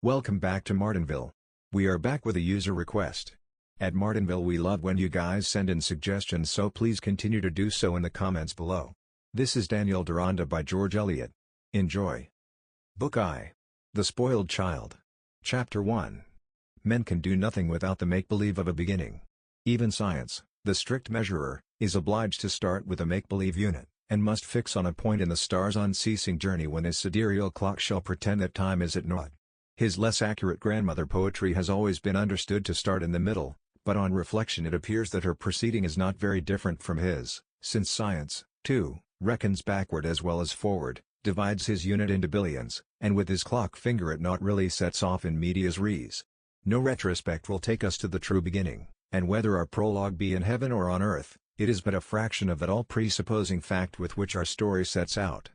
Welcome back to Martinville. We are back with a user request. At Martinville we love when you guys send in suggestions, so please continue to do so in the comments below. This is Deronda by George Eliot. Enjoy. Book I. The Spoiled Child. Chapter 1. Men can do nothing without the make-believe of a beginning. Even science, the strict measurer, is obliged to start with a make-believe unit, and must fix on a point in the star's unceasing journey when his sidereal clock shall pretend that time is at naught. His less accurate grandmother poetry has always been understood to start in the middle, but on reflection it appears that her proceeding is not very different from his, since science, too, reckons backward as well as forward, divides his unit into billions, and with his clock finger at naught really sets off in medias res. No retrospect will take us to the true beginning, and whether our prologue be in heaven or on earth, it is but a fraction of that all-presupposing fact with which our story sets out.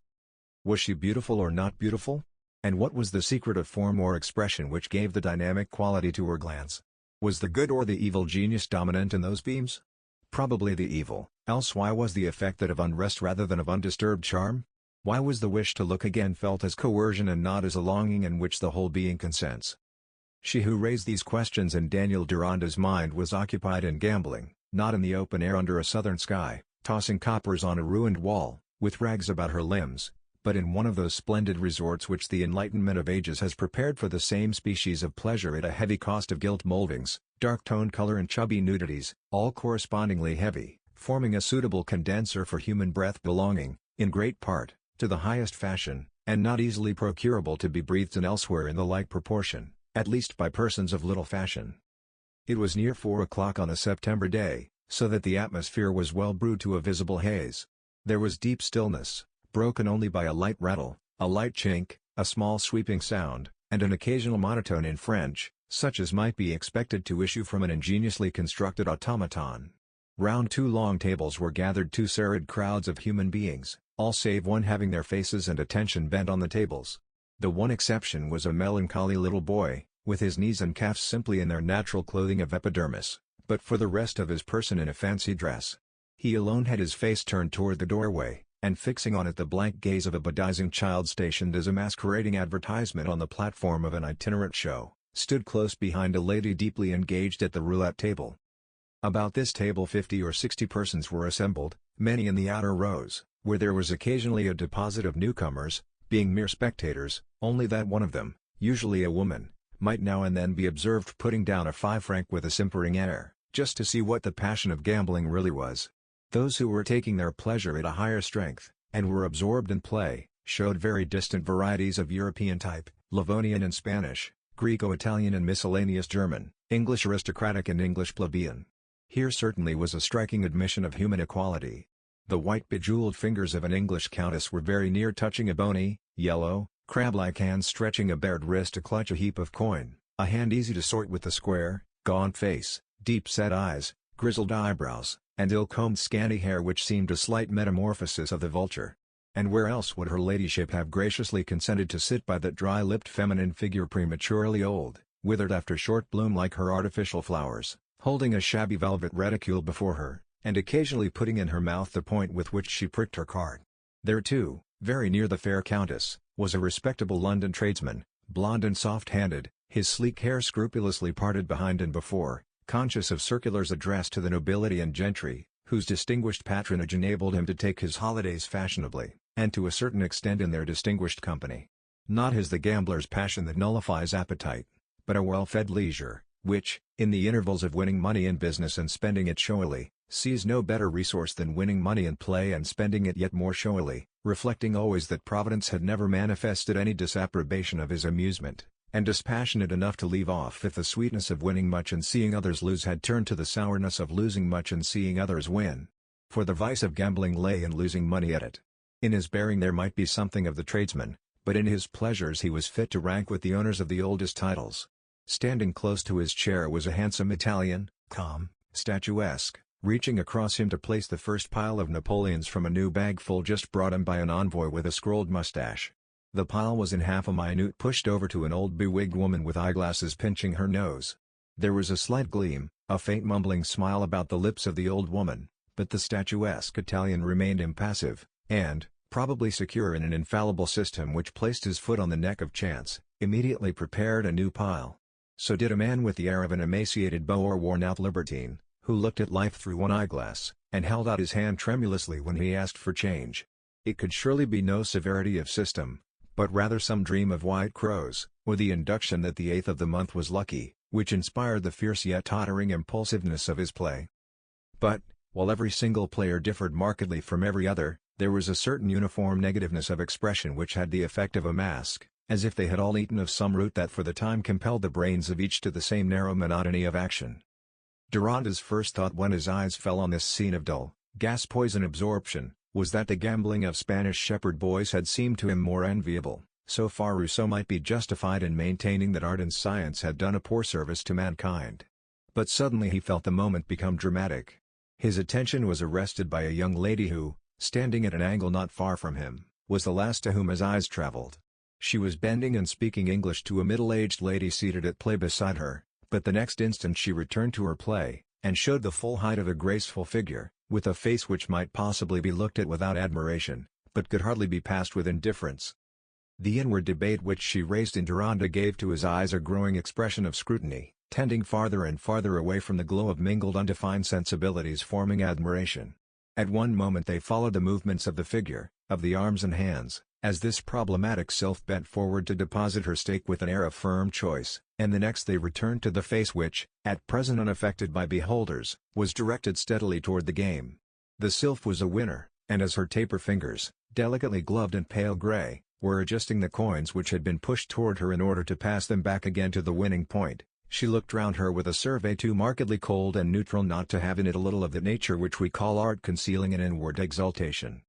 Was she beautiful or not beautiful? And what was the secret of form or expression which gave the dynamic quality to her glance? Was the good or the evil genius dominant in those beams? Probably the evil, else why was the effect that of unrest rather than of undisturbed charm? Why was the wish to look again felt as coercion and not as a longing in which the whole being consents? She who raised these questions in Daniel Deronda's mind was occupied in gambling, not in the open air under a southern sky, tossing coppers on a ruined wall, with rags about her limbs, but in one of those splendid resorts which the enlightenment of ages has prepared for the same species of pleasure at a heavy cost of gilt mouldings, dark-toned color and chubby nudities, all correspondingly heavy, forming a suitable condenser for human breath belonging, in great part, to the highest fashion, and not easily procurable to be breathed in elsewhere in the like proportion, at least by persons of little fashion. It was near 4 o'clock on a September day, so that the atmosphere was well brewed to a visible haze. There was deep stillness, broken only by a light rattle, a light chink, a small sweeping sound, and an occasional monotone in French, such as might be expected to issue from an ingeniously constructed automaton. Round two long tables were gathered two serried crowds of human beings, all save one having their faces and attention bent on the tables. The one exception was a melancholy little boy, with his knees and calves simply in their natural clothing of epidermis, but for the rest of his person in a fancy dress. He alone had his face turned toward the doorway, and fixing on it the blank gaze of a bedizened child stationed as a masquerading advertisement on the platform of an itinerant show, stood close behind a lady deeply engaged at the roulette table. About this table 50 or 60 persons were assembled, many in the outer rows, where there was occasionally a deposit of newcomers, being mere spectators, only that one of them, usually a woman, might now and then be observed putting down a 5 franc with a simpering air, just to see what the passion of gambling really was. Those who were taking their pleasure at a higher strength, and were absorbed in play, showed very distant varieties of European type, Livonian and Spanish, Greco-Italian and miscellaneous German, English aristocratic and English plebeian. Here certainly was a striking admission of human equality. The white bejeweled fingers of an English countess were very near touching a bony, yellow, crab-like hand stretching a bared wrist to clutch a heap of coin, a hand easy to sort with the square, gaunt face, deep-set eyes, grizzled eyebrows, and ill-combed scanty hair which seemed a slight metamorphosis of the vulture. And where else would her ladyship have graciously consented to sit by that dry-lipped feminine figure prematurely old, withered after short bloom like her artificial flowers, holding a shabby velvet reticule before her, and occasionally putting in her mouth the point with which she pricked her card. There too, very near the fair countess, was a respectable London tradesman, blond and soft-handed, his sleek hair scrupulously parted behind and before, conscious of circulars addressed to the nobility and gentry, whose distinguished patronage enabled him to take his holidays fashionably, and to a certain extent in their distinguished company. Not his the gambler's passion that nullifies appetite, but a well-fed leisure, which, in the intervals of winning money in business and spending it showily, sees no better resource than winning money in play and spending it yet more showily, reflecting always that Providence had never manifested any disapprobation of his amusement, and dispassionate enough to leave off if the sweetness of winning much and seeing others lose had turned to the sourness of losing much and seeing others win. For the vice of gambling lay in losing money at it. In his bearing there might be something of the tradesman, but in his pleasures he was fit to rank with the owners of the oldest titles. Standing close to his chair was a handsome Italian, calm, statuesque, reaching across him to place the first pile of Napoleons from a new bagful just brought him by an envoy with a scrolled mustache. The pile was in half a minute pushed over to an old bewigged woman with eyeglasses pinching her nose. There was a slight gleam, a faint mumbling smile about the lips of the old woman, but the statuesque Italian remained impassive, and, probably secure in an infallible system which placed his foot on the neck of chance, immediately prepared a new pile. So did a man with the air of an emaciated beau or worn-out libertine, who looked at life through one eyeglass, and held out his hand tremulously when he asked for change. It could surely be no severity of system, but rather some dream of white crows, or the induction that the 8th of the month was lucky, which inspired the fierce yet tottering impulsiveness of his play. But, while every single player differed markedly from every other, there was a certain uniform negativeness of expression which had the effect of a mask, as if they had all eaten of some root that for the time compelled the brains of each to the same narrow monotony of action. Deronda's first thought when his eyes fell on this scene of dull, gas-poison absorption, was that the gambling of Spanish shepherd boys had seemed to him more enviable. So far Rousseau might be justified in maintaining that art and science had done a poor service to mankind. But suddenly he felt the moment become dramatic. His attention was arrested by a young lady who, standing at an angle not far from him, was the last to whom his eyes traveled. She was bending and speaking English to a middle-aged lady seated at play beside her, but the next instant she returned to her play, and showed the full height of a graceful figure, with a face which might possibly be looked at without admiration, but could hardly be passed with indifference. The inward debate which she raised in Deronda gave to his eyes a growing expression of scrutiny, tending farther and farther away from the glow of mingled undefined sensibilities forming admiration. At one moment they followed the movements of the figure, of the arms and hands, as this problematic sylph bent forward to deposit her stake with an air of firm choice, and the next they returned to the face which, at present unaffected by beholders, was directed steadily toward the game. The sylph was a winner, and as her taper fingers, delicately gloved and pale grey, were adjusting the coins which had been pushed toward her in order to pass them back again to the winning point, she looked round her with a survey too markedly cold and neutral not to have in it a little of the nature which we call art concealing an inward exultation.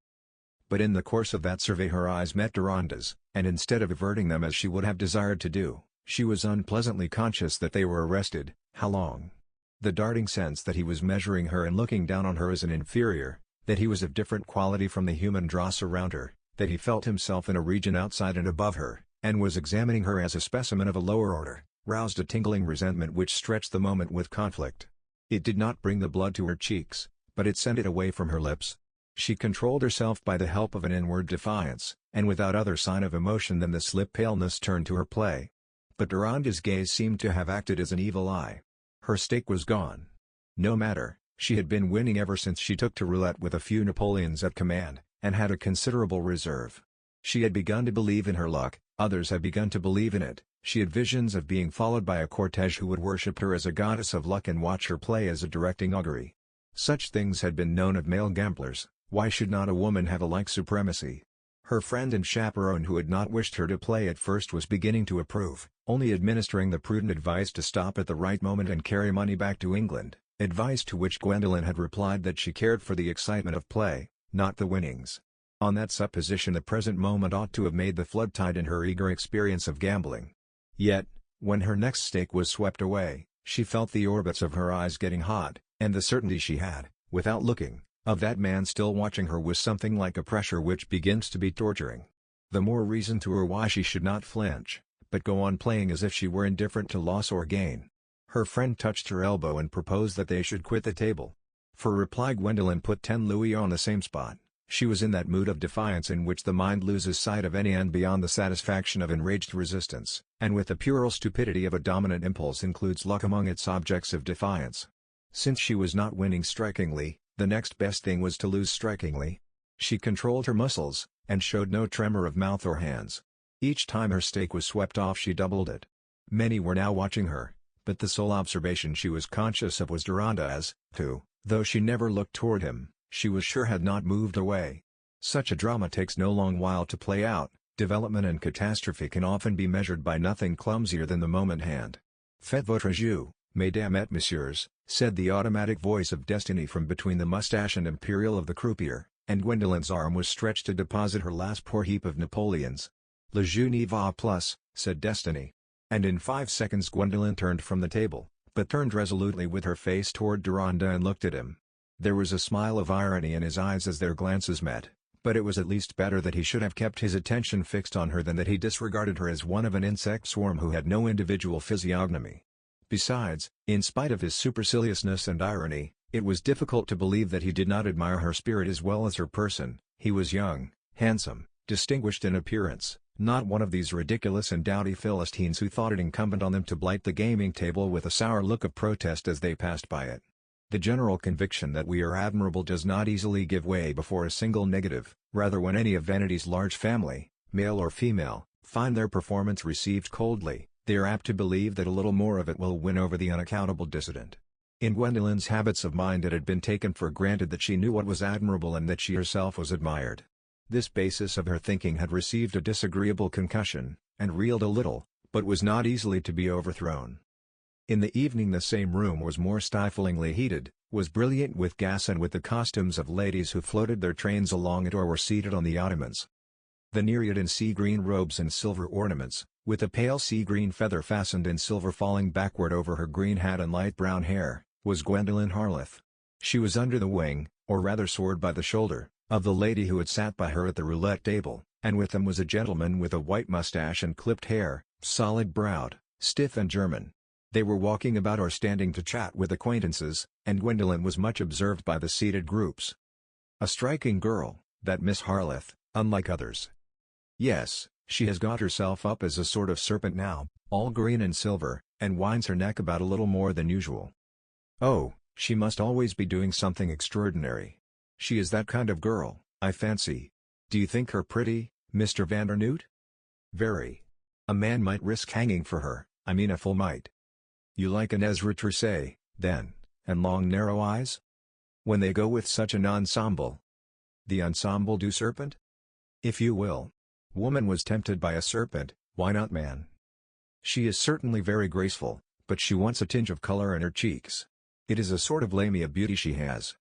But in the course of that survey her eyes met Deronda's, and instead of averting them as she would have desired to do, she was unpleasantly conscious that they were arrested. How long? The darting sense that he was measuring her and looking down on her as an inferior, that he was of different quality from the human dross around her, that he felt himself in a region outside and above her, and was examining her as a specimen of a lower order, roused a tingling resentment which stretched the moment with conflict. It did not bring the blood to her cheeks, but it sent it away from her lips. She controlled herself by the help of an inward defiance, and without other sign of emotion than the slip paleness turned to her play. But Deronda's gaze seemed to have acted as an evil eye. Her stake was gone. No matter, she had been winning ever since she took to roulette with a few napoleons at command, and had a considerable reserve. She had begun to believe in her luck, others had begun to believe in it. She had visions of being followed by a cortege who would worship her as a goddess of luck and watch her play as a directing augury. Such things had been known of male gamblers. Why should not a woman have a like supremacy? Her friend and chaperone who had not wished her to play at first was beginning to approve, only administering the prudent advice to stop at the right moment and carry money back to England, advice to which Gwendolen had replied that she cared for the excitement of play, not the winnings. On that supposition the present moment ought to have made the flood tide in her eager experience of gambling. Yet, when her next stake was swept away, she felt the orbits of her eyes getting hot, and the certainty she had, without looking, of that man still watching her was something like a pressure which begins to be torturing. The more reason to her why she should not flinch, but go on playing as if she were indifferent to loss or gain. Her friend touched her elbow and proposed that they should quit the table. For reply Gwendolen put 10 louis on the same spot. She was in that mood of defiance in which the mind loses sight of any end beyond the satisfaction of enraged resistance, and with the puerile stupidity of a dominant impulse includes luck among its objects of defiance. Since she was not winning strikingly, the next best thing was to lose strikingly. She controlled her muscles, and showed no tremor of mouth or hands. Each time her stake was swept off she doubled it. Many were now watching her, but the sole observation she was conscious of was Deronda as, who, though she never looked toward him, she was sure had not moved away. Such a drama takes no long while to play out. Development and catastrophe can often be measured by nothing clumsier than the moment hand. Faites votre jeu, mesdames et messieurs, said the automatic voice of destiny from between the mustache and imperial of the croupier, and Gwendolen's arm was stretched to deposit her last poor heap of napoleons. Le jeu n'y va plus, said destiny. And in 5 seconds Gwendolen turned from the table, but turned resolutely with her face toward Deronda and looked at him. There was a smile of irony in his eyes as their glances met, but it was at least better that he should have kept his attention fixed on her than that he disregarded her as one of an insect swarm who had no individual physiognomy. Besides, in spite of his superciliousness and irony, it was difficult to believe that he did not admire her spirit as well as her person. He was young, handsome, distinguished in appearance, not one of these ridiculous and dowdy Philistines who thought it incumbent on them to blight the gaming table with a sour look of protest as they passed by it. The general conviction that we are admirable does not easily give way before a single negative, rather when any of vanity's large family, male or female, find their performance received coldly, they are apt to believe that a little more of it will win over the unaccountable dissident. In Gwendolyn's habits of mind it had been taken for granted that she knew what was admirable and that she herself was admired. This basis of her thinking had received a disagreeable concussion, and reeled a little, but was not easily to be overthrown. In the evening the same room was more stiflingly heated, was brilliant with gas and with the costumes of ladies who floated their trains along it or were seated on the ottomans. The Nereid in sea-green robes and silver ornaments, with a pale sea-green feather fastened in silver falling backward over her green hat and light brown hair, was Gwendolen Harleth. She was under the wing, or rather soared by the shoulder, of the lady who had sat by her at the roulette table, and with them was a gentleman with a white mustache and clipped hair, solid-browed, stiff and German. They were walking about or standing to chat with acquaintances, and Gwendolen was much observed by the seated groups. A striking girl, that Miss Harleth, unlike others. Yes, she has got herself up as a sort of serpent now, all green and silver, and winds her neck about a little more than usual. Oh, she must always be doing something extraordinary. She is that kind of girl, I fancy. Do you think her pretty, Mr. Vandernoot? Very. A man might risk hanging for her, I mean a fool might. You like an Ezra Trousset, then, and long narrow eyes? When they go with such an ensemble. The ensemble du serpent? If you will. Woman was tempted by a serpent, why not man? She is certainly very graceful, but she wants a tinge of color in her cheeks. It is a sort of Lamia beauty she has.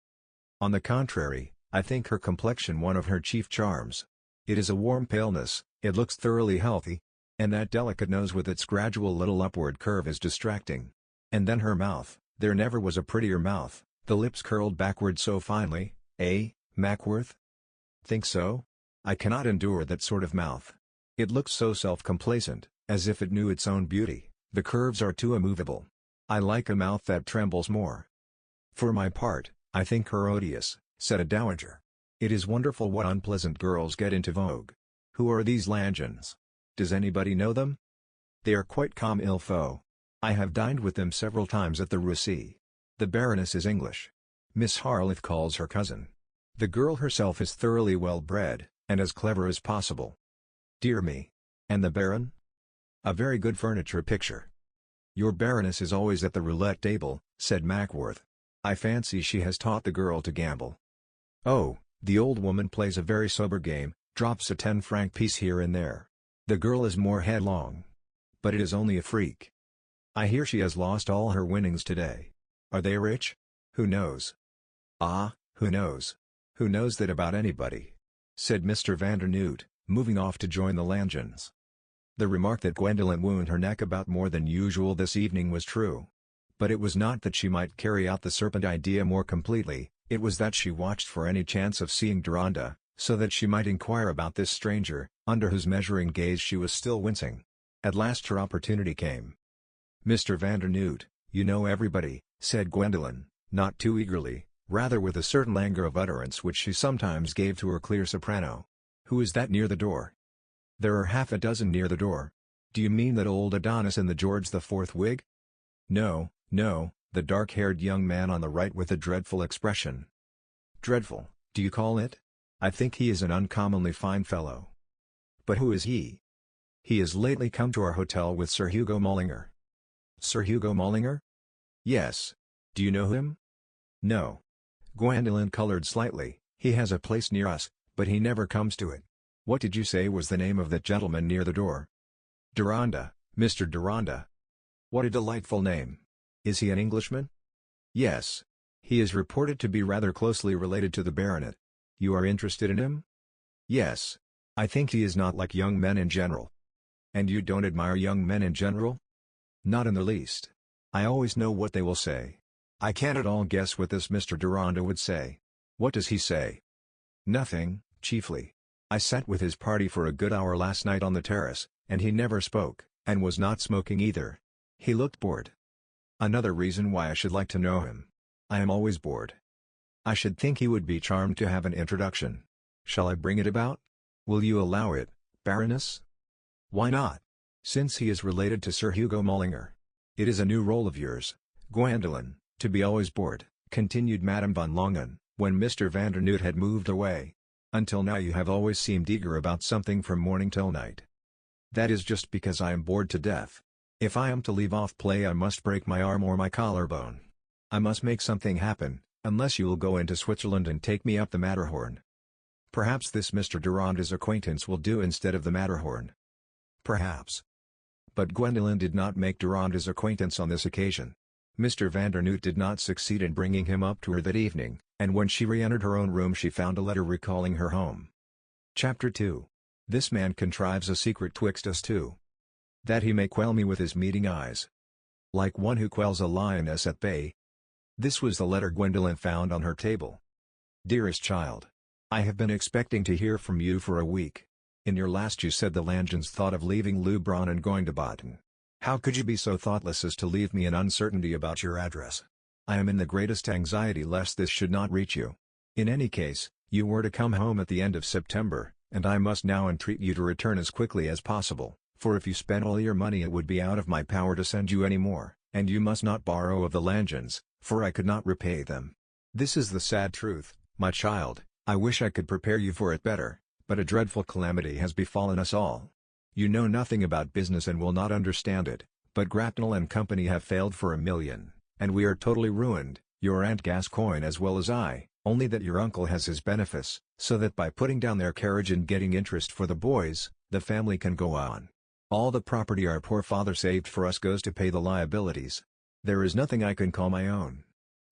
On the contrary, I think her complexion one of her chief charms. It is a warm paleness, it looks thoroughly healthy. And that delicate nose with its gradual little upward curve is distracting. And then her mouth, there never was a prettier mouth, the lips curled backward so finely, eh, Mackworth? Think so? I cannot endure that sort of mouth. It looks so self-complacent, as if it knew its own beauty, the curves are too immovable. I like a mouth that trembles more. For my part, I think her odious, said a dowager. It is wonderful what unpleasant girls get into vogue. Who are these Langens? Does anybody know them? They are quite comme il faut. I have dined with them several times at the Russie. The Baroness is English. Miss Harleth calls her cousin. The girl herself is thoroughly well bred, and as clever as possible. Dear me. And the Baron? A very good furniture picture. Your Baroness is always at the roulette table, said Mackworth. I fancy she has taught the girl to gamble. Oh, the old woman plays a very sober game, drops a 10-franc piece here and there. The girl is more headlong. But it is only a freak. I hear she has lost all her winnings today. Are they rich? Who knows? Ah, who knows? Who knows that about anybody? Said Mr. Vandernoot, moving off to join the Langens. The remark that Gwendolen wound her neck about more than usual this evening was true. But it was not that she might carry out the serpent idea more completely, it was that she watched for any chance of seeing Deronda, so that she might inquire about this stranger, under whose measuring gaze she was still wincing. At last her opportunity came. Mr. Vandernoot, you know everybody, said Gwendolen, not too eagerly, rather with a certain languor of utterance which she sometimes gave to her clear soprano. Who is that near the door? There are half a dozen near the door. Do you mean that old Adonis in the George IV wig? No, no, the dark-haired young man on the right with a dreadful expression. Dreadful, do you call it? I think he is an uncommonly fine fellow. But who is he? He has lately come to our hotel with Sir Hugo Mollinger. Sir Hugo Mollinger? Yes. Do you know him? No. Gwendolen colored slightly. He has a place near us, but he never comes to it. What did you say was the name of that gentleman near the door? Deronda, Mr. Deronda. What a delightful name. Is he an Englishman? Yes. He is reported to be rather closely related to the baronet. You are interested in him? Yes. I think he is not like young men in general. And you don't admire young men in general? Not in the least. I always know what they will say. I can't at all guess what this Mr. Deronda would say. What does he say? Nothing, chiefly. I sat with his party for a good hour last night on the terrace, and he never spoke, and was not smoking either. He looked bored. Another reason why I should like to know him. I am always bored. I should think he would be charmed to have an introduction. Shall I bring it about? Will you allow it, Baroness? Why not? Since he is related to Sir Hugo Mullinger. It is a new role of yours, Gwendolen, to be always bored, continued Madame von Longen, when Mr. Vandernoot had moved away. Until now you have always seemed eager about something from morning till night. That is just because I am bored to death. If I am to leave off play I must break my arm or my collarbone. I must make something happen, unless you will go into Switzerland and take me up the Matterhorn. Perhaps this Mr. Deronda's acquaintance will do instead of the Matterhorn. Perhaps. But Gwendolen did not make Deronda's acquaintance on this occasion. Mr. Vandernoot did not succeed in bringing him up to her that evening, and when she re-entered her own room she found a letter recalling her home. Chapter 2. This man contrives a secret twixt us two, that he may quell me with his meeting eyes, like one who quells a lioness at bay. This was the letter Gwendolen found on her table. Dearest child, I have been expecting to hear from you for a week. In your last you said the Langens thought of leaving Leubronn and going to Baden. How could you be so thoughtless as to leave me in uncertainty about your address? I am in the greatest anxiety lest this should not reach you. In any case, you were to come home at the end of September, and I must now entreat you to return as quickly as possible, for if you spent all your money it would be out of my power to send you any more, and you must not borrow of the Langens, for I could not repay them. This is the sad truth, my child. I wish I could prepare you for it better, but a dreadful calamity has befallen us all. You know nothing about business and will not understand it, but Grapnell and Company have failed for $1 million, and we are totally ruined, your Aunt Gascoigne as well as I, only that your uncle has his benefice, so that by putting down their carriage and getting interest for the boys, the family can go on. All the property our poor father saved for us goes to pay the liabilities. There is nothing I can call my own.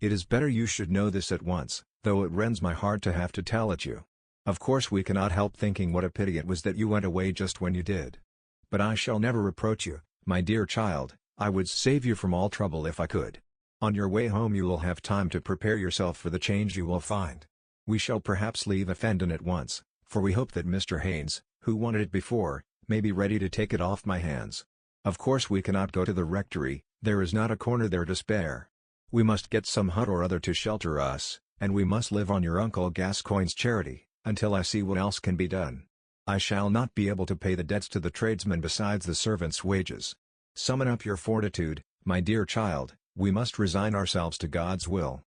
It is better you should know this at once, though it rends my heart to have to tell it you. Of course we cannot help thinking what a pity it was that you went away just when you did. But I shall never reproach you, my dear child. I would save you from all trouble if I could. On your way home you will have time to prepare yourself for the change you will find. We shall perhaps leave Effendon at once, for we hope that Mr. Haynes, who wanted it before, may be ready to take it off my hands. Of course we cannot go to the rectory, there is not a corner there to spare. We must get some hut or other to shelter us, and we must live on your uncle Gascoigne's charity, until I see what else can be done. I shall not be able to pay the debts to the tradesmen besides the servants' wages. Summon up your fortitude, my dear child, we must resign ourselves to God's will.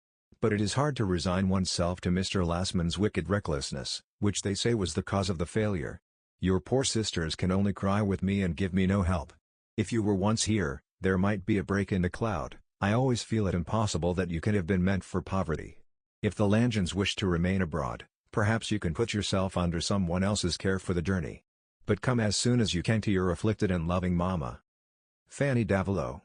But it is hard to resign oneself to Mr. Lassman's wicked recklessness, which they say was the cause of the failure. Your poor sisters can only cry with me and give me no help. If you were once here, there might be a break in the cloud. I always feel it impossible that you can have been meant for poverty. If the Langens wish to remain abroad, perhaps you can put yourself under someone else's care for the journey. But come as soon as you can to your afflicted and loving mamma. Fanny Davilow.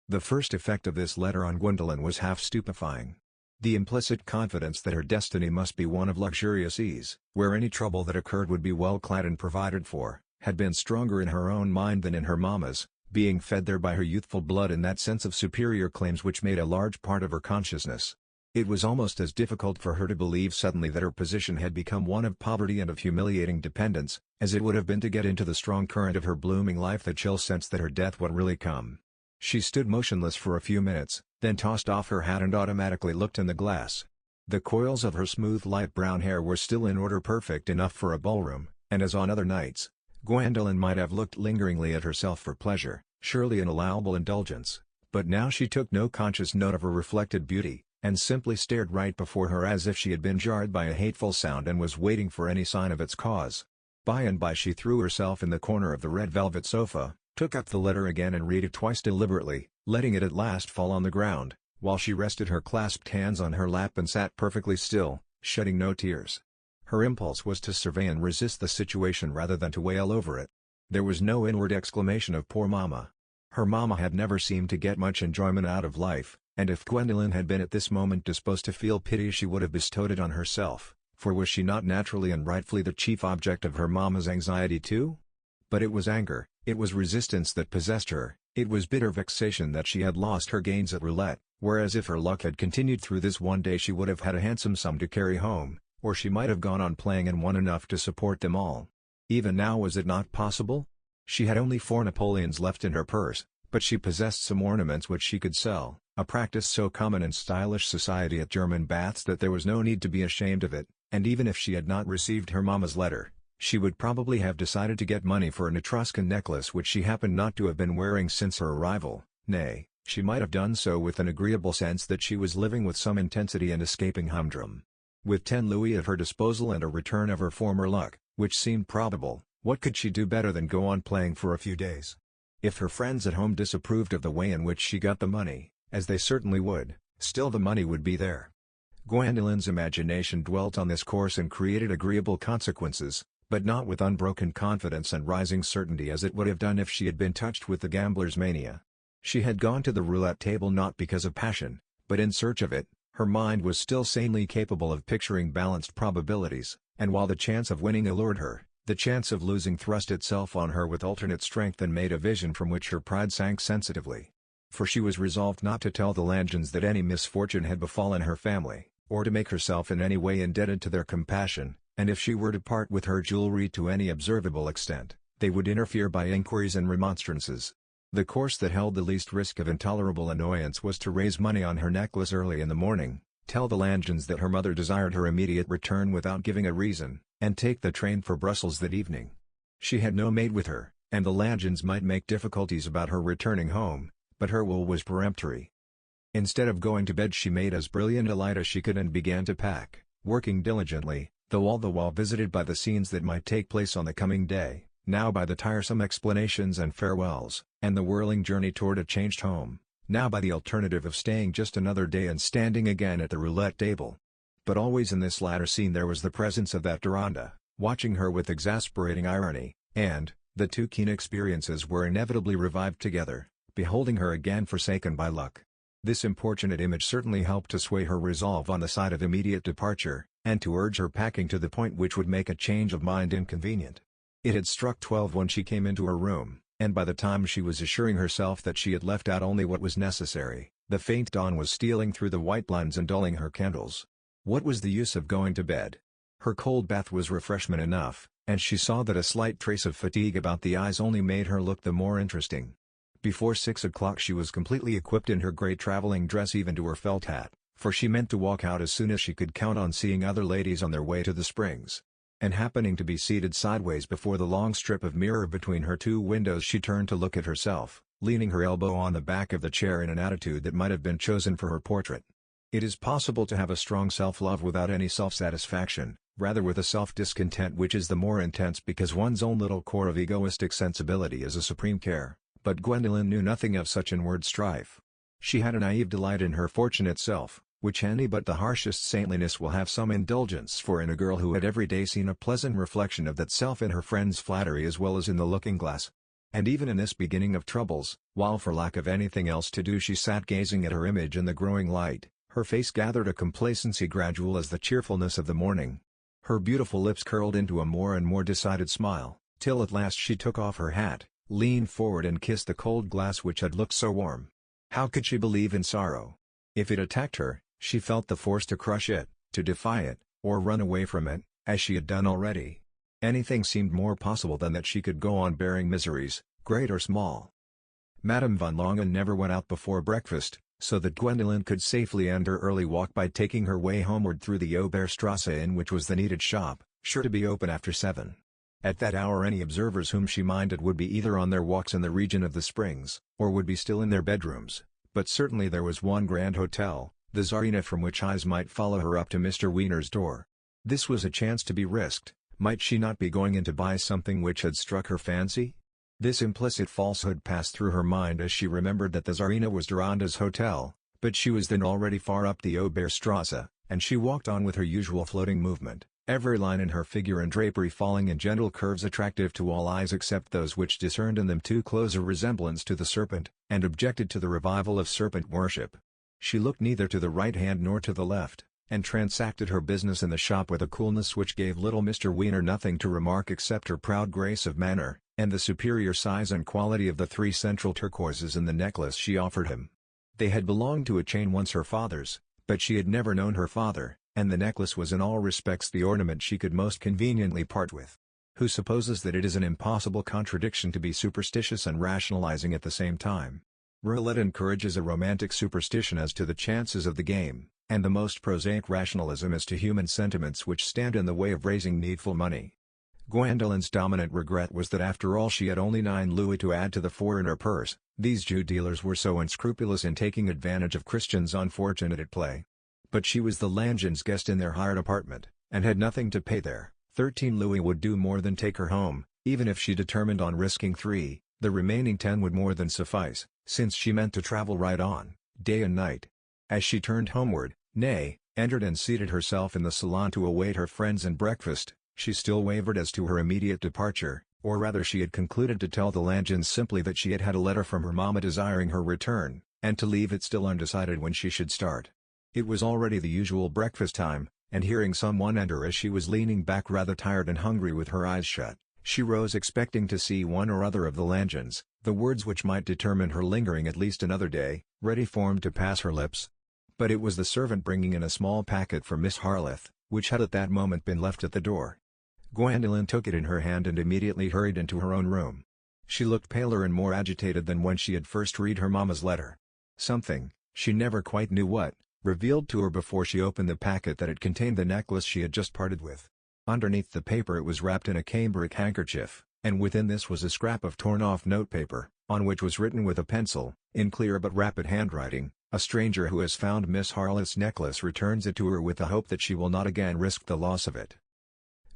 The first effect of this letter on Gwendolen was half stupefying. The implicit confidence that her destiny must be one of luxurious ease, where any trouble that occurred would be well clad and provided for, had been stronger in her own mind than in her mamma's, being fed there by her youthful blood and that sense of superior claims which made a large part of her consciousness. It was almost as difficult for her to believe suddenly that her position had become one of poverty and of humiliating dependence, as it would have been to get into the strong current of her blooming life the chill sense that her death would really come. She stood motionless for a few minutes, then tossed off her hat and automatically looked in the glass. The coils of her smooth light brown hair were still in order, perfect enough for a ballroom, and as on other nights, Gwendolen might have looked lingeringly at herself for pleasure, surely an allowable indulgence, but now she took no conscious note of her reflected beauty, and simply stared right before her as if she had been jarred by a hateful sound and was waiting for any sign of its cause. By and by she threw herself in the corner of the red velvet sofa, took up the letter again and read it twice deliberately, letting it at last fall on the ground, while she rested her clasped hands on her lap and sat perfectly still, shedding no tears. Her impulse was to survey and resist the situation rather than to wail over it. There was no inward exclamation of poor mamma. Her mamma had never seemed to get much enjoyment out of life, and if Gwendolen had been at this moment disposed to feel pity she would have bestowed it on herself, for was she not naturally and rightfully the chief object of her mamma's anxiety too? But it was anger, it was resistance that possessed her, it was bitter vexation that she had lost her gains at roulette, whereas if her luck had continued through this one day she would have had a handsome sum to carry home, or she might have gone on playing and won enough to support them all. Even now was it not possible? She had only 4 napoleons left in her purse, but she possessed some ornaments which she could sell, a practice so common in stylish society at German baths that there was no need to be ashamed of it, and even if she had not received her mamma's letter, She would probably have decided to get money for an Etruscan necklace which she happened not to have been wearing since her arrival. Nay, she might have done so with an agreeable sense that she was living with some intensity and escaping humdrum. With 10 louis at her disposal and a return of her former luck, which seemed probable, what could she do better than go on playing for a few days? If her friends at home disapproved of the way in which she got the money, as they certainly would, still the money would be there. Gwendolyn's imagination dwelt on this course and created agreeable consequences, but not with unbroken confidence and rising certainty as it would have done if she had been touched with the gambler's mania. She had gone to the roulette table not because of passion, but in search of it. Her mind was still sanely capable of picturing balanced probabilities, and while the chance of winning allured her, the chance of losing thrust itself on her with alternate strength and made a vision from which her pride sank sensitively. For she was resolved not to tell the Langens that any misfortune had befallen her family, or to make herself in any way indebted to their compassion, and if she were to part with her jewelry to any observable extent, they would interfere by inquiries and remonstrances. The course that held the least risk of intolerable annoyance was to raise money on her necklace early in the morning, tell the Langens that her mother desired her immediate return without giving a reason, and take the train for Brussels that evening. She had no maid with her, and the Langens might make difficulties about her returning home, but her will was peremptory. Instead of going to bed she made as brilliant a light as she could and began to pack, working diligently, though all the while visited by the scenes that might take place on the coming day, now by the tiresome explanations and farewells, and the whirling journey toward a changed home, now by the alternative of staying just another day and standing again at the roulette table. But always in this latter scene there was the presence of that Deronda, watching her with exasperating irony, and, the two keen experiences were inevitably revived together, beholding her again forsaken by luck. This importunate image certainly helped to sway her resolve on the side of immediate departure, and to urge her packing to the point which would make a change of mind inconvenient. It had struck 12 when she came into her room, and by the time she was assuring herself that she had left out only what was necessary, the faint dawn was stealing through the white blinds and dulling her candles. What was the use of going to bed? Her cold bath was refreshment enough, and she saw that a slight trace of fatigue about the eyes only made her look the more interesting. Before 6 o'clock she was completely equipped in her grey travelling dress even to her felt hat, for she meant to walk out as soon as she could count on seeing other ladies on their way to the Springs. And happening to be seated sideways before the long strip of mirror between her two windows she turned to look at herself, leaning her elbow on the back of the chair in an attitude that might have been chosen for her portrait. It is possible to have a strong self-love without any self-satisfaction, rather with a self-discontent which is the more intense because one's own little core of egoistic sensibility is a supreme care, but Gwendolyn knew nothing of such inward strife. She had a naive delight in her fortunate self, which any but the harshest saintliness will have some indulgence for in a girl who had every day seen a pleasant reflection of that self in her friend's flattery as well as in the looking-glass. And even in this beginning of troubles, while for lack of anything else to do she sat gazing at her image in the growing light, her face gathered a complacency gradual as the cheerfulness of the morning. Her beautiful lips curled into a more and more decided smile, till at last she took off her hat, leaned forward and kissed the cold glass which had looked so warm. How could she believe in sorrow? If it attacked her, she felt the force to crush it, to defy it, or run away from it, as she had done already. Anything seemed more possible than that she could go on bearing miseries, great or small. Madame von Langen never went out before breakfast, so that Gwendolyn could safely end her early walk by taking her way homeward through the Oberstrasse Inn, which was the needed shop, sure to be open after 7. At that hour any observers whom she minded would be either on their walks in the region of the Springs, or would be still in their bedrooms, but certainly there was one grand hotel, the Tsarina, from which eyes might follow her up to Mr. Wiener's door. This was a chance to be risked. Might she not be going in to buy something which had struck her fancy? This implicit falsehood passed through her mind as she remembered that the Tsarina was Deronda's hotel, but she was then already far up the Oberstrasse, and she walked on with her usual floating movement, every line in her figure and drapery falling in gentle curves attractive to all eyes except those which discerned in them too close a resemblance to the serpent, and objected to the revival of serpent worship. She looked neither to the right hand nor to the left, and transacted her business in the shop with a coolness which gave little Mr. Wiener nothing to remark except her proud grace of manner, and the superior size and quality of the 3 central turquoises in the necklace she offered him. They had belonged to a chain once her father's, but she had never known her father, and the necklace was in all respects the ornament she could most conveniently part with. Who supposes that it is an impossible contradiction to be superstitious and rationalizing at the same time? Roulette encourages a romantic superstition as to the chances of the game, and the most prosaic rationalism as to human sentiments which stand in the way of raising needful money. Gwendolyn's dominant regret was that after all she had only 9 louis to add to the 4 in her purse. These Jew dealers were so unscrupulous in taking advantage of Christians unfortunate at play. But she was the Langins' guest in their hired apartment, and had nothing to pay there. 13 louis would do more than take her home. Even if she determined on risking 3, the remaining 10 would more than suffice, since she meant to travel right on, day and night. As she turned homeward, entered and seated herself in the salon to await her friends and breakfast, she still wavered as to her immediate departure, or rather she had concluded to tell the Langins simply that she had had a letter from her mama desiring her return, and to leave it still undecided when she should start. It was already the usual breakfast time, and hearing someone enter as she was leaning back rather tired and hungry with her eyes shut, she rose expecting to see one or other of the Langins. The words which might determine her lingering at least another day, ready formed to pass her lips. But it was the servant bringing in a small packet for Miss Harleth, which had at that moment been left at the door. Gwendolen took it in her hand and immediately hurried into her own room. She looked paler and more agitated than when she had first read her mamma's letter. Something, she never quite knew what, revealed to her before she opened the packet that it contained the necklace she had just parted with. Underneath the paper it was wrapped in a cambric handkerchief, and within this was a scrap of torn-off notepaper, on which was written with a pencil, in clear but rapid handwriting, "A stranger who has found Miss Harleth's necklace returns it to her with the hope that she will not again risk the loss of it."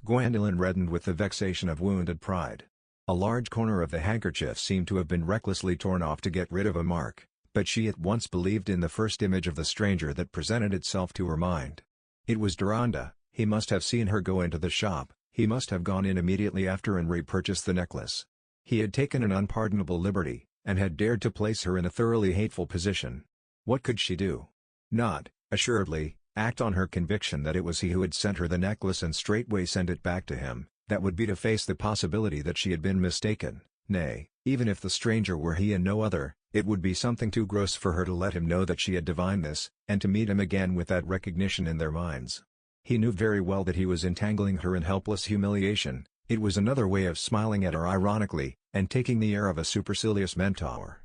Gwendolen reddened with the vexation of wounded pride. A large corner of the handkerchief seemed to have been recklessly torn off to get rid of a mark, but she at once believed in the first image of the stranger that presented itself to her mind. It was Deronda. He must have seen her go into the shop, he must have gone in immediately after and repurchased the necklace. He had taken an unpardonable liberty, and had dared to place her in a thoroughly hateful position. What could she do? Not, assuredly, act on her conviction that it was he who had sent her the necklace and straightway send it back to him. That would be to face the possibility that she had been mistaken. Nay, even if the stranger were he and no other, it would be something too gross for her to let him know that she had divined this, and to meet him again with that recognition in their minds. He knew very well that he was entangling her in helpless humiliation. It was another way of smiling at her ironically, and taking the air of a supercilious mentor.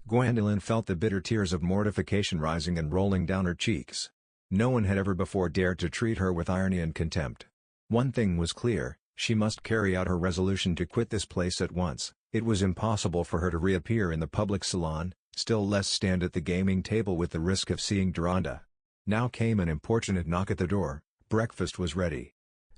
Gwendolen felt the bitter tears of mortification rising and rolling down her cheeks. No one had ever before dared to treat her with irony and contempt. One thing was clear, she must carry out her resolution to quit this place at once. It was impossible for her to reappear in the public salon, still less stand at the gaming table with the risk of seeing Deronda. Now came an importunate knock at the door. Breakfast was ready.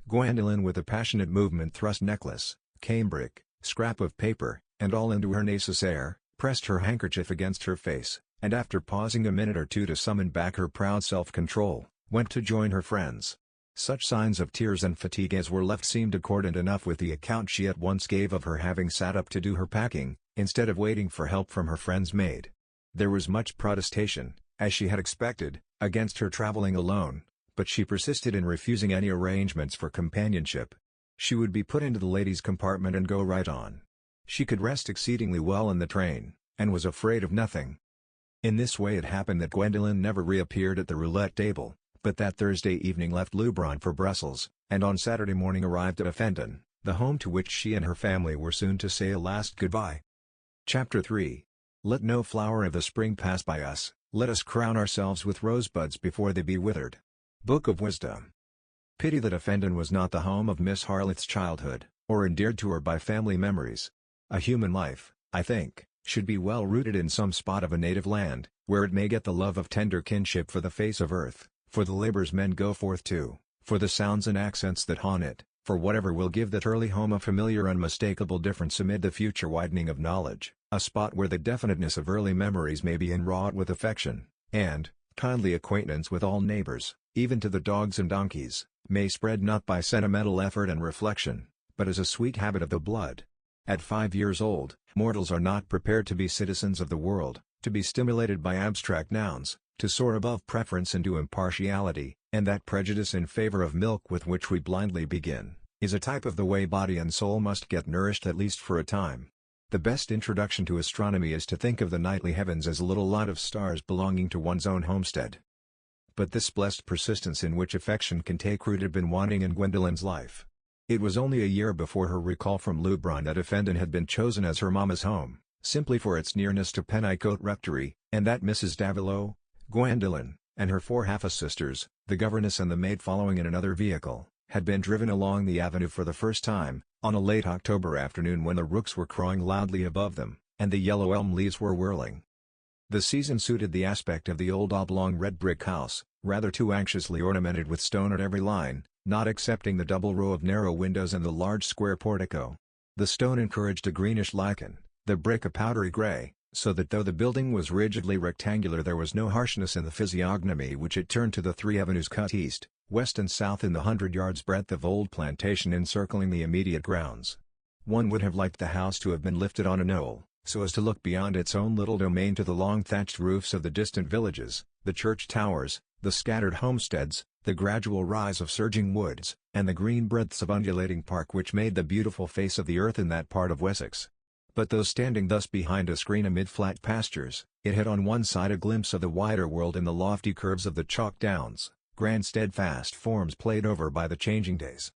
Gwendolen with a passionate movement thrust necklace, cambric, scrap of paper, and all into her nécessaire, pressed her handkerchief against her face, and after pausing a minute or two to summon back her proud self-control, went to join her friends. Such signs of tears and fatigue as were left seemed accordant enough with the account she at once gave of her having sat up to do her packing, instead of waiting for help from her friend's maid. There was much protestation, as she had expected, against her traveling alone, but she persisted in refusing any arrangements for companionship. She would be put into the ladies' compartment and go right on. She could rest exceedingly well in the train, and was afraid of nothing. In this way it happened that Gwendolen never reappeared at the roulette table, but that Thursday evening left Leubronn for Brussels, and on Saturday morning arrived at Effendon, the home to which she and her family were soon to say a last goodbye. Chapter 3. Let no flower of the spring pass by us, let us crown ourselves with rosebuds before they be withered. Book of Wisdom. Pity that Effendon was not the home of Miss Harleth's childhood, or endeared to her by family memories. A human life, I think, should be well rooted in some spot of a native land, where it may get the love of tender kinship for the face of earth, for the labors men go forth to, for the sounds and accents that haunt it, for whatever will give that early home a familiar unmistakable difference amid the future widening of knowledge, a spot where the definiteness of early memories may be enwrought with affection, and, kindly acquaintance with all neighbors, even to the dogs and donkeys, may spread not by sentimental effort and reflection, but as a sweet habit of the blood. At 5 years old, mortals are not prepared to be citizens of the world, to be stimulated by abstract nouns, to soar above preference into impartiality, and that prejudice in favor of milk with which we blindly begin, is a type of the way body and soul must get nourished at least for a time. The best introduction to astronomy is to think of the nightly heavens as a little lot of stars belonging to one's own homestead. But this blessed persistence in which affection can take root had been wanting in Gwendolen's life. It was only a year before her recall from Leubronn that Effendon had been chosen as her mamma's home, simply for its nearness to Pennicote Rectory, and that Mrs. Davilot, Gwendolen, and her 4 half-sisters, the governess and the maid following in another vehicle, had been driven along the avenue for the first time, on a late October afternoon when the rooks were crowing loudly above them, and the yellow elm leaves were whirling. The season suited the aspect of the old oblong red brick house, rather too anxiously ornamented with stone at every line, not excepting the double row of narrow windows and the large square portico. The stone encouraged a greenish lichen, the brick a powdery gray, so that though the building was rigidly rectangular there was no harshness in the physiognomy which it turned to the three avenues cut east, west and south in the 100 yards breadth of old plantation encircling the immediate grounds. One would have liked the house to have been lifted on a knoll, so as to look beyond its own little domain to the long thatched roofs of the distant villages, the church towers, the scattered homesteads, the gradual rise of surging woods, and the green breadths of undulating park which made the beautiful face of the earth in that part of Wessex. But though standing thus behind a screen amid flat pastures, it had on one side a glimpse of the wider world in the lofty curves of the chalk downs, grand steadfast forms played over by the changing days.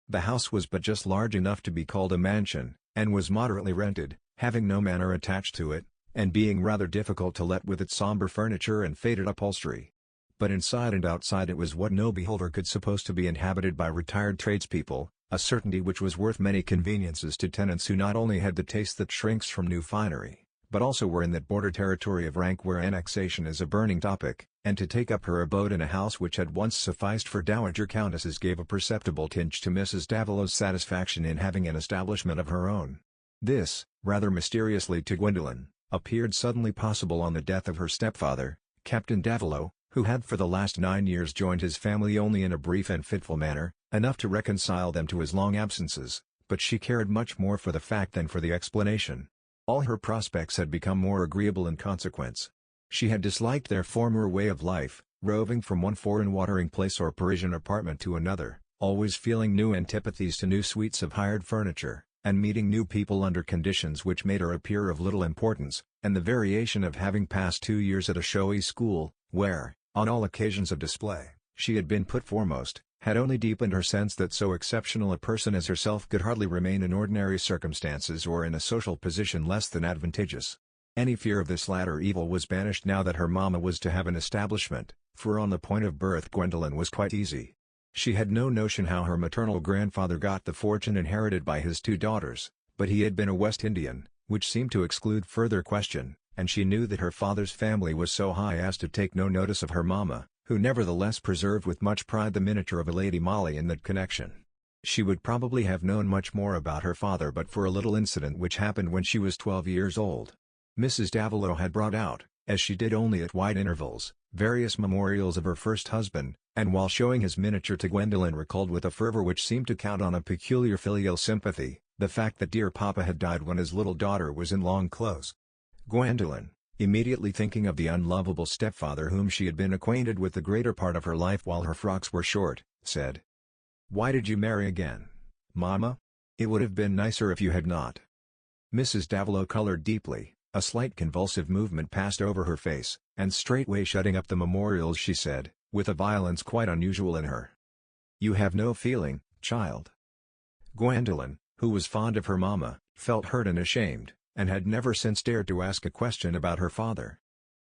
The house was but just large enough to be called a mansion, and was moderately rented, having no manor attached to it, and being rather difficult to let with its somber furniture and faded upholstery. But inside and outside it was what no beholder could suppose to be inhabited by retired tradespeople, a certainty which was worth many conveniences to tenants who not only had the taste that shrinks from new finery, but also were in that border territory of rank where annexation is a burning topic, and to take up her abode in a house which had once sufficed for dowager countesses gave a perceptible tinge to Mrs. Davilow's satisfaction in having an establishment of her own. This, rather mysteriously to Gwendolen, appeared suddenly possible on the death of her stepfather, Captain Davilow, who had for the last 9 years joined his family only in a brief and fitful manner, enough to reconcile them to his long absences, but she cared much more for the fact than for the explanation. All her prospects had become more agreeable in consequence. She had disliked their former way of life, roving from one foreign watering place or Parisian apartment to another, always feeling new antipathies to new suites of hired furniture, and meeting new people under conditions which made her appear of little importance, and the variation of having passed 2 years at a showy school, where, on all occasions of display, she had been put foremost, had only deepened her sense that so exceptional a person as herself could hardly remain in ordinary circumstances or in a social position less than advantageous. Any fear of this latter evil was banished now that her mamma was to have an establishment, for on the point of birth Gwendolen was quite easy. She had no notion how her maternal grandfather got the fortune inherited by his 2 daughters, but he had been a West Indian, which seemed to exclude further question, and she knew that her father's family was so high as to take no notice of her mamma, who nevertheless preserved with much pride the miniature of a Lady Molly in that connection. She would probably have known much more about her father but for a little incident which happened when she was 12 years old. Mrs. Davilow had brought out, as she did only at wide intervals, various memorials of her first husband, and while showing his miniature to Gwendolen recalled with a fervor which seemed to count on a peculiar filial sympathy, the fact that dear papa had died when his little daughter was in long clothes. Gwendolen, immediately thinking of the unlovable stepfather whom she had been acquainted with the greater part of her life while her frocks were short, said, "Why did you marry again, Mamma? It would have been nicer if you had not." Mrs. Davilow colored deeply, a slight convulsive movement passed over her face, and straightway shutting up the memorials she said, with a violence quite unusual in her, "You have no feeling, child." Gwendolen, who was fond of her mamma, felt hurt and ashamed, and had never since dared to ask a question about her father.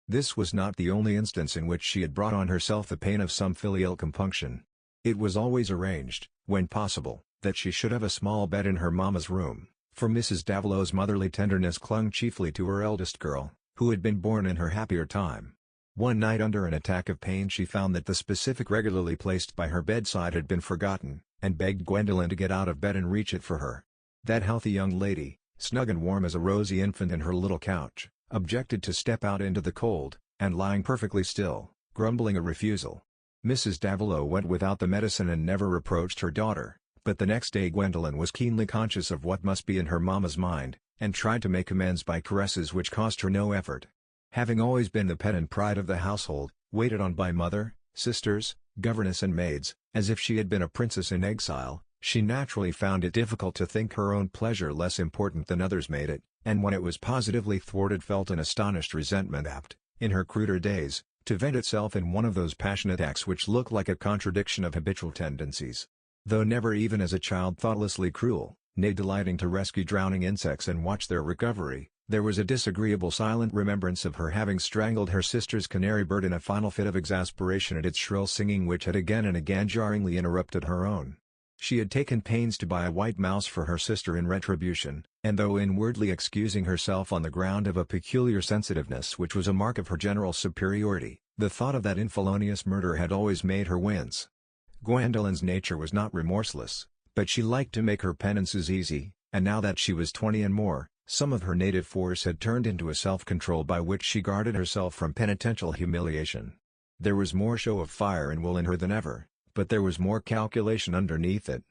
This was not the only instance in which she had brought on herself the pain of some filial compunction. It was always arranged, when possible, that she should have a small bed in her mamma's room, for Mrs. Davilow's motherly tenderness clung chiefly to her eldest girl, who had been born in her happier time. One night under an attack of pain she found that the specific regularly placed by her bedside had been forgotten, and begged Gwendolen to get out of bed and reach it for her. That healthy young lady, snug and warm as a rosy infant in her little couch, objected to step out into the cold, and lying perfectly still, grumbling a refusal. Mrs. Davilow went without the medicine and never reproached her daughter, but the next day Gwendolen was keenly conscious of what must be in her mamma's mind, and tried to make amends by caresses which cost her no effort. Having always been the pet and pride of the household, waited on by mother, sisters, governess and maids, as if she had been a princess in exile, she naturally found it difficult to think her own pleasure less important than others made it, and when it was positively thwarted felt an astonished resentment apt, in her cruder days, to vent itself in one of those passionate acts which look like a contradiction of habitual tendencies. Though never even as a child thoughtlessly cruel, nay delighting to rescue drowning insects and watch their recovery, There was a disagreeable silent remembrance of her having strangled her sister's canary bird in a final fit of exasperation at its shrill singing which had again and again jarringly interrupted her own. She had taken pains to buy a white mouse for her sister in retribution, and though inwardly excusing herself on the ground of a peculiar sensitiveness which was a mark of her general superiority, the thought of that infelonious murder had always made her wince. Gwendolyn's nature was not remorseless, but she liked to make her penances easy, and now that she was 20 and more, some of her native force had turned into a self-control by which she guarded herself from penitential humiliation. There was more show of fire and wool in her than ever, but there was more calculation underneath it.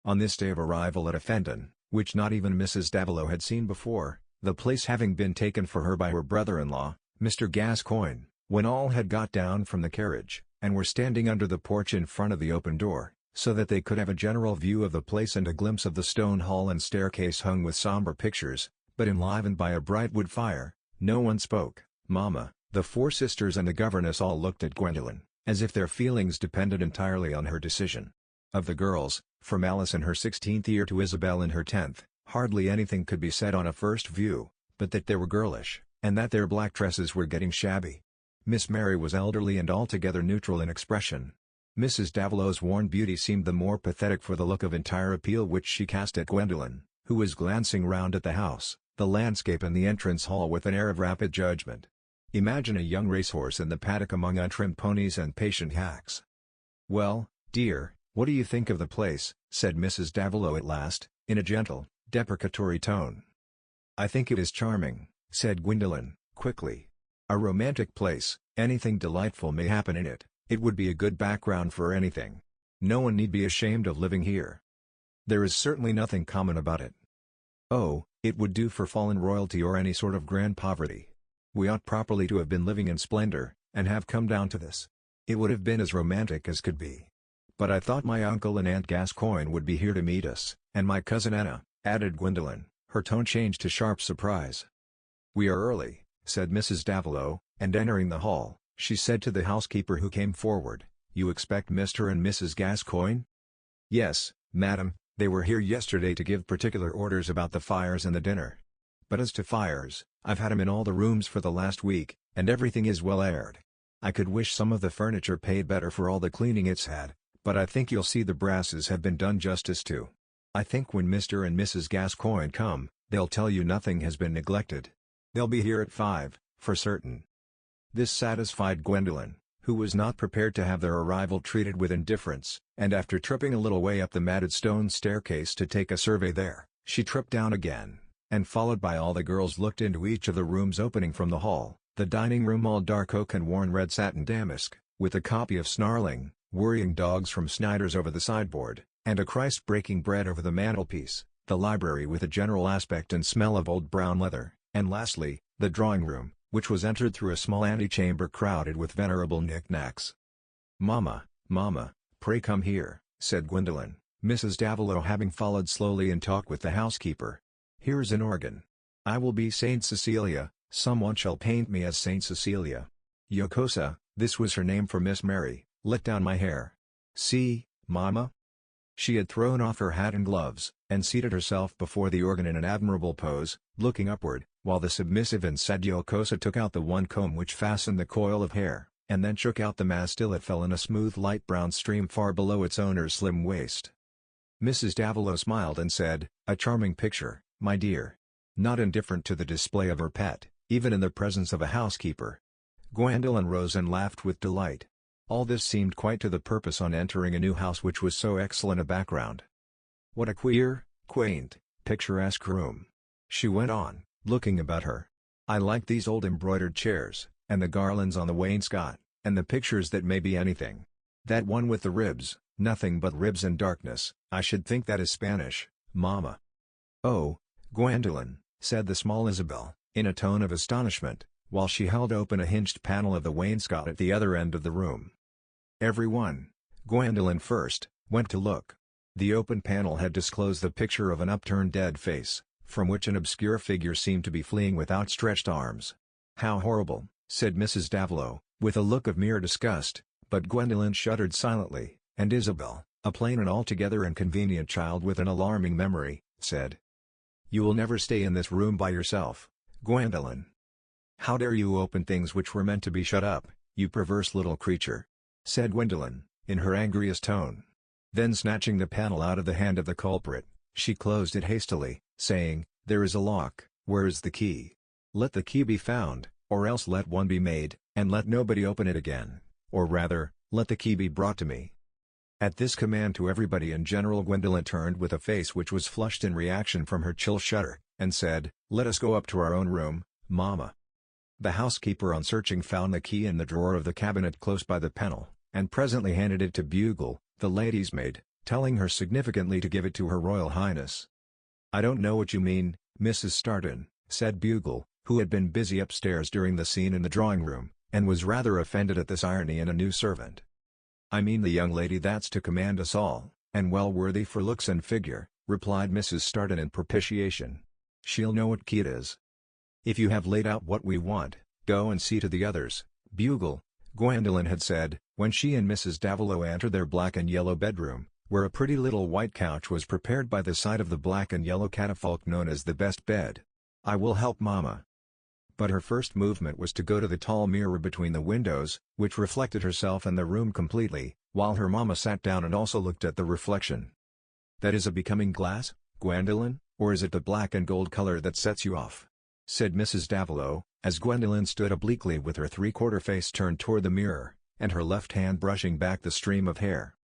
On this day of arrival at Fenton, which not even Mrs. Davilow had seen before, the place having been taken for her by her brother-in-law, Mr. Gascoigne, when all had got down from the carriage, and were standing under the porch in front of the open door, so that they could have a general view of the place and a glimpse of the stone hall and staircase hung with somber pictures, but enlivened by a bright wood fire, no one spoke. Mamma, the 4 sisters and the governess all looked at Gwendolyn, as if their feelings depended entirely on her decision. Of the girls, from Alice in her 16th year to Isabel in her 10th, hardly anything could be said on a first view, but that they were girlish, and that their black dresses were getting shabby. Miss Mary was elderly and altogether neutral in expression. Mrs. Davilow's worn beauty seemed the more pathetic for the look of entire appeal which she cast at Gwendolyn, who was glancing round at the house, the landscape and the entrance hall with an air of rapid judgment. Imagine a young racehorse in the paddock among untrimmed ponies and patient hacks. "Well, dear, what do you think of the place?" said Mrs. Davilow at last, in a gentle, deprecatory tone. "I think it is charming," said Gwendolyn, quickly. "A romantic place, anything delightful may happen in it. It would be a good background for anything. No one need be ashamed of living here. There is certainly nothing common about it. Oh, it would do for fallen royalty or any sort of grand poverty. We ought properly to have been living in splendor, and have come down to this. It would have been as romantic as could be. But I thought my uncle and Aunt Gascoigne would be here to meet us, and my cousin Anna," added Gwendolyn, her tone changed to sharp surprise. "We are early," said Mrs. Davilow, and entering the hall, she said to the housekeeper who came forward, "You expect Mr. and Mrs. Gascoigne?" "Yes, madam, they were here yesterday to give particular orders about the fires and the dinner. But as to fires, I've had 'em in all the rooms for the last week, and everything is well aired. I could wish some of the furniture paid better for all the cleaning it's had, but I think you'll see the brasses have been done justice to. I think when Mr. and Mrs. Gascoigne come, they'll tell you nothing has been neglected. They'll be here at 5, for certain." This satisfied Gwendolyn, who was not prepared to have their arrival treated with indifference, and after tripping a little way up the matted stone staircase to take a survey there, she tripped down again, and followed by all the girls looked into each of the rooms opening from the hall, the dining room all dark oak and worn red satin damask, with a copy of snarling, worrying dogs from Snyder's over the sideboard, and a Christ breaking bread over the mantelpiece, the library with a general aspect and smell of old brown leather, and lastly, the drawing room, which was entered through a small antechamber crowded with venerable knick-knacks. "Mamma, mamma, pray come here," said Gwendolyn, Mrs. Davilow having followed slowly in talk with the housekeeper. "Here's an organ. I will be Saint Cecilia, someone shall paint me as Saint Cecilia. Yocosa," this was her name for Miss Mary, "let down my hair. See, mamma." She had thrown off her hat and gloves, and seated herself before the organ in an admirable pose, looking upward, while the submissive and sad Yocosa took out the one comb which fastened the coil of hair, and then shook out the mass till it fell in a smooth light brown stream far below its owner's slim waist. Mrs. Davilow smiled and said, "A charming picture, my dear." Not indifferent to the display of her pet, even in the presence of a housekeeper. Gwendolyn rose and laughed with delight. All this seemed quite to the purpose on entering a new house which was so excellent a background. "What a queer, quaint, picturesque room," she went on, looking about her. "I like these old embroidered chairs, and the garlands on the wainscot, and the pictures that may be anything. That one with the ribs, nothing but ribs and darkness, I should think that is Spanish, mamma." "Oh, Gwendolyn," said the small Isabel, in a tone of astonishment, while she held open a hinged panel of the wainscot at the other end of the room. Every one, Gwendolyn first, went to look. The open panel had disclosed the picture of an upturned dead face, from which an obscure figure seemed to be fleeing with outstretched arms. "How horrible," said Mrs. Davilow, with a look of mere disgust, but Gwendolyn shuddered silently, and Isabel, a plain and altogether inconvenient child with an alarming memory, said, "You will never stay in this room by yourself, Gwendolyn. How dare you open things which were meant to be shut up, you perverse little creature," said Gwendolyn, in her angriest tone. Then snatching the panel out of the hand of the culprit, she closed it hastily, saying, "There is a lock, where is the key? Let the key be found, or else let one be made, and let nobody open it again, or rather, let the key be brought to me." At this command to everybody in general, Gwendolyn turned with a face which was flushed in reaction from her chill shudder, and said, "Let us go up to our own room, Mama." The housekeeper on searching found the key in the drawer of the cabinet close by the panel, and presently handed it to Bugle, the lady's maid, telling her significantly to give it to Her Royal Highness. "I don't know what you mean, Mrs. Starton," said Bugle, who had been busy upstairs during the scene in the drawing-room, and was rather offended at this irony in a new servant. "I mean the young lady that's to command us all, and well worthy for looks and figure," replied Mrs. Starton in propitiation. "She'll know what key it is." "If you have laid out what we want, go and see to the others, Bugle," Gwendolyn had said, when she and Mrs. Davilow entered their black and yellow bedroom, where a pretty little white couch was prepared by the side of the black and yellow catafalque known as the best bed. "I will help Mama." But her first movement was to go to the tall mirror between the windows, which reflected herself and the room completely, while her Mama sat down and also looked at the reflection. "That is a becoming glass, Gwendolyn, or is it the black and gold color that sets you off?" said Mrs. Davilow, as Gwendolyn stood obliquely with her three-quarter face turned toward the mirror, and her left hand brushing back the stream of hair.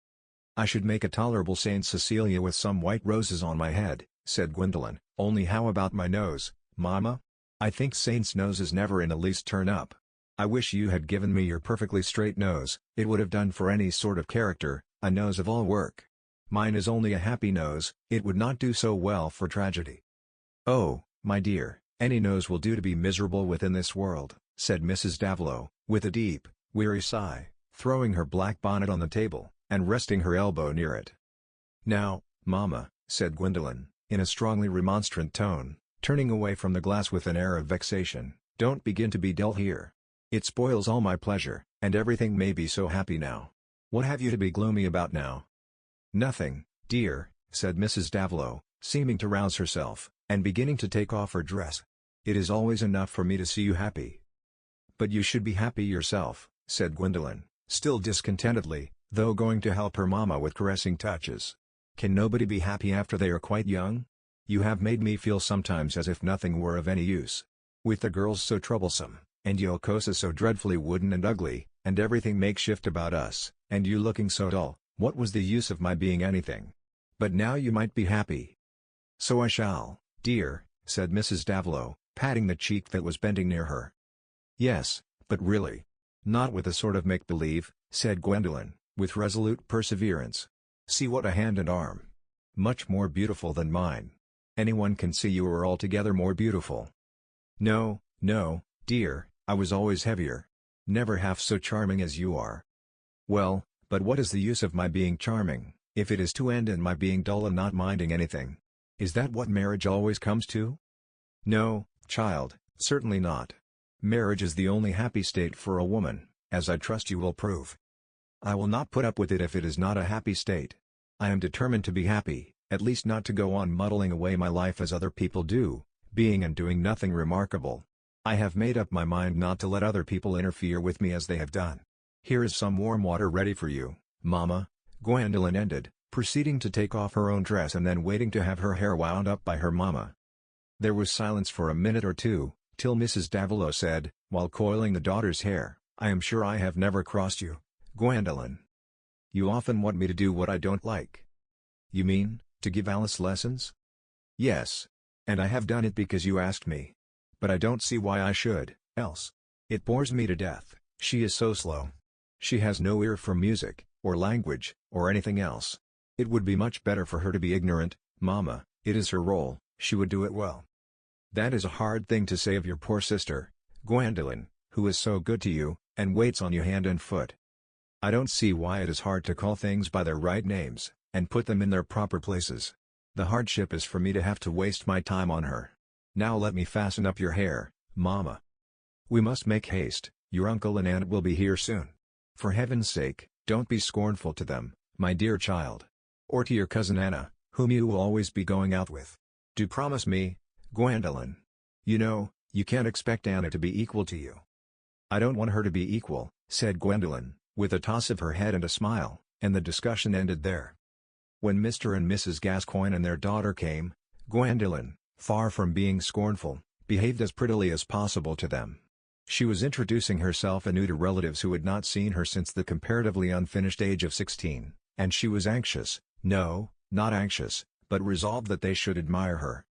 "I should make a tolerable Saint Cecilia with some white roses on my head," said Gwendolyn, "only how about my nose, Mama? I think saints' noses never in the least turn up. I wish you had given me your perfectly straight nose, it would have done for any sort of character, a nose of all work. Mine is only a happy nose, it would not do so well for tragedy." "Oh, my dear, any nose will do to be miserable within this world," said Mrs. Davilow, with a deep, weary sigh, throwing her black bonnet on the table, and resting her elbow near it. "Now, Mama," said Gwendolyn, in a strongly remonstrant tone, turning away from the glass with an air of vexation, "don't begin to be dull here. It spoils all my pleasure, and everything may be so happy now. What have you to be gloomy about now?" "Nothing, dear," said Mrs. Davilow, seeming to rouse herself, and beginning to take off her dress. "It is always enough for me to see you happy." "But you should be happy yourself," said Gwendolyn, still discontentedly, though going to help her Mama with caressing touches. "Can nobody be happy after they are quite young? You have made me feel sometimes as if nothing were of any use. With the girls so troublesome, and Yokosa so dreadfully wooden and ugly, and everything makeshift about us, and you looking so dull, what was the use of my being anything? But now you might be happy." "So I shall, dear," said Mrs. Davilow, patting the cheek that was bending near her. "Yes, but really. Not with a sort of make-believe," said Gwendolyn, with resolute perseverance. "See what a hand and arm. Much more beautiful than mine. Anyone can see you are altogether more beautiful." "No, no, dear, I was always heavier. Never half so charming as you are." "Well, but what is the use of my being charming, if it is to end in my being dull and not minding anything? Is that what marriage always comes to?" "No, child, certainly not. Marriage is the only happy state for a woman, as I trust you will prove." "I will not put up with it if it is not a happy state. I am determined to be happy, at least not to go on muddling away my life as other people do, being and doing nothing remarkable. I have made up my mind not to let other people interfere with me as they have done. Here is some warm water ready for you, Mama," Gwendolyn ended, proceeding to take off her own dress and then waiting to have her hair wound up by her Mama. There was silence for a minute or two, till Mrs. Davilow said, while coiling the daughter's hair, "I am sure I have never crossed you, Gwendolyn. You often want me to do what I don't like." "You mean, to give Alice lessons?" "Yes. And I have done it because you asked me. But I don't see why I should, else. It bores me to death, she is so slow. She has no ear for music, or language, or anything else. It would be much better for her to be ignorant, Mama, it is her role, she would do it well." "That is a hard thing to say of your poor sister, Gwendolyn, who is so good to you, and waits on you hand and foot." "I don't see why it is hard to call things by their right names, and put them in their proper places. The hardship is for me to have to waste my time on her. Now let me fasten up your hair, Mama. We must make haste, your uncle and aunt will be here soon. For heaven's sake, don't be scornful to them, my dear child. Or to your cousin Anna, whom you will always be going out with. Do promise me, Gwendolyn. You know, You can't expect Anna to be equal to you." "I don't want her to be equal," said Gwendolyn, with a toss of her head and a smile, and the discussion ended there. When Mr. and Mrs. Gascoigne and their daughter came, Gwendolyn, far from being scornful, behaved as prettily as possible to them. She was introducing herself anew to relatives who had not seen her since the comparatively unfinished age of 16, and she was anxious, no, not anxious, but resolved that they should admire her.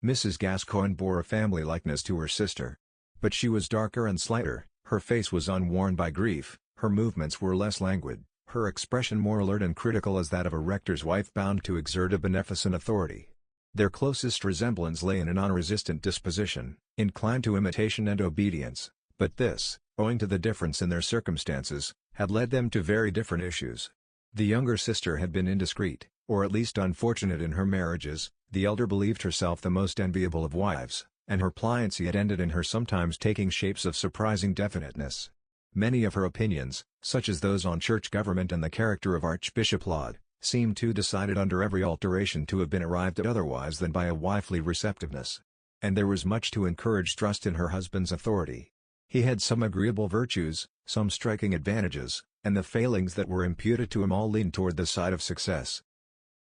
Mrs. Gascoigne bore a family likeness to her sister. But she was darker and slighter, her face was unworn by grief, her movements were less languid, her expression more alert and critical as that of a rector's wife bound to exert a beneficent authority. Their closest resemblance lay in an unresistant disposition, inclined to imitation and obedience, but this, owing to the difference in their circumstances, had led them to very different issues. The younger sister had been indiscreet, or at least unfortunate in her marriages, the elder believed herself the most enviable of wives, and her pliancy had ended in her sometimes taking shapes of surprising definiteness. Many of her opinions, such as those on church government and the character of Archbishop Laud, seemed too decided under every alteration to have been arrived at otherwise than by a wifely receptiveness. And there was much to encourage trust in her husband's authority. He had some agreeable virtues, some striking advantages, and the failings that were imputed to him all leaned toward the side of success.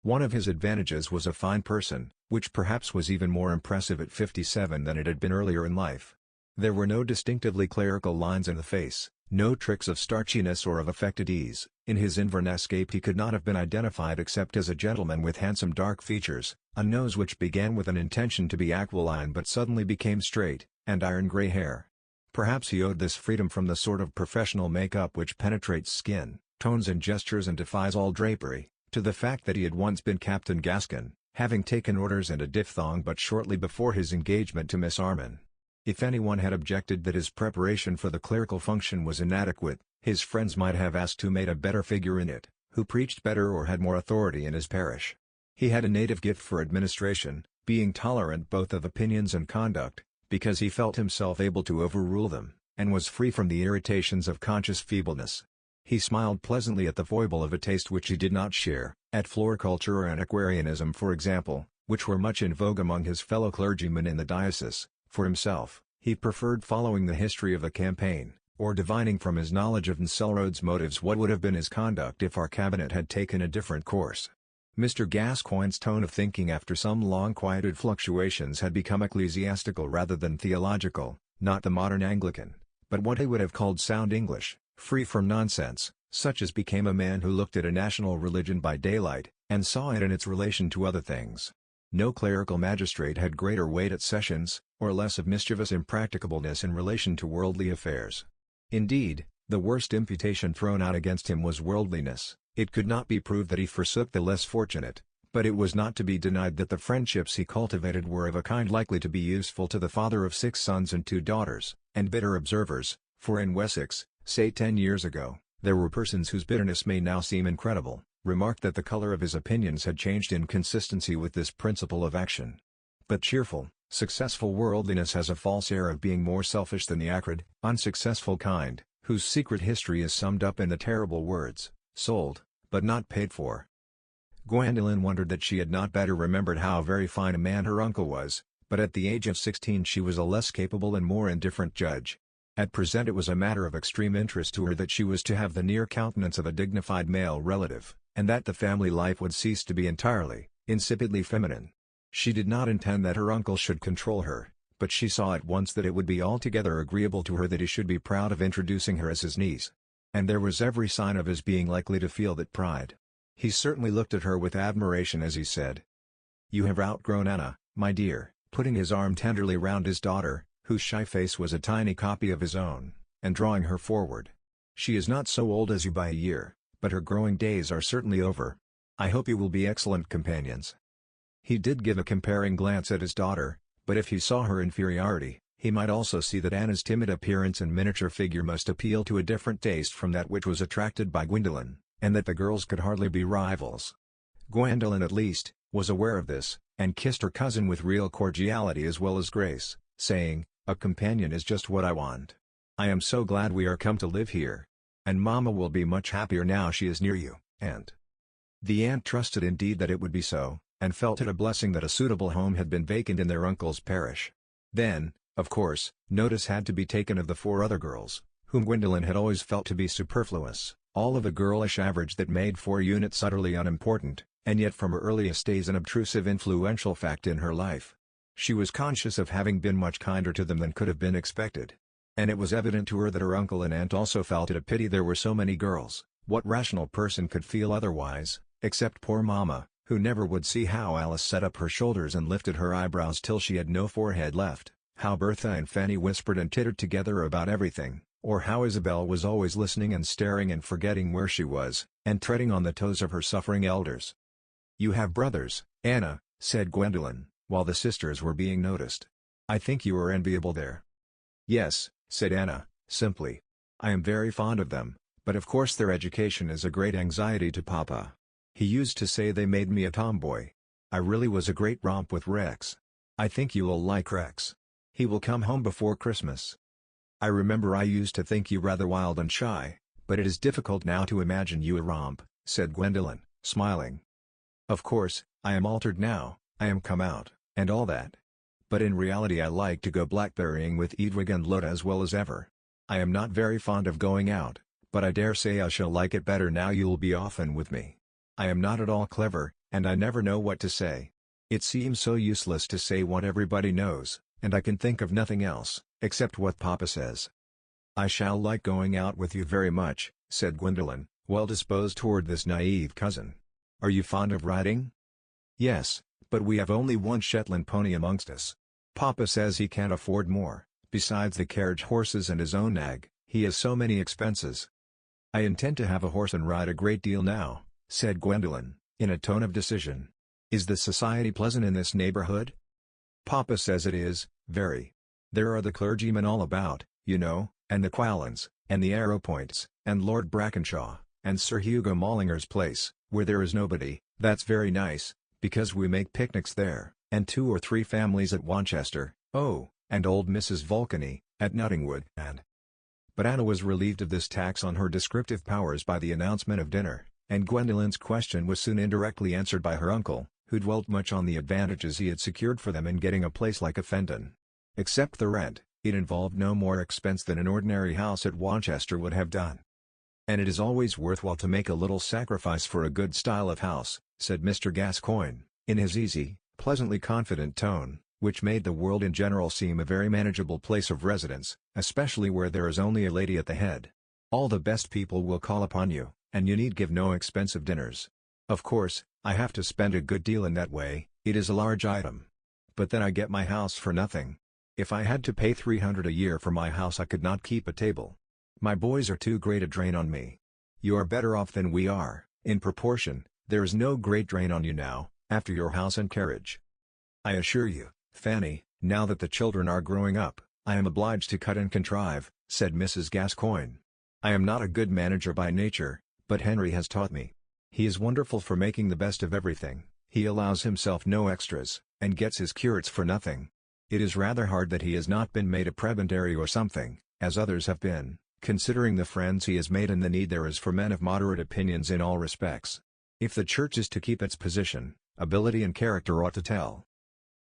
One of his advantages was a fine person, which perhaps was even more impressive at 57 than it had been earlier in life. There were no distinctively clerical lines in the face, no tricks of starchiness or of affected ease. In his Inverness cape he could not have been identified except as a gentleman with handsome dark features, a nose which began with an intention to be aquiline but suddenly became straight, and iron-grey hair. Perhaps he owed this freedom from the sort of professional make-up which penetrates skin, tones and gestures and defies all drapery, to the fact that he had once been Captain Gaskin, having taken orders and a diphthong but shortly before his engagement to Miss Armyn. If anyone had objected that his preparation for the clerical function was inadequate, his friends might have asked who made a better figure in it, who preached better or had more authority in his parish. He had a native gift for administration, being tolerant both of opinions and conduct, because he felt himself able to overrule them, and was free from the irritations of conscious feebleness. He smiled pleasantly at the foible of a taste which he did not share, at floriculture or antiquarianism for example, which were much in vogue among his fellow clergymen in the diocese. For himself, he preferred following the history of the campaign, or divining from his knowledge of Nsellrode's motives what would have been his conduct if our cabinet had taken a different course. Mr. Gascoigne's tone of thinking after some long-quieted fluctuations had become ecclesiastical rather than theological, not the modern Anglican, but what he would have called sound English, free from nonsense, such as became a man who looked at a national religion by daylight, and saw it in its relation to other things. No clerical magistrate had greater weight at sessions, or less of mischievous impracticableness in relation to worldly affairs. Indeed, the worst imputation thrown out against him was worldliness. It could not be proved that he forsook the less fortunate, but it was not to be denied that the friendships he cultivated were of a kind likely to be useful to the father of 6 sons and 2 daughters, and bitter observers, for in Wessex, say 10 years ago, there were persons whose bitterness may now seem incredible, remarked that the color of his opinions had changed in consistency with this principle of action. But cheerful, successful worldliness has a false air of being more selfish than the acrid, unsuccessful kind, whose secret history is summed up in the terrible words, "Sold, but not paid for." Gwendolyn wondered that she had not better remembered how very fine a man her uncle was, but at the age of 16 she was a less capable and more indifferent judge. At present it was a matter of extreme interest to her that she was to have the near countenance of a dignified male relative, and that the family life would cease to be entirely, insipidly feminine. She did not intend that her uncle should control her, but she saw at once that it would be altogether agreeable to her that he should be proud of introducing her as his niece. And there was every sign of his being likely to feel that pride. He certainly looked at her with admiration as he said, "You have outgrown Anna, my dear," putting his arm tenderly round his daughter, whose shy face was a tiny copy of his own, and drawing her forward. "She is not so old as you by a year, but her growing days are certainly over. I hope you will be excellent companions." He did give a comparing glance at his daughter, but if he saw her inferiority, he might also see that Anna's timid appearance and miniature figure must appeal to a different taste from that which was attracted by Gwendolyn, and that the girls could hardly be rivals. Gwendolyn at least, was aware of this, and kissed her cousin with real cordiality as well as grace, saying, "A companion is just what I want. I am so glad we are come to live here. And Mamma will be much happier now she is near you, Aunt." The aunt trusted indeed that it would be so, and felt it a blessing that a suitable home had been vacant in their uncle's parish. Then, Of course, notice had to be taken of the 4 other girls, whom Gwendolyn had always felt to be superfluous, all of a girlish average that made 4 units utterly unimportant, and yet from her earliest days an obtrusive influential fact in her life. She was conscious of having been much kinder to them than could have been expected. And it was evident to her that her uncle and aunt also felt it a pity there were so many girls. What rational person could feel otherwise, except poor Mama, who never would see how Alice set up her shoulders and lifted her eyebrows till she had no forehead left, how Bertha and Fanny whispered and tittered together about everything, or how Isabel was always listening and staring and forgetting where she was, and treading on the toes of her suffering elders. "You have brothers, Anna," said Gwendolyn, while the sisters were being noticed. "I think you are enviable there." "Yes," said Anna, simply. "I am very fond of them, but of course their education is a great anxiety to Papa. He used to say they made me a tomboy. I really was a great romp with Rex. I think you will like Rex. He will come home before Christmas." "I remember I used to think you rather wild and shy, but it is difficult now to imagine you a romp," said Gwendolyn, smiling. "Of course, I am altered now, I am come out, and all that. But in reality I like to go blackberrying with Edwig and Lotta as well as ever. I am not very fond of going out, but I dare say I shall like it better now you'll be often with me. I am not at all clever, and I never know what to say. It seems so useless to say what everybody knows, and I can think of nothing else, except what Papa says." "I shall like going out with you very much," said Gwendolyn, well disposed toward this naive cousin. "Are you fond of riding?" "Yes, but we have only one Shetland pony amongst us. Papa says he can't afford more, besides the carriage horses and his own nag, he has so many expenses." "I intend to have a horse and ride a great deal now," said Gwendolyn, in a tone of decision. "Is the society pleasant in this neighborhood?" "Papa says it is, very. There are the clergymen all about, you know, and the Quallens, and the Arrowpoints, and Lord Brackenshaw, and Sir Hugo Mallinger's place, where there is nobody. That's very nice, because we make picnics there, and 2 or 3 families at Wanchester, oh, and old Mrs. Vulcany, at Nuttingwood, and—" But Anna was relieved of this tax on her descriptive powers by the announcement of dinner, and Gwendolyn's question was soon indirectly answered by her uncle, who dwelt much on the advantages he had secured for them in getting a place like a Fenton. Except the rent, it involved no more expense than an ordinary house at Wanchester would have done. "And it is always worthwhile to make a little sacrifice for a good style of house," said Mr. Gascoigne, in his easy, pleasantly confident tone, which made the world in general seem a very manageable place of residence, especially where there is only a lady at the head. "All the best people will call upon you, and you need give no expensive dinners. Of course, I have to spend a good deal in that way, it is a large item. But then I get my house for nothing. If I had to pay $300 a year for my house I could not keep a table. My boys are too great a drain on me. You are better off than we are, in proportion. There is no great drain on you now, after your house and carriage. I assure you, Fanny, now that the children are growing up, I am obliged to cut and contrive," said Mrs. Gascoigne. "I am not a good manager by nature, but Henry has taught me. He is wonderful for making the best of everything, he allows himself no extras, and gets his curates for nothing. It is rather hard that he has not been made a prebendary or something, as others have been, considering the friends he has made and the need there is for men of moderate opinions in all respects. If the church is to keep its position, ability and character ought to tell."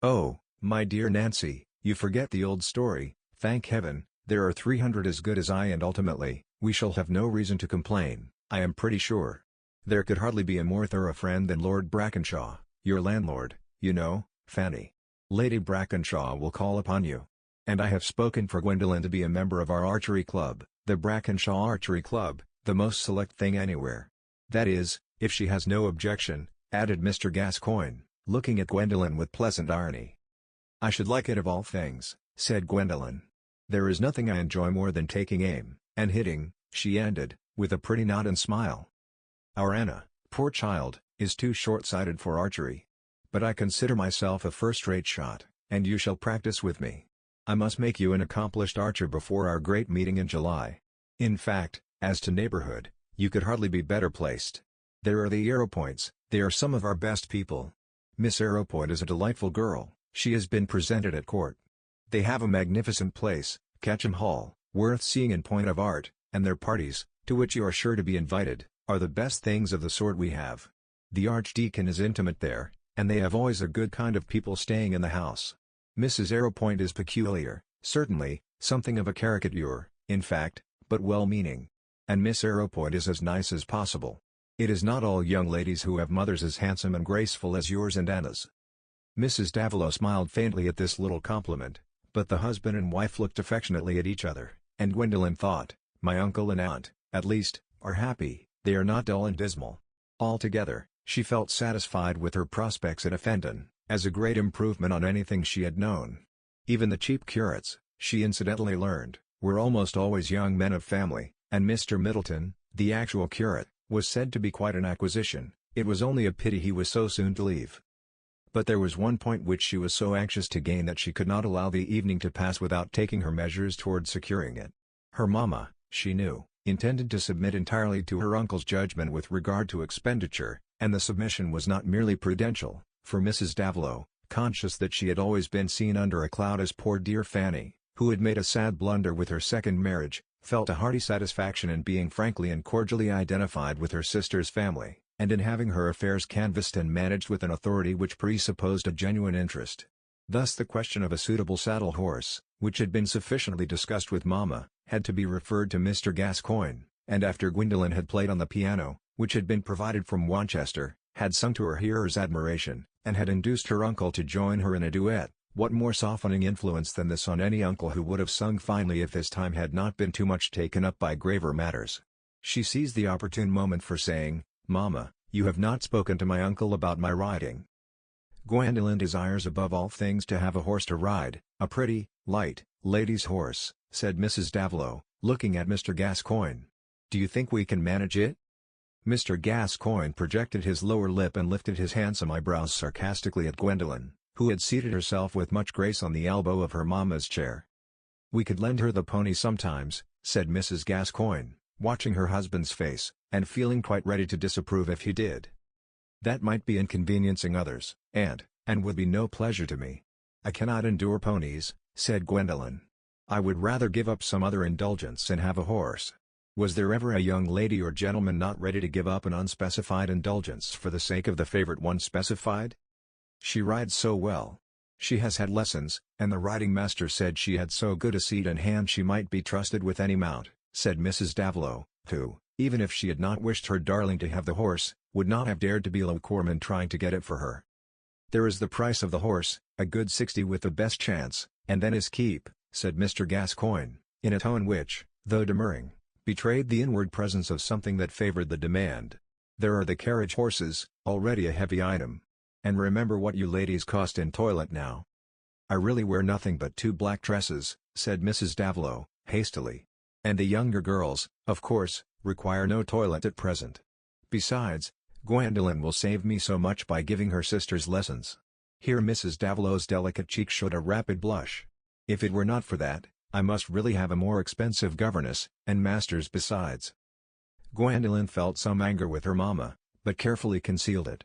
"Oh, my dear Nancy, you forget the old story. Thank heaven, there are 300 as good as I, and ultimately, we shall have no reason to complain, I am pretty sure. There could hardly be a more thorough friend than Lord Brackenshaw, your landlord, you know, Fanny. Lady Brackenshaw will call upon you. And I have spoken for Gwendolyn to be a member of our archery club, the Brackenshaw Archery Club, the most select thing anywhere. That is, if she has no objection," added Mr. Gascoigne, looking at Gwendolyn with pleasant irony. "I should like it of all things," said Gwendolyn. "There is nothing I enjoy more than taking aim, and hitting," she ended, with a pretty nod and smile. "Our Anna, poor child, is too short-sighted for archery. But I consider myself a first-rate shot, and you shall practice with me. I must make you an accomplished archer before our great meeting in July. In fact, as to neighborhood, you could hardly be better placed. There are the Arrowpoints, they are some of our best people. Miss Arrowpoint is a delightful girl, she has been presented at court. They have a magnificent place, Ketchum Hall, worth seeing in point of art, and their parties, to which you are sure to be invited, are the best things of the sort we have. The Archdeacon is intimate there, and they have always a good kind of people staying in the house. Mrs. Arrowpoint is peculiar, Certainly, something of a caricature, in fact, but well-meaning. And Miss Arrowpoint is as nice as possible. It is not all young ladies who have mothers as handsome and graceful as yours and Anna's." Mrs. Davila smiled faintly at this little compliment, but the husband and wife looked affectionately at each other, and Gwendolen thought, "My uncle and aunt, at least, are happy, they are not dull and dismal." Altogether, she felt satisfied with her prospects at Effendon, as a great improvement on anything she had known. Even the cheap curates, she incidentally learned, were almost always young men of family, and Mr. Middleton, the actual curate, was said to be quite an acquisition. It was only a pity he was so soon to leave. But there was one point which she was so anxious to gain that she could not allow the evening to pass without taking her measures toward securing it. Her mamma, she knew, intended to submit entirely to her uncle's judgment with regard to expenditure, and the submission was not merely prudential, for Mrs. Davila, conscious that she had always been seen under a cloud as poor dear Fanny, who had made a sad blunder with her second marriage, felt a hearty satisfaction in being frankly and cordially identified with her sister's family, and in having her affairs canvassed and managed with an authority which presupposed a genuine interest. Thus the question of a suitable saddle horse, which had been sufficiently discussed with Mamma, had to be referred to Mr. Gascoigne, and after Gwendolen had played on the piano, which had been provided from Wanchester, had sung to her hearers' admiration, and had induced her uncle to join her in a duet, what more softening influence than this on any uncle who would have sung finely if his time had not been too much taken up by graver matters? She seized the opportune moment for saying, "Mamma, you have not spoken to my uncle about my riding." "Gwendolen desires above all things to have a horse to ride, a pretty, light, lady's horse," said Mrs. Davila, looking at Mr. Gascoigne. "Do you think we can manage it?" Mr. Gascoigne projected his lower lip and lifted his handsome eyebrows sarcastically at Gwendolen, who had seated herself with much grace on the elbow of her mamma's chair. "We could lend her the pony sometimes," said Mrs. Gascoigne, watching her husband's face, and feeling quite ready to disapprove if he did. "That might be inconveniencing others, and would be no pleasure to me. I cannot endure ponies," said Gwendolen. "I would rather give up some other indulgence and have a horse." Was there ever a young lady or gentleman not ready to give up an unspecified indulgence for the sake of the favorite one specified? "She rides so well. She has had lessons, and the riding master said she had so good a seat and hand she might be trusted with any mount," said Mrs. Davila, who, even if she had not wished her darling to have the horse, would not have dared to be lukewarm in trying to get it for her. "There is the price of the horse, a good 60 with the best chance, and then his keep," said Mr. Gascoigne, in a tone which, though demurring, betrayed the inward presence of something that favored the demand. "There are the carriage horses, already a heavy item. And remember what you ladies cost in toilet now." "I really wear nothing but 2 black dresses," said Mrs. Davila, hastily. "And the younger girls, of course, require no toilet at present. Besides, Gwendolen will save me so much by giving her sisters lessons." Here Mrs. Davila's delicate cheek showed a rapid blush. "If it were not for that, I must really have a more expensive governess, and masters besides." Gwendolen felt some anger with her mamma, but carefully concealed it.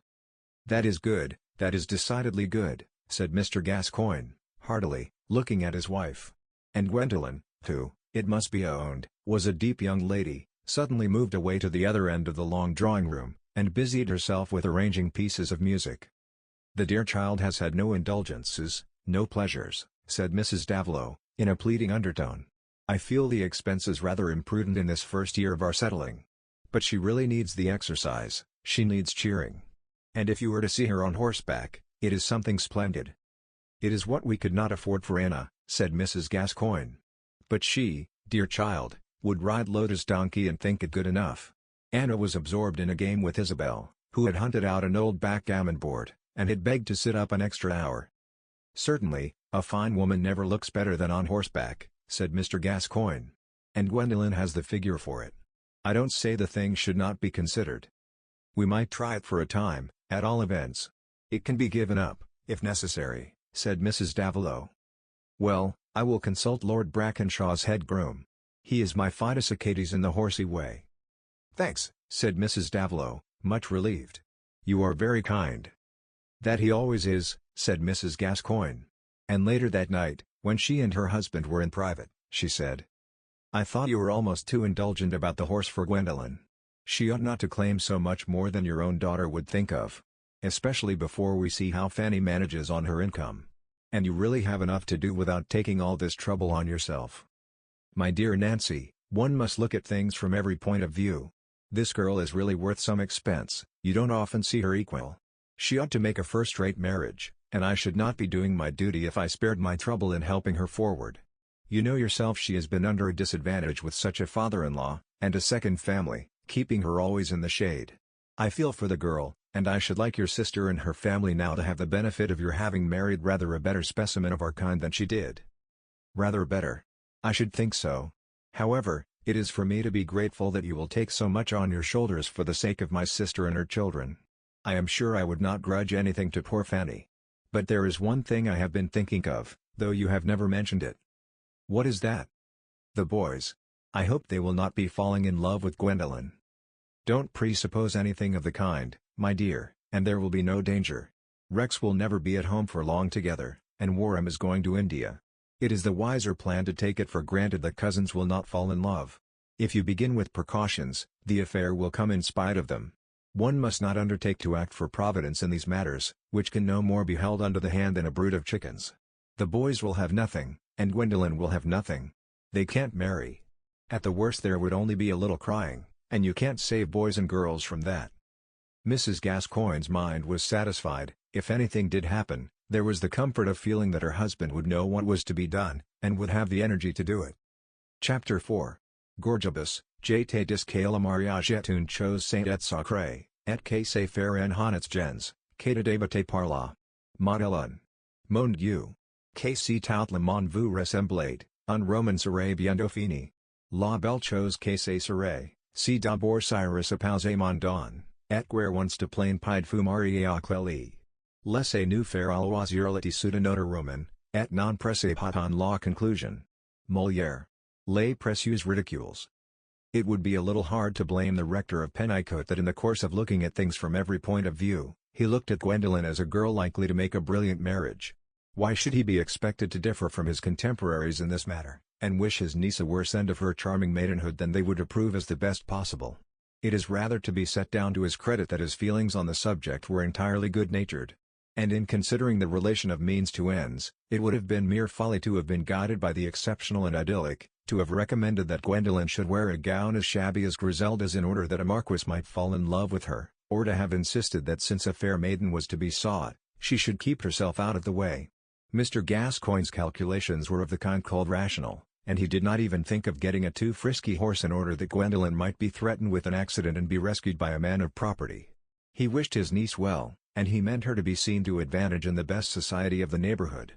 "That is good, that is decidedly good," said Mr. Gascoigne, heartily, looking at his wife. And Gwendolen, who, it must be owned, was a deep young lady, suddenly moved away to the other end of the long drawing-room, and busied herself with arranging pieces of music. "The dear child has had no indulgences, no pleasures," said Mrs. Davila, in a pleading undertone. "I feel the expenses rather imprudent in this first year of our settling. But she really needs the exercise, she needs cheering. And if you were to see her on horseback, it is something splendid." "It is what we could not afford for Anna," said Mrs. Gascoigne. "But she, dear child, would ride Loda's donkey and think it good enough." Anna was absorbed in a game with Isabel, who had hunted out an old backgammon board, and had begged to sit up an extra hour. "Certainly, a fine woman never looks better than on horseback," said Mr. Gascoigne. "And Gwendolen has the figure for it. I don't say the thing should not be considered. We might try it for a time, at all events. It can be given up, if necessary," said Mrs. Davila. "Well, I will consult Lord Brackenshaw's head groom. He is my fidus Achates in the horsey way." "Thanks," said Mrs. Davila, much relieved. "You are very kind." "That he always is," said Mrs. Gascoigne. And later that night, when she and her husband were in private, she said, "I thought you were almost too indulgent about the horse for Gwendolen. She ought not to claim so much more than your own daughter would think of. Especially before we see how Fanny manages on her income." And you really have enough to do without taking all this trouble on yourself. My dear Nancy, one must look at things from every point of view. This girl is really worth some expense, you don't often see her equal. She ought to make a first-rate marriage, and I should not be doing my duty if I spared my trouble in helping her forward. You know yourself she has been under a disadvantage with such a father-in-law, and a second family, keeping her always in the shade. I feel for the girl, and I should like your sister and her family now to have the benefit of your having married rather a better specimen of our kind than she did. Rather better. I should think so. However, it is for me to be grateful that you will take so much on your shoulders for the sake of my sister and her children. I am sure I would not grudge anything to poor Fanny. But there is one thing I have been thinking of, though you have never mentioned it. What is that? The boys. I hope they will not be falling in love with Gwendolen. Don't presuppose anything of the kind, my dear, and there will be no danger. Rex will never be at home for long together, and Warham is going to India. It is the wiser plan to take it for granted that cousins will not fall in love. If you begin with precautions, the affair will come in spite of them. One must not undertake to act for Providence in these matters, which can no more be held under the hand than a brood of chickens. The boys will have nothing, and Gwendolen will have nothing. They can't marry. At the worst there would only be a little crying, and you can't save boys and girls from that. Mrs. Gascoigne's mind was satisfied. If anything did happen, there was the comfort of feeling that her husband would know what was to be done, and would have the energy to do it. Chapter 4. Gorgibus, j'étais disque la mariage et une chose sainte et sacrée, et que c'est faire en honnêtes gens, que de débuter par là. Madelon. Mon Dieu. Que si tout le monde vous ressemblait, un roman serait bientôt fini. La belle chose que c'est serait, si d'abord Cyrus appausait mon don, et guerre once de plain pied fou marié à Clélie. Laissez-nous faire à loisir l'étude de notre roman, et non pressez pas en la conclusion. Molière. Les précieux ridicules. It would be a little hard to blame the rector of Pennicote that in the course of looking at things from every point of view, he looked at Gwendolen as a girl likely to make a brilliant marriage. Why should he be expected to differ from his contemporaries in this matter, and wish his niece a worse end of her charming maidenhood than they would approve as the best possible? It is rather to be set down to his credit that his feelings on the subject were entirely good-natured. And in considering the relation of means to ends, it would have been mere folly to have been guided by the exceptional and idyllic, to have recommended that Gwendolen should wear a gown as shabby as Griselda's in order that a marquis might fall in love with her, or to have insisted that since a fair maiden was to be sought, she should keep herself out of the way. Mr. Gascoigne's calculations were of the kind called rational, and he did not even think of getting a too frisky horse in order that Gwendolen might be threatened with an accident and be rescued by a man of property. He wished his niece well, and he meant her to be seen to advantage in the best society of the neighborhood.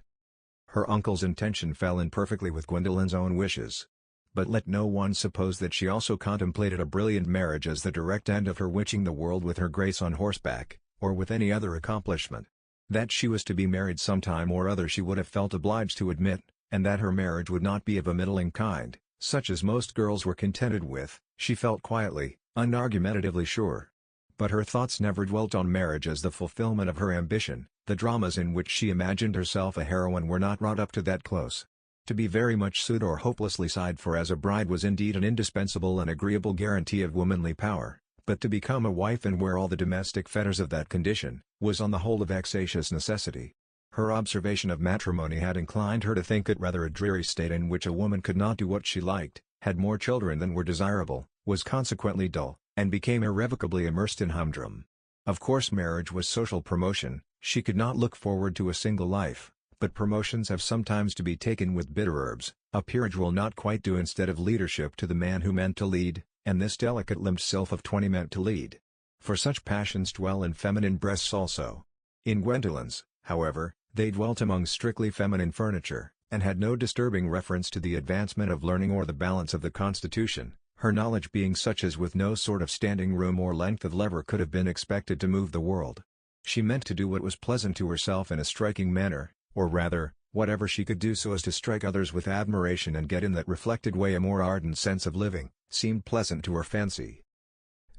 Her uncle's intention fell in perfectly with Gwendolen's own wishes. But let no one suppose that she also contemplated a brilliant marriage as the direct end of her witching the world with her grace on horseback, or with any other accomplishment. That she was to be married some time or other she would have felt obliged to admit, and that her marriage would not be of a middling kind, such as most girls were contented with, she felt quietly, unargumentatively sure. But her thoughts never dwelt on marriage as the fulfillment of her ambition. The dramas in which she imagined herself a heroine were not wrought up to that close. To be very much sued or hopelessly sighed for as a bride was indeed an indispensable and agreeable guarantee of womanly power, but to become a wife and wear all the domestic fetters of that condition, was on the whole a vexatious necessity. Her observation of matrimony had inclined her to think it rather a dreary state in which a woman could not do what she liked, had more children than were desirable, was consequently dull, and became irrevocably immersed in humdrum. Of course marriage was social promotion, she could not look forward to a single life, but promotions have sometimes to be taken with bitter herbs. A peerage will not quite do instead of leadership to the man who meant to lead, and this delicate-limbed sylph of 20 meant to lead. For such passions dwell in feminine breasts also. In Gwendolen's, however, they dwelt among strictly feminine furniture, and had no disturbing reference to the advancement of learning or the balance of the constitution, her knowledge being such as with no sort of standing room or length of lever could have been expected to move the world. She meant to do what was pleasant to herself in a striking manner, or rather, whatever she could do so as to strike others with admiration and get in that reflected way a more ardent sense of living, seemed pleasant to her fancy.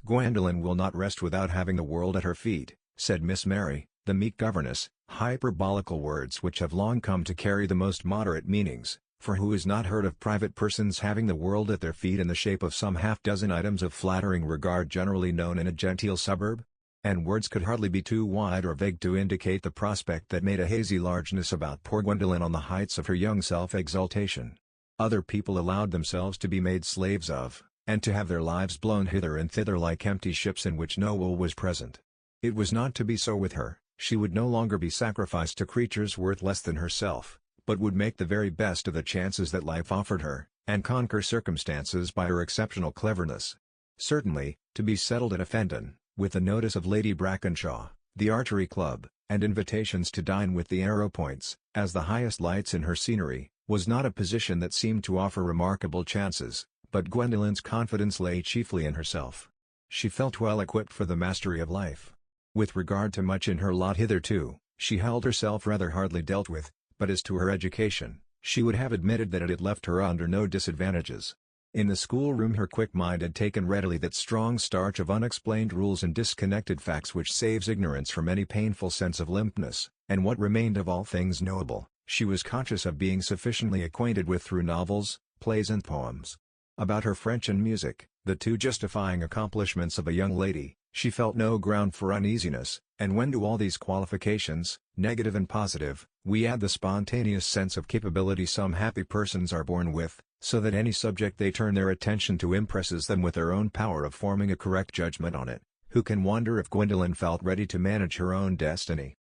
"Gwendolen will not rest without having the world at her feet," said Miss Mary, the meek governess, hyperbolical words which have long come to carry the most moderate meanings, for who has not heard of private persons having the world at their feet in the shape of some half-dozen items of flattering regard generally known in a genteel suburb? and words could hardly be too wide or vague to indicate the prospect that made a hazy largeness about poor Gwendolen on the heights of her young self-exaltation. Other people allowed themselves to be made slaves of, and to have their lives blown hither and thither like empty ships in which no will was present. It was not to be so with her. She would no longer be sacrificed to creatures worth less than herself, but would make the very best of the chances that life offered her, and conquer circumstances by her exceptional cleverness. Certainly, to be settled at Fenton, with the notice of Lady Brackenshaw, the Archery Club, and invitations to dine with the Arrowpoints, as the highest lights in her scenery, was not a position that seemed to offer remarkable chances, but Gwendolen's confidence lay chiefly in herself. She felt well equipped for the mastery of life. With regard to much in her lot hitherto, she held herself rather hardly dealt with, but as to her education, she would have admitted that it had left her under no disadvantages. In the schoolroom her quick mind had taken readily that strong starch of unexplained rules and disconnected facts which saves ignorance from any painful sense of limpness, and what remained of all things knowable, she was conscious of being sufficiently acquainted with through novels, plays and poems. About her French and music, the two justifying accomplishments of a young lady, she felt no ground for uneasiness, and when to all these qualifications, negative and positive, we add the spontaneous sense of capability some happy persons are born with, so that any subject they turn their attention to impresses them with their own power of forming a correct judgment on it, who can wonder if Gwendolen felt ready to manage her own destiny?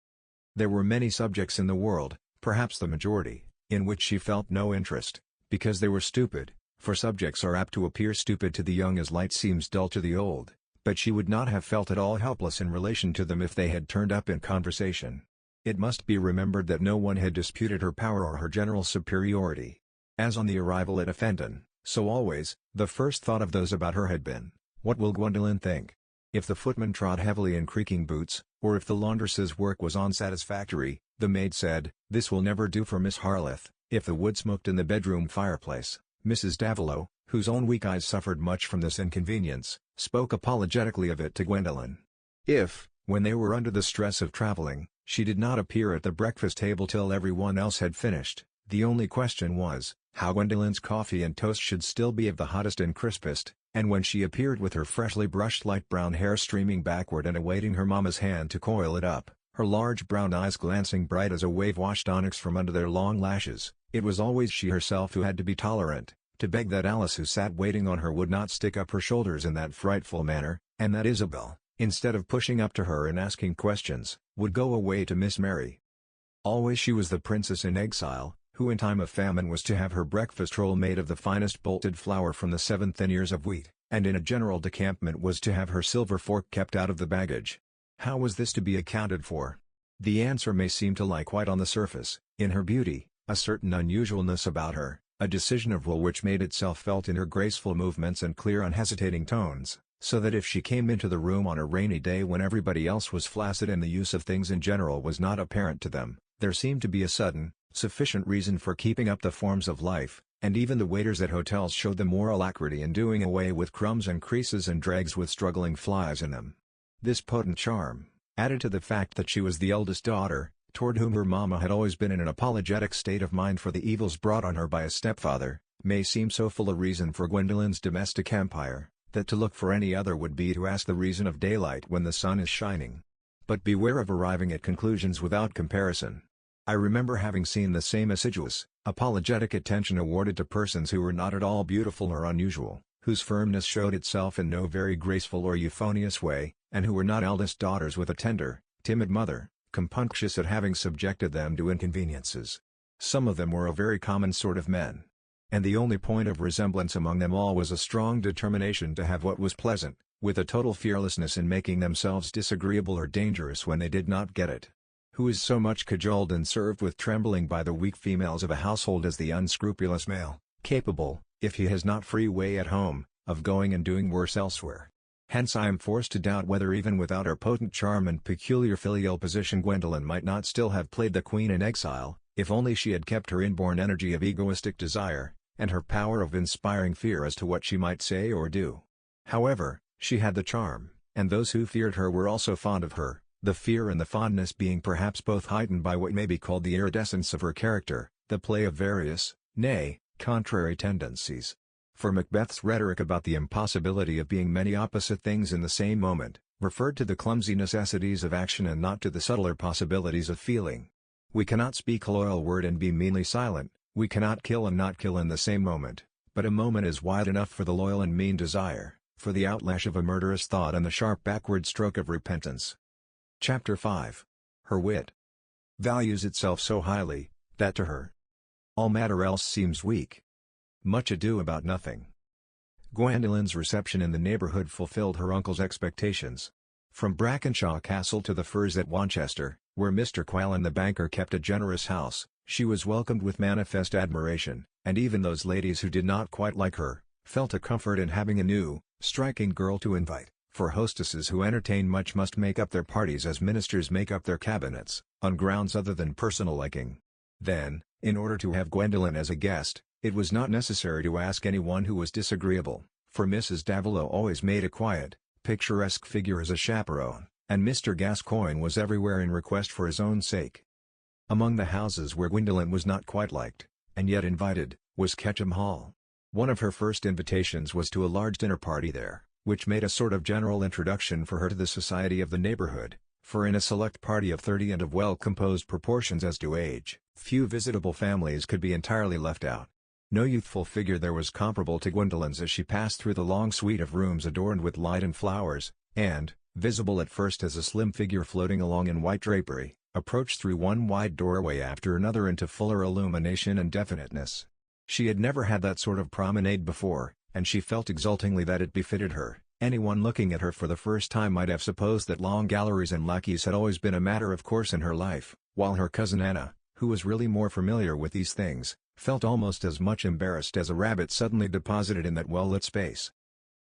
There were many subjects in the world, perhaps the majority, in which she felt no interest, because they were stupid, for subjects are apt to appear stupid to the young as light seems dull to the old, but she would not have felt at all helpless in relation to them if they had turned up in conversation. It must be remembered that no one had disputed her power or her general superiority. As on the arrival at Fenton, so always, the first thought of those about her had been, what will Gwendolen think? If the footman trod heavily in creaking boots, or if the laundress's work was unsatisfactory, the maid said, this will never do for Miss Harleth. If the wood smoked in the bedroom fireplace, Mrs. Davilow, whose own weak eyes suffered much from this inconvenience, spoke apologetically of it to Gwendolen. If, when they were under the stress of traveling, she did not appear at the breakfast table till everyone else had finished, the only question was, how Gwendolen's coffee and toast should still be of the hottest and crispest, and when she appeared with her freshly brushed light brown hair streaming backward and awaiting her mamma's hand to coil it up, her large brown eyes glancing bright as a wave-washed onyx from under their long lashes, it was always she herself who had to be tolerant, to beg that Alice who sat waiting on her would not stick up her shoulders in that frightful manner, and that Isabel, instead of pushing up to her and asking questions, would go away to Miss Mary. Always she was the princess in exile, who in time of famine was to have her breakfast roll made of the finest bolted flour from the 7th and ears of wheat, and in a general decampment was to have her silver fork kept out of the baggage. How was this to be accounted for? The answer may seem to lie quite on the surface, in her beauty, a certain unusualness about her, a decision of will which made itself felt in her graceful movements and clear unhesitating tones, so that if she came into the room on a rainy day when everybody else was flaccid and the use of things in general was not apparent to them, there seemed to be a sudden, sufficient reason for keeping up the forms of life, and even the waiters at hotels showed the more alacrity in doing away with crumbs and creases and dregs with struggling flies in them. This potent charm, added to the fact that she was the eldest daughter, toward whom her mamma had always been in an apologetic state of mind for the evils brought on her by a stepfather, may seem so full a reason for Gwendolen's domestic empire, that to look for any other would be to ask the reason of daylight when the sun is shining. But beware of arriving at conclusions without comparison. I remember having seen the same assiduous, apologetic attention awarded to persons who were not at all beautiful or unusual, whose firmness showed itself in no very graceful or euphonious way, and who were not eldest daughters with a tender, timid mother, compunctious at having subjected them to inconveniences. Some of them were a very common sort of men. And the only point of resemblance among them all was a strong determination to have what was pleasant, with a total fearlessness in making themselves disagreeable or dangerous when they did not get it. Who is so much cajoled and served with trembling by the weak females of a household as the unscrupulous male, capable, if he has not free way at home, of going and doing worse elsewhere? Hence I am forced to doubt whether even without her potent charm and peculiar filial position Gwendolen might not still have played the queen in exile, if only she had kept her inborn energy of egoistic desire, and her power of inspiring fear as to what she might say or do. However, she had the charm, and those who feared her were also fond of her, the fear and the fondness being perhaps both heightened by what may be called the iridescence of her character, the play of various, nay, contrary tendencies. For Macbeth's rhetoric about the impossibility of being many opposite things in the same moment, referred to the clumsy necessities of action and not to the subtler possibilities of feeling. We cannot speak a loyal word and be meanly silent, we cannot kill and not kill in the same moment, but a moment is wide enough for the loyal and mean desire, for the outlash of a murderous thought and the sharp backward stroke of repentance. Chapter 5. Her wit values itself so highly, that to her all matter else seems weak. Much ado about nothing. Gwendolen's reception in the neighborhood fulfilled her uncle's expectations. From Brackenshaw Castle to the Firs at Wanchester, where Mr. Quallen the banker kept a generous house, she was welcomed with manifest admiration, and even those ladies who did not quite like her, felt a comfort in having a new, striking girl to invite, for hostesses who entertain much must make up their parties as ministers make up their cabinets, on grounds other than personal liking. Then, in order to have Gwendolen as a guest, it was not necessary to ask anyone who was disagreeable, for Mrs. Davilow always made a quiet, picturesque figure as a chaperone, and Mr. Gascoigne was everywhere in request for his own sake. Among the houses where Gwendolen was not quite liked, and yet invited, was Ketchum Hall. One of her first invitations was to a large dinner party there, which made a sort of general introduction for her to the society of the neighborhood, for in a select party of 30 and of well-composed proportions as to age, few visitable families could be entirely left out. No youthful figure there was comparable to Gwendolen's as she passed through the long suite of rooms adorned with light and flowers, and, visible at first as a slim figure floating along in white drapery, approached through one wide doorway after another into fuller illumination and definiteness. She had never had that sort of promenade before, and she felt exultingly that it befitted her. Anyone looking at her for the first time might have supposed that long galleries and lackeys had always been a matter of course in her life, while her cousin Anna, who was really more familiar with these things, felt almost as much embarrassed as a rabbit suddenly deposited in that well-lit space.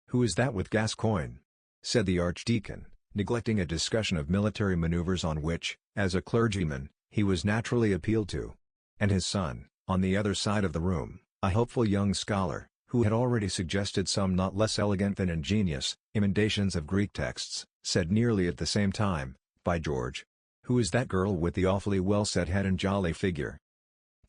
"Who is that with Gascoigne?" said the Archdeacon, neglecting a discussion of military maneuvers on which, as a clergyman, he was naturally appealed to. And his son, on the other side of the room, a hopeful young scholar, who had already suggested some not less elegant than ingenious emendations of Greek texts, said nearly at the same time, "By George! Who is that girl with the awfully well-set head and jolly figure?"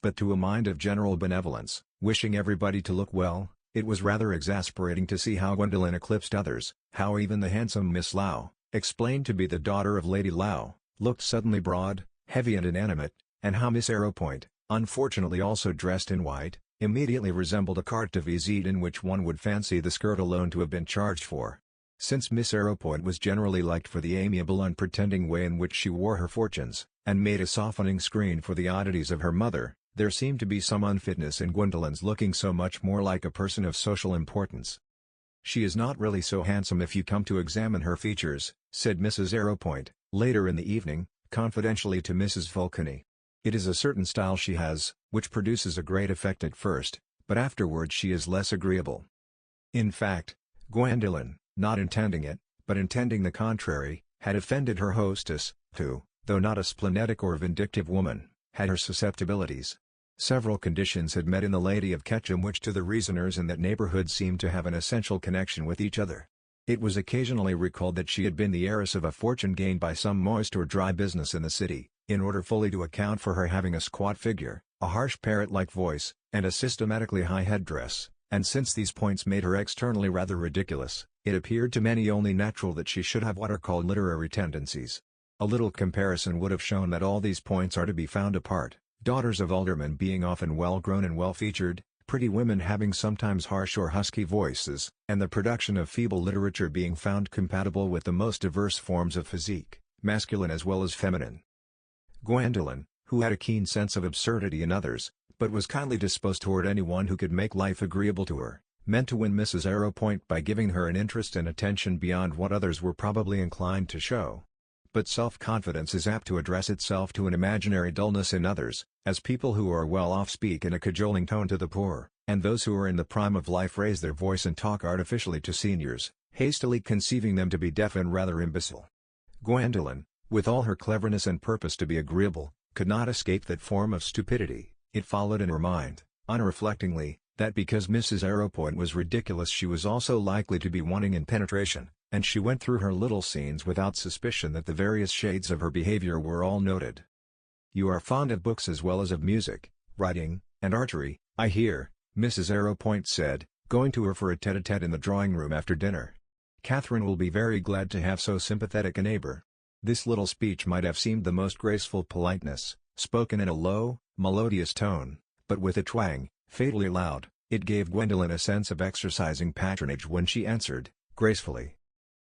But to a mind of general benevolence, wishing everybody to look well, it was rather exasperating to see how Gwendolen eclipsed others, how even the handsome Miss Lowe, explained to be the daughter of Lady Lowe, looked suddenly broad, heavy and inanimate, and how Miss Arrowpoint, unfortunately also dressed in white, immediately resembled a carte de visite in which one would fancy the skirt alone to have been charged for. Since Miss Arrowpoint was generally liked for the amiable unpretending way in which she wore her fortunes, and made a softening screen for the oddities of her mother, there seemed to be some unfitness in Gwendolen's looking so much more like a person of social importance. "She is not really so handsome if you come to examine her features," said Mrs. Arrowpoint, later in the evening, confidentially to Mrs. Vulcany. "It is a certain style she has, which produces a great effect at first, but afterwards she is less agreeable." In fact, Gwendolen, not intending it, but intending the contrary, had offended her hostess, who, though not a splenetic or vindictive woman, had her susceptibilities. Several conditions had met in the lady of Ketchum which to the reasoners in that neighborhood seemed to have an essential connection with each other. It was occasionally recalled that she had been the heiress of a fortune gained by some moist or dry business in the city, in order fully to account for her having a squat figure, a harsh parrot-like voice, and a systematically high headdress, and since these points made her externally rather ridiculous, it appeared to many only natural that she should have what are called literary tendencies. A little comparison would have shown that all these points are to be found apart, daughters of aldermen being often well-grown and well-featured, pretty women having sometimes harsh or husky voices, and the production of feeble literature being found compatible with the most diverse forms of physique, masculine as well as feminine. Gwendolen, who had a keen sense of absurdity in others, but was kindly disposed toward anyone who could make life agreeable to her, meant to win Mrs. Arrowpoint by giving her an interest and attention beyond what others were probably inclined to show. But self-confidence is apt to address itself to an imaginary dullness in others, as people who are well off speak in a cajoling tone to the poor, and those who are in the prime of life raise their voice and talk artificially to seniors, hastily conceiving them to be deaf and rather imbecile. Gwendolen, with all her cleverness and purpose to be agreeable, could not escape that form of stupidity. It followed in her mind, unreflectingly, that because Mrs. Arrowpoint was ridiculous she was also likely to be wanting in penetration, and she went through her little scenes without suspicion that the various shades of her behavior were all noted. "You are fond of books as well as of music, writing, and archery, I hear," Mrs. Arrowpoint said, going to her for a tete-a-tete in the drawing-room after dinner. Catherine will be very glad to have so sympathetic a neighbor." This little speech might have seemed the most graceful politeness, spoken in a low, melodious tone, but with a twang, fatally loud, it gave Gwendolen a sense of exercising patronage when she answered, gracefully,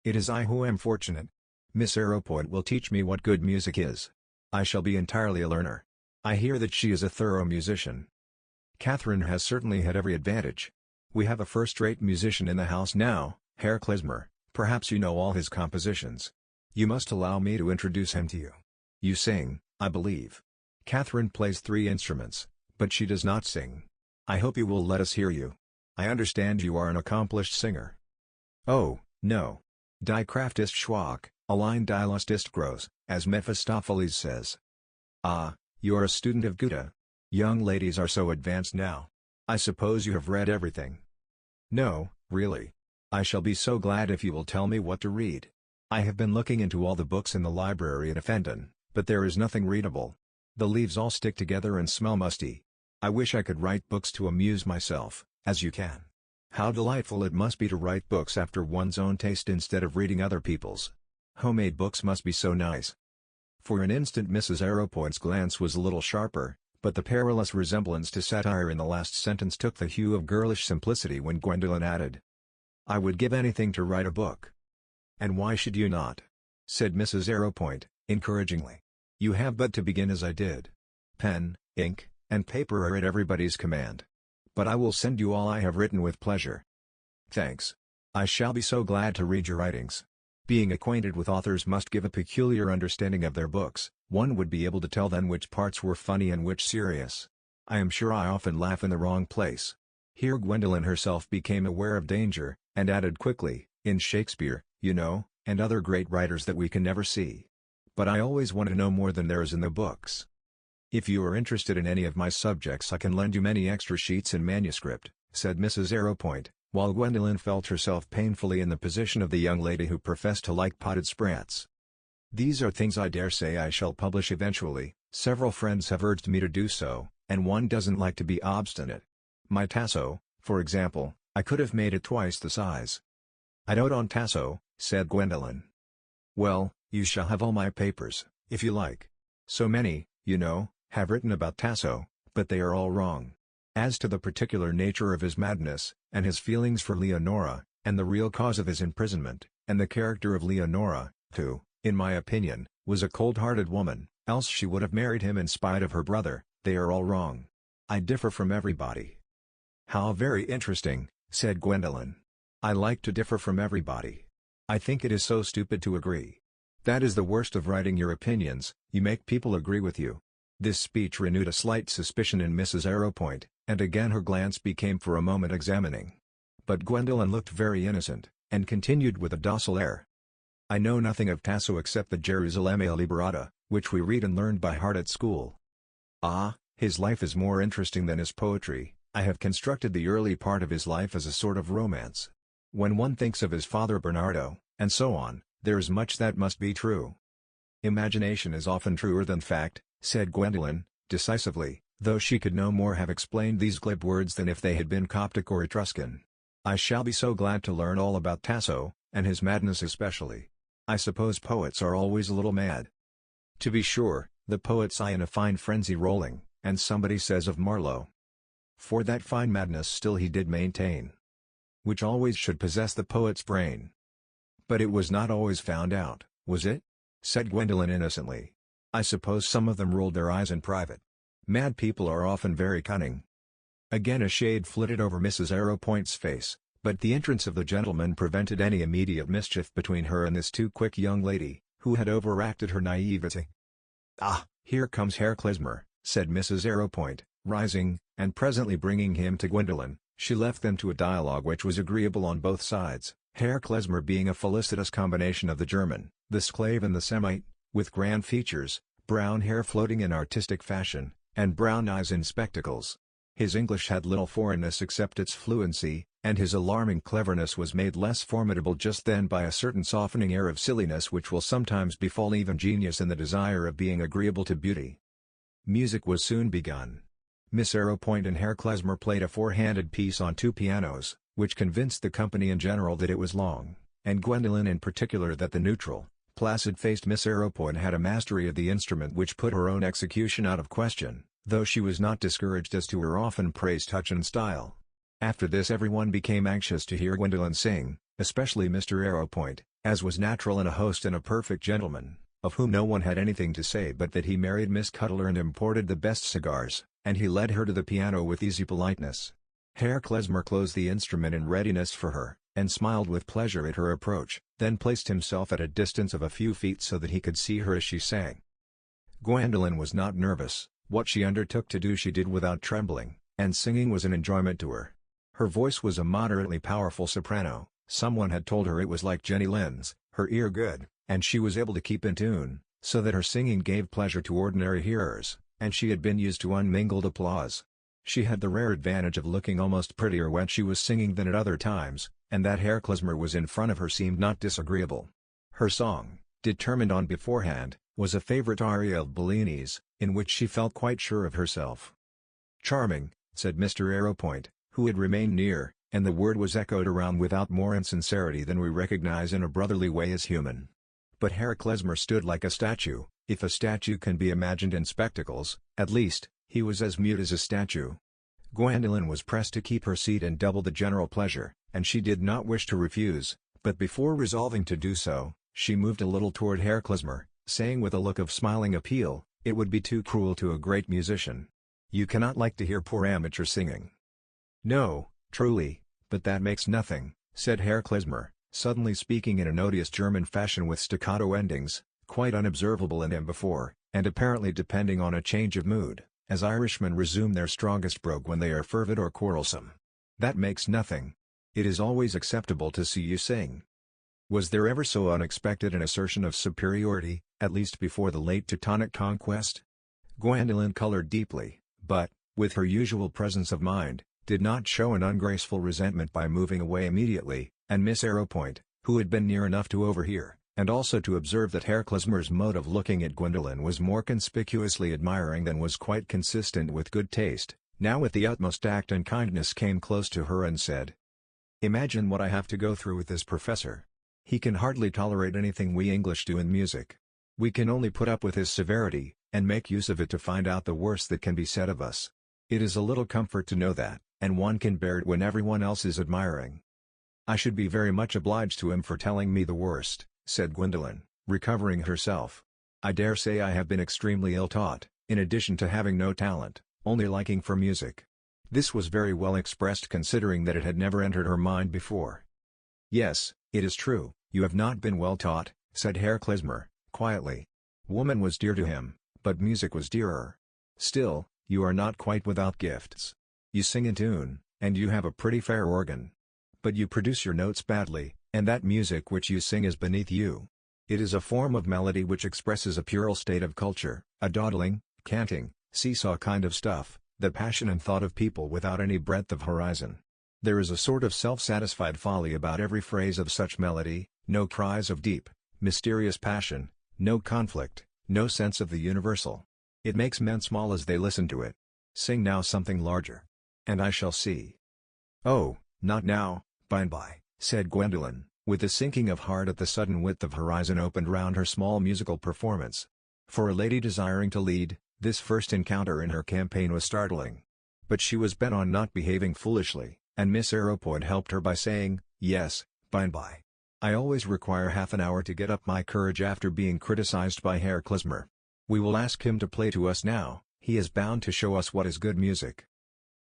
"It is I who am fortunate. Miss Arrowpoint will teach me what good music is. I shall be entirely a learner. I hear that she is a thorough musician." Catherine has certainly had every advantage. We have a first-rate musician in the house now, Herr Klezmer. Perhaps you know all his compositions. You must allow me to introduce him to you. You sing, I believe. Catherine plays 3 instruments, but she does not sing. I hope you will let us hear you. I understand you are an accomplished singer. Oh, no. Die Kraft ist schwach, allein die Lust ist groß, as Mephistopheles says. Ah, you are a student of Goethe. Young ladies are so advanced now. I suppose you have read everything. No, really. I shall be so glad if you will tell me what to read. I have been looking into all the books in the library at Effendon, but there is nothing readable. The leaves all stick together and smell musty. I wish I could write books to amuse myself, as you can. How delightful it must be to write books after one's own taste instead of reading other people's. Homemade books must be so nice. For an instant Mrs. Arrowpoint's glance was a little sharper, but the perilous resemblance to satire in the last sentence took the hue of girlish simplicity when Gwendolen added, "I would give anything to write a book." "And why should you not?" said Mrs. Arrowpoint, encouragingly. "You have but to begin as I did. Pen, ink, and paper are at everybody's command. But I will send you all I have written with pleasure." "Thanks. I shall be so glad to read your writings." Being acquainted with authors must give a peculiar understanding of their books. One would be able to tell then which parts were funny and which serious. I am sure I often laugh in the wrong place. Here Gwendolen herself became aware of danger, and added quickly, "In Shakespeare, you know, and other great writers that we can never see. But I always want to know more than there is in the books. If you are interested in any of my subjects I can lend you many extra sheets in manuscript," said Mrs. Arrowpoint, while Gwendolen felt herself painfully in the position of the young lady who professed to like potted sprats. "These are things I dare say I shall publish eventually. Several friends have urged me to do so, and one doesn't like to be obstinate. My Tasso, for example, I could have made it twice the size." "I dote on Tasso," said Gwendolen. "Well, you shall have all my papers, if you like. So many, you know, have written about Tasso, but they are all wrong. As to the particular nature of his madness, and his feelings for Leonora, and the real cause of his imprisonment, and the character of Leonora, who, in my opinion, was a cold-hearted woman, else she would have married him in spite of her brother, they are all wrong. I differ from everybody." "How very interesting," said Gwendolen. "I like to differ from everybody. I think it is so stupid to agree. That is the worst of writing your opinions, you make people agree with you." This speech renewed a slight suspicion in Mrs. Arrowpoint, and again her glance became for a moment examining. But Gwendolen looked very innocent, and continued with a docile air. "I know nothing of Tasso except the Gerusalemme Liberata, which we read and learned by heart at school." "Ah, his life is more interesting than his poetry. I have constructed the early part of his life as a sort of romance. When one thinks of his father Bernardo, and so on, there is much that must be true." "Imagination is often truer than fact," said Gwendolen, decisively, though she could no more have explained these glib words than if they had been Coptic or Etruscan. "I shall be so glad to learn all about Tasso, and his madness especially. I suppose poets are always a little mad." "To be sure, the poets sigh in a fine frenzy rolling, and somebody says of Marlowe, for that fine madness still he did maintain, which always should possess the poet's brain." "But it was not always found out, was it?" said Gwendolen innocently. "I suppose some of them rolled their eyes in private. Mad people are often very cunning." Again a shade flitted over Mrs. Arrowpoint's face, but the entrance of the gentleman prevented any immediate mischief between her and this too quick young lady, who had overacted her naivety. "Ah, here comes Herr Klezmer," said Mrs. Arrowpoint, rising, and presently bringing him to Gwendolen. She left them to a dialogue which was agreeable on both sides, Herr Klezmer being a felicitous combination of the German, the Sclave and the Semite, with grand features, brown hair floating in artistic fashion, and brown eyes in spectacles. His English had little foreignness except its fluency, and his alarming cleverness was made less formidable just then by a certain softening air of silliness which will sometimes befall even genius in the desire of being agreeable to beauty. Music was soon begun. Miss Arrowpoint and Herr Klezmer played a four-handed piece on two pianos, which convinced the company in general that it was long, and Gwendolyn in particular, that the neutral, placid-faced Miss Arrowpoint had a mastery of the instrument which put her own execution out of question, though she was not discouraged as to her often praised touch and style. After this everyone became anxious to hear Gwendolyn sing, especially Mr. Arrowpoint, as was natural in a host and a perfect gentleman, of whom no one had anything to say but that he married Miss Cutler and imported the best cigars, and he led her to the piano with easy politeness. Herr Klezmer closed the instrument in readiness for her, and smiled with pleasure at her approach, then placed himself at a distance of a few feet so that he could see her as she sang. Gwendolyn was not nervous. What she undertook to do she did without trembling, and singing was an enjoyment to her. Her voice was a moderately powerful soprano. Someone had told her it was like Jenny Lind's, her ear good, and she was able to keep in tune, so that her singing gave pleasure to ordinary hearers, and she had been used to unmingled applause. She had the rare advantage of looking almost prettier when she was singing than at other times, and that Herr Klezmer was in front of her seemed not disagreeable. Her song, determined on beforehand, was a favorite aria of Bellini's, in which she felt quite sure of herself. "Charming," said Mr. Arrowpoint, who had remained near, and the word was echoed around without more insincerity than we recognize in a brotherly way as human. But Herr Klezmer stood like a statue, if a statue can be imagined in spectacles. At least, he was as mute as a statue. Gwendolyn was pressed to keep her seat and double the general pleasure, and she did not wish to refuse, but before resolving to do so, she moved a little toward Herr Klezmer, saying with a look of smiling appeal, "It would be too cruel to a great musician. You cannot like to hear poor amateur singing." "No, truly, but that makes nothing," said Herr Klezmer, suddenly speaking in an odious German fashion with staccato endings, quite unobservable in him before, and apparently depending on a change of mood, as Irishmen resume their strongest brogue when they are fervid or quarrelsome. "That makes nothing. It is always acceptable to see you sing." Was there ever so unexpected an assertion of superiority, at least before the late Teutonic conquest? Gwendolyn colored deeply, but, with her usual presence of mind, did not show an ungraceful resentment by moving away immediately, and Miss Arrowpoint, who had been near enough to overhear, and also to observe that Herr Klezmer's mode of looking at Gwendolyn was more conspicuously admiring than was quite consistent with good taste, now with the utmost tact and kindness came close to her and said, "Imagine what I have to go through with this professor. He can hardly tolerate anything we English do in music. We can only put up with his severity, and make use of it to find out the worst that can be said of us. It is a little comfort to know that, and one can bear it when everyone else is admiring." "I should be very much obliged to him for telling me the worst," said Gwendolyn, recovering herself. "I dare say I have been extremely ill-taught, in addition to having no talent, only liking for music." This was very well expressed considering that it had never entered her mind before. "Yes, it is true, you have not been well taught," said Herr Klezmer, quietly. Woman was dear to him, but music was dearer. "Still, you are not quite without gifts. You sing in tune, and you have a pretty fair organ. But you produce your notes badly, and that music which you sing is beneath you. It is a form of melody which expresses a puerile state of culture, a dawdling, canting, seesaw kind of stuff, the passion and thought of people without any breadth of horizon. There is a sort of self-satisfied folly about every phrase of such melody, no cries of deep, mysterious passion, no conflict, no sense of the universal. It makes men small as they listen to it. Sing now something larger. And I shall see." "Oh, not now, by and by," said Gwendolyn, with a sinking of heart at the sudden width of horizon opened round her small musical performance. For a lady desiring to lead, this first encounter in her campaign was startling. But she was bent on not behaving foolishly, and Miss Arrowpoint helped her by saying, "Yes, by and by. I always require half an hour to get up my courage after being criticized by Herr Klezmer. We will ask him to play to us now, he is bound to show us what is good music."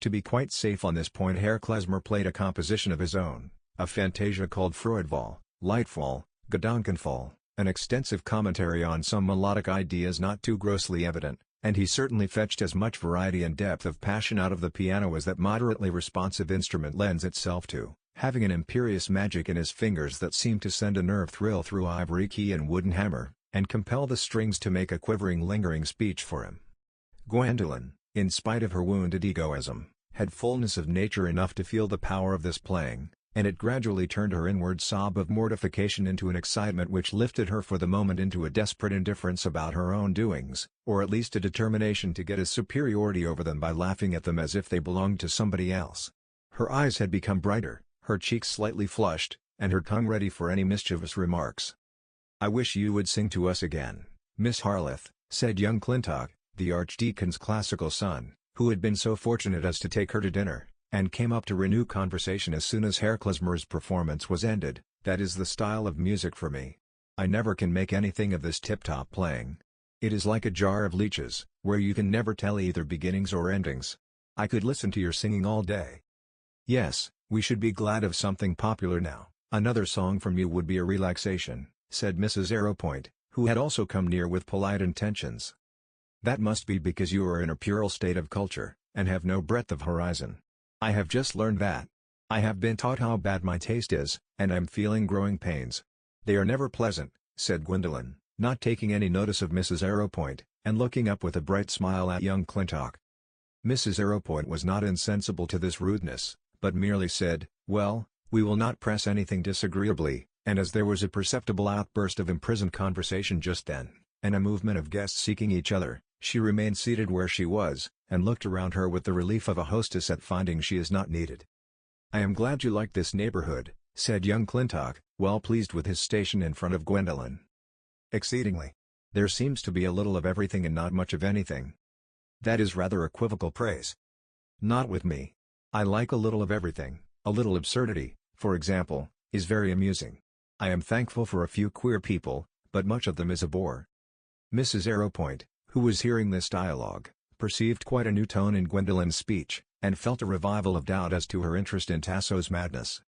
To be quite safe on this point Herr Klezmer played a composition of his own, a fantasia called Freudfall, Lightfall, Gedankenfall, an extensive commentary on some melodic ideas not too grossly evident, and he certainly fetched as much variety and depth of passion out of the piano as that moderately responsive instrument lends itself to, having an imperious magic in his fingers that seemed to send a nerve thrill through ivory key and wooden hammer, and compel the strings to make a quivering lingering speech for him. Gwendolyn, in spite of her wounded egoism, had fullness of nature enough to feel the power of this playing, and it gradually turned her inward sob of mortification into an excitement which lifted her for the moment into a desperate indifference about her own doings, or at least a determination to get a superiority over them by laughing at them as if they belonged to somebody else. Her eyes had become brighter, her cheeks slightly flushed, and her tongue ready for any mischievous remarks. "I wish you would sing to us again, Miss Harleth," said young Clintock, the Archdeacon's classical son, who had been so fortunate as to take her to dinner, and came up to renew conversation as soon as Herr Klezmer's performance was ended. "That is the style of music for me. I never can make anything of this tip-top playing. It is like a jar of leeches, where you can never tell either beginnings or endings. I could listen to your singing all day." "Yes, we should be glad of something popular now. Another song from you would be a relaxation," said Mrs. Arrowpoint, who had also come near with polite intentions. "That must be because you are in a puerile state of culture, and have no breadth of horizon. I have just learned that. I have been taught how bad my taste is, and I'm feeling growing pains. They are never pleasant," said Gwendolen, not taking any notice of Mrs. Arrowpoint, and looking up with a bright smile at young Clintock. Mrs. Arrowpoint was not insensible to this rudeness, but merely said, "Well, we will not press anything disagreeably," and as there was a perceptible outburst of imprisoned conversation just then, and a movement of guests seeking each other, she remained seated where she was, and looked around her with the relief of a hostess at finding she is not needed. "I am glad you like this neighborhood," said young Clintock, well pleased with his station in front of Gwendolen. "Exceedingly. There seems to be a little of everything and not much of anything." "That is rather equivocal praise." "Not with me. I like a little of everything. A little absurdity, for example, is very amusing. I am thankful for a few queer people, but much of them is a bore." Mrs. Arrowpoint, who was hearing this dialogue, perceived quite a new tone in Gwendolen's speech, and felt a revival of doubt as to her interest in Tasso's madness.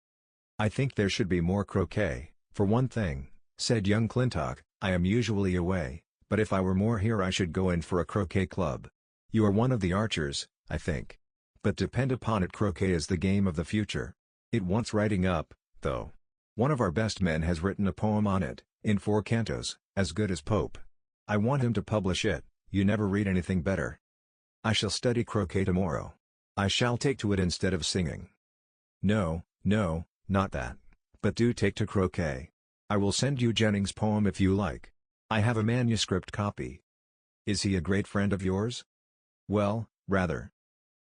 "I think there should be more croquet, for one thing," said young Clintock. "I am usually away, but if I were more here I should go in for a croquet club. You are one of the Archers, I think. But depend upon it, croquet is the game of the future. It wants writing up, though. One of our best men has written a poem on it, in 4 cantos, as good as Pope. I want him to publish it. You never read anything better. I shall study croquet tomorrow. I shall take to it instead of singing." "No, no, not that. But do take to croquet. I will send you Jennings' poem if you like. I have a manuscript copy." "Is he a great friend of yours?" "Well, rather."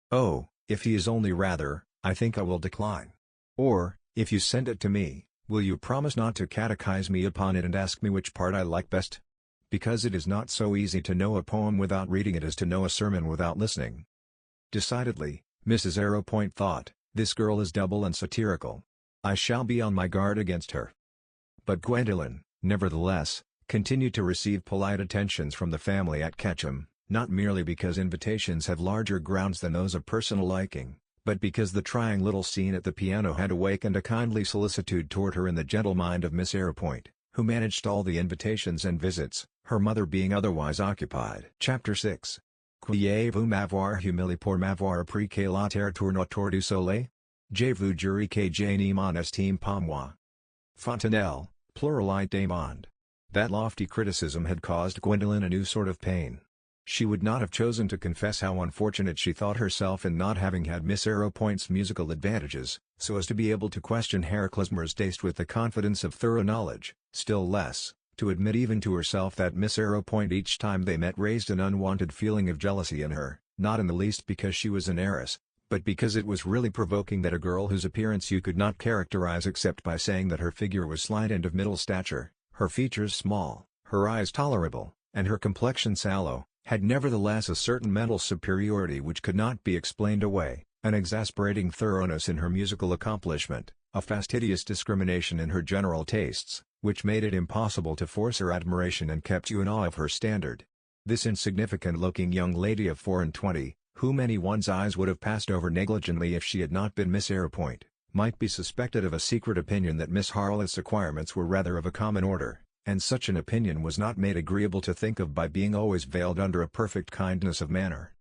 "Oh, if he is only rather, I think I will decline. Or, if you send it to me, will you promise not to catechize me upon it and ask me which part I like best? Because it is not so easy to know a poem without reading it as to know a sermon without listening." Decidedly, Mrs. Arrowpoint thought, this girl is double and satirical. I shall be on my guard against her. But Gwendolen, nevertheless, continued to receive polite attentions from the family at Ketchum, not merely because invitations have larger grounds than those of personal liking, but because the trying little scene at the piano had awakened a kindly solicitude toward her in the gentle mind of Miss Arrowpoint, who managed all the invitations and visits, her mother being otherwise occupied. Chapter 6. Croyez-vous m'avoir humilié pour m'avoir appris que la terre tourne autour du soleil? Je vous jure que je ne m'en estime pas moi. Fontenelle, Pluralite des mondes. That lofty criticism had caused Gwendolen a new sort of pain. She would not have chosen to confess how unfortunate she thought herself in not having had Miss Arrowpoint's musical advantages, so as to be able to question Herr Klezmer's taste with the confidence of thorough knowledge, still less, to admit even to herself that Miss Arrowpoint each time they met raised an unwanted feeling of jealousy in her, not in the least because she was an heiress, but because it was really provoking that a girl whose appearance you could not characterize except by saying that her figure was slight and of middle stature, her features small, her eyes tolerable, and her complexion sallow, had nevertheless a certain mental superiority which could not be explained away, an exasperating thoroughness in her musical accomplishment, a fastidious discrimination in her general tastes, which made it impossible to force her admiration and kept you in awe of her standard. This insignificant-looking young lady of 24, whom anyone's eyes would have passed over negligently if she had not been Miss Arrowpoint, might be suspected of a secret opinion that Miss Harleth's acquirements were rather of a common order, and such an opinion was not made agreeable to think of by being always veiled under a perfect kindness of manner.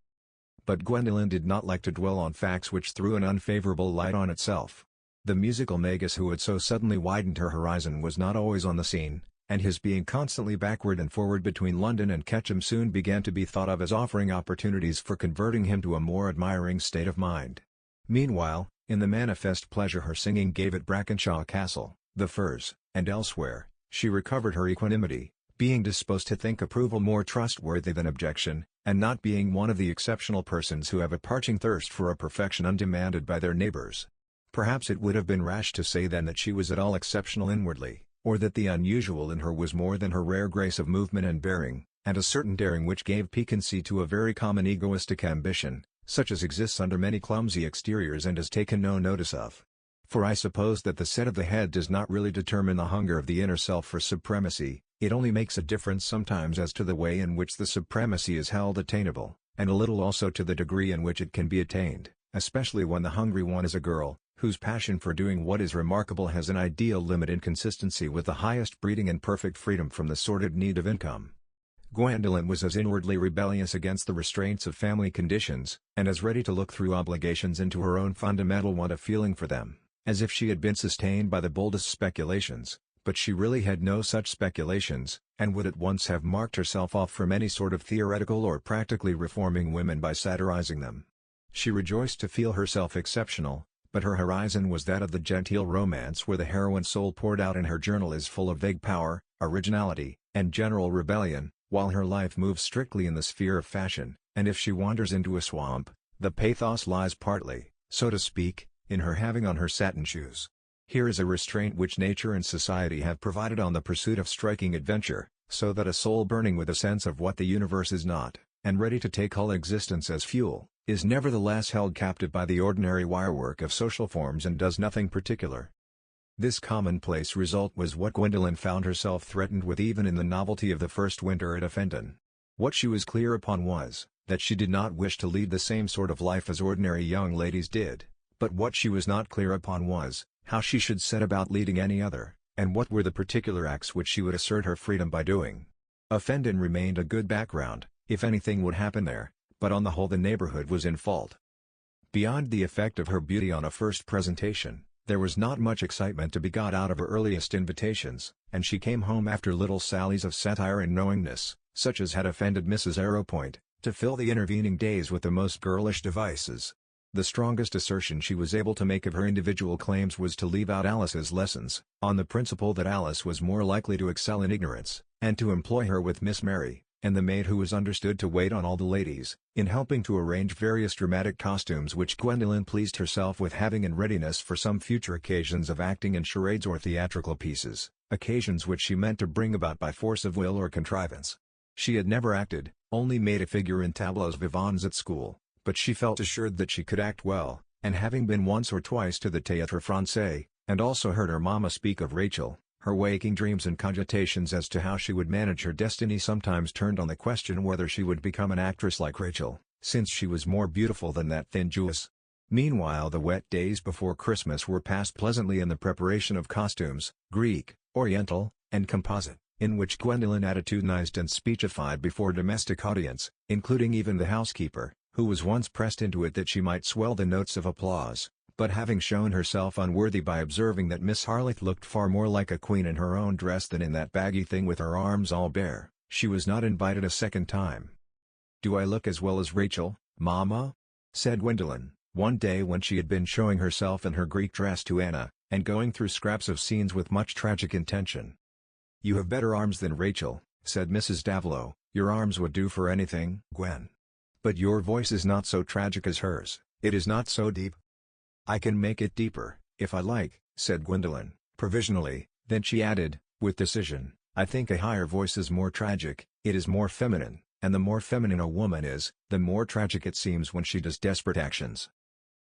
But Gwendolen did not like to dwell on facts which threw an unfavorable light on itself. The musical magus who had so suddenly widened her horizon was not always on the scene, and his being constantly backward and forward between London and Ketchum soon began to be thought of as offering opportunities for converting him to a more admiring state of mind. Meanwhile, in the manifest pleasure her singing gave at Brackenshaw Castle, the Firs, and elsewhere, she recovered her equanimity, being disposed to think approval more trustworthy than objection, and not being one of the exceptional persons who have a parching thirst for a perfection undemanded by their neighbors. Perhaps it would have been rash to say then that she was at all exceptional inwardly, or that the unusual in her was more than her rare grace of movement and bearing, and a certain daring which gave piquancy to a very common egoistic ambition, such as exists under many clumsy exteriors and is taken no notice of. For I suppose that the set of the head does not really determine the hunger of the inner self for supremacy, it only makes a difference sometimes as to the way in which the supremacy is held attainable, and a little also to the degree in which it can be attained, especially when the hungry one is a girl, whose passion for doing what is remarkable has an ideal limit in consistency with the highest breeding and perfect freedom from the sordid need of income. Gwendolen was as inwardly rebellious against the restraints of family conditions, and as ready to look through obligations into her own fundamental want of feeling for them, as if she had been sustained by the boldest speculations, but she really had no such speculations, and would at once have marked herself off from any sort of theoretical or practically reforming women by satirizing them. She rejoiced to feel herself exceptional, but her horizon was that of the genteel romance where the heroine's soul poured out in her journal is full of vague power, originality, and general rebellion, while her life moves strictly in the sphere of fashion, and if she wanders into a swamp, the pathos lies partly, so to speak, in her having on her satin shoes. Here is a restraint which nature and society have provided on the pursuit of striking adventure, so that a soul burning with a sense of what the universe is not, and ready to take all existence as fuel, is nevertheless held captive by the ordinary wirework of social forms and does nothing particular. This commonplace result was what Gwendolen found herself threatened with even in the novelty of the first winter at Offendon. What she was clear upon was, that she did not wish to lead the same sort of life as ordinary young ladies did, but what she was not clear upon was, how she should set about leading any other, and what were the particular acts which she would assert her freedom by doing. Offendon remained a good background, if anything would happen there, but on the whole the neighborhood was in fault. Beyond the effect of her beauty on a first presentation, there was not much excitement to be got out of her earliest invitations, and she came home after little sallies of satire and knowingness, such as had offended Mrs. Arrowpoint, to fill the intervening days with the most girlish devices. The strongest assertion she was able to make of her individual claims was to leave out Alice's lessons, on the principle that Alice was more likely to excel in ignorance, and to employ her with Miss Mary, and the maid who was understood to wait on all the ladies, in helping to arrange various dramatic costumes which Gwendolen pleased herself with having in readiness for some future occasions of acting in charades or theatrical pieces, occasions which she meant to bring about by force of will or contrivance. She had never acted, only made a figure in tableaux vivants at school, but she felt assured that she could act well, and having been once or twice to the Théâtre Français, and also heard her mamma speak of Rachel, her waking dreams and cogitations as to how she would manage her destiny sometimes turned on the question whether she would become an actress like Rachel, since she was more beautiful than that thin Jewess. Meanwhile the wet days before Christmas were passed pleasantly in the preparation of costumes, Greek, Oriental, and Composite, in which Gwendolen attitudinized and speechified before a domestic audience, including even the housekeeper, who was once pressed into it that she might swell the notes of applause, but having shown herself unworthy by observing that Miss Harleth looked far more like a queen in her own dress than in that baggy thing with her arms all bare, she was not invited a second time. "Do I look as well as Rachel, mamma?" said Gwendolen, one day when she had been showing herself in her Greek dress to Anna, and going through scraps of scenes with much tragic intention. "You have better arms than Rachel," said Mrs. Davilow. "Your arms would do for anything, Gwen. But your voice is not so tragic as hers, it is not so deep." "I can make it deeper, if I like," said Gwendolen, provisionally, then she added, with decision, "I think a higher voice is more tragic, it is more feminine, and the more feminine a woman is, the more tragic it seems when she does desperate actions."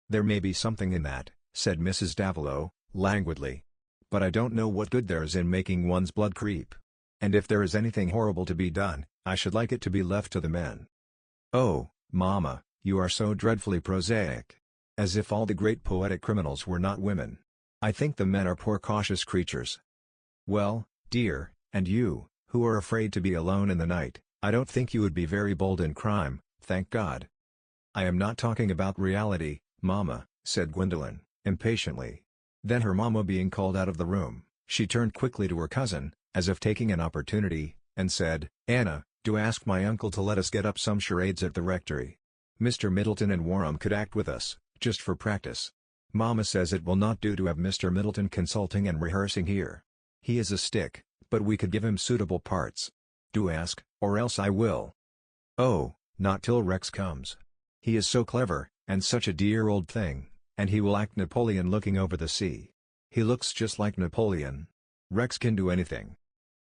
"There may be something in that," said Mrs. Davilow, languidly. "But I don't know what good there is in making one's blood creep. And if there is anything horrible to be done, I should like it to be left to the men." "Oh, mamma, you are so dreadfully prosaic. As if all the great poetic criminals were not women. I think the men are poor cautious creatures." "Well, dear, and you, who are afraid to be alone in the night, I don't think you would be very bold in crime, thank God." "I am not talking about reality, mamma," said Gwendolen, impatiently. Then her mamma being called out of the room, she turned quickly to her cousin, as if taking an opportunity, and said, "Anna, do ask my uncle to let us get up some charades at the rectory. Mr. Middleton and Warham could act with us, just for practice. Mamma says it will not do to have Mr. Middleton consulting and rehearsing here. He is a stick, but we could give him suitable parts. Do ask, or else I will." "Oh, not till Rex comes. He is so clever, and such a dear old thing. and he will act Napoleon looking over the sea. He looks just like Napoleon. Rex can do anything."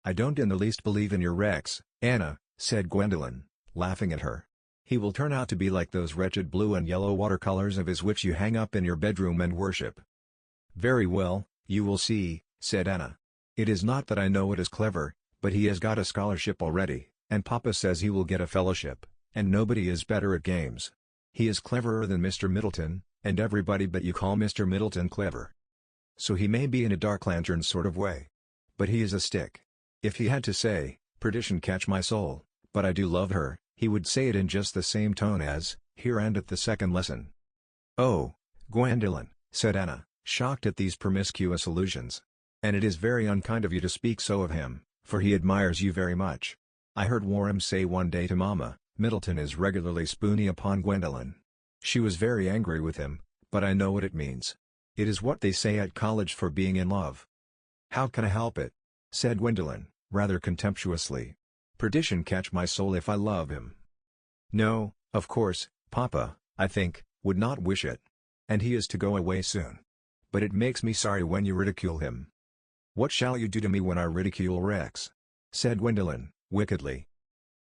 "I don't in the least believe in your Rex, Anna," said Gwendolyn, laughing at her. "He will turn out to be like those wretched blue and yellow watercolors of his which you hang up in your bedroom and worship." "Very well, you will see," said Anna. "It is not that I know it is clever, but he has got a scholarship already, and Papa says he will get a fellowship, and nobody is better at games. He is cleverer than Mr. Middleton, and everybody but you call Mr. Middleton clever. So he may be in a dark lantern sort of way. But he is a stick. If he had to say, 'Perdition catch my soul, but I do love her,' he would say it in just the same tone as, 'Here and at the second lesson.'" "Oh, Gwendolyn," said Anna, shocked at these promiscuous allusions. "And it is very unkind of you to speak so of him, for he admires you very much. I heard Warham say one day to Mama, 'Middleton is regularly spoony upon Gwendolyn.' She was very angry with him, but I know what it means. It is what they say at college for being in love." "How can I help it?" said Gwendolyn, rather contemptuously. "Perdition catch my soul if I love him. No, of course, Papa, I think, would not wish it. And he is to go away soon. But it makes me sorry when you ridicule him." "What shall you do to me when I ridicule Rex?" said Gwendolyn, wickedly.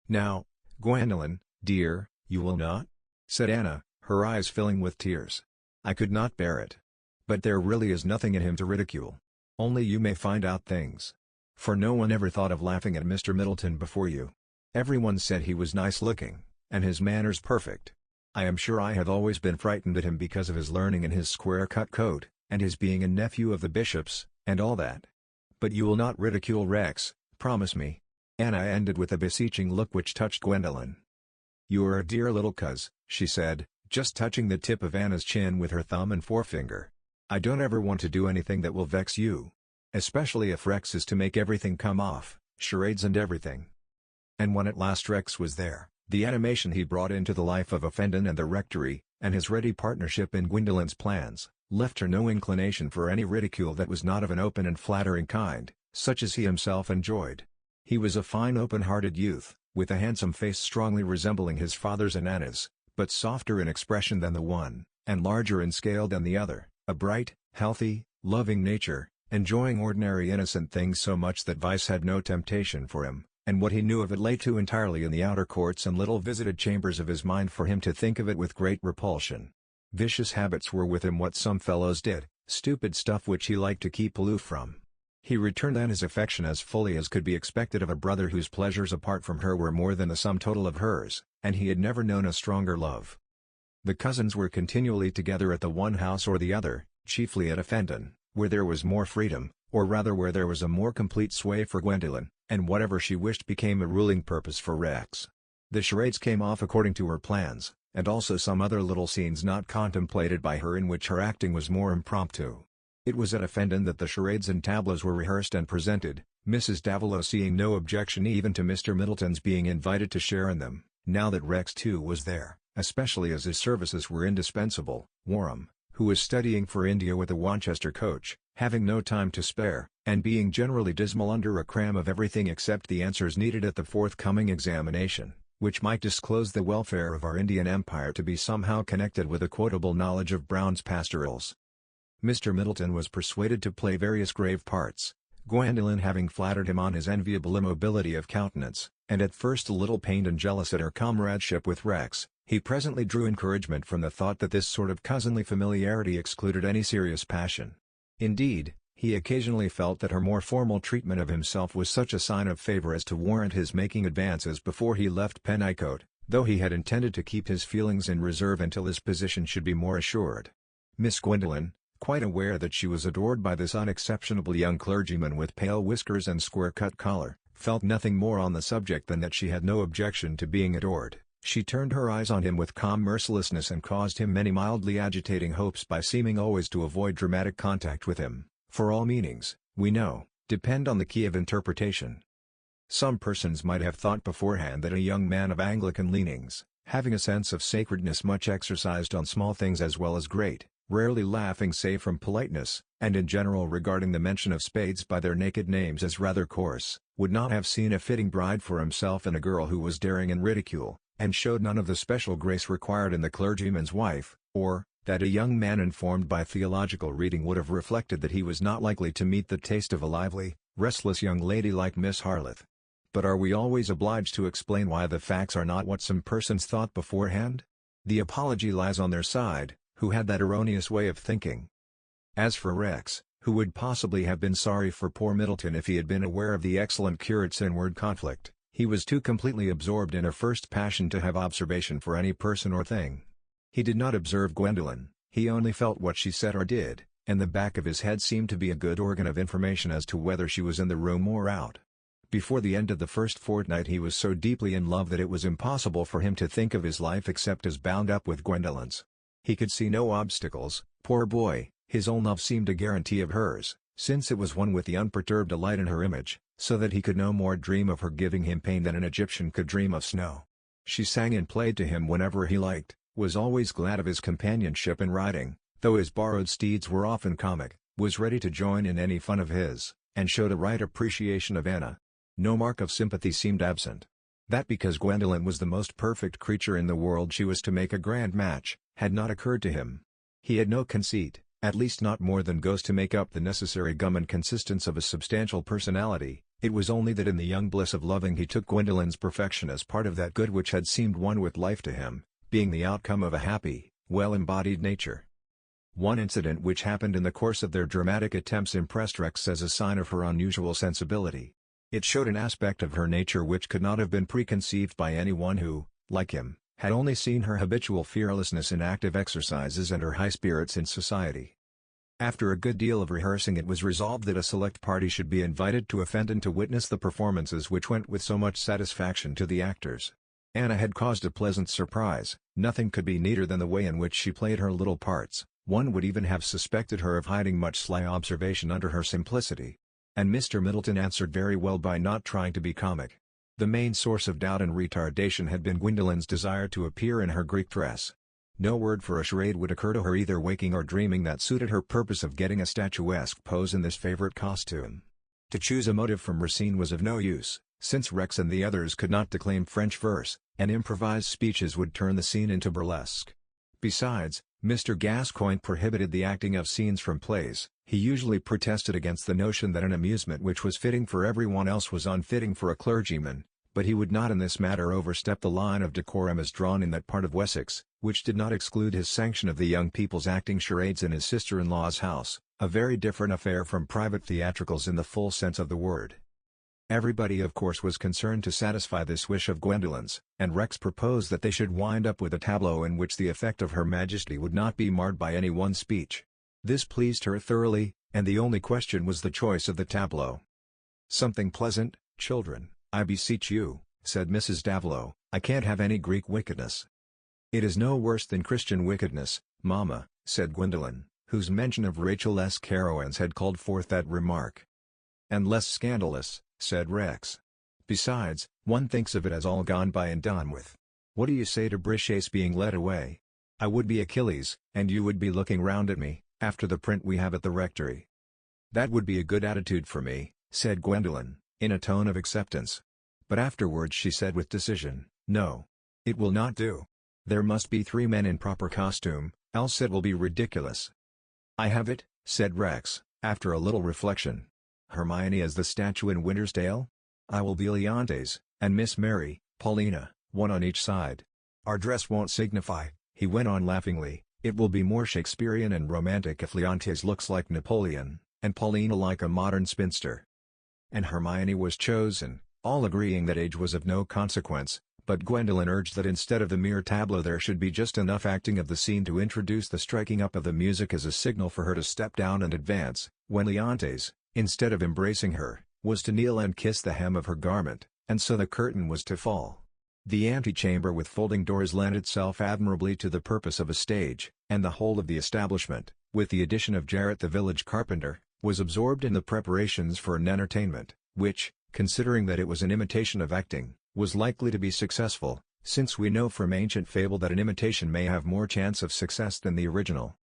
"Now, Gwendolyn, dear, you will not?" said Anna, her eyes filling with tears. "I could not bear it. But there really is nothing in him to ridicule. Only you may find out things. For no one ever thought of laughing at Mr. Middleton before you. Everyone said he was nice-looking, and his manners perfect. I am sure I have always been frightened at him because of his learning and his square-cut coat, and his being a nephew of the bishop's, and all that. But you will not ridicule Rex, promise me." Anna ended with a beseeching look which touched Gwendolyn. "You are a dear little coz," she said, just touching the tip of Anna's chin with her thumb and forefinger. "I don't ever want to do anything that will vex you. Especially if Rex is to make everything come off, charades and everything." And when at last Rex was there, the animation he brought into the life of Offendon and the rectory, and his ready partnership in Gwendolyn's plans, left her no inclination for any ridicule that was not of an open and flattering kind, such as he himself enjoyed. He was a fine open-hearted youth, with a handsome face strongly resembling his father's and Anna's, but softer in expression than the one, and larger in scale than the other, a bright, healthy, loving nature, enjoying ordinary innocent things so much that vice had no temptation for him, and what he knew of it lay too entirely in the outer courts and little visited chambers of his mind for him to think of it with great repulsion. Vicious habits were with him what some fellows did, stupid stuff which he liked to keep aloof from. He returned then his affection as fully as could be expected of a brother whose pleasures apart from her were more than the sum total of hers, and he had never known a stronger love. The cousins were continually together at the one house or the other, chiefly at Offendon, where there was more freedom, or rather where there was a more complete sway for Gwendolyn, and whatever she wished became a ruling purpose for Rex. The charades came off according to her plans, and also some other little scenes not contemplated by her in which her acting was more impromptu. It was at Offendon that the charades and tableaux were rehearsed and presented, Mrs. Davila seeing no objection even to Mr. Middleton's being invited to share in them, now that Rex too was there, especially as his services were indispensable. Warham, who was studying for India with a Wanchester coach, having no time to spare, and being generally dismal under a cram of everything except the answers needed at the forthcoming examination, which might disclose the welfare of our Indian Empire to be somehow connected with a quotable knowledge of Brown's pastorals. Mr. Middleton was persuaded to play various grave parts, Gwendolyn having flattered him on his enviable immobility of countenance, and at first a little pained and jealous at her comradeship with Rex. He presently drew encouragement from the thought that this sort of cousinly familiarity excluded any serious passion. Indeed, he occasionally felt that her more formal treatment of himself was such a sign of favor as to warrant his making advances before he left Pennicote, though he had intended to keep his feelings in reserve until his position should be more assured. Miss Gwendolyn, quite aware that she was adored by this unexceptionable young clergyman with pale whiskers and square-cut collar, felt nothing more on the subject than that she had no objection to being adored. She turned her eyes on him with calm mercilessness and caused him many mildly agitating hopes by seeming always to avoid dramatic contact with him, for all meanings, we know, depend on the key of interpretation. Some persons might have thought beforehand that a young man of Anglican leanings, having a sense of sacredness much exercised on small things as well as great, rarely laughing save from politeness, and in general regarding the mention of spades by their naked names as rather coarse, would not have seen a fitting bride for himself in a girl who was daring in ridicule, and showed none of the special grace required in the clergyman's wife, or, that a young man informed by theological reading would have reflected that he was not likely to meet the taste of a lively, restless young lady like Miss Harleth. But are we always obliged to explain why the facts are not what some persons thought beforehand? The apology lies on their side, who had that erroneous way of thinking. As for Rex, who would possibly have been sorry for poor Middleton if he had been aware of the excellent curate's inward conflict, he was too completely absorbed in a first passion to have observation for any person or thing. He did not observe Gwendolen, he only felt what she said or did, and the back of his head seemed to be a good organ of information as to whether she was in the room or out. Before the end of the first fortnight he was so deeply in love that it was impossible for him to think of his life except as bound up with Gwendolen's. He could see no obstacles, poor boy, his own love seemed a guarantee of hers, since it was one with the unperturbed delight in her image, so that he could no more dream of her giving him pain than an Egyptian could dream of snow. She sang and played to him whenever he liked, was always glad of his companionship in riding, though his borrowed steeds were often comic, was ready to join in any fun of his, and showed a right appreciation of Anna. No mark of sympathy seemed absent. That because Gwendolen was the most perfect creature in the world she was to make a grand match, had not occurred to him. He had no conceit, at least not more than goes to make up the necessary gum and consistence of a substantial personality. It was only that in the young bliss of loving he took Gwendolen's perfection as part of that good which had seemed one with life to him, being the outcome of a happy, well-embodied nature. One incident which happened in the course of their dramatic attempts impressed Rex as a sign of her unusual sensibility. It showed an aspect of her nature which could not have been preconceived by anyone who, like him, had only seen her habitual fearlessness in active exercises and her high spirits in society. After a good deal of rehearsing it was resolved that a select party should be invited to Fenton to witness the performances which went with so much satisfaction to the actors. Anna had caused a pleasant surprise. Nothing could be neater than the way in which she played her little parts. One would even have suspected her of hiding much sly observation under her simplicity. And Mr. Middleton answered very well by not trying to be comic. The main source of doubt and retardation had been Gwendolen's desire to appear in her Greek dress. No word for a charade would occur to her either waking or dreaming that suited her purpose of getting a statuesque pose in this favorite costume. To choose a motive from Racine was of no use, since Rex and the others could not declaim French verse, and improvised speeches would turn the scene into burlesque. Besides, Mr. Gascoigne prohibited the acting of scenes from plays. He usually protested against the notion that an amusement which was fitting for everyone else was unfitting for a clergyman, but he would not in this matter overstep the line of decorum as drawn in that part of Wessex, which did not exclude his sanction of the young people's acting charades in his sister-in-law's house, a very different affair from private theatricals in the full sense of the word. Everybody of course was concerned to satisfy this wish of Gwendolen's, and Rex proposed that they should wind up with a tableau in which the effect of Her Majesty would not be marred by any one speech. This pleased her thoroughly, and the only question was the choice of the tableau. "Something pleasant, children, I beseech you," said Mrs. Davilow. "I can't have any Greek wickedness." "It is no worse than Christian wickedness, mamma," said Gwendolen, whose mention of Rachel's heroines had called forth that remark. "And less scandalous," said Rex. "Besides, one thinks of it as all gone by and done with. What do you say to Briseis being led away? I would be Achilles, and you would be looking round at me, after the print we have at the rectory." "That would be a good attitude for me," said Gwendolen, in a tone of acceptance. But afterwards she said with decision, "No. It will not do. There must be 3 men in proper costume, else it will be ridiculous." "I have it," said Rex, after a little reflection. "Hermione as the statue in Winter's Tale? I will be Leontes, and Miss Mary, Paulina, one on each side. Our dress won't signify," he went on laughingly, "it will be more Shakespearean and romantic if Leontes looks like Napoleon, and Paulina like a modern spinster." And Hermione was chosen, all agreeing that age was of no consequence, but Gwendolen urged that instead of the mere tableau there should be just enough acting of the scene to introduce the striking up of the music as a signal for her to step down and advance, when Leontes, instead of embracing her, was to kneel and kiss the hem of her garment, and so the curtain was to fall. The antechamber with folding doors lent itself admirably to the purpose of a stage, and the whole of the establishment, with the addition of Jarrett the village carpenter, was absorbed in the preparations for an entertainment, which, considering that it was an imitation of acting, was likely to be successful, since we know from ancient fable that an imitation may have more chance of success than the original.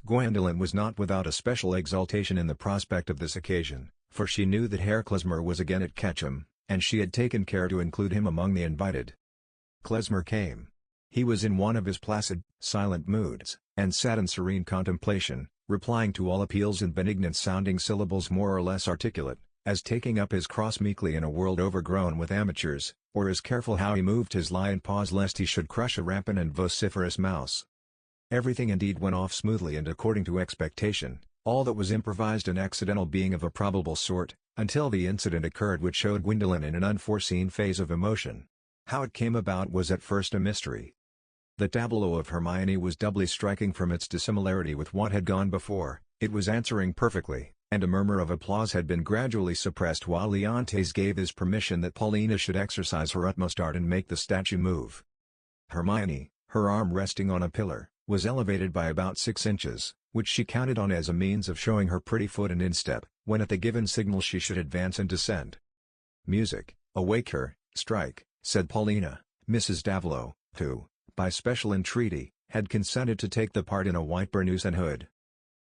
Gwendolen was not without a special exultation in the prospect of this occasion, for she knew that Herr Klesmer was again at Ketchum, and she had taken care to include him among the invited. Klesmer came. He was in one of his placid, silent moods, and sat in serene contemplation, replying to all appeals in benignant-sounding syllables more or less articulate, as taking up his cross meekly in a world overgrown with amateurs, or as careful how he moved his lion paws lest he should crush a rampant and vociferous mouse. Everything indeed went off smoothly and according to expectation, all that was improvised and accidental being of a probable sort, until the incident occurred which showed Gwendolen in an unforeseen phase of emotion. How it came about was at first a mystery. The tableau of Hermione was doubly striking from its dissimilarity with what had gone before. It was answering perfectly, and a murmur of applause had been gradually suppressed while Leontes gave his permission that Paulina should exercise her utmost art and make the statue move. Hermione, her arm resting on a pillar, was elevated by about 6 inches, which she counted on as a means of showing her pretty foot and instep, when at the given signal she should advance and descend. "Music, awake her, strike," said Paulina. Mrs. Davilow, who, by special entreaty, had consented to take the part in a white burnous and hood.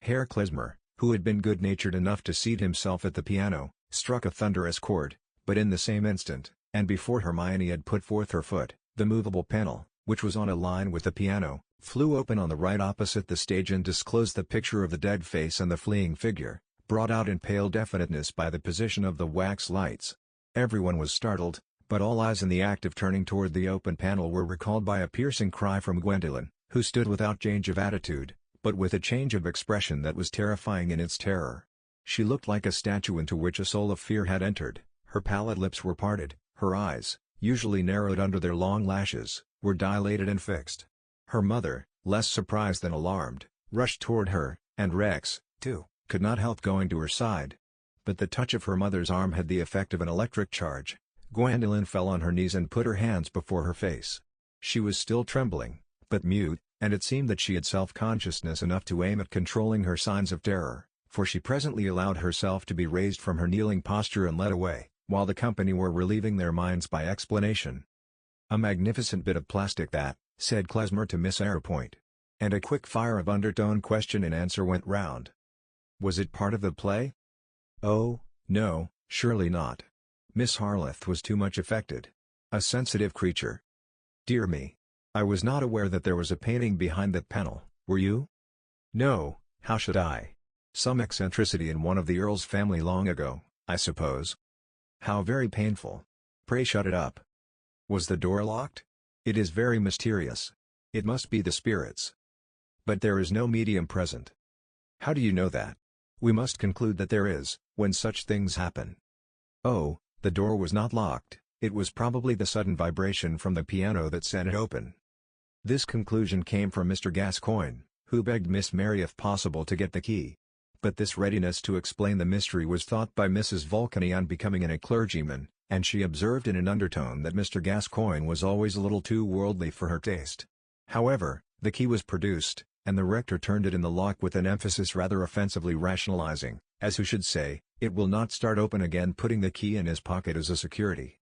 Herr Klezmer, who had been good-natured enough to seat himself at the piano, struck a thunderous chord, but in the same instant, and before Hermione had put forth her foot, the movable panel, which was on a line with the piano, flew open on the right opposite the stage and disclosed the picture of the dead face and the fleeing figure, brought out in pale definiteness by the position of the wax lights. Everyone was startled, but all eyes in the act of turning toward the open panel were recalled by a piercing cry from Gwendolen, who stood without change of attitude, but with a change of expression that was terrifying in its terror. She looked like a statue into which a soul of fear had entered. Her pallid lips were parted, her eyes, usually narrowed under their long lashes, were dilated and fixed. Her mother, less surprised than alarmed, rushed toward her, and Rex, too, could not help going to her side. But the touch of her mother's arm had the effect of an electric charge. Gwendolen fell on her knees and put her hands before her face. She was still trembling, but mute, and it seemed that she had self-consciousness enough to aim at controlling her signs of terror, for she presently allowed herself to be raised from her kneeling posture and led away, while the company were relieving their minds by explanation. "A magnificent bit of plastic that," said Klezmer to Miss Arrowpoint. And a quick fire of undertone question and answer went round. "Was it part of the play?" "Oh, no, surely not. Miss Harleth was too much affected. A sensitive creature. Dear me. I was not aware that there was a painting behind that panel, were you?" "No, how should I? Some eccentricity in one of the Earl's family long ago, I suppose." "How very painful. Pray shut it up." "Was the door locked? It is very mysterious. It must be the spirits." "But there is no medium present." "How do you know that?" "We must conclude that there is, when such things happen." "Oh, the door was not locked, it was probably the sudden vibration from the piano that set it open." This conclusion came from Mr. Gascoigne, who begged Miss Mary if possible to get the key. But this readiness to explain the mystery was thought by Mrs. Vulcany unbecoming in a clergyman, and she observed in an undertone that Mr. Gascoigne was always a little too worldly for her taste. However, the key was produced, and the rector turned it in the lock with an emphasis rather offensively rationalizing, as who should say, "It will not start open again," putting the key in his pocket as a security.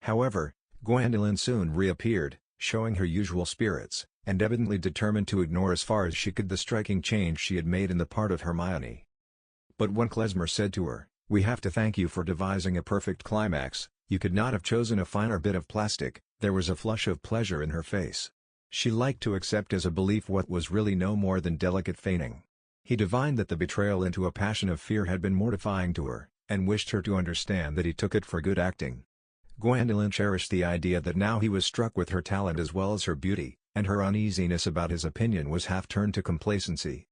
However, Gwendolen soon reappeared, showing her usual spirits, and evidently determined to ignore as far as she could the striking change she had made in the part of Hermione. But when Klezmer said to her, "We have to thank you for devising a perfect climax, you could not have chosen a finer bit of plastic," there was a flush of pleasure in her face. She liked to accept as a belief what was really no more than delicate feigning. He divined that the betrayal into a passion of fear had been mortifying to her, and wished her to understand that he took it for good acting. Gwendolen cherished the idea that now he was struck with her talent as well as her beauty, and her uneasiness about his opinion was half turned to complacency.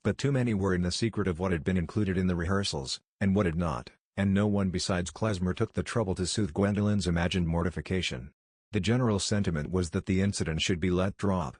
But too many were in the secret of what had been included in the rehearsals, and what had not, and no one besides Klezmer took the trouble to soothe Gwendolen's imagined mortification. The general sentiment was that the incident should be let drop.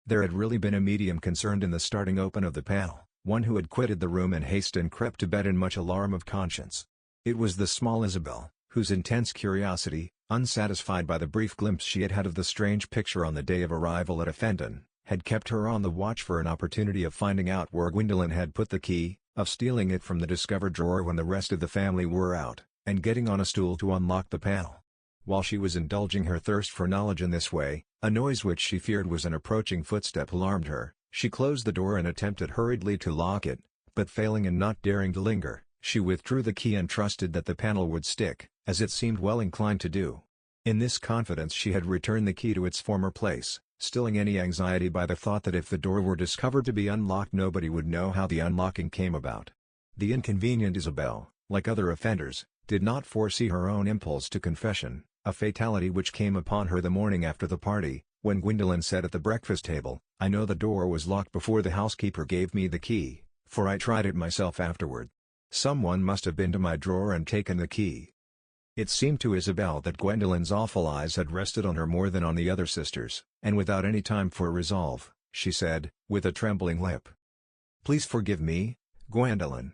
There had really been a medium concerned in the starting open of the panel, one who had quitted the room in haste and crept to bed in much alarm of conscience. It was the small Isabel, whose intense curiosity, unsatisfied by the brief glimpse she had had of the strange picture on the day of arrival at Offendon, had kept her on the watch for an opportunity of finding out where Gwendolen had put the key, of stealing it from the discovered drawer when the rest of the family were out, and getting on a stool to unlock the panel. While she was indulging her thirst for knowledge in this way, a noise which she feared was an approaching footstep alarmed her. She closed the door and attempted hurriedly to lock it, but failing and not daring to linger, she withdrew the key and trusted that the panel would stick, as it seemed well inclined to do. In this confidence she had returned the key to its former place, stilling any anxiety by the thought that if the door were discovered to be unlocked nobody would know how the unlocking came about. The inconvenient Isabel, like other offenders, did not foresee her own impulse to confession, a fatality which came upon her the morning after the party, when Gwendolen said at the breakfast table, "I know the door was locked before the housekeeper gave me the key, for I tried it myself afterward. Someone must have been to my drawer and taken the key." It seemed to Isabel that Gwendolen's awful eyes had rested on her more than on the other sisters, and without any time for resolve, she said, with a trembling lip, "Please forgive me, Gwendolen."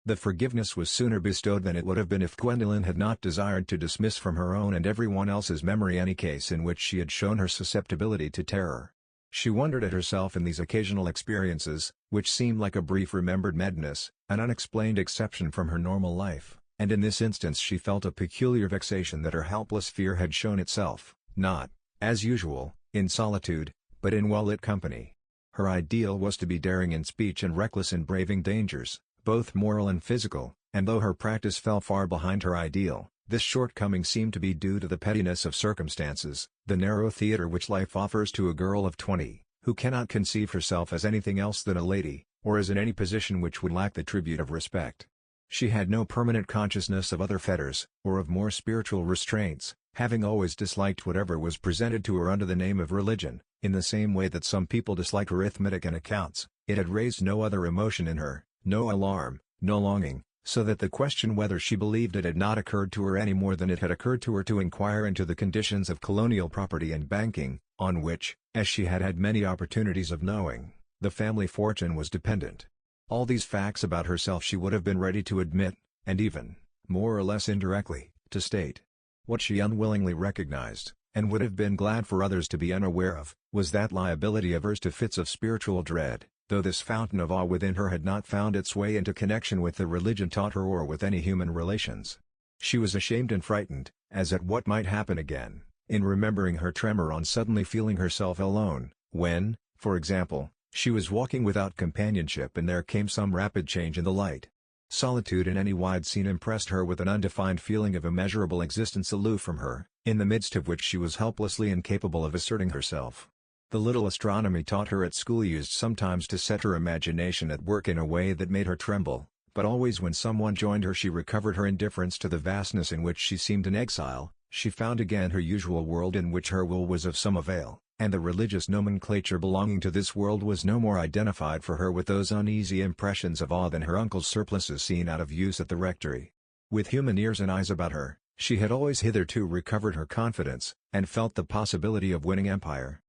The forgiveness was sooner bestowed than it would have been if Gwendolen had not desired to dismiss from her own and everyone else's memory any case in which she had shown her susceptibility to terror. She wondered at herself in these occasional experiences, which seemed like a brief remembered madness, an unexplained exception from her normal life, and in this instance she felt a peculiar vexation that her helpless fear had shown itself, not, as usual, in solitude, but in well-lit company. Her ideal was to be daring in speech and reckless in braving dangers, both moral and physical, and though her practice fell far behind her ideal, this shortcoming seemed to be due to the pettiness of circumstances, the narrow theatre which life offers to a girl of 20, who cannot conceive herself as anything else than a lady, or as in any position which would lack the tribute of respect. She had no permanent consciousness of other fetters, or of more spiritual restraints, having always disliked whatever was presented to her under the name of religion, in the same way that some people dislike arithmetic and accounts. It had raised no other emotion in her, no alarm, no longing, so that the question whether she believed it had not occurred to her any more than it had occurred to her to inquire into the conditions of colonial property and banking, on which, as she had had many opportunities of knowing, the family fortune was dependent. All these facts about herself she would have been ready to admit, and even, more or less indirectly, to state. What she unwillingly recognized, and would have been glad for others to be unaware of, was that liability of hers to fits of spiritual dread, though this fountain of awe within her had not found its way into connection with the religion taught her or with any human relations. She was ashamed and frightened, as at what might happen again, in remembering her tremor on suddenly feeling herself alone, when, for example, she was walking without companionship and there came some rapid change in the light. Solitude in any wide scene impressed her with an undefined feeling of immeasurable existence aloof from her, in the midst of which she was helplessly incapable of asserting herself. The little astronomy taught her at school used sometimes to set her imagination at work in a way that made her tremble, but always when someone joined her she recovered her indifference to the vastness in which she seemed an exile. She found again her usual world in which her will was of some avail, and the religious nomenclature belonging to this world was no more identified for her with those uneasy impressions of awe than her uncle's surplices seen out of use at the rectory. With human ears and eyes about her, she had always hitherto recovered her confidence, and felt the possibility of winning empire.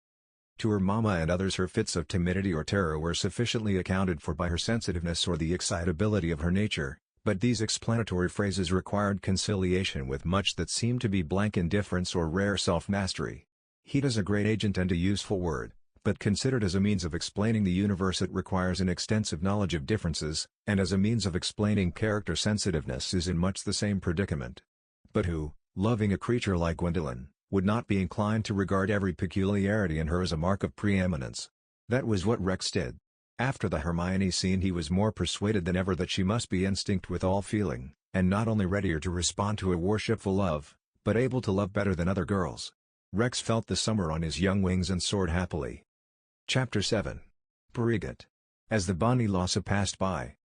To her mamma and others her fits of timidity or terror were sufficiently accounted for by her sensitiveness or the excitability of her nature, but these explanatory phrases required conciliation with much that seemed to be blank indifference or rare self-mastery. Heat is a great agent and a useful word, but considered as a means of explaining the universe it requires an extensive knowledge of differences, and as a means of explaining character sensitiveness is in much the same predicament. But who, loving a creature like Gwendolen, would not be inclined to regard every peculiarity in her as a mark of preeminence? That was what Rex did. After the Hermione scene he was more persuaded than ever that she must be instinct with all feeling, and not only readier to respond to a worshipful love, but able to love better than other girls. Rex felt the summer on his young wings and soared happily. Chapter 7. Perigot. As the bonny Lossa passed by.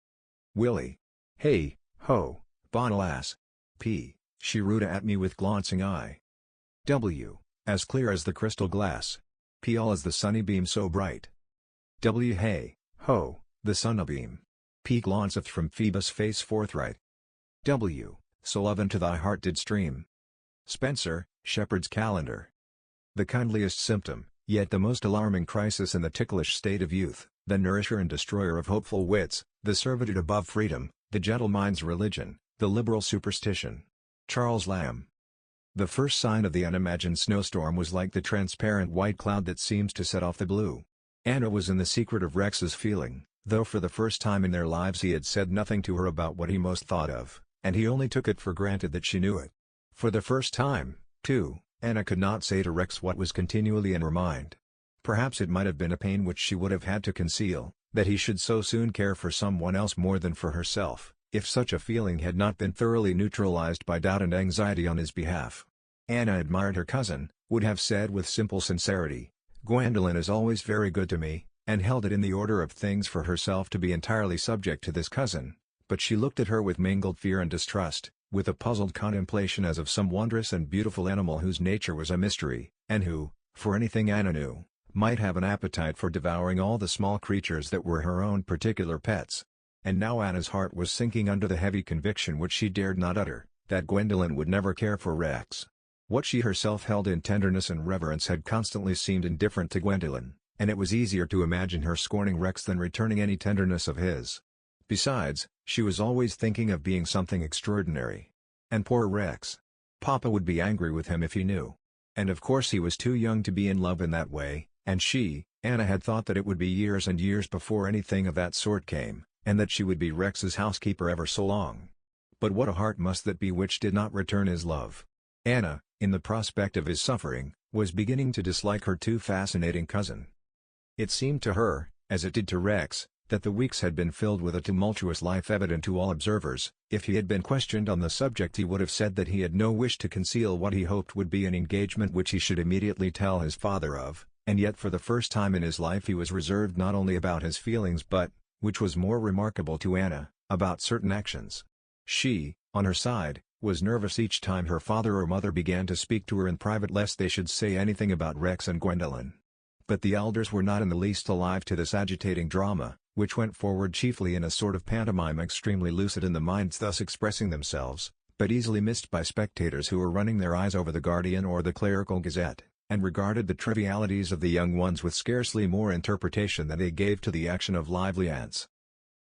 Willie. Hey, ho, bon lass. P. She root at me with glancing eye. W. As clear as the crystal glass. P. All as the sunny beam so bright. W. Hey, ho, the sunnabeam. P. Glaunceth from Phoebus' face forthright. W. So love into thy heart did stream. Spencer, Shepherd's Calendar. The kindliest symptom, yet the most alarming crisis in the ticklish state of youth, the nourisher and destroyer of hopeful wits, the servitude above freedom, the gentle mind's religion, the liberal superstition. Charles Lamb. The first sign of the unimagined snowstorm was like the transparent white cloud that seems to set off the blue. Anna was in the secret of Rex's feeling, though for the first time in their lives he had said nothing to her about what he most thought of, and he only took it for granted that she knew it. For the first time, too, Anna could not say to Rex what was continually in her mind. Perhaps it might have been a pain which she would have had to conceal, that he should so soon care for someone else more than for herself, if such a feeling had not been thoroughly neutralized by doubt and anxiety on his behalf. Anna admired her cousin, would have said with simple sincerity, "Gwendolyn is always very good to me," and held it in the order of things for herself to be entirely subject to this cousin, but she looked at her with mingled fear and distrust, with a puzzled contemplation as of some wondrous and beautiful animal whose nature was a mystery, and who, for anything Anna knew, might have an appetite for devouring all the small creatures that were her own particular pets. And now Anna's heart was sinking under the heavy conviction which she dared not utter, that Gwendolyn would never care for Rex. What she herself held in tenderness and reverence had constantly seemed indifferent to Gwendolyn, and it was easier to imagine her scorning Rex than returning any tenderness of his. Besides, she was always thinking of being something extraordinary. And poor Rex. Papa would be angry with him if he knew. And of course he was too young to be in love in that way, and she, Anna, had thought that it would be years and years before anything of that sort came, and that she would be Rex's housekeeper ever so long. But what a heart must that be which did not return his love! Anna, in the prospect of his suffering, was beginning to dislike her too fascinating cousin. It seemed to her, as it did to Rex, that the weeks had been filled with a tumultuous life evident to all observers. If he had been questioned on the subject he would have said that he had no wish to conceal what he hoped would be an engagement which he should immediately tell his father of, and yet for the first time in his life he was reserved not only about his feelings but, which was more remarkable to Anna, about certain actions. She, on her side, was nervous each time her father or mother began to speak to her in private lest they should say anything about Rex and Gwendolyn. But the elders were not in the least alive to this agitating drama, which went forward chiefly in a sort of pantomime extremely lucid in the minds thus expressing themselves, but easily missed by spectators who were running their eyes over the Guardian or the Clerical Gazette, and regarded the trivialities of the young ones with scarcely more interpretation than they gave to the action of lively ants.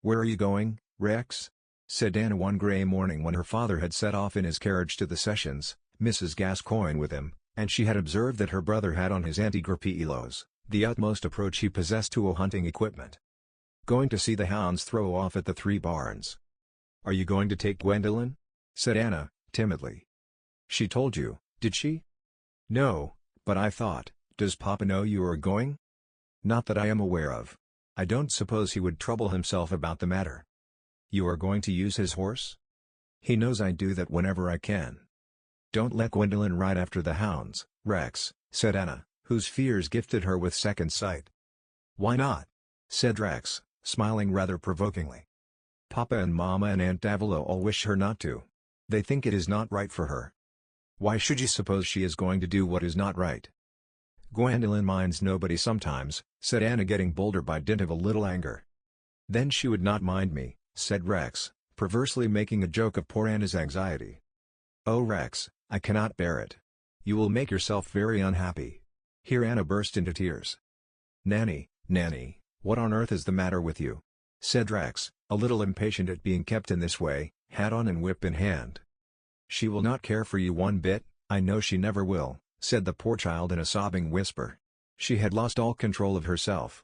"Where are you going, Rex?" said Anna one grey morning when her father had set off in his carriage to the sessions, Mrs. Gascoigne with him, and she had observed that her brother had on his anti-grapillos, the utmost approach he possessed to a hunting equipment. "Going to see the hounds throw off at the Three Barns." "Are you going to take Gwendolyn?" said Anna, timidly. "She told you, did she?" "No, but I thought, does Papa know you are going?" "Not that I am aware of. I don't suppose he would trouble himself about the matter." "You are going to use his horse?" "He knows I do that whenever I can." "Don't let Gwendolyn ride after the hounds, Rex," said Anna, whose fears gifted her with second sight. "Why not?" said Rex, smiling rather provokingly. "Papa and Mama and Aunt Davila all wish her not to. They think it is not right for her." "Why should you suppose she is going to do what is not right?" "Gwendolyn minds nobody sometimes," said Anna, getting bolder by dint of a little anger. "Then she would not mind me," said Rex, perversely making a joke of poor Anna's anxiety. "Oh Rex, I cannot bear it. You will make yourself very unhappy." Here Anna burst into tears. Nanny, what on earth is the matter with you?" said Rex, a little impatient at being kept in this way, hat on and whip in hand. "She will not care for you one bit, I know she never will," said the poor child in a sobbing whisper. She had lost all control of herself.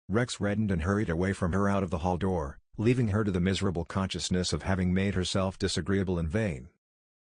Rex reddened and hurried away from her out of the hall door, leaving her to the miserable consciousness of having made herself disagreeable in vain.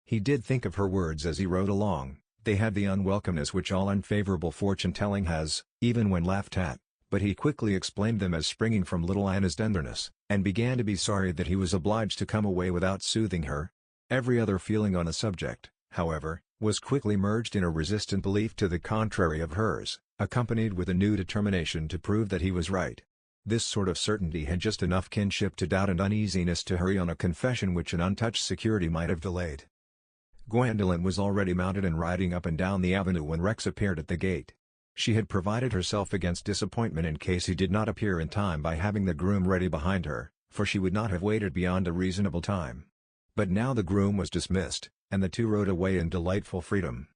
He did think of her words as he rode along. They had the unwelcomeness which all unfavorable fortune-telling has, even when laughed at, but he quickly explained them as springing from little Anna's tenderness, and began to be sorry that he was obliged to come away without soothing her. Every other feeling on the subject, however, was quickly merged in a resistant belief to the contrary of hers, accompanied with a new determination to prove that he was right. This sort of certainty had just enough kinship to doubt and uneasiness to hurry on a confession which an untouched security might have delayed. Gwendolyn was already mounted and riding up and down the avenue when Rex appeared at the gate. She had provided herself against disappointment in case he did not appear in time by having the groom ready behind her, for she would not have waited beyond a reasonable time. But now the groom was dismissed, and the two rode away in delightful freedom.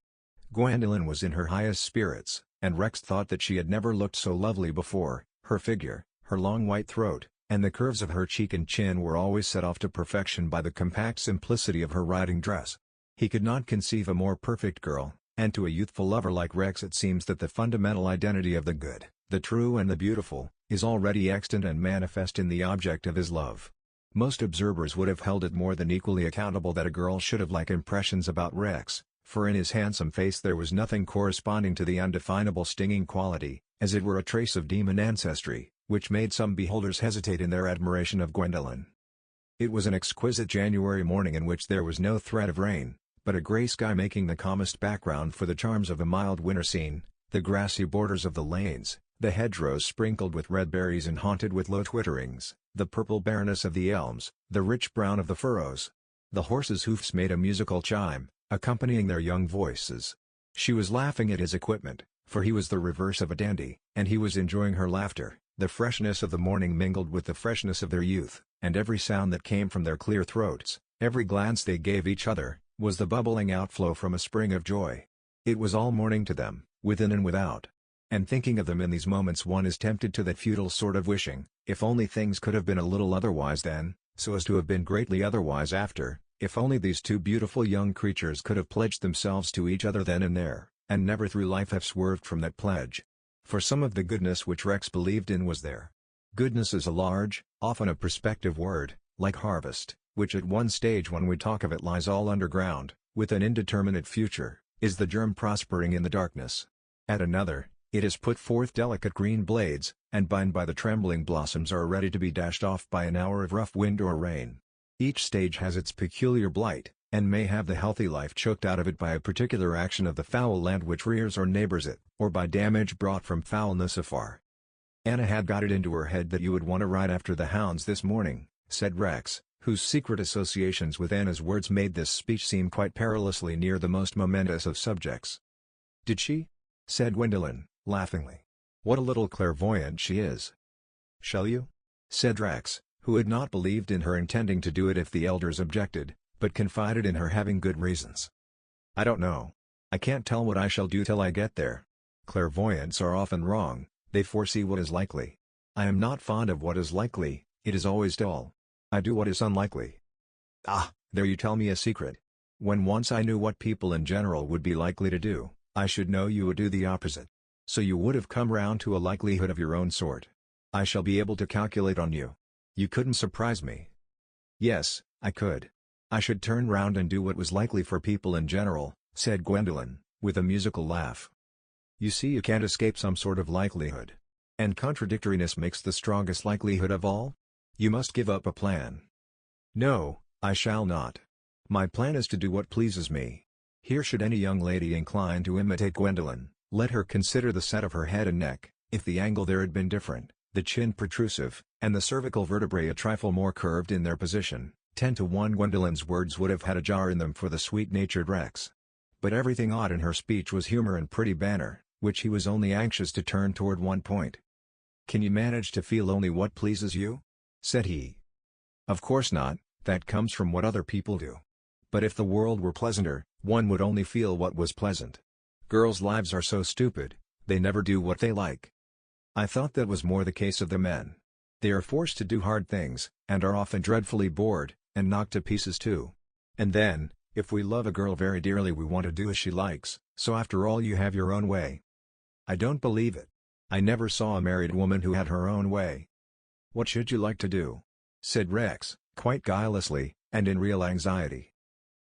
Gwendolyn was in her highest spirits, and Rex thought that she had never looked so lovely before. Her figure, her long white throat, and the curves of her cheek and chin were always set off to perfection by the compact simplicity of her riding dress. He could not conceive a more perfect girl, and to a youthful lover like Rex it seems that the fundamental identity of the good, the true and the beautiful, is already extant and manifest in the object of his love. Most observers would have held it more than equally accountable that a girl should have like impressions about Rex, for in his handsome face there was nothing corresponding to the undefinable stinging quality, as it were a trace of demon ancestry, which made some beholders hesitate in their admiration of Gwendolyn. It was an exquisite January morning in which there was no threat of rain, but a gray sky making the calmest background for the charms of a mild winter scene, the grassy borders of the lanes, the hedgerows sprinkled with red berries and haunted with low twitterings, the purple barrenness of the elms, the rich brown of the furrows. The horses' hoofs made a musical chime, accompanying their young voices. She was laughing at his equipment, for he was the reverse of a dandy, and he was enjoying her laughter. The freshness of the morning mingled with the freshness of their youth, and every sound that came from their clear throats, every glance they gave each other, was the bubbling outflow from a spring of joy. It was all morning to them, within and without. And thinking of them in these moments one is tempted to that futile sort of wishing, if only things could have been a little otherwise then, so as to have been greatly otherwise after, if only these two beautiful young creatures could have pledged themselves to each other then and there, and never through life have swerved from that pledge. For some of the goodness which Rex believed in was there. Goodness is a large, often a perspective word, like harvest, which at one stage when we talk of it lies all underground, with an indeterminate future, is the germ prospering in the darkness. At another, it has put forth delicate green blades, and by the trembling blossoms are ready to be dashed off by an hour of rough wind or rain. Each stage has its peculiar blight, and may have the healthy life choked out of it by a particular action of the foul land which rears or neighbors it, or by damage brought from foulness afar. "Anna had got it into her head that you would want to ride after the hounds this morning," said Rex, whose secret associations with Anna's words made this speech seem quite perilously near the most momentous of subjects. "Did she?" said Gwendolen, laughingly. "What a little clairvoyant she is." "Shall you?" said Rex, who had not believed in her intending to do it if the elders objected, but confided in her having good reasons. "I don't know. I can't tell what I shall do till I get there. Clairvoyants are often wrong, they foresee what is likely. I am not fond of what is likely, it is always dull. I do what is unlikely." "Ah, there you tell me a secret. When once I knew what people in general would be likely to do, I should know you would do the opposite. So you would have come round to a likelihood of your own sort. I shall be able to calculate on you. You couldn't surprise me." "Yes, I could. I should turn round and do what was likely for people in general," said Gwendolen, with a musical laugh. "You see you can't escape some sort of likelihood. And contradictoriness makes the strongest likelihood of all? You must give up a plan." "No, I shall not. My plan is to do what pleases me." Here should any young lady incline to imitate Gwendolen, let her consider the set of her head and neck. If the angle there had been different, the chin protrusive, and the cervical vertebrae a trifle more curved in their position, 10 to 1 Gwendolen's words would have had a jar in them for the sweet-natured Rex. But everything odd in her speech was humor and pretty banter, which he was only anxious to turn toward one point. "Can you manage to feel only what pleases you?" said he. "Of course not, that comes from what other people do. But if the world were pleasanter, one would only feel what was pleasant. Girls' lives are so stupid, they never do what they like." "I thought that was more the case of the men. They are forced to do hard things, and are often dreadfully bored, and knocked to pieces too. And then, if we love a girl very dearly we want to do as she likes, so after all you have your own way." "I don't believe it. I never saw a married woman who had her own way." "What should you like to do?" said Rex, quite guilelessly, and in real anxiety.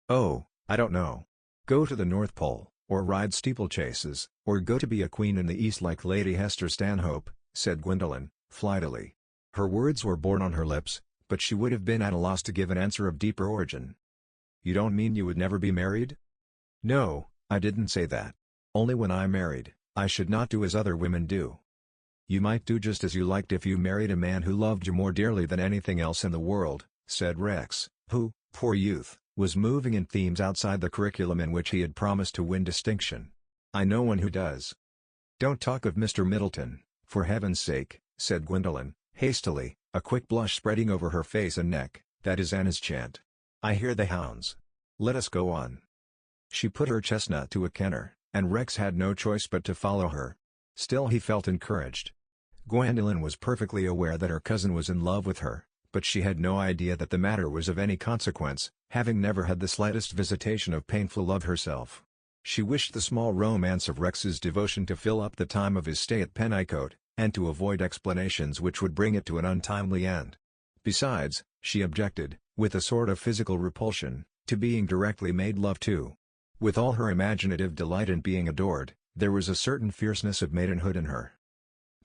"Oh, I don't know. Go to the North Pole, or ride steeplechases, or go to be a queen in the East like Lady Hester Stanhope," said Gwendolen, flightily. Her words were born on her lips, but she would have been at a loss to give an answer of deeper origin. "You don't mean you would never be married?" "No, I didn't say that. Only when I married, I should not do as other women do." "You might do just as you liked if you married a man who loved you more dearly than anything else in the world," said Rex, who, poor youth, was moving in themes outside the curriculum in which he had promised to win distinction. "I know one who does." "Don't talk of Mr. Middleton, for heaven's sake," said Gwendolen, hastily, a quick blush spreading over her face and neck. "That is Anna's chant. I hear the hounds. Let us go on." She put her chestnut to a canter, and Rex had no choice but to follow her. Still he felt encouraged. Gwendolen was perfectly aware that her cousin was in love with her, but she had no idea that the matter was of any consequence, having never had the slightest visitation of painful love herself. She wished the small romance of Rex's devotion to fill up the time of his stay at Pennicote, and to avoid explanations which would bring it to an untimely end. Besides, she objected, with a sort of physical repulsion, to being directly made love to. With all her imaginative delight in being adored, there was a certain fierceness of maidenhood in her.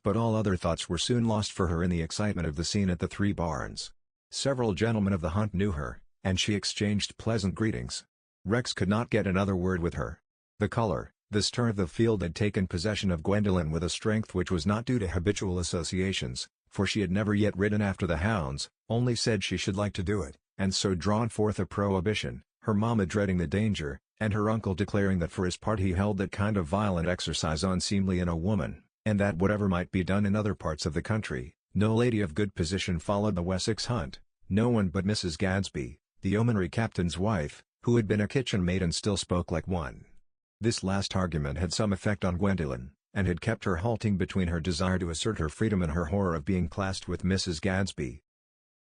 But all other thoughts were soon lost for her in the excitement of the scene at the Three Barns. Several gentlemen of the hunt knew her, and she exchanged pleasant greetings. Rex could not get another word with her. The color, the stir of the field had taken possession of Gwendolyn with a strength which was not due to habitual associations, for she had never yet ridden after the hounds, only said she should like to do it, and so drawn forth a prohibition, her mamma dreading the danger, and her uncle declaring that for his part he held that kind of violent exercise unseemly in a woman, and that whatever might be done in other parts of the country, no lady of good position followed the Wessex hunt, no one but Mrs. Gadsby, the yeomanry captain's wife, who had been a kitchen maid and still spoke like one. This last argument had some effect on Gwendolyn, and had kept her halting between her desire to assert her freedom and her horror of being classed with Mrs. Gadsby.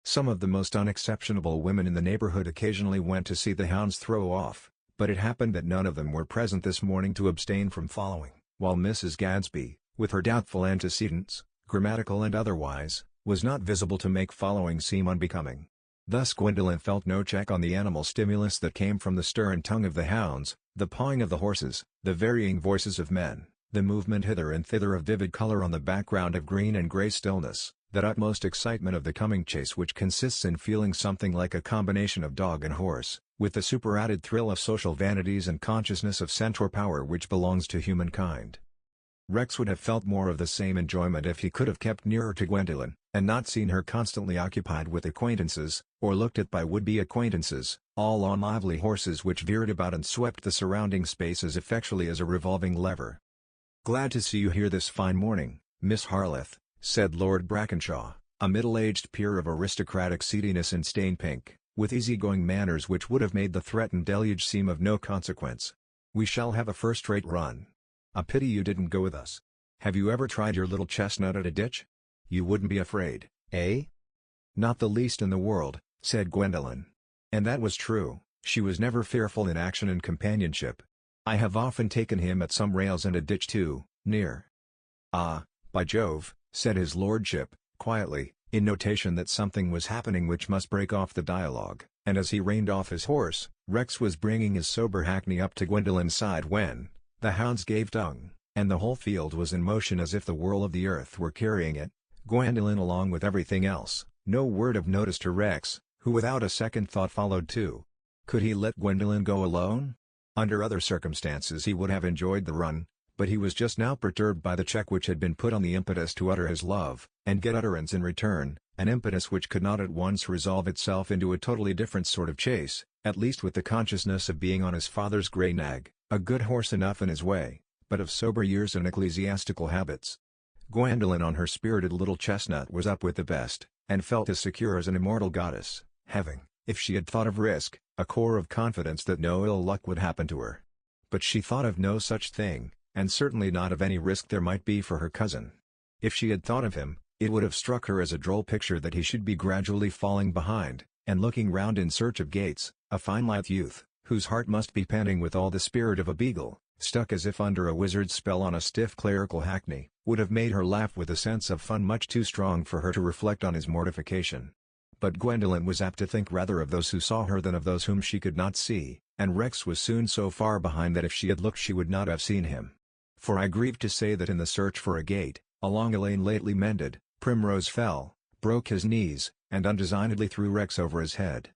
Some of the most unexceptionable women in the neighborhood occasionally went to see the hounds throw off, but it happened that none of them were present this morning to abstain from following, while Mrs. Gadsby, with her doubtful antecedents, grammatical and otherwise, was not visible to make following seem unbecoming. Thus Gwendolyn felt no check on the animal stimulus that came from the stir and tongue of the hounds, the pawing of the horses, the varying voices of men, the movement hither and thither of vivid color on the background of green and gray stillness, that utmost excitement of the coming chase which consists in feeling something like a combination of dog and horse, with the superadded thrill of social vanities and consciousness of centaur power which belongs to humankind. Rex would have felt more of the same enjoyment if he could have kept nearer to Gwendolyn, and not seen her constantly occupied with acquaintances, or looked at by would-be acquaintances, all on lively horses which veered about and swept the surrounding space as effectually as a revolving lever. "Glad to see you here this fine morning, Miss Harleth," said Lord Brackenshaw, a middle-aged peer of aristocratic seediness in stain pink, with easy-going manners which would have made the threatened deluge seem of no consequence. "We shall have a first-rate run. A pity you didn't go with us. Have you ever tried your little chestnut at a ditch? You wouldn't be afraid, eh?" "Not the least in the world," said Gwendolyn. And that was true, she was never fearful in action and companionship. "I have often taken him at some rails and a ditch too, near." "Ah, by Jove," said his lordship, quietly, in notation that something was happening which must break off the dialogue, and as he reined off his horse, Rex was bringing his sober hackney up to Gwendolyn's side when the hounds gave tongue, and the whole field was in motion as if the whirl of the earth were carrying it, Gwendolyn along with everything else. No word of notice to Rex, who without a second thought followed too. Could he let Gwendolyn go alone? Under other circumstances he would have enjoyed the run, but he was just now perturbed by the check which had been put on the impetus to utter his love, and get utterance in return, an impetus which could not at once resolve itself into a totally different sort of chase, at least with the consciousness of being on his father's grey nag, a good horse enough in his way, but of sober years and ecclesiastical habits. Gwendolyn on her spirited little chestnut was up with the best, and felt as secure as an immortal goddess, having, if she had thought of risk, a core of confidence that no ill luck would happen to her. But she thought of no such thing, and certainly not of any risk there might be for her cousin. If she had thought of him, it would have struck her as a droll picture that he should be gradually falling behind, and looking round in search of Gates, a fine lithe youth, whose heart must be panting with all the spirit of a beagle, stuck as if under a wizard's spell on a stiff clerical hackney, would have made her laugh with a sense of fun much too strong for her to reflect on his mortification. But Gwendolyn was apt to think rather of those who saw her than of those whom she could not see, and Rex was soon so far behind that if she had looked she would not have seen him. For I grieve to say that in the search for a gate, along a lane lately mended, Primrose fell, broke his knees, and undesignedly threw Rex over his head.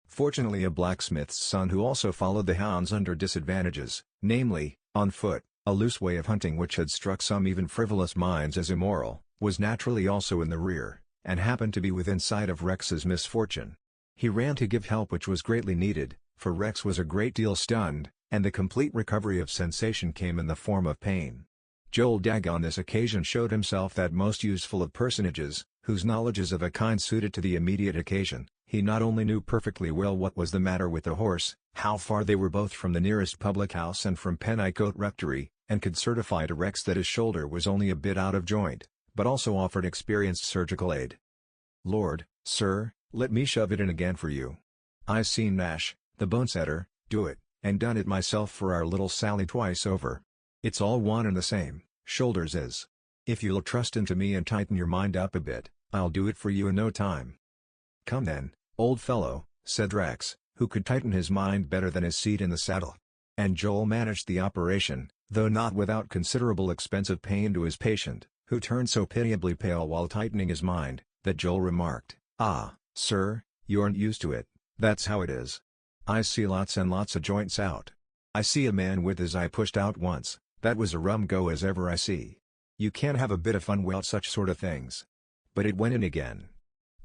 Fortunately a blacksmith's son who also followed the hounds under disadvantages, namely, on foot, a loose way of hunting which had struck some even frivolous minds as immoral, was naturally also in the rear, and happened to be within sight of Rex's misfortune. He ran to give help which was greatly needed, for Rex was a great deal stunned, and the complete recovery of sensation came in the form of pain. Joel Dagg on this occasion showed himself that most useful of personages, whose knowledges of a kind suited to the immediate occasion. He not only knew perfectly well what was the matter with the horse, how far they were both from the nearest public house and from Pennicote Rectory, and could certify to Rex that his shoulder was only a bit out of joint, but also offered experienced surgical aid. "Lord, sir, let me shove it in again for you. I seen Nash, the bonesetter, do it, and done it myself for our little Sally twice over. It's all one and the same, shoulders is. If you'll trust into me and tighten your mind up a bit, I'll do it for you in no time." "Come then, old fellow," said Rex, who could tighten his mind better than his seat in the saddle. And Joel managed the operation, though not without considerable expense of pain to his patient, who turned so pitiably pale while tightening his mind, that Joel remarked, "Ah, sir, you aren't used to it, that's how it is." I see lots and lots of joints out. I see a man with his eye pushed out once, that was a rum go as ever I see. You can have a bit of fun without such sort of things. But it went in again.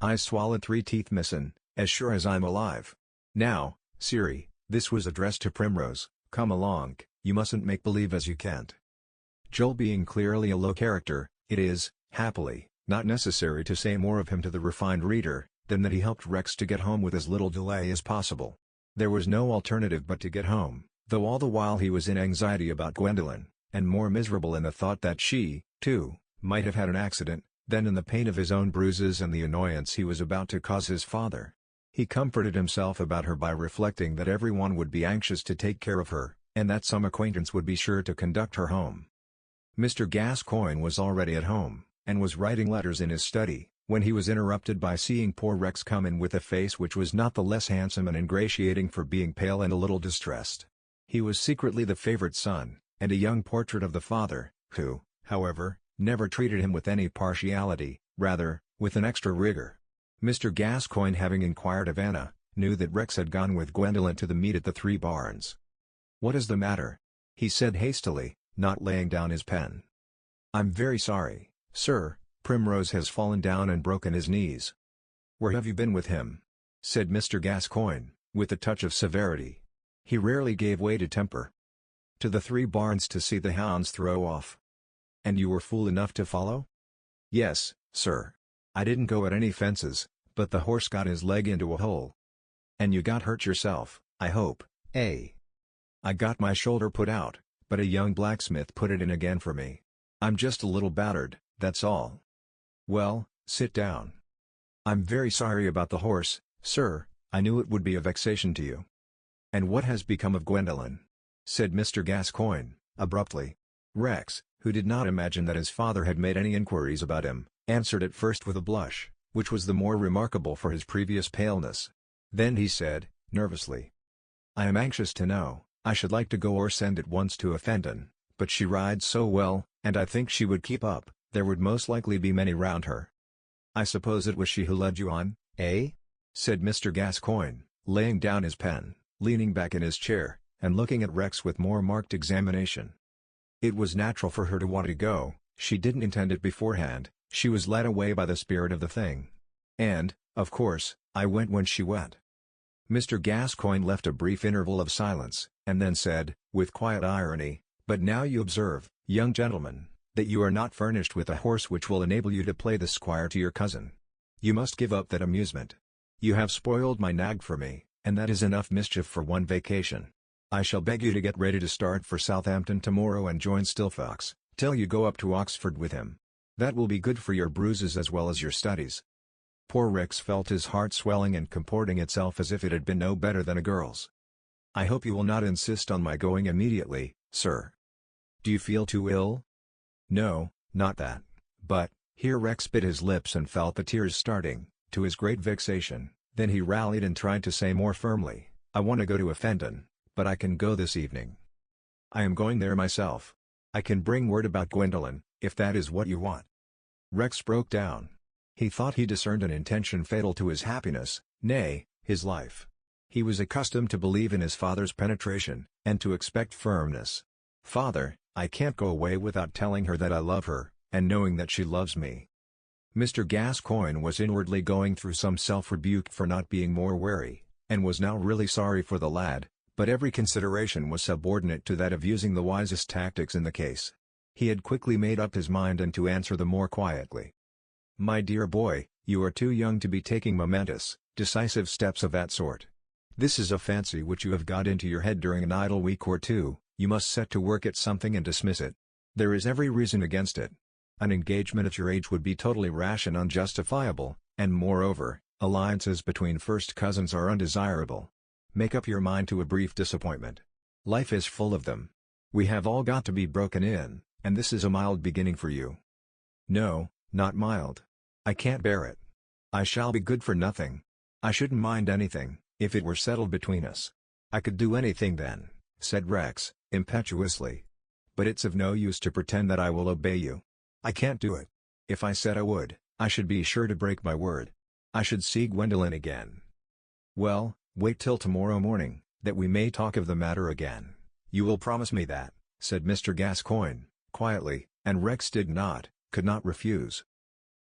I swallowed 3 teeth missin', as sure as I'm alive. Now, Siri, this was addressed to Primrose, come along, you mustn't make believe as you can't. Joel being clearly a low character, it is, happily, not necessary to say more of him to the refined reader, than that he helped Rex to get home with as little delay as possible. There was no alternative but to get home, though all the while he was in anxiety about Gwendolyn, and more miserable in the thought that she, too, might have had an accident, than in the pain of his own bruises and the annoyance he was about to cause his father. He comforted himself about her by reflecting that everyone would be anxious to take care of her, and that some acquaintance would be sure to conduct her home. Mr. Gascoigne was already at home, and was writing letters in his study, when he was interrupted by seeing poor Rex come in with a face which was not the less handsome and ingratiating for being pale and a little distressed. He was secretly the favorite son, and a young portrait of the father, who, however, never treated him with any partiality, rather, with an extra rigor. Mr. Gascoigne, having inquired of Anna, knew that Rex had gone with Gwendolyn to the meet at the Three Barns. "What is the matter?" he said hastily, not laying down his pen. "I'm very sorry, sir, Primrose has fallen down and broken his knees." "Where have you been with him?" said Mr. Gascoigne, with a touch of severity. He rarely gave way to temper. "To the Three Barns to see the hounds throw off." "And you were fool enough to follow?" "Yes, sir. I didn't go at any fences, but the horse got his leg into a hole." "And you got hurt yourself, I hope, eh?" "I got my shoulder put out, but a young blacksmith put it in again for me. I'm just a little battered, that's all." "Well, sit down." "I'm very sorry about the horse, sir, I knew it would be a vexation to you." "And what has become of Gwendolyn?" said Mr. Gascoigne, abruptly. Rex, who did not imagine that his father had made any inquiries about him, answered at first with a blush, which was the more remarkable for his previous paleness. Then he said, nervously, "I am anxious to know. I should like to go or send at once to Fenton, but she rides so well, and I think she would keep up, there would most likely be many round her." "I suppose it was she who led you on, eh?" said Mr. Gascoigne, laying down his pen, leaning back in his chair, and looking at Rex with more marked examination. "It was natural for her to want to go, she didn't intend it beforehand, she was led away by the spirit of the thing. And, of course, I went when she went." Mr. Gascoigne left a brief interval of silence, and then said, with quiet irony, "But now you observe, young gentleman, that you are not furnished with a horse which will enable you to play the squire to your cousin. You must give up that amusement. You have spoiled my nag for me, and that is enough mischief for one vacation. I shall beg you to get ready to start for Southampton tomorrow and join Stilfox, till you go up to Oxford with him. That will be good for your bruises as well as your studies." Poor Rex felt his heart swelling and comporting itself as if it had been no better than a girl's. "I hope you will not insist on my going immediately, sir." "Do you feel too ill?" "No, not that, but," here Rex bit his lips and felt the tears starting, to his great vexation, then he rallied and tried to say more firmly, "I want to go to Fenton, but I can go this evening. I am going there myself. I can bring word about Gwendolyn, if that is what you want." Rex broke down. He thought he discerned an intention fatal to his happiness, nay, his life. He was accustomed to believe in his father's penetration, and to expect firmness. "Father, I can't go away without telling her that I love her, and knowing that she loves me." Mr. Gascoigne was inwardly going through some self-rebuke for not being more wary, and was now really sorry for the lad, but every consideration was subordinate to that of using the wisest tactics in the case. He had quickly made up his mind and to answer the more quietly. "My dear boy, you are too young to be taking momentous, decisive steps of that sort. This is a fancy which you have got into your head during an idle week or two, you must set to work at something and dismiss it. There is every reason against it. An engagement at your age would be totally rash and unjustifiable, and moreover, alliances between first cousins are undesirable. Make up your mind to a brief disappointment. Life is full of them. We have all got to be broken in, and this is a mild beginning for you." "No, not mild. I can't bear it. I shall be good for nothing. I shouldn't mind anything, if it were settled between us. I could do anything then," said Rex, impetuously. "But it's of no use to pretend that I will obey you. I can't do it. If I said I would, I should be sure to break my word. I should see Gwendolyn again." "Well, Wait till tomorrow morning, that we may talk of the matter again. You will promise me that," said Mr. Gascoigne, quietly, and Rex could not refuse.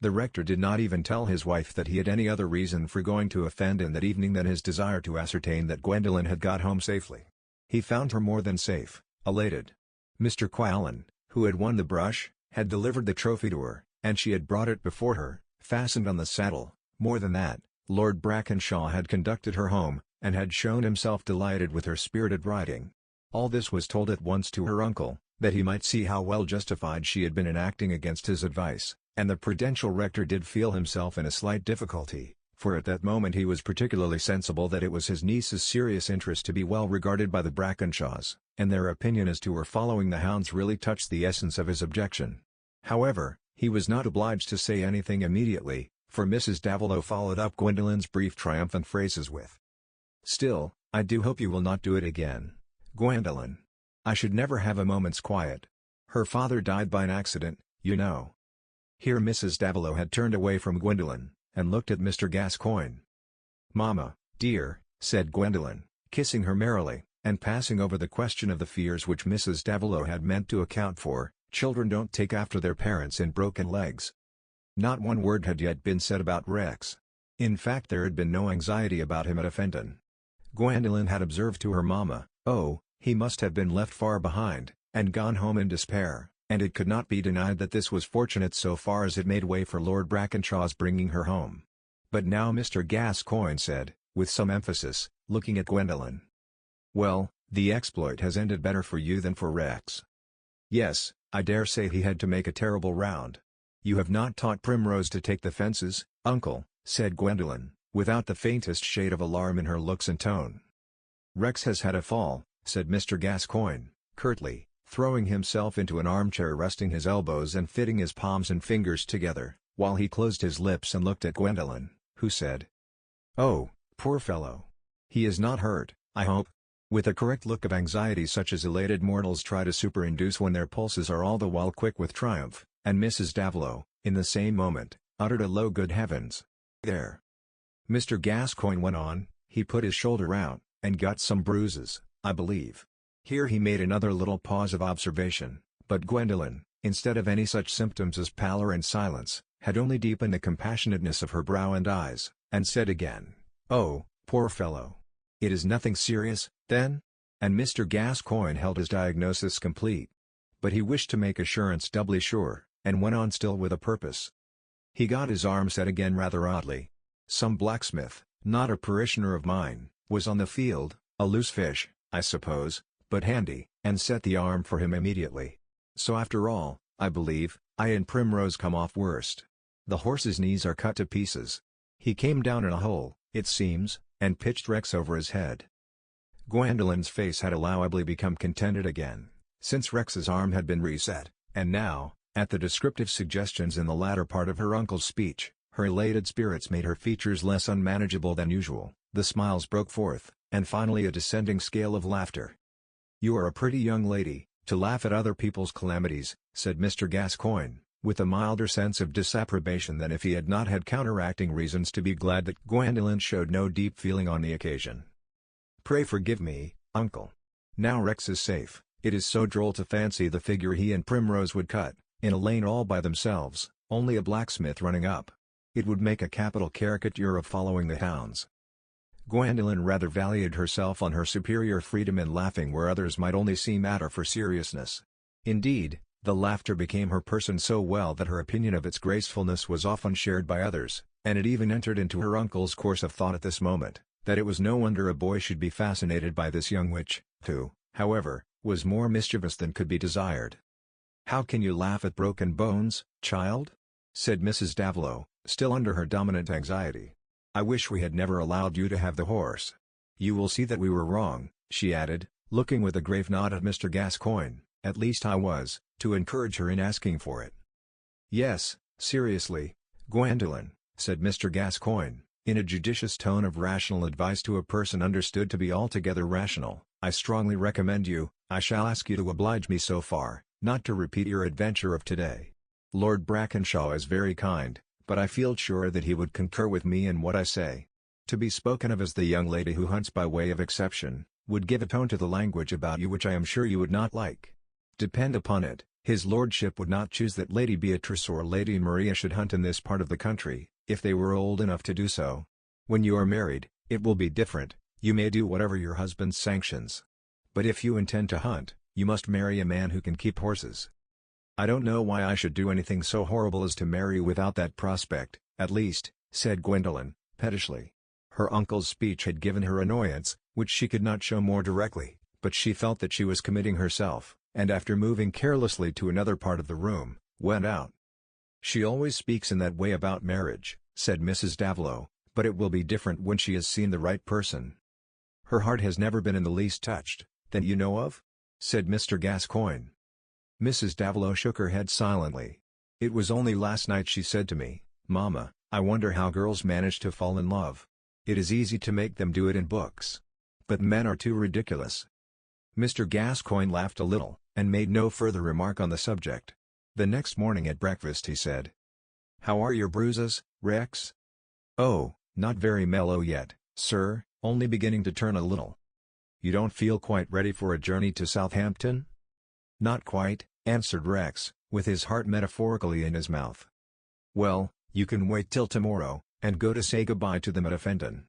The rector did not even tell his wife that he had any other reason for going to Offendon that evening than his desire to ascertain that Gwendolen had got home safely. He found her more than safe, elated. Mr. Quallen, who had won the brush, had delivered the trophy to her, and she had brought it before her, fastened on the saddle. More than that, Lord Brackenshaw had conducted her home, and had shown himself delighted with her spirited riding. All this was told at once to her uncle, that he might see how well justified she had been in acting against his advice, and the prudential rector did feel himself in a slight difficulty, for at that moment he was particularly sensible that it was his niece's serious interest to be well regarded by the Brackenshaws, and their opinion as to her following the hounds really touched the essence of his objection. However, he was not obliged to say anything immediately, for Mrs. Davilow followed up Gwendolen's brief triumphant phrases with, "Still, I do hope you will not do it again, Gwendolen. I should never have a moment's quiet. Her father died by an accident, you know." Here Mrs. Davilow had turned away from Gwendolen, and looked at Mr. Gascoigne. "Mamma, dear," said Gwendolen, kissing her merrily, and passing over the question of the fears which Mrs. Davilow had meant to account for, "children don't take after their parents in broken legs." Not one word had yet been said about Rex. In fact, there had been no anxiety about him at Offendon. Gwendolen had observed to her mamma, "Oh, he must have been left far behind, and gone home in despair," and it could not be denied that this was fortunate so far as it made way for Lord Brackenshaw's bringing her home. But now Mr. Gascoigne said, with some emphasis, looking at Gwendolen, "Well, the exploit has ended better for you than for Rex." "Yes, I dare say he had to make a terrible round. You have not taught Primrose to take the fences, uncle," said Gwendolen, without the faintest shade of alarm in her looks and tone. "Rex has had a fall," said Mr. Gascoigne, curtly, throwing himself into an armchair, resting his elbows and fitting his palms and fingers together, while he closed his lips and looked at Gwendolen, who said, "Oh, poor fellow! He is not hurt, I hope?" with a correct look of anxiety such as elated mortals try to superinduce when their pulses are all the while quick with triumph, and Mrs. Davilow, in the same moment, uttered a low "Good heavens! There!" Mr. Gascoigne went on, "He put his shoulder out, and got some bruises, I believe." Here he made another little pause of observation, but Gwendolen, instead of any such symptoms as pallor and silence, had only deepened the compassionateness of her brow and eyes, and said again, "Oh, poor fellow! It is nothing serious, then?" And Mr. Gascoigne held his diagnosis complete. But he wished to make assurance doubly sure, and went on still with a purpose. "He got his arm set again rather oddly. Some blacksmith, not a parishioner of mine, was on the field, a loose fish, I suppose, but handy, and set the arm for him immediately. So after all, I believe, I and Primrose come off worst. The horse's knees are cut to pieces. He came down in a hole, it seems, and pitched Rex over his head." Gwendolen's face had allowably become contented again, since Rex's arm had been reset, and now, at the descriptive suggestions in the latter part of her uncle's speech, her elated spirits made her features less unmanageable than usual, the smiles broke forth, and finally a descending scale of laughter. "You are a pretty young lady, to laugh at other people's calamities," said Mr. Gascoigne, with a milder sense of disapprobation than if he had not had counteracting reasons to be glad that Gwendolen showed no deep feeling on the occasion. "Pray forgive me, uncle. Now Rex is safe, it is so droll to fancy the figure he and Primrose would cut, in a lane all by themselves, only a blacksmith running up. It would make a capital caricature of following the hounds." Gwendolen rather valued herself on her superior freedom in laughing where others might only see matter for seriousness. Indeed, the laughter became her person so well that her opinion of its gracefulness was often shared by others, and it even entered into her uncle's course of thought at this moment, that it was no wonder a boy should be fascinated by this young witch, who, however, was more mischievous than could be desired. "How can you laugh at broken bones, child?" said Mrs. Davilow, still under her dominant anxiety. "I wish we had never allowed you to have the horse. You will see that we were wrong," she added, looking with a grave nod at Mr. Gascoigne, "at least I was, to encourage her in asking for it." "Yes, seriously, Gwendolen," said Mr. Gascoigne, in a judicious tone of rational advice to a person understood to be altogether rational, "I strongly recommend you, I shall ask you to oblige me so far, not to repeat your adventure of today. Lord Brackenshaw is very kind, but I feel sure that he would concur with me in what I say. To be spoken of as the young lady who hunts by way of exception, would give a tone to the language about you which I am sure you would not like. Depend upon it, his lordship would not choose that Lady Beatrice or Lady Maria should hunt in this part of the country, if they were old enough to do so. When you are married, it will be different, you may do whatever your husband sanctions. But if you intend to hunt, you must marry a man who can keep horses. I don't know why I should do anything so horrible as to marry without that prospect, at least, said Gwendolen, pettishly. Her uncle's speech had given her annoyance, which she could not show more directly, but she felt that she was committing herself, and after moving carelessly to another part of the room, went out. She always speaks in that way about marriage, said Mrs. Davilow, but it will be different when she has seen the right person. Her heart has never been in the least touched, that you know of? Said Mr. Gascoigne. Mrs. Davilow shook her head silently. It was only last night she said to me, "Mamma, I wonder how girls manage to fall in love. It is easy to make them do it in books. But men are too ridiculous." Mr. Gascoigne laughed a little, and made no further remark on the subject. The next morning at breakfast he said, "How are your bruises, Rex?" "Oh, not very mellow yet, sir, only beginning to turn a little." "You don't feel quite ready for a journey to Southampton?" "Not quite," answered Rex, with his heart metaphorically in his mouth. "Well, you can wait till tomorrow, and go to say goodbye to them at Offendon."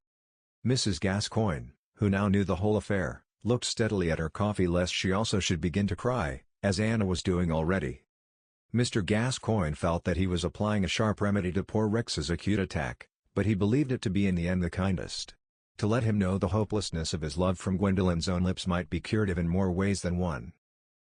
Mrs. Gascoigne, who now knew the whole affair, looked steadily at her coffee lest she also should begin to cry, as Anna was doing already. Mr. Gascoigne felt that he was applying a sharp remedy to poor Rex's acute attack, but he believed it to be in the end the kindest. To let him know the hopelessness of his love from Gwendolen's own lips might be curative in more ways than one.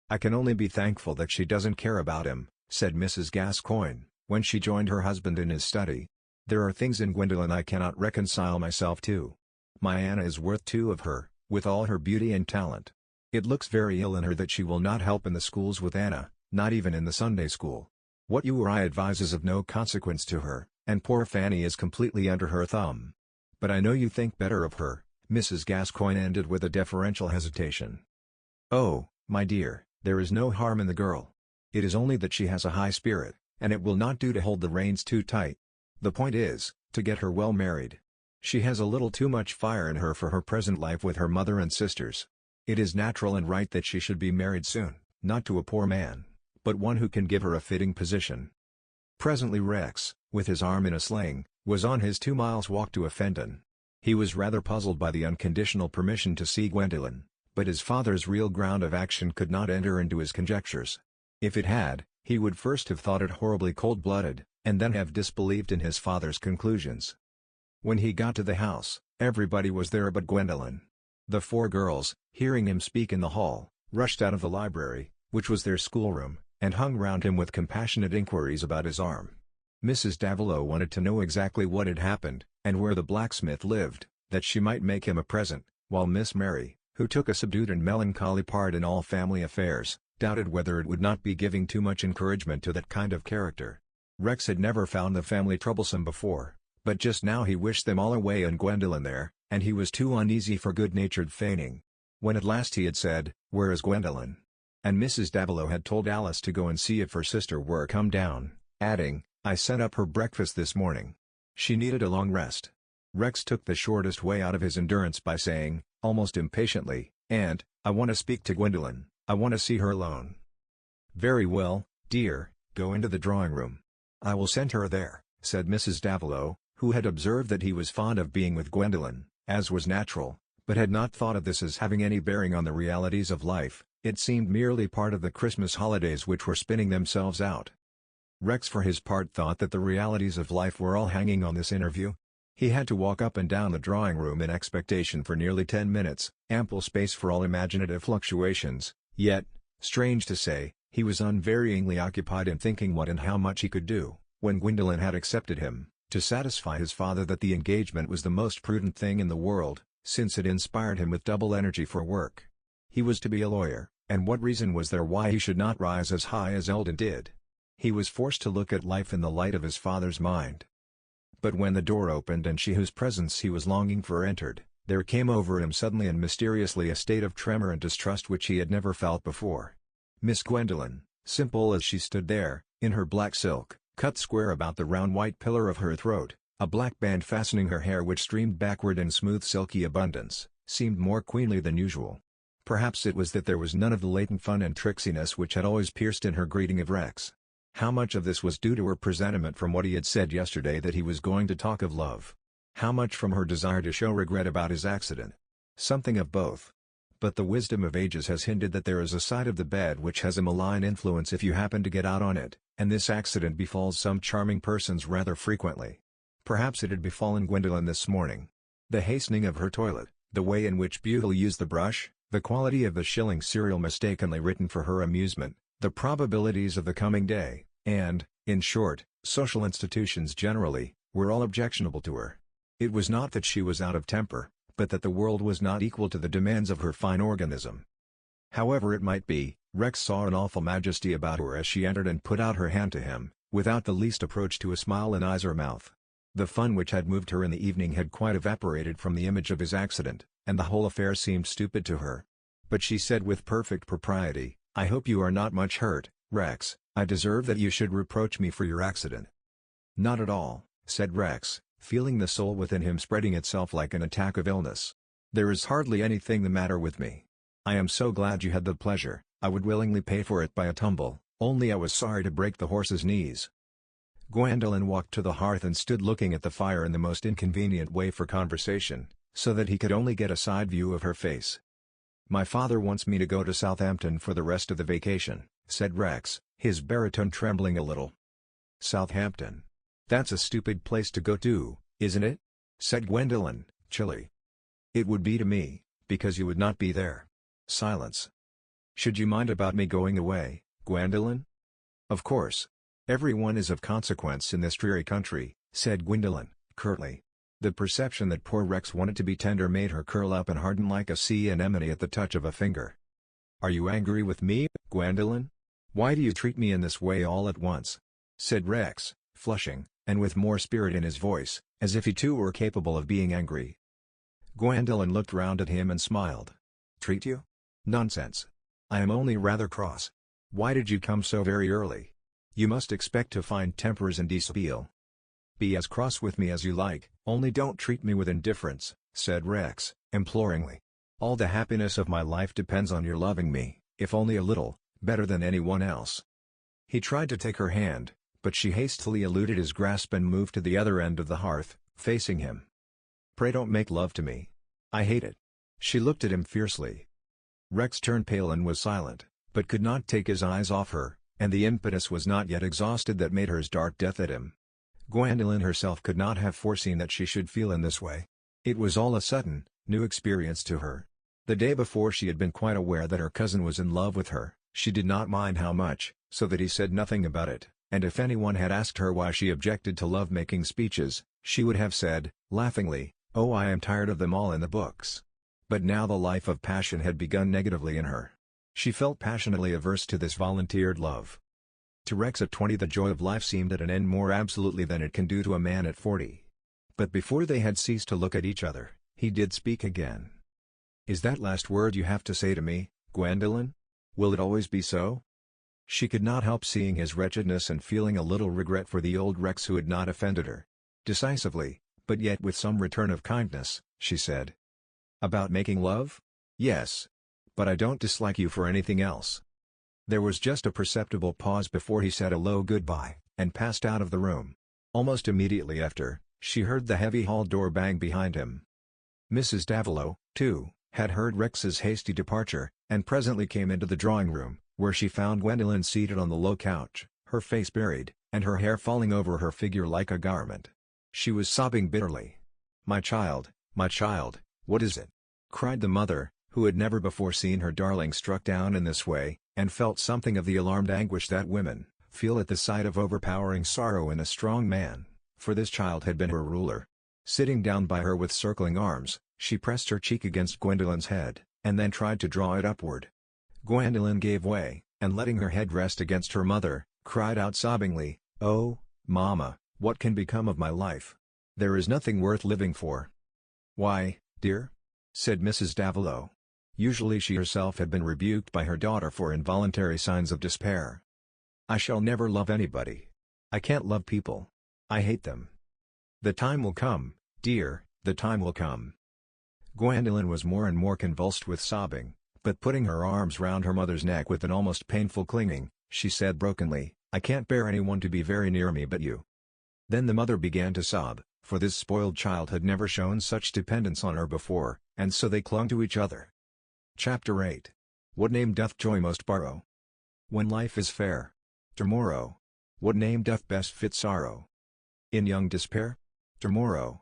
"I can only be thankful that she doesn't care about him," said Mrs. Gascoigne, when she joined her husband in his study. "There are things in Gwendolen I cannot reconcile myself to. My Anna is worth two of her, with all her beauty and talent. It looks very ill in her that she will not help in the schools with Anna, not even in the Sunday school. What you or I advise is of no consequence to her, and poor Fanny is completely under her thumb. But I know you think better of her," Mrs. Gascoigne ended with a deferential hesitation. "Oh, my dear, there is no harm in the girl. It is only that she has a high spirit, and it will not do to hold the reins too tight. The point is, to get her well married. She has a little too much fire in her for her present life with her mother and sisters. It is natural and right that she should be married soon, not to a poor man, but one who can give her a fitting position." Presently Rex, with his arm in a sling, was on his 2 miles walk to Offendon. He was rather puzzled by the unconditional permission to see Gwendolen, but his father's real ground of action could not enter into his conjectures. If it had, he would first have thought it horribly cold-blooded, and then have disbelieved in his father's conclusions. When he got to the house, everybody was there but Gwendolen. The 4 girls, hearing him speak in the hall, rushed out of the library, which was their schoolroom, and hung round him with compassionate inquiries about his arm. Mrs. Davilow wanted to know exactly what had happened, and where the blacksmith lived, that she might make him a present, while Miss Mary, who took a subdued and melancholy part in all family affairs, doubted whether it would not be giving too much encouragement to that kind of character. Rex had never found the family troublesome before, but just now he wished them all away and Gwendolen there, and he was too uneasy for good-natured feigning. When at last he had said, "Where is Gwendolen?" and Mrs. Davilow had told Alice to go and see if her sister were come down, adding, "I sent up her breakfast this morning. She needed a long rest." Rex took the shortest way out of his endurance by saying, almost impatiently, "Aunt, I want to speak to Gwendolen, I want to see her alone." "Very well, dear, go into the drawing-room. I will send her there," said Mrs. Davilow, who had observed that he was fond of being with Gwendolen, as was natural, but had not thought of this as having any bearing on the realities of life. It seemed merely part of the Christmas holidays which were spinning themselves out. Rex for his part thought that the realities of life were all hanging on this interview. He had to walk up and down the drawing-room in expectation for nearly 10 minutes, ample space for all imaginative fluctuations, yet, strange to say, he was unvaryingly occupied in thinking what and how much he could do, when Gwendolen had accepted him, to satisfy his father that the engagement was the most prudent thing in the world, since it inspired him with double energy for work. He was to be a lawyer, and what reason was there why he should not rise as high as Eldon did? He was forced to look at life in the light of his father's mind. But when the door opened and she whose presence he was longing for entered, there came over him suddenly and mysteriously a state of tremor and distrust which he had never felt before. Miss Gwendolen, simple as she stood there, in her black silk, cut square about the round white pillar of her throat, A black band fastening her hair, which streamed backward in smooth silky abundance, seemed more queenly than usual. Perhaps it was that there was none of the latent fun and tricksiness which had always pierced in her greeting of Rex. How much of this was due to her presentiment from what he had said yesterday that he was going to talk of love? How much from her desire to show regret about his accident? Something of both. But the wisdom of ages has hinted that there is a side of the bed which has a malign influence if you happen to get out on it, and this accident befalls some charming persons rather frequently. Perhaps it had befallen Gwendolen this morning. The hastening of her toilet, the way in which Buell used the brush, the quality of the shilling serial mistakenly written for her amusement, the probabilities of the coming day, and, in short, social institutions generally, were all objectionable to her. It was not that she was out of temper, but that the world was not equal to the demands of her fine organism. However it might be, Rex saw an awful majesty about her as she entered and put out her hand to him, without the least approach to a smile in eyes or mouth. The fun which had moved her in the evening had quite evaporated from the image of his accident, and the whole affair seemed stupid to her. But she said with perfect propriety, "I hope you are not much hurt, Rex. I deserve that you should reproach me for your accident." "Not at all," said Rex, feeling the soul within him spreading itself like an attack of illness. "There is hardly anything the matter with me. I am so glad you had the pleasure, I would willingly pay for it by a tumble, only I was sorry to break the horse's knees." Gwendolen walked to the hearth and stood looking at the fire in the most inconvenient way for conversation, so that he could only get a side view of her face. "My father wants me to go to Southampton for the rest of the vacation," said Rex, his baritone trembling a little. "Southampton? That's a stupid place to go to, isn't it?" said Gwendolen, chilly. "It would be to me, because you would not be there." Silence. "Should you mind about me going away, Gwendolen?" "Of course. Everyone is of consequence in this dreary country," said Gwendolen, curtly. The perception that poor Rex wanted to be tender made her curl up and harden like a sea anemone at the touch of a finger. "Are you angry with me, Gwendolen? Why do you treat me in this way all at once?" said Rex, flushing, and with more spirit in his voice, as if he too were capable of being angry. Gwendolen looked round at him and smiled. "Treat you? Nonsense. I am only rather cross. Why did you come so very early? You must expect to find tempers in dishabille." "Be as cross with me as you like, only don't treat me with indifference," said Rex, imploringly. "All the happiness of my life depends on your loving me, if only a little, better than anyone else." He tried to take her hand, but she hastily eluded his grasp and moved to the other end of the hearth, facing him. "Pray don't make love to me. I hate it." She looked at him fiercely. Rex turned pale and was silent, but could not take his eyes off her, and the impetus was not yet exhausted that made hers dart death at him. Gwendolen herself could not have foreseen that she should feel in this way. It was all a sudden, new experience to her. The day before she had been quite aware that her cousin was in love with her, she did not mind how much, so that he said nothing about it, and if anyone had asked her why she objected to love-making speeches, she would have said, laughingly, "Oh, I am tired of them all in the books." But now the life of passion had begun negatively in her. She felt passionately averse to this volunteered love. To Rex at 20 the joy of life seemed at an end more absolutely than it can do to a man at 40. But before they had ceased to look at each other, he did speak again. "Is that last word you have to say to me, Gwendolen? Will it always be so?" She could not help seeing his wretchedness and feeling a little regret for the old Rex who had not offended her. Decisively, but yet with some return of kindness, she said. "About making love? Yes. But I don't dislike you for anything else." There was just a perceptible pause before he said a low goodbye, and passed out of the room. Almost immediately after, she heard the heavy hall door bang behind him. Mrs. Davilow, too, had heard Rex's hasty departure, and presently came into the drawing-room, where she found Gwendolen seated on the low couch, her face buried, and her hair falling over her figure like a garment. She was sobbing bitterly. my child, what is it?" cried the mother, who had never before seen her darling struck down in this way, and felt something of the alarmed anguish that women feel at the sight of overpowering sorrow in a strong man, for this child had been her ruler. Sitting down by her with circling arms, she pressed her cheek against Gwendolen's head, and then tried to draw it upward. Gwendolen gave way, and letting her head rest against her mother, cried out sobbingly, "Oh, Mama, what can become of my life? There is nothing worth living for." "Why, dear?" said Mrs. Davilow. Usually she herself had been rebuked by her daughter for involuntary signs of despair. "I shall never love anybody. I can't love people. I hate them." The time will come, dear, the time will come. Gwendolyn was more and more convulsed with sobbing, but putting her arms round her mother's neck with an almost painful clinging, she said brokenly, "I can't bear anyone to be very near me but you." Then the mother began to sob, for this spoiled child had never shown such dependence on her before, and so they clung to each other. Chapter 8. What name doth joy most borrow? When life is fair. Tomorrow. What name doth best fit sorrow? In young despair? Tomorrow.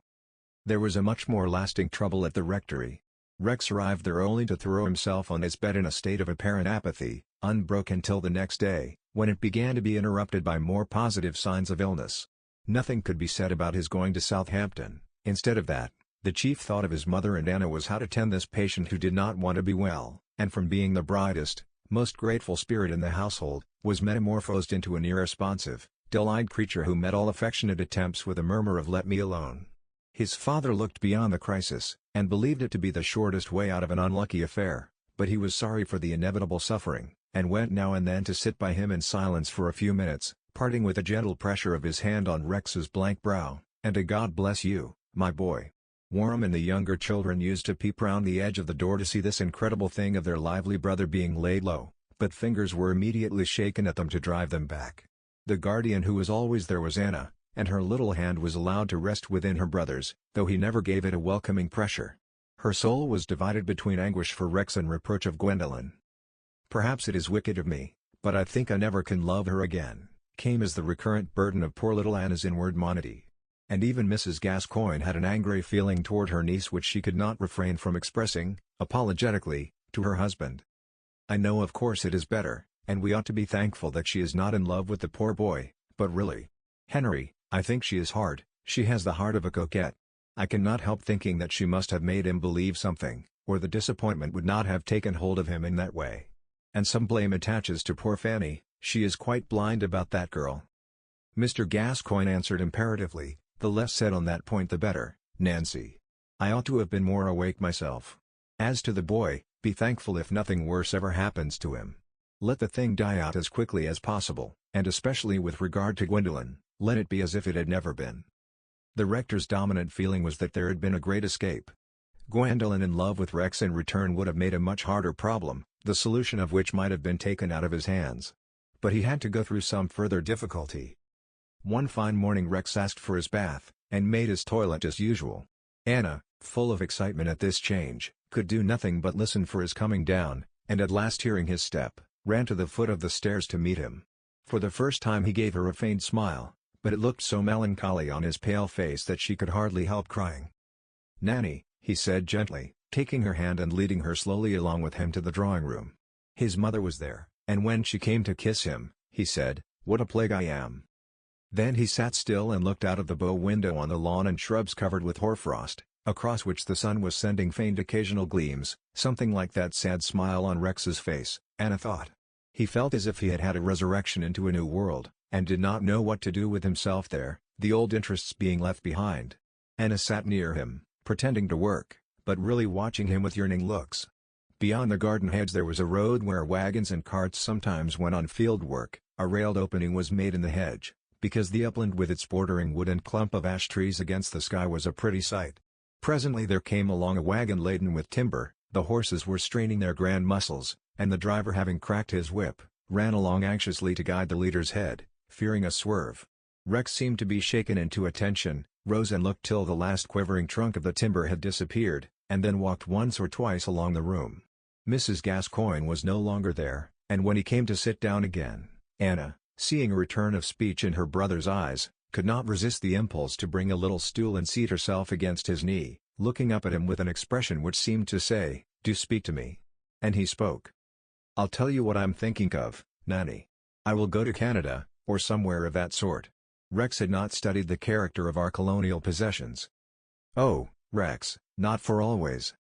There was a much more lasting trouble at the rectory. Rex arrived there only to throw himself on his bed in a state of apparent apathy, unbroken till the next day, when it began to be interrupted by more positive signs of illness. Nothing could be said about his going to Southampton. Instead of that, the chief thought of his mother and Anna was how to tend this patient who did not want to be well, and from being the brightest, most grateful spirit in the household, was metamorphosed into an irresponsive, dull-eyed creature who met all affectionate attempts with a murmur of "let me alone." His father looked beyond the crisis, and believed it to be the shortest way out of an unlucky affair, but he was sorry for the inevitable suffering, and went now and then to sit by him in silence for a few minutes, parting with a gentle pressure of his hand on Rex's blank brow, and a "God bless you, my boy." Warren and the younger children used to peep round the edge of the door to see this incredible thing of their lively brother being laid low, but fingers were immediately shaken at them to drive them back. The guardian who was always there was Anna, and her little hand was allowed to rest within her brother's, though he never gave it a welcoming pressure. Her soul was divided between anguish for Rex and reproach of Gwendolyn. "Perhaps it is wicked of me, but I think I never can love her again," came as the recurrent burden of poor little Anna's inward monody. And even Mrs. Gascoigne had an angry feeling toward her niece which she could not refrain from expressing, apologetically, to her husband. "I know of course it is better, and we ought to be thankful that she is not in love with the poor boy, but really, Henry, I think she is hard. She has the heart of a coquette. I cannot help thinking that she must have made him believe something, or the disappointment would not have taken hold of him in that way. And some blame attaches to poor Fanny, she is quite blind about that girl." Mr. Gascoigne answered imperatively, "The less said on that point the better, Nancy. I ought to have been more awake myself. As to the boy, be thankful if nothing worse ever happens to him. Let the thing die out as quickly as possible, and especially with regard to Gwendolyn, let it be as if it had never been." The rector's dominant feeling was that there had been a great escape. Gwendolyn in love with Rex in return would have made a much harder problem, the solution of which might have been taken out of his hands. But he had to go through some further difficulty. One fine morning Rex asked for his bath, and made his toilet as usual. Anna, full of excitement at this change, could do nothing but listen for his coming down, and at last hearing his step, ran to the foot of the stairs to meet him. For the first time he gave her a faint smile, but it looked so melancholy on his pale face that she could hardly help crying. "Nanny," he said gently, taking her hand and leading her slowly along with him to the drawing-room. His mother was there, and when she came to kiss him, he said, "What a plague I am." Then he sat still and looked out of the bow window on the lawn and shrubs covered with hoarfrost, across which the sun was sending faint occasional gleams, something like that sad smile on Rex's face, Anna thought. He felt as if he had had a resurrection into a new world, and did not know what to do with himself there, the old interests being left behind. Anna sat near him, pretending to work, but really watching him with yearning looks. Beyond the garden hedge there was a road where wagons and carts sometimes went on field work. A railed opening was made in the hedge, because the upland with its bordering wood and clump of ash trees against the sky was a pretty sight. Presently there came along a wagon laden with timber, the horses were straining their grand muscles, and the driver having cracked his whip, ran along anxiously to guide the leader's head, fearing a swerve. Rex seemed to be shaken into attention, rose and looked till the last quivering trunk of the timber had disappeared, and then walked once or twice along the room. Mrs. Gascoigne was no longer there, and when he came to sit down again, Anna, seeing a return of speech in her brother's eyes, could not resist the impulse to bring a little stool and seat herself against his knee, looking up at him with an expression which seemed to say, "Do speak to me." And he spoke. "I'll tell you what I'm thinking of, Nanny. I will go to Canada, or somewhere of that sort." Rex had not studied the character of our colonial possessions. "Oh, Rex, not for always."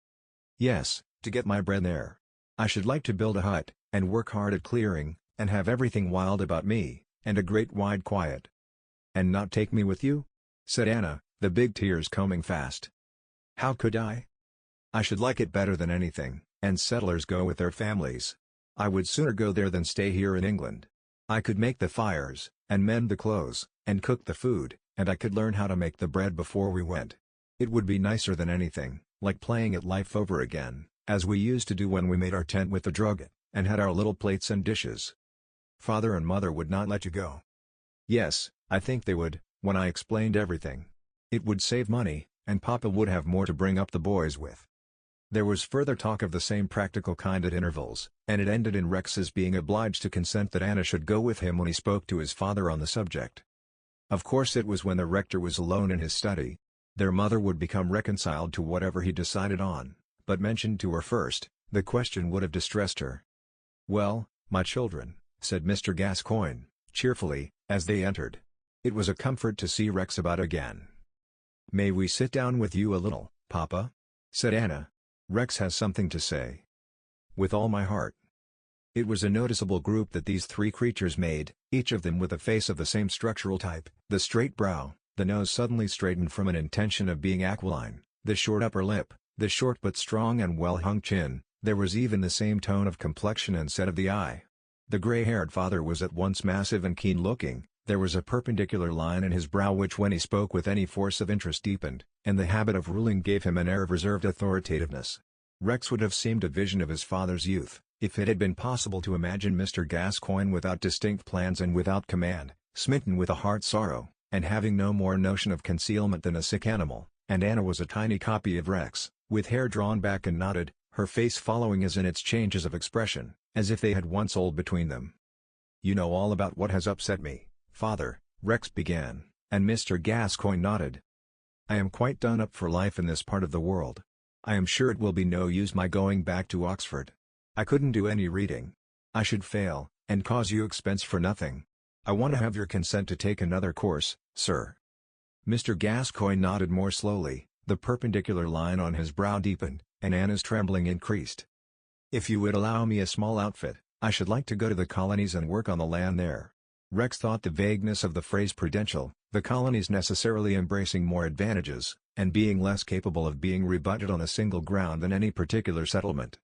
"Yes, to get my bread there. I should like to build a hut, and work hard at clearing, and have everything wild about me, and a great wide quiet." "And not take me with you?" said Anna, the big tears coming fast. "How could I? I should like it better than anything, and settlers go with their families. I would sooner go there than stay here in England. I could make the fires, and mend the clothes, and cook the food, and I could learn how to make the bread before we went. It would be nicer than anything, like playing at life over again, as we used to do when we made our tent with the drugget, and had our little plates and dishes. Father and Mother would not let you go. Yes, I think they would, when I explained everything. It would save money, and Papa would have more to bring up the boys with. There was further talk of the same practical kind at intervals, and it ended in Rex's being obliged to consent that Anna should go with him when he spoke to his father on the subject. Of course it was when the rector was alone in his study. Their mother would become reconciled to whatever he decided on, but mentioned to her first, the question would have distressed her. "Well, my children," said Mr. Gascoigne, cheerfully, as they entered. It was a comfort to see Rex about again. "May we sit down with you a little, Papa?" said Anna. "Rex has something to say." "With all my heart." It was a noticeable group that these three creatures made, each of them with a face of the same structural type, the straight brow, the nose suddenly straightened from an intention of being aquiline, the short upper lip, the short but strong and well-hung chin. There was even the same tone of complexion and set of the eye. The gray-haired father was at once massive and keen-looking. There was a perpendicular line in his brow which when he spoke with any force of interest deepened, and the habit of ruling gave him an air of reserved authoritativeness. Rex would have seemed a vision of his father's youth, if it had been possible to imagine Mr. Gascoigne without distinct plans and without command, smitten with a heart sorrow, and having no more notion of concealment than a sick animal, and Anna was a tiny copy of Rex, with hair drawn back and knotted, her face following as in its changes of expression, as if they had once old between them. "You know all about what has upset me, Father," Rex began, and Mr. Gascoigne nodded. "I am quite done up for life in this part of the world. I am sure it will be no use my going back to Oxford. I couldn't do any reading. I should fail, and cause you expense for nothing. I want to have your consent to take another course, sir." Mr. Gascoigne nodded more slowly, the perpendicular line on his brow deepened, and Anna's trembling increased. "If you would allow me a small outfit, I should like to go to the colonies and work on the land there." Rex thought the vagueness of the phrase prudential, the colonies necessarily embracing more advantages, and being less capable of being rebutted on a single ground than any particular settlement.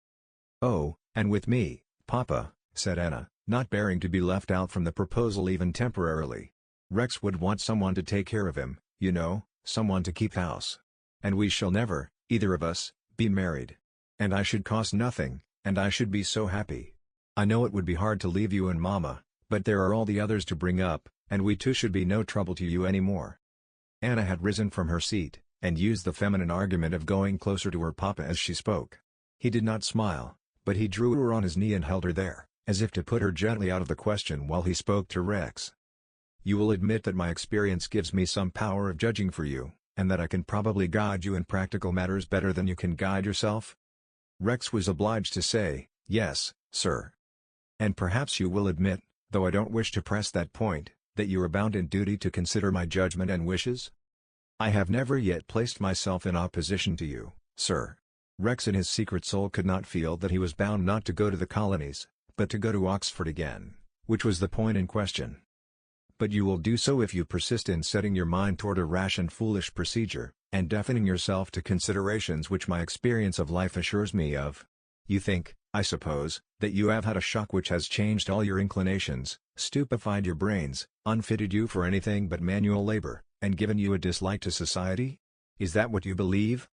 "Oh, and with me, Papa," said Anna, not bearing to be left out from the proposal even temporarily. "Rex would want someone to take care of him, you know, someone to keep house. And we shall never, either of us, be married. And I should cost nothing, and I should be so happy. I know it would be hard to leave you and Mama, but there are all the others to bring up, and we two should be no trouble to you any more." Anna had risen from her seat, and used the feminine argument of going closer to her papa as she spoke. He did not smile, but he drew her on his knee and held her there, as if to put her gently out of the question while he spoke to Rex. "You will admit that my experience gives me some power of judging for you, and that I can probably guide you in practical matters better than you can guide yourself?" Rex was obliged to say, "Yes, sir." "And perhaps you will admit, though I don't wish to press that point, that you are bound in duty to consider my judgment and wishes?" "I have never yet placed myself in opposition to you, sir." Rex in his secret soul could not feel that he was bound not to go to the colonies, but to go to Oxford again, which was the point in question. "But you will do so if you persist in setting your mind toward a rash and foolish procedure, and deafening yourself to considerations which my experience of life assures me of. You think, I suppose, that you have had a shock which has changed all your inclinations, stupefied your brains, unfitted you for anything but manual labor, and given you a dislike to society? Is that what you believe?"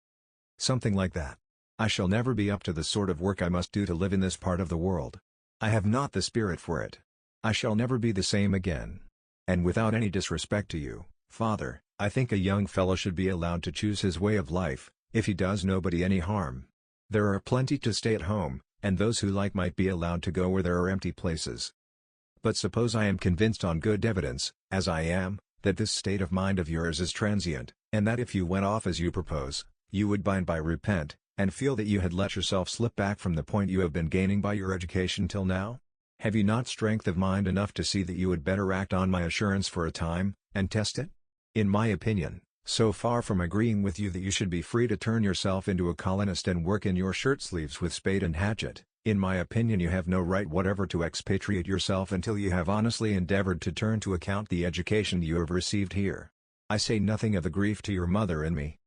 "Something like that. I shall never be up to the sort of work I must do to live in this part of the world. I have not the spirit for it. I shall never be the same again. And without any disrespect to you, Father, I think a young fellow should be allowed to choose his way of life, if he does nobody any harm. There are plenty to stay at home, and those who like might be allowed to go where there are empty places. But suppose I am convinced on good evidence, as I am, that this state of mind of yours is transient, and that if you went off as you propose, you would by and by repent, and feel that you had let yourself slip back from the point you have been gaining by your education till now? Have you not strength of mind enough to see that you would better act on my assurance for a time, and test it? In my opinion, so far from agreeing with you that you should be free to turn yourself into a colonist and work in your shirt-sleeves with spade and hatchet, in my opinion you have no right whatever to expatriate yourself until you have honestly endeavored to turn to account the education you have received here. I say nothing of the grief to your mother and me.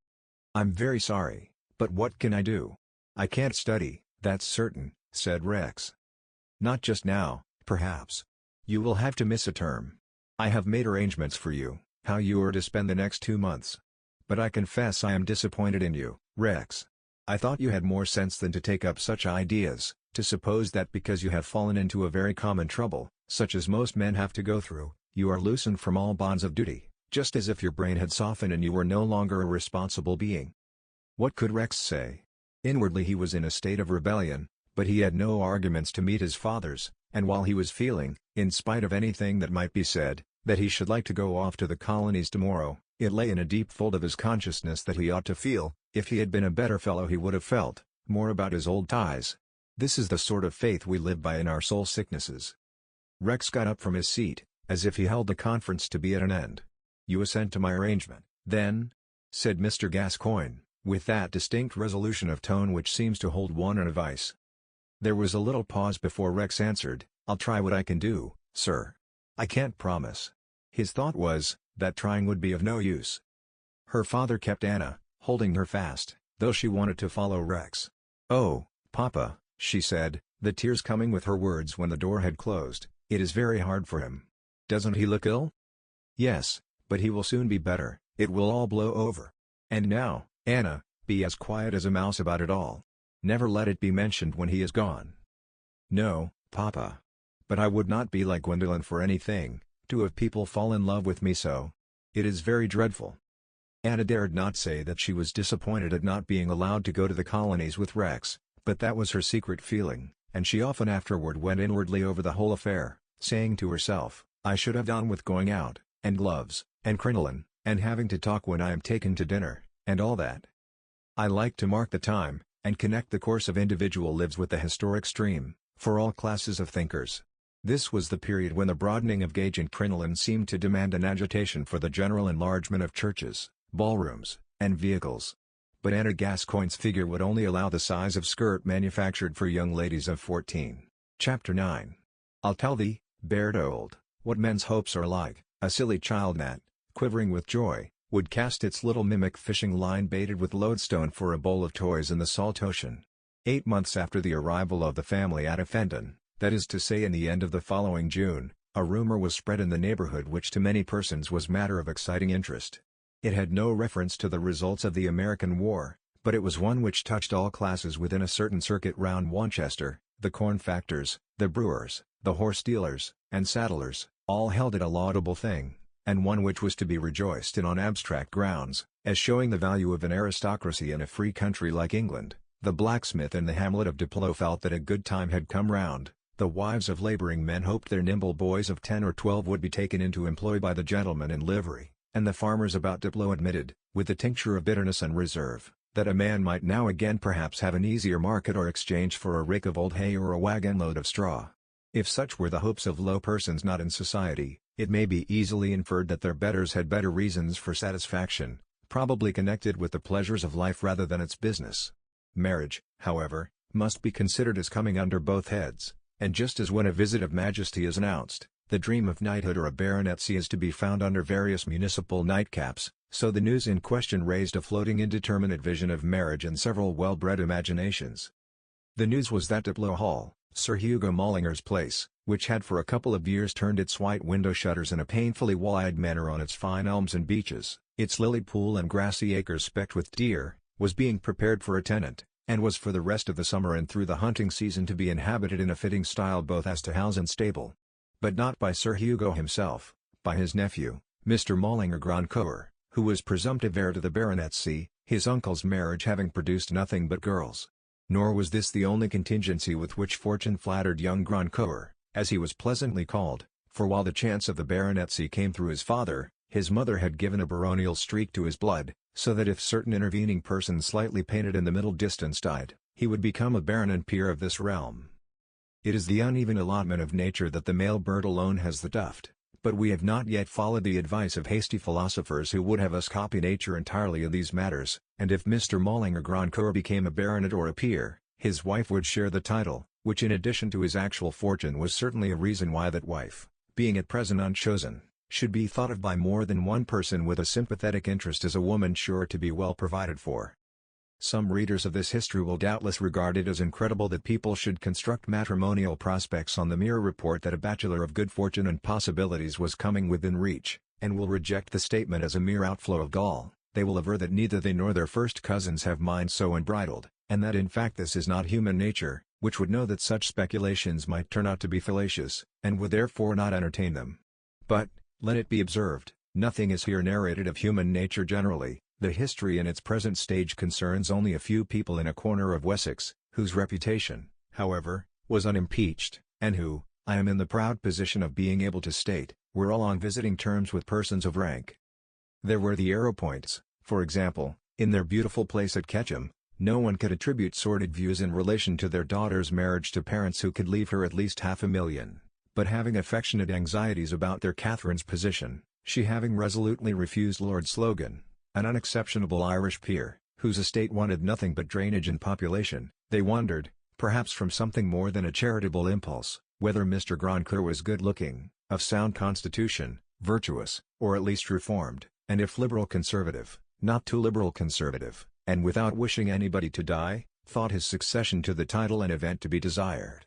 I'm very sorry, but what can I do? I can't study, that's certain," said Rex. "Not just now, perhaps. You will have to miss a term. I have made arrangements for you, how you are to spend the next 2 months. But I confess I am disappointed in you, Rex. I thought you had more sense than to take up such ideas, to suppose that because you have fallen into a very common trouble, such as most men have to go through, you are loosened from all bonds of duty, just as if your brain had softened and you were no longer a responsible being. What could Rex say? Inwardly he was in a state of rebellion, but he had no arguments to meet his father's, and while he was feeling, in spite of anything that might be said, that he should like to go off to the colonies tomorrow, it lay in a deep fold of his consciousness that he ought to feel, if he had been a better fellow he would have felt, more about his old ties. This is the sort of faith we live by in our soul sicknesses. Rex got up from his seat, as if he held the conference to be at an end. "You assent to my arrangement, then?" said Mr. Gascoigne, with that distinct resolution of tone which seems to hold one in a vice. There was a little pause before Rex answered, "I'll try what I can do, sir. I can't promise." His thought was, that trying would be of no use. Her father kept Anna, holding her fast, though she wanted to follow Rex. "Oh, Papa," she said, the tears coming with her words when the door had closed, "it is very hard for him. Doesn't he look ill?" "Yes, but he will soon be better, it will all blow over. And now, Anna, be as quiet as a mouse about it all. Never let it be mentioned when he is gone." "No, Papa. But I would not be like Gwendolen for anything, to have people fall in love with me so. It is very dreadful." Anna dared not say that she was disappointed at not being allowed to go to the colonies with Rex, but that was her secret feeling, and she often afterward went inwardly over the whole affair, saying to herself, "I should have done with going out, and gloves, and crinoline, and having to talk when I am taken to dinner, and all that. I like to mark the time, and connect the course of individual lives with the historic stream, for all classes of thinkers." This was the period when the broadening of gauge and crinoline seemed to demand an agitation for the general enlargement of churches, ballrooms, and vehicles. But Anna Gascoigne's figure would only allow the size of skirt manufactured for young ladies of 14. Chapter 9. "I'll tell thee, Baird old, what men's hopes are like. A silly child that, quivering with joy, would cast its little mimic fishing line baited with lodestone for a bowl of toys in the salt ocean." 8 months after the arrival of the family at Offendon, that is to say in the end of the following June, a rumor was spread in the neighborhood which to many persons was matter of exciting interest. It had no reference to the results of the American War, but it was one which touched all classes within a certain circuit round Winchester. The corn factors, the brewers, the horse dealers, and saddlers, all held it a laudable thing, and one which was to be rejoiced in on abstract grounds, as showing the value of an aristocracy in a free country like England. The blacksmith in the hamlet of Diplow felt that a good time had come round. The wives of laboring men hoped their nimble boys of 10 or 12 would be taken into employ by the gentlemen in livery, and the farmers about Diplow admitted, with the tincture of bitterness and reserve, that a man might now again perhaps have an easier market or exchange for a rake of old hay or a wagon-load of straw. If such were the hopes of low persons not in society, it may be easily inferred that their betters had better reasons for satisfaction, probably connected with the pleasures of life rather than its business. Marriage, however, must be considered as coming under both heads, and just as when a visit of majesty is announced, the dream of knighthood or a baronetcy is to be found under various municipal nightcaps, so the news in question raised a floating indeterminate vision of marriage in several well-bred imaginations. The news was that Diplow Hall, Sir Hugo Mallinger's place, which had for a couple of years turned its white window shutters in a painfully wide manner on its fine elms and beeches, its lily pool and grassy acres specked with deer, was being prepared for a tenant, and was for the rest of the summer and through the hunting season to be inhabited in a fitting style both as to house and stable. But not by Sir Hugo himself, by his nephew, Mr. Mallinger Grandcoeur, who was presumptive heir to the baronetcy, his uncle's marriage having produced nothing but girls. Nor was this the only contingency with which fortune flattered young Grandcoeur, as he was pleasantly called, for while the chance of the baronetcy came through his father, his mother had given a baronial streak to his blood, so that if certain intervening persons slightly painted in the middle distance died, he would become a baron and peer of this realm. It is the uneven allotment of nature that the male bird alone has the tuft, but we have not yet followed the advice of hasty philosophers who would have us copy nature entirely in these matters, and if Mr. Mallinger Grandcoeur became a baronet or a peer, his wife would share the title, which in addition to his actual fortune was certainly a reason why that wife, being at present unchosen, should be thought of by more than one person with a sympathetic interest as a woman sure to be well provided for. Some readers of this history will doubtless regard it as incredible that people should construct matrimonial prospects on the mere report that a bachelor of good fortune and possibilities was coming within reach, and will reject the statement as a mere outflow of gall. They will aver that neither they nor their first cousins have minds so unbridled, and that in fact this is not human nature, which would know that such speculations might turn out to be fallacious, and would therefore not entertain them. But, let it be observed, nothing is here narrated of human nature generally. The history in its present stage concerns only a few people in a corner of Wessex, whose reputation, however, was unimpeached, and who, I am in the proud position of being able to state, were all on visiting terms with persons of rank. There were the Arrowpoints, for example. In their beautiful place at Ketchum, no one could attribute sordid views in relation to their daughter's marriage to parents who could leave her at least £500,000, but having affectionate anxieties about their Catherine's position, she having resolutely refused Lord Slogan, an unexceptionable Irish peer, whose estate wanted nothing but drainage and population, they wondered, perhaps from something more than a charitable impulse, whether Mr. Grandcourt was good-looking, of sound constitution, virtuous, or at least reformed, and if liberal conservative, not too liberal conservative, and without wishing anybody to die, thought his succession to the title an event to be desired.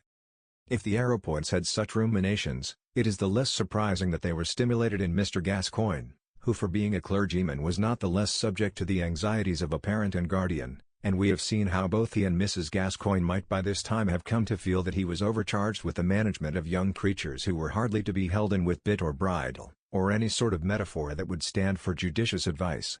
If the Arrowpoints had such ruminations, it is the less surprising that they were stimulated in Mr. Gascoigne, who for being a clergyman was not the less subject to the anxieties of a parent and guardian, and we have seen how both he and Mrs. Gascoigne might by this time have come to feel that he was overcharged with the management of young creatures who were hardly to be held in with bit or bridle, or any sort of metaphor that would stand for judicious advice.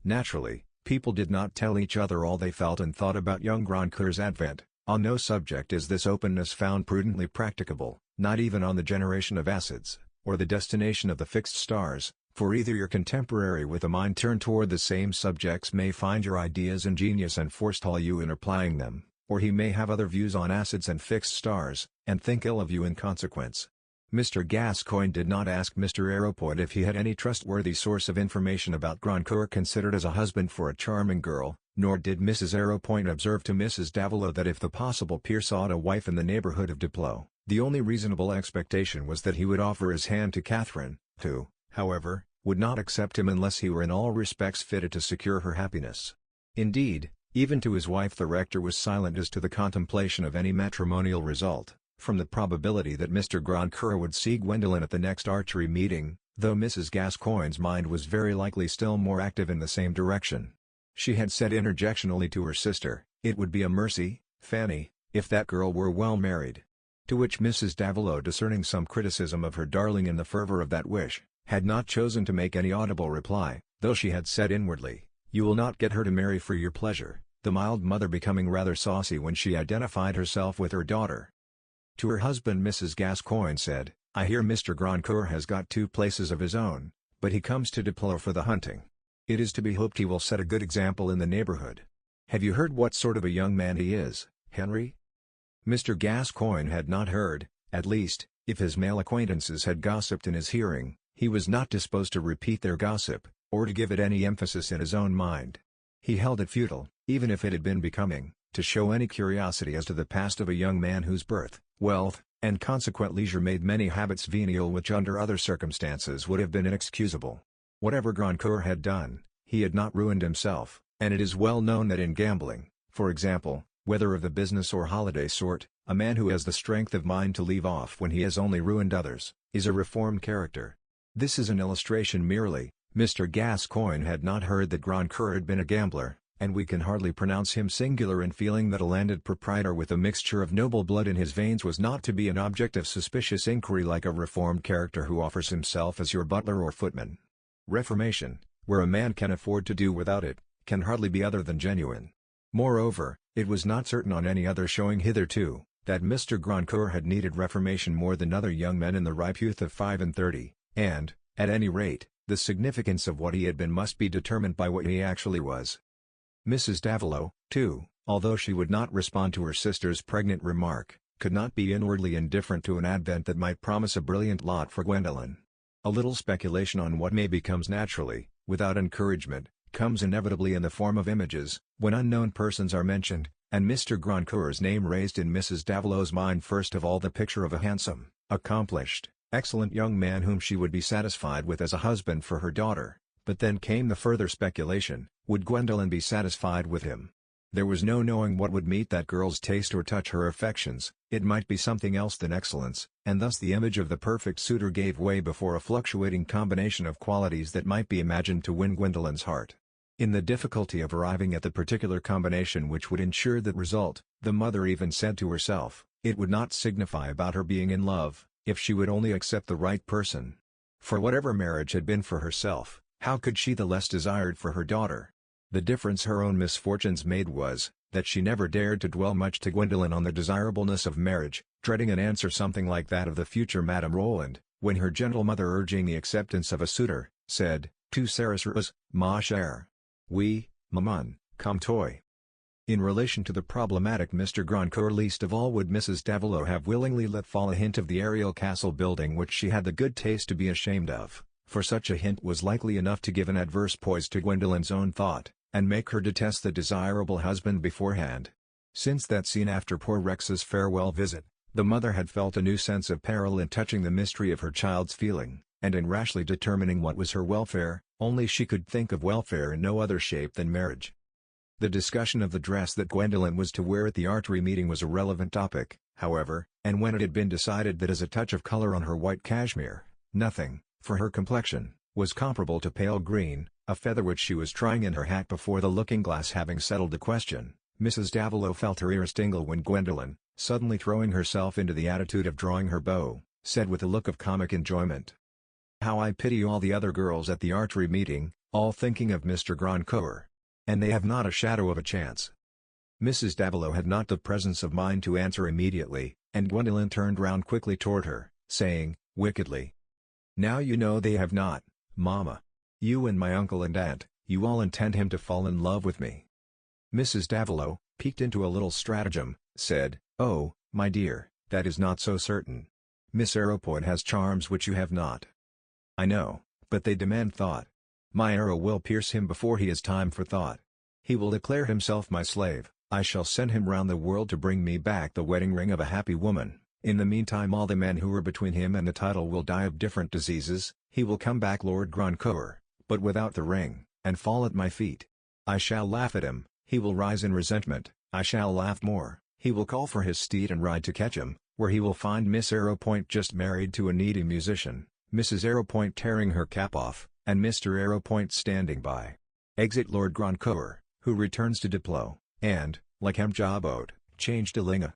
Naturally, people did not tell each other all they felt and thought about young Grandcourt's advent. On no subject is this openness found prudently practicable, not even on the generation of acids, or the destination of the fixed stars, for either your contemporary with a mind turned toward the same subjects may find your ideas ingenious and forestall you in applying them, or he may have other views on acids and fixed stars, and think ill of you in consequence. Mr. Gascoigne did not ask Mr. Arrowpoint if he had any trustworthy source of information about Grandcourt considered as a husband for a charming girl, nor did Mrs. Arrowpoint observe to Mrs. Davilow that if the possible peer sought a wife in the neighbourhood of Diplow, the only reasonable expectation was that he would offer his hand to Catherine, who, however, would not accept him unless he were in all respects fitted to secure her happiness. Indeed, even to his wife the rector was silent as to the contemplation of any matrimonial result, from the probability that Mr. Grandcourt would see Gwendolen at the next archery meeting, though Mrs. Gascoigne's mind was very likely still more active in the same direction. She had said interjectionally to her sister, "It would be a mercy, Fanny, if that girl were well married." To which Mrs. Davilow, discerning some criticism of her darling in the fervour of that wish, had not chosen to make any audible reply, though she had said inwardly, "You will not get her to marry for your pleasure," the mild mother becoming rather saucy when she identified herself with her daughter. To her husband Mrs. Gascoigne said, "I hear Mr. Grandcourt has got 2 places of his own, but he comes to Diplow for the hunting. It is to be hoped he will set a good example in the neighbourhood. Have you heard what sort of a young man he is, Henry?" Mr. Gascoigne had not heard, at least, if his male acquaintances had gossiped in his hearing, he was not disposed to repeat their gossip, or to give it any emphasis in his own mind. He held it futile, even if it had been becoming, to show any curiosity as to the past of a young man whose birth, wealth, and consequent leisure made many habits venial which under other circumstances would have been inexcusable. Whatever Grandcourt had done, he had not ruined himself, and it is well known that in gambling, for example, whether of the business or holiday sort, a man who has the strength of mind to leave off when he has only ruined others, is a reformed character. This is an illustration merely. Mr. Gascoigne had not heard that Grandcourt had been a gambler, and we can hardly pronounce him singular in feeling that a landed proprietor with a mixture of noble blood in his veins was not to be an object of suspicious inquiry like a reformed character who offers himself as your butler or footman. Reformation, where a man can afford to do without it, can hardly be other than genuine. Moreover, it was not certain on any other showing hitherto, that Mr. Grandcourt had needed reformation more than other young men in the ripe youth of 35, and, at any rate, the significance of what he had been must be determined by what he actually was. Mrs. Davilow, too, although she would not respond to her sister's pregnant remark, could not be inwardly indifferent to an advent that might promise a brilliant lot for Gwendolen. A little speculation on what may becomes naturally, without encouragement, comes inevitably in the form of images, when unknown persons are mentioned, and Mr. Grandcourt's name raised in Mrs. Davilow's mind first of all the picture of a handsome, accomplished, excellent young man whom she would be satisfied with as a husband for her daughter, but then came the further speculation, would Gwendolen be satisfied with him? There was no knowing what would meet that girl's taste or touch her affections. It might be something else than excellence, and thus the image of the perfect suitor gave way before a fluctuating combination of qualities that might be imagined to win Gwendolyn's heart. In the difficulty of arriving at the particular combination which would ensure that result, the mother even said to herself, it would not signify about her being in love, if she would only accept the right person. For whatever marriage had been for herself, how could she the less desired for her daughter? The difference her own misfortunes made was, that she never dared to dwell much to Gwendolyn on the desirableness of marriage, dreading an answer something like that of the future Madame Roland, when her gentle mother urging the acceptance of a suitor, said, "Tu seras ma chère. Oui, maman, comme toi." In relation to the problematic Mr. Grandcoeur, least of all would Mrs. Davilow have willingly let fall a hint of the aerial castle building which she had the good taste to be ashamed of, for such a hint was likely enough to give an adverse poise to Gwendolyn's own thought, and make her detest the desirable husband beforehand. Since that scene after poor Rex's farewell visit, the mother had felt a new sense of peril in touching the mystery of her child's feeling, and in rashly determining what was her welfare, only she could think of welfare in no other shape than marriage. The discussion of the dress that Gwendolyn was to wear at the archery meeting was a relevant topic, however, and when it had been decided that as a touch of color on her white cashmere, nothing, for her complexion, was comparable to pale green, a feather which she was trying in her hat before the looking-glass having settled the question, Mrs. Davilow felt her ears tingle when Gwendolyn, suddenly throwing herself into the attitude of drawing her bow, said with a look of comic enjoyment, "How I pity all the other girls at the archery meeting, all thinking of Mr. Grandcoeur. And they have not a shadow of a chance." Mrs. Davilow had not the presence of mind to answer immediately, and Gwendolyn turned round quickly toward her, saying, wickedly, "Now you know they have not, Mamma. You and my uncle and aunt, you all intend him to fall in love with me." Mrs. Davilow, piqued into a little stratagem, said, "Oh, my dear, that is not so certain. Miss Arrowpoint has charms which you have not." "I know, but they demand thought. My arrow will pierce him before he has time for thought. He will declare himself my slave, I shall send him round the world to bring me back the wedding ring of a happy woman. In the meantime all the men who were between him and the title will die of different diseases, he will come back Lord Grandcoeur, but without the ring, and fall at my feet. I shall laugh at him, he will rise in resentment, I shall laugh more, he will call for his steed and ride to catch him, where he will find Miss Arrowpoint just married to a needy musician, Mrs. Arrowpoint tearing her cap off, and Mr. Arrowpoint standing by. Exit Lord Grandcoeur, who returns to Diplow, and, like Jabot, changed to Linga.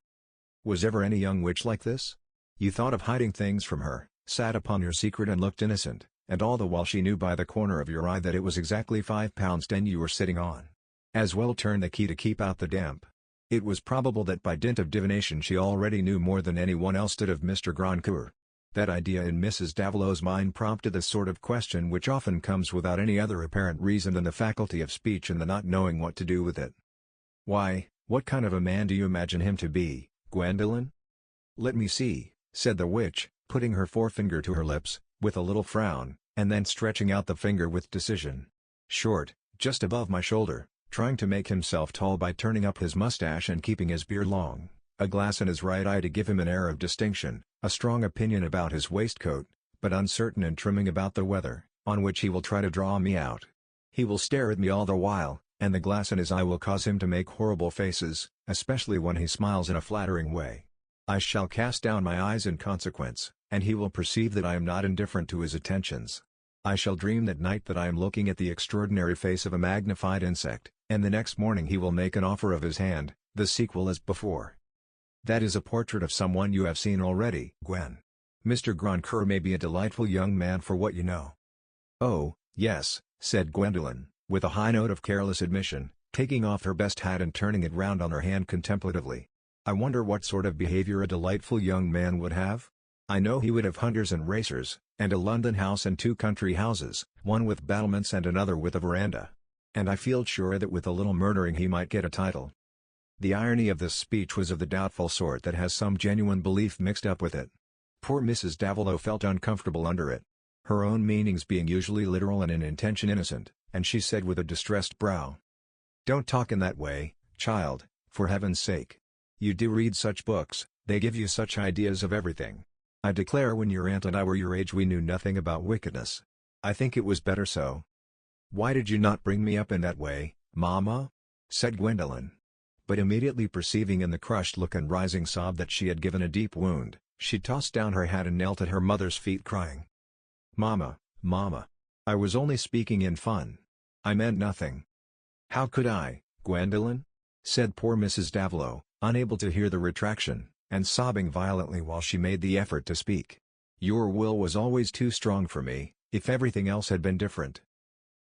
Was ever any young witch like this? You thought of hiding things from her, sat upon your secret and looked innocent, and all the while she knew by the corner of your eye that it was exactly £5 you were sitting on. As well turn the key to keep out the damp. It was probable that by dint of divination she already knew more than anyone else did of Mr. Grandcoeur. That idea in Mrs. Davilow's mind prompted the sort of question which often comes without any other apparent reason than the faculty of speech and the not knowing what to do with it. "Why, what kind of a man do you imagine him to be, Gwendolyn?" "Let me see," said the witch, putting her forefinger to her lips, with a little frown, and then stretching out the finger with decision. "Short, just above my shoulder, trying to make himself tall by turning up his mustache and keeping his beard long, a glass in his right eye to give him an air of distinction, a strong opinion about his waistcoat, but uncertain and trimming about the weather, on which he will try to draw me out. He will stare at me all the while, and the glass in his eye will cause him to make horrible faces, especially when he smiles in a flattering way. I shall cast down my eyes in consequence, and he will perceive that I am not indifferent to his attentions. I shall dream that night that I am looking at the extraordinary face of a magnified insect, and the next morning he will make an offer of his hand, the sequel as before." "That is a portrait of someone you have seen already, Gwen. Mr. Grandcoeur may be a delightful young man for what you know." "Oh, yes," said Gwendolyn, with a high note of careless admission, taking off her best hat and turning it round on her hand contemplatively. "I wonder what sort of behavior a delightful young man would have? I know he would have hunters and racers, and a London house and 2 country houses, one with battlements and another with a veranda. And I feel sure that with a little murdering he might get a title." The irony of this speech was of the doubtful sort that has some genuine belief mixed up with it. Poor Mrs. Davilow felt uncomfortable under it. Her own meanings being usually literal and in intention innocent, and she said with a distressed brow, "Don't talk in that way, child, for heaven's sake. You do read such books, they give you such ideas of everything. I declare when your aunt and I were your age we knew nothing about wickedness. I think it was better so." "Why did you not bring me up in that way, Mamma?" said Gwendolyn. But immediately perceiving in the crushed look and rising sob that she had given a deep wound, she tossed down her hat and knelt at her mother's feet crying, "Mama, Mama! I was only speaking in fun. I meant nothing." "How could I, Gwendolyn?" said poor Mrs. Davilo, unable to hear the retraction, and sobbing violently while she made the effort to speak. "Your will was always too strong for me, if everything else had been different."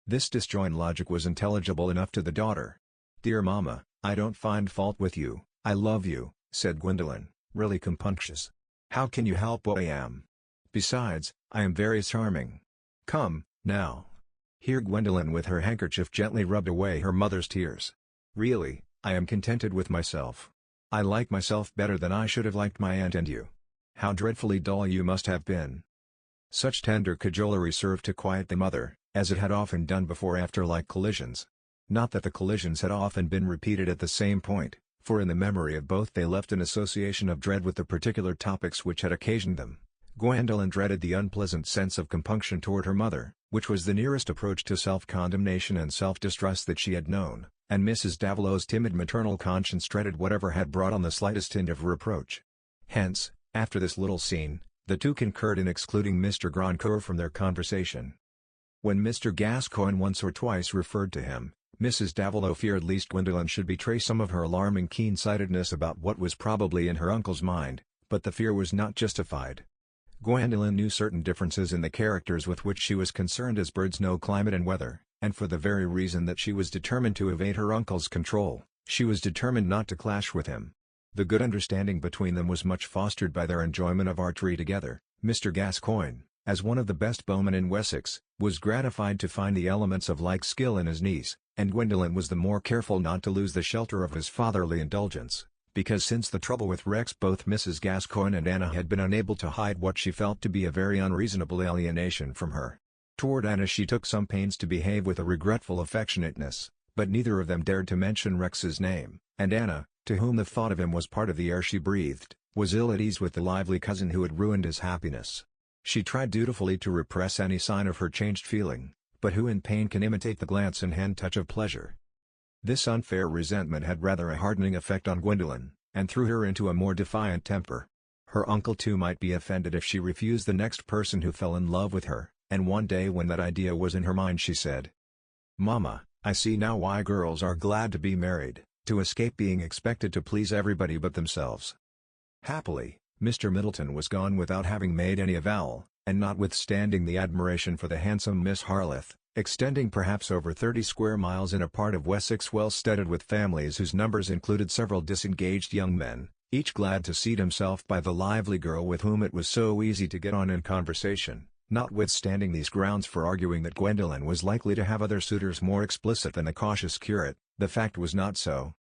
This disjointed logic was intelligible enough to the daughter. "Dear Mama, I don't find fault with you, I love you," said Gwendolyn, really compunctious. "How can you help what I am? Besides, I am very charming. Come, now." Here Gwendolyn with her handkerchief gently rubbed away her mother's tears. "Really, I am contented with myself. I like myself better than I should have liked my aunt and you. How dreadfully dull you must have been." Such tender cajolery served to quiet the mother, as it had often done before after like collisions. Not that the collisions had often been repeated at the same point, for in the memory of both they left an association of dread with the particular topics which had occasioned them. Gwendolyn dreaded the unpleasant sense of compunction toward her mother, which was the nearest approach to self-condemnation and self-distrust that she had known, and Mrs. Davilo's timid maternal conscience dreaded whatever had brought on the slightest hint of reproach. Hence, after this little scene, the two concurred in excluding Mr. Grandcourt from their conversation. When Mr. Gascoigne once or twice referred to him, Mrs. Davilo feared lest Gwendolyn should betray some of her alarming keen-sightedness about what was probably in her uncle's mind, but the fear was not justified. Gwendolyn knew certain differences in the characters with which she was concerned as birds know climate and weather, and for the very reason that she was determined to evade her uncle's control, she was determined not to clash with him. The good understanding between them was much fostered by their enjoyment of archery together. Mr. Gascoigne, as one of the best bowmen in Wessex, was gratified to find the elements of like skill in his niece, and Gwendolyn was the more careful not to lose the shelter of his fatherly indulgence, because since the trouble with Rex both Mrs. Gascoigne and Anna had been unable to hide what she felt to be a very unreasonable alienation from her. Toward Anna she took some pains to behave with a regretful affectionateness, but neither of them dared to mention Rex's name, and Anna, to whom the thought of him was part of the air she breathed, was ill at ease with the lively cousin who had ruined his happiness. She tried dutifully to repress any sign of her changed feeling, but who in pain can imitate the glance and hand touch of pleasure? This unfair resentment had rather a hardening effect on Gwendolyn, and threw her into a more defiant temper. Her uncle too might be offended if she refused the next person who fell in love with her, and one day when that idea was in her mind she said, "Mama, I see now why girls are glad to be married, to escape being expected to please everybody but themselves." Happily, Mr. Middleton was gone without having made any avowal, and notwithstanding the admiration for the handsome Miss Harleth, extending perhaps over 30 square miles in a part of Wessex well studded with families whose numbers included several disengaged young men, each glad to seat himself by the lively girl with whom it was so easy to get on in conversation, notwithstanding these grounds for arguing that Gwendolyn was likely to have other suitors more explicit than the cautious curate, the fact was not so.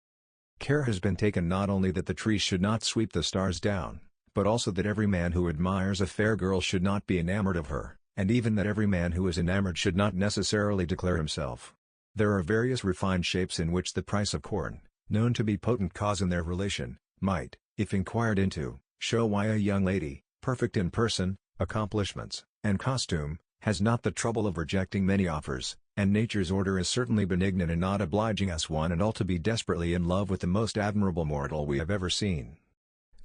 Care has been taken not only that the trees should not sweep the stars down, but also that every man who admires a fair girl should not be enamored of her, and even that every man who is enamored should not necessarily declare himself. There are various refined shapes in which the price of corn, known to be potent cause in their relation, might, if inquired into, show why a young lady, perfect in person, accomplishments, and costume, has not the trouble of rejecting many offers, and nature's order is certainly benignant in not obliging us one and all to be desperately in love with the most admirable mortal we have ever seen.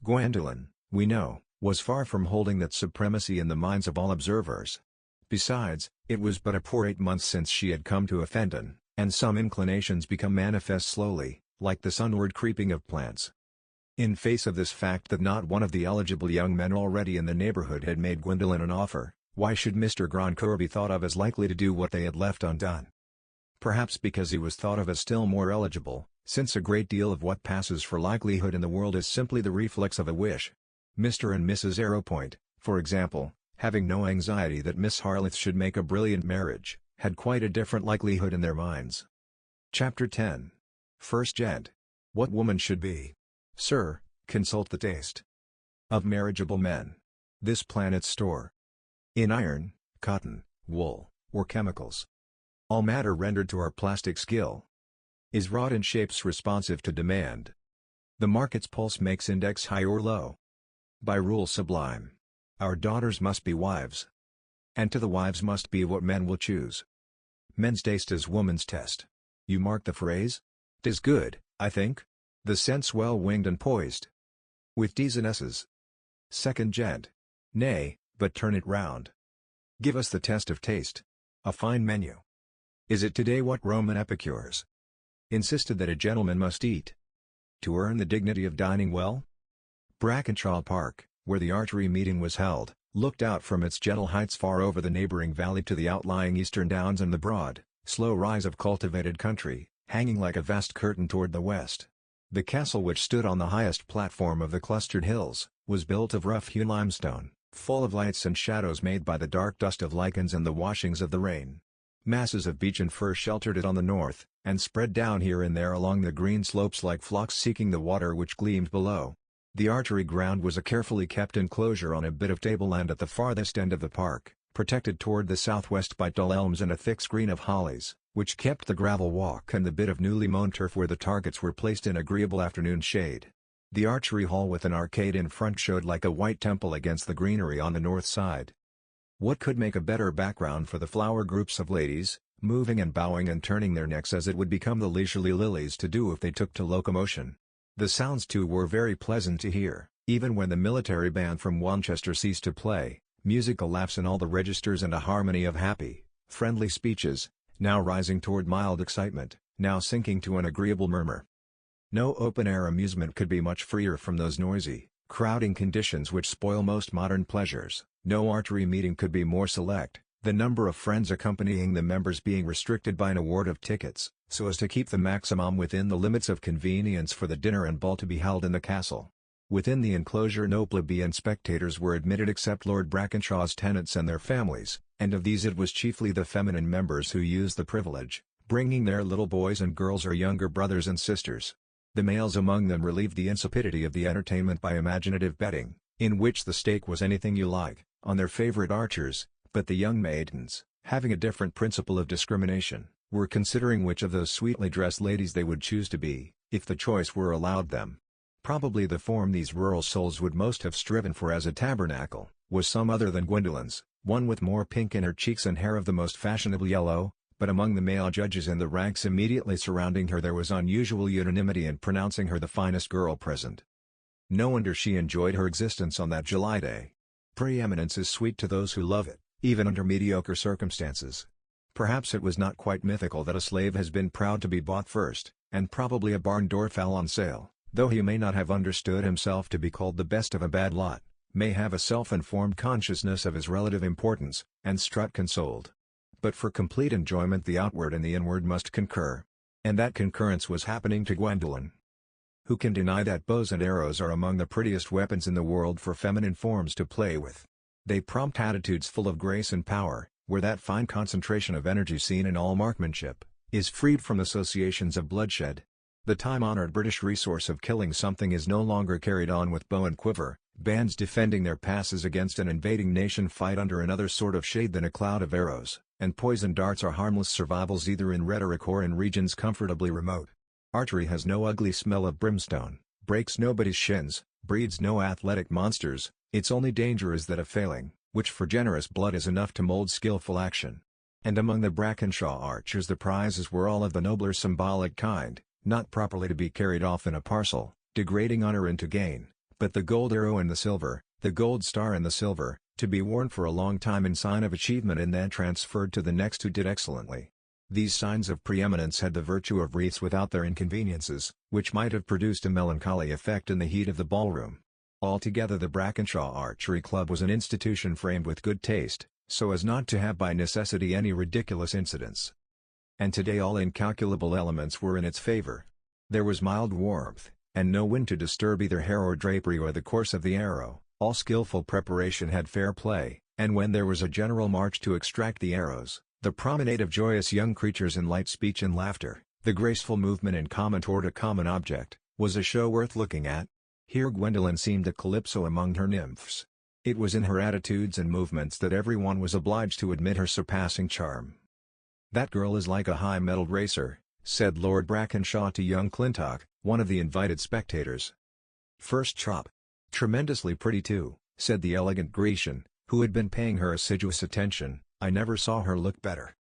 Gwendolyn, we know, was far from holding that supremacy in the minds of all observers. Besides, it was but a poor 8 months since she had come to Offendon, and some inclinations become manifest slowly, like the sunward creeping of plants. In face of this fact that not one of the eligible young men already in the neighborhood had made Gwendolyn an offer, why should Mr. Grandcourt be thought of as likely to do what they had left undone? Perhaps because he was thought of as still more eligible, since a great deal of what passes for likelihood in the world is simply the reflex of a wish. Mr. and Mrs. Arrowpoint, for example, having no anxiety that Miss Harleth should make a brilliant marriage, had quite a different likelihood in their minds. Chapter 10. First Gent. What woman should be. Sir, consult the taste of marriageable men. This planet's store. In iron, cotton, wool, or chemicals. All matter rendered to our plastic skill is wrought in shapes responsive to demand. The market's pulse makes index high or low. By rule sublime, our daughters must be wives. And to the wives must be what men will choose. Men's taste is woman's test. You mark the phrase? 'Tis good, I think. The sense well-winged and poised. With D's and S's. Second gent. Nay, but turn it round. Give us the test of taste. A fine menu. Is it today what Roman epicures insisted that a gentleman must eat to earn the dignity of dining well? Brackenshaw Park, where the archery meeting was held, looked out from its gentle heights far over the neighboring valley to the outlying eastern downs and the broad, slow rise of cultivated country, hanging like a vast curtain toward the west. The castle, which stood on the highest platform of the clustered hills, was built of rough-hewn limestone, full of lights and shadows made by the dark dust of lichens and the washings of the rain. Masses of beech and fir sheltered it on the north, and spread down here and there along the green slopes like flocks seeking the water which gleamed below. The archery ground was a carefully kept enclosure on a bit of tableland at the farthest end of the park, protected toward the southwest by tall elms and a thick screen of hollies, which kept the gravel walk and the bit of newly mown turf where the targets were placed in agreeable afternoon shade. The archery hall with an arcade in front showed like a white temple against the greenery on the north side. What could make a better background for the flower groups of ladies, moving and bowing and turning their necks as it would become the leisurely lilies to do if they took to locomotion? The sounds too were very pleasant to hear, even when the military band from Winchester ceased to play, musical laughs in all the registers and a harmony of happy, friendly speeches, now rising toward mild excitement, now sinking to an agreeable murmur. No open-air amusement could be much freer from those noisy, crowding conditions which spoil most modern pleasures. No archery meeting could be more select, the number of friends accompanying the members being restricted by an award of tickets, so as to keep the maximum within the limits of convenience for the dinner and ball to be held in the castle. Within the enclosure no plebeian spectators were admitted except Lord Brackenshaw's tenants and their families, and of these it was chiefly the feminine members who used the privilege, bringing their little boys and girls or younger brothers and sisters. The males among them relieved the insipidity of the entertainment by imaginative betting, in which the stake was anything you like, on their favorite archers, but the young maidens, having a different principle of discrimination, were considering which of those sweetly dressed ladies they would choose to be, if the choice were allowed them. Probably the form these rural souls would most have striven for as a tabernacle, was some other than Gwendolyn's, one with more pink in her cheeks and hair of the most fashionable yellow, but among the male judges in the ranks immediately surrounding her there was unusual unanimity in pronouncing her the finest girl present. No wonder she enjoyed her existence on that July day. Preeminence is sweet to those who love it, even under mediocre circumstances. Perhaps it was not quite mythical that a slave has been proud to be bought first, and probably a barn door fowl on sale, though he may not have understood himself to be called the best of a bad lot, may have a self-informed consciousness of his relative importance, and strut consoled. But for complete enjoyment the outward and the inward must concur. And that concurrence was happening to Gwendolen. Who can deny that bows and arrows are among the prettiest weapons in the world for feminine forms to play with? They prompt attitudes full of grace and power, where that fine concentration of energy seen in all marksmanship, is freed from associations of bloodshed. The time-honored British resource of killing something is no longer carried on with bow and quiver. Bands defending their passes against an invading nation fight under another sort of shade than a cloud of arrows, and poison darts are harmless survivals either in rhetoric or in regions comfortably remote. Archery has no ugly smell of brimstone, breaks nobody's shins, breeds no athletic monsters, its only danger is that of failing, which for generous blood is enough to mold skillful action. And among the Brackenshaw archers the prizes were all of the nobler symbolic kind, not properly to be carried off in a parcel, degrading honor into gain, but the gold arrow and the silver, the gold star and the silver, to be worn for a long time in sign of achievement and then transferred to the next who did excellently. These signs of preeminence had the virtue of wreaths without their inconveniences, which might have produced a melancholy effect in the heat of the ballroom. Altogether the Brackenshaw Archery Club was an institution framed with good taste, so as not to have by necessity any ridiculous incidents. And today all incalculable elements were in its favor. There was mild warmth, and no wind to disturb either hair or drapery or the course of the arrow. All skillful preparation had fair play, and when there was a general march to extract the arrows, the promenade of joyous young creatures in light speech and laughter, the graceful movement in common toward a common object, was a show worth looking at. Here Gwendolen seemed a calypso among her nymphs. It was in her attitudes and movements that everyone was obliged to admit her surpassing charm. "That girl is like a high-mettled racer," said Lord Brackenshaw to young Clintock, one of the invited spectators. "First chop. Tremendously pretty too," said the elegant Grecian, who had been paying her assiduous attention. "I never saw her look better."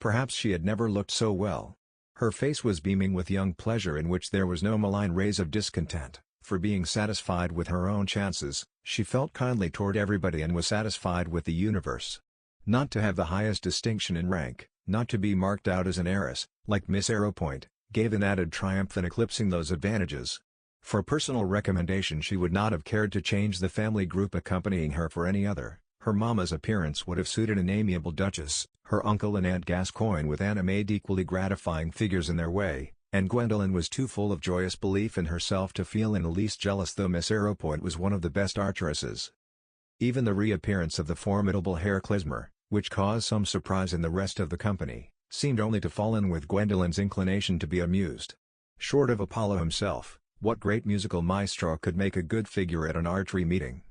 Perhaps she had never looked so well. Her face was beaming with young pleasure in which there was no malign rays of discontent, for being satisfied with her own chances, she felt kindly toward everybody and was satisfied with the universe. Not to have the highest distinction in rank, not to be marked out as an heiress, like Miss Arrowpoint, gave an added triumph in eclipsing those advantages. For personal recommendation she would not have cared to change the family group accompanying her for any other. Her mamma's appearance would have suited an amiable duchess, her uncle and Aunt Gascoigne with Anna made equally gratifying figures in their way, and Gwendolen was too full of joyous belief in herself to feel in the least jealous, though Miss Arrowpoint was one of the best archeresses. Even the reappearance of the formidable Herr Klizmer, which caused some surprise in the rest of the company, seemed only to fall in with Gwendolen's inclination to be amused. Short of Apollo himself, what great musical maestro could make a good figure at an archery meeting?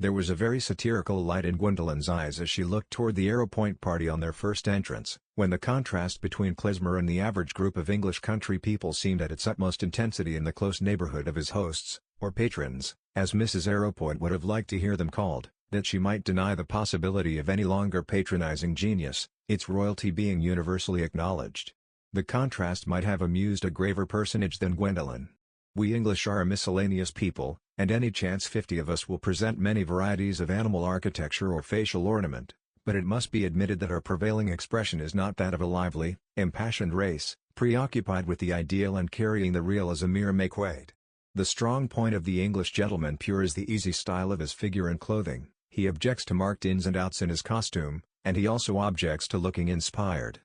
There was a very satirical light in Gwendolen's eyes as she looked toward the Arrowpoint party on their first entrance, when the contrast between Klizmer and the average group of English country people seemed at its utmost intensity in the close neighborhood of his hosts, or patrons, as Mrs. Arrowpoint would have liked to hear them called, that she might deny the possibility of any longer patronizing genius, its royalty being universally acknowledged. The contrast might have amused a graver personage than Gwendolen. We English are a miscellaneous people, and any chance 50 of us will present many varieties of animal architecture or facial ornament, but it must be admitted that our prevailing expression is not that of a lively, impassioned race, preoccupied with the ideal and carrying the real as a mere make-weight. The strong point of the English gentleman pure is the easy style of his figure and clothing. He objects to marked ins and outs in his costume, and he also objects to looking inspired.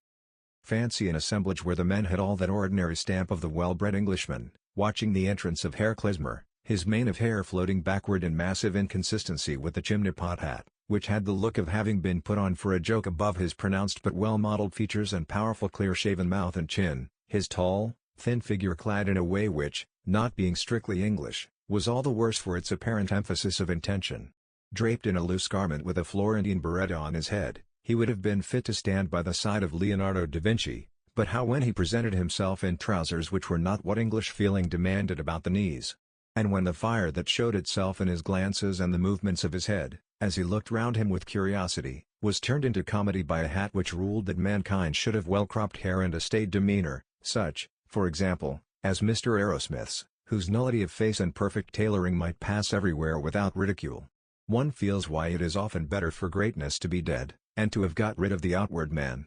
Fancy an assemblage where the men had all that ordinary stamp of the well-bred Englishman, watching the entrance of Herr Klizmer, his mane of hair floating backward in massive inconsistency with the chimney-pot hat, which had the look of having been put on for a joke above his pronounced but well-modeled features and powerful clear-shaven mouth and chin, his tall, thin figure clad in a way which, not being strictly English, was all the worse for its apparent emphasis of intention. Draped in a loose garment with a Florentine beretta on his head, he would have been fit to stand by the side of Leonardo da Vinci, but how when he presented himself in trousers which were not what English feeling demanded about the knees? And when the fire that showed itself in his glances and the movements of his head, as he looked round him with curiosity, was turned into comedy by a hat which ruled that mankind should have well-cropped hair and a staid demeanor, such, for example, as Mr. Arrowsmith's, whose nullity of face and perfect tailoring might pass everywhere without ridicule. One feels why it is often better for greatness to be dead, and to have got rid of the outward man.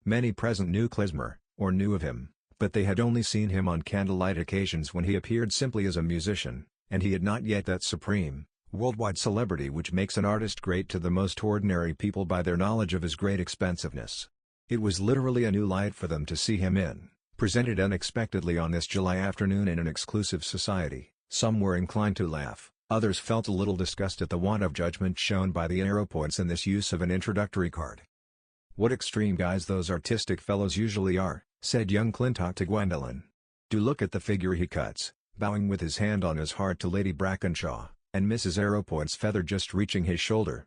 Many present knew Klizmer, or knew of him, but they had only seen him on candlelight occasions when he appeared simply as a musician, and he had not yet that supreme, worldwide celebrity which makes an artist great to the most ordinary people by their knowledge of his great expensiveness. It was literally a new light for them to see him in, presented unexpectedly on this July afternoon in an exclusive society. Some were inclined to laugh, others felt a little disgust at the want of judgment shown by the Arrowpoints in this use of an introductory card. "What extreme guys those artistic fellows usually are," said young Clintock to Gwendolen. "Do look at the figure he cuts," bowing with his hand on his heart to Lady Brackenshaw, and Mrs. Arrowpoint's feather just reaching his shoulder.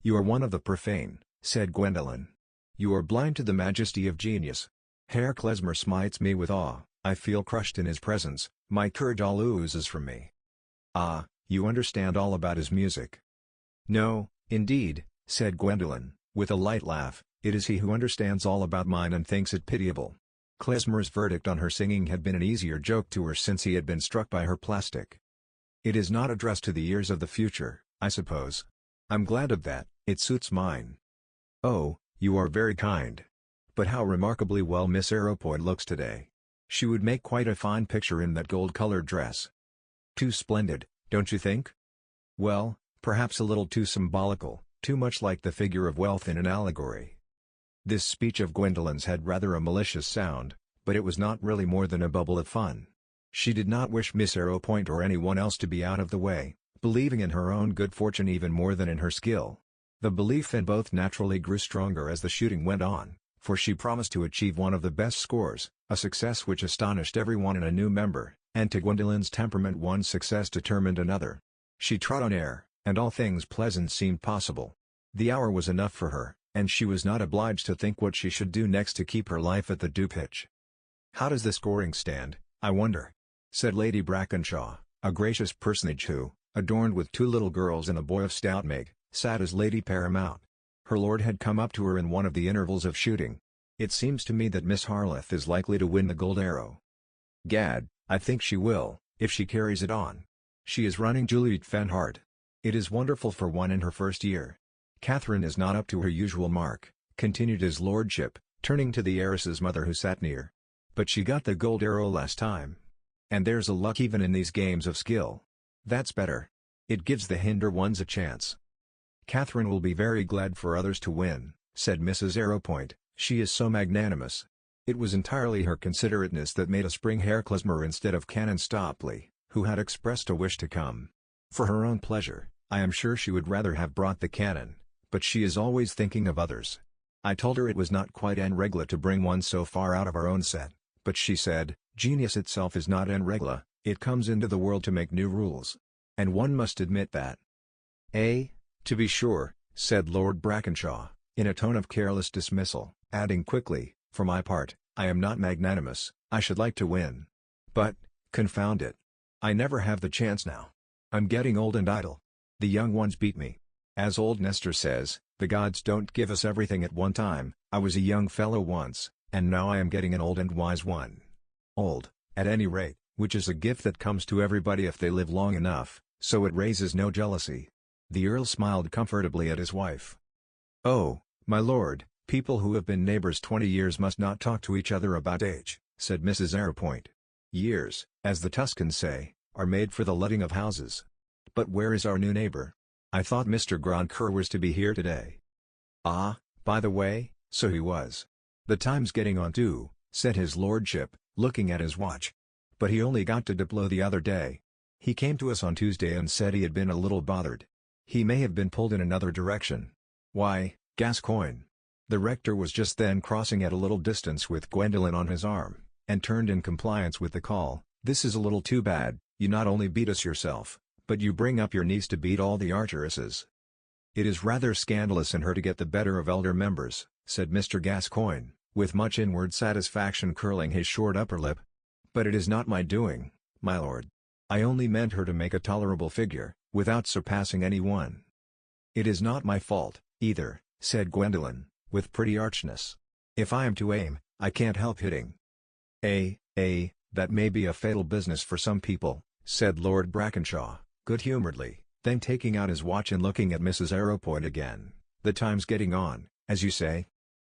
"You are one of the profane," said Gwendolen. "You are blind to the majesty of genius. Herr Klezmer smites me with awe, I feel crushed in his presence, my courage all oozes from me." "Ah, you understand all about his music." "No, indeed," said Gwendolen, with a light laugh, "it is he who understands all about mine and thinks it pitiable." Klezmer's verdict on her singing had been an easier joke to her since he had been struck by her plastic. "It is not addressed to the ears of the future, I suppose. I'm glad of that, it suits mine." "Oh, you are very kind. But how remarkably well Miss Arrowpoint looks today. She would make quite a fine picture in that gold-colored dress." "Too splendid, don't you think?" "Well, perhaps a little too symbolical, too much like the figure of wealth in an allegory." This speech of Gwendolen's had rather a malicious sound, but it was not really more than a bubble of fun. She did not wish Miss Arrowpoint or anyone else to be out of the way, believing in her own good fortune even more than in her skill. The belief in both naturally grew stronger as the shooting went on, for she promised to achieve one of the best scores, a success which astonished everyone in a new member, and to Gwendolen's temperament one success determined another. She trod on air, and all things pleasant seemed possible. The hour was enough for her, and she was not obliged to think what she should do next to keep her life at the due pitch. "How does the scoring stand, I wonder?" said Lady Brackenshaw, a gracious personage who, adorned with two little girls and a boy of stout make, sat as Lady Paramount. Her lord had come up to her in one of the intervals of shooting. It seems to me that Miss Harleth is likely to win the gold arrow. Gad, I think she will, if she carries it on. She is running Juliet Fenhart. It is wonderful for one in her first year. Catherine is not up to her usual mark, continued his lordship, turning to the heiress's mother who sat near. But she got the gold arrow last time. And there's a luck even in these games of skill. That's better. It gives the hinder ones a chance. Catherine will be very glad for others to win, said Mrs. Arrowpoint, she is so magnanimous. It was entirely her considerateness that made us bring Herr Klesmer instead of Canon Stopley, who had expressed a wish to come. For her own pleasure, I am sure she would rather have brought the canon, but she is always thinking of others. I told her it was not quite en règle to bring one so far out of our own set, but she said, genius itself is not en règle, it comes into the world to make new rules. And one must admit that. To be sure, said Lord Brackenshaw, in a tone of careless dismissal, adding quickly, for my part, I am not magnanimous, I should like to win. But, confound it. I never have the chance now. I'm getting old and idle. The young ones beat me. As old Nestor says, the gods don't give us everything at one time. I was a young fellow once, and now I am getting an old and wise one. Old, at any rate, which is a gift that comes to everybody if they live long enough, so it raises no jealousy. The Earl smiled comfortably at his wife. Oh, my lord, people who have been neighbors 20 years must not talk to each other about age, said Mrs. Arrowpoint. Years, as the Tuscans say, are made for the letting of houses. But where is our new neighbor? I thought Mr. Grandcoeur was to be here today. Ah, by the way, so he was. The time's getting on too, said his lordship, looking at his watch. But he only got to Diplo the other day. He came to us on Tuesday and said he had been a little bothered. He may have been pulled in another direction. Why, Gascoigne. The rector was just then crossing at a little distance with Gwendolen on his arm, and turned in compliance with the call. This is a little too bad, you not only beat us yourself, but you bring up your niece to beat all the archeresses. It is rather scandalous in her to get the better of elder members, said Mr. Gascoigne, with much inward satisfaction curling his short upper lip. But it is not my doing, my lord. I only meant her to make a tolerable figure, without surpassing any one. It is not my fault, either, said Gwendolen, with pretty archness. If I am to aim, I can't help hitting. That may be a fatal business for some people, said Lord Brackenshaw, good-humouredly, then taking out his watch and looking at Mrs. Arrowpoint again. The time's getting on, as you say.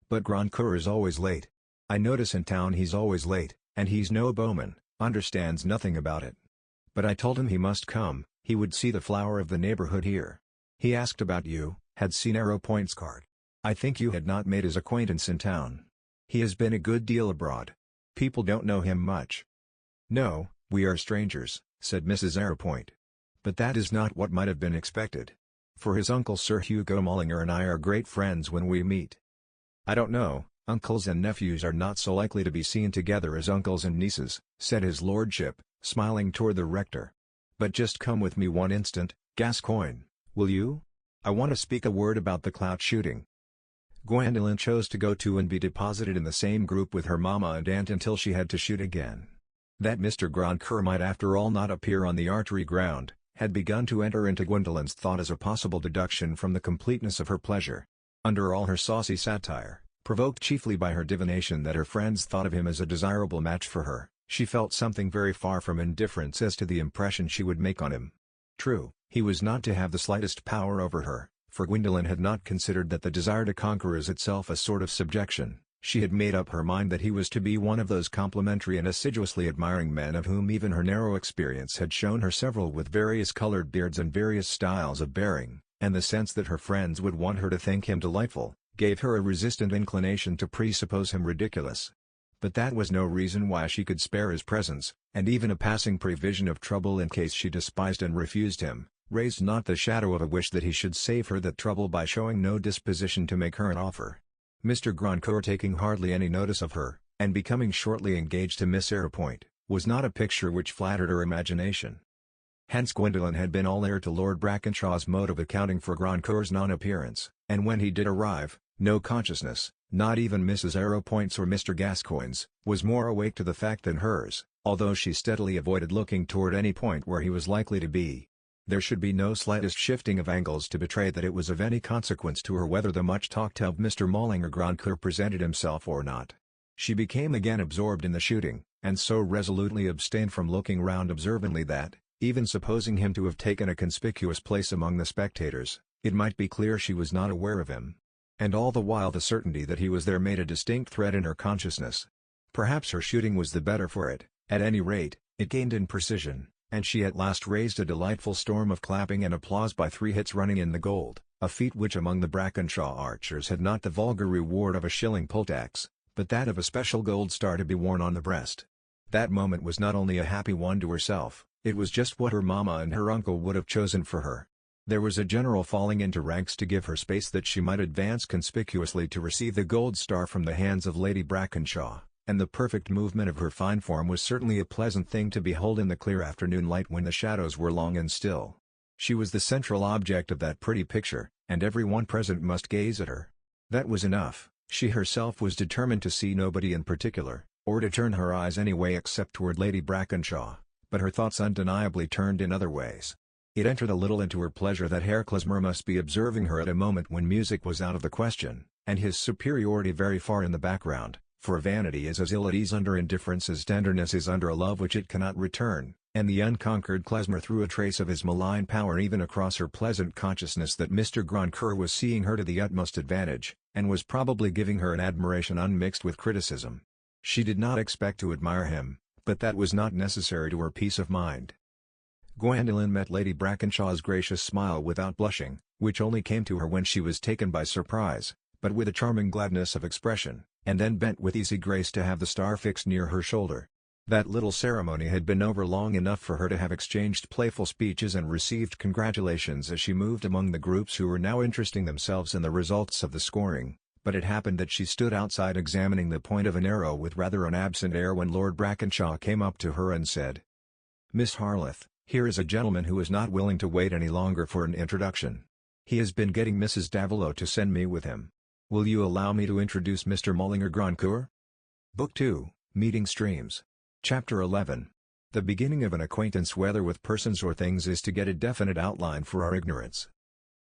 But Grandcoeur is always late. I notice in town he's always late, and he's no bowman, understands nothing about it. But I told him he must come, he would see the flower of the neighborhood here. He asked about you, had seen Arrowpoint's card. I think you had not made his acquaintance in town. He has been a good deal abroad. People don't know him much. No, we are strangers, said Mrs. Arrowpoint. But that is not what might have been expected. For his uncle Sir Hugo Mullinger and I are great friends when we meet. I don't know, uncles and nephews are not so likely to be seen together as uncles and nieces, said his lordship, smiling toward the rector. But just come with me one instant, Gascoigne, will you? I want to speak a word about the clout shooting. Gwendolen chose to go to and be deposited in the same group with her mamma and aunt until she had to shoot again. That Mr. Grandcoeur might after all not appear on the archery ground, had begun to enter into Gwendolen's thought as a possible deduction from the completeness of her pleasure. Under all her saucy satire, provoked chiefly by her divination that her friends thought of him as a desirable match for her, she felt something very far from indifference as to the impression she would make on him. True, he was not to have the slightest power over her, for Gwendolen had not considered that the desire to conquer is itself a sort of subjection. She had made up her mind that he was to be one of those complimentary and assiduously admiring men of whom even her narrow experience had shown her several with various colored beards and various styles of bearing, and the sense that her friends would want her to think him delightful, gave her a resistant inclination to presuppose him ridiculous. But that was no reason why she could spare his presence, and even a passing prevision of trouble in case she despised and refused him, raised not the shadow of a wish that he should save her that trouble by showing no disposition to make her an offer. Mr. Grandcoeur taking hardly any notice of her, and becoming shortly engaged to Miss Arrowpoint, was not a picture which flattered her imagination. Hence Gwendolen had been all ear to Lord Brackenshaw's mode of accounting for Grandcoeur's non-appearance, and when he did arrive, no consciousness, not even Mrs. Arrowpoint's or Mr. Gascoigne's, was more awake to the fact than hers, although she steadily avoided looking toward any point where he was likely to be. There should be no slightest shifting of angles to betray that it was of any consequence to her whether the much-talked-of Mr. Mollinger-Grandcoeur presented himself or not. She became again absorbed in the shooting, and so resolutely abstained from looking round observantly that, even supposing him to have taken a conspicuous place among the spectators, it might be clear she was not aware of him. And all the while the certainty that he was there made a distinct threat in her consciousness. Perhaps her shooting was the better for it, at any rate, it gained in precision, and she at last raised a delightful storm of clapping and applause by 3 hits running in the gold, a feat which among the Brackenshaw archers had not the vulgar reward of a shilling poll-tax, but that of a special gold star to be worn on the breast. That moment was not only a happy one to herself, it was just what her mamma and her uncle would have chosen for her. There was a general falling into ranks to give her space that she might advance conspicuously to receive the gold star from the hands of Lady Brackenshaw, and the perfect movement of her fine form was certainly a pleasant thing to behold in the clear afternoon light when the shadows were long and still. She was the central object of that pretty picture, and every one present must gaze at her. That was enough. She herself was determined to see nobody in particular, or to turn her eyes any way except toward Lady Brackenshaw, but her thoughts undeniably turned in other ways. It entered a little into her pleasure that Herr Klezmer must be observing her at a moment when music was out of the question, and his superiority very far in the background, for vanity is as ill at ease under indifference as tenderness is under a love which it cannot return, and the unconquered Klezmer threw a trace of his malign power even across her pleasant consciousness that Mr. Grandcoeur was seeing her to the utmost advantage, and was probably giving her an admiration unmixed with criticism. She did not expect to admire him, but that was not necessary to her peace of mind. Gwendolen met Lady Brackenshaw's gracious smile without blushing, which only came to her when she was taken by surprise, but with a charming gladness of expression, and then bent with easy grace to have the star fixed near her shoulder. That little ceremony had been over long enough for her to have exchanged playful speeches and received congratulations as she moved among the groups who were now interesting themselves in the results of the scoring, but it happened that she stood outside examining the point of an arrow with rather an absent air when Lord Brackenshaw came up to her and said, "Miss Harleth, here is a gentleman who is not willing to wait any longer for an introduction. He has been getting Mrs. Davilow to send me with him. Will you allow me to introduce Mr. Mollinger-Grandcoeur?" Book 2, Meeting Streams. Chapter 11. The beginning of an acquaintance whether with persons or things is to get a definite outline for our ignorance.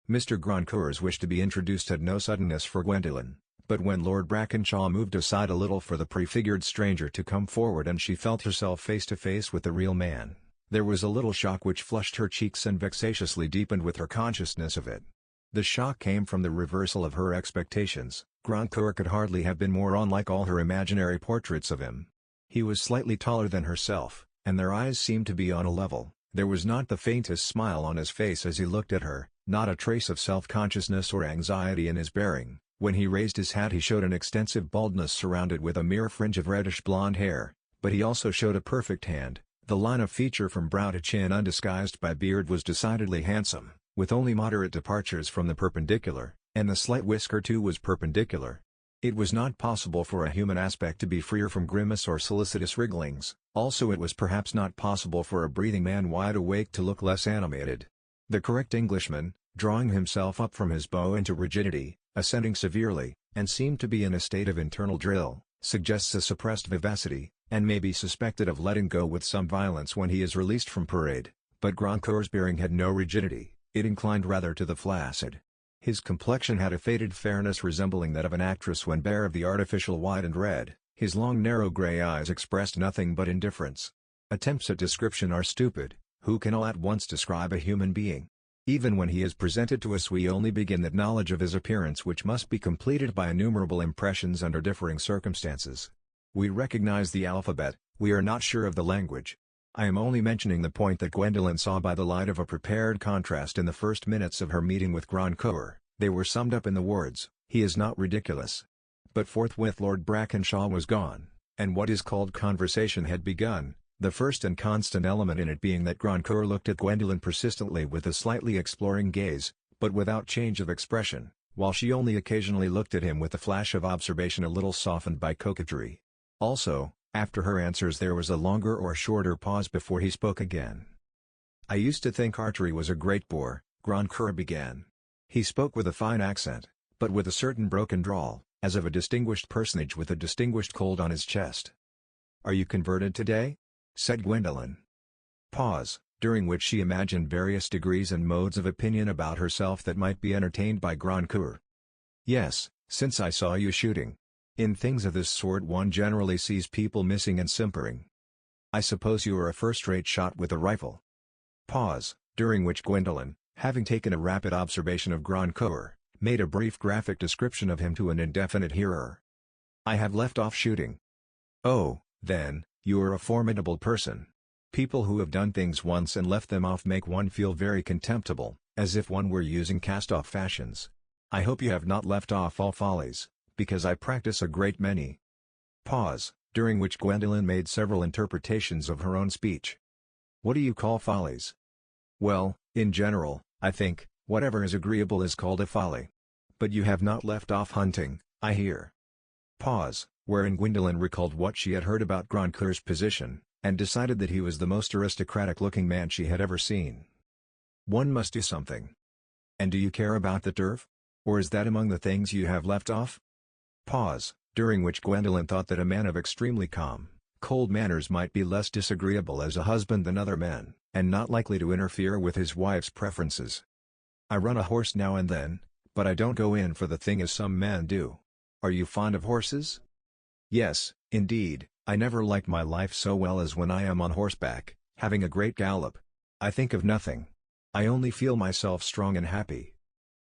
Mr. Grandcoeur's wish to be introduced had no suddenness for Gwendolen, but when Lord Brackenshaw moved aside a little for the prefigured stranger to come forward and she felt herself face to face with the real man, there was a little shock which flushed her cheeks and vexatiously deepened with her consciousness of it. The shock came from the reversal of her expectations. Grandcoeur could hardly have been more unlike all her imaginary portraits of him. He was slightly taller than herself, and their eyes seemed to be on a level. There was not the faintest smile on his face as he looked at her, not a trace of self-consciousness or anxiety in his bearing. When he raised his hat he showed an extensive baldness surrounded with a mere fringe of reddish blonde hair, but he also showed a perfect hand. The line of feature from brow to chin undisguised by beard was decidedly handsome, with only moderate departures from the perpendicular, and the slight whisker too was perpendicular. It was not possible for a human aspect to be freer from grimace or solicitous wrigglings, also it was perhaps not possible for a breathing man wide awake to look less animated. The correct Englishman, drawing himself up from his bow into rigidity, assenting severely, and seemed to be in a state of internal drill, suggests a suppressed vivacity, and may be suspected of letting go with some violence when he is released from parade, but Grandcoeur's bearing had no rigidity, it inclined rather to the flaccid. His complexion had a faded fairness resembling that of an actress when bare of the artificial white and red, his long narrow grey eyes expressed nothing but indifference. Attempts at description are stupid. Who can all at once describe a human being? Even when he is presented to us we only begin that knowledge of his appearance which must be completed by innumerable impressions under differing circumstances. We recognize the alphabet, we are not sure of the language. I am only mentioning the point that Gwendolen saw by the light of a prepared contrast in the first minutes of her meeting with Grandcoeur. They were summed up in the words, "He is not ridiculous." But forthwith Lord Brackenshaw was gone, and what is called conversation had begun, the first and constant element in it being that Grandcoeur looked at Gwendolen persistently with a slightly exploring gaze, but without change of expression, while she only occasionally looked at him with a flash of observation a little softened by coquetry. Also, after her answers there was a longer or shorter pause before he spoke again. "I used to think archery was a great bore," Grandcoeur began. He spoke with a fine accent, but with a certain broken drawl, as of a distinguished personage with a distinguished cold on his chest. "Are you converted today?" said Gwendolen. Pause. during which she imagined various degrees and modes of opinion about herself that might be entertained by grand coeur. Yes, since I saw you shooting. In things of this sort one generally sees people missing and simpering. I suppose you are a first-rate shot with a rifle. Pause, during which Gwendolen, having taken a rapid observation of grand coeur, made a brief graphic description of him to an indefinite hearer. I have left off shooting. Oh, then, you are a formidable person. People who have done things once and left them off make one feel very contemptible, as if one were using cast-off fashions. I hope you have not left off all follies, because I practice a great many. Pause, during which Gwendolen made several interpretations of her own speech. What do you call follies? Well, in general, I think, whatever is agreeable is called a folly. But you have not left off hunting, I hear. Pause, wherein Gwendolen recalled what she had heard about grand coeur's position, and decided that he was the most aristocratic-looking man she had ever seen. One must do something. And do you care about the turf? Or is that among the things you have left off? Pause, during which Gwendolen thought that a man of extremely calm, cold manners might be less disagreeable as a husband than other men, and not likely to interfere with his wife's preferences. I run a horse now and then, but I don't go in for the thing as some men do. Are you fond of horses? Yes, indeed, I never liked my life so well as when I am on horseback, having a great gallop. I think of nothing. I only feel myself strong and happy.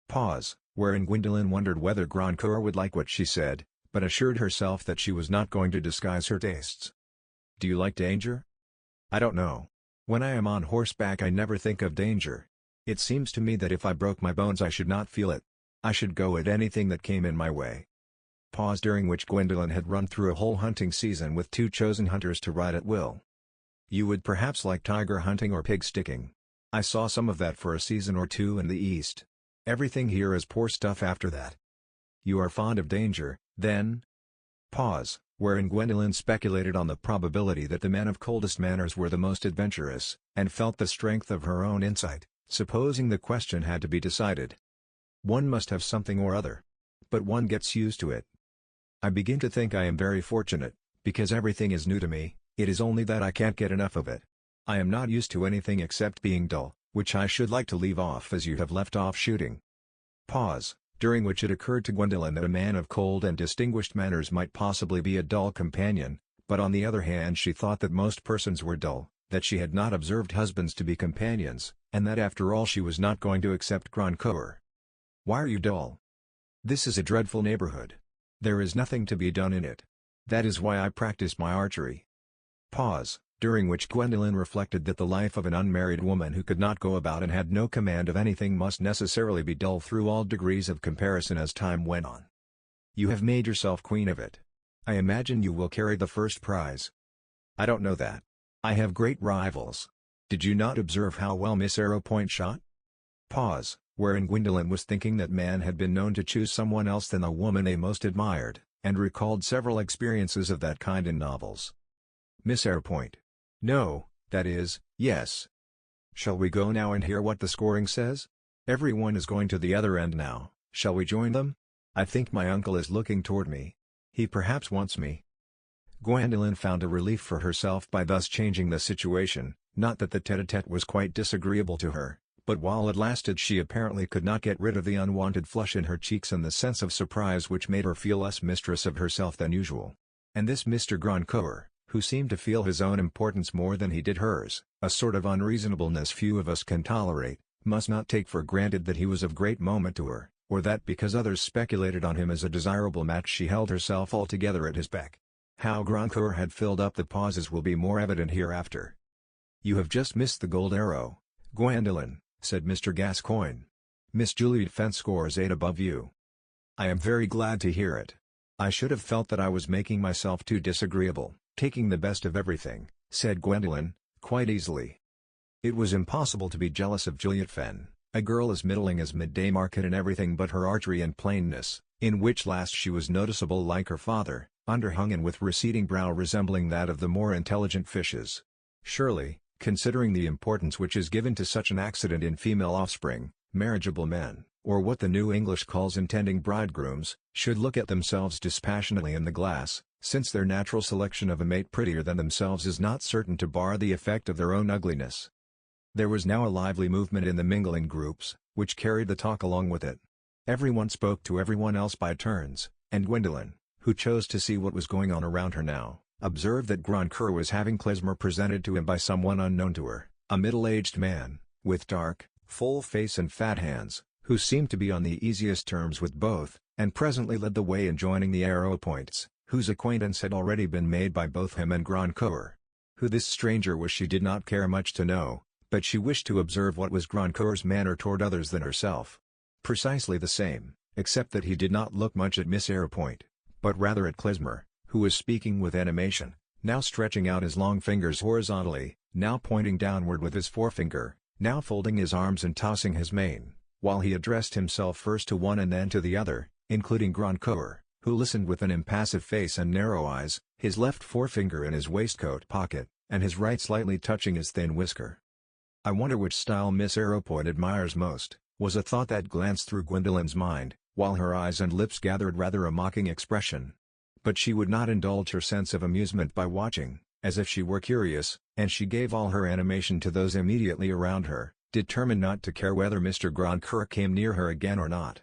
Pause, wherein Gwendolen wondered whether grand coeur would like what she said, but assured herself that she was not going to disguise her tastes. Do you like danger? I don't know. When I am on horseback I never think of danger. It seems to me that if I broke my bones I should not feel it. I should go at anything that came in my way. Pause, during which Gwendolen had run through a whole hunting season with 2 chosen hunters to ride at will. You would perhaps like tiger hunting or pig sticking. I saw some of that for a season or 2 in the East. Everything here is poor stuff after that. You are fond of danger, then? Pause, wherein Gwendolen speculated on the probability that the men of coldest manners were the most adventurous, and felt the strength of her own insight, supposing the question had to be decided. One must have something or other. But one gets used to it. I begin to think I am very fortunate, because everything is new to me. It is only that I can't get enough of it. I am not used to anything except being dull, which I should like to leave off as you have left off shooting. Pause, during which it occurred to Gwendolen that a man of cold and distinguished manners might possibly be a dull companion, but on the other hand she thought that most persons were dull, that she had not observed husbands to be companions, and that after all she was not going to accept grand coeur. Why are you dull? This is a dreadful neighborhood. There is nothing to be done in it. That is why I practice my archery. Pause, during which Gwendolen reflected that the life of an unmarried woman who could not go about and had no command of anything must necessarily be dull through all degrees of comparison as time went on. You have made yourself queen of it. I imagine you will carry the first prize. I don't know that. I have great rivals. Did you not observe how well Miss Arrowpoint shot? Pause, wherein Gwendolen was thinking that man had been known to choose someone else than the woman they most admired, and recalled several experiences of that kind in novels. Miss Arrowpoint. No, that is, yes. Shall we go now and hear what the scoring says? Everyone is going to the other end now. Shall we join them? I think my uncle is looking toward me. He perhaps wants me. Gwendolen found a relief for herself by thus changing the situation, not that the tete-a-tete was quite disagreeable to her, but while it lasted she apparently could not get rid of the unwanted flush in her cheeks and the sense of surprise which made her feel less mistress of herself than usual. And this Mr. grand coeur, who seemed to feel his own importance more than he did hers, a sort of unreasonableness few of us can tolerate, must not take for granted that he was of great moment to her, or that because others speculated on him as a desirable match she held herself altogether at his beck. How grand coeur had filled up the pauses will be more evident hereafter. You have just missed the gold arrow, Gwendolen, said Mr. Gascoigne. Miss Juliet Fent scores 8 above you. I am very glad to hear it. I should have felt that I was making myself too disagreeable, taking the best of everything, said Gwendolen, quite easily. It was impossible to be jealous of Juliet Fenn, a girl as middling as midday market in everything but her archery and plainness, in which last she was noticeable like her father, underhung and with receding brow resembling that of the more intelligent fishes. Surely, considering the importance which is given to such an accident in female offspring, marriageable men, or what the New English calls intending bridegrooms, should look at themselves dispassionately in the glass, since their natural selection of a mate prettier than themselves is not certain to bar the effect of their own ugliness. There was now a lively movement in the mingling groups, which carried the talk along with it. Everyone spoke to everyone else by turns, and Gwendolen, who chose to see what was going on around her now, observed that Grandcoeur was having klezmer presented to him by someone unknown to her, a middle-aged man, with dark, full face and fat hands, who seemed to be on the easiest terms with both, and presently led the way in joining the Arrowpoints, whose acquaintance had already been made by both him and Grandcoeur. Who this stranger was she did not care much to know, but she wished to observe what was Grandcoeur's manner toward others than herself. Precisely the same, except that he did not look much at Miss Arrowpoint, but rather at klezmer, who was speaking with animation, now stretching out his long fingers horizontally, now pointing downward with his forefinger, now folding his arms and tossing his mane, while he addressed himself first to one and then to the other, including Grandcoeur, who listened with an impassive face and narrow eyes, his left forefinger in his waistcoat pocket, and his right slightly touching his thin whisker. "I wonder which style Miss Arrowpoint admires most," was a thought that glanced through Gwendolen's mind, while her eyes and lips gathered rather a mocking expression. But she would not indulge her sense of amusement by watching, as if she were curious, and she gave all her animation to those immediately around her, determined not to care whether Mr. Grandcoeur came near her again or not.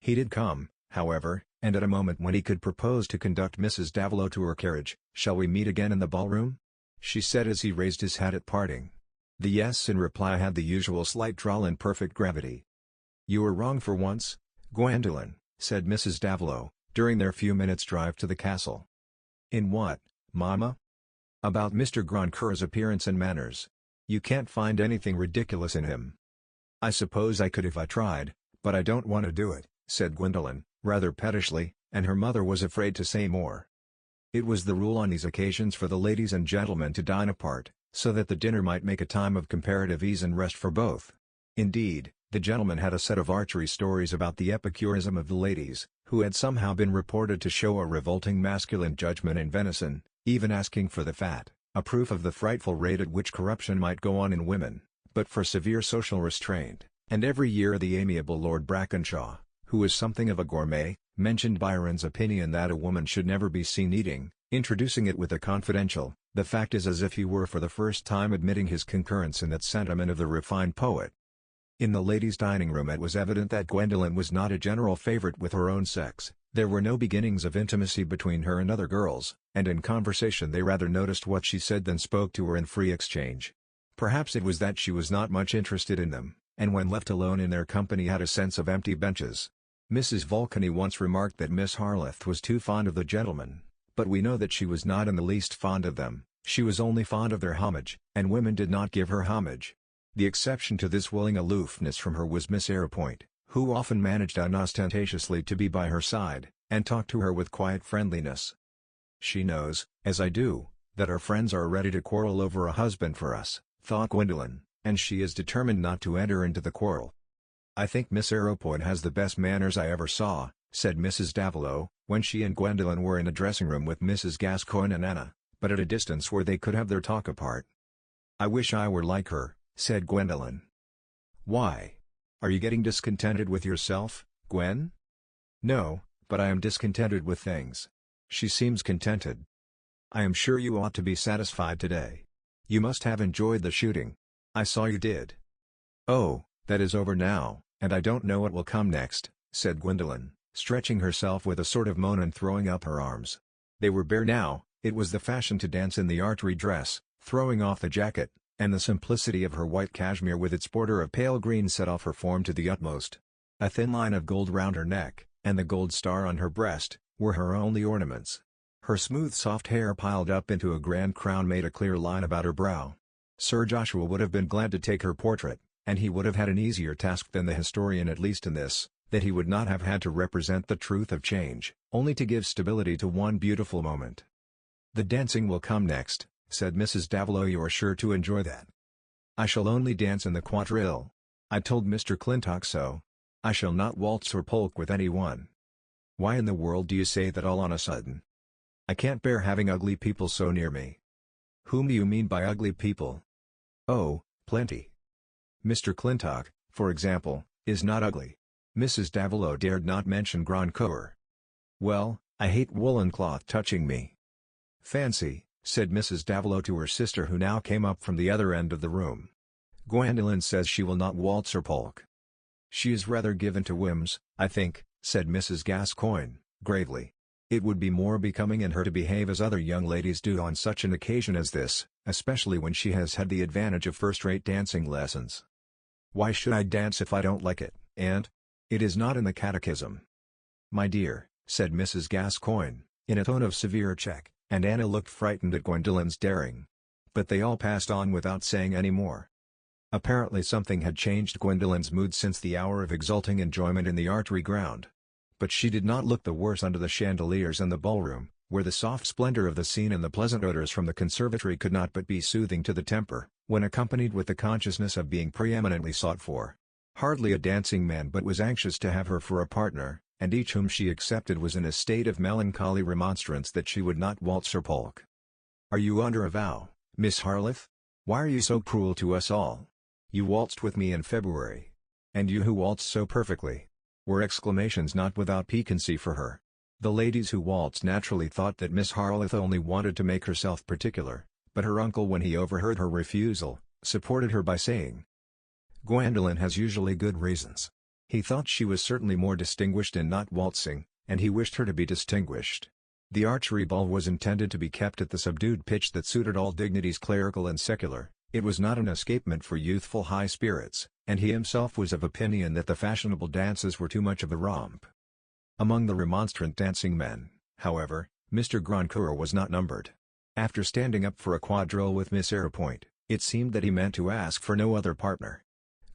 He did come, however, and at a moment when he could propose to conduct Mrs. Davilow to her carriage. "Shall we meet again in the ballroom?" she said as he raised his hat at parting. The yes in reply had the usual slight drawl and perfect gravity. "You were wrong for once, Gwendolen," said Mrs. Davilow, during their few minutes' drive to the castle. "In what, mamma?" "About Mr. Grandcoeur's appearance and manners. You can't find anything ridiculous in him." "I suppose I could if I tried, but I don't want to do it," said Gwendolen, rather pettishly, and her mother was afraid to say more. It was the rule on these occasions for the ladies and gentlemen to dine apart, so that the dinner might make a time of comparative ease and rest for both. Indeed, the gentlemen had a set of archery stories about the epicurism of the ladies, who had somehow been reported to show a revolting masculine judgment in venison, even asking for the fat, a proof of the frightful rate at which corruption might go on in women, but for severe social restraint, and every year the amiable Lord Brackenshaw, who was something of a gourmet, mentioned Byron's opinion that a woman should never be seen eating, introducing it with a confidential, "The fact is," as if he were for the first time admitting his concurrence in that sentiment of the refined poet. In the ladies' dining room it was evident that Gwendolen was not a general favorite with her own sex. There were no beginnings of intimacy between her and other girls, and in conversation they rather noticed what she said than spoke to her in free exchange. Perhaps it was that she was not much interested in them, and when left alone in their company had a sense of empty benches. Mrs. Vulcany once remarked that Miss Harleth was too fond of the gentlemen, but we know that she was not in the least fond of them. She was only fond of their homage, and women did not give her homage. The exception to this willing aloofness from her was Miss Arrowpoint, who often managed unostentatiously to be by her side, and talk to her with quiet friendliness. "She knows, as I do, that our friends are ready to quarrel over a husband for us," thought Gwendolen, "and she is determined not to enter into the quarrel." "I think Miss Arrowpoint has the best manners I ever saw," said Mrs. Davilow, when she and Gwendolen were in a dressing room with Mrs. Gascoigne and Anna, but at a distance where they could have their talk apart. "I wish I were like her," said Gwendolen. "Why? Are you getting discontented with yourself, Gwen?" "No, but I am discontented with things." "She seems contented." "I am sure you ought to be satisfied today. You must have enjoyed the shooting. I saw you did." "Oh, that is over now, and I don't know what will come next," said Gwendolen, stretching herself with a sort of moan and throwing up her arms. They were bare now. It was the fashion to dance in the archery dress, throwing off the jacket, and the simplicity of her white cashmere with its border of pale green set off her form to the utmost. A thin line of gold round her neck, and the gold star on her breast, were her only ornaments. Her smooth soft hair piled up into a grand crown made a clear line about her brow. Sir Joshua would have been glad to take her portrait, and he would have had an easier task than the historian at least in this, that he would not have had to represent the truth of change, only to give stability to one beautiful moment. "The dancing will come next," said Mrs. Davilow. "You are sure to enjoy that." "I shall only dance in the quadrille. I told Mr. Clintock so. I shall not waltz or polk with anyone." "Why in the world do you say that all on a sudden?" "I can't bear having ugly people so near me." "Whom do you mean by ugly people?" "Oh, plenty. Mr. Clintock, for example, is not ugly." Mrs. Davilow dared not mention Grandcoeur. "Well, I hate woolen cloth touching me." "Fancy," said Mrs. Davilow to her sister who now came up from the other end of the room. Gwendolen says she will not waltz or polk. She is rather given to whims, I think, said Mrs. Gascoigne, gravely. It would be more becoming in her to behave as other young ladies do on such an occasion as this, especially when she has had the advantage of first-rate dancing lessons. Why should I dance if I don't like it, Aunt? It is not in the catechism. My dear, said Mrs. Gascoigne, in a tone of severe check, and Anna looked frightened at Gwendolen's daring. But they all passed on without saying any more. Apparently something had changed Gwendolen's mood since the hour of exulting enjoyment in the archery ground. But she did not look the worse under the chandeliers in the ballroom, where the soft splendor of the scene and the pleasant odors from the conservatory could not but be soothing to the temper, when accompanied with the consciousness of being preeminently sought for. Hardly a dancing man but was anxious to have her for a partner, and each whom she accepted was in a state of melancholy remonstrance that she would not waltz or polk. Are you under a vow, Miss Harleth? Why are you so cruel to us all? You waltzed with me in February. And you who waltzed so perfectly, were exclamations not without piquancy for her. The ladies who waltzed naturally thought that Miss Harleth only wanted to make herself particular, but her uncle, when he overheard her refusal, supported her by saying, Gwendolen has usually good reasons. He thought she was certainly more distinguished in not waltzing, and he wished her to be distinguished. The archery ball was intended to be kept at the subdued pitch that suited all dignities clerical and secular. It was not an escapement for youthful high spirits, and he himself was of opinion that the fashionable dances were too much of the romp. Among the remonstrant dancing men, however, Mr. Grandcoeur was not numbered. After standing up for a quadrille with Miss Arrowpoint, it seemed that he meant to ask for no other partner.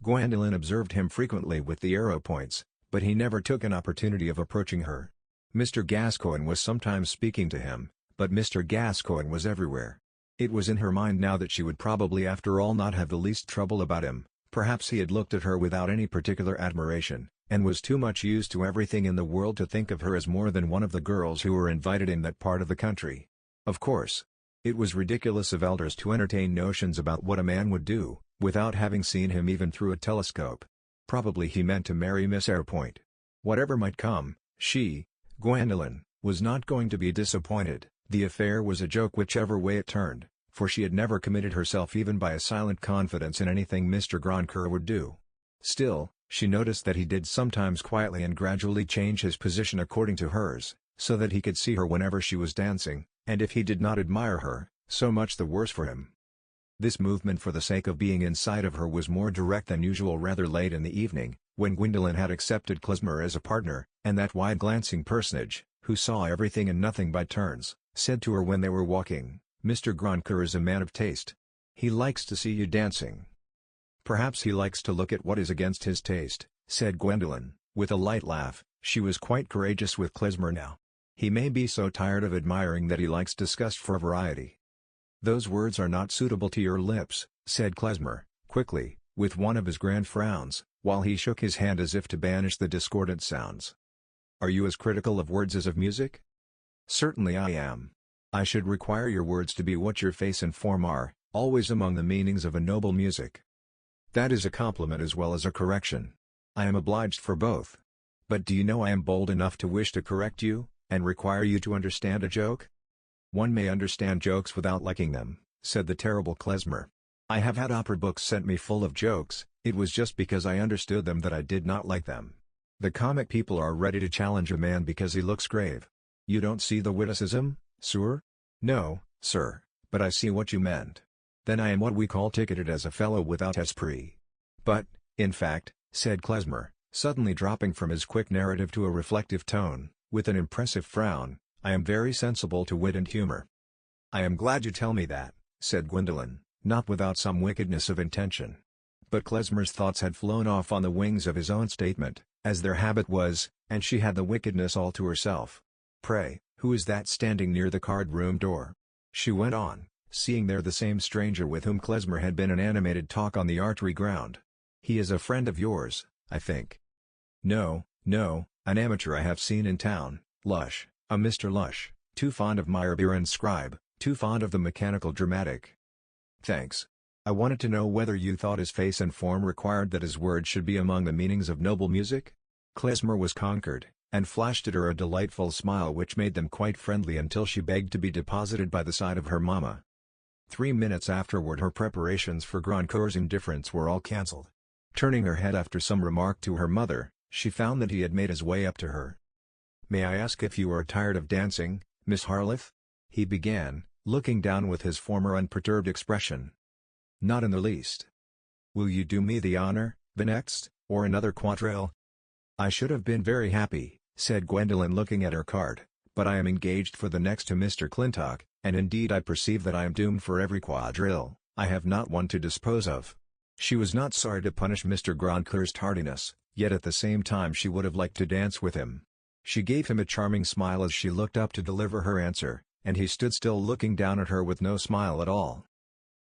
Gwendolen observed him frequently with the Arrowpoints, but he never took an opportunity of approaching her. Mr. Gascoigne was sometimes speaking to him, but Mr. Gascoigne was everywhere. It was in her mind now that she would probably after all not have the least trouble about him. Perhaps he had looked at her without any particular admiration, and was too much used to everything in the world to think of her as more than one of the girls who were invited in that part of the country. Of course, it was ridiculous of elders to entertain notions about what a man would do, without having seen him even through a telescope. Probably he meant to marry Miss Arrowpoint. Whatever might come, she, Gwendolen, was not going to be disappointed. The affair was a joke whichever way it turned, for she had never committed herself even by a silent confidence in anything Mr. Grandcoeur would do. Still, she noticed that he did sometimes quietly and gradually change his position according to hers, so that he could see her whenever she was dancing, and if he did not admire her, so much the worse for him. This movement for the sake of being in sight of her was more direct than usual rather late in the evening, when Gwendolen had accepted Klesmer as a partner, and that wide-glancing personage, who saw everything and nothing by turns, said to her when they were walking, Mr. Grandcoeur is a man of taste. He likes to see you dancing. Perhaps he likes to look at what is against his taste, said Gwendolen, with a light laugh. She was quite courageous with Klesmer now. He may be so tired of admiring that he likes disgust for variety. Those words are not suitable to your lips, said Klesmer, quickly, with one of his grand frowns, while he shook his hand as if to banish the discordant sounds. Are you as critical of words as of music? Certainly I am. I should require your words to be what your face and form are, always among the meanings of a noble music. That is a compliment as well as a correction. I am obliged for both. But do you know I am bold enough to wish to correct you, and require you to understand a joke? One may understand jokes without liking them, said the terrible Klesmer. I have had opera books sent me full of jokes. It was just because I understood them that I did not like them. The comic people are ready to challenge a man because he looks grave. You don't see the witticism, sir? No, sir, but I see what you meant. Then I am what we call ticketed as a fellow without esprit. But, in fact, said Klesmer, suddenly dropping from his quick narrative to a reflective tone, with an impressive frown, I am very sensible to wit and humor. I am glad you tell me that, said Gwendolen, not without some wickedness of intention. But Klesmer's thoughts had flown off on the wings of his own statement, as their habit was, and she had the wickedness all to herself. Pray, who is that standing near the card-room door? She went on, seeing there the same stranger with whom Klesmer had been in animated talk on the archery ground. He is a friend of yours, I think. No, an amateur I have seen in town, Lush, a Mr. Lush, too fond of Meyerbeer and Scribe, too fond of the mechanical dramatic. Thanks. I wanted to know whether you thought his face and form required that his words should be among the meanings of noble music? Klesmer was conquered, and flashed at her a delightful smile which made them quite friendly until she begged to be deposited by the side of her mamma. 3 minutes afterward her preparations for Grandcour's indifference were all cancelled. Turning her head after some remark to her mother, she found that he had made his way up to her. "May I ask if you are tired of dancing, Miss Harleth?" he began, looking down with his former unperturbed expression. "Not in the least." "Will you do me the honor, the next, or another quadrille?" "I should have been very happy," said Gwendolen looking at her card, "but I am engaged for the next to Mr. Clintock, and indeed I perceive that I am doomed for every quadrille. I have not one to dispose of." She was not sorry to punish Mr. Grandcour's tardiness, yet at the same time she would have liked to dance with him. She gave him a charming smile as she looked up to deliver her answer, and he stood still looking down at her with no smile at all.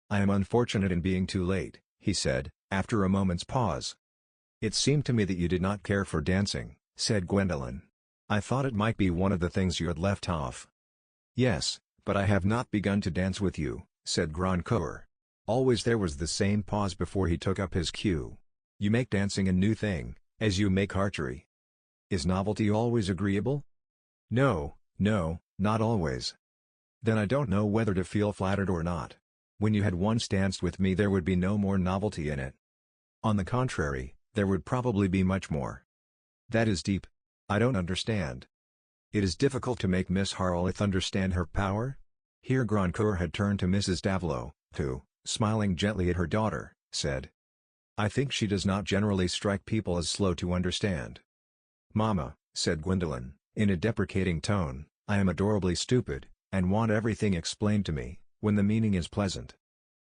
"I am unfortunate in being too late," he said, after a moment's pause. "It seemed to me that you did not care for dancing," said Gwendolen. "I thought it might be one of the things you had left off." "Yes, but I have not begun to dance with you," said Grandcour. Always there was the same pause before he took up his cue. "You make dancing a new thing, as you make archery. Is novelty always agreeable?" No, not always." "Then I don't know whether to feel flattered or not. When you had once danced with me there would be no more novelty in it." "On the contrary, there would probably be much more." "That is deep. I don't understand." "It is difficult to make Miss Harleth understand her power?" Here Grandcour had turned to Mrs. Davilow, who, smiling gently at her daughter, said, "I think she does not generally strike people as slow to understand." "Mamma," said Gwendolen, in a deprecating tone, "I am adorably stupid, and want everything explained to me, when the meaning is pleasant."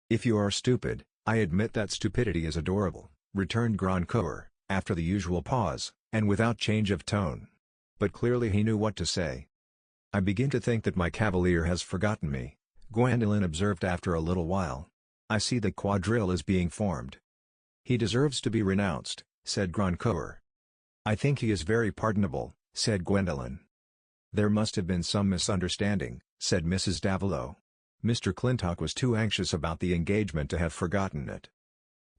"If you are stupid, I admit that stupidity is adorable," returned Grandcour, after the usual pause, and without change of tone. But clearly he knew what to say. "I begin to think that my cavalier has forgotten me," Gwendolen observed after a little while. "I see the quadrille is being formed." "He deserves to be renounced," said Grandcour. "I think he is very pardonable," said Gwendolen. "There must have been some misunderstanding," said Mrs. Davilow. "Mr. Clintock was too anxious about the engagement to have forgotten it."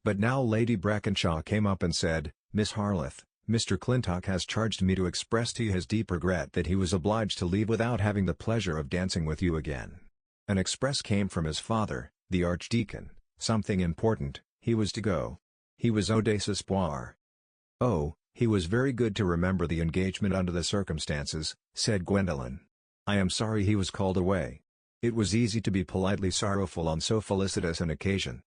But now Lady Brackenshaw came up and said, "Miss Harleth, Mr. Clintock has charged me to express to you his deep regret that he was obliged to leave without having the pleasure of dancing with you again. An express came from his father, the Archdeacon, something important, he was to go. He was au désespoir." "Oh, he was very good to remember the engagement under the circumstances," said Gwendolen. "I am sorry he was called away. It was easy to be politely sorrowful on so felicitous an occasion."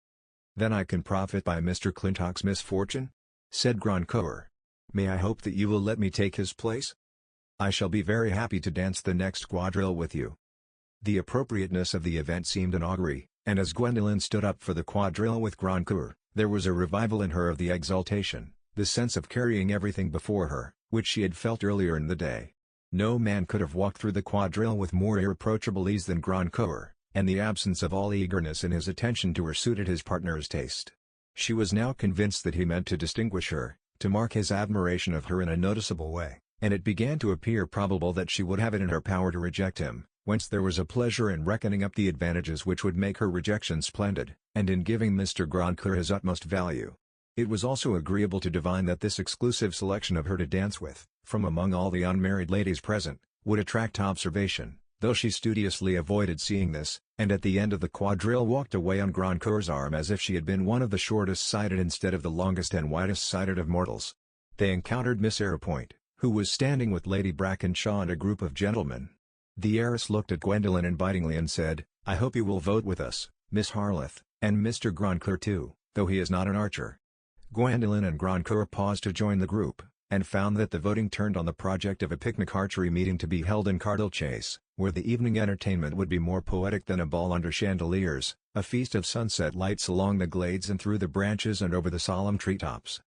"Then I can profit by Mr. Clintock's misfortune?" said Grandcour. "May I hope that you will let me take his place?" "I shall be very happy to dance the next quadrille with you." The appropriateness of the event seemed an augury, and as Gwendolen stood up for the quadrille with Grandcour, there was a revival in her of the exultation, the sense of carrying everything before her, which she had felt earlier in the day. No man could have walked through the quadrille with more irreproachable ease than Grandcour, and the absence of all eagerness in his attention to her suited his partner's taste. She was now convinced that he meant to distinguish her, to mark his admiration of her in a noticeable way, and it began to appear probable that she would have it in her power to reject him, whence there was a pleasure in reckoning up the advantages which would make her rejection splendid, and in giving Mr. Grandcour his utmost value. It was also agreeable to divine that this exclusive selection of her to dance with, from among all the unmarried ladies present, would attract observation, though she studiously avoided seeing this, and at the end of the quadrille walked away on Grandcour's arm as if she had been one of the shortest-sighted instead of the longest and widest-sighted of mortals. They encountered Miss Arrowpoint, who was standing with Lady Brackenshaw and a group of gentlemen. The heiress looked at Gwendolen invitingly and said, "I hope you will vote with us, Miss Harleth, and Mr. Grandcour too, though he is not an archer." Gwendolen and Grandcour paused to join the group, and found that the voting turned on the project of a picnic archery meeting to be held in Cardle Chase, where the evening entertainment would be more poetic than a ball under chandeliers, a feast of sunset lights along the glades and through the branches and over the solemn treetops.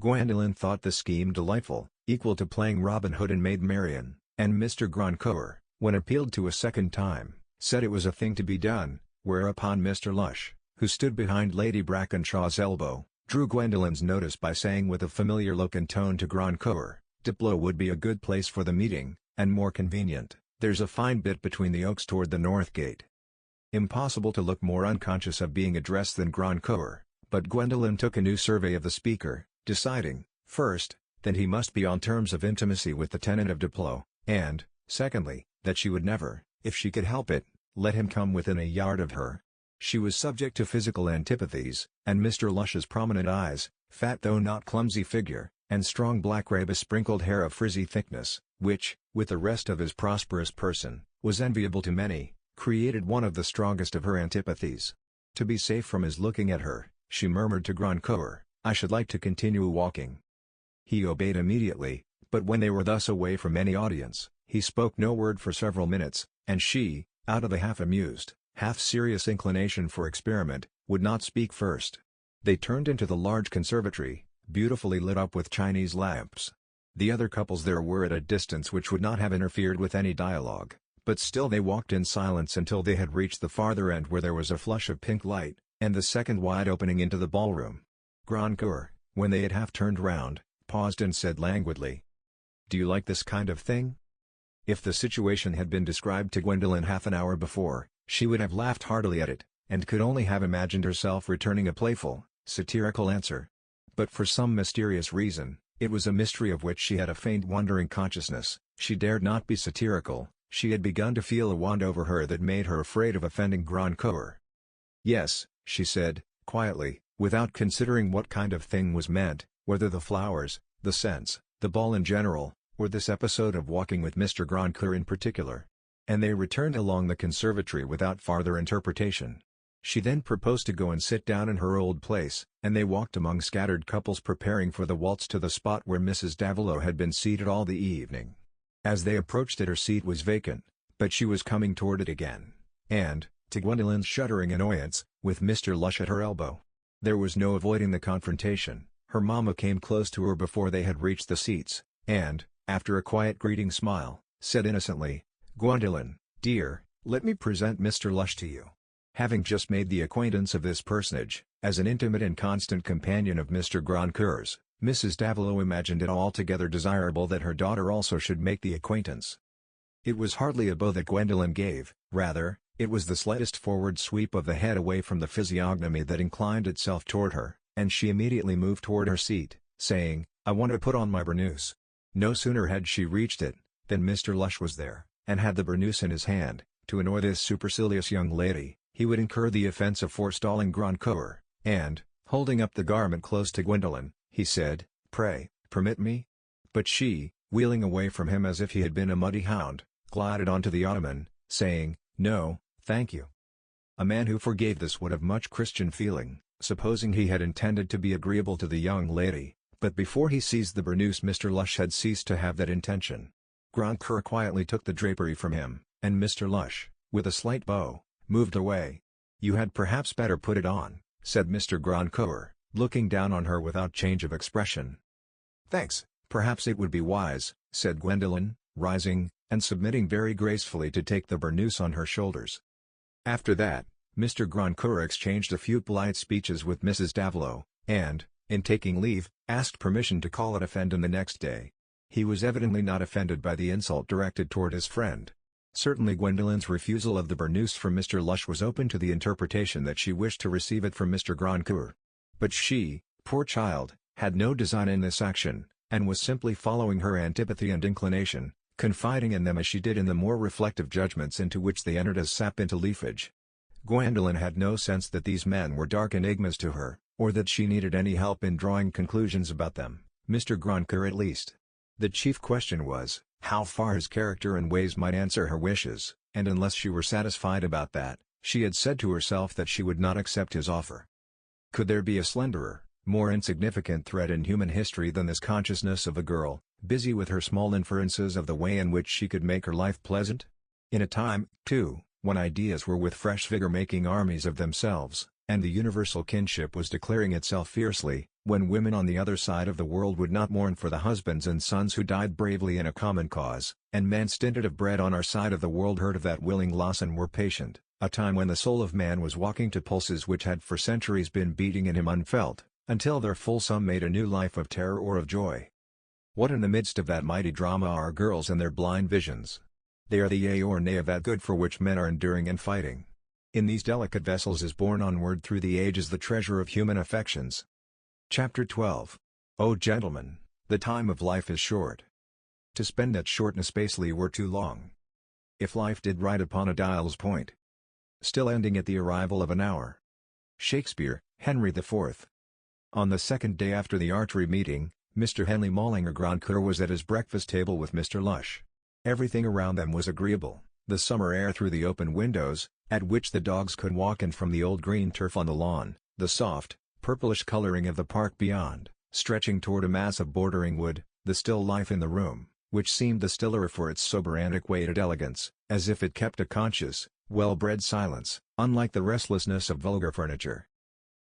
Gwendolen thought the scheme delightful, equal to playing Robin Hood and Maid Marian, and Mr. Grandcour, when appealed to a second time, said it was a thing to be done, whereupon Mr. Lush, who stood behind Lady Brackenshaw's elbow, drew Gwendolen's notice by saying with a familiar look and tone to Grandcour, "Diplo would be a good place for the meeting, and more convenient, there's a fine bit between the oaks toward the north gate." Impossible to look more unconscious of being addressed than Grandcour, but Gwendolen took a new survey of the speaker, deciding, first, that he must be on terms of intimacy with the tenant of Diplo, and, secondly, that she would never, if she could help it, let him come within a yard of her, She was subject to physical antipathies, and Mr. Lush's prominent eyes, fat though not clumsy figure, and strong black rabbit-sprinkled hair of frizzy thickness, which, with the rest of his prosperous person, was enviable to many, created one of the strongest of her antipathies. To be safe from his looking at her, she murmured to Grandcoeur, "I should like to continue walking." He obeyed immediately, but when they were thus away from any audience, he spoke no word for several minutes, and she, out of the half-amused, half-serious inclination for experiment, would not speak first. They turned into the large conservatory, beautifully lit up with Chinese lamps. The other couples there were at a distance which would not have interfered with any dialogue, but still they walked in silence until they had reached the farther end where there was a flush of pink light, and the second wide opening into the ballroom. Grandcoeur, when they had half turned round, paused and said languidly, "Do you like this kind of thing?" If the situation had been described to Gwendolen half an hour before, she would have laughed heartily at it, and could only have imagined herself returning a playful, satirical answer. But for some mysterious reason, it was a mystery of which she had a faint wondering consciousness, she dared not be satirical. She had begun to feel a wand over her that made her afraid of offending Grandcoeur. "Yes," she said, quietly, without considering what kind of thing was meant, whether the flowers, the scents, the ball in general, or this episode of walking with Mr. Grandcoeur in particular. And they returned along the conservatory without farther interpretation. She then proposed to go and sit down in her old place, and they walked among scattered couples preparing for the waltz to the spot where Mrs. Davilow had been seated all the evening. As they approached it her seat was vacant, but she was coming toward it again, and, to Gwendolen's shuddering annoyance, with Mr. Lush at her elbow. There was no avoiding the confrontation. Her mamma came close to her before they had reached the seats, and, after a quiet greeting smile, said innocently, "Gwendolen, dear, let me present Mr. Lush to you." Having just made the acquaintance of this personage, as an intimate and constant companion of Mr. Grandcoeur's, Mrs. Davilow imagined it altogether desirable that her daughter also should make the acquaintance. It was hardly a bow that Gwendolen gave, rather, it was the slightest forward sweep of the head away from the physiognomy that inclined itself toward her, and she immediately moved toward her seat, saying, "I want to put on my burnous." No sooner had she reached it, than Mr. Lush was there, and had the burnous in his hand. To annoy this supercilious young lady, he would incur the offense of forestalling Grandcoeur, and, holding up the garment close to Gwendolen, he said, "Pray, permit me?" But she, wheeling away from him as if he had been a muddy hound, glided onto the ottoman, saying, "No, thank you." A man who forgave this would have much Christian feeling, supposing he had intended to be agreeable to the young lady, but before he seized the burnous Mr. Lush had ceased to have that intention. Grandcoeur quietly took the drapery from him, and Mr. Lush, with a slight bow, moved away. "You had perhaps better put it on," said Mr. Grandcoeur, looking down on her without change of expression. "Thanks, perhaps it would be wise," said Gwendolen, rising, and submitting very gracefully to take the burnous on her shoulders. After that, Mr. Grandcoeur exchanged a few polite speeches with Mrs. Davilow, and, in taking leave, asked permission to call at Offendon the next day. He was evidently not offended by the insult directed toward his friend. Certainly Gwendolen's refusal of the burnous from Mr. Lush was open to the interpretation that she wished to receive it from Mr. Grandcoeur. But she, poor child, had no design in this action, and was simply following her antipathy and inclination, confiding in them as she did in the more reflective judgments into which they entered as sap into leafage. Gwendolen had no sense that these men were dark enigmas to her, or that she needed any help in drawing conclusions about them, Mr. Grandcoeur at least. The chief question was, how far his character and ways might answer her wishes, and unless she were satisfied about that, she had said to herself that she would not accept his offer. Could there be a slenderer, more insignificant thread in human history than this consciousness of a girl, busy with her small inferences of the way in which she could make her life pleasant? In a time, too, when ideas were with fresh vigor making armies of themselves, and the universal kinship was declaring itself fiercely, when women on the other side of the world would not mourn for the husbands and sons who died bravely in a common cause, and men stinted of bread on our side of the world heard of that willing loss and were patient, a time when the soul of man was walking to pulses which had for centuries been beating in him unfelt, until their full sum made a new life of terror or of joy. What in the midst of that mighty drama are girls and their blind visions? They are the yea or nay of that good for which men are enduring and fighting. In these delicate vessels is borne onward through the ages the treasure of human affections. Chapter 12. O gentlemen, the time of life is short. To spend that shortness basely were too long. If life did ride upon a dial's point, still ending at the arrival of an hour. Shakespeare, Henry IV. On the second day after the archery meeting, Mr. Henley Mollinger Grandcoeur was at his breakfast table with Mr. Lush. Everything around them was agreeable, the summer air through the open windows, at which the dogs could walk in from the old green turf on the lawn, the soft, purplish coloring of the park beyond, stretching toward a mass of bordering wood, the still life in the room, which seemed the stiller for its sober antiquated elegance, as if it kept a conscious, well-bred silence, unlike the restlessness of vulgar furniture.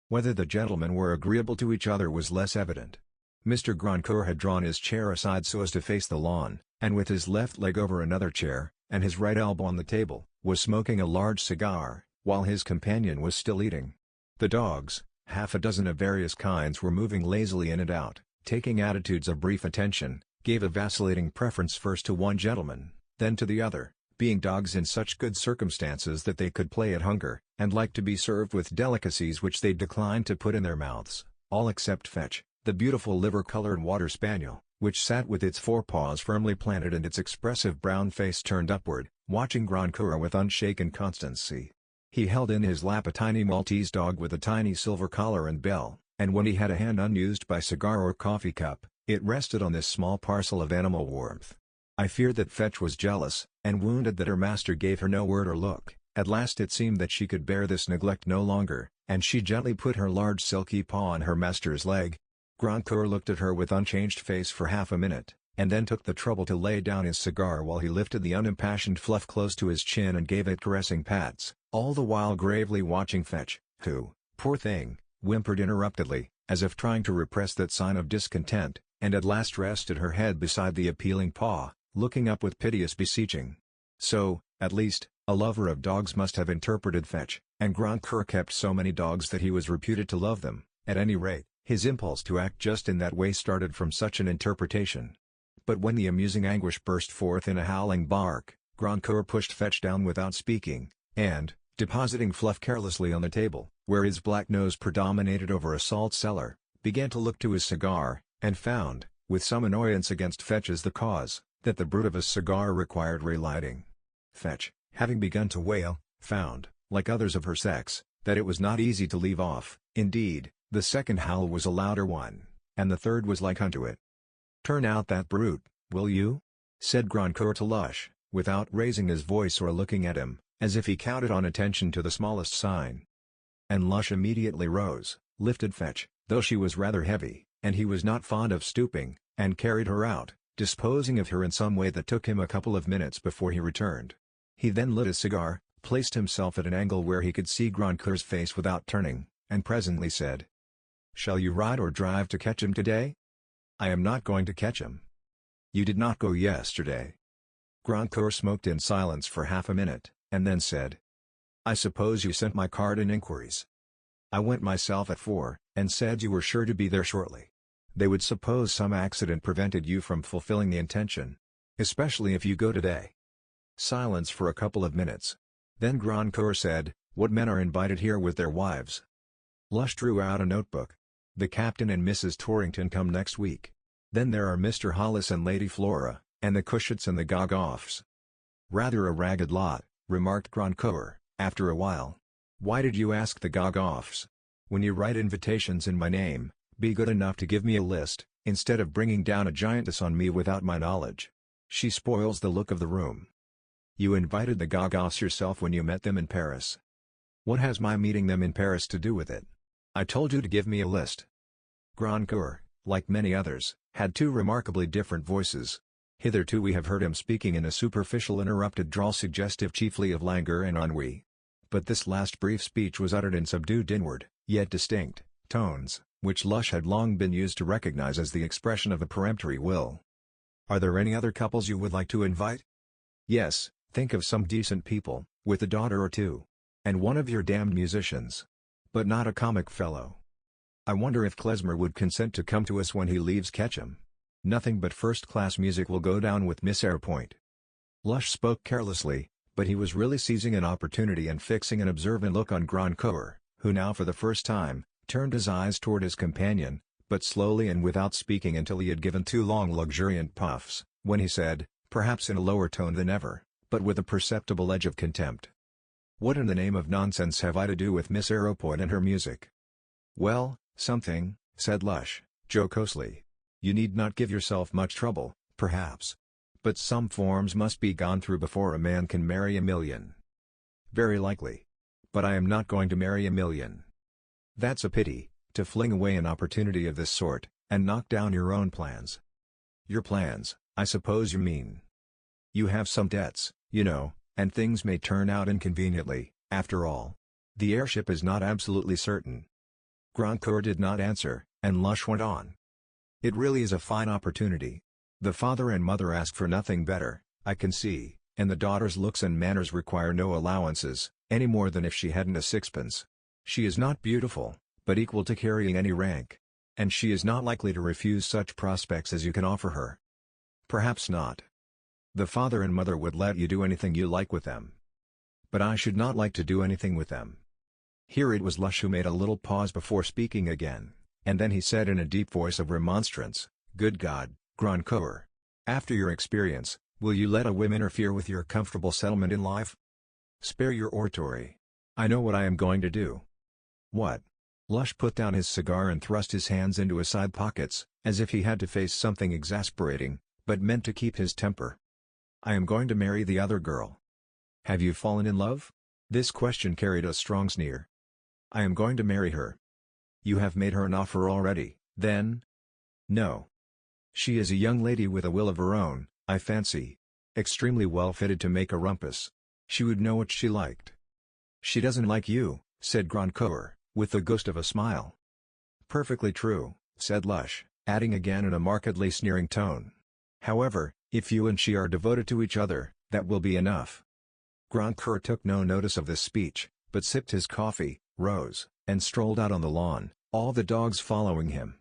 Whether the gentlemen were agreeable to each other was less evident. Mr. Grandcoeur had drawn his chair aside so as to face the lawn, and with his left leg over another chair, and his right elbow on the table, was smoking a large cigar, while his companion was still eating. The dogs, half a dozen of various kinds, were moving lazily in and out, taking attitudes of brief attention, gave a vacillating preference first to one gentleman, then to the other, being dogs in such good circumstances that they could play at hunger, and liked to be served with delicacies which they declined to put in their mouths, all except Fetch, the beautiful liver-colored water spaniel, which sat with its forepaws firmly planted and its expressive brown face turned upward, watching Grandcoeur with unshaken constancy. He held in his lap a tiny Maltese dog with a tiny silver collar and bell, and when he had a hand unused by cigar or coffee cup, it rested on this small parcel of animal warmth. I feared that Fetch was jealous, and wounded that her master gave her no word or look. At last it seemed that she could bear this neglect no longer, and she gently put her large silky paw on her master's leg. Grandcoeur looked at her with unchanged face for half a minute, and then took the trouble to lay down his cigar while he lifted the unimpassioned Fluff close to his chin and gave it caressing pats, all the while gravely watching Fetch, who, poor thing, whimpered interruptedly, as if trying to repress that sign of discontent, and at last rested her head beside the appealing paw, looking up with piteous beseeching. So, at least, a lover of dogs must have interpreted Fetch, and Grandcoeur kept so many dogs that he was reputed to love them. At any rate, his impulse to act just in that way started from such an interpretation. But when the amusing anguish burst forth in a howling bark, Grandcoeur pushed Fetch down without speaking, and, depositing Fluff carelessly on the table, where his black nose predominated over a salt cellar, began to look to his cigar, and found, with some annoyance against Fetch as the cause, that the brute of a cigar required relighting. Fetch, having begun to wail, found, like others of her sex, that it was not easy to leave off. Indeed, the second howl was a louder one, and the third was like unto it. "Turn out that brute, will you?" said Grandcoeur to Lush, without raising his voice or looking at him, as if he counted on attention to the smallest sign. And Lush immediately rose, lifted Fetch, though she was rather heavy, and he was not fond of stooping, and carried her out, disposing of her in some way that took him a couple of minutes before he returned. He then lit a cigar, placed himself at an angle where he could see Grandcoeur's face without turning, and presently said, "Shall you ride or drive to catch him today?" "I am not going to catch him." "You did not go yesterday." Grandcoeur smoked in silence for half a minute, and then said, "I suppose you sent my card and inquiries." "I went myself at 4, and said you were sure to be there shortly. They would suppose some accident prevented you from fulfilling the intention. Especially if you go today." Silence for a couple of minutes. Then Grandcoeur said, "What men are invited here with their wives?" Lush drew out a notebook. "The captain and Mrs. Torrington come next week. Then there are Mr. Hollis and Lady Flora, and the Cushits and the Goggoffs." "Rather a ragged lot," remarked Grandcoeur, after a while. "Why did you ask the Goggoffs? When you write invitations in my name, be good enough to give me a list, instead of bringing down a giantess on me without my knowledge. She spoils the look of the room." "You invited the Goggoffs yourself when you met them in Paris." "What has my meeting them in Paris to do with it? I told you to give me a list." Grandcoeur, like many others, had two remarkably different voices. Hitherto we have heard him speaking in a superficial interrupted drawl suggestive chiefly of languor and ennui. But this last brief speech was uttered in subdued inward, yet distinct, tones, which Lush had long been used to recognize as the expression of a peremptory will. "Are there any other couples you would like to invite?" "Yes, think of some decent people, with a daughter or two. And one of your damned musicians. But not a comic fellow. I wonder if Klezmer would consent to come to us when he leaves Ketchum. Nothing but first-class music will go down with Miss Airpoint." Lush spoke carelessly, but he was really seizing an opportunity and fixing an observant look on Grandcoeur, who now for the first time, turned his eyes toward his companion, but slowly and without speaking until he had given 2 long luxuriant puffs, when he said, perhaps in a lower tone than ever, but with a perceptible edge of contempt, What in the name of nonsense have I to do with Miss Aeropoint and her music? Well, something, said Lush, jocosely. You need not give yourself much trouble, perhaps. But some forms must be gone through before a man can marry a million. Very likely. But I am not going to marry a million. That's a pity, to fling away an opportunity of this sort, and knock down your own plans. Your plans, I suppose you mean. You have some debts, you know, and things may turn out inconveniently, after all. The heirship is not absolutely certain. Grandcoeur did not answer, and Lush went on. It really is a fine opportunity. The father and mother ask for nothing better, I can see, and the daughter's looks and manners require no allowances, any more than if she hadn't a sixpence. She is not beautiful, but equal to carrying any rank. And she is not likely to refuse such prospects as you can offer her. Perhaps not. The father and mother would let you do anything you like with them. But I should not like to do anything with them. Here it was Lush who made a little pause before speaking again, and then he said in a deep voice of remonstrance, Good God, Grandcoeur. After your experience, will you let a whim interfere with your comfortable settlement in life? Spare your oratory. I know what I am going to do. What? Lush put down his cigar and thrust his hands into his side pockets, as if he had to face something exasperating, but meant to keep his temper. I am going to marry the other girl. Have you fallen in love? This question carried a strong sneer. I am going to marry her. You have made her an offer already, then? No. She is a young lady with a will of her own, I fancy. Extremely well fitted to make a rumpus. She would know what she liked. She doesn't like you, said Grandcoeur, with the ghost of a smile. Perfectly true, said Lush, adding again in a markedly sneering tone. However, if you and she are devoted to each other, that will be enough. Grandcoeur took no notice of this speech, but sipped his coffee, rose, and strolled out on the lawn, all the dogs following him.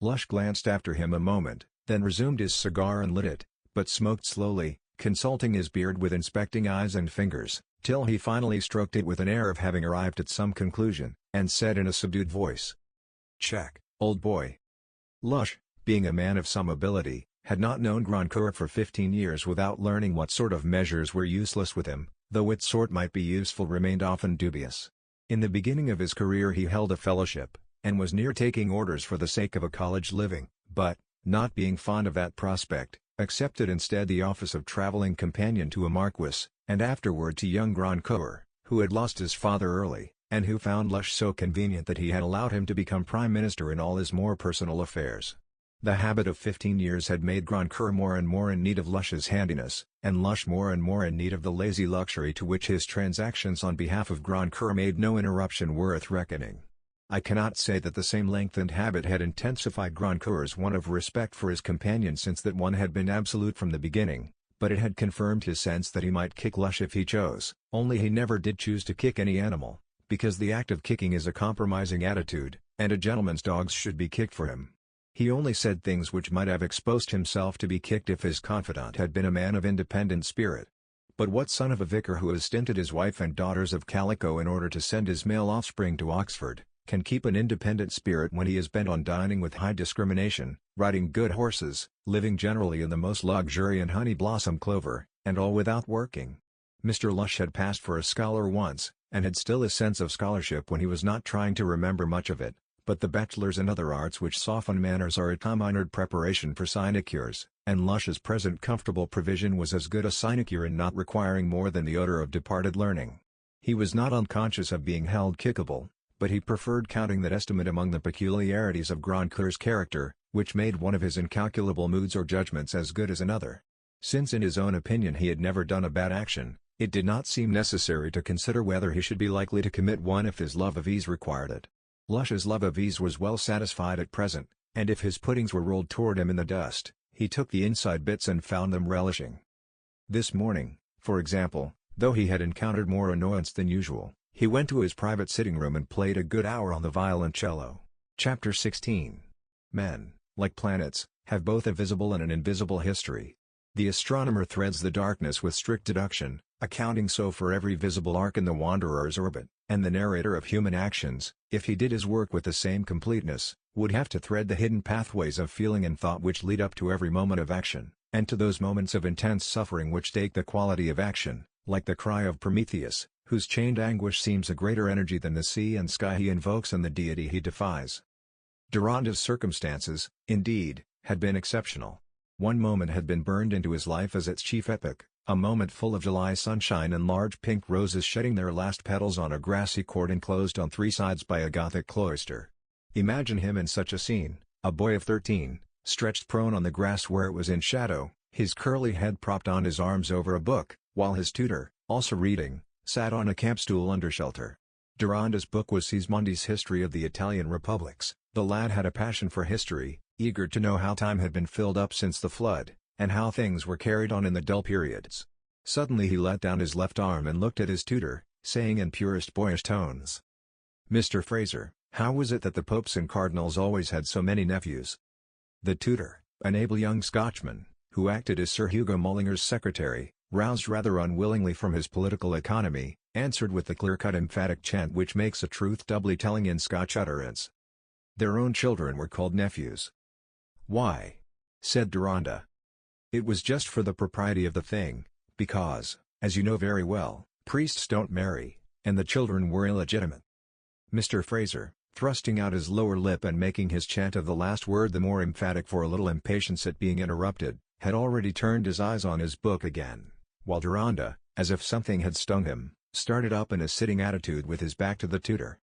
Lush glanced after him a moment, then resumed his cigar and lit it, but smoked slowly, consulting his beard with inspecting eyes and fingers, till he finally stroked it with an air of having arrived at some conclusion, and said in a subdued voice, Check, old boy. Lush, being a man of some ability, had not known Grandcoeur for 15 years without learning what sort of measures were useless with him, though what sort might be useful remained often dubious. In the beginning of his career he held a fellowship, and was near taking orders for the sake of a college living, but, not being fond of that prospect, accepted instead the office of traveling companion to a marquis, and afterward to young Grandcoeur, who had lost his father early, and who found Lush so convenient that he had allowed him to become prime minister in all his more personal affairs. The habit of 15 years had made Grandcoeur more and more in need of Lush's handiness, and Lush more and more in need of the lazy luxury to which his transactions on behalf of Grandcoeur made no interruption worth reckoning. I cannot say that the same lengthened habit had intensified Grandcoeur's want of respect for his companion since that one had been absolute from the beginning, but it had confirmed his sense that he might kick Lush if he chose, only he never did choose to kick any animal, because the act of kicking is a compromising attitude, and a gentleman's dogs should be kicked for him. He only said things which might have exposed himself to be kicked if his confidant had been a man of independent spirit. But what son of a vicar who has stinted his wife and daughters of calico in order to send his male offspring to Oxford, can keep an independent spirit when he is bent on dining with high discrimination, riding good horses, living generally in the most luxuriant honey-blossom clover, and all without working? Mr. Lush had passed for a scholar once, and had still a sense of scholarship when he was not trying to remember much of it, but the bachelors and other arts which soften manners are a time-honored preparation for sinecures, and Lush's present comfortable provision was as good a sinecure in not requiring more than the odor of departed learning. He was not unconscious of being held kickable, but he preferred counting that estimate among the peculiarities of Grandcoeur's character, which made one of his incalculable moods or judgments as good as another. Since in his own opinion he had never done a bad action, it did not seem necessary to consider whether he should be likely to commit one if his love of ease required it. Lush's love of ease was well satisfied at present, and if his puddings were rolled toward him in the dust, he took the inside bits and found them relishing. This morning, for example, though he had encountered more annoyance than usual, he went to his private sitting room and played a good hour on the violoncello. Chapter 16. Men, like planets, have both a visible and an invisible history. The astronomer threads the darkness with strict deduction, accounting so for every visible arc in the wanderer's orbit, and the narrator of human actions, if he did his work with the same completeness, would have to thread the hidden pathways of feeling and thought which lead up to every moment of action, and to those moments of intense suffering which take the quality of action, like the cry of Prometheus, whose chained anguish seems a greater energy than the sea and sky he invokes and the deity he defies. Deronda's circumstances, indeed, had been exceptional. One moment had been burned into his life as its chief epoch, a moment full of July sunshine and large pink roses shedding their last petals on a grassy court enclosed on three sides by a Gothic cloister. Imagine him in such a scene, a boy of 13, stretched prone on the grass where it was in shadow, his curly head propped on his arms over a book, while his tutor, also reading, sat on a campstool under shelter. Deronda's book was Sismondi's History of the Italian Republics. The lad had a passion for history, eager to know how time had been filled up since the flood, and how things were carried on in the dull periods. Suddenly he let down his left arm and looked at his tutor, saying in purest boyish tones, "Mr. Fraser, how was it that the popes and cardinals always had so many nephews?" The tutor, an able young Scotchman, who acted as Sir Hugo Mullinger's secretary, roused rather unwillingly from his political economy, answered with the clear-cut emphatic chant which makes a truth doubly telling in Scotch utterance. Their own children were called nephews. "Why?" said Deronda. "It was just for the propriety of the thing, because, as you know very well, priests don't marry, and the children were illegitimate." Mr. Fraser, thrusting out his lower lip and making his chant of the last word the more emphatic for a little impatience at being interrupted, had already turned his eyes on his book again, while Deronda, as if something had stung him, started up in a sitting attitude with his back to the tutor.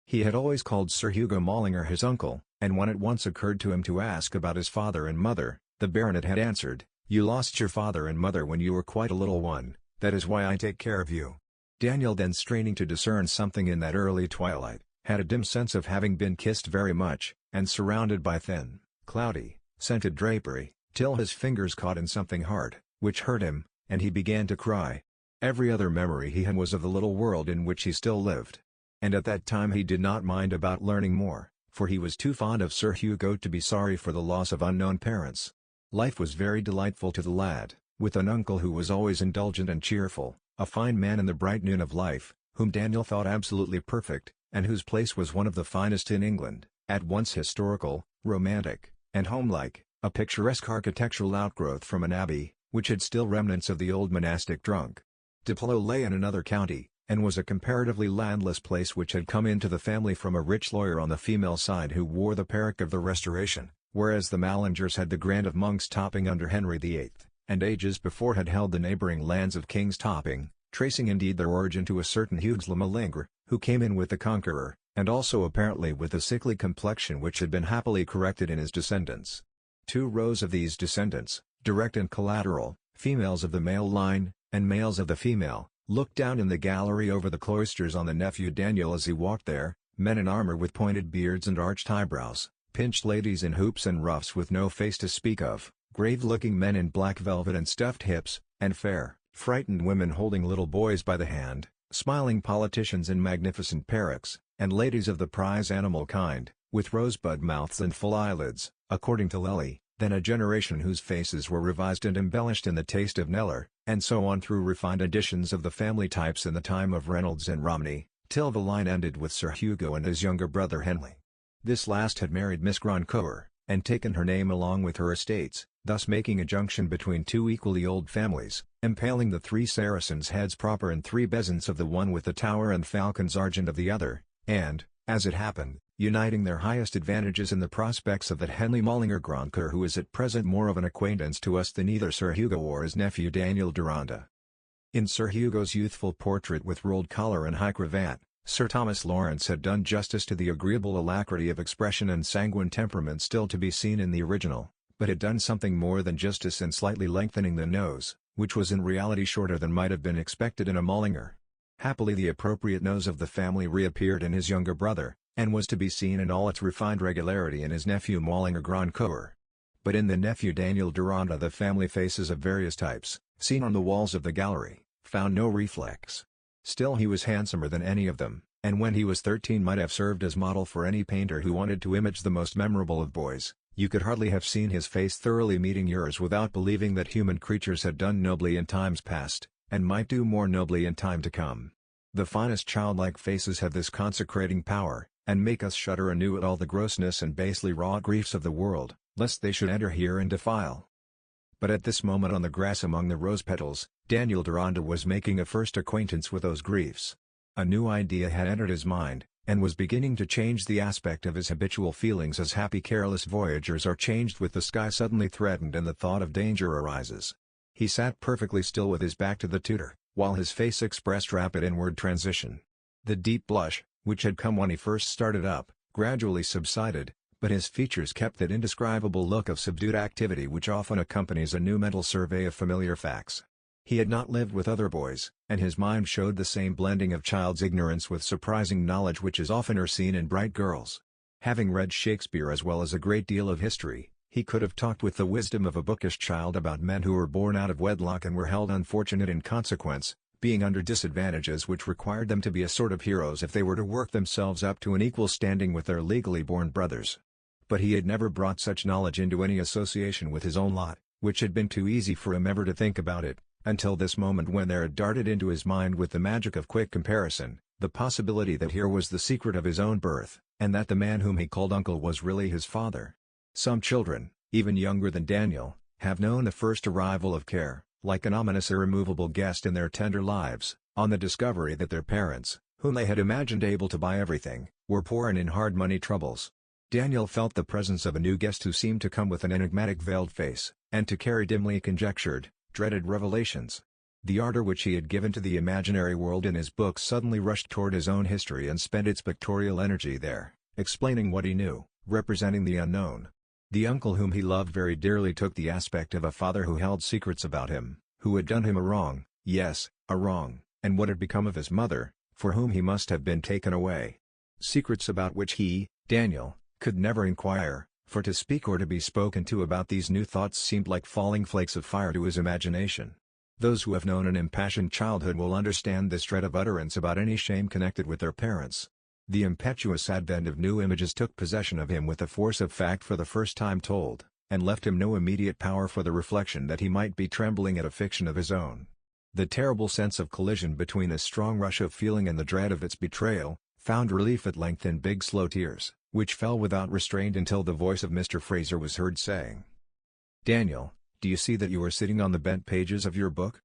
He had always called Sir Hugo Mullinger his uncle, and when it once occurred to him to ask about his father and mother, the baronet had answered, "You lost your father and mother when you were quite a little one, that is why I take care of you." Daniel, then straining to discern something in that early twilight, had a dim sense of having been kissed very much, and surrounded by thin, cloudy, scented drapery, till his fingers caught in something hard, which hurt him, and he began to cry. Every other memory he had was of the little world in which he still lived. And at that time he did not mind about learning more, for he was too fond of Sir Hugo to be sorry for the loss of unknown parents. Life was very delightful to the lad, with an uncle who was always indulgent and cheerful, a fine man in the bright noon of life, whom Daniel thought absolutely perfect, and whose place was one of the finest in England, at once historical, romantic, and homelike, a picturesque architectural outgrowth from an abbey, which had still remnants of the old monastic trunk. Diplo lay in another county, and was a comparatively landless place which had come into the family from a rich lawyer on the female side who wore the perique of the Restoration, whereas the Mallingers had the grant of Monk's Topping under Henry VIII, and ages before had held the neighbouring lands of King's Topping, tracing indeed their origin to a certain Hugues le Malingre, who came in with the Conqueror, and also apparently with a sickly complexion which had been happily corrected in his descendants. 2 rows of these descendants, direct and collateral, females of the male line, and males of the female, looked down in the gallery over the cloisters on the nephew Daniel as he walked there, men in armour with pointed beards and arched eyebrows, pinched ladies in hoops and ruffs with no face to speak of, grave-looking men in black velvet and stuffed hips, and fair, frightened women holding little boys by the hand, smiling politicians in magnificent periques, and ladies of the prize animal kind, with rosebud mouths and full eyelids, according to Lely, then a generation whose faces were revised and embellished in the taste of Kneller, and so on through refined editions of the family types in the time of Reynolds and Romney, till the line ended with Sir Hugo and his younger brother Henley. This last had married Miss Grandcoeur, and taken her name along with her estates, thus making a junction between 2 equally old families, impaling the 3 Saracens' heads proper and 3 bezants of the one with the tower and falcons argent of the other, and, as it happened, uniting their highest advantages in the prospects of that Henley Mullinger Grandcoeur who is at present more of an acquaintance to us than either Sir Hugo or his nephew Daniel Deronda. In Sir Hugo's youthful portrait with rolled collar and high cravat, Sir Thomas Lawrence had done justice to the agreeable alacrity of expression and sanguine temperament still to be seen in the original, but had done something more than justice in slightly lengthening the nose, which was in reality shorter than might have been expected in a Mullinger. Happily the appropriate nose of the family reappeared in his younger brother, and was to be seen in all its refined regularity in his nephew Mullinger Grandcoeur. But in the nephew Daniel Deronda the family faces of various types, seen on the walls of the gallery, found no reflex. Still he was handsomer than any of them, and when he was 13 might have served as model for any painter who wanted to image the most memorable of boys. You could hardly have seen his face thoroughly meeting yours without believing that human creatures had done nobly in times past, and might do more nobly in time to come. The finest childlike faces have this consecrating power, and make us shudder anew at all the grossness and basely raw griefs of the world, lest they should enter here and defile. But at this moment on the grass among the rose petals, Daniel Deronda was making a first acquaintance with those griefs. A new idea had entered his mind, and was beginning to change the aspect of his habitual feelings as happy careless voyagers are changed with the sky suddenly threatened and the thought of danger arises. He sat perfectly still with his back to the tutor, while his face expressed rapid inward transition. The deep blush, which had come when he first started up, gradually subsided, but his features kept that indescribable look of subdued activity which often accompanies a new mental survey of familiar facts. He had not lived with other boys, and his mind showed the same blending of child's ignorance with surprising knowledge which is oftener seen in bright girls. Having read Shakespeare as well as a great deal of history, he could have talked with the wisdom of a bookish child about men who were born out of wedlock and were held unfortunate in consequence, being under disadvantages which required them to be a sort of heroes if they were to work themselves up to an equal standing with their legally born brothers. But he had never brought such knowledge into any association with his own lot, which had been too easy for him ever to think about it, until this moment when there had darted into his mind with the magic of quick comparison, the possibility that here was the secret of his own birth, and that the man whom he called uncle was really his father. Some children, even younger than Daniel, have known the first arrival of care, like an ominous irremovable guest in their tender lives, on the discovery that their parents, whom they had imagined able to buy everything, were poor and in hard money troubles. Daniel felt the presence of a new guest who seemed to come with an enigmatic veiled face, and to carry dimly conjectured, dreaded revelations. The ardor which he had given to the imaginary world in his books suddenly rushed toward his own history and spent its pictorial energy there, explaining what he knew, representing the unknown. The uncle whom he loved very dearly took the aspect of a father who held secrets about him, who had done him a wrong, yes, a wrong, and what had become of his mother, for whom he must have been taken away. Secrets about which he, Daniel, could never inquire, for to speak or to be spoken to about these new thoughts seemed like falling flakes of fire to his imagination. Those who have known an impassioned childhood will understand this dread of utterance about any shame connected with their parents. The impetuous advent of new images took possession of him with the force of fact for the first time told, and left him no immediate power for the reflection that he might be trembling at a fiction of his own. The terrible sense of collision between the strong rush of feeling and the dread of its betrayal, found relief at length in big slow tears, which fell without restraint until the voice of Mr. Fraser was heard saying, "Daniel, do you see that you are sitting on the bent pages of your book?"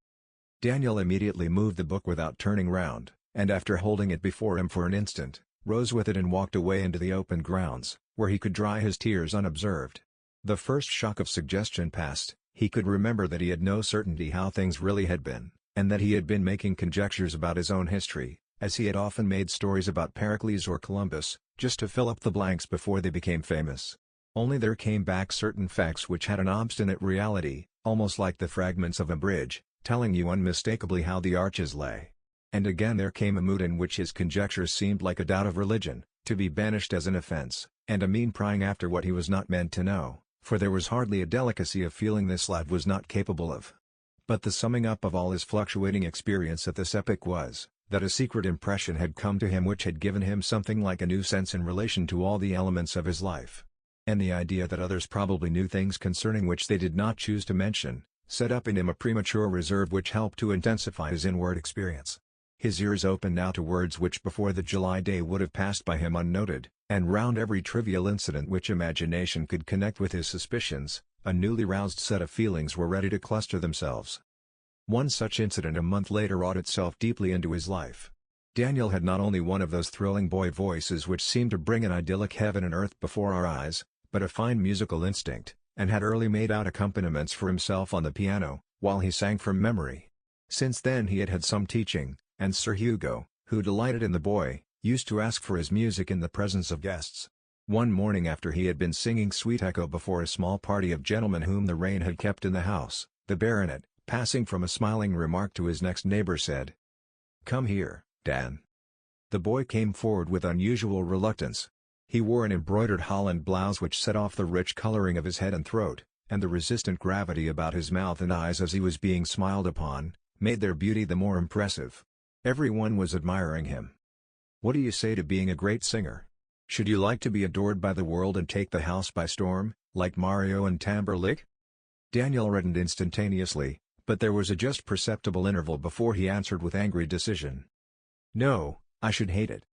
Daniel immediately moved the book without turning round, and after holding it before him for an instant, rose with it and walked away into the open grounds, where he could dry his tears unobserved. The first shock of suggestion past, he could remember that he had no certainty how things really had been, and that he had been making conjectures about his own history, as he had often made stories about Pericles or Columbus, just to fill up the blanks before they became famous. Only there came back certain facts which had an obstinate reality, almost like the fragments of a bridge, telling you unmistakably how the arches lay. And again there came a mood in which his conjectures seemed like a doubt of religion, to be banished as an offense, and a mean prying after what he was not meant to know, for there was hardly a delicacy of feeling this lad was not capable of. But the summing up of all his fluctuating experience at this epoch was, that a secret impression had come to him which had given him something like a new sense in relation to all the elements of his life. And the idea that others probably knew things concerning which they did not choose to mention, set up in him a premature reserve which helped to intensify his inward experience. His ears opened now to words which before the July day would have passed by him unnoted, and round every trivial incident which imagination could connect with his suspicions, a newly roused set of feelings were ready to cluster themselves. One such incident a month later wrought itself deeply into his life. Daniel had not only one of those thrilling boy voices which seem to bring an idyllic heaven and earth before our eyes, but a fine musical instinct, and had early made out accompaniments for himself on the piano, while he sang from memory. Since then he had had some teaching, and Sir Hugo, who delighted in the boy, used to ask for his music in the presence of guests. One morning after he had been singing Sweet Echo before a small party of gentlemen whom the rain had kept in the house, the baronet, passing from a smiling remark to his next neighbor said, "Come here, Dan." The boy came forward with unusual reluctance. He wore an embroidered holland blouse which set off the rich coloring of his head and throat, and the resistant gravity about his mouth and eyes as he was being smiled upon, made their beauty the more impressive. Everyone was admiring him. "What do you say to being a great singer? Should you like to be adored by the world and take the house by storm, like Mario and Tamberlik?" Daniel reddened instantaneously, but there was a just perceptible interval before he answered with angry decision. "No, I should hate it."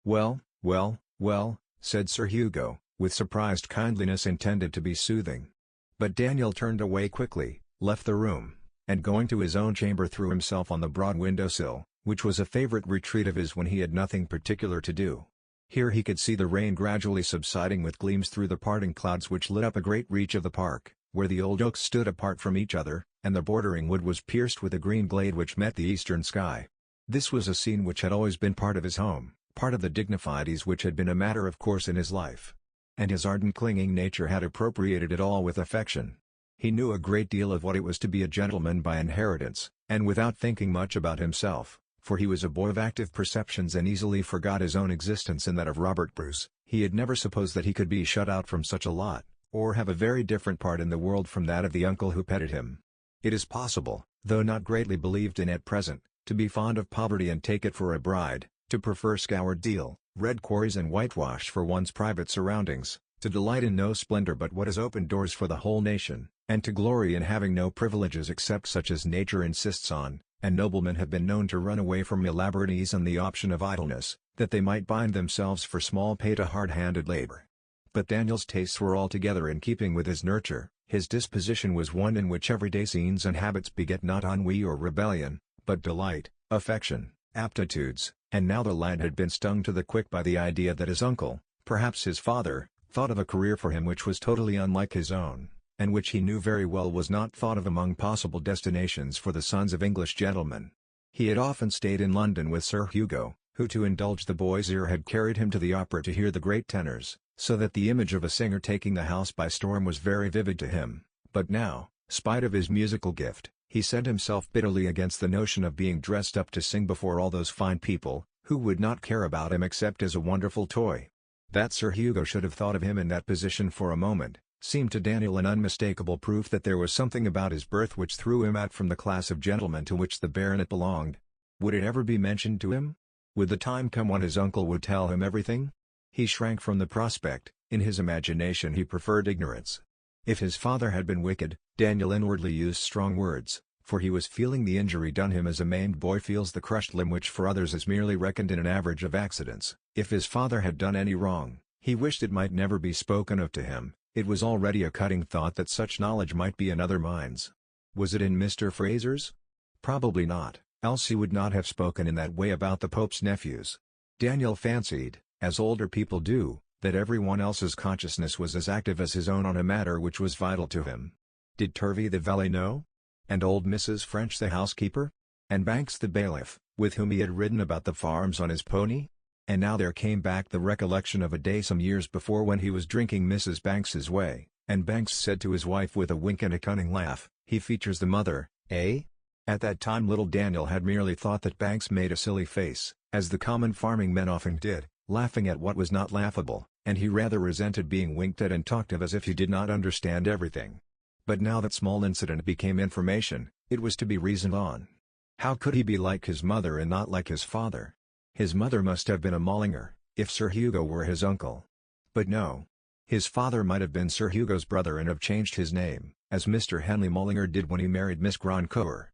"Well, well, well," said Sir Hugo, with surprised kindliness intended to be soothing. But Daniel turned away quickly, left the room, and going to his own chamber threw himself on the broad windowsill, which was a favorite retreat of his when he had nothing particular to do. Here he could see the rain gradually subsiding with gleams through the parting clouds which lit up a great reach of the park, where the old oaks stood apart from each other, and the bordering wood was pierced with a green glade which met the eastern sky. This was a scene which had always been part of his home, part of the dignities which had been a matter of course in his life. And his ardent clinging nature had appropriated it all with affection. He knew a great deal of what it was to be a gentleman by inheritance, and without thinking much about himself, for he was a boy of active perceptions and easily forgot his own existence and that of Robert Bruce. He had never supposed that he could be shut out from such a lot, or have a very different part in the world from that of the uncle who petted him. It is possible, though not greatly believed in at present, to be fond of poverty and take it for a bride, to prefer scoured deal, red quarries and whitewash for one's private surroundings, to delight in no splendor but what has opened doors for the whole nation, and to glory in having no privileges except such as nature insists on. And noblemen have been known to run away from elaborate ease and the option of idleness, that they might bind themselves for small pay to hard-handed labor. But Daniel's tastes were altogether in keeping with his nurture. His disposition was one in which everyday scenes and habits beget not ennui or rebellion, but delight, affection, aptitudes, and now the lad had been stung to the quick by the idea that his uncle, perhaps his father, thought of a career for him which was totally unlike his own, and which he knew very well was not thought of among possible destinations for the sons of English gentlemen. He had often stayed in London with Sir Hugo, who to indulge the boy's ear had carried him to the opera to hear the great tenors, so that the image of a singer taking the house by storm was very vivid to him. But now, spite of his musical gift, he set himself bitterly against the notion of being dressed up to sing before all those fine people, who would not care about him except as a wonderful toy. That Sir Hugo should have thought of him in that position for a moment, seemed to Daniel an unmistakable proof that there was something about his birth which threw him out from the class of gentlemen to which the baronet belonged. Would it ever be mentioned to him? Would the time come when his uncle would tell him everything? He shrank from the prospect. In his imagination he preferred ignorance. If his father had been wicked, Daniel inwardly used strong words, for he was feeling the injury done him as a maimed boy feels the crushed limb which for others is merely reckoned in an average of accidents. If his father had done any wrong, he wished it might never be spoken of to him. It was already a cutting thought that such knowledge might be in other minds. Was it in Mr. Fraser's? Probably not, else he would not have spoken in that way about the Pope's nephews. Daniel fancied, as older people do, that everyone else's consciousness was as active as his own on a matter which was vital to him. Did Turvey the valet know? And old Mrs. French the housekeeper? And Banks the bailiff, with whom he had ridden about the farms on his pony? And now there came back the recollection of a day some years before when he was drinking Mrs. Banks's way, and Banks said to his wife with a wink and a cunning laugh, "He features the mother, eh?" At that time little Daniel had merely thought that Banks made a silly face, as the common farming men often did, laughing at what was not laughable, and he rather resented being winked at and talked of as if he did not understand everything. But now that small incident became information, it was to be reasoned on. How could he be like his mother and not like his father? His mother must have been a Mollinger, if Sir Hugo were his uncle. But no. His father might have been Sir Hugo's brother and have changed his name, as Mr. Henley Mollinger did when he married Miss Grandcoeur.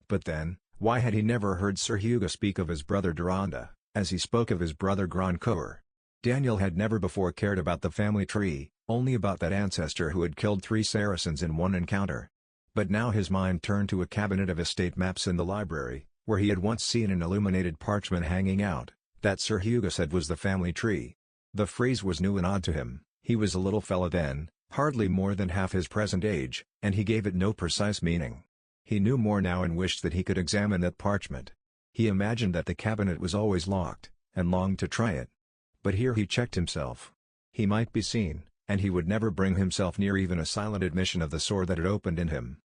But then, why had he never heard Sir Hugo speak of his brother Deronda, as he spoke of his brother Grandcoeur? Daniel had never before cared about the family tree, only about that ancestor who had killed 3 Saracens in one encounter. But now his mind turned to a cabinet of estate maps in the library, where he had once seen an illuminated parchment hanging out, that Sir Hugo said was the family tree. The phrase was new and odd to him. He was a little fellow then, hardly more than half his present age, and he gave it no precise meaning. He knew more now and wished that he could examine that parchment. He imagined that the cabinet was always locked, and longed to try it. But here he checked himself. He might be seen, and he would never bring himself near even a silent admission of the sore that had opened in him.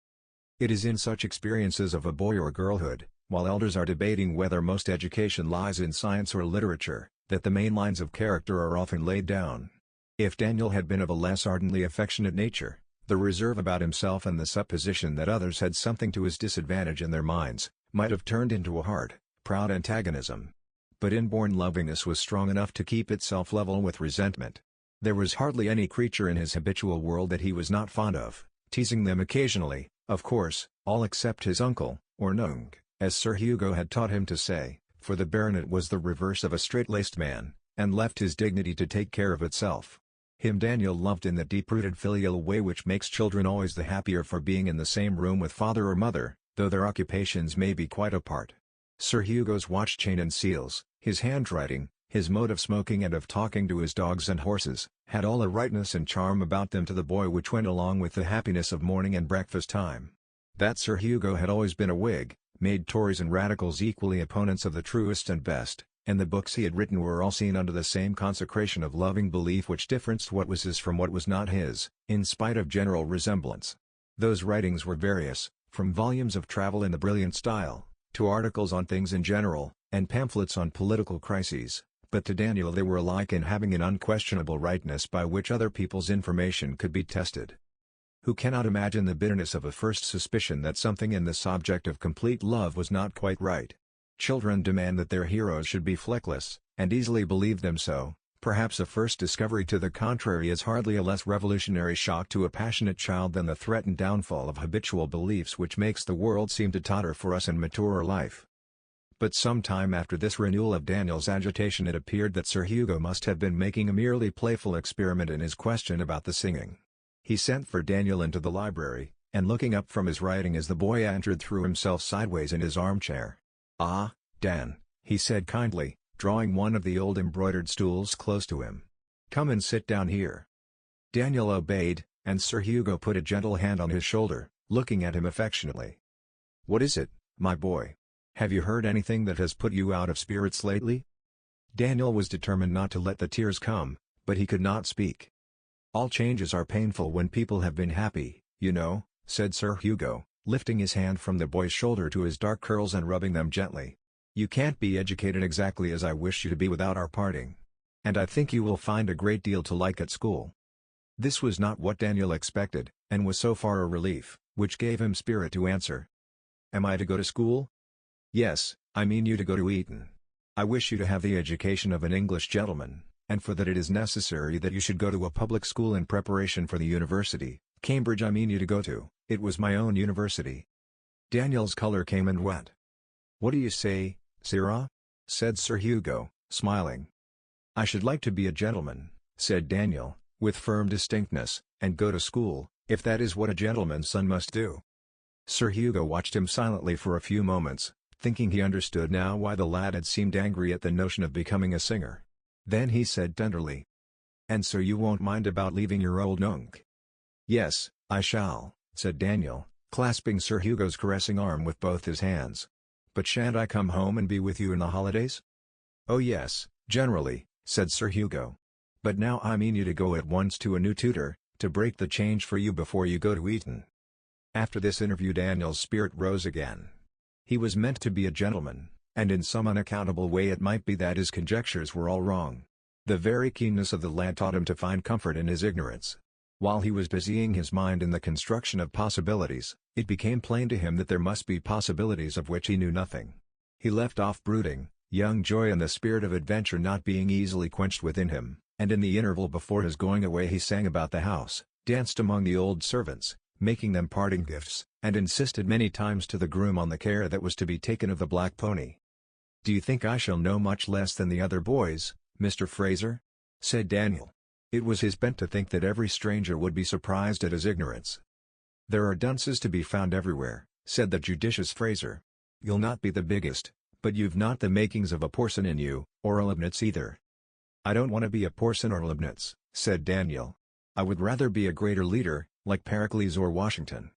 It is in such experiences of a boy or girlhood, while elders are debating whether most education lies in science or literature, that the main lines of character are often laid down. If Daniel had been of a less ardently affectionate nature, the reserve about himself and the supposition that others had something to his disadvantage in their minds, might have turned into a hard, proud antagonism. But inborn lovingness was strong enough to keep itself level with resentment. There was hardly any creature in his habitual world that he was not fond of, teasing them occasionally, of course, all except his uncle, or nunc, as Sir Hugo had taught him to say, for the baronet was the reverse of a straight-laced man, and left his dignity to take care of itself. Him Daniel loved in that deep-rooted filial way which makes children always the happier for being in the same room with father or mother, though their occupations may be quite apart. Sir Hugo's watch chain and seals, his handwriting, his mode of smoking and of talking to his dogs and horses, had all a rightness and charm about them to the boy which went along with the happiness of morning and breakfast time. That Sir Hugo had always been a Whig, made Tories and Radicals equally opponents of the truest and best, and the books he had written were all seen under the same consecration of loving belief which differenced what was his from what was not his, in spite of general resemblance. Those writings were various, from volumes of travel in the brilliant style, to articles on things in general, and pamphlets on political crises, but to Daniel they were alike in having an unquestionable rightness by which other people's information could be tested. Who cannot imagine the bitterness of a first suspicion that something in the subject of complete love was not quite right? Children demand that their heroes should be fleckless, and easily believe them so. Perhaps a first discovery to the contrary is hardly a less revolutionary shock to a passionate child than the threatened downfall of habitual beliefs which makes the world seem to totter for us in maturer life. But some time after this renewal of Daniel's agitation it appeared that Sir Hugo must have been making a merely playful experiment in his question about the singing. He sent for Daniel into the library, and looking up from his writing as the boy entered threw himself sideways in his armchair. "Ah, Dan," he said kindly, drawing one of the old embroidered stools close to him. "Come and sit down here." Daniel obeyed, and Sir Hugo put a gentle hand on his shoulder, looking at him affectionately. "What is it, my boy? Have you heard anything that has put you out of spirits lately?" Daniel was determined not to let the tears come, but he could not speak. "All changes are painful when people have been happy, you know," said Sir Hugo, lifting his hand from the boy's shoulder to his dark curls and rubbing them gently. "You can't be educated exactly as I wish you to be without our parting. And I think you will find a great deal to like at school." This was not what Daniel expected, and was so far a relief, which gave him spirit to answer. "Am I to go to school?" "Yes, I mean you to go to Eton. I wish you to have the education of an English gentleman, and for that it is necessary that you should go to a public school in preparation for the university. Cambridge I mean you to go to, it was my own university." Daniel's color came and went. "What do you say, sirrah?" said Sir Hugo, smiling. "I should like to be a gentleman," said Daniel, with firm distinctness, "and go to school, if that is what a gentleman's son must do." Sir Hugo watched him silently for a few moments, thinking he understood now why the lad had seemed angry at the notion of becoming a singer. Then he said tenderly, "And so you won't mind about leaving your old nunc?" "Yes, I shall," said Daniel, clasping Sir Hugo's caressing arm with both his hands. "But shan't I come home and be with you in the holidays?" "Oh yes, generally," said Sir Hugo. "But now I mean you to go at once to a new tutor, to break the change for you before you go to Eton." After this interview Daniel's spirit rose again. He was meant to be a gentleman, and in some unaccountable way it might be that his conjectures were all wrong. The very keenness of the lad taught him to find comfort in his ignorance. While he was busying his mind in the construction of possibilities, it became plain to him that there must be possibilities of which he knew nothing. He left off brooding, young joy and the spirit of adventure not being easily quenched within him, and in the interval before his going away he sang about the house, danced among the old servants, making them parting gifts, and insisted many times to the groom on the care that was to be taken of the black pony. "Do you think I shall know much less than the other boys, Mr. Fraser?" said Daniel. It was his bent to think that every stranger would be surprised at his ignorance. "There are dunces to be found everywhere," said the judicious Fraser. "You'll not be the biggest, but you've not the makings of a Porson in you, or a Leibniz either." "I don't want to be a Porson or Leibniz," said Daniel. "I would rather be a greater leader, like Pericles or Washington."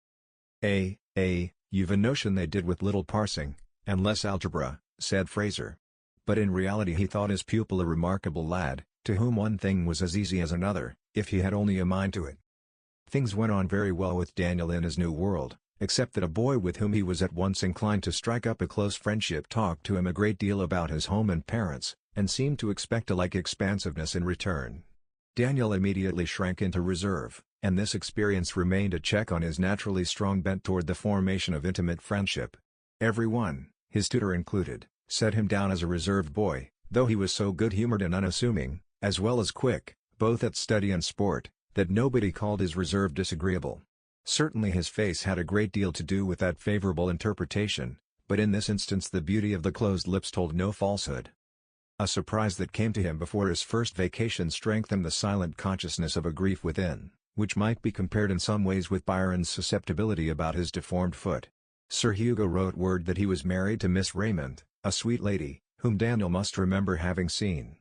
You've a notion they did with little parsing, and less algebra," said Fraser. But in reality he thought his pupil a remarkable lad, to whom one thing was as easy as another, if he had only a mind to it. Things went on very well with Daniel in his new world, except that a boy with whom he was at once inclined to strike up a close friendship talked to him a great deal about his home and parents, and seemed to expect a like expansiveness in return. Daniel immediately shrank into reserve, and this experience remained a check on his naturally strong bent toward the formation of intimate friendship. Every one, his tutor included, set him down as a reserved boy, though he was so good-humored and unassuming, as well as quick, both at study and sport, that nobody called his reserve disagreeable. Certainly his face had a great deal to do with that favorable interpretation, but in this instance the beauty of the closed lips told no falsehood. A surprise that came to him before his first vacation strengthened the silent consciousness of a grief within, which might be compared in some ways with Byron's susceptibility about his deformed foot. Sir Hugo wrote word that he was married to Miss Raymond, a sweet lady, whom Daniel must remember having seen.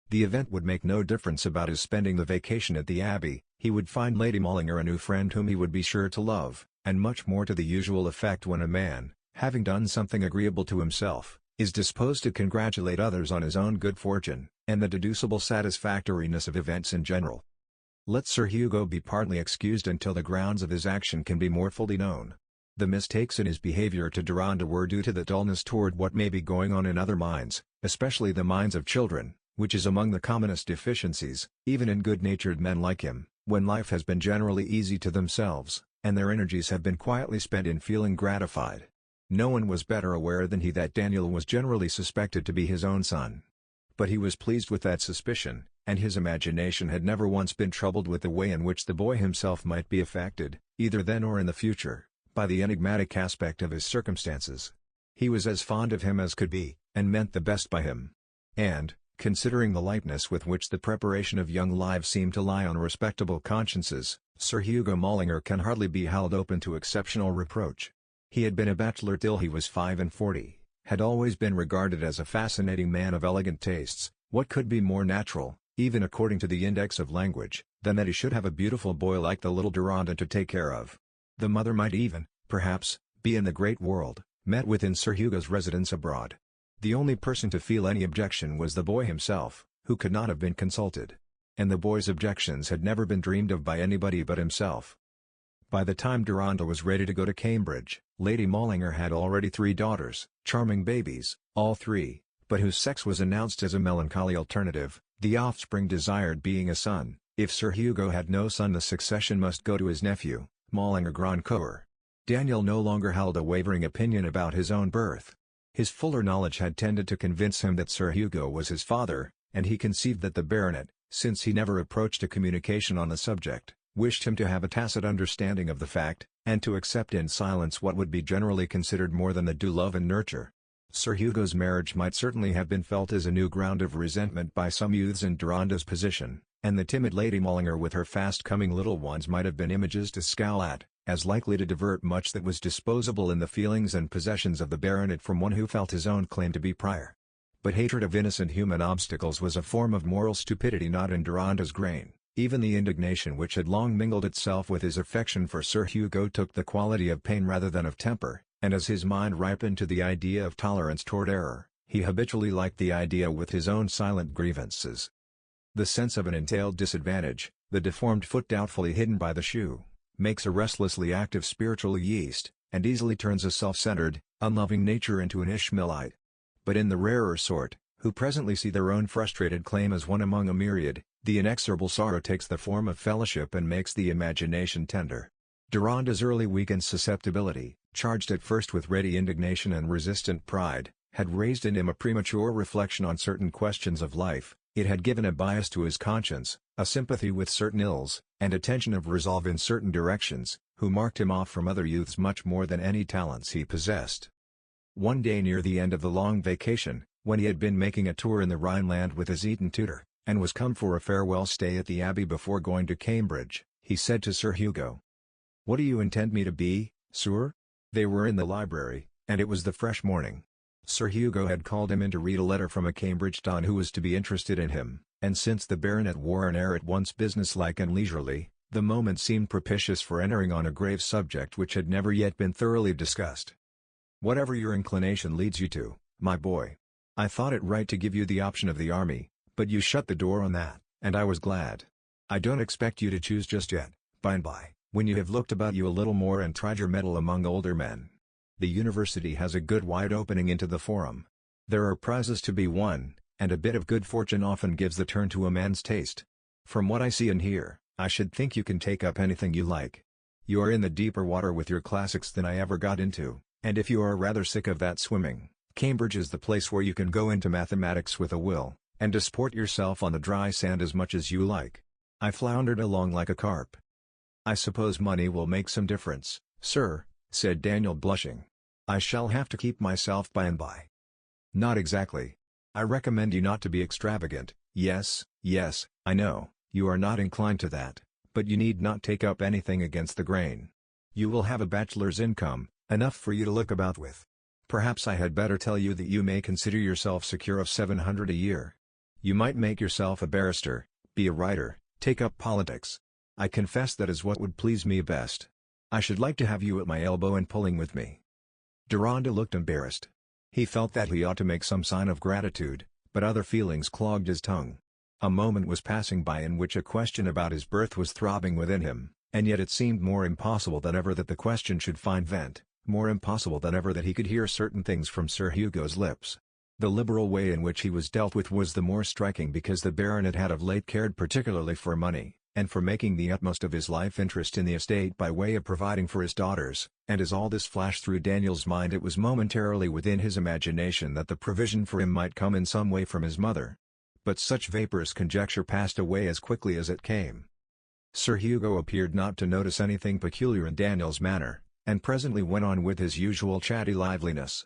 The event would make no difference about his spending the vacation at the Abbey. He would find Lady Mullinger a new friend whom he would be sure to love, and much more to the usual effect when a man, having done something agreeable to himself, is disposed to congratulate others on his own good fortune, and the deducible satisfactoriness of events in general. Let Sir Hugo be partly excused until the grounds of his action can be more fully known. The mistakes in his behavior to Deronda were due to the dullness toward what may be going on in other minds, especially the minds of children, which is among the commonest deficiencies, even in good-natured men like him, when life has been generally easy to themselves, and their energies have been quietly spent in feeling gratified. No one was better aware than he that Daniel was generally suspected to be his own son. But he was pleased with that suspicion, and his imagination had never once been troubled with the way in which the boy himself might be affected, either then or in the future, by the enigmatic aspect of his circumstances. He was as fond of him as could be, and meant the best by him. And, considering the lightness with which the preparation of young lives seemed to lie on respectable consciences, Sir Hugo Mullinger can hardly be held open to exceptional reproach. He had been a bachelor till he was 45, had always been regarded as a fascinating man of elegant tastes. What could be more natural, even according to the index of language, than that he should have a beautiful boy like the little Deronda to take care of? The mother might even, perhaps, be in the great world, met with in Sir Hugo's residence abroad. The only person to feel any objection was the boy himself, who could not have been consulted. And the boy's objections had never been dreamed of by anybody but himself. By the time Deronda was ready to go to Cambridge, Lady Mullinger had already 3 daughters, charming babies, all 3, but whose sex was announced as a melancholy alternative, the offspring desired being a son. If Sir Hugo had no son, the succession must go to his nephew, Mullinger Grandcoeur. Daniel no longer held a wavering opinion about his own birth. His fuller knowledge had tended to convince him that Sir Hugo was his father, and he conceived that the baronet, since he never approached a communication on the subject, wished him to have a tacit understanding of the fact, and to accept in silence what would be generally considered more than the due love and nurture. Sir Hugo's marriage might certainly have been felt as a new ground of resentment by some youths in Deronda's position, and the timid Lady Mullinger with her fast-coming little ones might have been images to scowl at, as likely to divert much that was disposable in the feelings and possessions of the baronet from one who felt his own claim to be prior. But hatred of innocent human obstacles was a form of moral stupidity not in Deronda's grain. Even the indignation which had long mingled itself with his affection for Sir Hugo took the quality of pain rather than of temper, and as his mind ripened to the idea of tolerance toward error, he habitually liked the idea with his own silent grievances. The sense of an entailed disadvantage, the deformed foot doubtfully hidden by the shoe, makes a restlessly active spiritual yeast, and easily turns a self-centered, unloving nature into an Ishmaelite. But in the rarer sort, who presently see their own frustrated claim as one among a myriad, the inexorable sorrow takes the form of fellowship and makes the imagination tender. Deronda's early weakened susceptibility, charged at first with ready indignation and resistant pride, had raised in him a premature reflection on certain questions of life. It had given a bias to his conscience, a sympathy with certain ills, and a tension of resolve in certain directions, who marked him off from other youths much more than any talents he possessed. One day near the end of the long vacation, when he had been making a tour in the Rhineland with his Eton tutor, and was come for a farewell stay at the Abbey before going to Cambridge, he said to Sir Hugo, "What do you intend me to be, sir?" They were in the library, and it was the fresh morning. Sir Hugo had called him in to read a letter from a Cambridge don who was to be interested in him, and since the baronet wore an air at once businesslike and leisurely, the moment seemed propitious for entering on a grave subject which had never yet been thoroughly discussed. "Whatever your inclination leads you to, my boy. I thought it right to give you the option of the army, but you shut the door on that, and I was glad. I don't expect you to choose just yet, by and by, when you have looked about you a little more and tried your mettle among older men. The university has a good wide opening into the forum. There are prizes to be won, and a bit of good fortune often gives the turn to a man's taste. From what I see and hear, I should think you can take up anything you like. You are in the deeper water with your classics than I ever got into, and if you are rather sick of that swimming, Cambridge is the place where you can go into mathematics with a will, and disport yourself on the dry sand as much as you like." I floundered along like a carp. "I suppose money will make some difference, sir," said Daniel blushing. "I shall have to keep myself by and by." "Not exactly. I recommend you not to be extravagant. Yes, yes, I know, you are not inclined to that, but you need not take up anything against the grain. You will have a bachelor's income, enough for you to look about with. Perhaps I had better tell you that you may consider yourself secure of 700 a year. You might make yourself a barrister, be a writer, take up politics. I confess that is what would please me best. I should like to have you at my elbow and pulling with me." Deronda looked embarrassed. He felt that he ought to make some sign of gratitude, but other feelings clogged his tongue. A moment was passing by in which a question about his birth was throbbing within him, and yet it seemed more impossible than ever that the question should find vent, more impossible than ever that he could hear certain things from Sir Hugo's lips. The liberal way in which he was dealt with was the more striking because the baronet had of late cared particularly for money, and for making the utmost of his life interest in the estate by way of providing for his daughters, and as all this flashed through Daniel's mind it was momentarily within his imagination that the provision for him might come in some way from his mother. But such vaporous conjecture passed away as quickly as it came. Sir Hugo appeared not to notice anything peculiar in Daniel's manner, and presently went on with his usual chatty liveliness.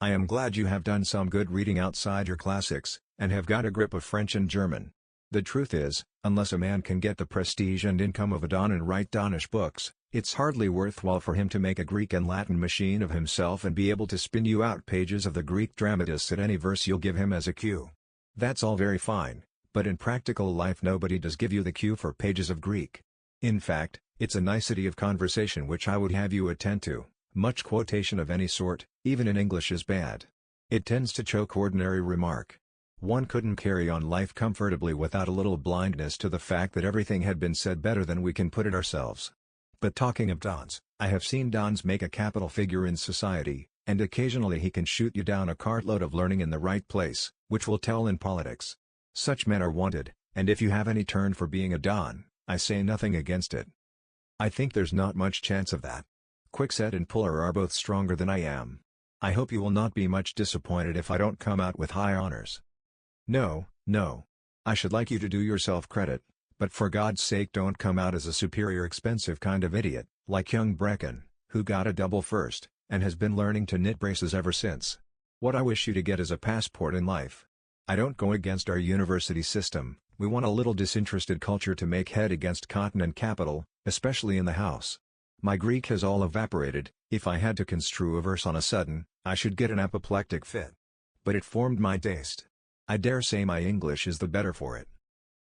"I am glad you have done some good reading outside your classics, and have got a grip of French and German. The truth is, unless a man can get the prestige and income of a Don and write Donish books, it's hardly worthwhile for him to make a Greek and Latin machine of himself and be able to spin you out pages of the Greek dramatists at any verse you'll give him as a cue. That's all very fine, but in practical life nobody does give you the cue for pages of Greek. In fact, it's a nicety of conversation which I would have you attend to. Much quotation of any sort, even in English is bad. It tends to choke ordinary remark. One couldn't carry on life comfortably without a little blindness to the fact that everything had been said better than we can put it ourselves. But talking of Dons, I have seen Dons make a capital figure in society, and occasionally he can shoot you down a cartload of learning in the right place, which will tell in politics. Such men are wanted, and if you have any turn for being a Don, I say nothing against it. I think there's not much chance of that. Quickset and Puller are both stronger than I am. I hope you will not be much disappointed if I don't come out with high honors." "No, no. I should like you to do yourself credit, but for God's sake don't come out as a superior expensive kind of idiot, like young Brecon, who got a double first, and has been learning to knit braces ever since. What I wish you to get is a passport in life. I don't go against our university system, we want a little disinterested culture to make head against cotton and capital, especially in the House. My Greek has all evaporated, if I had to construe a verse on a sudden, I should get an apoplectic fit. But it formed my taste. I dare say my English is the better for it."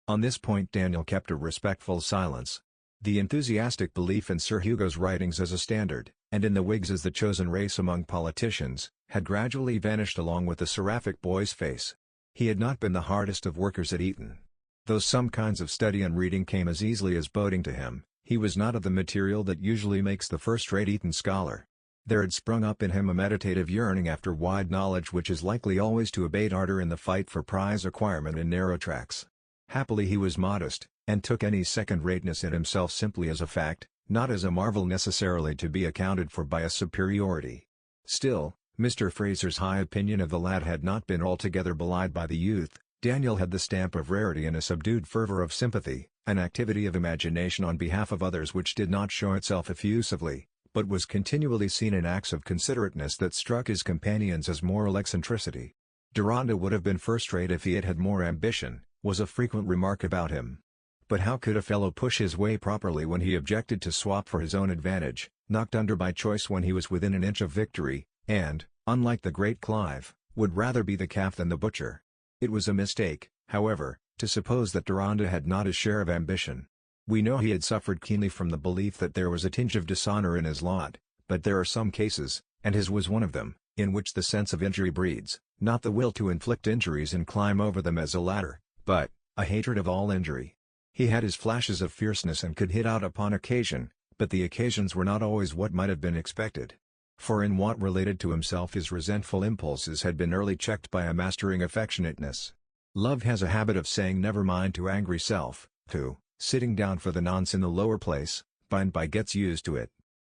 On this point Daniel kept a respectful silence. The enthusiastic belief in Sir Hugo's writings as a standard, and in the Whigs as the chosen race among politicians, had gradually vanished along with the seraphic boy's face. He had not been the hardest of workers at Eton. Though some kinds of study and reading came as easily as boating to him, he was not of the material that usually makes the first-rate Eton scholar. There had sprung up in him a meditative yearning after wide knowledge which is likely always to abate ardor in the fight for prize acquirement in narrow tracks. Happily he was modest, and took any second-rateness in himself simply as a fact, not as a marvel necessarily to be accounted for by a superiority. Still, Mr. Fraser's high opinion of the lad had not been altogether belied by the youth. Daniel had the stamp of rarity and a subdued fervor of sympathy, an activity of imagination on behalf of others which did not show itself effusively, but was continually seen in acts of considerateness that struck his companions as moral eccentricity. Deronda would have been first-rate if he had had more ambition, was a frequent remark about him. But how could a fellow push his way properly when he objected to swop for his own advantage, knocked under by choice when he was within an inch of victory, and, unlike the great Clive, would rather be the calf than the butcher? It was a mistake, however, to suppose that Deronda had not his share of ambition. We know he had suffered keenly from the belief that there was a tinge of dishonor in his lot, but there are some cases, and his was one of them, in which the sense of injury breeds, not the will to inflict injuries and climb over them as a ladder, but a hatred of all injury. He had his flashes of fierceness and could hit out upon occasion, but the occasions were not always what might have been expected. For in what related to himself his resentful impulses had been early checked by a mastering affectionateness. Love has a habit of saying never mind to angry self, who, sitting down for the nonce in the lower place, by and by gets used to it.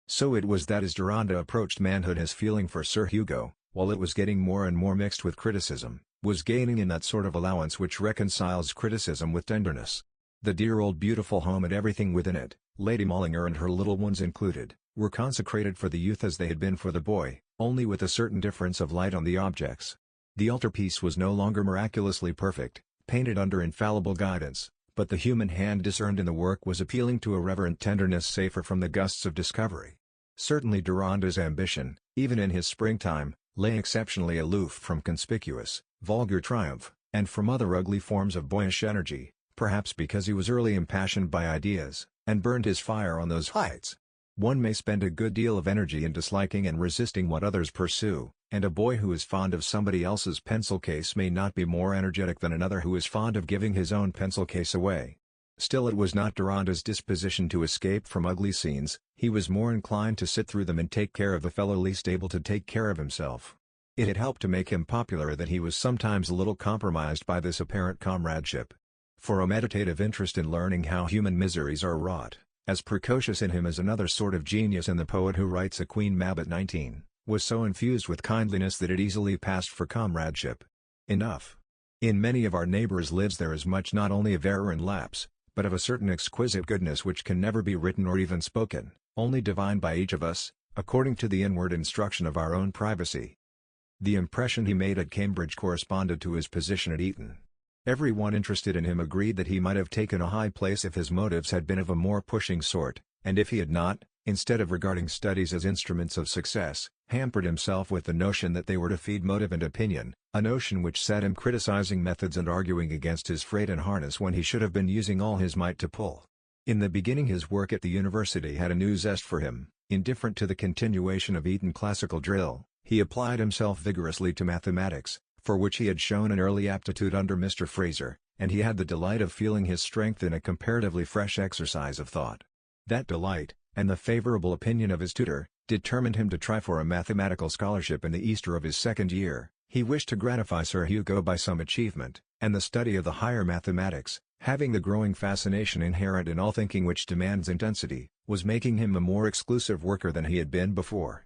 So it was that as Deronda approached manhood his feeling for Sir Hugo, while it was getting more and more mixed with criticism, was gaining in that sort of allowance which reconciles criticism with tenderness. The dear old beautiful home and everything within it, Lady Mallinger and her little ones included, were consecrated for the youth as they had been for the boy, only with a certain difference of light on the objects. The altarpiece was no longer miraculously perfect, painted under infallible guidance, but the human hand discerned in the work was appealing to a reverent tenderness safer from the gusts of discovery. Certainly Deronda's ambition, even in his springtime, lay exceptionally aloof from conspicuous, vulgar triumph, and from other ugly forms of boyish energy, perhaps because he was early impassioned by ideas, and burned his fire on those heights. One may spend a good deal of energy in disliking and resisting what others pursue, and a boy who is fond of somebody else's pencil case may not be more energetic than another who is fond of giving his own pencil case away. Still, it was not Deronda's disposition to escape from ugly scenes, he was more inclined to sit through them and take care of the fellow least able to take care of himself. It had helped to make him popular that he was sometimes a little compromised by this apparent comradeship. For a meditative interest in learning how human miseries are wrought, as precocious in him as another sort of genius in the poet who writes A Queen Mab at 19, was so infused with kindliness that it easily passed for comradeship. Enough. In many of our neighbors' lives there is much not only of error and lapse, but of a certain exquisite goodness which can never be written or even spoken, only divined by each of us, according to the inward instruction of our own privacy. The impression he made at Cambridge corresponded to his position at Eton. Everyone interested in him agreed that he might have taken a high place if his motives had been of a more pushing sort, and if he had not, instead of regarding studies as instruments of success, hampered himself with the notion that they were to feed motive and opinion, a notion which set him criticizing methods and arguing against his freight and harness when he should have been using all his might to pull. In the beginning his work at the university had a new zest for him. Indifferent to the continuation of Eton classical drill, he applied himself vigorously to mathematics, for which he had shown an early aptitude under Mr. Fraser, and he had the delight of feeling his strength in a comparatively fresh exercise of thought. That delight, and the favorable opinion of his tutor, determined him to try for a mathematical scholarship in the Easter of his second year. He wished to gratify Sir Hugo by some achievement, and the study of the higher mathematics, having the growing fascination inherent in all thinking which demands intensity, was making him a more exclusive worker than he had been before.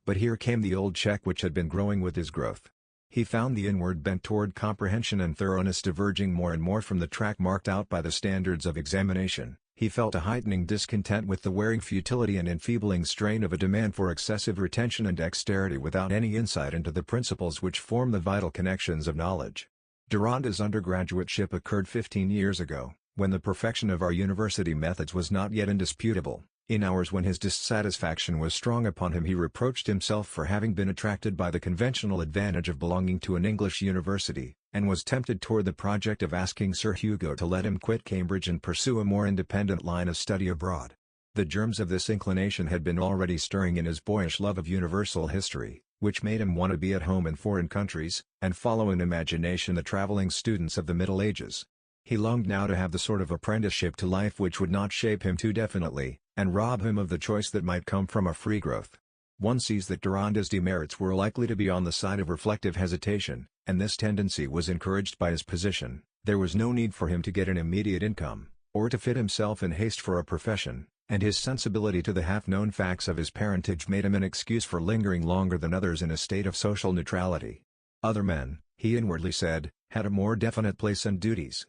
But here came the old check which had been growing with his growth. He found the inward bent toward comprehension and thoroughness diverging more and more from the track marked out by the standards of examination. He felt a heightening discontent with the wearing futility and enfeebling strain of a demand for excessive retention and dexterity without any insight into the principles which form the vital connections of knowledge. Deronda's undergraduateship occurred 15 years ago, when the perfection of our university methods was not yet indisputable. In hours when his dissatisfaction was strong upon him he reproached himself for having been attracted by the conventional advantage of belonging to an English university, and was tempted toward the project of asking Sir Hugo to let him quit Cambridge and pursue a more independent line of study abroad. The germs of this inclination had been already stirring in his boyish love of universal history, which made him want to be at home in foreign countries, and follow in imagination the traveling students of the Middle Ages. He longed now to have the sort of apprenticeship to life which would not shape him too definitely, and rob him of the choice that might come from a free growth. One sees that Deronda's demerits were likely to be on the side of reflective hesitation, and this tendency was encouraged by his position. There was no need for him to get an immediate income, or to fit himself in haste for a profession, and his sensibility to the half-known facts of his parentage made him an excuse for lingering longer than others in a state of social neutrality. Other men, he inwardly said, had a more definite place and duties.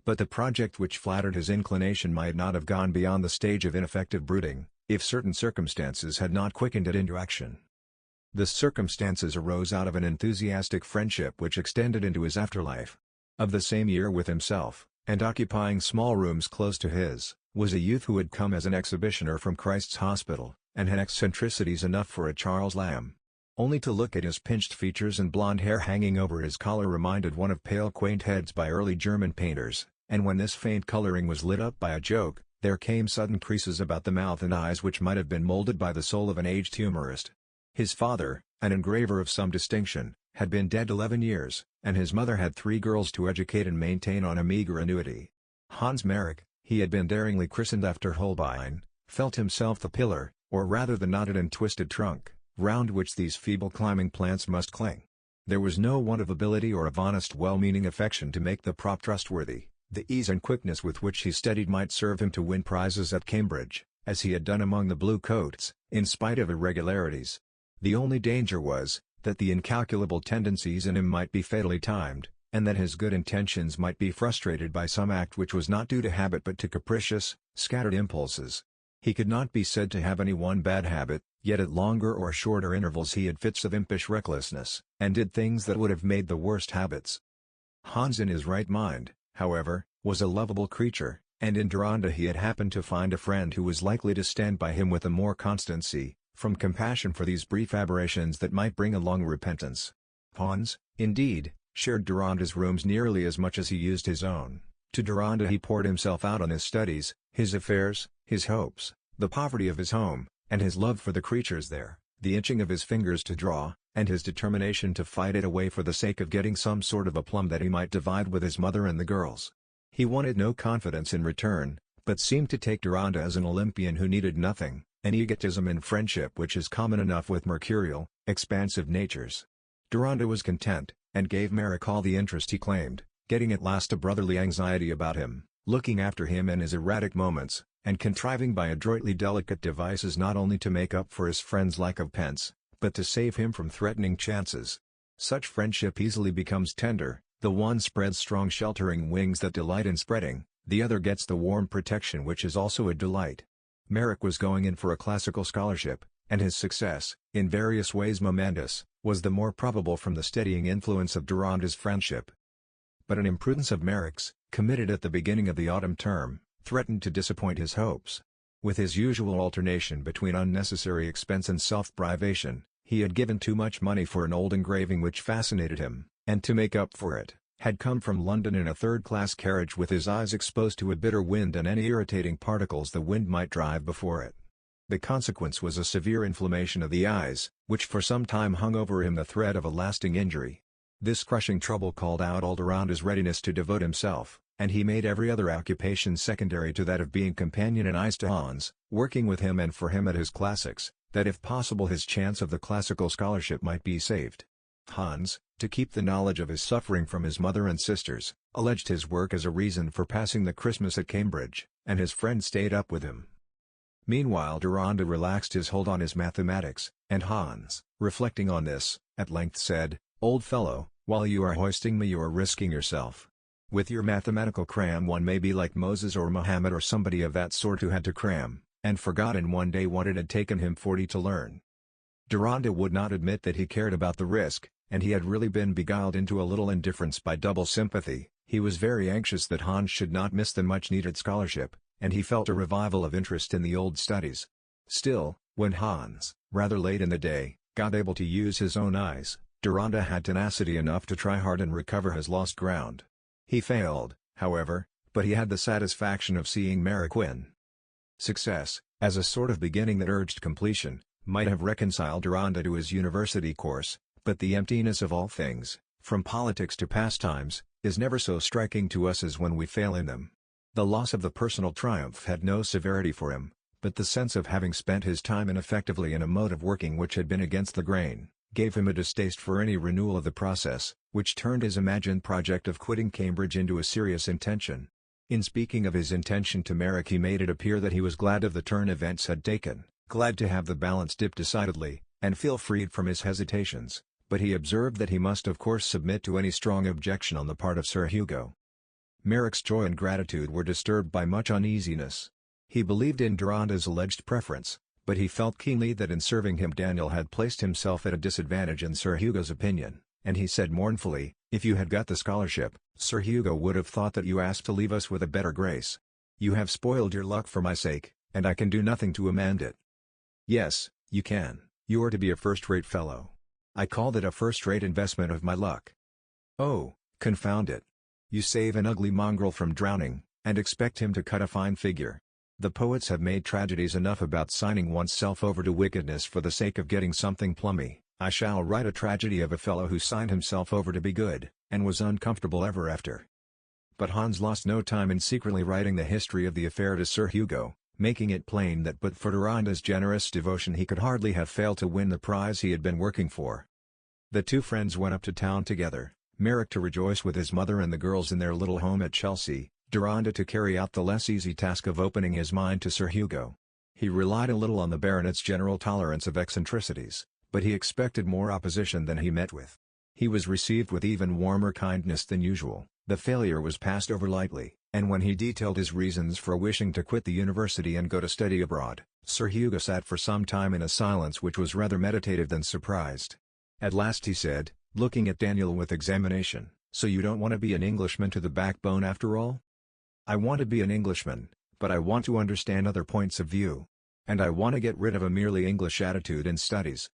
But the project which flattered his inclination might not have gone beyond the stage of ineffective brooding, if certain circumstances had not quickened it into action. The circumstances arose out of an enthusiastic friendship which extended into his afterlife. Of the same year with himself, and occupying small rooms close to his, was a youth who had come as an exhibitioner from Christ's Hospital, and had eccentricities enough for a Charles Lamb. Only to look at his pinched features and blond hair hanging over his collar reminded one of pale quaint heads by early German painters. And when this faint coloring was lit up by a joke, there came sudden creases about the mouth and eyes which might have been molded by the soul of an aged humorist. His father, an engraver of some distinction, had been dead 11 years, and his mother had 3 girls to educate and maintain on a meager annuity. Hans Merrick, he had been daringly christened after Holbein, felt himself the pillar, or rather the knotted and twisted trunk, round which these feeble climbing plants must cling. There was no want of ability or of honest well-meaning affection to make the prop trustworthy. The ease and quickness with which he studied might serve him to win prizes at Cambridge, as he had done among the blue coats, in spite of irregularities. The only danger was, that the incalculable tendencies in him might be fatally timed, and that his good intentions might be frustrated by some act which was not due to habit but to capricious, scattered impulses. He could not be said to have any one bad habit, Yet at longer or shorter intervals he had fits of impish recklessness, and did things that would have made the worst habits. Hans in his right mind, however, was a lovable creature, and in Deronda he had happened to find a friend who was likely to stand by him with a more constancy, from compassion for these brief aberrations that might bring along repentance. Hans, indeed, shared Deronda's rooms nearly as much as he used his own. To Deronda he poured himself out on his studies, his affairs, his hopes, the poverty of his home, and his love for the creatures there, the itching of his fingers to draw, and his determination to fight it away for the sake of getting some sort of a plum that he might divide with his mother and the girls. He wanted no confidence in return, but seemed to take Deronda as an Olympian who needed nothing, an egotism in friendship which is common enough with mercurial, expansive natures. Deronda was content, and gave Merrick all the interest he claimed, getting at last a brotherly anxiety about him, looking after him in his erratic moments, and contriving by adroitly delicate devices not only to make up for his friend's lack of pence, but to save him from threatening chances. Such friendship easily becomes tender, the one spreads strong sheltering wings that delight in spreading, the other gets the warm protection which is also a delight. Merrick was going in for a classical scholarship, and his success, in various ways momentous, was the more probable from the steadying influence of Deronda's friendship. But an imprudence of Merrick's, committed at the beginning of the autumn term, threatened to disappoint his hopes. With his usual alternation between unnecessary expense and self-privation, he had given too much money for an old engraving which fascinated him, and to make up for it, had come from London in a third-class carriage with his eyes exposed to a bitter wind and any irritating particles the wind might drive before it. The consequence was a severe inflammation of the eyes, which for some time hung over him the threat of a lasting injury. This crushing trouble called out all Deronda's readiness to devote himself, and he made every other occupation secondary to that of being companion in eyes to Hans, working with him and for him at his classics, that if possible his chance of the classical scholarship might be saved. Hans, to keep the knowledge of his suffering from his mother and sisters, alleged his work as a reason for passing the Christmas at Cambridge, and his friend stayed up with him. Meanwhile Deronda relaxed his hold on his mathematics, and Hans, reflecting on this, at length said, "Old fellow, while you are hoisting me you are risking yourself. With your mathematical cram one may be like Moses or Muhammad or somebody of that sort who had to cram, and forgot in one day what it had taken him 40 to learn." Deronda would not admit that he cared about the risk, and he had really been beguiled into a little indifference by double sympathy. He was very anxious that Hans should not miss the much-needed scholarship, and he felt a revival of interest in the old studies. Still, when Hans, rather late in the day, got able to use his own eyes, Deronda had tenacity enough to try hard and recover his lost ground. He failed, however, but he had the satisfaction of seeing Merrick win. Success, as a sort of beginning that urged completion, might have reconciled Deronda to his university course, but the emptiness of all things, from politics to pastimes, is never so striking to us as when we fail in them. The loss of the personal triumph had no severity for him, but the sense of having spent his time ineffectively in a mode of working which had been against the grain, gave him a distaste for any renewal of the process, which turned his imagined project of quitting Cambridge into a serious intention. In speaking of his intention to Merrick he made it appear that he was glad of the turn events had taken, glad to have the balance dip decidedly, and feel freed from his hesitations, but he observed that he must of course submit to any strong objection on the part of Sir Hugo. Merrick's joy and gratitude were disturbed by much uneasiness. He believed in Deronda's alleged preference, but he felt keenly that in serving him Daniel had placed himself at a disadvantage in Sir Hugo's opinion, and he said mournfully, "If you had got the scholarship, Sir Hugo would have thought that you asked to leave us with a better grace. You have spoiled your luck for my sake, and I can do nothing to amend it." "Yes, you can, you are to be a first-rate fellow. I call that a first-rate investment of my luck." "Oh, confound it. You save an ugly mongrel from drowning, and expect him to cut a fine figure. The poets have made tragedies enough about signing oneself over to wickedness for the sake of getting something plummy. I shall write a tragedy of a fellow who signed himself over to be good, and was uncomfortable ever after." But Hans lost no time in secretly writing the history of the affair to Sir Hugo, making it plain that but for Deronda's generous devotion he could hardly have failed to win the prize he had been working for. The two friends went up to town together, Merrick to rejoice with his mother and the girls in their little home at Chelsea, Deronda to carry out the less easy task of opening his mind to Sir Hugo. He relied a little on the baronet's general tolerance of eccentricities, but he expected more opposition than he met with. He was received with even warmer kindness than usual. The failure was passed over lightly, and when he detailed his reasons for wishing to quit the university and go to study abroad, Sir Hugo sat for some time in a silence which was rather meditative than surprised. At last he said, looking at Daniel with examination, "So you don't want to be an Englishman to the backbone after all?" "I want to be an Englishman, but I want to understand other points of view. And I want to get rid of a merely English attitude in studies."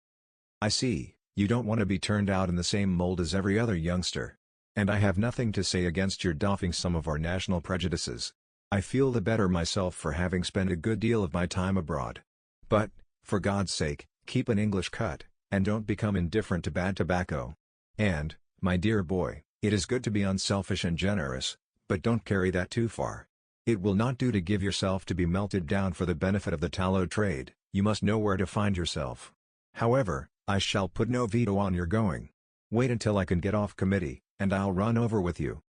"I see, you don't want to be turned out in the same mold as every other youngster. And I have nothing to say against your doffing some of our national prejudices. I feel the better myself for having spent a good deal of my time abroad. But, for God's sake, keep an English cut, and don't become indifferent to bad tobacco. And, my dear boy, it is good to be unselfish and generous, but don't carry that too far. It will not do to give yourself to be melted down for the benefit of the tallow trade. You must know where to find yourself. However, I shall put no veto on your going. Wait until I can get off committee, and I'll run over with you."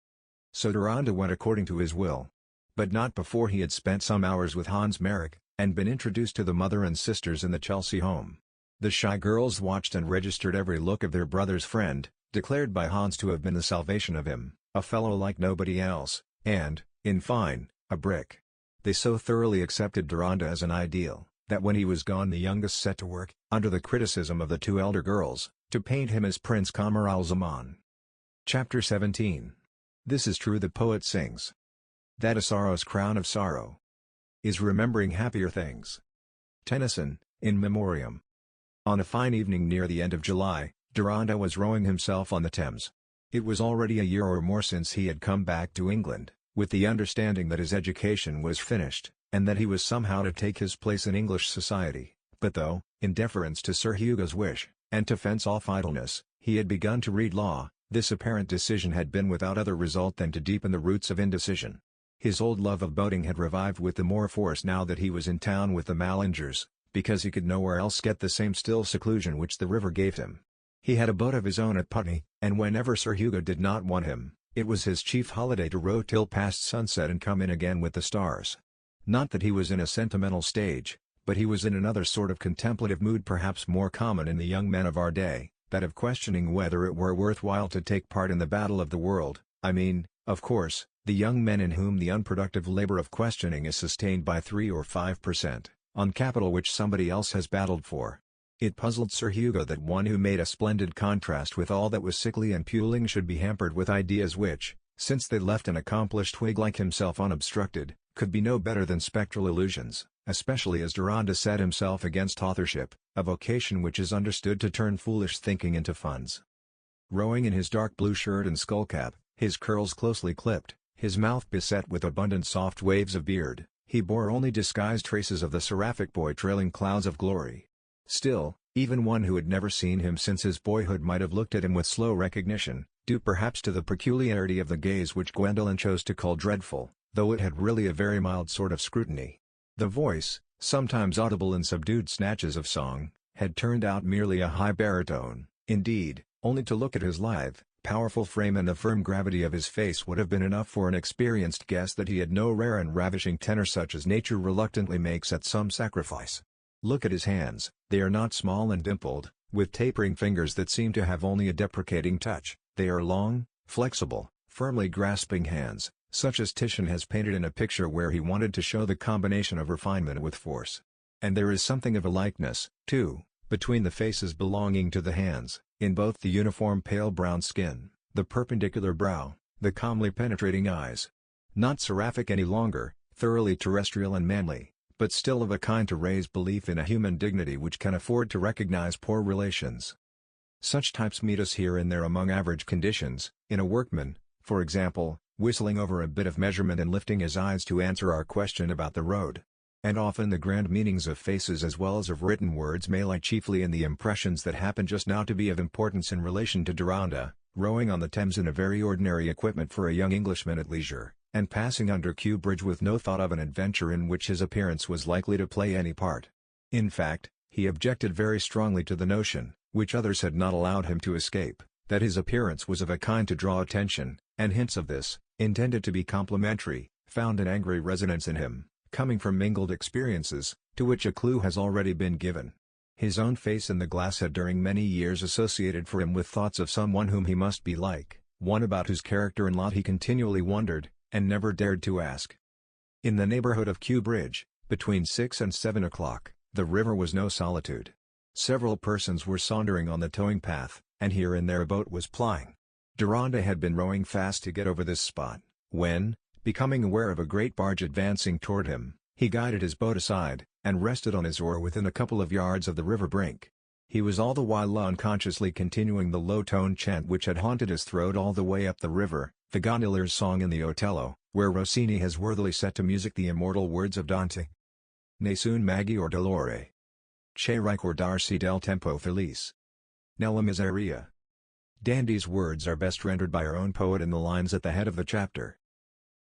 So Deronda went according to his will. But not before he had spent some hours with Hans Merrick, and been introduced to the mother and sisters in the Chelsea home. The shy girls watched and registered every look of their brother's friend, declared by Hans to have been the salvation of him, a fellow like nobody else, and, in fine, a brick. They so thoroughly accepted Deronda as an ideal, that when he was gone the youngest set to work, under the criticism of the two elder girls, to paint him as Prince Camaralzaman. Chapter 17. This is true the poet sings. That a sorrow's crown of sorrow is remembering happier things. Tennyson, In Memoriam. On a fine evening near the end of July, Deronda was rowing himself on the Thames. It was already a year or more since he had come back to England, with the understanding that his education was finished, and that he was somehow to take his place in English society, but though, in deference to Sir Hugo's wish, and to fence off idleness, he had begun to read law, this apparent decision had been without other result than to deepen the roots of indecision. His old love of boating had revived with the more force now that he was in town with the Mallingers, because he could nowhere else get the same still seclusion which the river gave him. He had a boat of his own at Putney, and whenever Sir Hugo did not want him, it was his chief holiday to row till past sunset and come in again with the stars. Not that he was in a sentimental stage, but he was in another sort of contemplative mood perhaps more common in the young men of our day, that of questioning whether it were worth while to take part in the battle of the world. I mean, of course, the young men in whom the unproductive labor of questioning is sustained by 3 or 5%, on capital which somebody else has battled for. It puzzled Sir Hugo that one who made a splendid contrast with all that was sickly and puling should be hampered with ideas which, since they left an accomplished Whig like himself unobstructed, could be no better than spectral illusions, especially as Deronda set himself against authorship, a vocation which is understood to turn foolish thinking into funds. Rowing in his dark blue shirt and skullcap, his curls closely clipped, his mouth beset with abundant soft waves of beard, he bore only disguised traces of the seraphic boy trailing clouds of glory. Still, even one who had never seen him since his boyhood might have looked at him with slow recognition, due perhaps to the peculiarity of the gaze which Gwendolen chose to call dreadful, though it had really a very mild sort of scrutiny. The voice, sometimes audible in subdued snatches of song, had turned out merely a high baritone. Indeed, only to look at his lithe, powerful frame and the firm gravity of his face would have been enough for an experienced guess that he had no rare and ravishing tenor such as nature reluctantly makes at some sacrifice. Look at his hands, they are not small and dimpled, with tapering fingers that seem to have only a deprecating touch. They are long, flexible, firmly grasping hands, such as Titian has painted in a picture where he wanted to show the combination of refinement with force. And there is something of a likeness, too, between the faces belonging to the hands, in both the uniform pale brown skin, the perpendicular brow, the calmly penetrating eyes. Not seraphic any longer, thoroughly terrestrial and manly, but still of a kind to raise belief in a human dignity which can afford to recognize poor relations. Such types meet us here and there among average conditions, in a workman, for example, whistling over a bit of measurement and lifting his eyes to answer our question about the road. And often the grand meanings of faces as well as of written words may lie chiefly in the impressions that happen just now to be of importance in relation to Deronda, rowing on the Thames in a very ordinary equipment for a young Englishman at leisure, and passing under Kew Bridge with no thought of an adventure in which his appearance was likely to play any part. In fact, he objected very strongly to the notion, which others had not allowed him to escape, that his appearance was of a kind to draw attention, and hints of this, intended to be complimentary, found an angry resonance in him, coming from mingled experiences, to which a clue has already been given. His own face in the glass had during many years associated for him with thoughts of someone whom he must be like, one about whose character and lot he continually wondered, and never dared to ask. In the neighborhood of Kew Bridge, between 6 and 7 o'clock, the river was no solitude. Several persons were sauntering on the towing path, and here and there a boat was plying. Deronda had been rowing fast to get over this spot, when, becoming aware of a great barge advancing toward him, he guided his boat aside, and rested on his oar within a couple of yards of the river brink. He was all the while unconsciously continuing the low-toned chant which had haunted his throat all the way up the river, the gondolier's song in the Otello, where Rossini has worthily set to music the immortal words of Dante. Nessun magi or dolore. Che ricordarsi del tempo felice. Nella miseria. Dandy's words are best rendered by our own poet in the lines at the head of the chapter.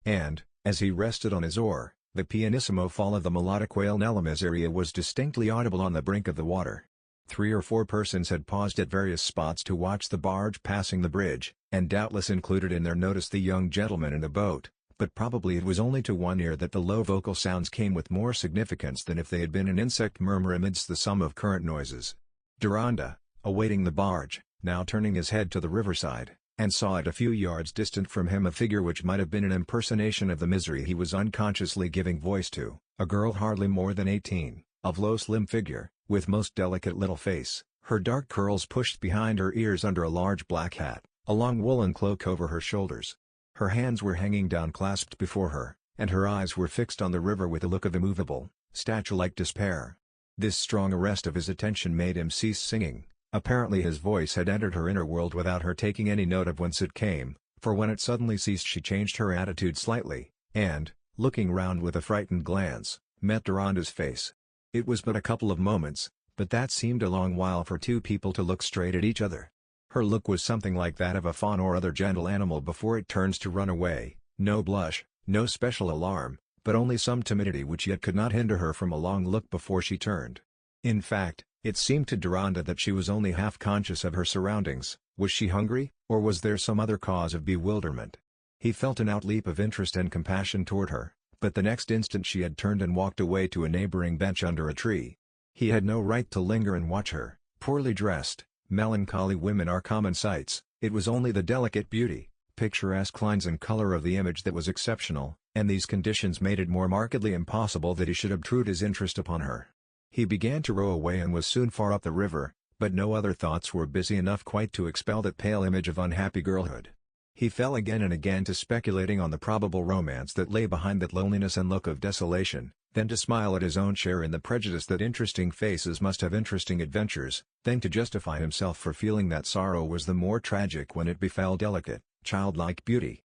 And, as he rested on his oar, the pianissimo fall of the melodic wail Nella miseria was distinctly audible on the brink of the water. 3 or 4 persons had paused at various spots to watch the barge passing the bridge, and doubtless included in their notice the young gentleman in the boat, but probably it was only to one ear that the low vocal sounds came with more significance than if they had been an insect murmur amidst the sum of current noises. Deronda, awaiting the barge, now turning his head to the riverside, and saw at a few yards distant from him a figure which might have been an impersonation of the misery he was unconsciously giving voice to, a girl hardly more than 18, of low slim figure, with most delicate little face, her dark curls pushed behind her ears under a large black hat, a long woolen cloak over her shoulders. Her hands were hanging down clasped before her, and her eyes were fixed on the river with a look of immovable, statue-like despair. This strong arrest of his attention made him cease singing. Apparently his voice had entered her inner world without her taking any note of whence it came, for when it suddenly ceased she changed her attitude slightly, and, looking round with a frightened glance, met Deronda's face. It was but a couple of moments, but that seemed a long while for two people to look straight at each other. Her look was something like that of a fawn or other gentle animal before it turns to run away, no blush, no special alarm, but only some timidity which yet could not hinder her from a long look before she turned. In fact, it seemed to Deronda that she was only half conscious of her surroundings. Was she hungry, or was there some other cause of bewilderment? He felt an outleap of interest and compassion toward her, but the next instant she had turned and walked away to a neighboring bench under a tree. He had no right to linger and watch her. Poorly dressed, melancholy women are common sights. It was only the delicate beauty, picturesque lines and color of the image that was exceptional, and these conditions made it more markedly impossible that he should obtrude his interest upon her. He began to row away and was soon far up the river, but no other thoughts were busy enough quite to expel that pale image of unhappy girlhood. He fell again and again to speculating on the probable romance that lay behind that loneliness and look of desolation, then to smile at his own share in the prejudice that interesting faces must have interesting adventures, then to justify himself for feeling that sorrow was the more tragic when it befell delicate, childlike beauty.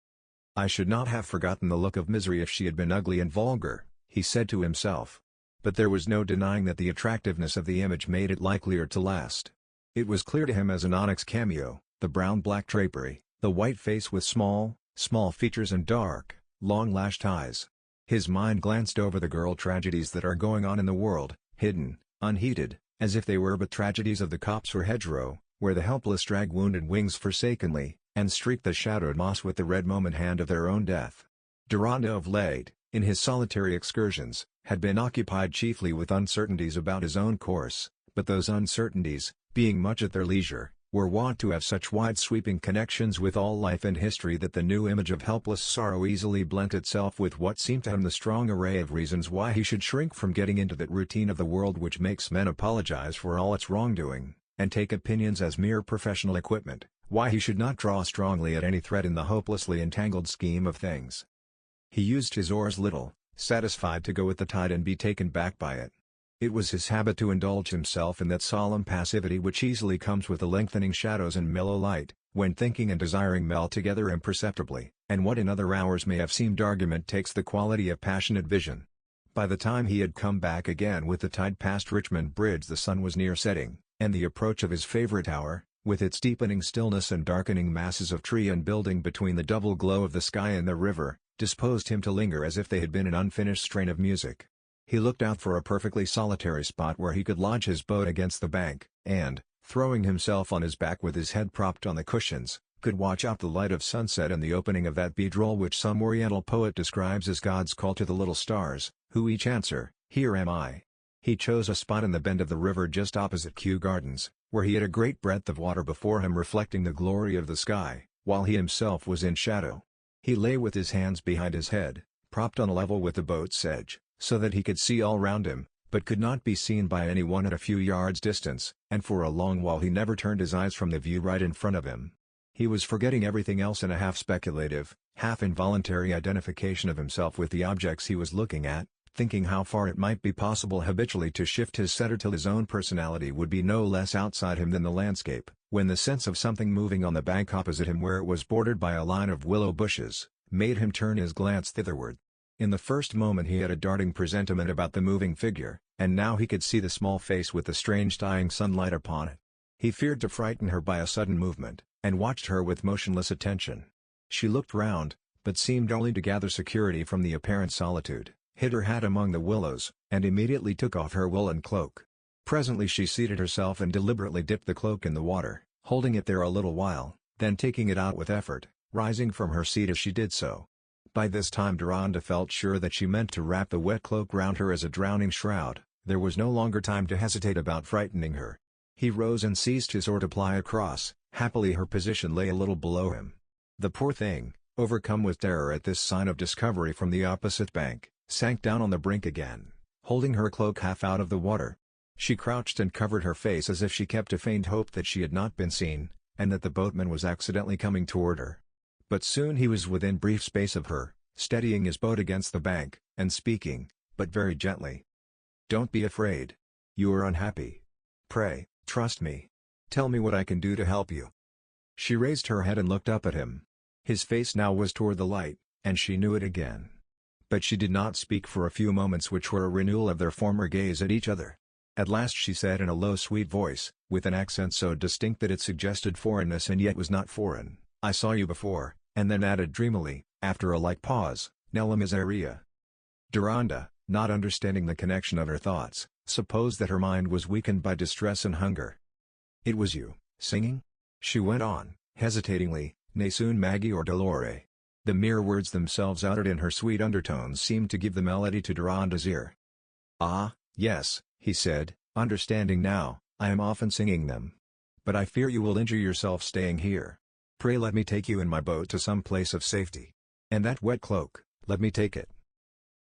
"I should not have forgotten the look of misery if she had been ugly and vulgar," he said to himself. But there was no denying that the attractiveness of the image made it likelier to last. It was clear to him as an onyx cameo, the brown-black drapery, the white face with small features and dark, long-lashed eyes. His mind glanced over the girl tragedies that are going on in the world, hidden, unheeded, as if they were but tragedies of the copse or hedgerow, where the helpless drag wounded wings forsakenly, and streak the shadowed moss with the red moment hand of their own death. Deronda of late, in his solitary excursions, had been occupied chiefly with uncertainties about his own course, but those uncertainties, being much at their leisure, were wont to have such wide-sweeping connections with all life and history that the new image of helpless sorrow easily blent itself with what seemed to him the strong array of reasons why he should shrink from getting into that routine of the world which makes men apologize for all its wrongdoing, and take opinions as mere professional equipment, why he should not draw strongly at any thread in the hopelessly entangled scheme of things. He used his oars little, satisfied to go with the tide and be taken back by it. It was his habit to indulge himself in that solemn passivity which easily comes with the lengthening shadows and mellow light, when thinking and desiring melt together imperceptibly, and what in other hours may have seemed argument takes the quality of passionate vision. By the time he had come back again with the tide past Richmond Bridge the sun was near setting, and the approach of his favorite hour, with its deepening stillness and darkening masses of tree and building between the double glow of the sky and the river, disposed him to linger as if they had been an unfinished strain of music. He looked out for a perfectly solitary spot where he could lodge his boat against the bank, and, throwing himself on his back with his head propped on the cushions, could watch out the light of sunset and the opening of that bead-roll which some Oriental poet describes as God's call to the little stars, who each answer, "Here am I." He chose a spot in the bend of the river just opposite Kew Gardens, where he had a great breadth of water before him reflecting the glory of the sky, while he himself was in shadow. He lay with his hands behind his head, propped on a level with the boat's edge, so that he could see all round him, but could not be seen by anyone at a few yards' distance, and for a long while he never turned his eyes from the view right in front of him. He was forgetting everything else in a half-speculative, half-involuntary identification of himself with the objects he was looking at, thinking how far it might be possible habitually to shift his center till his own personality would be no less outside him than the landscape, when the sense of something moving on the bank opposite him where it was bordered by a line of willow bushes, made him turn his glance thitherward. In the first moment he had a darting presentiment about the moving figure, and now he could see the small face with the strange dying sunlight upon it. He feared to frighten her by a sudden movement, and watched her with motionless attention. She looked round, but seemed only to gather security from the apparent solitude, hid her hat among the willows, and immediately took off her woolen cloak. Presently she seated herself and deliberately dipped the cloak in the water, holding it there a little while, then taking it out with effort, rising from her seat as she did so. By this time Deronda felt sure that she meant to wrap the wet cloak round her as a drowning shroud. There was no longer time to hesitate about frightening her. He rose and seized his oar to ply across. Happily her position lay a little below him. The poor thing, overcome with terror at this sign of discovery from the opposite bank, sank down on the brink again, holding her cloak half out of the water. She crouched and covered her face as if she kept a faint hope that she had not been seen, and that the boatman was accidentally coming toward her. But soon he was within brief space of her, steadying his boat against the bank, and speaking, but very gently. "Don't be afraid. You are unhappy. Pray, trust me. Tell me what I can do to help you." She raised her head and looked up at him. His face now was toward the light, and she knew it again. But she did not speak for a few moments which were a renewal of their former gaze at each other. At last she said in a low sweet voice, with an accent so distinct that it suggested foreignness and yet was not foreign, "I saw you before," and then added dreamily, after a like pause, "Nella miseria." Deronda, not understanding the connection of her thoughts, supposed that her mind was weakened by distress and hunger. "It was you, singing?" she went on, hesitatingly, "Nessun Maggie or Dolore." The mere words themselves uttered in her sweet undertones seemed to give the melody to Deronda's ear. "Ah, yes," he said, understanding now, "I am often singing them. But I fear you will injure yourself staying here. Pray let me take you in my boat to some place of safety. And that wet cloak, let me take it."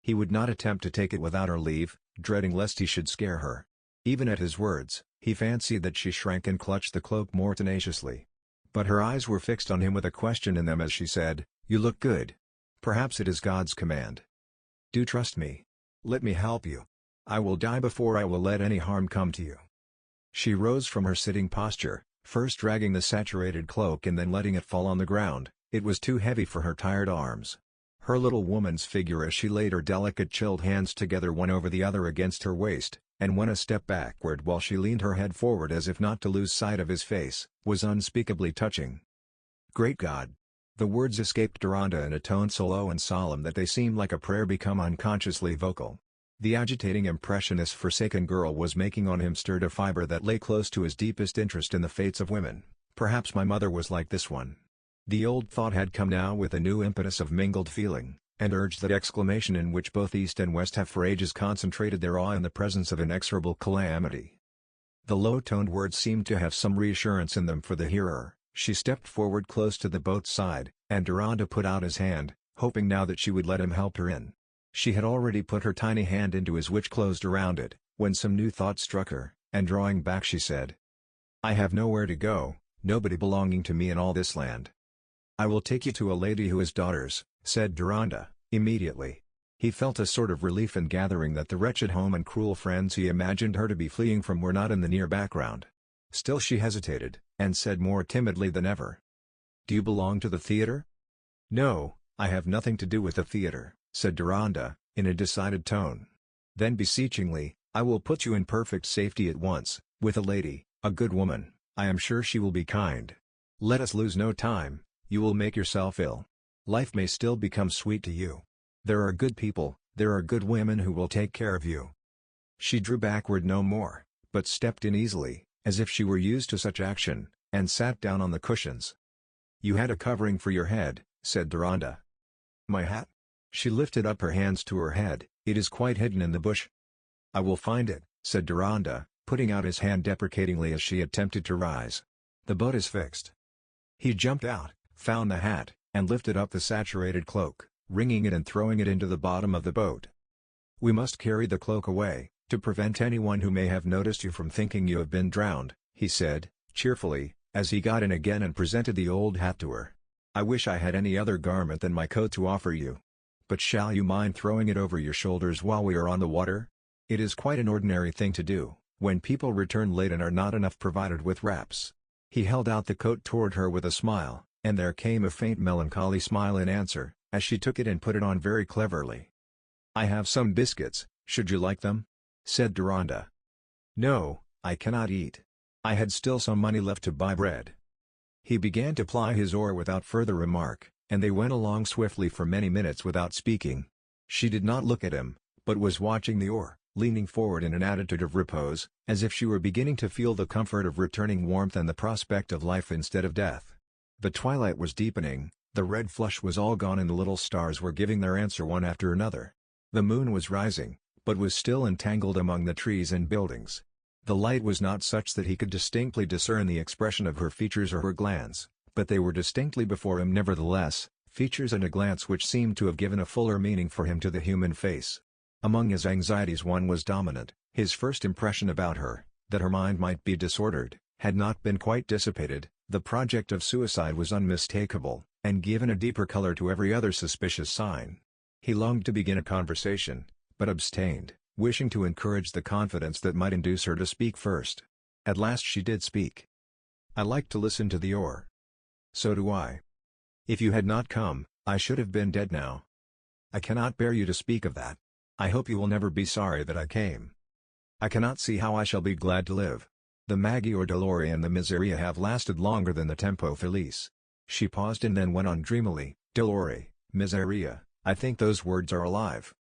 He would not attempt to take it without her leave, dreading lest he should scare her. Even at his words, he fancied that she shrank and clutched the cloak more tenaciously. But her eyes were fixed on him with a question in them as she said, "You look good. Perhaps it is God's command. Do trust me. Let me help you. I will die before I will let any harm come to you." She rose from her sitting posture, first dragging the saturated cloak and then letting it fall on the ground. It was too heavy for her tired arms. Her little woman's figure as she laid her delicate chilled hands together one over the other against her waist, and went a step backward while she leaned her head forward as if not to lose sight of his face, was unspeakably touching. "Great God!" The words escaped Deronda in a tone so low and solemn that they seemed like a prayer become unconsciously vocal. The agitating impression this forsaken girl was making on him stirred a fibre that lay close to his deepest interest in the fates of women. Perhaps my mother was like this one. The old thought had come now with a new impetus of mingled feeling, and urged that exclamation in which both East and West have for ages concentrated their awe in the presence of inexorable calamity. The low-toned words seemed to have some reassurance in them for the hearer. She stepped forward close to the boat's side, and Deronda put out his hand, hoping now that she would let him help her in. She had already put her tiny hand into his which closed around it, when some new thought struck her, and drawing back she said, "I have nowhere to go, nobody belonging to me in all this land." "I will take you to a lady who has daughters," said Deronda, immediately. He felt a sort of relief in gathering that the wretched home and cruel friends he imagined her to be fleeing from were not in the near background. Still she hesitated, and said more timidly than ever, "Do you belong to the theatre?" "No, I have nothing to do with the theatre," said Deronda, in a decided tone. Then beseechingly, "I will put you in perfect safety at once, with a lady, a good woman. I am sure she will be kind. Let us lose no time, you will make yourself ill. Life may still become sweet to you. There are good people, there are good women who will take care of you." She drew backward no more, but stepped in easily, as if she were used to such action, and sat down on the cushions. "You had a covering for your head," said Deronda. "My hat?" She lifted up her hands to her head. "It is quite hidden in the bush." "I will find it," said Deronda, putting out his hand deprecatingly as she attempted to rise. "The boat is fixed." He jumped out, found the hat, and lifted up the saturated cloak, wringing it and throwing it into the bottom of the boat. "We must carry the cloak away, to prevent anyone who may have noticed you from thinking you have been drowned," he said, cheerfully, as he got in again and presented the old hat to her. "I wish I had any other garment than my coat to offer you. But shall you mind throwing it over your shoulders while we are on the water? It is quite an ordinary thing to do, when people return late and are not enough provided with wraps." He held out the coat toward her with a smile, and there came a faint melancholy smile in answer, as she took it and put it on very cleverly. "I have some biscuits, should you like them?" said Deronda. "No, I cannot eat. I had still some money left to buy bread." He began to ply his oar without further remark, and they went along swiftly for many minutes without speaking. She did not look at him, but was watching the oar, leaning forward in an attitude of repose, as if she were beginning to feel the comfort of returning warmth and the prospect of life instead of death. The twilight was deepening, the red flush was all gone and the little stars were giving their answer one after another. The moon was rising, but was still entangled among the trees and buildings. The light was not such that he could distinctly discern the expression of her features or her glance, but they were distinctly before him nevertheless, features and a glance which seemed to have given a fuller meaning for him to the human face. Among his anxieties one was dominant. His first impression about her, that her mind might be disordered, had not been quite dissipated. The project of suicide was unmistakable, and given a deeper color to every other suspicious sign. He longed to begin a conversation, but abstained, wishing to encourage the confidence that might induce her to speak first. At last she did speak. "I like to listen to the oar." "So do I. If you had not come, I should have been dead now." "I cannot bear you to speak of that. I hope you will never be sorry that I came." "I cannot see how I shall be glad to live. The Maggie or Dolore and the Miseria have lasted longer than the Tempo Felice." She paused and then went on dreamily, "Dolore, Miseria, I think those words are alive."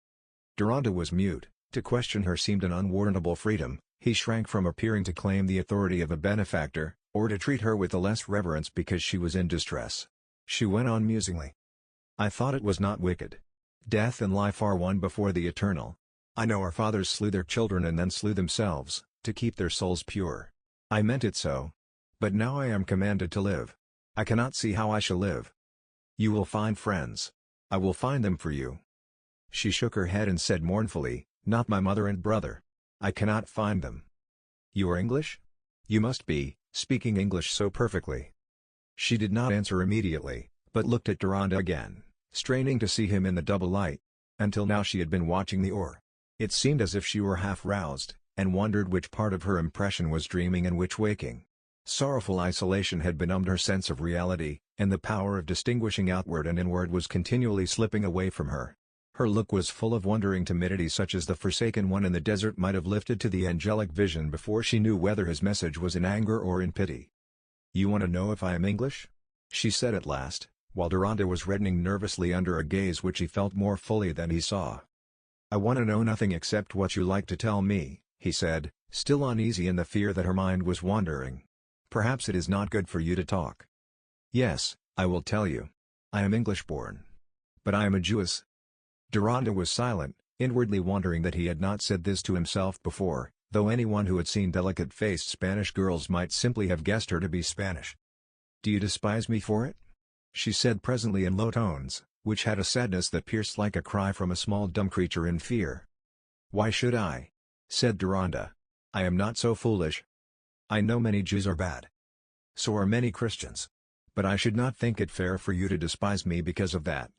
Deronda was mute. To question her seemed an unwarrantable freedom. He shrank from appearing to claim the authority of a benefactor, or to treat her with the less reverence because she was in distress. She went on musingly. "I thought it was not wicked. Death and life are one before the eternal. I know our fathers slew their children and then slew themselves, to keep their souls pure. I meant it so. But now I am commanded to live. I cannot see how I shall live." "You will find friends. I will find them for you." She shook her head and said mournfully, "Not my mother and brother. I cannot find them." "You are English? You must be, speaking English so perfectly." She did not answer immediately, but looked at Deronda again, straining to see him in the double light. Until now she had been watching the oar. It seemed as if she were half roused, and wondered which part of her impression was dreaming and which waking. Sorrowful isolation had benumbed her sense of reality, and the power of distinguishing outward and inward was continually slipping away from her. Her look was full of wondering timidity such as the forsaken one in the desert might have lifted to the angelic vision before she knew whether his message was in anger or in pity. "You want to know if I am English?" she said at last, while Deronda was reddening nervously under a gaze which he felt more fully than he saw. "I want to know nothing except what you like to tell me," he said, still uneasy in the fear that her mind was wandering. "Perhaps it is not good for you to talk." "Yes, I will tell you. I am English-born. But I am a Jewess." Deronda was silent, inwardly wondering that he had not said this to himself before, though anyone who had seen delicate-faced Spanish girls might simply have guessed her to be Spanish. "Do you despise me for it?" she said presently in low tones, which had a sadness that pierced like a cry from a small dumb creature in fear. "Why should I?" said Deronda. "I am not so foolish. I know many Jews are bad. So are many Christians. But I should not think it fair for you to despise me because of that.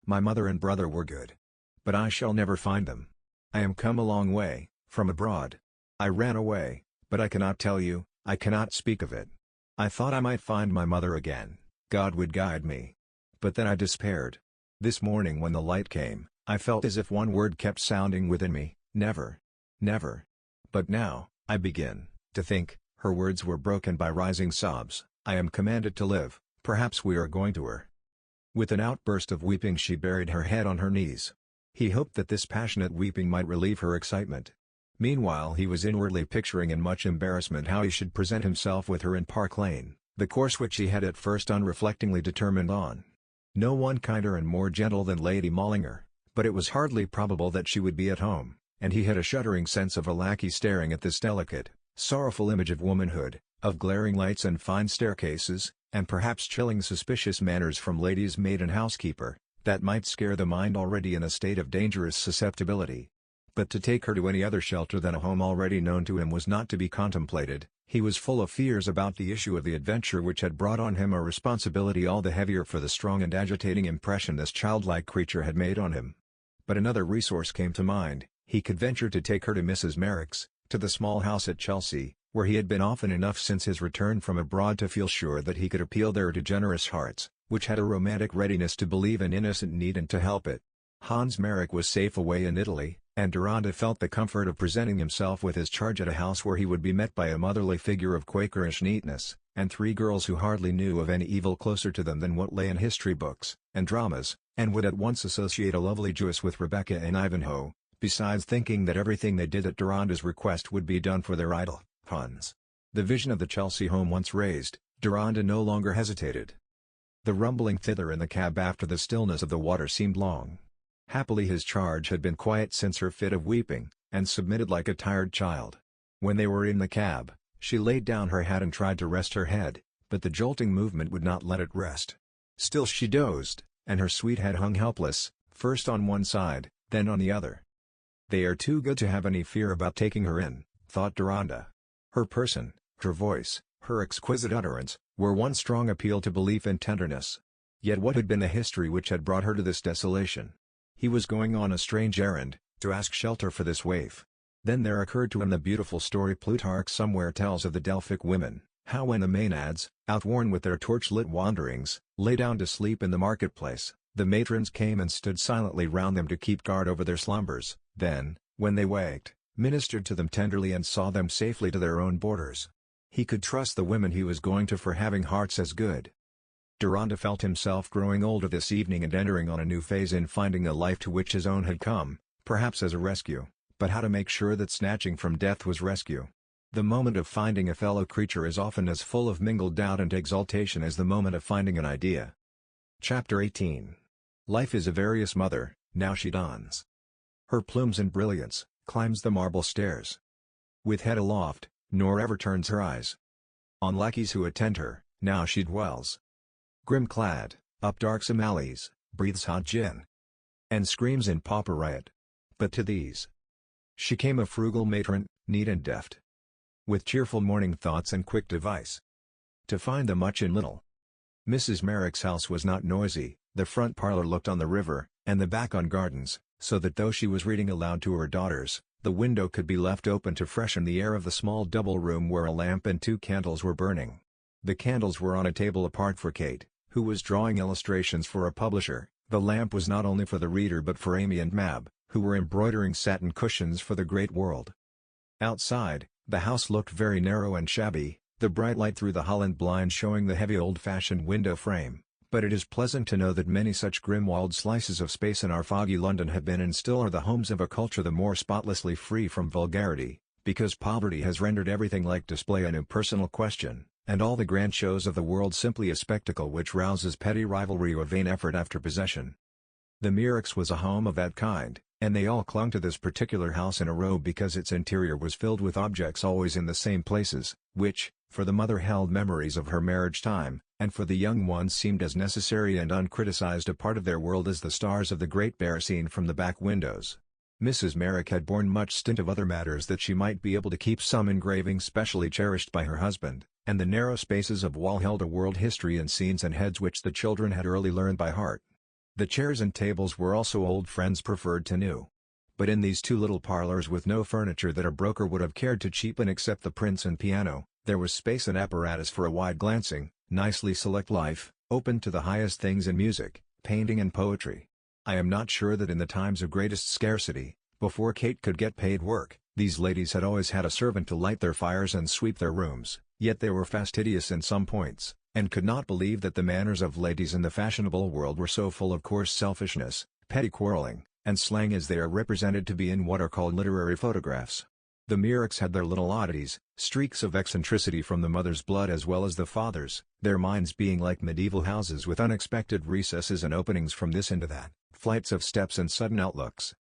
My mother and brother were good. But I shall never find them. I am come a long way, from abroad. I ran away, but I cannot tell you, I cannot speak of it. I thought I might find my mother again, God would guide me. But then I despaired. This morning when the light came, I felt as if one word kept sounding within me, never. Never. But now, I begin to think." Her words were broken by rising sobs. "I am commanded to live, perhaps we are going to her." With an outburst of weeping she buried her head on her knees. He hoped that this passionate weeping might relieve her excitement. Meanwhile he was inwardly picturing in much embarrassment how he should present himself with her in Park Lane, the course which he had at first unreflectingly determined on. No one kinder and more gentle than Lady Mallinger, but it was hardly probable that she would be at home, and he had a shuddering sense of a lackey staring at this delicate, sorrowful image of womanhood, of glaring lights and fine staircases, and perhaps chilling suspicious manners from lady's maid and housekeeper, that might scare the mind already in a state of dangerous susceptibility. But to take her to any other shelter than a home already known to him was not to be contemplated. He was full of fears about the issue of the adventure which had brought on him a responsibility all the heavier for the strong and agitating impression this childlike creature had made on him. But another resource came to mind. He could venture to take her to Mrs. Merrick's, to the small house at Chelsea, where he had been often enough since his return from abroad to feel sure that he could appeal there to generous hearts, which had a romantic readiness to believe in innocent need and to help it. Hans Merrick was safe away in Italy, and Deronda felt the comfort of presenting himself with his charge at a house where he would be met by a motherly figure of Quakerish neatness, and three girls who hardly knew of any evil closer to them than what lay in history books and dramas, and would at once associate a lovely Jewess with Rebecca and Ivanhoe, besides thinking that everything they did at Deronda's request would be done for their idol, Hans. The vision of the Chelsea home once raised, Deronda no longer hesitated. The rumbling thither in the cab after the stillness of the water seemed long. Happily his charge had been quiet since her fit of weeping, and submitted like a tired child. When they were in the cab, she laid down her hat and tried to rest her head, but the jolting movement would not let it rest. Still she dozed, and her sweet head hung helpless, first on one side, then on the other. They are too good to have any fear about taking her in, thought Deronda. Her person, her voice, her exquisite utterance, were one strong appeal to belief and tenderness. Yet what had been the history which had brought her to this desolation? He was going on a strange errand, to ask shelter for this waif. Then there occurred to him the beautiful story Plutarch somewhere tells of the Delphic women, how when the Maenads, outworn with their torch-lit wanderings, lay down to sleep in the marketplace, the matrons came and stood silently round them to keep guard over their slumbers, then, when they waked, ministered to them tenderly and saw them safely to their own borders. He could trust the women he was going to for having hearts as good. Deronda felt himself growing older this evening and entering on a new phase in finding the life to which his own had come, perhaps as a rescue, but how to make sure that snatching from death was rescue. The moment of finding a fellow creature is often as full of mingled doubt and exultation as the moment of finding an idea. Chapter 18. Life is a various mother, now she dons her plumes and brilliance, climbs the marble stairs with head aloft, nor ever turns her eyes on lackeys who attend her, now she dwells grim-clad, up darksome alleys, breathes hot gin, and screams in pauper riot. But to these she came a frugal matron, neat and deft, with cheerful morning thoughts and quick device to find the much in little. Mrs. Merrick's house was not noisy, the front parlor looked on the river, and the back on gardens, so that though she was reading aloud to her daughters, the window could be left open to freshen the air of the small double room where a lamp and 2 candles were burning. The candles were on a table apart for Kate, who was drawing illustrations for a publisher. The lamp was not only for the reader but for Amy and Mab, who were embroidering satin cushions for the great world. Outside, the house looked very narrow and shabby, the bright light through the Holland blind showing the heavy old-fashioned window frame, but it is pleasant to know that many such grim-walled slices of space in our foggy London have been and still are the homes of a culture the more spotlessly free from vulgarity, because poverty has rendered everything like display an impersonal question, and all the grand shows of the world simply a spectacle which rouses petty rivalry or vain effort after possession. The Merricks was a home of that kind, and they all clung to this particular house in a row because its interior was filled with objects always in the same places, which, for the mother held memories of her marriage time, and for the young ones seemed as necessary and uncriticized a part of their world as the stars of the Great Bear seen from the back windows. Mrs. Merrick had borne much stint of other matters that she might be able to keep some engravings specially cherished by her husband, and the narrow spaces of wall held a world history and scenes and heads which the children had early learned by heart. The chairs and tables were also old friends preferred to new. But in these 2 little parlors with no furniture that a broker would have cared to cheapen except the prints and piano, there was space and apparatus for a wide-glancing, nicely select life, open to the highest things in music, painting and poetry. I am not sure that in the times of greatest scarcity, before Kate could get paid work, these ladies had always had a servant to light their fires and sweep their rooms, yet they were fastidious in some points, and could not believe that the manners of ladies in the fashionable world were so full of coarse selfishness, petty quarreling, and slang as they are represented to be in what are called literary photographs. The Merricks had their little oddities, streaks of eccentricity from the mother's blood as well as the father's, their minds being like medieval houses with unexpected recesses and openings from this into that, flights of steps and sudden outlooks.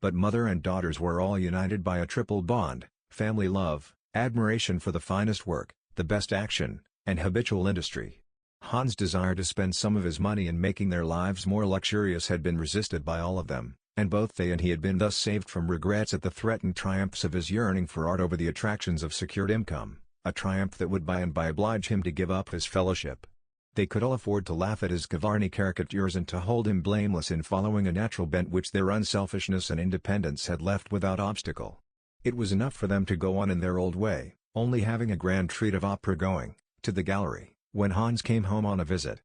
But mother and daughters were all united by a triple bond: family love, admiration for the finest work, the best action, and habitual industry. Hans' desire to spend some of his money in making their lives more luxurious had been resisted by all of them, and both they and he had been thus saved from regrets at the threatened triumphs of his yearning for art over the attractions of secured income, a triumph that would by and by oblige him to give up his fellowship. They could all afford to laugh at his Gavarni caricatures and to hold him blameless in following a natural bent which their unselfishness and independence had left without obstacle. It was enough for them to go on in their old way, only having a grand treat of opera going, to the gallery, when Hans came home on a visit.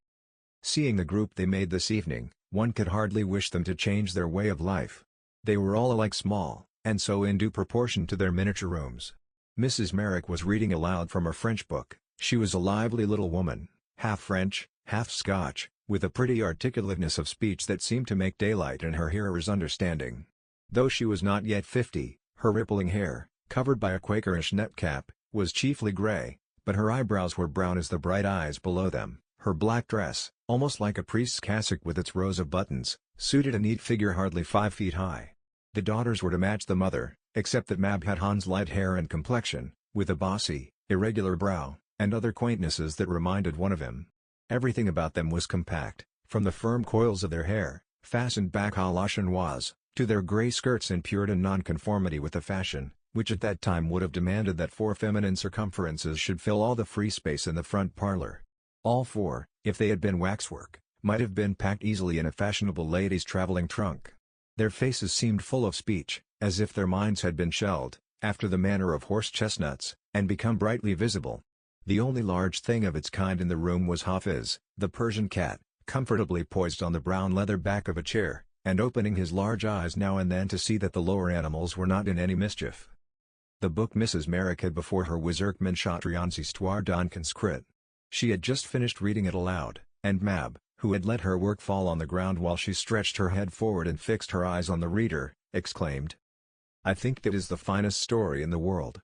Seeing the group they made this evening, one could hardly wish them to change their way of life. They were all alike small, and so in due proportion to their miniature rooms. Mrs. Merrick was reading aloud from a French book. She was a lively little woman, half French, half Scotch, with a pretty articulateness of speech that seemed to make daylight in her hearer's understanding. Though she was not yet 50, her rippling hair, covered by a Quakerish net cap, was chiefly grey, but her eyebrows were brown as the bright eyes below them. Her black dress, almost like a priest's cassock with its rows of buttons, suited a neat figure hardly 5 feet high. The daughters were to match the mother, except that Mab had Hans' light hair and complexion, with a bossy, irregular brow, and other quaintnesses that reminded one of him. Everything about them was compact, from the firm coils of their hair, fastened back à la chinoise, to their grey skirts in Puritan nonconformity with the fashion, which at that time would have demanded that 4 feminine circumferences should fill all the free space in the front parlour. All 4, if they had been waxwork, might have been packed easily in a fashionable lady's travelling trunk. Their faces seemed full of speech, as if their minds had been shelled, after the manner of horse chestnuts, and become brightly visible. The only large thing of its kind in the room was Hafiz, the Persian cat, comfortably poised on the brown leather back of a chair, and opening his large eyes now and then to see that the lower animals were not in any mischief. The book Mrs. Merrick had before her was Erckmann Chatrian's Histoire d'un conscrit. She had just finished reading it aloud, and Mab, who had let her work fall on the ground while she stretched her head forward and fixed her eyes on the reader, exclaimed, "I think that is the finest story in the world."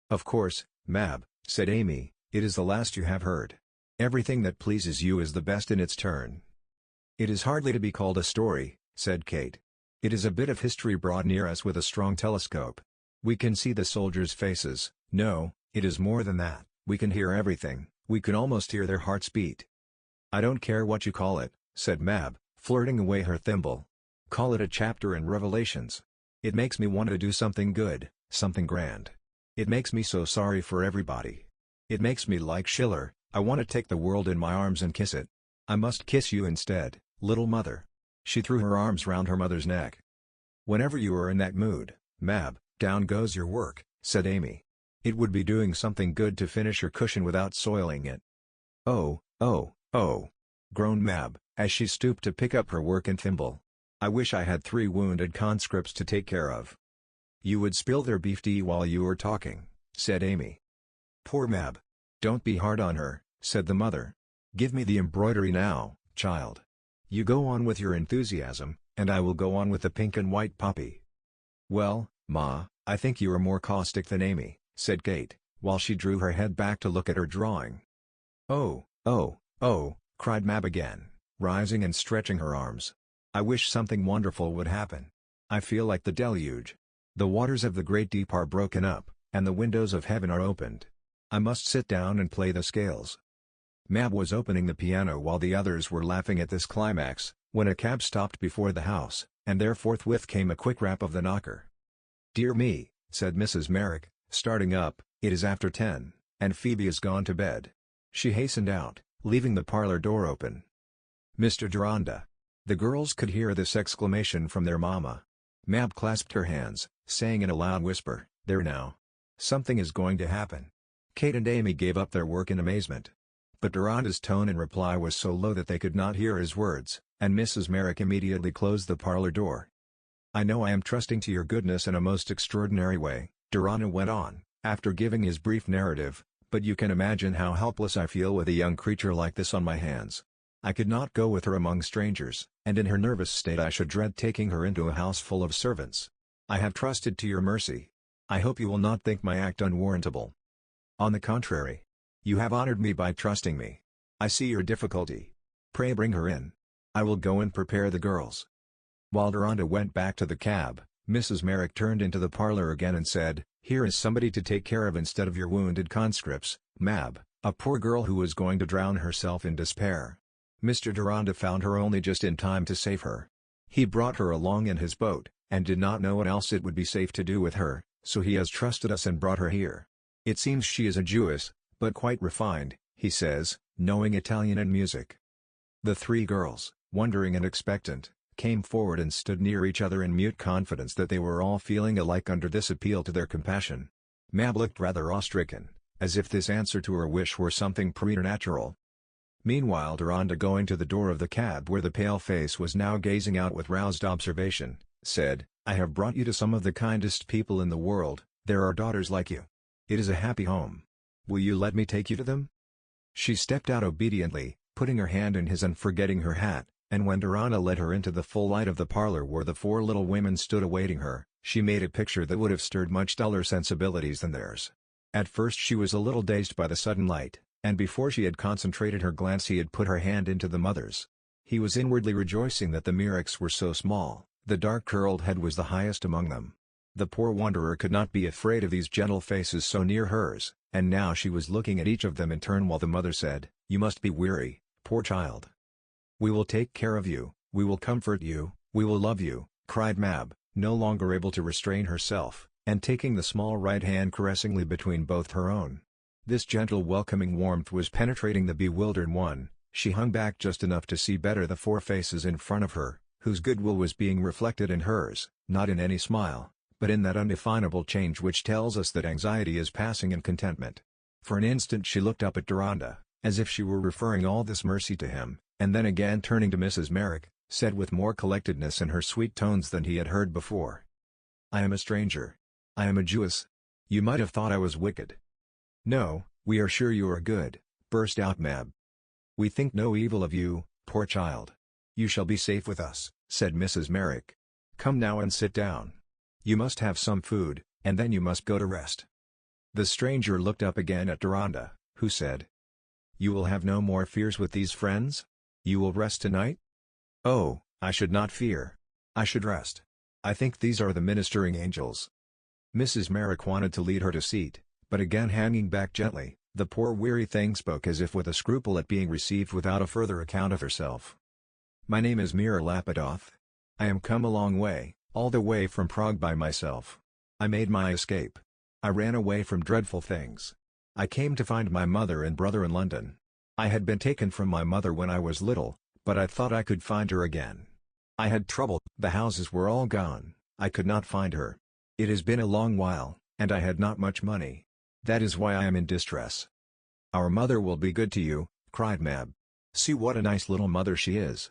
"Of course, Mab," said Amy, "it is the last you have heard. Everything that pleases you is the best in its turn." "It is hardly to be called a story," said Kate. "It is a bit of history brought near us with a strong telescope. We can see the soldiers' faces. No, it is more than that, we can hear everything, we can almost hear their hearts beat." "I don't care what you call it," said Mab, flirting away her thimble. "Call it a chapter in Revelations. It makes me want to do something good, something grand. It makes me so sorry for everybody. It makes me like Schiller, I want to take the world in my arms and kiss it. I must kiss you instead, little mother." She threw her arms round her mother's neck. "Whenever you are in that mood, Mab, down goes your work," said Amy. "It would be doing something good to finish your cushion without soiling it." "Oh, oh, oh!" groaned Mab, as she stooped to pick up her work and thimble. "I wish I had 3 wounded conscripts to take care of." "You would spill their beef tea while you were talking," said Amy. "Poor Mab. Don't be hard on her," said the mother. "Give me the embroidery now, child. You go on with your enthusiasm, and I will go on with the pink and white poppy." "Well, Ma, I think you are more caustic than Amy," said Kate, while she drew her head back to look at her drawing. "Oh, oh, oh!" cried Mab again, rising and stretching her arms. "I wish something wonderful would happen. I feel like the deluge. The waters of the great deep are broken up, and the windows of heaven are opened. I must sit down and play the scales." Mab was opening the piano while the others were laughing at this climax, when a cab stopped before the house, and there forthwith came a quick rap of the knocker. "Dear me," said Mrs. Merrick, starting up, "it is after 10, and Phoebe is gone to bed." She hastened out, leaving the parlor door open. "Mr. Deronda." The girls could hear this exclamation from their mamma. Mab clasped her hands, saying in a loud whisper, "There now. Something is going to happen." Kate and Amy gave up their work in amazement. But Deronda's tone in reply was so low that they could not hear his words, and Mrs. Merrick immediately closed the parlor door. "I know I am trusting to your goodness in a most extraordinary way," Deronda went on, after giving his brief narrative, "but you can imagine how helpless I feel with a young creature like this on my hands. I could not go with her among strangers, and in her nervous state I should dread taking her into a house full of servants. I have trusted to your mercy. I hope you will not think my act unwarrantable. On the contrary. You have honored me by trusting me. I see your difficulty. Pray bring her in. I will go and prepare the girls." While Deronda went back to the cab, Mrs. Merrick turned into the parlor again and said, Here is somebody to take care of instead of your wounded conscripts, Mab, a poor girl who was going to drown herself in despair. Mr. Deronda found her only just in time to save her. He brought her along in his boat, and did not know what else it would be safe to do with her, so he has trusted us and brought her here. It seems she is a Jewess, but quite refined, he says, knowing Italian and music. The three girls, wondering and expectant, came forward and stood near each other in mute confidence that they were all feeling alike under this appeal to their compassion. Mab looked rather awe-stricken, as if this answer to her wish were something preternatural. Meanwhile Deronda, going to the door of the cab where the pale face was now gazing out with roused observation, said, "I have brought you to some of the kindest people in the world. There are daughters like you. It is a happy home. Will you let me take you to them?" She stepped out obediently, putting her hand in his and forgetting her hat, and when Deronda led her into the full light of the parlor where the four little women stood awaiting her, she made a picture that would have stirred much duller sensibilities than theirs. At first she was a little dazed by the sudden light, and before she had concentrated her glance he had put her hand into the mother's. He was inwardly rejoicing that the Merricks were so small. The dark curled head was the highest among them. The poor wanderer could not be afraid of these gentle faces so near hers, and now she was looking at each of them in turn while the mother said, "You must be weary, poor child. We will take care of you, we will comfort you, we will love you," cried Mab, no longer able to restrain herself, and taking the small right hand caressingly between both her own. This gentle welcoming warmth was penetrating the bewildered one. She hung back just enough to see better the four faces in front of her, whose goodwill was being reflected in hers, not in any smile, but in that undefinable change which tells us that anxiety is passing in contentment. For an instant she looked up at Deronda, as if she were referring all this mercy to him, and then again turning to Mrs. Merrick, said with more collectedness in her sweet tones than he had heard before, "I am a stranger. I am a Jewess. You might have thought I was wicked." "No, we are sure you are good," burst out Mab. "We think no evil of you, poor child. You shall be safe with us," said Mrs. Merrick. "Come now and sit down. You must have some food, and then you must go to rest." The stranger looked up again at Deronda, who said, "You will have no more fears with these friends? You will rest tonight?" "Oh, I should not fear. I should rest. I think these are the ministering angels." Mrs. Merrick wanted to lead her to seat, but again hanging back gently, the poor weary thing spoke as if with a scruple at being received without a further account of herself. "My name is Mira Lapidoth. I am come a long way, all the way from Prague by myself. I made my escape. I ran away from dreadful things. I came to find my mother and brother in London. I had been taken from my mother when I was little, but I thought I could find her again. I had trouble, the houses were all gone, I could not find her. It has been a long while, and I had not much money. That is why I am in distress." "Our mother will be good to you," cried Mab. "See what a nice little mother she is."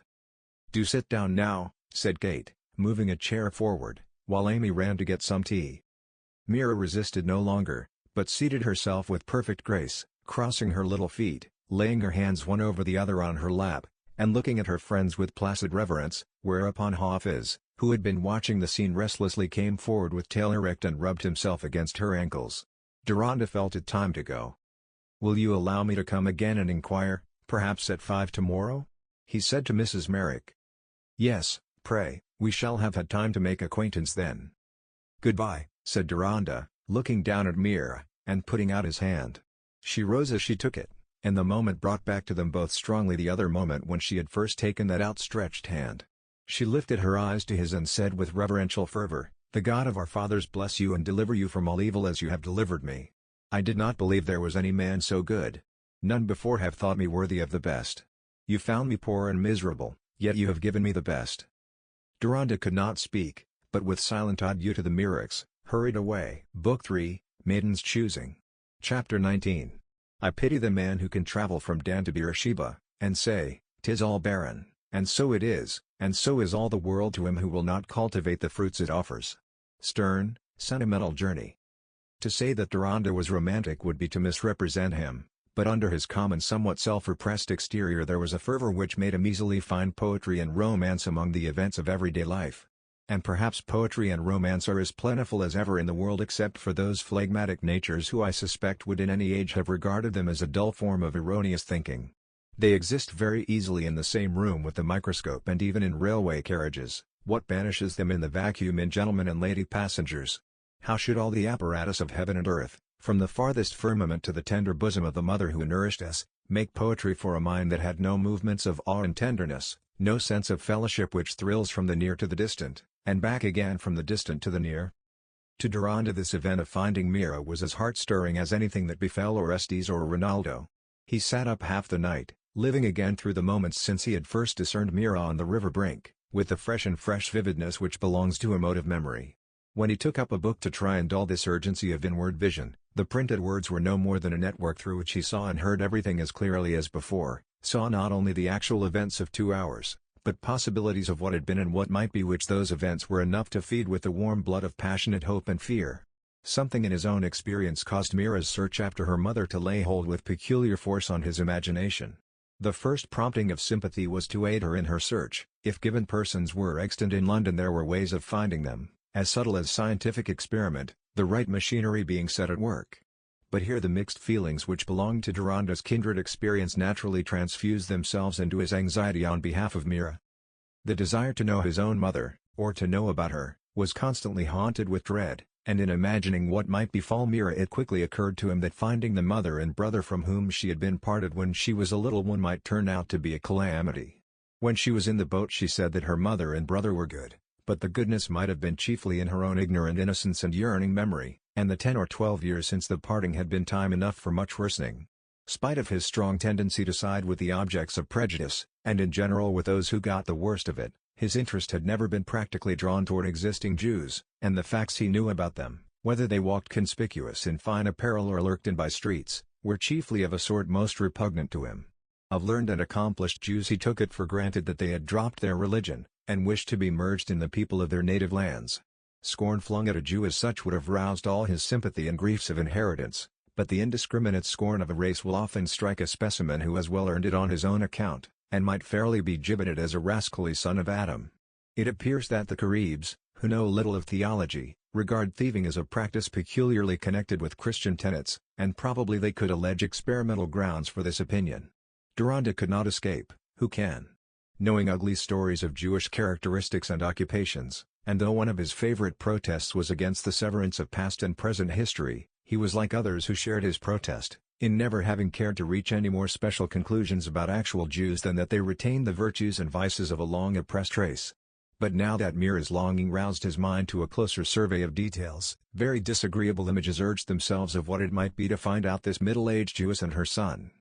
"Do sit down now," said Kate, moving a chair forward, while Amy ran to get some tea. Mira resisted no longer, but seated herself with perfect grace, crossing her little feet, laying her hands one over the other on her lap, and looking at her friends with placid reverence, whereupon Hafiz, who had been watching the scene restlessly, came forward with tail erect and rubbed himself against her ankles. Deronda felt it time to go. "Will you allow me to come again and inquire, perhaps at 5 tomorrow?" he said to Mrs. Merrick. "Yes, pray, we shall have had time to make acquaintance then." "Goodbye," said Deronda, looking down at Mira, and putting out his hand. She rose as she took it, and the moment brought back to them both strongly the other moment when she had first taken that outstretched hand. She lifted her eyes to his and said with reverential fervor, "The God of our fathers bless you and deliver you from all evil as you have delivered me. I did not believe there was any man so good. None before have thought me worthy of the best. You found me poor and miserable, yet you have given me the best." Deronda could not speak, but with silent adieu to the Merricks, hurried away. Book 3, Maiden's Choosing. Chapter 19. I pity the man who can travel from Dan to Beersheba, and say, "'Tis all barren," and so it is, and so is all the world to him who will not cultivate the fruits it offers. Stern, sentimental journey. To say that Deronda was romantic would be to misrepresent him, but under his common somewhat self-repressed exterior there was a fervor which made him easily find poetry and romance among the events of everyday life. And perhaps poetry and romance are as plentiful as ever in the world except for those phlegmatic natures who I suspect would in any age have regarded them as a dull form of erroneous thinking. They exist very easily in the same room with the microscope and even in railway carriages. What banishes them in the vacuum in gentlemen and lady passengers? How should all the apparatus of heaven and earth, from the farthest firmament to the tender bosom of the mother who nourished us, make poetry for a mind that had no movements of awe and tenderness, no sense of fellowship which thrills from the near to the distant, and back again from the distant to the near? To Deronda this event of finding Mira was as heart-stirring as anything that befell Orestes or Ronaldo. He sat up half the night, living again through the moments since he had first discerned Mira on the river brink, with the fresh vividness which belongs to emotive memory. When he took up a book to try and dull this urgency of inward vision, the printed words were no more than a network through which he saw and heard everything as clearly as before, saw not only the actual events of 2 hours, but possibilities of what had been and what might be, which those events were enough to feed with the warm blood of passionate hope and fear. Something in his own experience caused Mira's search after her mother to lay hold with peculiar force on his imagination. The first prompting of sympathy was to aid her in her search. If given persons were extant in London, there were ways of finding them, as subtle as scientific experiment, the right machinery being set at work. But here the mixed feelings which belonged to Deronda's kindred experience naturally transfused themselves into his anxiety on behalf of Mira. The desire to know his own mother, or to know about her, was constantly haunted with dread, and in imagining what might befall Mira it quickly occurred to him that finding the mother and brother from whom she had been parted when she was a little one might turn out to be a calamity. When she was in the boat she said that her mother and brother were good, but the goodness might have been chiefly in her own ignorant innocence and yearning memory, and the 10 or 12 years since the parting had been time enough for much worsening. Spite of his strong tendency to side with the objects of prejudice, and in general with those who got the worst of it, his interest had never been practically drawn toward existing Jews, and the facts he knew about them, whether they walked conspicuous in fine apparel or lurked in by streets, were chiefly of a sort most repugnant to him. Of learned and accomplished Jews he took it for granted that they had dropped their religion, and wished to be merged in the people of their native lands. Scorn flung at a Jew as such would have roused all his sympathy and griefs of inheritance, but the indiscriminate scorn of a race will often strike a specimen who has well earned it on his own account, and might fairly be gibbeted as a rascally son of Adam. It appears that the Caribs, who know little of theology, regard thieving as a practice peculiarly connected with Christian tenets, and probably they could allege experimental grounds for this opinion. Deronda could not escape, who can? Knowing ugly stories of Jewish characteristics and occupations, and though one of his favorite protests was against the severance of past and present history, he was like others who shared his protest, in never having cared to reach any more special conclusions about actual Jews than that they retained the virtues and vices of a long oppressed race. But now that Mira's longing roused his mind to a closer survey of details, very disagreeable images urged themselves of what it might be to find out this middle-aged Jewess and her son.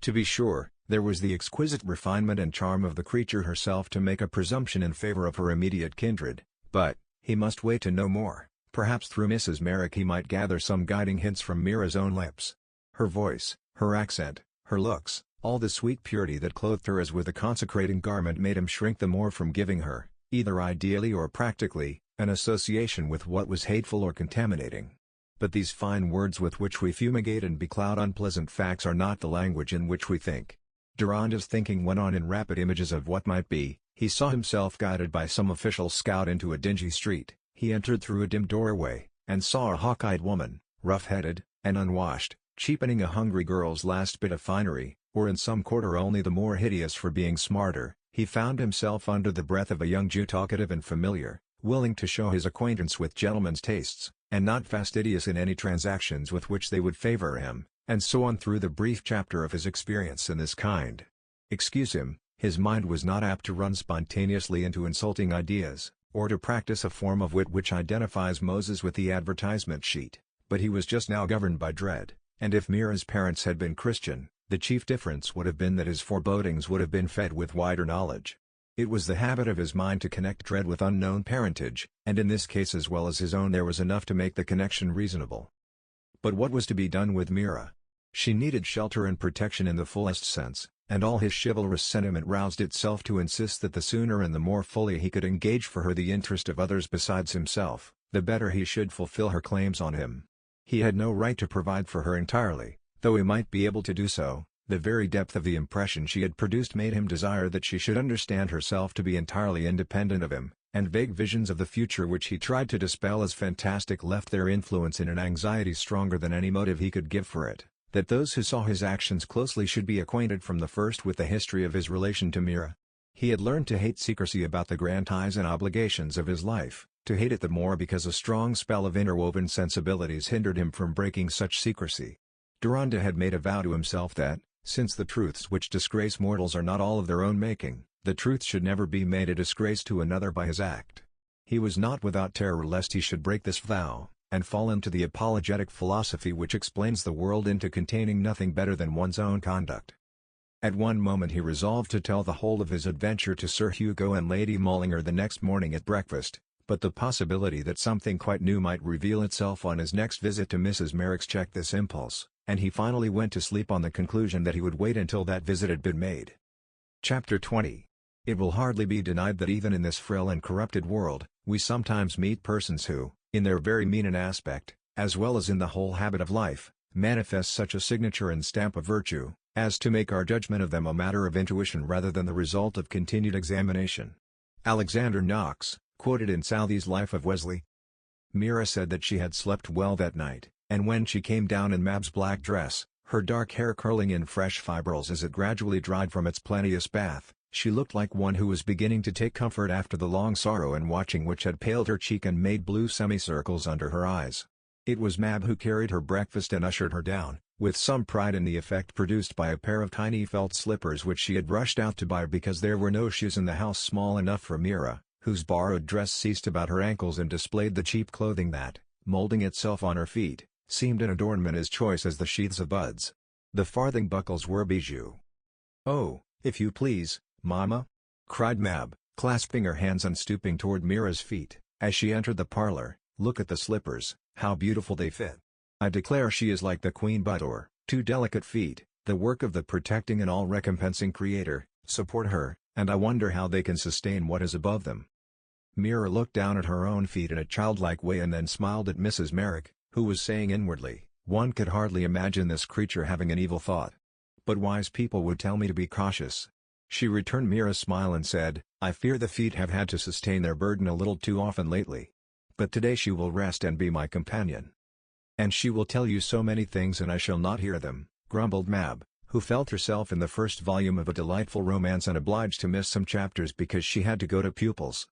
To be sure, there was the exquisite refinement and charm of the creature herself to make a presumption in favor of her immediate kindred, but, he must wait to know more. Perhaps through Mrs. Merrick he might gather some guiding hints from Mira's own lips. Her voice, her accent, her looks, all the sweet purity that clothed her as with a consecrating garment made him shrink the more from giving her, either ideally or practically, an association with what was hateful or contaminating. But these fine words with which we fumigate and becloud unpleasant facts are not the language in which we think. Deronda's thinking went on in rapid images of what might be. He saw himself guided by some official scout into a dingy street. He entered through a dim doorway, and saw a hawk-eyed woman, rough-headed, and unwashed, cheapening a hungry girl's last bit of finery, or in some quarter only the more hideous for being smarter. He found himself under the breath of a young Jew, talkative and familiar, willing to show his acquaintance with gentlemen's tastes, and not fastidious in any transactions with which they would favor him, and so on through the brief chapter of his experience in this kind. Excuse him, his mind was not apt to run spontaneously into insulting ideas, or to practice a form of wit which identifies Moses with the advertisement sheet, but he was just now governed by dread, and if Mira's parents had been Christian, the chief difference would have been that his forebodings would have been fed with wider knowledge. It was the habit of his mind to connect dread with unknown parentage, and in this case as well as his own there was enough to make the connection reasonable. But what was to be done with Mira? She needed shelter and protection in the fullest sense, and all his chivalrous sentiment roused itself to insist that the sooner and the more fully he could engage for her the interest of others besides himself, the better he should fulfill her claims on him. He had no right to provide for her entirely, though he might be able to do so. The very depth of the impression she had produced made him desire that she should understand herself to be entirely independent of him, and vague visions of the future which he tried to dispel as fantastic left their influence in an anxiety stronger than any motive he could give for it, that those who saw his actions closely should be acquainted from the first with the history of his relation to Mira. He had learned to hate secrecy about the grand ties and obligations of his life, to hate it the more because a strong spell of interwoven sensibilities hindered him from breaking such secrecy. Deronda had made a vow to himself that, since the truths which disgrace mortals are not all of their own making, the truth should never be made a disgrace to another by his act. He was not without terror lest he should break this vow, and fall into the apologetic philosophy which explains the world into containing nothing better than one's own conduct. At one moment he resolved to tell the whole of his adventure to Sir Hugo and Lady Mullinger the next morning at breakfast, but the possibility that something quite new might reveal itself on his next visit to Mrs. Merrick's checked this impulse, and he finally went to sleep on the conclusion that he would wait until that visit had been made. Chapter 20. It will hardly be denied that even in this frail and corrupted world, we sometimes meet persons who, in their very mien and aspect, as well as in the whole habit of life, manifest such a signature and stamp of virtue, as to make our judgment of them a matter of intuition rather than the result of continued examination. Alexander Knox, quoted in Southey's Life of Wesley. Mira said that she had slept well that night, and when she came down in Mab's black dress, her dark hair curling in fresh fibrils as it gradually dried from its plenteous bath, she looked like one who was beginning to take comfort after the long sorrow and watching which had paled her cheek and made blue semicircles under her eyes. It was Mab who carried her breakfast and ushered her down, with some pride in the effect produced by a pair of tiny felt slippers which she had rushed out to buy because there were no shoes in the house small enough for Mira, whose borrowed dress ceased about her ankles and displayed the cheap clothing that, molding itself on her feet, seemed an adornment as choice as the sheaths of buds. The farthing buckles were bijou. "Oh, if you please, Mamma!" cried Mab, clasping her hands and stooping toward Mira's feet, as she entered the parlor. "Look at the slippers, how beautiful they fit. I declare she is like the queen, but or, 2 delicate feet, the work of the protecting and all-recompensing Creator, support her, and I wonder how they can sustain what is above them." Mira looked down at her own feet in a childlike way and then smiled at Mrs. Merrick, who was saying inwardly, "One could hardly imagine this creature having an evil thought. But wise people would tell me to be cautious." She returned Mira's smile and said, "I fear the feet have had to sustain their burden a little too often lately. But today she will rest and be my companion." "And she will tell you so many things and I shall not hear them," grumbled Mab, who felt herself in the first volume of a delightful romance and obliged to miss some chapters because she had to go to pupils.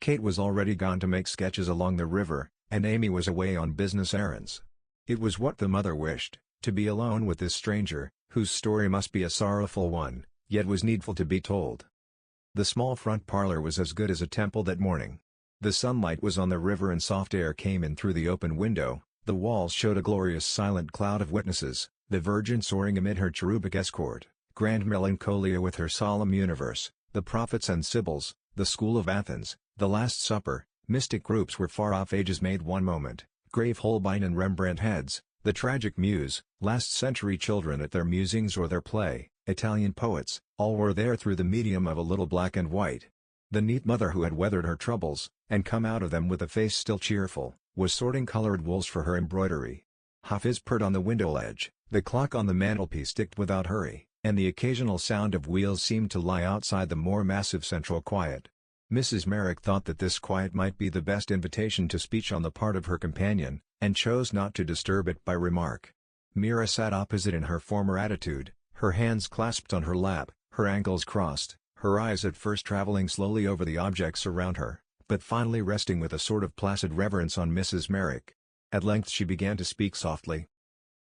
Kate was already gone to make sketches along the river, and Amy was away on business errands. It was what the mother wished, to be alone with this stranger, whose story must be a sorrowful one, yet was needful to be told. The small front parlor was as good as a temple that morning. The sunlight was on the river and soft air came in through the open window, the walls showed a glorious silent cloud of witnesses, the Virgin soaring amid her cherubic escort, grand Melancholia with her solemn universe, the prophets and sibyls, the school of Athens, the Last Supper, mystic groups where far-off ages made one moment, grave Holbein and Rembrandt heads, the tragic muse, last-century children at their musings or their play, Italian poets, all were there through the medium of a little black and white. The neat mother who had weathered her troubles, and come out of them with a face still cheerful, was sorting colored wools for her embroidery. Hafiz purred on the window ledge, the clock on the mantelpiece ticked without hurry, and the occasional sound of wheels seemed to lie outside the more massive central quiet. Mrs. Merrick thought that this quiet might be the best invitation to speech on the part of her companion, and chose not to disturb it by remark. Mira sat opposite in her former attitude, her hands clasped on her lap, her ankles crossed, her eyes at first traveling slowly over the objects around her, but finally resting with a sort of placid reverence on Mrs. Merrick. At length she began to speak softly.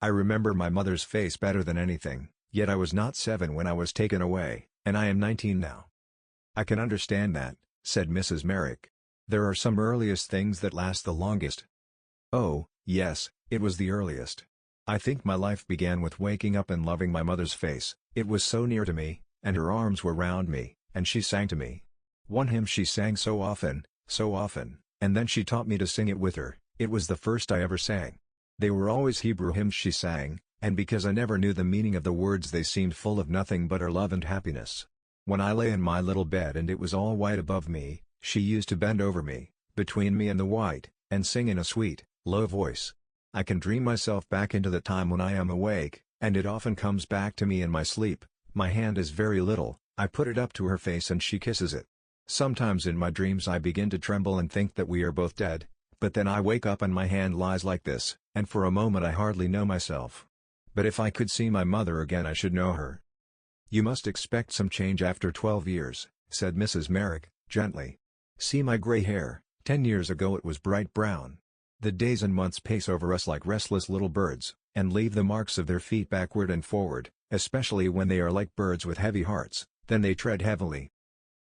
"I remember my mother's face better than anything, yet I was not 7 when I was taken away, and I am 19 now." "I can understand that," said Mrs. Merrick. "There are some earliest things that last the longest." "Oh, yes, it was the earliest. I think my life began with waking up and loving my mother's face, it was so near to me, and her arms were round me, and she sang to me. One hymn she sang so often, and then she taught me to sing it with her, it was the first I ever sang. They were always Hebrew hymns she sang, and because I never knew the meaning of the words they seemed full of nothing but her love and happiness. When I lay in my little bed and it was all white above me, she used to bend over me, between me and the white, and sing in a sweet, low voice. I can dream myself back into the time when I am awake, and it often comes back to me in my sleep. My hand is very little, I put it up to her face and she kisses it. Sometimes in my dreams I begin to tremble and think that we are both dead, but then I wake up and my hand lies like this, and for a moment I hardly know myself. But if I could see my mother again I should know her." "You must expect some change after 12 years, said Mrs. Merrick, gently. "See my gray hair, 10 years ago it was bright brown. The days and months pace over us like restless little birds, and leave the marks of their feet backward and forward, especially when they are like birds with heavy hearts, then they tread heavily.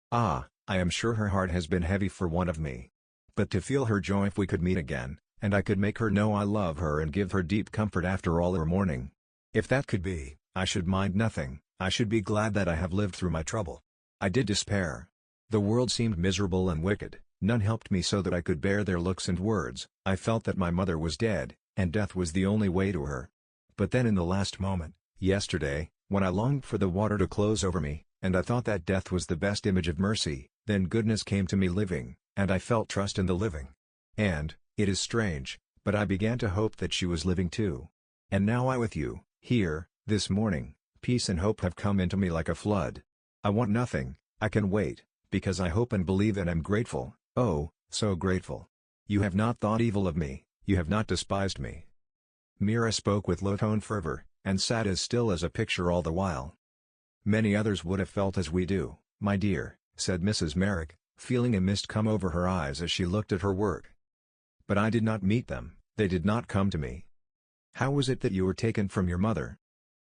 Ah, I am sure her heart has been heavy for want of me. But to feel her joy if we could meet again, and I could make her know I love her and give her deep comfort after all her mourning. If that could be, I should mind nothing, I should be glad that I have lived through my trouble. I did despair. The world seemed miserable and wicked, none helped me so that I could bear their looks and words. I felt that my mother was dead, and death was the only way to her. But then in the last moment, yesterday, when I longed for the water to close over me, and I thought that death was the best image of mercy, then goodness came to me living, and I felt trust in the living. And, it is strange, but I began to hope that she was living too. And now I with you, here, this morning, peace and hope have come into me like a flood. I want nothing, I can wait, because I hope and believe and am grateful, oh, so grateful. You have not thought evil of me, you have not despised me. Mira spoke with low-toned fervor, and sat as still as a picture all the while. Many others would have felt as we do, my dear, said Mrs. Merrick, feeling a mist come over her eyes as she looked at her work. But I did not meet them, they did not come to me. How was it that you were taken from your mother?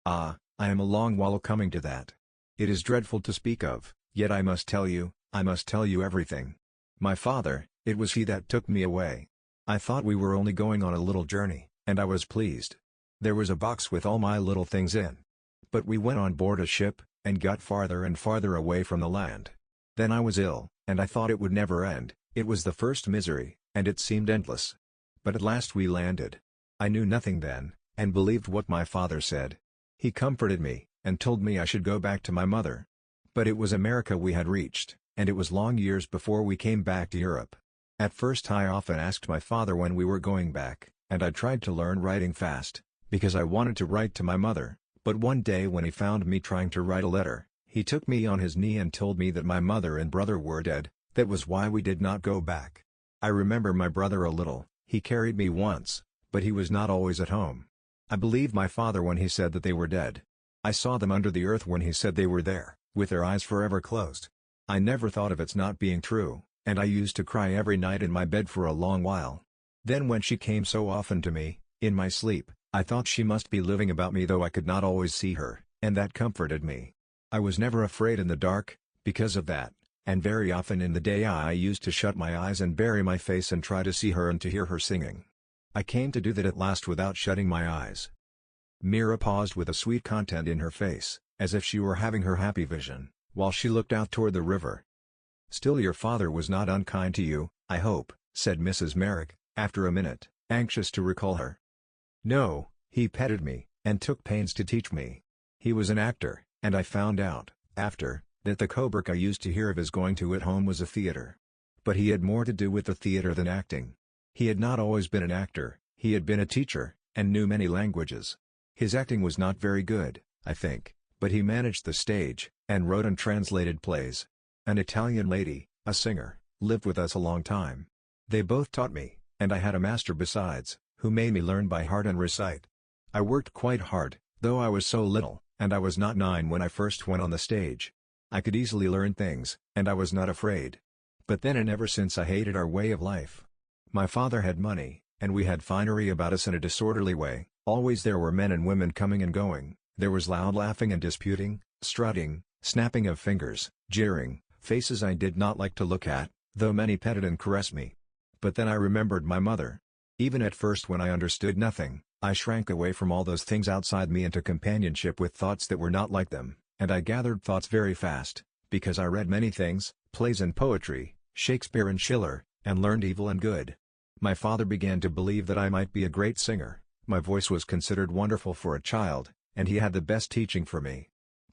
Ah, I am a long while coming to that. It is dreadful to speak of, yet I must tell you everything. My father, it was he that took me away. I thought we were only going on a little journey, and I was pleased. There was a box with all my little things in. But we went on board a ship, and got farther and farther away from the land. Then I was ill, and I thought it would never end, it was the first misery, and it seemed endless. But at last we landed. I knew nothing then, and believed what my father said. He comforted me, and told me I should go back to my mother. But it was America we had reached, and it was long years before we came back to Europe. At first I often asked my father when we were going back, and I tried to learn writing fast, because I wanted to write to my mother, but one day when he found me trying to write a letter, he took me on his knee and told me that my mother and brother were dead, that was why we did not go back. I remember my brother a little, he carried me once, but he was not always at home. I believed my father when he said that they were dead. I saw them under the earth when he said they were there, with their eyes forever closed. I never thought of its not being true, and I used to cry every night in my bed for a long while. Then when she came so often to me, in my sleep, I thought she must be living about me though I could not always see her, and that comforted me. I was never afraid in the dark, because of that, and very often in the day I used to shut my eyes and bury my face and try to see her and to hear her singing. I came to do that at last without shutting my eyes. Mira paused with a sweet content in her face, as if she were having her happy vision, while she looked out toward the river. Still your father was not unkind to you, I hope, said Mrs. Merrick, after a minute, anxious to recall her. No, he petted me, and took pains to teach me. He was an actor, and I found out, after, that the Coburg I used to hear of his going to at home was a theater. But he had more to do with the theater than acting. He had not always been an actor, he had been a teacher, and knew many languages. His acting was not very good, I think, but he managed the stage, and wrote and translated plays. An Italian lady, a singer, lived with us a long time. They both taught me, and I had a master besides, who made me learn by heart and recite. I worked quite hard, though I was so little, and I was not 9 when I first went on the stage. I could easily learn things, and I was not afraid. But then and ever since I hated our way of life. My father had money, and we had finery about us in a disorderly way, always there were men and women coming and going, there was loud laughing and disputing, strutting, snapping of fingers, jeering, faces I did not like to look at, though many petted and caressed me. But then I remembered my mother. Even at first when I understood nothing, I shrank away from all those things outside me into companionship with thoughts that were not like them, and I gathered thoughts very fast, because I read many things, plays and poetry, Shakespeare and Schiller, and learned evil and good. My father began to believe that I might be a great singer, my voice was considered wonderful for a child, and he had the best teaching for me.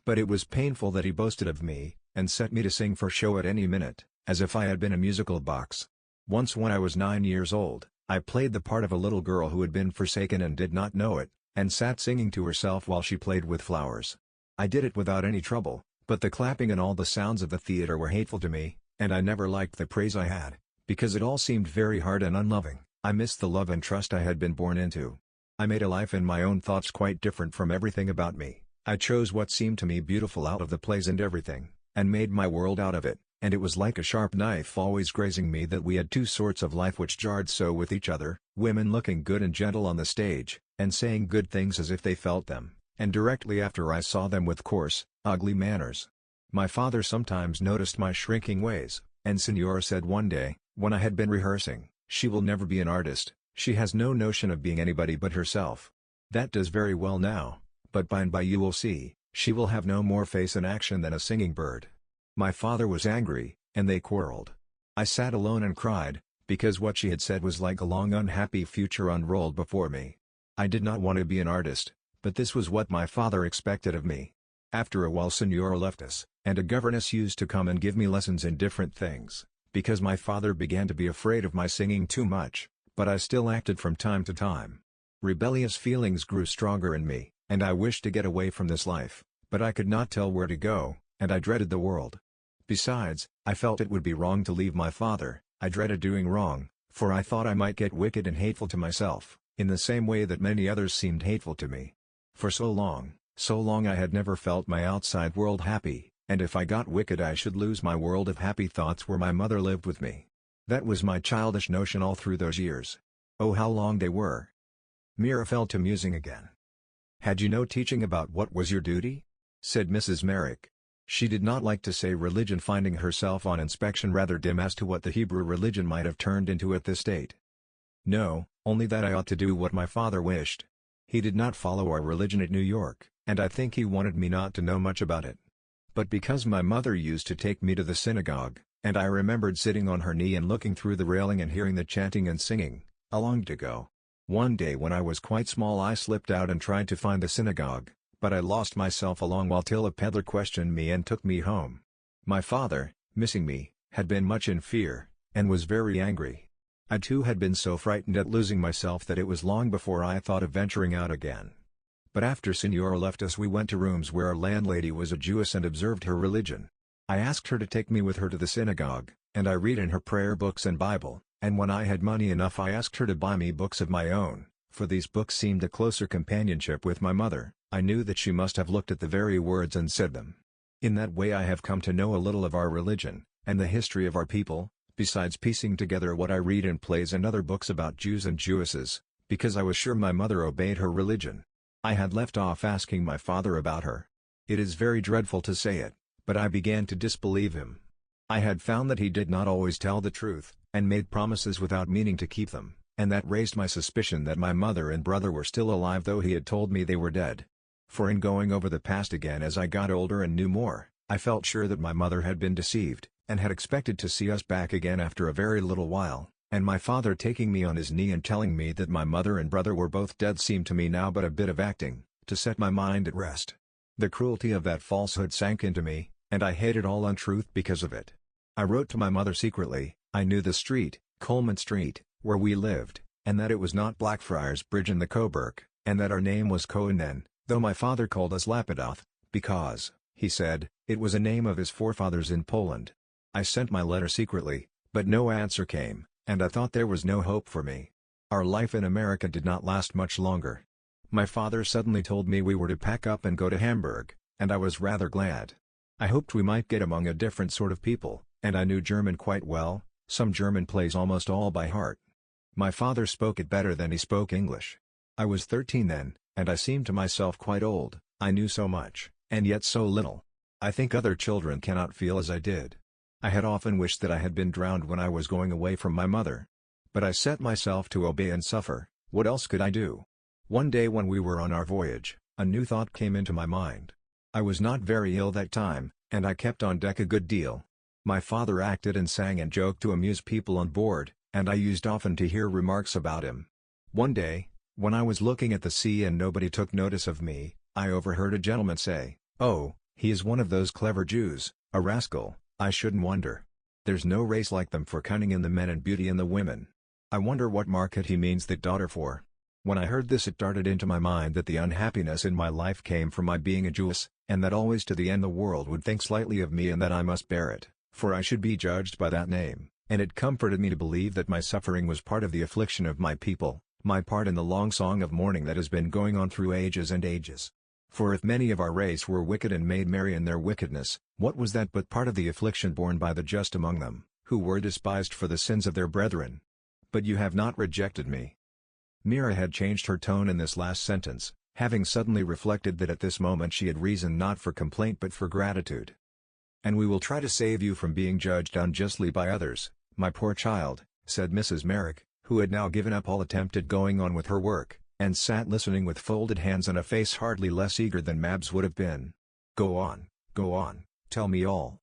But it was painful that he boasted of me, and set me to sing for show at any minute, as if I had been a musical box. Once when I was 9 years old, I played the part of a little girl who had been forsaken and did not know it, and sat singing to herself while she played with flowers. I did it without any trouble, but the clapping and all the sounds of the theater were hateful to me, and I never liked the praise I had, because it all seemed very hard and unloving. I missed the love and trust I had been born into. I made a life in my own thoughts quite different from everything about me. I chose what seemed to me beautiful out of the plays and everything, and made my world out of it, and it was like a sharp knife always grazing me that we had two sorts of life which jarred so with each other, women looking good and gentle on the stage, and saying good things as if they felt them, and directly after I saw them with coarse, ugly manners. My father sometimes noticed my shrinking ways, and Senora said one day, when I had been rehearsing, "She will never be an artist, she has no notion of being anybody but herself. That does very well now, but by and by you will see, she will have no more face and action than a singing bird." My father was angry, and they quarreled. I sat alone and cried, because what she had said was like a long unhappy future unrolled before me. I did not want to be an artist, but this was what my father expected of me. After a while Senora left us, and a governess used to come and give me lessons in different things, because my father began to be afraid of my singing too much, but I still acted from time to time. Rebellious feelings grew stronger in me, and I wished to get away from this life, but I could not tell where to go, and I dreaded the world. Besides, I felt it would be wrong to leave my father. I dreaded doing wrong, for I thought I might get wicked and hateful to myself, in the same way that many others seemed hateful to me. For so long I had never felt my outside world happy, and if I got wicked I should lose my world of happy thoughts where my mother lived with me. That was my childish notion all through those years. Oh, how long they were! Mira fell to musing again. "Had you no teaching about what was your duty?" said Mrs. Merrick. She did not like to say religion, finding herself on inspection rather dim as to what the Hebrew religion might have turned into at this date. "No, only that I ought to do what my father wished. He did not follow our religion at New York, and I think he wanted me not to know much about it. But because my mother used to take me to the synagogue, and I remembered sitting on her knee and looking through the railing and hearing the chanting and singing, I longed to go. One day when I was quite small I slipped out and tried to find the synagogue, but I lost myself a long while till a peddler questioned me and took me home. My father, missing me, had been much in fear, and was very angry. I too had been so frightened at losing myself that it was long before I thought of venturing out again. But after Senora left us we went to rooms where our landlady was a Jewess and observed her religion. I asked her to take me with her to the synagogue, and I read in her prayer books and Bible, and when I had money enough I asked her to buy me books of my own, for these books seemed a closer companionship with my mother. I knew that she must have looked at the very words and said them. In that way I have come to know a little of our religion, and the history of our people, besides piecing together what I read in plays and other books about Jews and Jewesses, because I was sure my mother obeyed her religion. I had left off asking my father about her. It is very dreadful to say it, but I began to disbelieve him. I had found that he did not always tell the truth, and made promises without meaning to keep them, and that raised my suspicion that my mother and brother were still alive though he had told me they were dead. For in going over the past again as I got older and knew more, I felt sure that my mother had been deceived, and had expected to see us back again after a very little while, and my father taking me on his knee and telling me that my mother and brother were both dead seemed to me now but a bit of acting, to set my mind at rest. The cruelty of that falsehood sank into me, and I hated all untruth because of it. I wrote to my mother secretly. I knew the street, Coleman Street, where we lived, and that it was not Blackfriars Bridge in the Coburg, and that our name was Cohen then, though my father called us Lapidoth, because, he said, it was a name of his forefathers in Poland. I sent my letter secretly, but no answer came, and I thought there was no hope for me. Our life in America did not last much longer. My father suddenly told me we were to pack up and go to Hamburg, and I was rather glad. I hoped we might get among a different sort of people, and I knew German quite well, some German plays almost all by heart. My father spoke it better than he spoke English. I was 13 then, and I seemed to myself quite old. I knew so much, and yet so little. I think other children cannot feel as I did. I had often wished that I had been drowned when I was going away from my mother. But I set myself to obey and suffer. What else could I do? One day when we were on our voyage, a new thought came into my mind. I was not very ill that time, and I kept on deck a good deal. My father acted and sang and joked to amuse people on board, and I used often to hear remarks about him. One day, when I was looking at the sea and nobody took notice of me, I overheard a gentleman say, "Oh, he is one of those clever Jews, a rascal, I shouldn't wonder. There's no race like them for cunning in the men and beauty in the women. I wonder what market he means that daughter for." When I heard this it darted into my mind that the unhappiness in my life came from my being a Jewess, and that always to the end the world would think slightly of me and that I must bear it, for I should be judged by that name, and it comforted me to believe that my suffering was part of the affliction of my people, my part in the long song of mourning that has been going on through ages and ages. For if many of our race were wicked and made merry in their wickedness, what was that but part of the affliction borne by the just among them, who were despised for the sins of their brethren? But you have not rejected me." Mira had changed her tone in this last sentence, having suddenly reflected that at this moment she had reason not for complaint but for gratitude. "And we will try to save you from being judged unjustly by others, my poor child," said Mrs. Merrick, who had now given up all attempt at going on with her work, and sat listening with folded hands and a face hardly less eager than Mab's would have been. Go on, tell me all."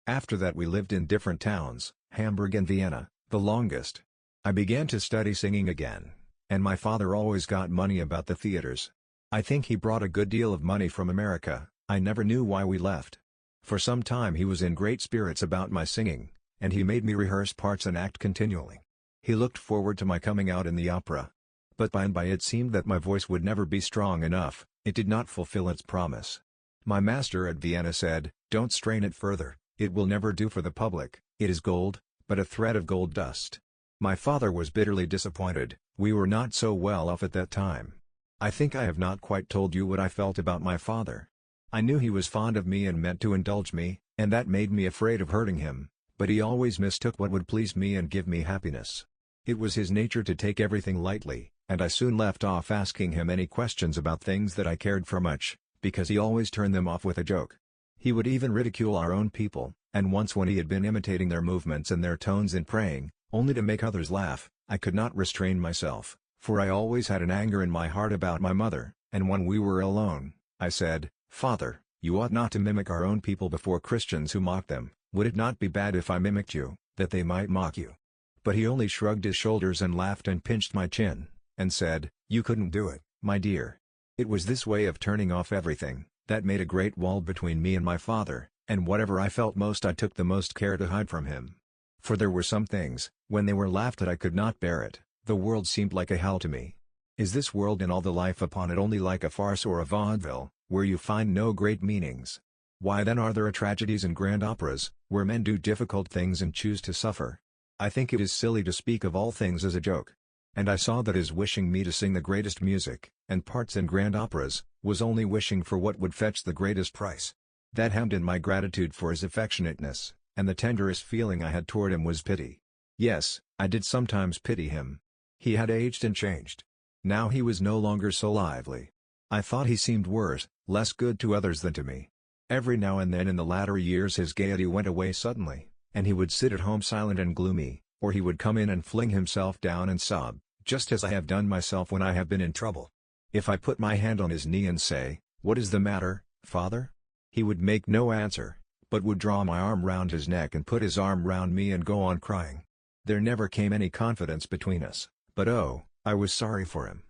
"After that we lived in different towns, Hamburg and Vienna, the longest. I began to study singing again, and my father always got money about the theaters. I think he brought a good deal of money from America. I never knew why we left. For some time he was in great spirits about my singing, and he made me rehearse parts and act continually. He looked forward to my coming out in the opera. But by and by it seemed that my voice would never be strong enough, it did not fulfill its promise. My master at Vienna said, 'Don't strain it further, it will never do for the public, it is gold, but a thread of gold dust.' My father was bitterly disappointed. We were not so well off at that time. I think I have not quite told you what I felt about my father. I knew he was fond of me and meant to indulge me, and that made me afraid of hurting him, but he always mistook what would please me and give me happiness. It was his nature to take everything lightly, and I soon left off asking him any questions about things that I cared for much, because he always turned them off with a joke. He would even ridicule our own people, and once when he had been imitating their movements and their tones in praying, only to make others laugh, I could not restrain myself, for I always had an anger in my heart about my mother, and when we were alone, I said, 'Father, you ought not to mimic our own people before Christians who mock them. Would it not be bad if I mimicked you, that they might mock you?' But he only shrugged his shoulders and laughed and pinched my chin, and said, 'You couldn't do it, my dear.' It was this way of turning off everything, that made a great wall between me and my father, and whatever I felt most I took the most care to hide from him. For there were some things, when they were laughed at I could not bear it. The world seemed like a hell to me. Is this world and all the life upon it only like a farce or a vaudeville, where you find no great meanings? Why then are there tragedies and grand operas, where men do difficult things and choose to suffer? I think it is silly to speak of all things as a joke. And I saw that his wishing me to sing the greatest music, and parts in grand operas, was only wishing for what would fetch the greatest price. That hemmed in my gratitude for his affectionateness, and the tenderest feeling I had toward him was pity. Yes, I did sometimes pity him. He had aged and changed. Now he was no longer so lively. I thought he seemed worse, less good to others than to me. Every now and then in the latter years his gaiety went away suddenly, and he would sit at home silent and gloomy, or he would come in and fling himself down and sob, just as I have done myself when I have been in trouble. If I put my hand on his knee and say, 'What is the matter, father?' he would make no answer, but would draw my arm round his neck and put his arm round me and go on crying. There never came any confidence between us, but oh, I was sorry for him.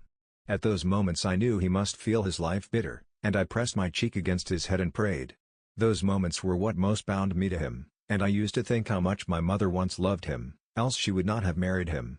At those moments I knew he must feel his life bitter, and I pressed my cheek against his head and prayed. Those moments were what most bound me to him, and I used to think how much my mother once loved him, else she would not have married him.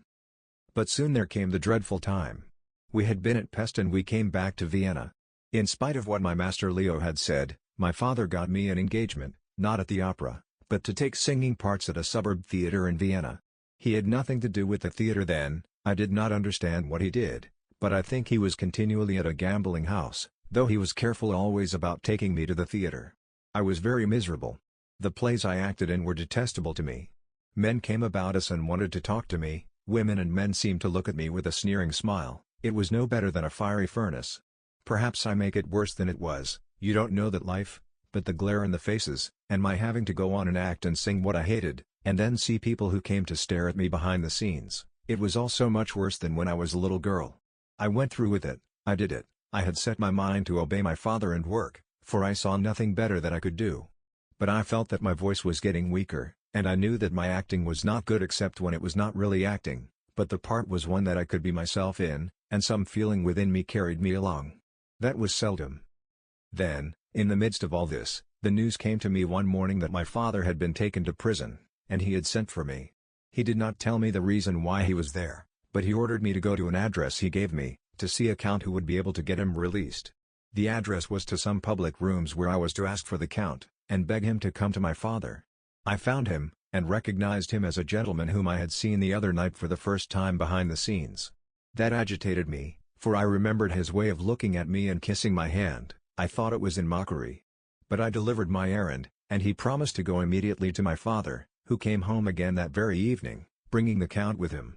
But soon there came the dreadful time. We had been at Pest and we came back to Vienna. In spite of what my master Leo had said, my father got me an engagement, not at the opera, but to take singing parts at a suburb theater in Vienna. He had nothing to do with the theater then. I did not understand what he did, but I think he was continually at a gambling house, though he was careful always about taking me to the theater. I was very miserable. The plays I acted in were detestable to me. Men came about us and wanted to talk to me, women and men seemed to look at me with a sneering smile. It was no better than a fiery furnace. Perhaps I make it worse than it was. You don't know that life, but the glare in the faces, and my having to go on and act and sing what I hated, and then see people who came to stare at me behind the scenes. It was all so much worse than when I was a little girl. I went through with it, I did it, I had set my mind to obey my father and work, for I saw nothing better that I could do. But I felt that my voice was getting weaker, and I knew that my acting was not good except when it was not really acting, but the part was one that I could be myself in, and some feeling within me carried me along. That was seldom. Then, in the midst of all this, the news came to me one morning that my father had been taken to prison, and he had sent for me. He did not tell me the reason why he was there, but he ordered me to go to an address he gave me, to see a count who would be able to get him released. The address was to some public rooms where I was to ask for the count, and beg him to come to my father. I found him, and recognized him as a gentleman whom I had seen the other night for the first time behind the scenes. That agitated me, for I remembered his way of looking at me and kissing my hand. I thought it was in mockery. But I delivered my errand, and he promised to go immediately to my father, who came home again that very evening, bringing the Count with him.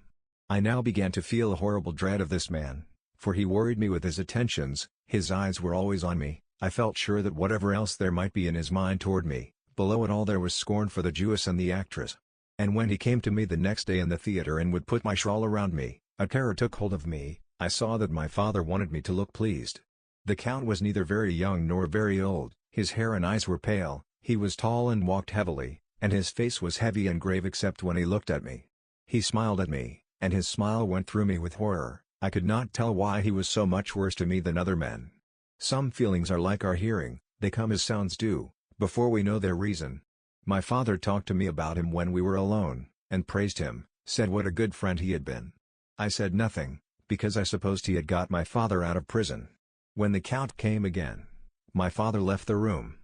I now began to feel a horrible dread of this man, for he worried me with his attentions, his eyes were always on me. I felt sure that whatever else there might be in his mind toward me, below it all there was scorn for the Jewess and the actress. And when he came to me the next day in the theater and would put my shawl around me, a terror took hold of me. I saw that my father wanted me to look pleased. The Count was neither very young nor very old, his hair and eyes were pale, he was tall and walked heavily, and his face was heavy and grave except when he looked at me. He smiled at me, and his smile went through me with horror. I could not tell why he was so much worse to me than other men. Some feelings are like our hearing, they come as sounds do, before we know their reason. My father talked to me about him when we were alone, and praised him, said what a good friend he had been. I said nothing, because I supposed he had got my father out of prison. When the Count came again, my father left the room.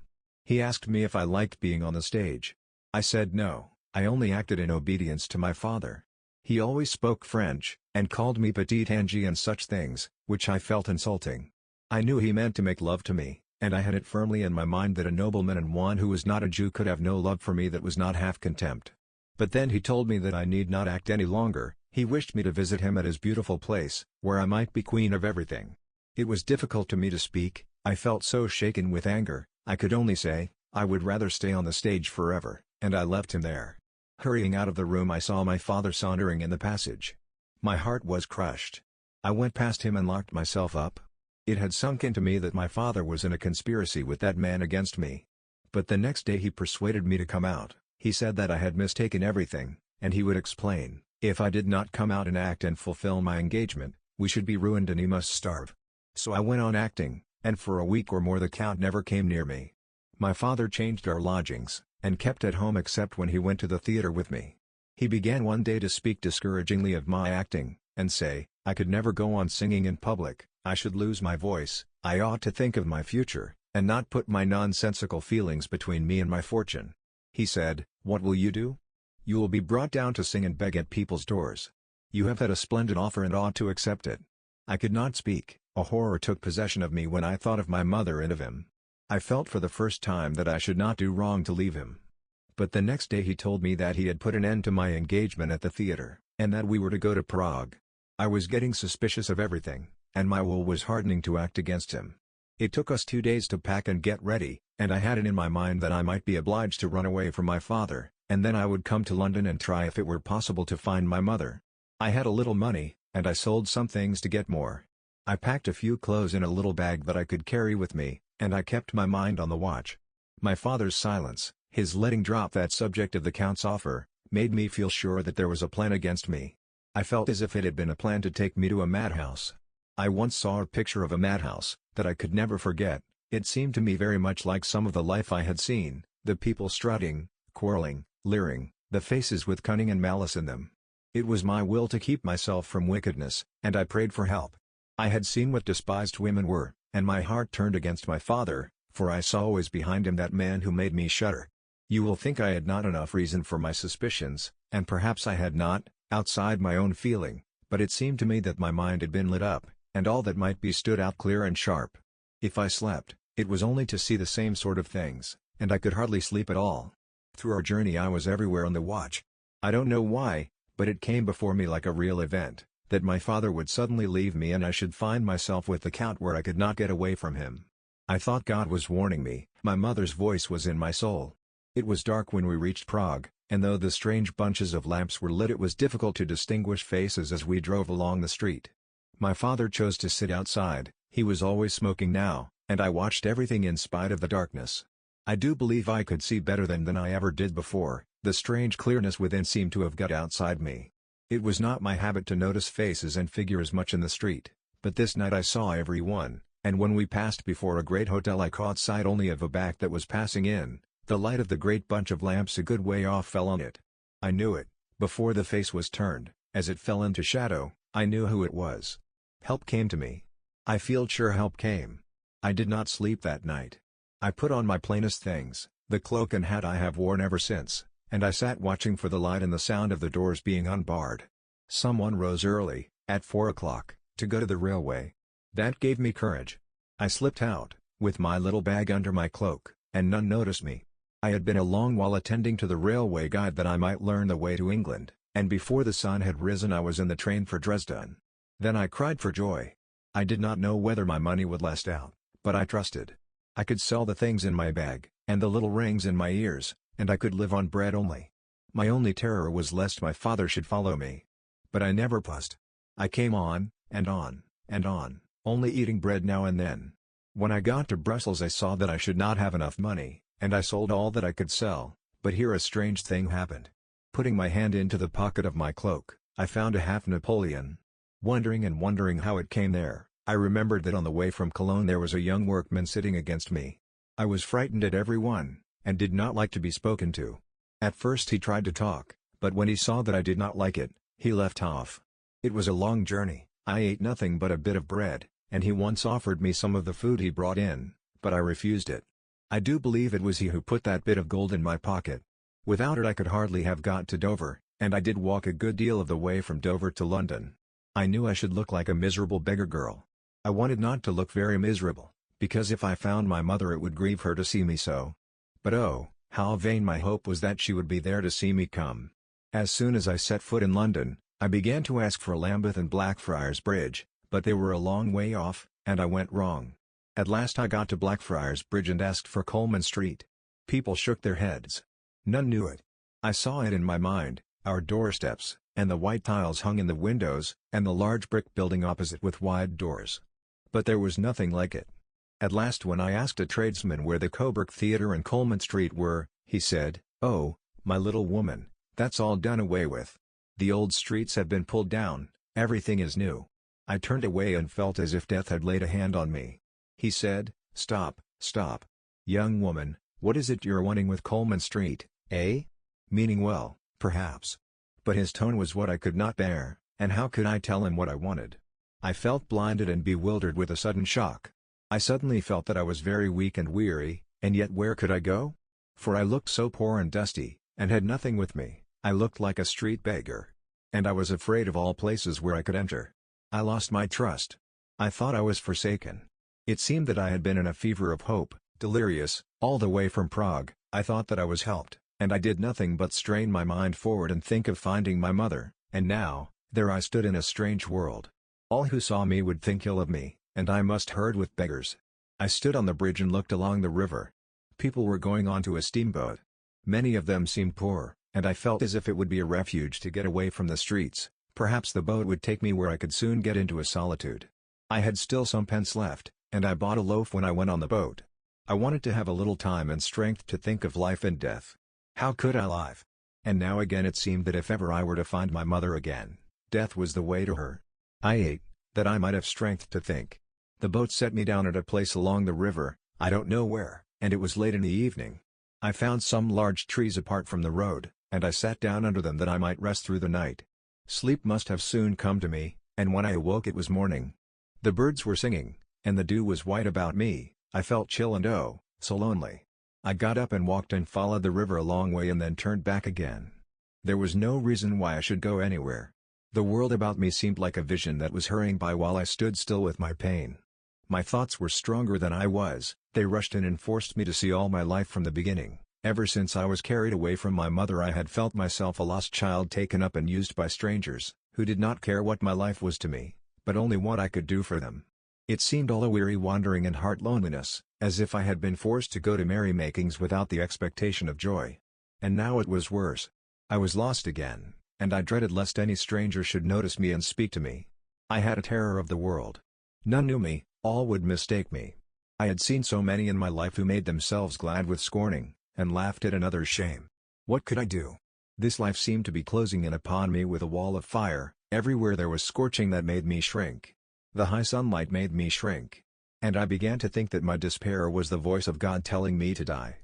He asked me if I liked being on the stage. I said no, I only acted in obedience to my father. He always spoke French, and called me Petite Angie and such things, which I felt insulting. I knew he meant to make love to me, and I had it firmly in my mind that a nobleman and one who was not a Jew could have no love for me that was not half contempt. But then he told me that I need not act any longer. He wished me to visit him at his beautiful place, where I might be queen of everything. It was difficult to me to speak, I felt so shaken with anger, I could only say, I would rather stay on the stage forever, and I left him there. Hurrying out of the room I saw my father sauntering in the passage. My heart was crushed. I went past him and locked myself up. It had sunk into me that my father was in a conspiracy with that man against me. But the next day he persuaded me to come out. He said that I had mistaken everything, and he would explain. If I did not come out and act and fulfill my engagement, we should be ruined and he must starve. So I went on acting, and for a week or more the Count never came near me. My father changed our lodgings, and kept at home except when he went to the theater with me. He began one day to speak discouragingly of my acting, and say, I could never go on singing in public, I should lose my voice, I ought to think of my future, and not put my nonsensical feelings between me and my fortune. He said, what will you do? You will be brought down to sing and beg at people's doors. You have had a splendid offer and ought to accept it. I could not speak, a horror took possession of me when I thought of my mother and of him. I felt for the first time that I should not do wrong to leave him. But the next day he told me that he had put an end to my engagement at the theater, and that we were to go to Prague. I was getting suspicious of everything, and my will was hardening to act against him. It took us 2 days to pack and get ready, and I had it in my mind that I might be obliged to run away from my father, and then I would come to London and try if it were possible to find my mother. I had a little money, and I sold some things to get more. I packed a few clothes in a little bag that I could carry with me, and I kept my mind on the watch. My father's silence, his letting drop that subject of the Count's offer, made me feel sure that there was a plan against me. I felt as if it had been a plan to take me to a madhouse. I once saw a picture of a madhouse, that I could never forget. It seemed to me very much like some of the life I had seen, the people strutting, quarreling, leering, the faces with cunning and malice in them. It was my will to keep myself from wickedness, and I prayed for help. I had seen what despised women were, and my heart turned against my father, for I saw always behind him that man who made me shudder. You will think I had not enough reason for my suspicions, and perhaps I had not, outside my own feeling, but it seemed to me that my mind had been lit up, and all that might be stood out clear and sharp. If I slept, it was only to see the same sort of things, and I could hardly sleep at all. Through our journey I was everywhere on the watch. I don't know why, but it came before me like a real event, that my father would suddenly leave me and I should find myself with the Count where I could not get away from him. I thought God was warning me, my mother's voice was in my soul. It was dark when we reached Prague, and though the strange bunches of lamps were lit it was difficult to distinguish faces as we drove along the street. My father chose to sit outside, he was always smoking now, and I watched everything in spite of the darkness. I do believe I could see better than I ever did before, the strange clearness within seemed to have got outside me. It was not my habit to notice faces and figures much in the street, but this night I saw every one, and when we passed before a great hotel I caught sight only of a back that was passing in, the light of the great bunch of lamps a good way off fell on it. I knew it, before the face was turned, as it fell into shadow, I knew who it was. Help came to me. I feel sure help came. I did not sleep that night. I put on my plainest things, the cloak and hat I have worn ever since, and I sat watching for the light and the sound of the doors being unbarred. Someone rose early, at 4 o'clock, to go to the railway. That gave me courage. I slipped out, with my little bag under my cloak, and none noticed me. I had been a long while attending to the railway guide that I might learn the way to England, and before the sun had risen I was in the train for Dresden. Then I cried for joy. I did not know whether my money would last out, but I trusted. I could sell the things in my bag, and the little rings in my ears, and I could live on bread only. My only terror was lest my father should follow me. But I never paused. I came on, and on, and on, only eating bread now and then. When I got to Brussels I saw that I should not have enough money, and I sold all that I could sell, but here a strange thing happened. Putting my hand into the pocket of my cloak, I found a half Napoleon. Wondering and wondering how it came there, I remembered that on the way from Cologne there was a young workman sitting against me. I was frightened at everyone, and did not like to be spoken to. At first he tried to talk, but when he saw that I did not like it, he left off. It was a long journey, I ate nothing but a bit of bread, and he once offered me some of the food he brought in, but I refused it. I do believe it was he who put that bit of gold in my pocket. Without it I could hardly have got to Dover, and I did walk a good deal of the way from Dover to London. I knew I should look like a miserable beggar girl. I wanted not to look very miserable, because if I found my mother it would grieve her to see me so. But oh, how vain my hope was that she would be there to see me come. As soon as I set foot in London, I began to ask for Lambeth and Blackfriars Bridge, but they were a long way off, and I went wrong. At last I got to Blackfriars Bridge and asked for Coleman Street. People shook their heads. None knew it. I saw it in my mind, our doorsteps, and the white tiles hung in the windows, and the large brick building opposite with wide doors. But there was nothing like it. At last when I asked a tradesman where the Coburg Theatre and Coleman Street were, he said, "Oh, my little woman, that's all done away with. The old streets have been pulled down, everything is new." I turned away and felt as if death had laid a hand on me. He said, "Stop, stop. Young woman, what is it you're wanting with Coleman Street, eh?" Meaning well, perhaps. But his tone was what I could not bear, and how could I tell him what I wanted? I felt blinded and bewildered with a sudden shock. I suddenly felt that I was very weak and weary, and yet where could I go? For I looked so poor and dusty, and had nothing with me. I looked like a street beggar. And I was afraid of all places where I could enter. I lost my trust. I thought I was forsaken. It seemed that I had been in a fever of hope, delirious, all the way from Prague. I thought that I was helped, and I did nothing but strain my mind forward and think of finding my mother, and now, there I stood in a strange world. All who saw me would think ill of me, and I must herd with beggars. I stood on the bridge and looked along the river. People were going on to a steamboat. Many of them seemed poor, and I felt as if it would be a refuge to get away from the streets. Perhaps the boat would take me where I could soon get into a solitude. I had still some pence left, and I bought a loaf when I went on the boat. I wanted to have a little time and strength to think of life and death. How could I live? And now again it seemed that if ever I were to find my mother again, death was the way to her. I ate, that I might have strength to think. The boat set me down at a place along the river, I don't know where, and it was late in the evening. I found some large trees apart from the road, and I sat down under them that I might rest through the night. Sleep must have soon come to me, and when I awoke it was morning. The birds were singing, and the dew was white about me. I felt chill and oh, so lonely. I got up and walked and followed the river a long way and then turned back again. There was no reason why I should go anywhere. The world about me seemed like a vision that was hurrying by while I stood still with my pain. My thoughts were stronger than I was, they rushed in and forced me to see all my life from the beginning. Ever since I was carried away from my mother I had felt myself a lost child taken up and used by strangers, who did not care what my life was to me, but only what I could do for them. It seemed all a weary wandering and heart loneliness, as if I had been forced to go to merrymakings without the expectation of joy. And now it was worse. I was lost again, and I dreaded lest any stranger should notice me and speak to me. I had a terror of the world. None knew me, all would mistake me. I had seen so many in my life who made themselves glad with scorning, and laughed at another's shame. What could I do? This life seemed to be closing in upon me with a wall of fire, everywhere there was scorching that made me shrink. The high sunlight made me shrink. And I began to think that my despair was the voice of God telling me to die.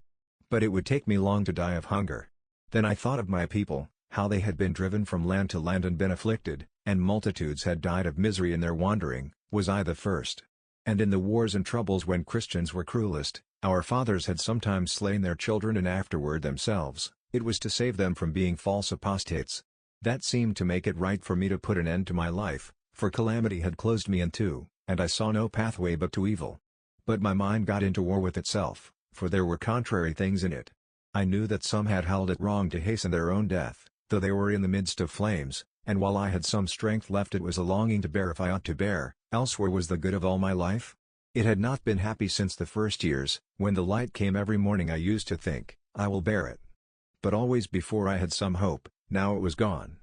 But it would take me long to die of hunger. Then I thought of my people, how they had been driven from land to land and been afflicted, and multitudes had died of misery in their wandering. Was I the first? And in the wars and troubles when Christians were cruelest, our fathers had sometimes slain their children and afterward themselves. It was to save them from being false apostates. That seemed to make it right for me to put an end to my life, for calamity had closed me in two, and I saw no pathway but to evil. But my mind got into war with itself, for there were contrary things in it. I knew that some had held it wrong to hasten their own death, though they were in the midst of flames, and while I had some strength left it was a longing to bear if I ought to bear, else where was the good of all my life? It had not been happy since the first years, when the light came every morning I used to think, I will bear it. But always before I had some hope, now it was gone.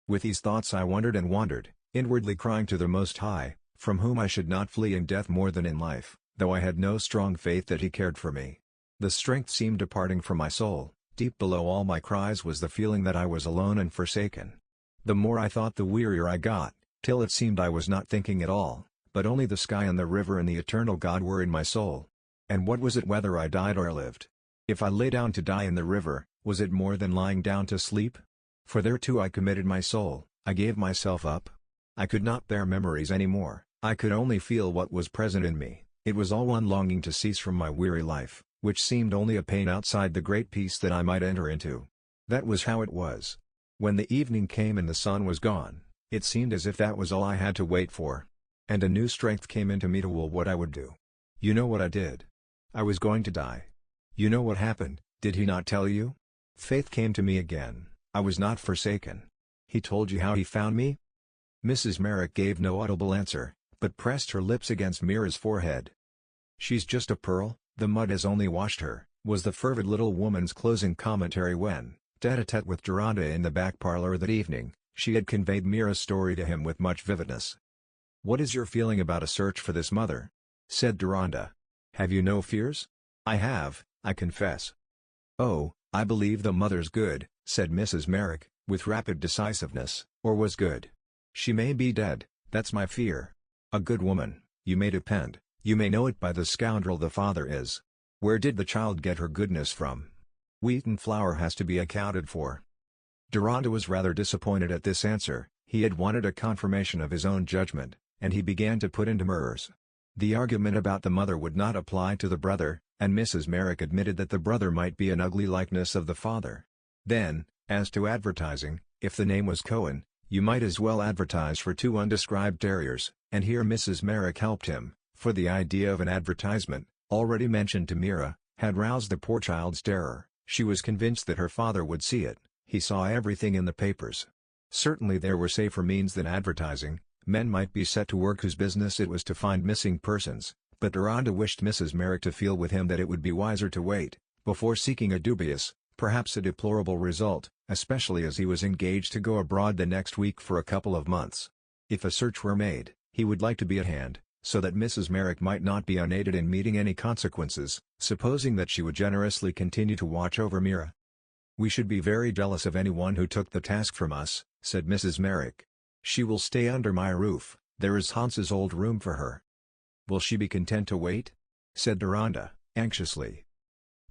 With these thoughts I wondered and wandered, inwardly crying to the Most High, from whom I should not flee in death more than in life, though I had no strong faith that He cared for me. The strength seemed departing from my soul. Deep below all my cries was the feeling that I was alone and forsaken. The more I thought the wearier I got, till it seemed I was not thinking at all, but only the sky and the river and the eternal God were in my soul. And what was it whether I died or lived? If I lay down to die in the river, was it more than lying down to sleep? For thereto I committed my soul, I gave myself up. I could not bear memories any more, I could only feel what was present in me. It was all one longing to cease from my weary life, which seemed only a pain outside the great peace that I might enter into. That was how it was. When the evening came and the sun was gone, it seemed as if that was all I had to wait for. And a new strength came into me to will what I would do. You know what I did. I was going to die. You know what happened, did He not tell you? Faith came to me again, I was not forsaken. He told you how He found me? Mrs. Merrick gave no audible answer, but pressed her lips against Mira's forehead. She's just a pearl, the mud has only washed her, was the fervid little woman's closing commentary when, tete-a-tete with Deronda in the back parlor that evening, she had conveyed Mira's story to him with much vividness. "What is your feeling about a search for this mother?" said Deronda. "Have you no fears?" "I have, I confess." "Oh, I believe the mother's good," said Mrs. Merrick, with rapid decisiveness, "or was good. She may be dead, that's my fear. A good woman, you may depend, you may know it by the scoundrel the father is. Where did the child get her goodness from? Wheat and flour has to be accounted for." Deronda was rather disappointed at this answer, he had wanted a confirmation of his own judgment, and he began to put into demurs. The argument about the mother would not apply to the brother, and Mrs. Merrick admitted that the brother might be an ugly likeness of the father. Then, as to advertising, if the name was Cohen, you might as well advertise for 2 undescribed terriers, and here Mrs. Merrick helped him, for the idea of an advertisement, already mentioned to Mira, had roused the poor child's terror. She was convinced that her father would see it, he saw everything in the papers. Certainly there were safer means than advertising, men might be set to work whose business it was to find missing persons, but Deronda wished Mrs. Merrick to feel with him that it would be wiser to wait, before seeking a dubious, perhaps a deplorable result, especially as he was engaged to go abroad the next week for a couple of months. If a search were made, he would like to be at hand, so that Mrs. Merrick might not be unaided in meeting any consequences, supposing that she would generously continue to watch over Mira. "We should be very jealous of anyone who took the task from us," said Mrs. Merrick. "She will stay under my roof, there is Hans's old room for her." "Will she be content to wait?" said Deronda, anxiously.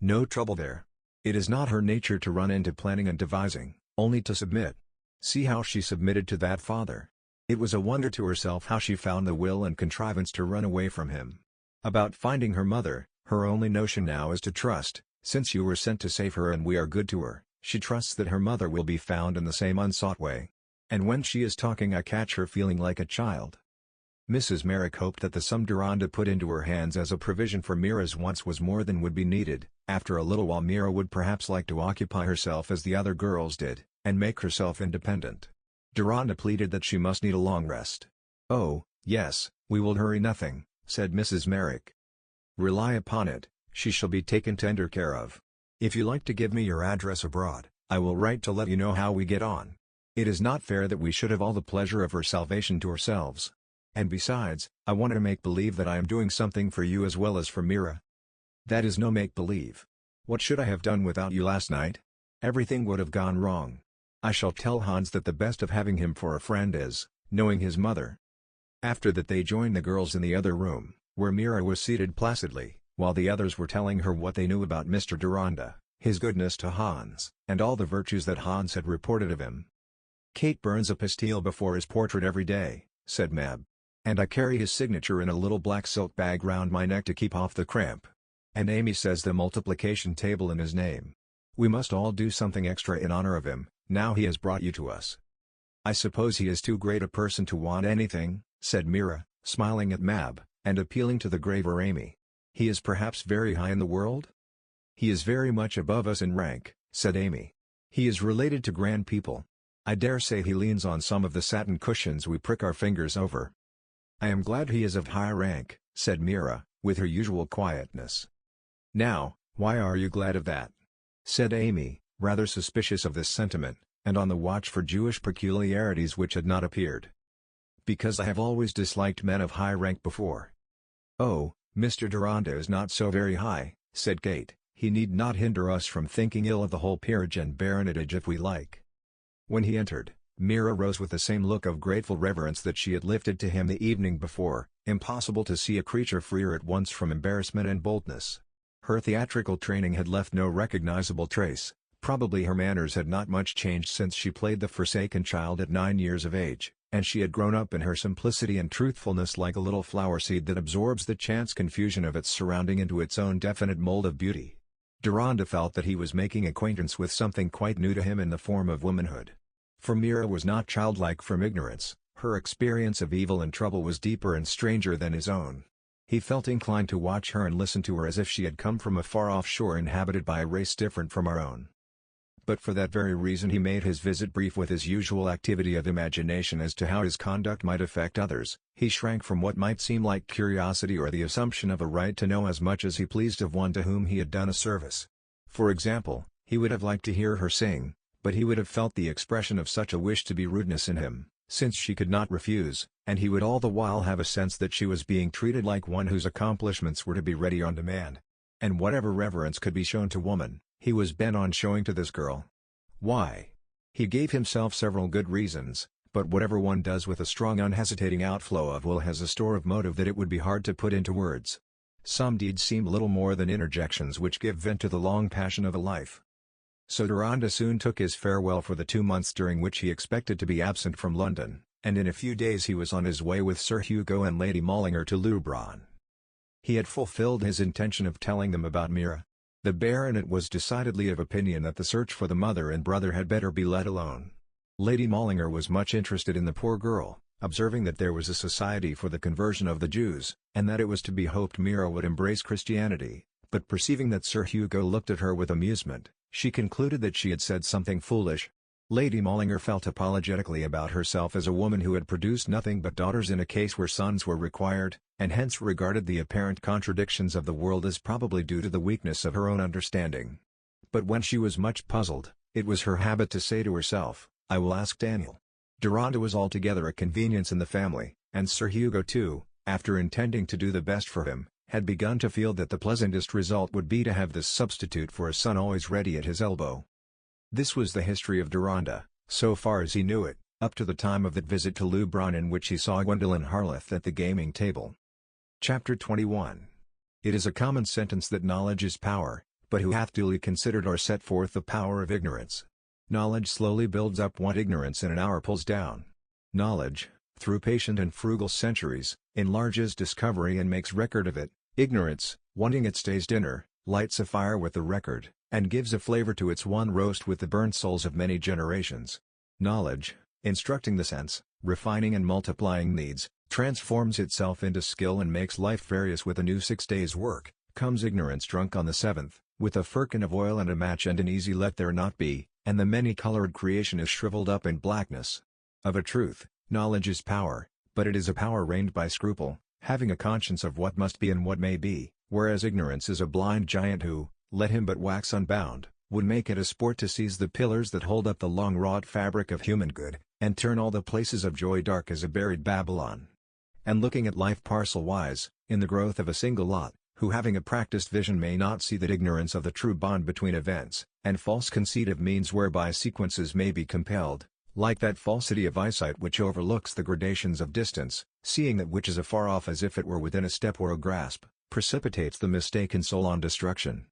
"No trouble there. It is not her nature to run into planning and devising, only to submit. See how she submitted to that father. It was a wonder to herself how she found the will and contrivance to run away from him. About finding her mother, her only notion now is to trust, since you were sent to save her and we are good to her, she trusts that her mother will be found in the same unsought way. And when she is talking I catch her feeling like a child." Mrs. Merrick hoped that the sum Deronda put into her hands as a provision for Mira's wants was more than would be needed. After a little while Mira would perhaps like to occupy herself as the other girls did, and make herself independent. Deronda pleaded that she must need a long rest. "Oh, yes, we will hurry nothing," said Mrs. Merrick. "Rely upon it, she shall be taken tender care of. If you like to give me your address abroad, I will write to let you know how we get on. It is not fair that we should have all the pleasure of her salvation to ourselves. And besides, I want to make believe that I am doing something for you as well as for Mira." "That is no make-believe. What should I have done without you last night? Everything would have gone wrong. I shall tell Hans that the best of having him for a friend is, knowing his mother." After that they joined the girls in the other room, where Mira was seated placidly, while the others were telling her what they knew about Mr. Deronda, his goodness to Hans, and all the virtues that Hans had reported of him. "Kate burns a pastille before his portrait every day," said Mab. "And I carry his signature in a little black silk bag round my neck to keep off the cramp. And Amy says the multiplication table in his name. We must all do something extra in honor of him, now he has brought you to us." "I suppose he is too great a person to want anything," said Mira, smiling at Mab, and appealing to the graver Amy. He is perhaps very high in the world? He is very much above us in rank, said Amy. He is related to grand people. I dare say he leans on some of the satin cushions we prick our fingers over. I am glad he is of high rank, said Mira, with her usual quietness. Now, why are you glad of that? Said Amy, rather suspicious of this sentiment, and on the watch for Jewish peculiarities which had not appeared. Because I have always disliked men of high rank before. Oh, Mr. Deronda is not so very high, said Kate. He need not hinder us from thinking ill of the whole peerage and baronetage if we like. When he entered, Mira rose with the same look of grateful reverence that she had lifted to him the evening before. Impossible to see a creature freer at once from embarrassment and boldness. Her theatrical training had left no recognizable trace. Probably her manners had not much changed since she played the forsaken child at 9 years of age, and she had grown up in her simplicity and truthfulness like a little flower seed that absorbs the chance confusion of its surrounding into its own definite mold of beauty. Deronda felt that he was making acquaintance with something quite new to him in the form of womanhood. For Mira was not childlike from ignorance, her experience of evil and trouble was deeper and stranger than his own. He felt inclined to watch her and listen to her as if she had come from a far-off shore inhabited by a race different from our own. But for that very reason he made his visit brief with his usual activity of imagination as to how his conduct might affect others. He shrank from what might seem like curiosity or the assumption of a right to know as much as he pleased of one to whom he had done a service. For example, he would have liked to hear her sing, but he would have felt the expression of such a wish to be rudeness in him, since she could not refuse, and he would all the while have a sense that she was being treated like one whose accomplishments were to be ready on demand. And whatever reverence could be shown to woman, he was bent on showing to this girl. Why? He gave himself several good reasons, but whatever one does with a strong unhesitating outflow of will has a store of motive that it would be hard to put into words. Some deeds seem little more than interjections which give vent to the long passion of a life. So Deronda soon took his farewell for the 2 months during which he expected to be absent from London, and in a few days he was on his way with Sir Hugo and Lady Mallinger to Lubron. He had fulfilled his intention of telling them about Mira. The baronet was decidedly of opinion that the search for the mother and brother had better be let alone. Lady Mallinger was much interested in the poor girl, observing that there was a society for the conversion of the Jews, and that it was to be hoped Mira would embrace Christianity, but perceiving that Sir Hugo looked at her with amusement, she concluded that she had said something foolish. Lady Mallinger felt apologetically about herself as a woman who had produced nothing but daughters in a case where sons were required, and hence regarded the apparent contradictions of the world as probably due to the weakness of her own understanding. But when she was much puzzled, it was her habit to say to herself, "I will ask Daniel." Deronda was altogether a convenience in the family, and Sir Hugo too, after intending to do the best for him, had begun to feel that the pleasantest result would be to have this substitute for a son always ready at his elbow. This was the history of Deronda, so far as he knew it, up to the time of that visit to Lubron in which he saw Gwendolen Harleth at the gaming table. Chapter 21. It is a common sentence that knowledge is power, but who hath duly considered or set forth the power of ignorance? Knowledge slowly builds up what ignorance in an hour pulls down. Knowledge, through patient and frugal centuries, enlarges discovery and makes record of it. Ignorance, wanting its day's dinner, lights a fire with the record, and gives a flavor to its one roast with the burnt souls of many generations. Knowledge, instructing the sense, refining and multiplying needs, transforms itself into skill and makes life various with a new 6 days' work. Comes ignorance drunk on the 7th, with a firkin of oil and a match and an easy let there not be, and the many-colored creation is shriveled up in blackness. Of a truth, knowledge is power, but it is a power reigned by scruple, having a conscience of what must be and what may be, whereas ignorance is a blind giant who, let him but wax unbound, would make it a sport to seize the pillars that hold up the long-wrought fabric of human good, and turn all the places of joy dark as a buried Babylon. And looking at life parcel-wise, in the growth of a single lot, who having a practiced vision may not see that ignorance of the true bond between events, and false conceit of means whereby sequences may be compelled, like that falsity of eyesight which overlooks the gradations of distance, seeing that which is afar off as if it were within a step or a grasp, precipitates the mistaken soul on destruction.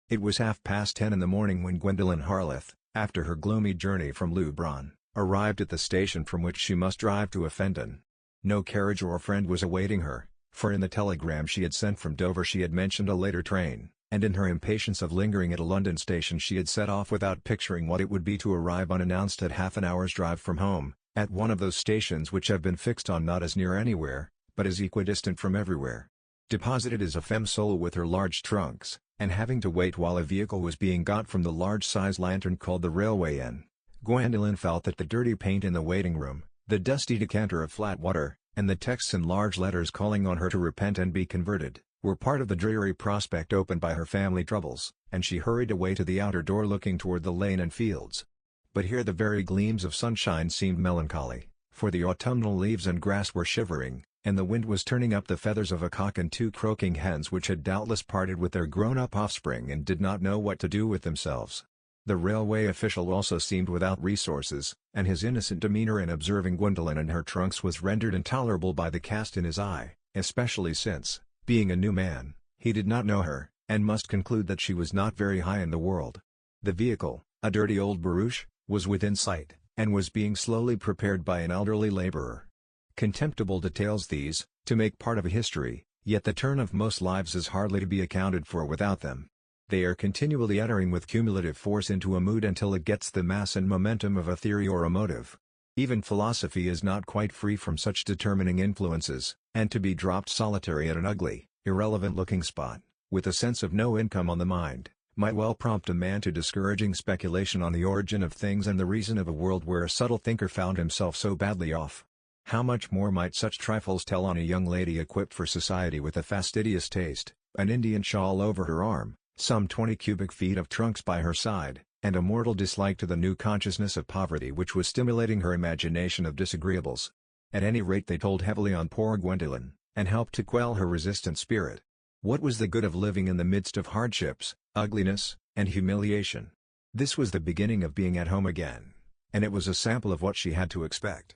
It was 10:30 in the morning when Gwendolen Harleth, after her gloomy journey from Lubron, arrived at the station from which she must drive to Offendon. No carriage or friend was awaiting her, for in the telegram she had sent from Dover she had mentioned a later train, and in her impatience of lingering at a London station she had set off without picturing what it would be to arrive unannounced at half an hour's drive from home, at one of those stations which have been fixed on not as near anywhere, but as equidistant from everywhere. deposited as a femme sole with her large trunks, and having to wait while a vehicle was being got from the large-size lantern called the Railway Inn. Gwendolyn felt that the dirty paint in the waiting room, the dusty decanter of flat water, and the texts in large letters calling on her to repent and be converted, were part of the dreary prospect opened by her family troubles, and she hurried away to the outer door looking toward the lane and fields. But here the very gleams of sunshine seemed melancholy, for the autumnal leaves and grass were shivering, and the wind was turning up the feathers of a cock and 2 croaking hens which had doubtless parted with their grown-up offspring and did not know what to do with themselves. The railway official also seemed without resources, and his innocent demeanor in observing Gwendolyn and her trunks was rendered intolerable by the cast in his eye, especially since, being a new man, he did not know her, and must conclude that she was not very high in the world. The vehicle, a dirty old barouche, was within sight, and was being slowly prepared by an elderly laborer. Contemptible details these, to make part of a history, yet the turn of most lives is hardly to be accounted for without them. They are continually entering with cumulative force into a mood until it gets the mass and momentum of a theory or a motive. Even philosophy is not quite free from such determining influences, and to be dropped solitary at an ugly, irrelevant-looking spot, with a sense of no income on the mind, might well prompt a man to discouraging speculation on the origin of things and the reason of a world where a subtle thinker found himself so badly off. How much more might such trifles tell on a young lady equipped for society with a fastidious taste, an Indian shawl over her arm, some 20 cubic feet of trunks by her side, and a mortal dislike to the new consciousness of poverty which was stimulating her imagination of disagreeables. At any rate they told heavily on poor Gwendolyn, and helped to quell her resistant spirit. What was the good of living in the midst of hardships, ugliness, and humiliation? This was the beginning of being at home again, and it was a sample of what she had to expect.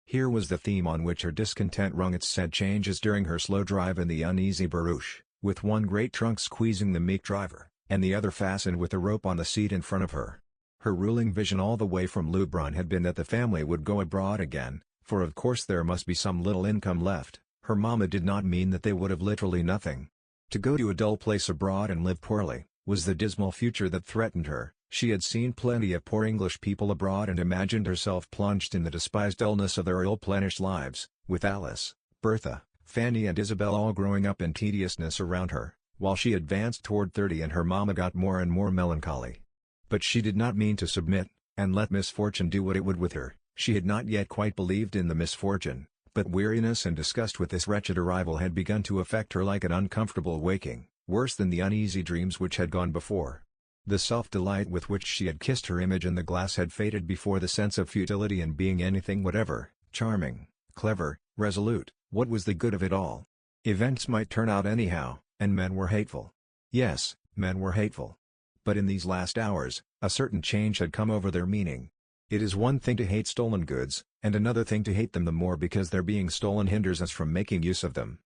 Here was the theme on which her discontent rung its sad changes during her slow drive in the uneasy barouche, with one great trunk squeezing the meek driver, and the other fastened with a rope on the seat in front of her. Her ruling vision all the way from Lubron had been that the family would go abroad again, for of course there must be some little income left. Her mamma did not mean that they would have literally nothing. To go to a dull place abroad and live poorly, was the dismal future that threatened her. She had seen plenty of poor English people abroad and imagined herself plunged in the despised dullness of their ill-plenished lives, with Alice, Bertha, Fanny and Isabel all growing up in tediousness around her, while she advanced toward 30 and her mamma got more and more melancholy. But she did not mean to submit, and let misfortune do what it would with her. She had not yet quite believed in the misfortune, but weariness and disgust with this wretched arrival had begun to affect her like an uncomfortable waking, worse than the uneasy dreams which had gone before. The self-delight with which she had kissed her image in the glass had faded before the sense of futility in being anything whatever, charming, clever, resolute. What was the good of it all? Events might turn out anyhow, and men were hateful. Yes, men were hateful. But in these last hours, a certain change had come over their meaning. It is one thing to hate stolen goods, and another thing to hate them the more because their being stolen hinders us from making use of them.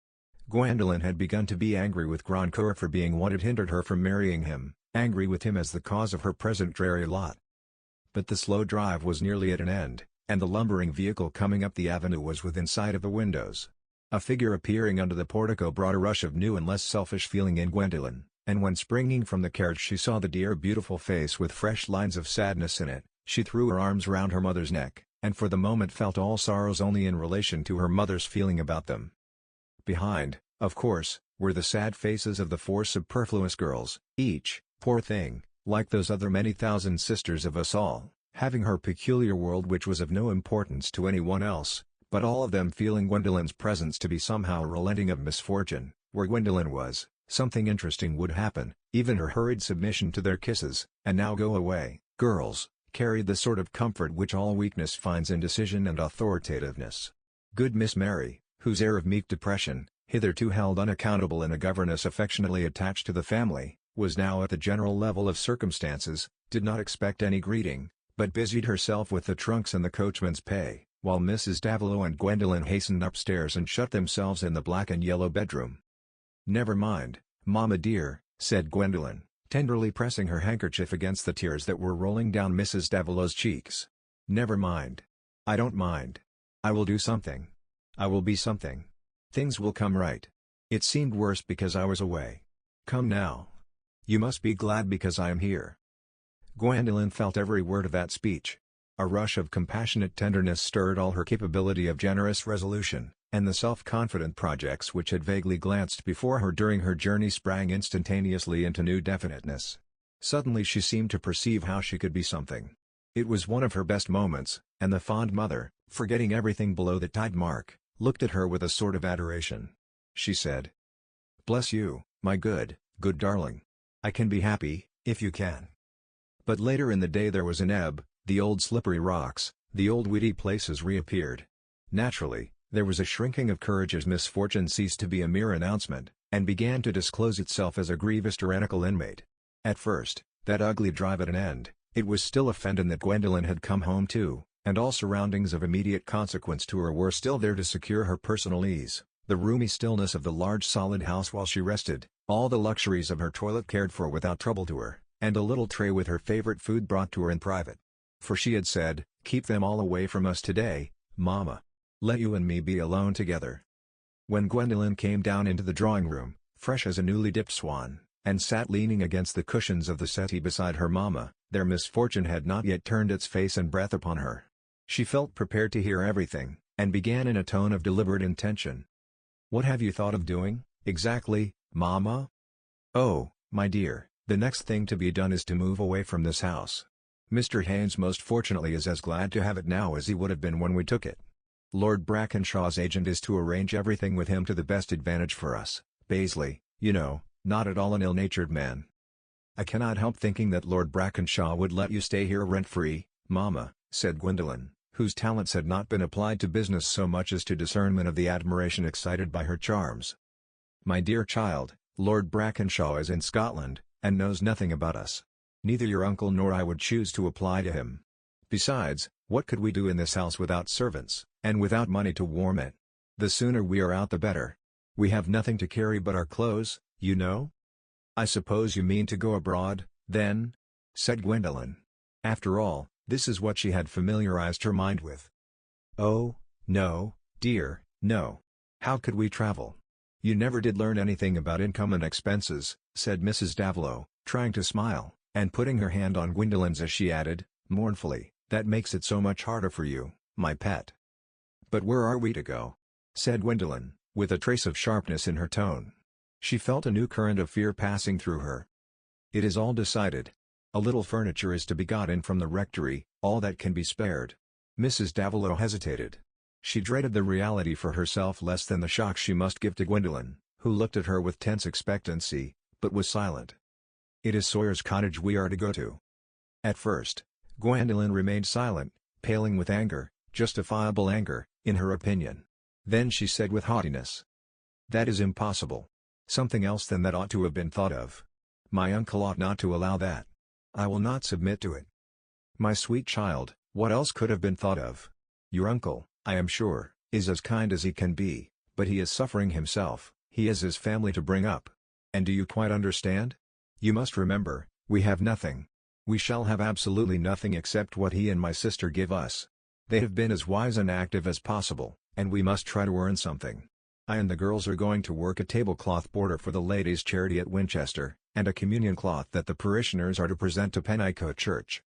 Gwendolyn had begun to be angry with Grandcoeur for being what had hindered her from marrying him, angry with him as the cause of her present dreary lot. But the slow drive was nearly at an end, and the lumbering vehicle coming up the avenue was within sight of the windows. A figure appearing under the portico brought a rush of new and less selfish feeling in Gwendolyn, and when springing from the carriage she saw the dear beautiful face with fresh lines of sadness in it, she threw her arms round her mother's neck, and for the moment felt all sorrows only in relation to her mother's feeling about them. Behind, of course, were the sad faces of the 4 superfluous girls, each, poor thing, like those other many thousand sisters of us all, having her peculiar world which was of no importance to anyone else, but all of them feeling Gwendolyn's presence to be somehow a relenting of misfortune. Where Gwendolyn was, something interesting would happen. Even her hurried submission to their kisses, and now go away, girls, carried the sort of comfort which all weakness finds in decision and authoritativeness. Good Miss Mary, whose air of meek depression, hitherto held unaccountable in a governess affectionately attached to the family, was now at the general level of circumstances, did not expect any greeting, but busied herself with the trunks and the coachman's pay, while Mrs. Davilow and Gwendolyn hastened upstairs and shut themselves in the black and yellow bedroom. "Never mind, Mamma dear," said Gwendolyn, tenderly pressing her handkerchief against the tears that were rolling down Mrs. Davilow's cheeks. "Never mind. I don't mind. I will do something. I will be something. Things will come right. It seemed worse because I was away. Come now. You must be glad because I am here." Gwendolyn felt every word of that speech. A rush of compassionate tenderness stirred all her capability of generous resolution, and the self-confident projects which had vaguely glanced before her during her journey sprang instantaneously into new definiteness. Suddenly she seemed to perceive how she could be something. It was one of her best moments, and the fond mother, forgetting everything below the tide mark, looked at her with a sort of adoration. She said, "Bless you, my good darling. I can be happy, if you can." But later in the day there was an ebb, the old slippery rocks, the old weedy places reappeared. Naturally, there was a shrinking of courage as misfortune ceased to be a mere announcement, and began to disclose itself as a grievous tyrannical inmate. At first, that ugly drive at an end, it was still a Fendon that Gwendolen had come home to, and all surroundings of immediate consequence to her were still there to secure her personal ease, the roomy stillness of the large solid house while she rested, all the luxuries of her toilet cared for without trouble to her, and a little tray with her favorite food brought to her in private. For she had said, "Keep them all away from us today, Mama. Let you and me be alone together." When Gwendolen came down into the drawing-room, fresh as a newly dipped swan, and sat leaning against the cushions of the settee beside her mamma, their misfortune had not yet turned its face and breath upon her. She felt prepared to hear everything, and began in a tone of deliberate intention. "What have you thought of doing, exactly, Mamma?" "Oh, my dear, the next thing to be done is to move away from this house. Mr. Haynes most fortunately is as glad to have it now as he would have been when we took it. Lord Brackenshaw's agent is to arrange everything with him to the best advantage for us, Paisley, you know, not at all an ill-natured man." "I cannot help thinking that Lord Brackenshaw would let you stay here rent-free, Mamma," said Gwendolen, whose talents had not been applied to business so much as to discernment of the admiration excited by her charms. "My dear child, Lord Brackenshaw is in Scotland, and knows nothing about us. Neither your uncle nor I would choose to apply to him. Besides, what could we do in this house without servants, and without money to warm it? The sooner we are out the better. We have nothing to carry but our clothes, you know." "I suppose you mean to go abroad, then?" said Gwendolen. After all, this is what she had familiarized her mind with. "Oh, no, dear, no. How could we travel? You never did learn anything about income and expenses," said Mrs. Davilow, trying to smile, and putting her hand on Gwendolen's as she added, mournfully, "That makes it so much harder for you, my pet." "But where are we to go?" said Gwendolen, with a trace of sharpness in her tone. She felt a new current of fear passing through her. "It is all decided. A little furniture is to be got in from the rectory, all that can be spared." Mrs. Davilow hesitated. She dreaded the reality for herself less than the shock she must give to Gwendolen, who looked at her with tense expectancy, but was silent. "It is Sawyer's cottage we are to go to." At first, Gwendolen remained silent, paling with anger, justifiable anger, in her opinion. Then she said with haughtiness, "That is impossible. Something else than that ought to have been thought of. My uncle ought not to allow that. I will not submit to it." "My sweet child, what else could have been thought of? Your uncle, I am sure, is as kind as he can be, but he is suffering himself, he has his family to bring up. And do you quite understand? You must remember, we have nothing. We shall have absolutely nothing except what he and my sister give us. They have been as wise and active as possible, and we must try to earn something. I and the girls are going to work a tablecloth border for the ladies' charity at Winchester, and a communion cloth that the parishioners are to present to Pennicote Church."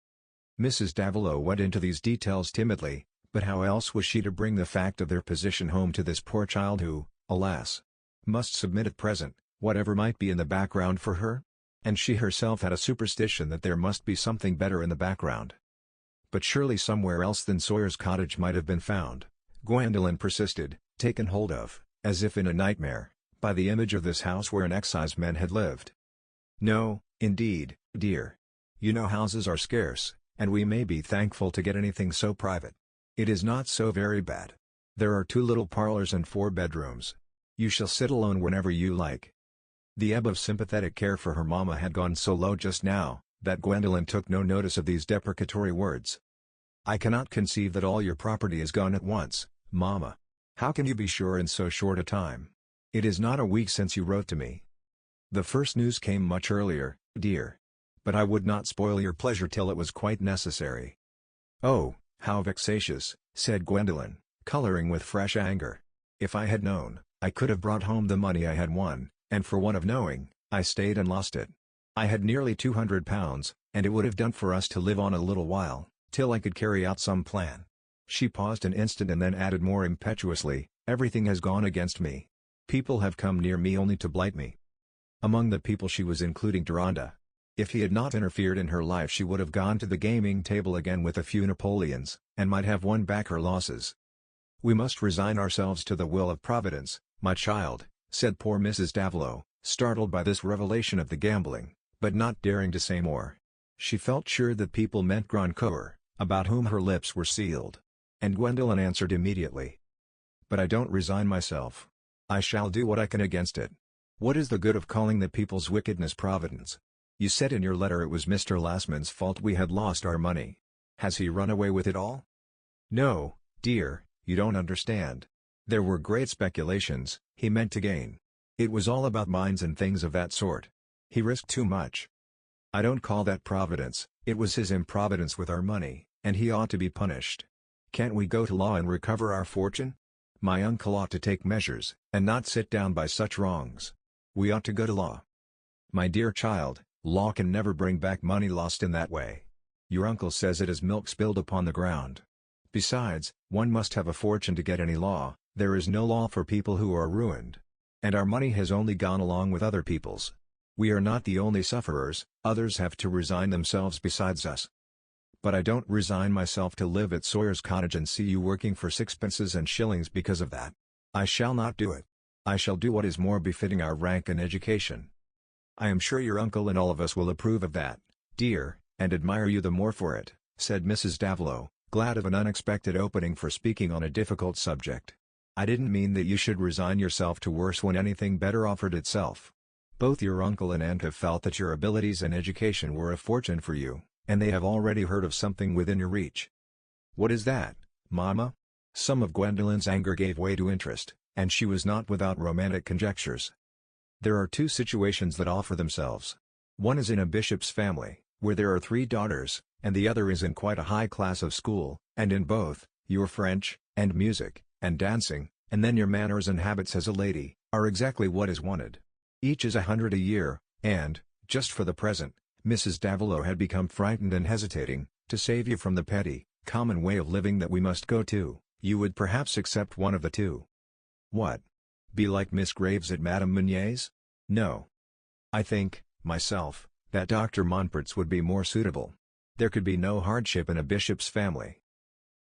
Mrs. Davilow went into these details timidly, but how else was she to bring the fact of their position home to this poor child who, alas, must submit at present, whatever might be in the background for her? And she herself had a superstition that there must be something better in the background. "But surely somewhere else than Sawyer's cottage might have been found," Gwendolen persisted, taken hold of, as if in a nightmare, by the image of this house where an exciseman had lived. "No, indeed, dear. You know houses are scarce, and we may be thankful to get anything so private. It is not so very bad. There are 2 little parlors and 4 bedrooms. You shall sit alone whenever you like." The ebb of sympathetic care for her mamma had gone so low just now, that Gwendolen took no notice of these deprecatory words. "I cannot conceive that all your property is gone at once, mamma. How can you be sure in so short a time? It is not a week since you wrote to me." "The first news came much earlier, dear. But I would not spoil your pleasure till it was quite necessary." "Oh, how vexatious," said Gwendolen, coloring with fresh anger. "If I had known, I could have brought home the money I had won, and for want of knowing, I stayed and lost it. I had nearly £200, and it would have done for us to live on a little while, till I could carry out some plan. She paused an instant and then added more impetuously, everything has gone against me. People have come near me only to blight me. Among the people she was including Deronda. If he had not interfered in her life she would have gone to the gaming table again with a few Napoleons, and might have won back her losses. We must resign ourselves to the will of Providence, my child, said poor Mrs. Davilo, startled by this revelation of the gambling, but not daring to say more. She felt sure that people meant Grandcoeur, about whom her lips were sealed. And Gwendolen answered immediately. But I don't resign myself. I shall do what I can against it. What is the good of calling the people's wickedness Providence? You said in your letter it was Mr. Lassman's fault we had lost our money. Has he run away with it all? No, dear, you don't understand. There were great speculations, he meant to gain. It was all about mines and things of that sort. He risked too much. I don't call that Providence, it was his improvidence with our money, and he ought to be punished. Can't we go to law and recover our fortune? My uncle ought to take measures, and not sit down by such wrongs. We ought to go to law. My dear child, law can never bring back money lost in that way. Your uncle says it is milk spilled upon the ground. Besides, one must have a fortune to get any law. There is no law for people who are ruined. And our money has only gone along with other people's. We are not the only sufferers, others have to resign themselves besides us. But I don't resign myself to live at Sawyer's Cottage and see you working for sixpences and shillings because of that. I shall not do it. I shall do what is more befitting our rank and education. I am sure your uncle and all of us will approve of that, dear, and admire you the more for it, said Mrs. Davilo, glad of an unexpected opening for speaking on a difficult subject. I didn't mean that you should resign yourself to worse when anything better offered itself. Both your uncle and aunt have felt that your abilities and education were a fortune for you, and they have already heard of something within your reach. What is that, Mamma? Some of Gwendolen's anger gave way to interest, and she was not without romantic conjectures. There are two situations that offer themselves. One is in a bishop's family, where there are 3 daughters, and the other is in quite a high class of school, and in both, your French, and music, and dancing, and then your manners and habits as a lady, are exactly what is wanted. Each is 100 a year, and, just for the present, Mrs. Davilo had become frightened and hesitating. To save you from the petty, common way of living that we must go to, you would perhaps accept one of the two. What? Be like Miss Graves at Madame Meunier's? No. I think, myself, that Dr. Montpert's would be more suitable. There could be no hardship in a bishop's family.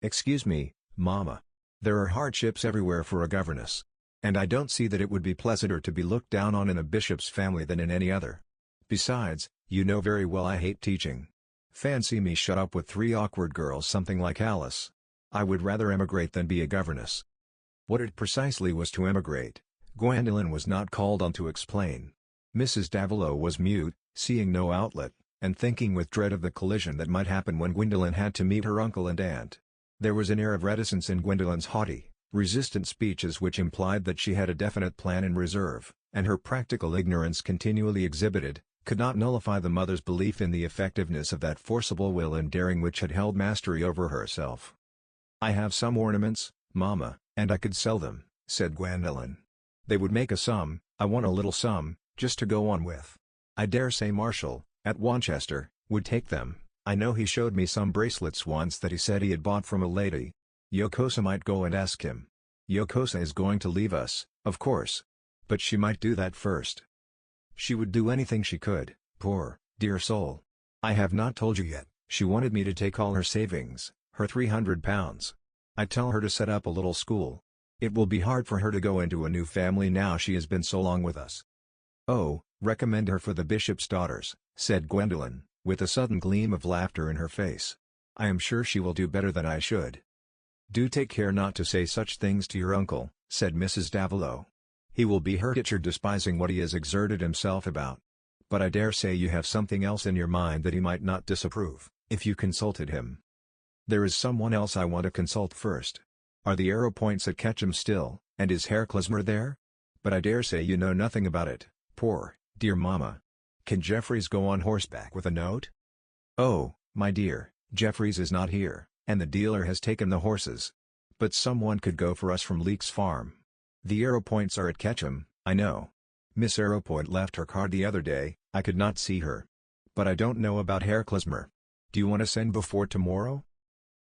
Excuse me, Mamma. There are hardships everywhere for a governess. And I don't see that it would be pleasanter to be looked down on in a bishop's family than in any other. Besides, you know very well I hate teaching. Fancy me shut up with 3 awkward girls something like Alice. I would rather emigrate than be a governess. What it precisely was to emigrate, Gwendolen was not called on to explain. Mrs. Davilo was mute, seeing no outlet, and thinking with dread of the collision that might happen when Gwendolen had to meet her uncle and aunt. There was an air of reticence in Gwendolen's haughty, resistant speeches which implied that she had a definite plan in reserve, and her practical ignorance continually exhibited, could not nullify the mother's belief in the effectiveness of that forcible will and daring which had held mastery over herself. I have some ornaments, Mamma, and I could sell them, said Gwendolen. They would make a sum. I want a little sum, just to go on with. I dare say Marshall, at Wanchester, would take them. I know he showed me some bracelets once that he said he had bought from a lady. Yokosa might go and ask him. Yokosa is going to leave us, of course. But she might do that first. She would do anything she could, poor, dear soul. I have not told you yet, she wanted me to take all her savings, her £300. I tell her to set up a little school. It will be hard for her to go into a new family now she has been so long with us. Oh, recommend her for the bishop's daughters, said Gwendolen, with a sudden gleam of laughter in her face. I am sure she will do better than I should. Do take care not to say such things to your uncle, said Mrs. Davilo. He will be hurt at your despising what he has exerted himself about. But I dare say you have something else in your mind that he might not disapprove, if you consulted him. There is someone else I want to consult first. Are the arrow points at Ketchum still, and is Herr Klesmer there? But I dare say you know nothing about it, poor, dear Mamma. Can Jeffries go on horseback with a note? Oh, my dear, Jeffries is not here, and the dealer has taken the horses. But someone could go for us from Leek's farm. The Arrowpoints are at Ketchum, I know. Miss Arrowpoint left her card the other day. I could not see her. But I don't know about Herr Klesmer. Do you want to send before tomorrow?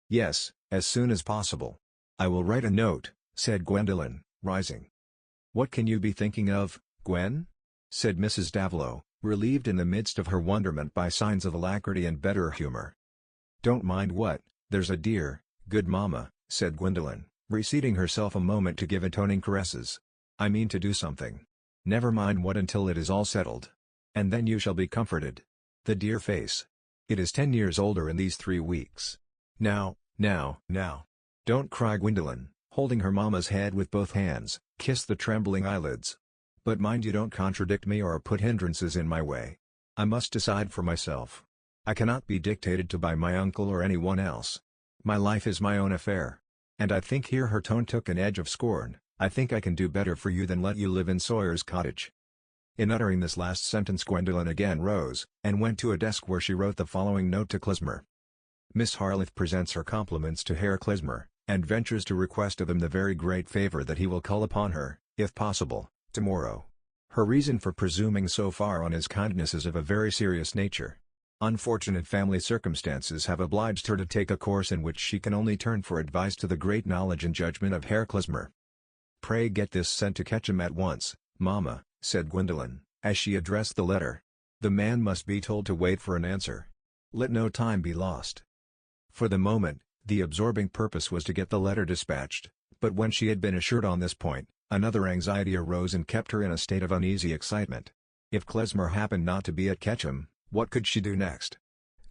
Yes, as soon as possible. I will write a note, said Gwendolen, rising. What can you be thinking of, Gwen? Said Mrs. Davilow, relieved in the midst of her wonderment by signs of alacrity and better humor. Don't mind what, there's a dear, good mamma, said Gwendolen, reseating herself a moment to give atoning caresses. I mean to do something. Never mind what until it is all settled. And then you shall be comforted. The dear face. It is 10 years older in these 3 weeks. Now. Don't cry, Gwendolen, holding her mamma's head with both hands, kissed the trembling eyelids. But mind you don't contradict me or put hindrances in my way. I must decide for myself. I cannot be dictated to by my uncle or anyone else. My life is my own affair. And I think here her tone took an edge of scorn, I think I can do better for you than let you live in Sawyer's cottage. In uttering this last sentence Gwendolen again rose, and went to a desk where she wrote the following note to Klezmer. Miss Harleth presents her compliments to Herr Klezmer, and ventures to request of him the very great favor that he will call upon her, if possible, tomorrow. Her reason for presuming so far on his kindness is of a very serious nature. Unfortunate family circumstances have obliged her to take a course in which she can only turn for advice to the great knowledge and judgment of Herr Klezmer. Pray get this sent to Ketchum at once, Mamma, said Gwendolen, as she addressed the letter. The man must be told to wait for an answer. Let no time be lost. For the moment, the absorbing purpose was to get the letter dispatched, but when she had been assured on this point, another anxiety arose and kept her in a state of uneasy excitement. If Klezmer happened not to be at Ketchum, what could she do next?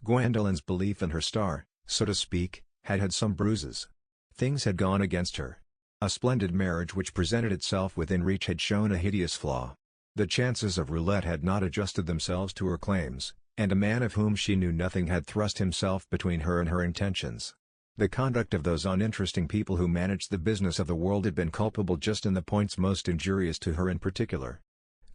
Gwendolen's belief in her star, so to speak, had had some bruises. Things had gone against her. A splendid marriage which presented itself within reach had shown a hideous flaw. The chances of roulette had not adjusted themselves to her claims, and a man of whom she knew nothing had thrust himself between her and her intentions. The conduct of those uninteresting people who managed the business of the world had been culpable just in the points most injurious to her in particular.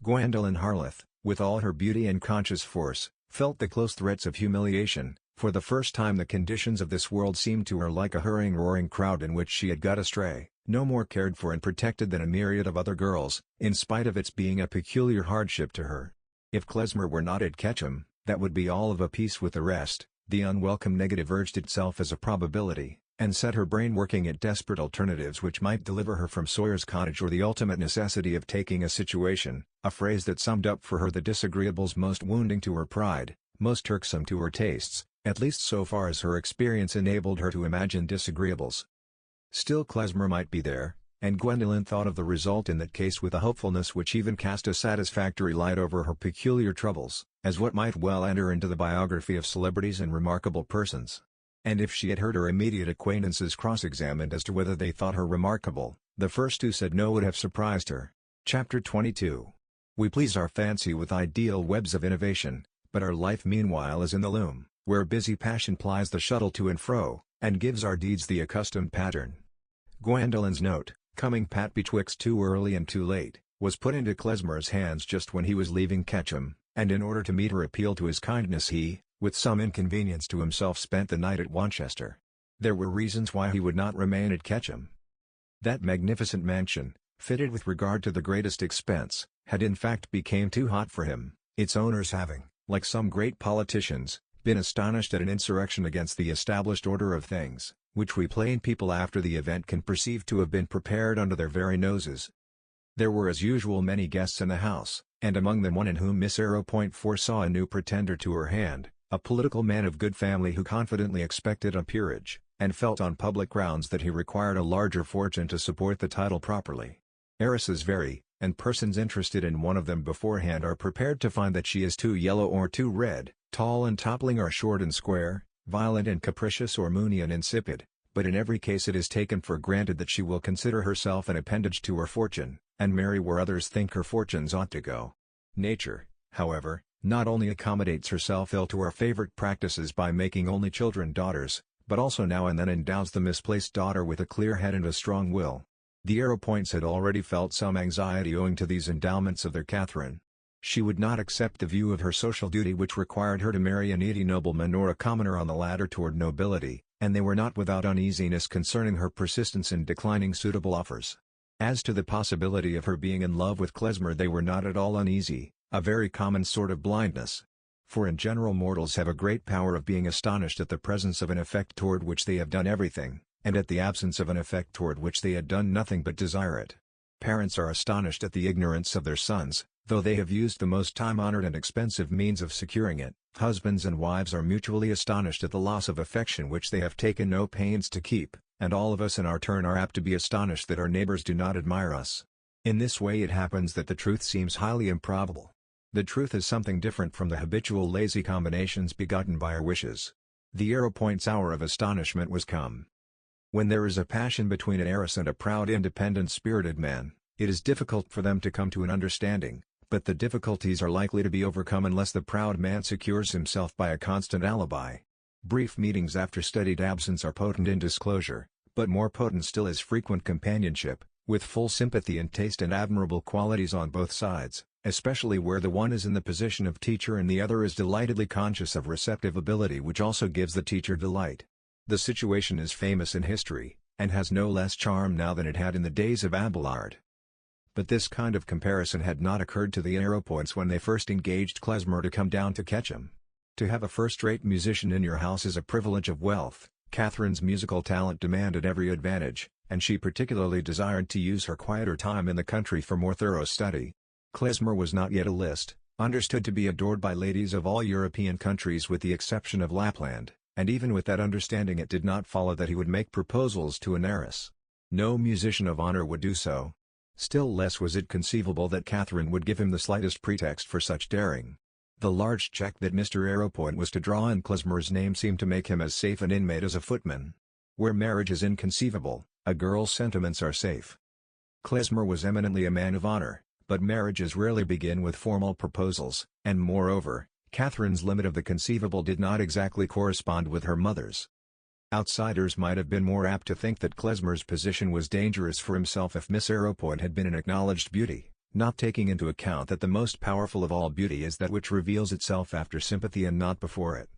Gwendolen Harleth, with all her beauty and conscious force, felt the close threats of humiliation. For the first time the conditions of this world seemed to her like a hurrying roaring crowd in which she had got astray, no more cared for and protected than a myriad of other girls, in spite of its being a peculiar hardship to her. If Klezmer were not at Ketchum, that would be all of a piece with the rest. The unwelcome negative urged itself as a probability, and set her brain working at desperate alternatives which might deliver her from Sawyer's cottage or the ultimate necessity of taking a situation, a phrase that summed up for her the disagreeables most wounding to her pride, most irksome to her tastes, at least so far as her experience enabled her to imagine disagreeables. Still Klezmer might be there, and Gwendolen thought of the result in that case with a hopefulness which even cast a satisfactory light over her peculiar troubles, as what might well enter into the biography of celebrities and remarkable persons. And if she had heard her immediate acquaintances cross-examined as to whether they thought her remarkable, the first who said no would have surprised her. Chapter 22. We please our fancy with ideal webs of innovation, but our life meanwhile is in the loom, where busy passion plies the shuttle to and fro, and gives our deeds the accustomed pattern. Gwendolen's note, coming pat betwixt too early and too late, was put into Klezmer's hands just when he was leaving Ketchum, and in order to meet her appeal to his kindness he, with some inconvenience to himself, spent the night at Wanchester. There were reasons why he would not remain at Ketchum. That magnificent mansion, fitted with regard to the greatest expense, had in fact become too hot for him, its owners having, like some great politicians, been astonished at an insurrection against the established order of things, which we plain people after the event can perceive to have been prepared under their very noses. There were as usual many guests in the house, and among them one in whom Miss Arrowpoint foresaw a new pretender to her hand, a political man of good family who confidently expected a peerage, and felt on public grounds that he required a larger fortune to support the title properly. Heiresses vary, and persons interested in one of them beforehand are prepared to find that she is too yellow or too red, tall and toppling or short and square, violent and capricious or moony and insipid, but in every case it is taken for granted that she will consider herself an appendage to her fortune, and marry where others think her fortunes ought to go. Nature, however, not only accommodates herself ill to her favorite practices by making only children daughters, but also now and then endows the misplaced daughter with a clear head and a strong will. The Arrowpoints had already felt some anxiety owing to these endowments of their Catherine. She would not accept the view of her social duty which required her to marry a needy nobleman or a commoner on the ladder toward nobility, and they were not without uneasiness concerning her persistence in declining suitable offers. As to the possibility of her being in love with Klezmer they were not at all uneasy, a very common sort of blindness. For in general mortals have a great power of being astonished at the presence of an effect toward which they have done everything, and at the absence of an effect toward which they had done nothing but desire it. Parents are astonished at the ignorance of their sons, though they have used the most time-honored and expensive means of securing it. Husbands and wives are mutually astonished at the loss of affection which they have taken no pains to keep, and all of us in our turn are apt to be astonished that our neighbors do not admire us. In this way it happens that the truth seems highly improbable. The truth is something different from the habitual lazy combinations begotten by our wishes. The Arrowpoint's hour of astonishment was come. When there is a passion between an heiress and a proud independent-spirited man, it is difficult for them to come to an understanding, but the difficulties are likely to be overcome unless the proud man secures himself by a constant alibi. Brief meetings after studied absence are potent in disclosure, but more potent still is frequent companionship, with full sympathy and taste and admirable qualities on both sides, especially where the one is in the position of teacher and the other is delightedly conscious of receptive ability which also gives the teacher delight. The situation is famous in history, and has no less charm now than it had in the days of Abelard. But this kind of comparison had not occurred to the Arrowpoints when they first engaged Klezmer to come down to Ketchum. To have a first-rate musician in your house is a privilege of wealth. Catherine's musical talent demanded every advantage, and she particularly desired to use her quieter time in the country for more thorough study. Klezmer was not yet a Liszt, understood to be adored by ladies of all European countries with the exception of Lapland, and even with that understanding it did not follow that he would make proposals to an heiress. No musician of honor would do so. Still less was it conceivable that Catherine would give him the slightest pretext for such daring. The large cheque that Mr. Arrowpoint was to draw in Klezmer's name seemed to make him as safe an inmate as a footman. Where marriage is inconceivable, a girl's sentiments are safe. Klezmer was eminently a man of honor, but marriages rarely begin with formal proposals, and moreover, Catherine's limit of the conceivable did not exactly correspond with her mother's. Outsiders might have been more apt to think that Klezmer's position was dangerous for himself if Miss Arrowpoint had been an acknowledged beauty, not taking into account that the most powerful of all beauty is that which reveals itself after sympathy and not before it.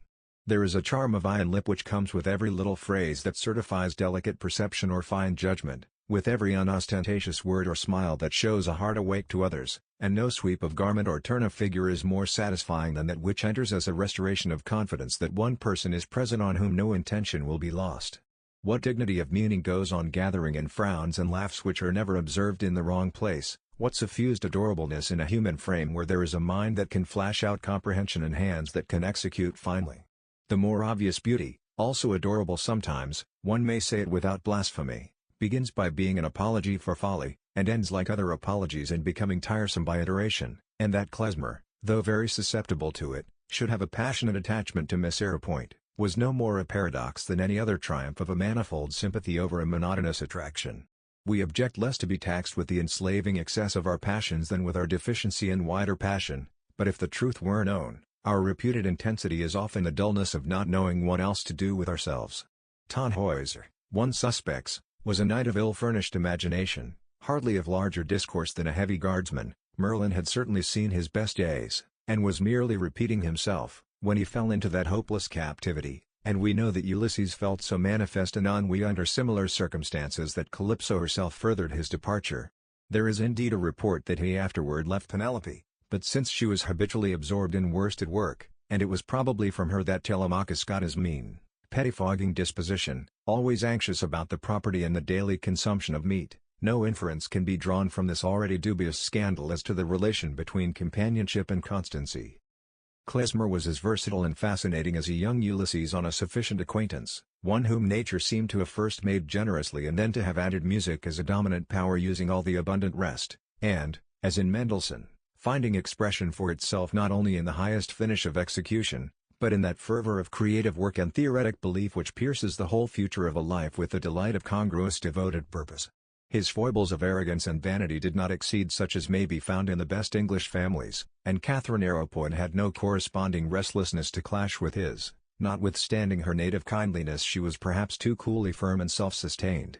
There is a charm of eye and lip which comes with every little phrase that certifies delicate perception or fine judgment, with every unostentatious word or smile that shows a heart awake to others, and no sweep of garment or turn of figure is more satisfying than that which enters as a restoration of confidence that one person is present on whom no intention will be lost. What dignity of meaning goes on gathering in frowns and laughs which are never observed in the wrong place, what suffused adorableness in a human frame where there is a mind that can flash out comprehension and hands that can execute finely. The more obvious beauty, also adorable sometimes, one may say it without blasphemy, begins by being an apology for folly, and ends like other apologies in becoming tiresome by iteration, and that Klezmer, though very susceptible to it, should have a passionate attachment to Miss Arrowpoint, was no more a paradox than any other triumph of a manifold sympathy over a monotonous attraction. We object less to be taxed with the enslaving excess of our passions than with our deficiency in wider passion, but if the truth were known, our reputed intensity is often the dullness of not knowing what else to do with ourselves. Tannhäuser, one suspects, was a knight of ill-furnished imagination, hardly of larger discourse than a heavy guardsman. Merlin had certainly seen his best days, and was merely repeating himself, when he fell into that hopeless captivity, and we know that Ulysses felt so manifest an ennui under similar circumstances that Calypso herself furthered his departure. There is indeed a report that he afterward left Penelope, but since she was habitually absorbed in worsted work, and it was probably from her that Telemachus got his mean, pettifogging disposition, always anxious about the property and the daily consumption of meat, no inference can be drawn from this already dubious scandal as to the relation between companionship and constancy. Klezmer was as versatile and fascinating as a young Ulysses on a sufficient acquaintance, one whom nature seemed to have first made generously and then to have added music as a dominant power using all the abundant rest, and, as in Mendelssohn, finding expression for itself not only in the highest finish of execution, but in that fervor of creative work and theoretic belief which pierces the whole future of a life with the delight of congruous devoted purpose. His foibles of arrogance and vanity did not exceed such as may be found in the best English families, and Catherine Arrowpoint had no corresponding restlessness to clash with his. Notwithstanding her native kindliness, she was perhaps too coolly firm and self-sustained.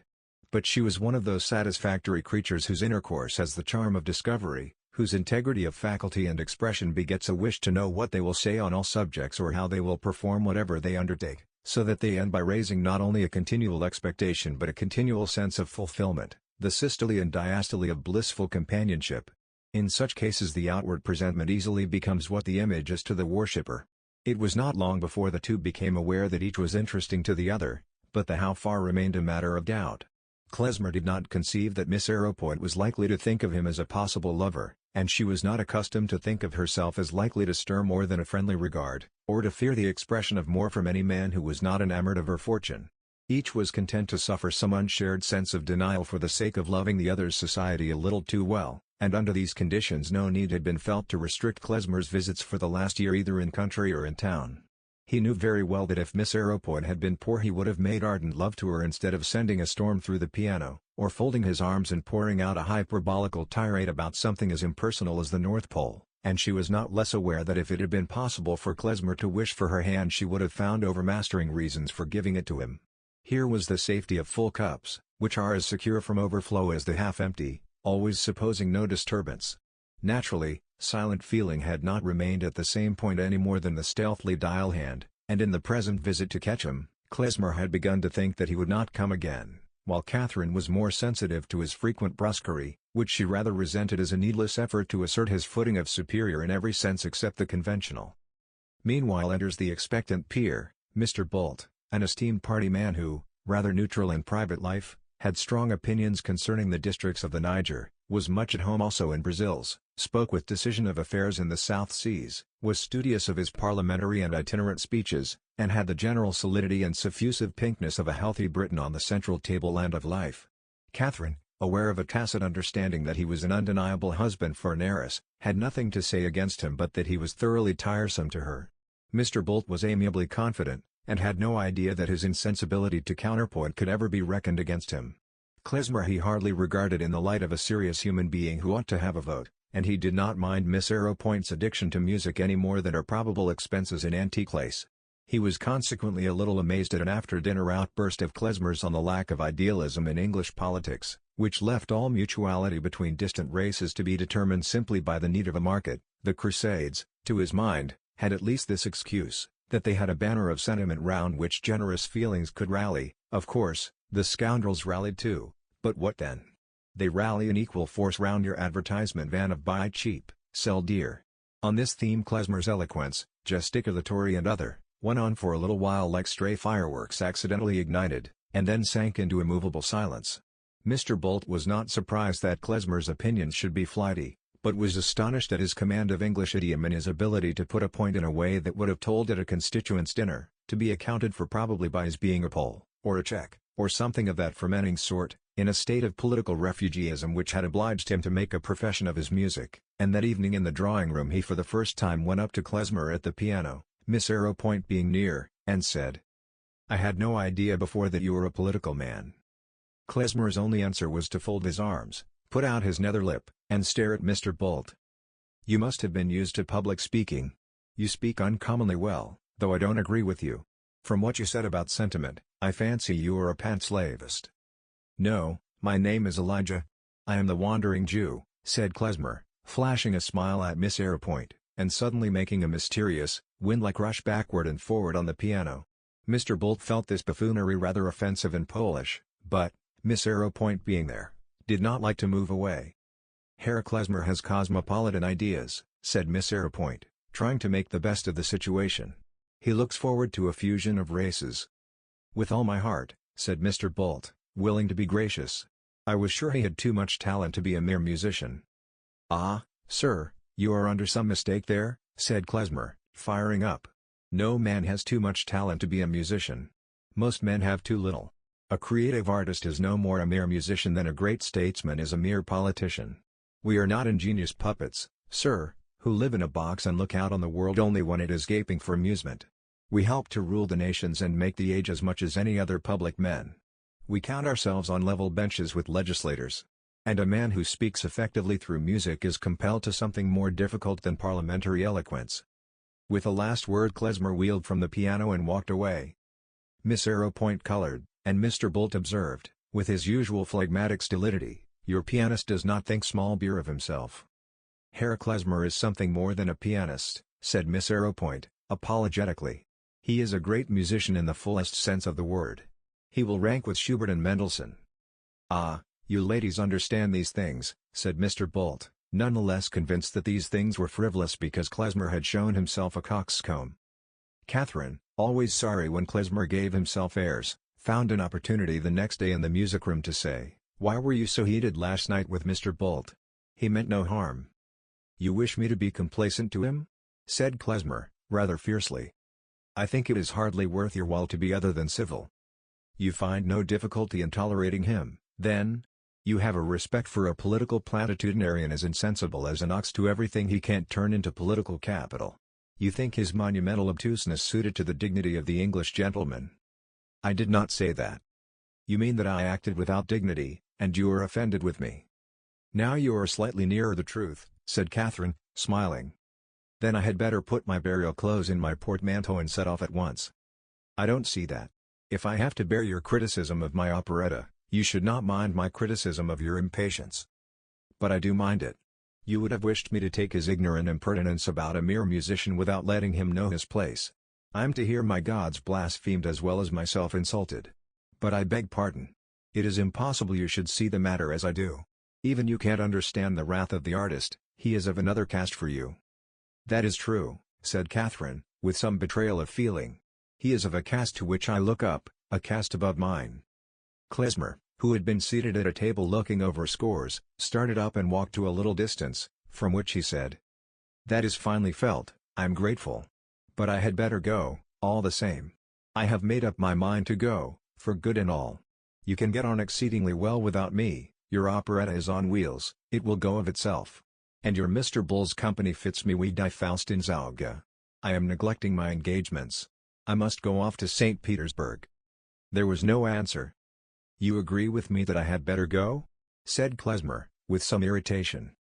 But she was one of those satisfactory creatures whose intercourse has the charm of discovery, whose integrity of faculty and expression begets a wish to know what they will say on all subjects or how they will perform whatever they undertake, so that they end by raising not only a continual expectation but a continual sense of fulfillment, the systole and diastole of blissful companionship. In such cases the outward presentment easily becomes what the image is to the worshipper. It was not long before the two became aware that each was interesting to the other, but the how far remained a matter of doubt. Klezmer did not conceive that Miss Arrowpoint was likely to think of him as a possible lover, and she was not accustomed to think of herself as likely to stir more than a friendly regard, or to fear the expression of more from any man who was not enamored of her fortune. Each was content to suffer some unshared sense of denial for the sake of loving the other's society a little too well, and under these conditions no need had been felt to restrict Klezmer's visits for the last year either in country or in town. He knew very well that if Miss Arrowpoint had been poor he would have made ardent love to her instead of sending a storm through the piano, or folding his arms and pouring out a hyperbolical tirade about something as impersonal as the North Pole, and she was not less aware that if it had been possible for Klezmer to wish for her hand she would have found overmastering reasons for giving it to him. Here was the safety of full cups, which are as secure from overflow as the half-empty, always supposing no disturbance. Naturally, silent feeling had not remained at the same point any more than the stealthily dial hand, and in the present visit to Ketchum, Klezmer had begun to think that he would not come again, while Catherine was more sensitive to his frequent brusquerie, which she rather resented as a needless effort to assert his footing of superior in every sense except the conventional. Meanwhile enters the expectant peer, Mr. Bolt, an esteemed party man who, rather neutral in private life, had strong opinions concerning the districts of the Niger, was much at home also in Brazils, spoke with decision of affairs in the South Seas, was studious of his parliamentary and itinerant speeches, and had the general solidity and suffusive pinkness of a healthy Briton on the central tableland of life. Catherine, aware of a tacit understanding that he was an undeniable husband for an heiress, had nothing to say against him but that he was thoroughly tiresome to her. Mr. Bolt was amiably confident, and had no idea that his insensibility to counterpoint could ever be reckoned against him. Klezmer he hardly regarded in the light of a serious human being who ought to have a vote, and he did not mind Miss Arrowpoint's addiction to music any more than her probable expenses in antique lace. He was consequently a little amazed at an after-dinner outburst of Klezmer's on the lack of idealism in English politics, which left all mutuality between distant races to be determined simply by the need of a market. The Crusades, to his mind, had at least this excuse, that they had a banner of sentiment round which generous feelings could rally. Of course, the scoundrels rallied too, but what then? They rally in equal force round your advertisement van of buy cheap, sell dear. On this theme Klezmer's eloquence, gesticulatory and other, went on for a little while like stray fireworks accidentally ignited, and then sank into immovable silence. Mr. Bolt was not surprised that Klezmer's opinions should be flighty, but was astonished at his command of English idiom and his ability to put a point in a way that would have told at a constituents' dinner, to be accounted for probably by his being a Pole, or a Czech, or something of that fermenting sort, in a state of political refugeeism which had obliged him to make a profession of his music. And that evening in the drawing-room he for the first time went up to Klezmer at the piano, Miss Arrowpoint being near, and said, "I had no idea before that you were a political man." Klezmer's only answer was to fold his arms, put out his nether lip, and stare at Mr. Bolt. "You must have been used to public speaking. You speak uncommonly well, though I don't agree with you. From what you said about sentiment, I fancy you are a panslavist." "No, my name is Elijah. I am the Wandering Jew," said Klezmer, flashing a smile at Miss Arrowpoint, and suddenly making a mysterious, wind-like rush backward and forward on the piano. Mr. Bolt felt this buffoonery rather offensive and Polish, but, Miss Arrowpoint being there, did not like to move away. "Herr Klezmer has cosmopolitan ideas," said Miss Arrowpoint, trying to make the best of the situation. "He looks forward to a fusion of races." "With all my heart," said Mr. Bolt, willing to be gracious. "I was sure he had too much talent to be a mere musician." "Ah, sir, you are under some mistake there," said Klezmer, firing up. "No man has too much talent to be a musician. Most men have too little. A creative artist is no more a mere musician than a great statesman is a mere politician. We are not ingenious puppets, sir, who live in a box and look out on the world only when it is gaping for amusement. We help to rule the nations and make the age as much as any other public men. We count ourselves on level benches with legislators. And a man who speaks effectively through music is compelled to something more difficult than parliamentary eloquence." With the last word Klezmer wheeled from the piano and walked away. Miss Arrowpoint colored, and Mr. Bolt observed, with his usual phlegmatic stolidity, "Your pianist does not think small beer of himself." "Herr Klezmer is something more than a pianist," said Miss Arrowpoint, apologetically. "He is a great musician in the fullest sense of the word. He will rank with Schubert and Mendelssohn." "Ah, you ladies understand these things," said Mr. Bolt, nonetheless convinced that these things were frivolous because Klezmer had shown himself a coxcomb. Catherine, always sorry when Klezmer gave himself airs, found an opportunity the next day in the music room to say, "Why were you so heated last night with Mr. Bolt? He meant no harm." "You wish me to be complacent to him?" said Klezmer, rather fiercely. "I think it is hardly worth your while to be other than civil." "You find no difficulty in tolerating him, then? You have a respect for a political platitudinarian as insensible as an ox to everything he can't turn into political capital. You think his monumental obtuseness suited to the dignity of the English gentleman." "I did not say that." "You mean that I acted without dignity, and you are offended with me." "Now you are slightly nearer the truth," said Catherine, smiling. "Then I had better put my burial clothes in my portmanteau and set off at once." "I don't see that. If I have to bear your criticism of my operetta, you should not mind my criticism of your impatience." "But I do mind it. You would have wished me to take his ignorant impertinence about a mere musician without letting him know his place. I'm to hear my gods blasphemed as well as myself insulted. But I beg pardon. It is impossible you should see the matter as I do. Even you can't understand the wrath of the artist, he is of another caste for you." "That is true," said Catherine, with some betrayal of feeling. "He is of a caste to which I look up, a caste above mine." Klezmer, who had been seated at a table looking over scores, started up and walked to a little distance, from which he said, "That is finely felt, I'm grateful. But I had better go, all the same. I have made up my mind to go, for good and all. You can get on exceedingly well without me, your operetta is on wheels, it will go of itself. And your Mr. Bull's company fits me wie die Faust ins Auge. I am neglecting my engagements. I must go off to St. Petersburg." There was no answer. "You agree with me that I had better go?" said Klezmer, with some irritation.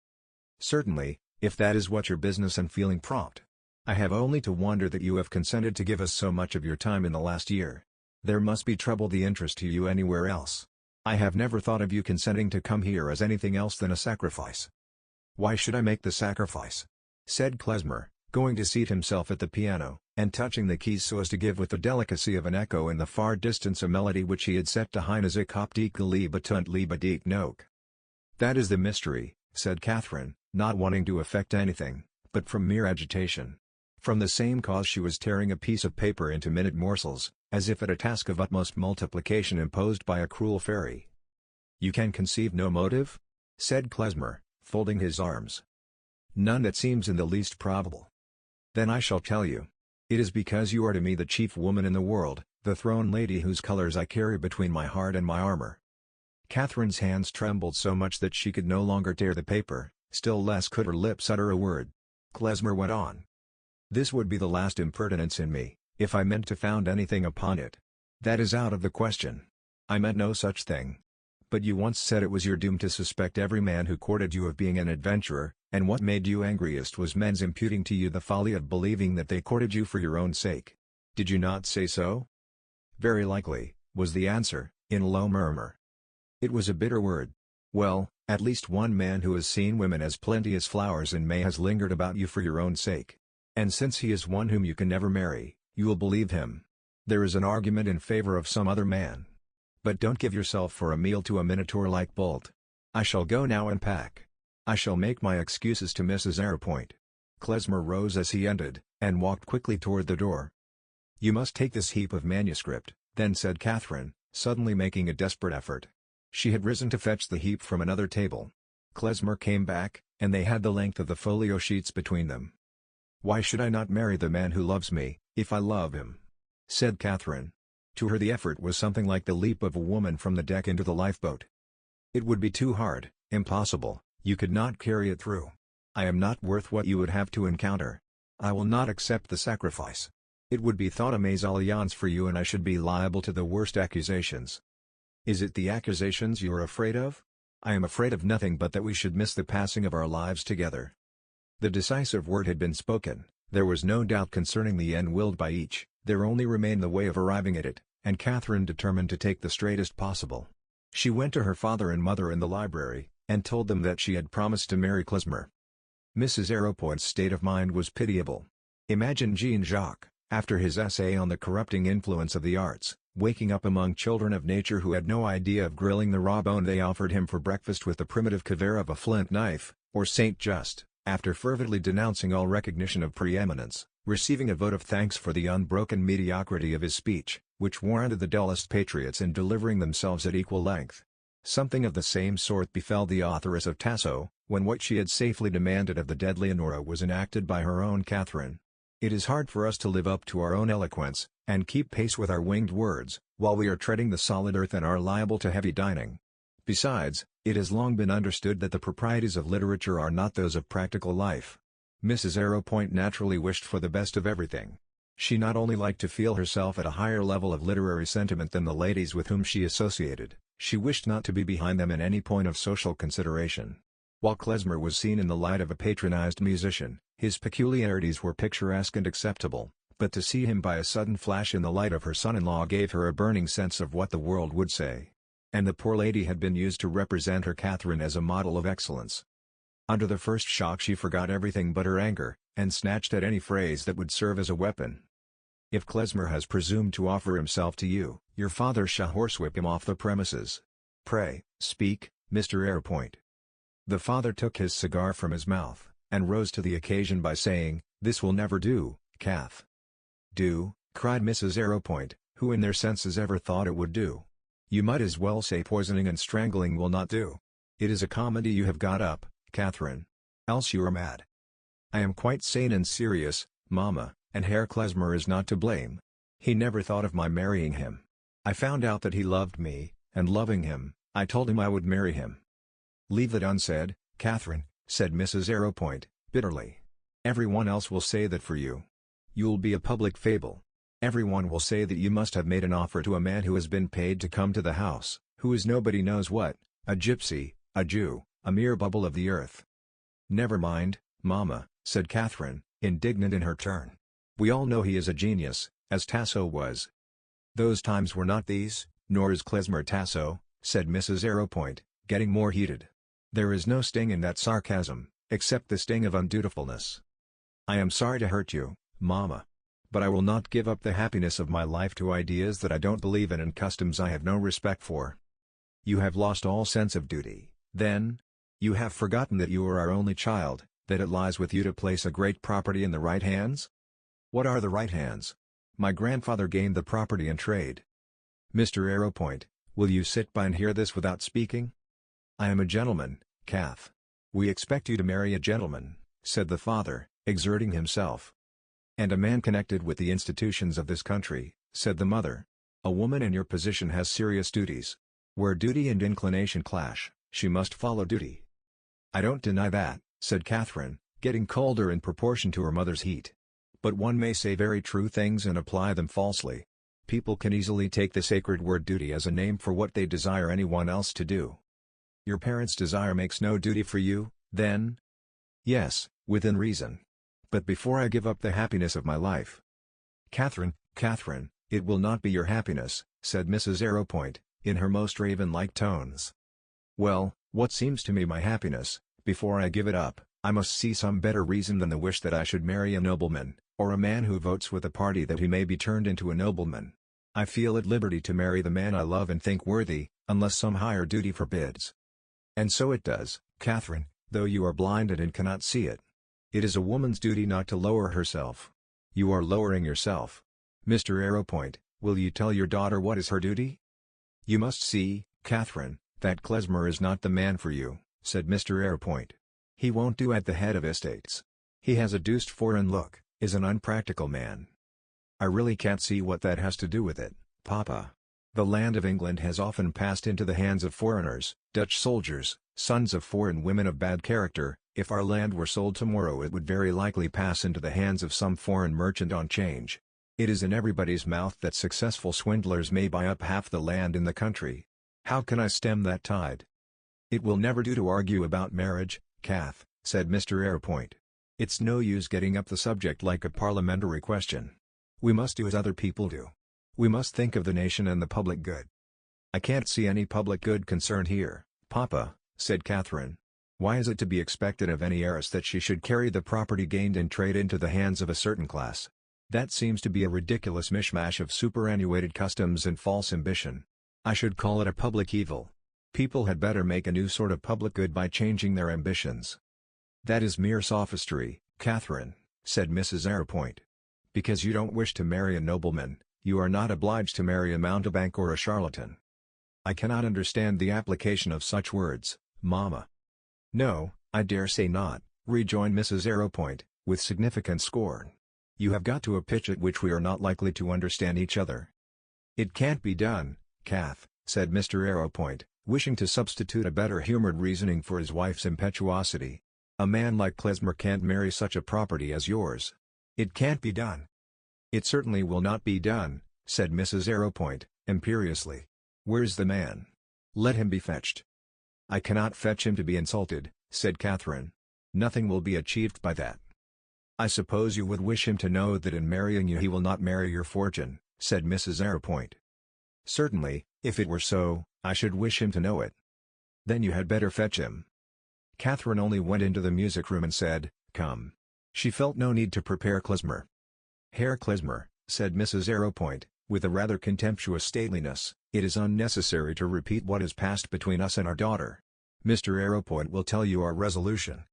"Certainly, if that is what your business and feeling prompt. I have only to wonder that you have consented to give us so much of your time in the last year. There must be trouble the interest to you anywhere else. I have never thought of you consenting to come here as anything else than a sacrifice." "Why should I make the sacrifice?" said Klezmer, going to seat himself at the piano, and touching the keys so as to give with the delicacy of an echo in the far distance a melody which he had set to Heine sich hab die Liebe tunt Liebe dich noch. "That is the mystery," said Catherine, not wanting to affect anything, but from mere agitation. From the same cause she was tearing a piece of paper into minute morsels, as if at a task of utmost multiplication imposed by a cruel fairy. "You can conceive no motive?" said Klezmer, folding his arms. "None that seems in the least probable." "Then I shall tell you. It is because you are to me the chief woman in the world, the throne lady whose colors I carry between my heart and my armor." Catherine's hands trembled so much that she could no longer tear the paper, still less could her lips utter a word. Klezmer went on. "This would be the last impertinence in me, if I meant to found anything upon it. That is out of the question. I meant no such thing. But you once said it was your doom to suspect every man who courted you of being an adventurer, and what made you angriest was men's imputing to you the folly of believing that they courted you for your own sake. Did you not say so?" "Very likely," was the answer, in a low murmur. It was a bitter word. "Well, at least one man who has seen women as plenty as flowers in May has lingered about you for your own sake. And since he is one whom you can never marry, you will believe him. There is an argument in favor of some other man. But don't give yourself for a meal to a minotaur like Bolt. I shall go now and pack. I shall make my excuses to Mrs. Arrowpoint." Klezmer rose as he ended, and walked quickly toward the door. "You must take this heap of manuscript," then said Catherine, suddenly making a desperate effort. She had risen to fetch the heap from another table. Klezmer came back, and they had the length of the folio sheets between them. "Why should I not marry the man who loves me, if I love him?" said Catherine. To her the effort was something like the leap of a woman from the deck into the lifeboat. "It would be too hard, impossible, you could not carry it through. I am not worth what you would have to encounter. I will not accept the sacrifice. It would be thought a mésalliance for you and I should be liable to the worst accusations." "Is it the accusations you are afraid of?" "I am afraid of nothing but that we should miss the passing of our lives together." The decisive word had been spoken, there was no doubt concerning the end willed by each, there only remained the way of arriving at it, and Catherine determined to take the straightest possible. She went to her father and mother in the library, and told them that she had promised to marry Klezmer. Mrs. Arrowpoint's state of mind was pitiable. Imagine Jean-Jacques, After his essay on the corrupting influence of the arts, waking up among children of nature who had no idea of grilling the raw bone they offered him for breakfast with the primitive cavare of a flint knife, or Saint Just, after fervently denouncing all recognition of preeminence, receiving a vote of thanks for the unbroken mediocrity of his speech, which warranted the dullest patriots in delivering themselves at equal length. Something of the same sort befell the authoress of Tasso, when what she had safely demanded of the dead Leonora was enacted by her own Catherine. It is hard for us to live up to our own eloquence, and keep pace with our winged words, while we are treading the solid earth and are liable to heavy dining. Besides, it has long been understood that the proprieties of literature are not those of practical life. Mrs. Arrowpoint naturally wished for the best of everything. She not only liked to feel herself at a higher level of literary sentiment than the ladies with whom she associated, she wished not to be behind them in any point of social consideration. While Klezmer was seen in the light of a patronized musician, his peculiarities were picturesque and acceptable, but to see him by a sudden flash in the light of her son-in-law gave her a burning sense of what the world would say. And the poor lady had been used to represent her Catherine as a model of excellence. Under the first shock she forgot everything but her anger, and snatched at any phrase that would serve as a weapon. "If Klezmer has presumed to offer himself to you, your father shall horsewhip him off the premises. Pray, speak, Mr. Arrowpoint." The father took his cigar from his mouth, and rose to the occasion by saying, "This will never do, Cath." "Do?" cried Mrs. Arrowpoint, who in their senses ever thought it would do. "You might as well say poisoning and strangling will not do. It is a comedy you have got up, Catherine. Else you are mad." "I am quite sane and serious, Mamma, and Herr Klezmer is not to blame. He never thought of my marrying him. I found out that he loved me, and loving him, I told him I would marry him." "Leave that unsaid, Catherine," said Mrs. Arrowpoint, bitterly. "Everyone else will say that for you. You'll be a public fable. Everyone will say that you must have made an offer to a man who has been paid to come to the house, who is nobody knows what, a gypsy, a Jew, a mere bubble of the earth." "Never mind, Mamma," said Catherine, indignant in her turn. "We all know he is a genius, as Tasso was." "Those times were not these, nor is Klezmer Tasso," said Mrs. Arrowpoint, getting more heated. "There is no sting in that sarcasm, except the sting of undutifulness. I am sorry to hurt you, Mamma. But I will not give up the happiness of my life to ideas that I don't believe in and customs I have no respect for." "You have lost all sense of duty, then? You have forgotten that you are our only child, that it lies with you to place a great property in the right hands?" "What are the right hands? My grandfather gained the property in trade." "Mr. Arrowpoint, will you sit by and hear this without speaking?" "I am a gentleman, Cath." "We expect you to marry a gentleman," said the father, exerting himself. "And a man connected with the institutions of this country," said the mother. "A woman in your position has serious duties. Where duty and inclination clash, she must follow duty." "I don't deny that," said Catherine, getting colder in proportion to her mother's heat. "But one may say very true things and apply them falsely. People can easily take the sacred word duty as a name for what they desire anyone else to do." "Your parents' desire makes no duty for you, then?" "Yes, within reason. But before I give up the happiness of my life—" "Catherine, it will not be your happiness," said Mrs. Arrowpoint, in her most raven-like tones. "Well, what seems to me my happiness, before I give it up, I must see some better reason than the wish that I should marry a nobleman, or a man who votes with a party that he may be turned into a nobleman. I feel at liberty to marry the man I love and think worthy, unless some higher duty forbids." "And so it does, Catherine, though you are blinded and cannot see it. It is a woman's duty not to lower herself. You are lowering yourself. Mr. Arrowpoint, will you tell your daughter what is her duty?" "You must see, Catherine, that Klezmer is not the man for you," said Mr. Arrowpoint. "He won't do at the head of estates. He has a deuced foreign look, is an unpractical man." "I really can't see what that has to do with it, Papa. The land of England has often passed into the hands of foreigners, Dutch soldiers, sons of foreign women of bad character. If our land were sold tomorrow it would very likely pass into the hands of some foreign merchant on change. It is in everybody's mouth that successful swindlers may buy up half the land in the country. How can I stem that tide?" "It will never do to argue about marriage, Cath," said Mr. Arrowpoint. "It's no use getting up the subject like a parliamentary question. We must do as other people do. We must think of the nation and the public good." "I can't see any public good concerned here, Papa," said Catherine. "Why is it to be expected of any heiress that she should carry the property gained in trade into the hands of a certain class? That seems to be a ridiculous mishmash of superannuated customs and false ambition. I should call it a public evil. People had better make a new sort of public good by changing their ambitions." "That is mere sophistry, Catherine," said Mrs. Arrowpoint. "Because you don't wish to marry a nobleman, you are not obliged to marry a mountebank or a charlatan." "I cannot understand the application of such words, Mamma." "No, I dare say not," rejoined Mrs. Arrowpoint, with significant scorn. "You have got to a pitch at which we are not likely to understand each other." "It can't be done, Kath," said Mr. Arrowpoint, wishing to substitute a better-humored reasoning for his wife's impetuosity. "A man like Klesmer can't marry such a property as yours. It can't be done." "It certainly will not be done," said Mrs. Arrowpoint, imperiously. "Where's the man? Let him be fetched." "I cannot fetch him to be insulted," said Catherine. "Nothing will be achieved by that." "I suppose you would wish him to know that in marrying you he will not marry your fortune," said Mrs. Arrowpoint. "Certainly, if it were so, I should wish him to know it." "Then you had better fetch him." Catherine only went into the music room and said, "Come." She felt no need to prepare Klesmer. "Herr Klesmer," said Mrs. Arrowpoint, with a rather contemptuous stateliness, "it is unnecessary to repeat what has passed between us and our daughter. Mr. Arrowpoint will tell you our resolution."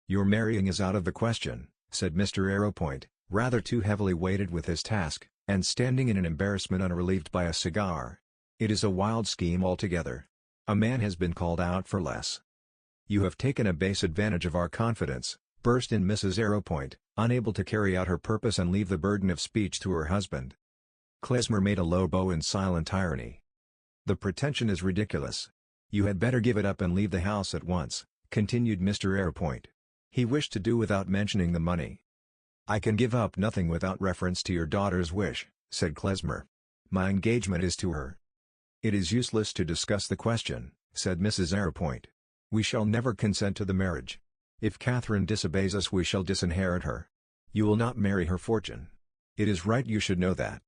"Your marrying is out of the question," said Mr. Arrowpoint, rather too heavily weighted with his task, and standing in an embarrassment unrelieved by a cigar. "It is a wild scheme altogether. A man has been called out for less." "You have taken a base advantage of our confidence," burst in Mrs. Arrowpoint, unable to carry out her purpose and leave the burden of speech to her husband. Klesmer made a low bow in silent irony. "The pretension is ridiculous. You had better give it up and leave the house at once," continued Mr. Arrowpoint. He wished to do without mentioning the money. "I can give up nothing without reference to your daughter's wish," said Klesmer. "My engagement is to her." "It is useless to discuss the question," said Mrs. Arrowpoint. "We shall never consent to the marriage. If Catherine disobeys us we shall disinherit her. You will not marry her fortune. It is right you should know that."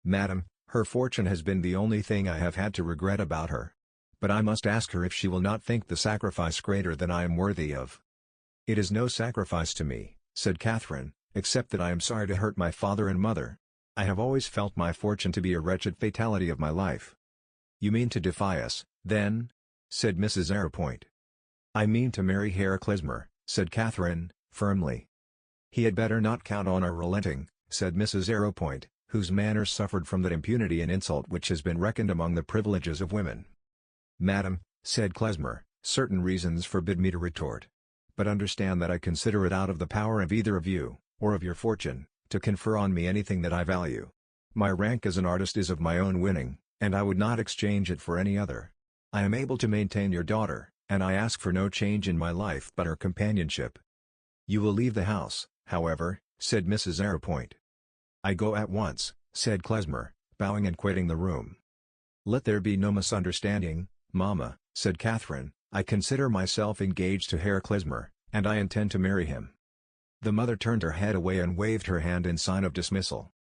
"Madam, her fortune has been the only thing I have had to regret about her. But I must ask her if she will not think the sacrifice greater than I am worthy of." "It is no sacrifice to me," said Catherine, "except that I am sorry to hurt my father and mother. I have always felt my fortune to be a wretched fatality of my life." "You mean to defy us, then?" said Mrs. Arrowpoint. "I mean to marry Herr Klesmer," said Catherine, firmly. "He had better not count on our relenting," said Mrs. Arrowpoint, whose manners suffered from that impunity and insult which has been reckoned among the privileges of women. "Madam," said Klesmer, "certain reasons forbid me to retort. But understand that I consider it out of the power of either of you, or of your fortune, to confer on me anything that I value. My rank as an artist is of my own winning, and I would not exchange it for any other. I am able to maintain your daughter, and I ask for no change in my life but her companionship." "You will leave the house, however," said Mrs. Arrowpoint. "I go at once," said Klesmer, bowing and quitting the room. "Let there be no misunderstanding, Mamma," said Catherine. "I consider myself engaged to Herr Klesmer, and I intend to marry him." The mother turned her head away and waved her hand in sign of dismissal.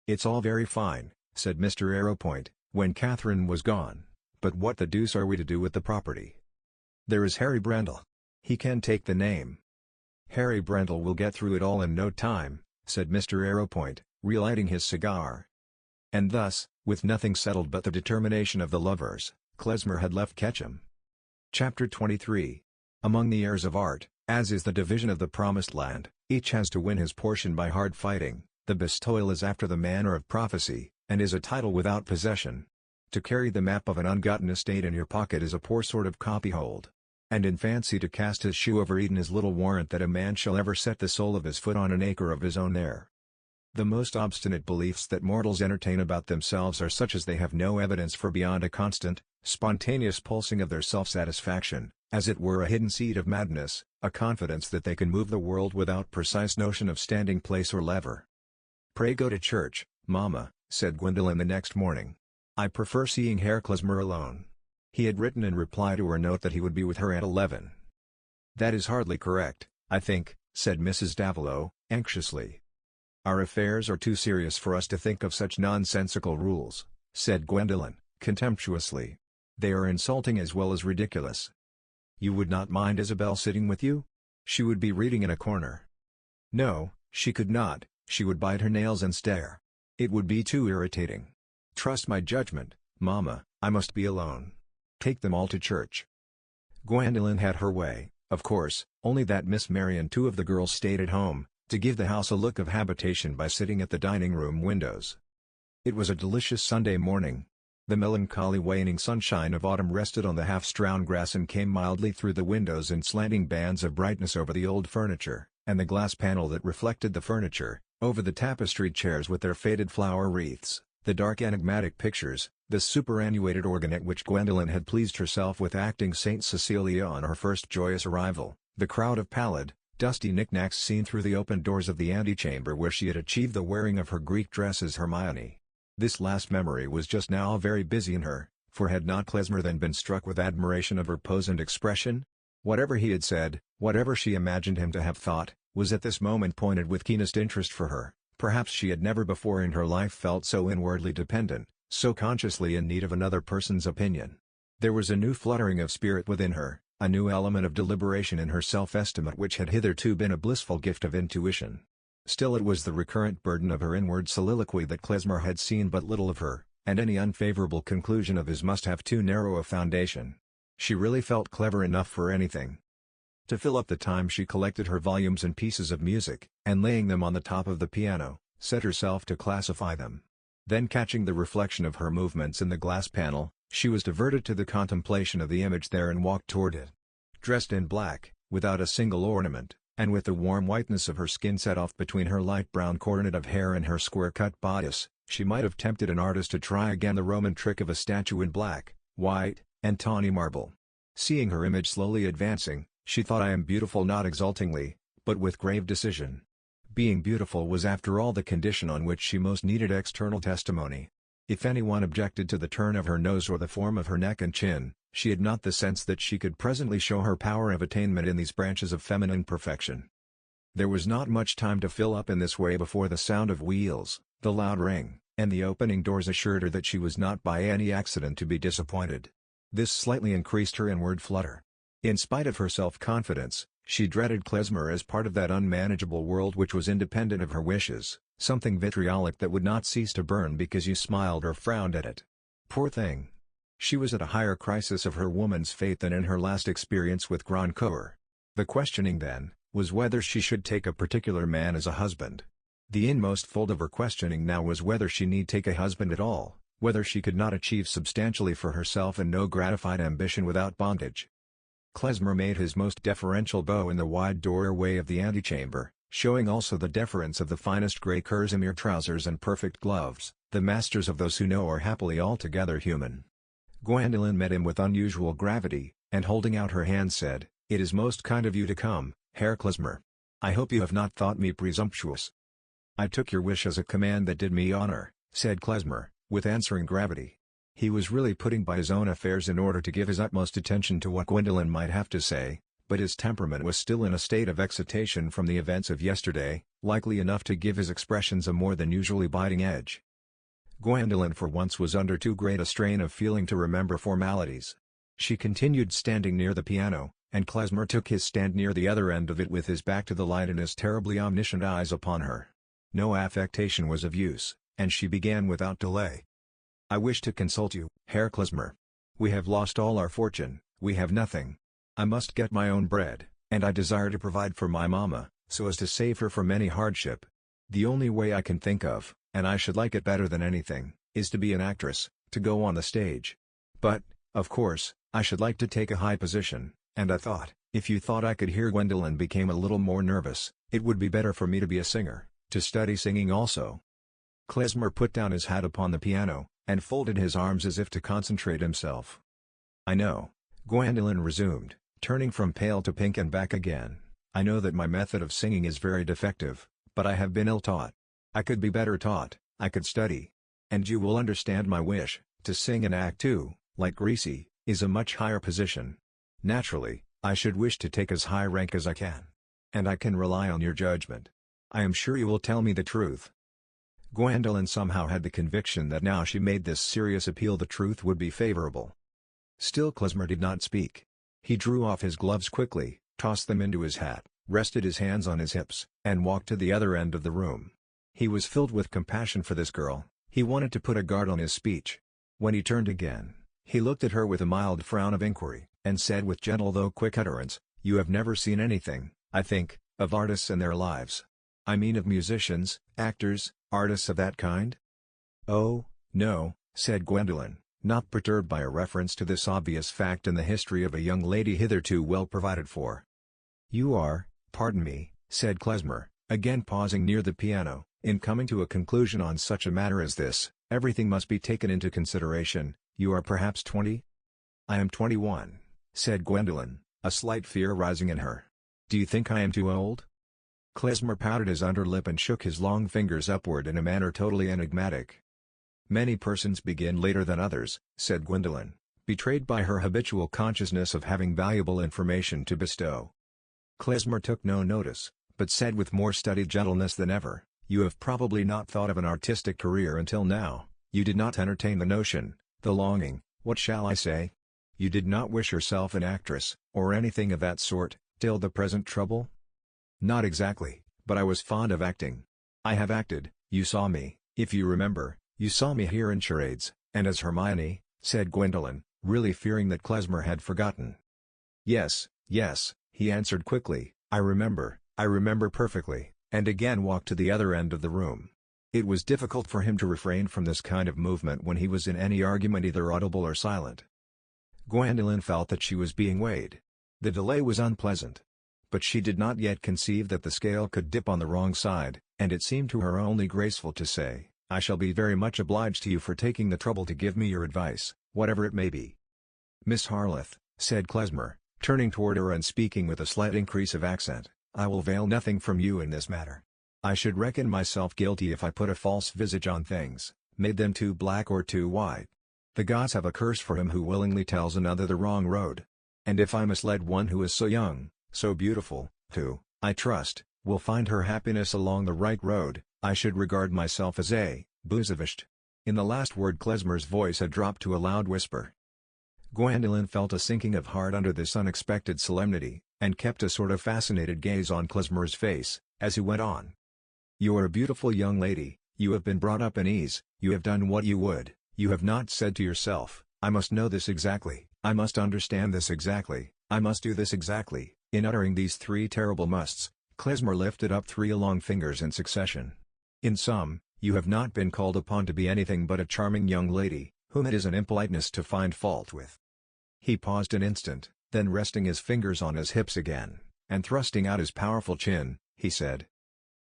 "It's all very fine," said Mr. Arrowpoint, when Catherine was gone, "but what the deuce are we to do with the property? There is Harry Brendel. He can take the name." "Harry Brendel will get through it all in no time," said Mr. Arrowpoint, relighting his cigar. And thus, with nothing settled but the determination of the lovers, Klesmer had left Ketchum. Chapter 23. Among the heirs of art, as is the division of the promised land, each has to win his portion by hard fighting. The bestowal is after the manner of prophecy, and is a title without possession. To carry the map of an ungotten estate in your pocket is a poor sort of copyhold. And in fancy to cast his shoe over Eden is little warrant that a man shall ever set the sole of his foot on an acre of his own there. The most obstinate beliefs that mortals entertain about themselves are such as they have no evidence for beyond a constant, spontaneous pulsing of their self-satisfaction, as it were a hidden seed of madness, a confidence that they can move the world without precise notion of standing place or lever. "Pray go to church, Mamma," said Gwendolen the next morning. "I prefer seeing Herr Klesmer alone." He had written in reply to her note that he would be with her at 11. "That is hardly correct, I think," said Mrs. Davilow, anxiously. "Our affairs are too serious for us to think of such nonsensical rules," said Gwendolen, contemptuously. "They are insulting as well as ridiculous. You would not mind Isabel sitting with you? She would be reading in a corner." "No, she could not," She would bite her nails and stare. It would be too irritating. "Trust my judgment, Mama, I must be alone. Take them all to church." Gwendolyn had her way, of course, only that Miss Mary and two of the girls stayed at home, to give the house a look of habitation by sitting at the dining room windows. It was a delicious Sunday morning. The melancholy waning sunshine of autumn rested on the half-strown grass and came mildly through the windows in slanting bands of brightness over the old furniture, and the glass panel that reflected the furniture, over the tapestried chairs with their faded flower wreaths, the dark enigmatic pictures, the superannuated organ at which Gwendolyn had pleased herself with acting Saint Cecilia on her first joyous arrival, the crowd of pallid, dusty knickknacks seen through the open doors of the antechamber where she had achieved the wearing of her Greek dress as Hermione. This last memory was just now very busy in her, for had not Klesmer then been struck with admiration of her pose and expression? Whatever he had said, whatever she imagined him to have thought, was at this moment pointed with keenest interest for her. Perhaps she had never before in her life felt so inwardly dependent, so consciously in need of another person's opinion. There was a new fluttering of spirit within her, a new element of deliberation in her self-estimate which had hitherto been a blissful gift of intuition. Still it was the recurrent burden of her inward soliloquy that Klesmer had seen but little of her, and any unfavorable conclusion of his must have too narrow a foundation. She really felt clever enough for anything. To fill up the time she collected her volumes and pieces of music, and laying them on the top of the piano, set herself to classify them. Then catching the reflection of her movements in the glass panel, she was diverted to the contemplation of the image there and walked toward it. Dressed in black, without a single ornament, and with the warm whiteness of her skin set off between her light brown coronet of hair and her square-cut bodice, she might have tempted an artist to try again the Roman trick of a statue in black, white, and tawny marble. Seeing her image slowly advancing, she thought, "I am beautiful," not exultingly, but with grave decision. Being beautiful was after all the condition on which she most needed external testimony. If anyone objected to the turn of her nose or the form of her neck and chin, she had not the sense that she could presently show her power of attainment in these branches of feminine perfection. There was not much time to fill up in this way before the sound of wheels, the loud ring, and the opening doors assured her that she was not by any accident to be disappointed. This slightly increased her inward flutter. In spite of her self-confidence, she dreaded Klesmer as part of that unmanageable world which was independent of her wishes, something vitriolic that would not cease to burn because you smiled or frowned at it. Poor thing! She was at a higher crisis of her woman's fate than in her last experience with Grandcoeur. The questioning then, was whether she should take a particular man as a husband. The inmost fold of her questioning now was whether she need take a husband at all, whether she could not achieve substantially for herself and know gratified ambition without bondage. Klesmer made his most deferential bow in the wide doorway of the antechamber, showing also the deference of the finest grey kerseymere trousers and perfect gloves, the masters of those who know are happily altogether human. Gwendolyn met him with unusual gravity, and holding out her hand said, "It is most kind of you to come, Herr Klesmer. I hope you have not thought me presumptuous." "I took your wish as a command that did me honor," said Klesmer, with answering gravity. He was really putting by his own affairs in order to give his utmost attention to what Gwendolyn might have to say, but his temperament was still in a state of excitation from the events of yesterday, likely enough to give his expressions a more than usually biting edge. Gwendolyn for once was under too great a strain of feeling to remember formalities. She continued standing near the piano, and Klesmer took his stand near the other end of it with his back to the light and his terribly omniscient eyes upon her. No affectation was of use, and she began without delay. "I wish to consult you, Herr Klesmer. We have lost all our fortune, we have nothing. I must get my own bread, and I desire to provide for my mamma, so as to save her from any hardship. The only way I can think of, and I should like it better than anything, is to be an actress, to go on the stage. But, of course, I should like to take a high position, and I thought, if you thought I could hear." Gwendolyn became a little more nervous, "it would be better for me to be a singer, to study singing also." Klesmer put down his hat upon the piano, and folded his arms as if to concentrate himself. "I know," Gwendolyn resumed, turning from pale to pink and back again, "I know that my method of singing is very defective, but I have been ill-taught. I could be better taught, I could study. And you will understand my wish, to sing and act too, like Greasy, is a much higher position. Naturally, I should wish to take as high rank as I can. And I can rely on your judgment. I am sure you will tell me the truth." Gwendolyn somehow had the conviction that now she made this serious appeal the truth would be favorable. Still Klesmer did not speak. He drew off his gloves quickly, tossed them into his hat, rested his hands on his hips, and walked to the other end of the room. He was filled with compassion for this girl. He wanted to put a guard on his speech. When he turned again, he looked at her with a mild frown of inquiry, and said with gentle though quick utterance, "You have never seen anything, I think, of artists and their lives. I mean of musicians, actors, artists of that kind?" "Oh, no," said Gwendolen, not perturbed by a reference to this obvious fact in the history of a young lady hitherto well provided for. "You are, pardon me," said Klezmer, again pausing near the piano. "In coming to a conclusion on such a matter as this, everything must be taken into consideration. You are perhaps 20? "I am 21, said Gwendolen, a slight fear rising in her. "Do you think I am too old?" Klezmer pouted his underlip and shook his long fingers upward in a manner totally enigmatic. "Many persons begin later than others," said Gwendolen, betrayed by her habitual consciousness of having valuable information to bestow. Klezmer took no notice, but said with more studied gentleness than ever, "You have probably not thought of an artistic career until now. You did not entertain the notion, the longing, what shall I say? You did not wish yourself an actress, or anything of that sort, till the present trouble?" "Not exactly, but I was fond of acting. I have acted, you saw me, if you remember, you saw me here in charades, and as Hermione," said Gwendolen, really fearing that Klezmer had forgotten. Yes, he answered quickly, I remember perfectly," and again walked to the other end of the room. It was difficult for him to refrain from this kind of movement when he was in any argument either audible or silent. Gwendolen felt that she was being weighed. The delay was unpleasant. But she did not yet conceive that the scale could dip on the wrong side, and it seemed to her only graceful to say, "I shall be very much obliged to you for taking the trouble to give me your advice, whatever it may be." "Miss Harleth," said Klezmer, turning toward her and speaking with a slight increase of accent, "I will veil nothing from you in this matter. I should reckon myself guilty if I put a false visage on things, made them too black or too white. The gods have a curse for him who willingly tells another the wrong road. And if I misled one who is so young, so beautiful, who, I trust, will find her happiness along the right road, I should regard myself as a boozavisht." In the last word Klezmer's voice had dropped to a loud whisper. Gwendolen felt a sinking of heart under this unexpected solemnity, and kept a sort of fascinated gaze on Klezmer's face, as he went on. "You are a beautiful young lady, you have been brought up in ease, you have done what you would, you have not said to yourself, I must know this exactly, I must understand this exactly, I must do this exactly." In uttering these three terrible musts, Klezmer lifted up three long fingers in succession. "In sum, you have not been called upon to be anything but a charming young lady, whom it is an impoliteness to find fault with." He paused an instant, then resting his fingers on his hips again, and thrusting out his powerful chin, he said,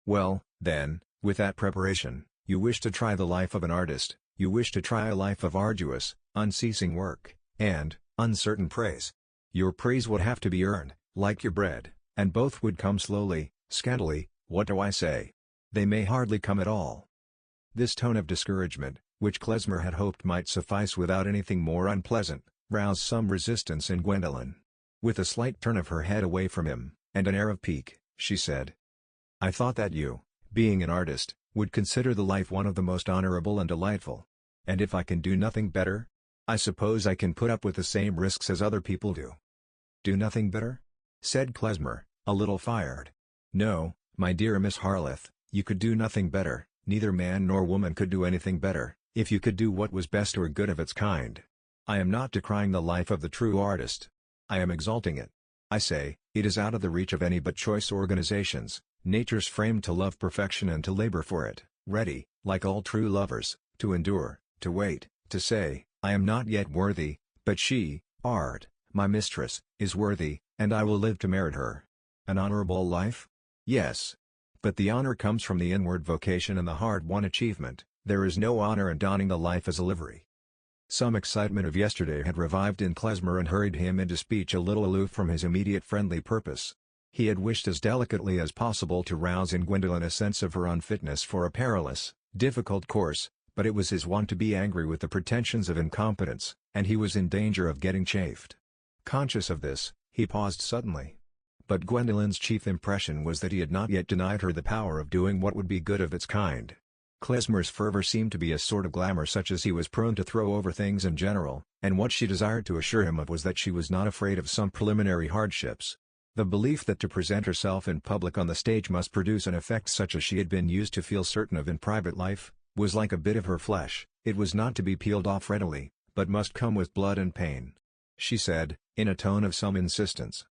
"Well, then, with that preparation, you wish to try the life of an artist, you wish to try a life of arduous, unceasing work, and uncertain praise. Your praise would have to be earned, like your bread, and both would come slowly, scantily, what do I say? They may hardly come at all." This tone of discouragement, which Klezmer had hoped might suffice without anything more unpleasant, roused some resistance in Gwendolen. With a slight turn of her head away from him, and an air of pique, she said, "I thought that you, being an artist, would consider the life one of the most honorable and delightful. And if I can do nothing better? I suppose I can put up with the same risks as other people do." "Do nothing better?" said Klezmer, a little fired. "No, my dear Miss Harleth, you could do nothing better, neither man nor woman could do anything better, if you could do what was best or good of its kind. I am not decrying the life of the true artist. I am exalting it. I say, it is out of the reach of any but choice organizations, natures framed to love perfection and to labor for it, ready, like all true lovers, to endure, to wait, to say, I am not yet worthy, but she, art, my mistress, is worthy, and I will live to merit her. An honorable life? Yes. But the honor comes from the inward vocation and the hard-won achievement. There is no honor in donning the life as a livery." Some excitement of yesterday had revived in Klezmer and hurried him into speech a little aloof from his immediate friendly purpose. He had wished as delicately as possible to rouse in Gwendolen a sense of her unfitness for a perilous, difficult course, but it was his wont to be angry with the pretensions of incompetence, and he was in danger of getting chafed. Conscious of this, he paused suddenly. But Gwendolen's chief impression was that he had not yet denied her the power of doing what would be good of its kind. Klezmer's fervor seemed to be a sort of glamour such as he was prone to throw over things in general, and what she desired to assure him of was that she was not afraid of some preliminary hardships. The belief that to present herself in public on the stage must produce an effect such as she had been used to feel certain of in private life, was like a bit of her flesh. It was not to be peeled off readily, but must come with blood and pain. She said, in a tone of some insistence,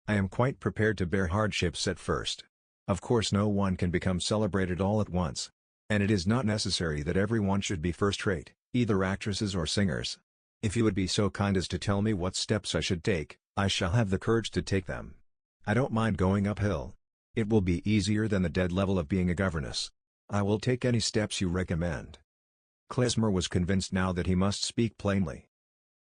"I am quite prepared to bear hardships at first. Of course no one can become celebrated all at once. And it is not necessary that everyone should be first-rate, either actresses or singers. If you would be so kind as to tell me what steps I should take, I shall have the courage to take them. I don't mind going uphill. It will be easier than the dead level of being a governess. I will take any steps you recommend." Klezmer was convinced now that he must speak plainly.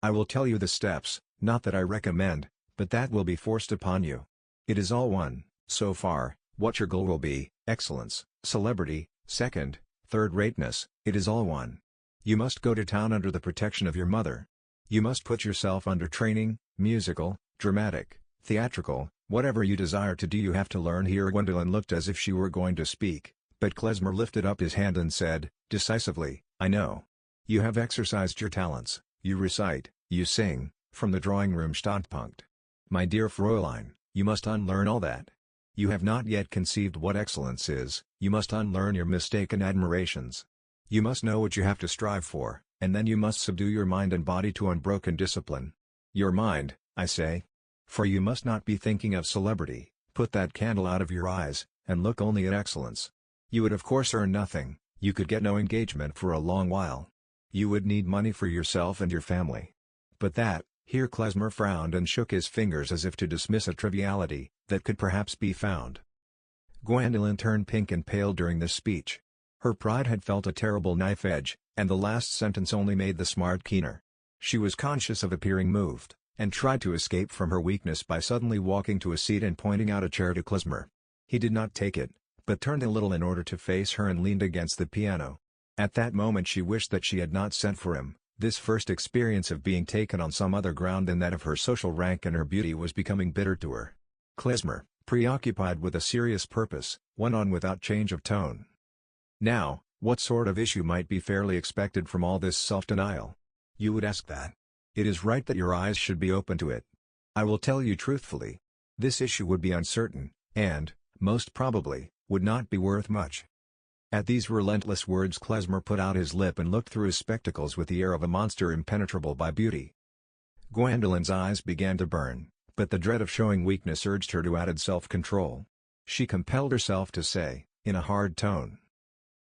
"I will tell you the steps, not that I recommend, but that will be forced upon you. It is all one, so far, what your goal will be, excellence, celebrity, second, third-rateness, it is all one. You must go to town under the protection of your mother. You must put yourself under training, musical, dramatic, theatrical, whatever you desire to do you have to learn here." Gwendolen looked as if she were going to speak, but Klezmer lifted up his hand and said, decisively, "I know. You have exercised your talents, you recite, you sing, from the drawing-room Standpunkt. My dear Fräulein, you must unlearn all that. You have not yet conceived what excellence is, you must unlearn your mistaken admirations. You must know what you have to strive for, and then you must subdue your mind and body to unbroken discipline. Your mind, I say. For you must not be thinking of celebrity, put that candle out of your eyes, and look only at excellence. You would of course earn nothing, you could get no engagement for a long while. You would need money for yourself and your family. But that," here Klezmer frowned and shook his fingers as if to dismiss a triviality, "that could perhaps be found." Gwendolen turned pink and pale during this speech. Her pride had felt a terrible knife edge, and the last sentence only made the smart keener. She was conscious of appearing moved, and tried to escape from her weakness by suddenly walking to a seat and pointing out a chair to Klezmer. He did not take it, but turned a little in order to face her and leaned against the piano. At that moment she wished that she had not sent for him. This first experience of being taken on some other ground than that of her social rank and her beauty was becoming bitter to her. Klezmer, preoccupied with a serious purpose, went on without change of tone. "Now, what sort of issue might be fairly expected from all this self-denial? You would ask that. It is right that your eyes should be open to it. I will tell you truthfully. This issue would be uncertain, and, most probably, would not be worth much." At these relentless words Klezmer put out his lip and looked through his spectacles with the air of a monster impenetrable by beauty. Gwendolen's eyes began to burn, but the dread of showing weakness urged her to added self-control. She compelled herself to say, in a hard tone,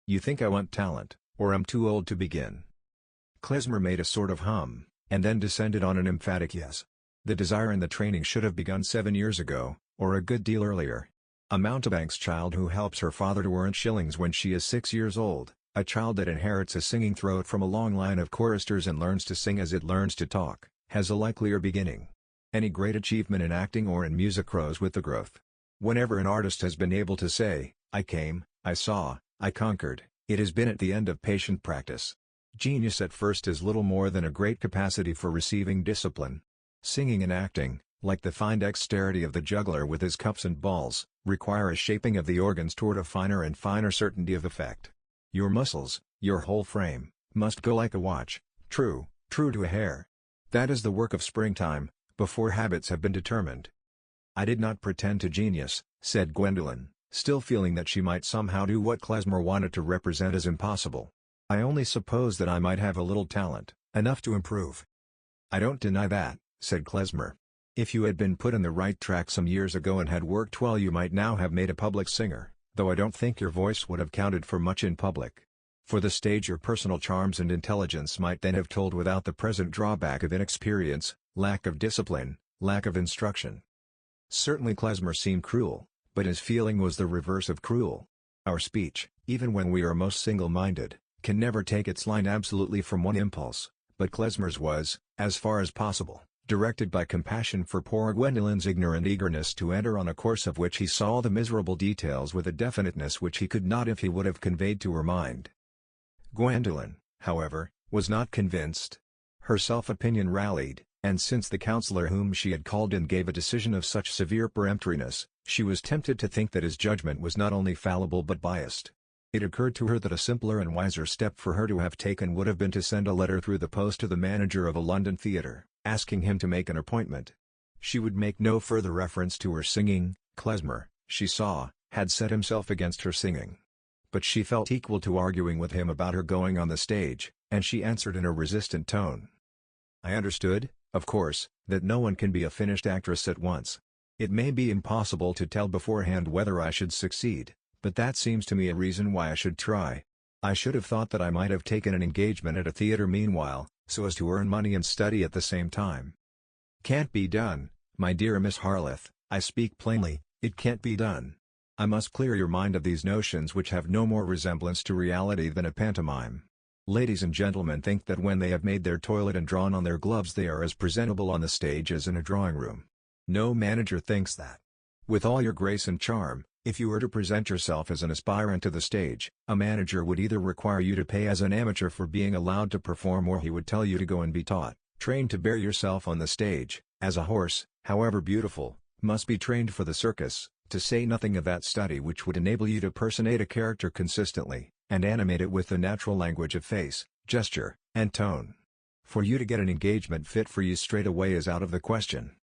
"You think I want talent, or am too old to begin?" Klezmer made a sort of hum, and then descended on an emphatic yes. The desire and the training should have begun 7 years ago, or a good deal earlier. A mountebank's child who helps her father to earn shillings when she is 6 years old, a child that inherits a singing throat from a long line of choristers and learns to sing as it learns to talk, has a likelier beginning. Any great achievement in acting or in music grows with the growth. Whenever an artist has been able to say, "I came, I saw, I conquered," it has been at the end of patient practice. Genius at first is little more than a great capacity for receiving discipline. Singing and acting, like the fine dexterity of the juggler with his cups and balls, require a shaping of the organs toward a finer and finer certainty of effect. Your muscles, your whole frame, must go like a watch, true to a hair. That is the work of springtime, before habits have been determined. "I did not pretend to genius," said Gwendolen, still feeling that she might somehow do what Klezmer wanted to represent as impossible. "I only suppose that I might have a little talent, enough to improve." "I don't deny that," said Klezmer. "If you had been put on the right track some years ago and had worked well you might now have made a public singer, though I don't think your voice would have counted for much in public. For the stage your personal charms and intelligence might then have told without the present drawback of inexperience, lack of discipline, lack of instruction." Certainly Klezmer seemed cruel, but his feeling was the reverse of cruel. Our speech, even when we are most single-minded, can never take its line absolutely from one impulse, but Klezmer's was, as far as possible, directed by compassion for poor Gwendolen's ignorant eagerness to enter on a course of which he saw the miserable details with a definiteness which he could not if he would have conveyed to her mind. Gwendolen, however, was not convinced. Her self-opinion rallied, and since the counselor whom she had called in gave a decision of such severe peremptoriness, she was tempted to think that his judgment was not only fallible but biased. It occurred to her that a simpler and wiser step for her to have taken would have been to send a letter through the post to the manager of a London theatre, asking him to make an appointment. She would make no further reference to her singing. Klezmer, she saw, had set himself against her singing. But she felt equal to arguing with him about her going on the stage, and she answered in a resistant tone. I understood, of course, that no one can be a finished actress at once. It may be impossible to tell beforehand whether I should succeed, but that seems to me a reason why I should try. I should have thought that I might have taken an engagement at a theater meanwhile, so as to earn money and study at the same time. Can't be done, my dear Miss Harleth, I speak plainly, it can't be done. I must clear your mind of these notions which have no more resemblance to reality than a pantomime. Ladies and gentlemen think that when they have made their toilet and drawn on their gloves they are as presentable on the stage as in a drawing room. No manager thinks that. With all your grace and charm, if you were to present yourself as an aspirant to the stage, a manager would either require you to pay as an amateur for being allowed to perform, or he would tell you to go and be taught, trained to bear yourself on the stage, as a horse, however beautiful, must be trained for the circus, to say nothing of that study which would enable you to personate a character consistently, and animate it with the natural language of face, gesture, and tone. For you to get an engagement fit for you straight away is out of the question.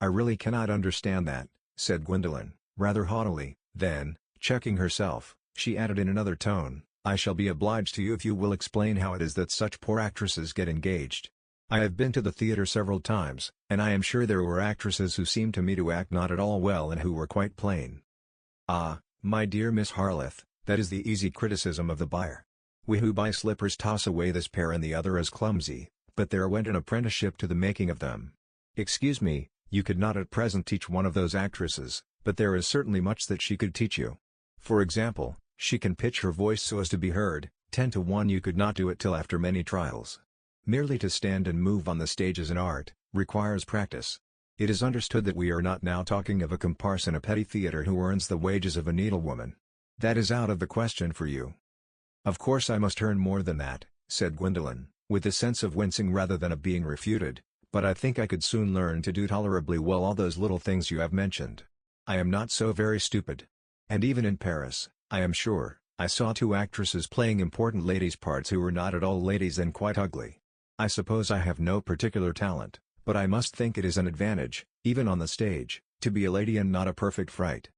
I really cannot understand that, said Gwendolen, rather haughtily. Then, checking herself, she added in another tone, I shall be obliged to you if you will explain how it is that such poor actresses get engaged. I have been to the theater several times, and I am sure there were actresses who seemed to me to act not at all well and who were quite plain. Ah, my dear Miss Harleth, that is the easy criticism of the buyer. We who buy slippers toss away this pair and the other as clumsy, but there went an apprenticeship to the making of them. Excuse me, you could not at present teach one of those actresses, but there is certainly much that she could teach you. For example, she can pitch her voice so as to be heard. 10 to 1 you could not do it till after many trials. Merely to stand and move on the stage is an art, requires practice. It is understood that we are not now talking of a comparse in a petty theater who earns the wages of a needlewoman. That is out of the question for you. Of course I must earn more than that, said Gwendolen, with a sense of wincing rather than of being refuted, but I think I could soon learn to do tolerably well all those little things you have mentioned. I am not so very stupid. And even in Paris, I am sure, I saw 2 actresses playing important ladies' parts who were not at all ladies and quite ugly. I suppose I have no particular talent, but I must think it is an advantage, even on the stage, to be a lady and not a perfect fright.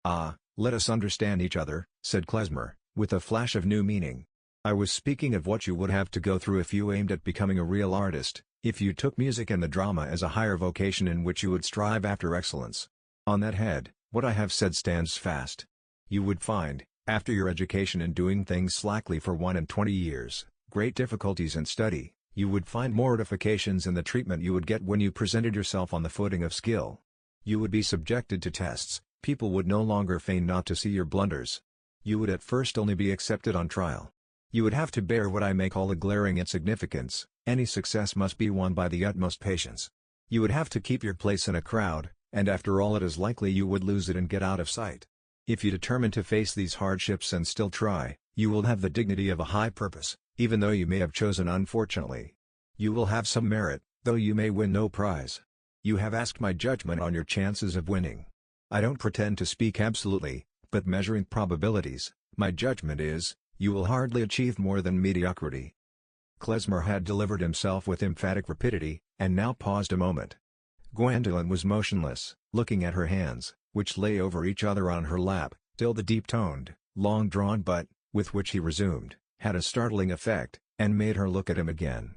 Ah, let us understand each other, said Klezmer, with a flash of new meaning. I was speaking of what you would have to go through if you aimed at becoming a real artist, if you took music and the drama as a higher vocation in which you would strive after excellence. On that head, what I have said stands fast. You would find, after your education in doing things slackly for 21 years, great difficulties in study. You would find mortifications in the treatment you would get when you presented yourself on the footing of skill. You would be subjected to tests, people would no longer feign not to see your blunders. You would at first only be accepted on trial. You would have to bear what I may call a glaring insignificance. Any success must be won by the utmost patience. You would have to keep your place in a crowd, and after all it is likely you would lose it and get out of sight. If you determine to face these hardships and still try, you will have the dignity of a high purpose, even though you may have chosen unfortunately. You will have some merit, though you may win no prize. You have asked my judgment on your chances of winning. I don't pretend to speak absolutely, but measuring probabilities, my judgment is, you will hardly achieve more than mediocrity. Klezmer had delivered himself with emphatic rapidity, and now paused a moment. Gwendolen was motionless, looking at her hands, which lay over each other on her lap, till the deep-toned, long-drawn but, with which he resumed, had a startling effect, and made her look at him again.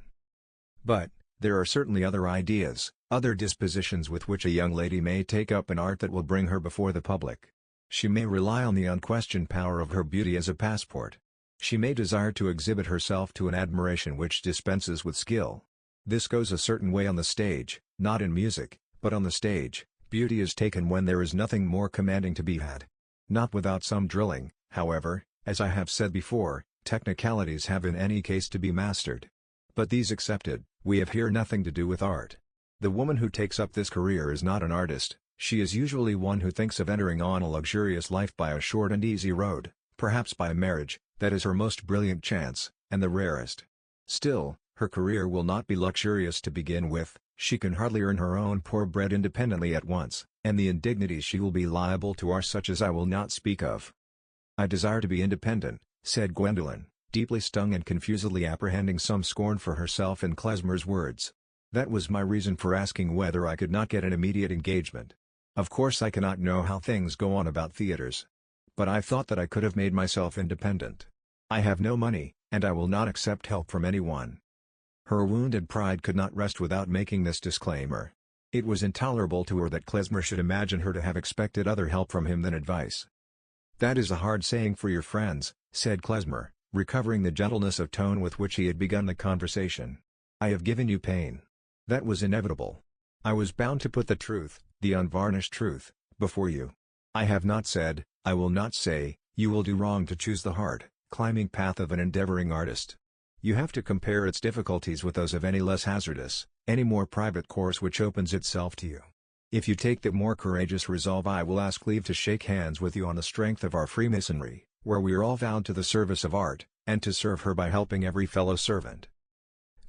But, there are certainly other ideas, other dispositions with which a young lady may take up an art that will bring her before the public. She may rely on the unquestioned power of her beauty as a passport. She may desire to exhibit herself to an admiration which dispenses with skill. This goes a certain way on the stage, not in music, but on the stage. Beauty is taken when there is nothing more commanding to be had. Not without some drilling, however, as I have said before, technicalities have in any case to be mastered. But these accepted, we have here nothing to do with art. The woman who takes up this career is not an artist, she is usually one who thinks of entering on a luxurious life by a short and easy road, perhaps by marriage. That is her most brilliant chance, and the rarest. Still, her career will not be luxurious to begin with, she can hardly earn her own poor bread independently at once, and the indignities she will be liable to are such as I will not speak of. I desire to be independent, said Gwendolen, deeply stung and confusedly apprehending some scorn for herself in Klezmer's words. That was my reason for asking whether I could not get an immediate engagement. Of course I cannot know how things go on about theaters. But I thought that I could have made myself independent. I have no money, and I will not accept help from anyone." Her wounded pride could not rest without making this disclaimer. It was intolerable to her that Klezmer should imagine her to have expected other help from him than advice. "That is a hard saying for your friends," said Klezmer, recovering the gentleness of tone with which he had begun the conversation. "I have given you pain. That was inevitable. I was bound to put the truth, the unvarnished truth, before you. I have not said, I will not say, you will do wrong to choose the hard, climbing path of an endeavoring artist. You have to compare its difficulties with those of any less hazardous, any more private course which opens itself to you. If you take the more courageous resolve, I will ask leave to shake hands with you on the strength of our Freemasonry, where we are all vowed to the service of art, and to serve her by helping every fellow servant."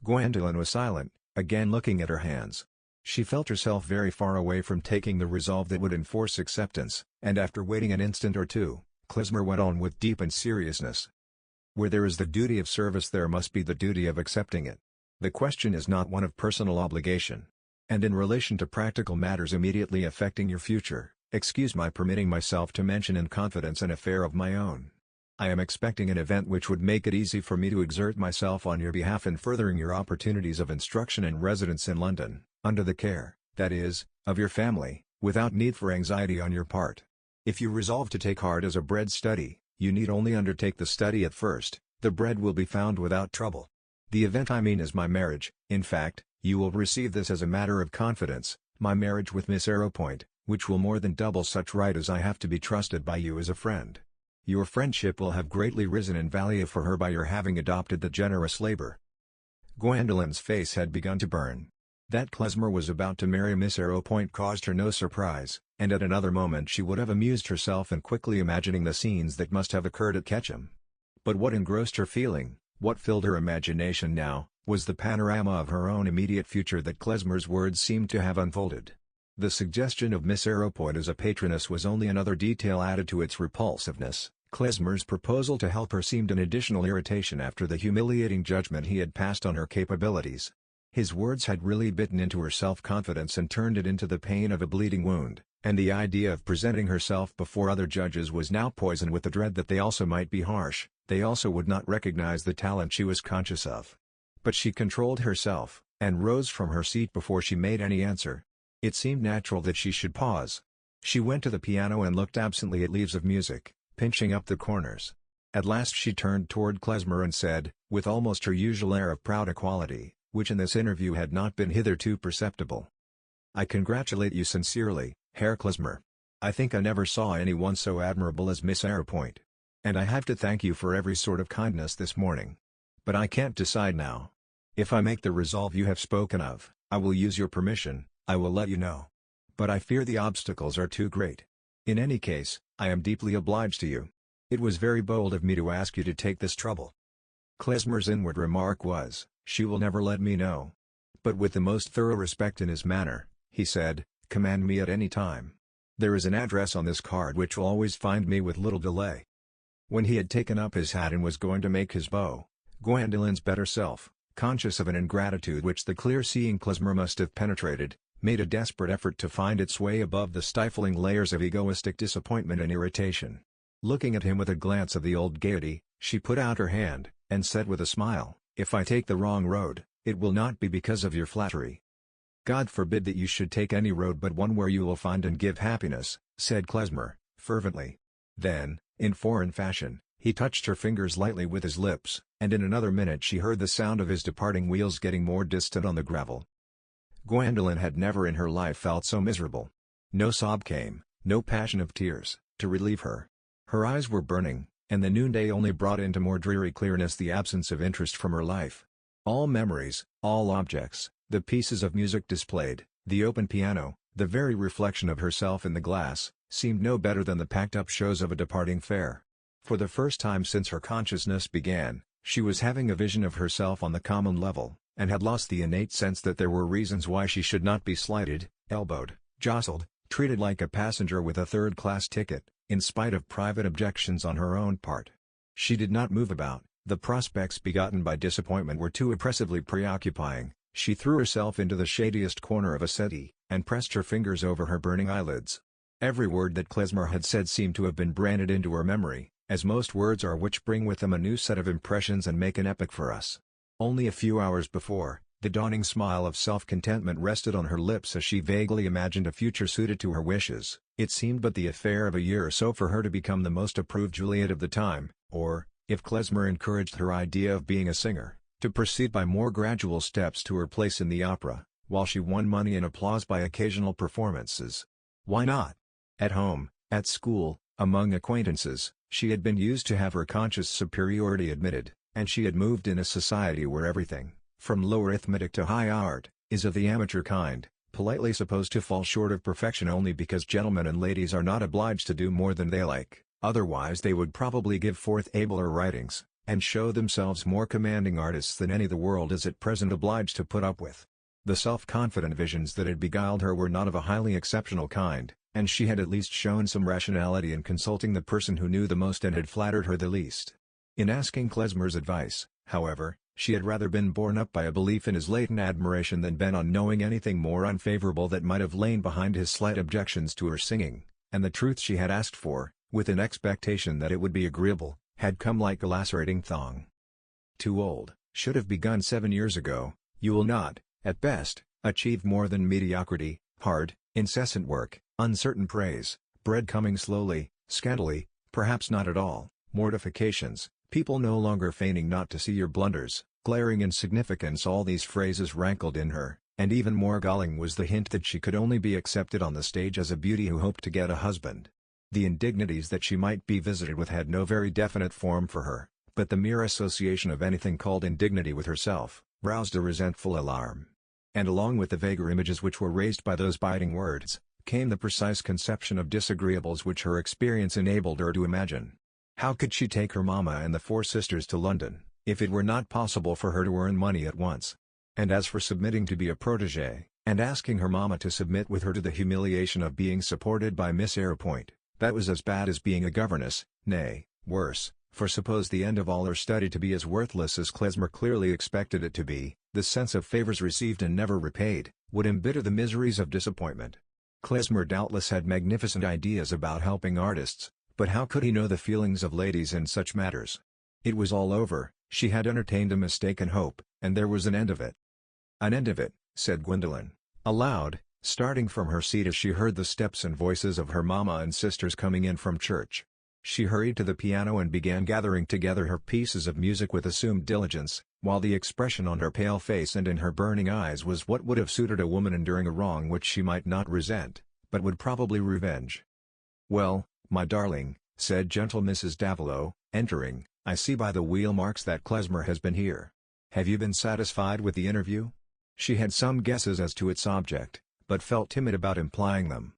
Gwendolen was silent, again looking at her hands. She felt herself very far away from taking the resolve that would enforce acceptance, and after waiting an instant or two, Klezmer went on with deepened seriousness. "Where there is the duty of service there must be the duty of accepting it. The question is not one of personal obligation. And in relation to practical matters immediately affecting your future, excuse my permitting myself to mention in confidence an affair of my own. I am expecting an event which would make it easy for me to exert myself on your behalf in furthering your opportunities of instruction and residence in London, under the care, that is, of your family, without need for anxiety on your part. If you resolve to take art as a bread study, you need only undertake the study at first, the bread will be found without trouble. The event I mean is my marriage. In fact, you will receive this as a matter of confidence, my marriage with Miss Arrowpoint, which will more than double such right as I have to be trusted by you as a friend. Your friendship will have greatly risen in value for her by your having adopted the generous labor." Gwendolen's face had begun to burn. That Klezmer was about to marry Miss Arrowpoint caused her no surprise, and at another moment she would have amused herself in quickly imagining the scenes that must have occurred at Ketchum. But what engrossed her feeling, what filled her imagination now, was the panorama of her own immediate future that Klezmer's words seemed to have unfolded. The suggestion of Miss Arrowpoint as a patroness was only another detail added to its repulsiveness. Klezmer's proposal to help her seemed an additional irritation after the humiliating judgment he had passed on her capabilities. His words had really bitten into her self-confidence and turned it into the pain of a bleeding wound, and the idea of presenting herself before other judges was now poisoned with the dread that they also might be harsh, they also would not recognize the talent she was conscious of. But she controlled herself, and rose from her seat before she made any answer. It seemed natural that she should pause. She went to the piano and looked absently at leaves of music, pinching up the corners. At last she turned toward Klezmer and said, with almost her usual air of proud equality, which in this interview had not been hitherto perceptible. "I congratulate you sincerely, Herr Klezmer. I think I never saw anyone so admirable as Miss Arrowpoint. And I have to thank you for every sort of kindness this morning. But I can't decide now. If I make the resolve you have spoken of, I will use your permission, I will let you know. But I fear the obstacles are too great. In any case, I am deeply obliged to you. It was very bold of me to ask you to take this trouble." Klezmer's inward remark was, "She will never let me know." But with the most thorough respect in his manner, he said, "Command me at any time. There is an address on this card which will always find me with little delay." When he had taken up his hat and was going to make his bow, Gwendolen's better self, conscious of an ingratitude which the clear-seeing Klezmer must have penetrated, made a desperate effort to find its way above the stifling layers of egoistic disappointment and irritation. Looking at him with a glance of the old gaiety, she put out her hand, and said with a smile, "If I take the wrong road, it will not be because of your flattery." "God forbid that you should take any road but one where you will find and give happiness," said Klezmer, fervently. Then, in foreign fashion, he touched her fingers lightly with his lips, and in another minute she heard the sound of his departing wheels getting more distant on the gravel. Gwendolen had never in her life felt so miserable. No sob came, no passion of tears, to relieve her. Her eyes were burning, and the noonday only brought into more dreary clearness the absence of interest from her life. All memories, all objects, the pieces of music displayed, the open piano, the very reflection of herself in the glass, seemed no better than the packed-up shows of a departing fair. For the first time since her consciousness began, she was having a vision of herself on the common level, and had lost the innate sense that there were reasons why she should not be slighted, elbowed, jostled, treated like a passenger with a third-class ticket, in spite of private objections on her own part. She did not move about, the prospects begotten by disappointment were too oppressively preoccupying, She threw herself into the shadiest corner of a settee, and pressed her fingers over her burning eyelids. Every word that Klezmer had said seemed to have been branded into her memory, as most words are, which bring with them a new set of impressions and make an epic for us. Only a few hours before, the dawning smile of self-contentment rested on her lips as she vaguely imagined a future suited to her wishes. It seemed but the affair of a year or so for her to become the most approved Juliet of the time, or, if Klezmer encouraged her idea of being a singer, to proceed by more gradual steps to her place in the opera, while she won money and applause by occasional performances. Why not? At home, at school, among acquaintances, she had been used to have her conscious superiority admitted, and she had moved in a society where everything, from low arithmetic to high art, is of the amateur kind, politely supposed to fall short of perfection only because gentlemen and ladies are not obliged to do more than they like, otherwise they would probably give forth abler writings, and show themselves more commanding artists than any the world is at present obliged to put up with. The self-confident visions that had beguiled her were not of a highly exceptional kind, and she had at least shown some rationality in consulting the person who knew the most and had flattered her the least. In asking Klezmer's advice, however, she had rather been borne up by a belief in his latent admiration than bent on knowing anything more unfavorable that might have lain behind his slight objections to her singing, and the truth she had asked for, with an expectation that it would be agreeable, had come like a lacerating thong. Too old, should have begun 7 years ago, you will not, at best, achieve more than mediocrity, hard, incessant work, uncertain praise, bread coming slowly, scantily, perhaps not at all, mortifications, people no longer feigning not to see your blunders, glaring insignificance. All these phrases rankled in her, and even more galling was the hint that she could only be accepted on the stage as a beauty who hoped to get a husband. The indignities that she might be visited with had no very definite form for her, but the mere association of anything called indignity with herself, roused a resentful alarm. And along with the vaguer images which were raised by those biting words, came the precise conception of disagreeables which her experience enabled her to imagine. How could she take her mamma and the 4 sisters to London, if it were not possible for her to earn money at once? And as for submitting to be a protégée, and asking her mamma to submit with her to the humiliation of being supported by Miss Arrowpoint, that was as bad as being a governess, nay, worse, for suppose the end of all her study to be as worthless as Klezmer clearly expected it to be, the sense of favors received and never repaid, would embitter the miseries of disappointment. Klezmer doubtless had magnificent ideas about helping artists, but how could he know the feelings of ladies in such matters? It was all over, she had entertained a mistaken hope, and there was an end of it. An end of it, said Gwendolen, aloud, starting from her seat as she heard the steps and voices of her mamma and sisters coming in from church. She hurried to the piano and began gathering together her pieces of music with assumed diligence, while the expression on her pale face and in her burning eyes was what would have suited a woman enduring a wrong which she might not resent, but would probably revenge. "Well, my darling," said gentle Mrs. Davilow, entering, "I see by the wheel marks that Klezmer has been here. Have you been satisfied with the interview?" She had some guesses as to its object, but felt timid about implying them.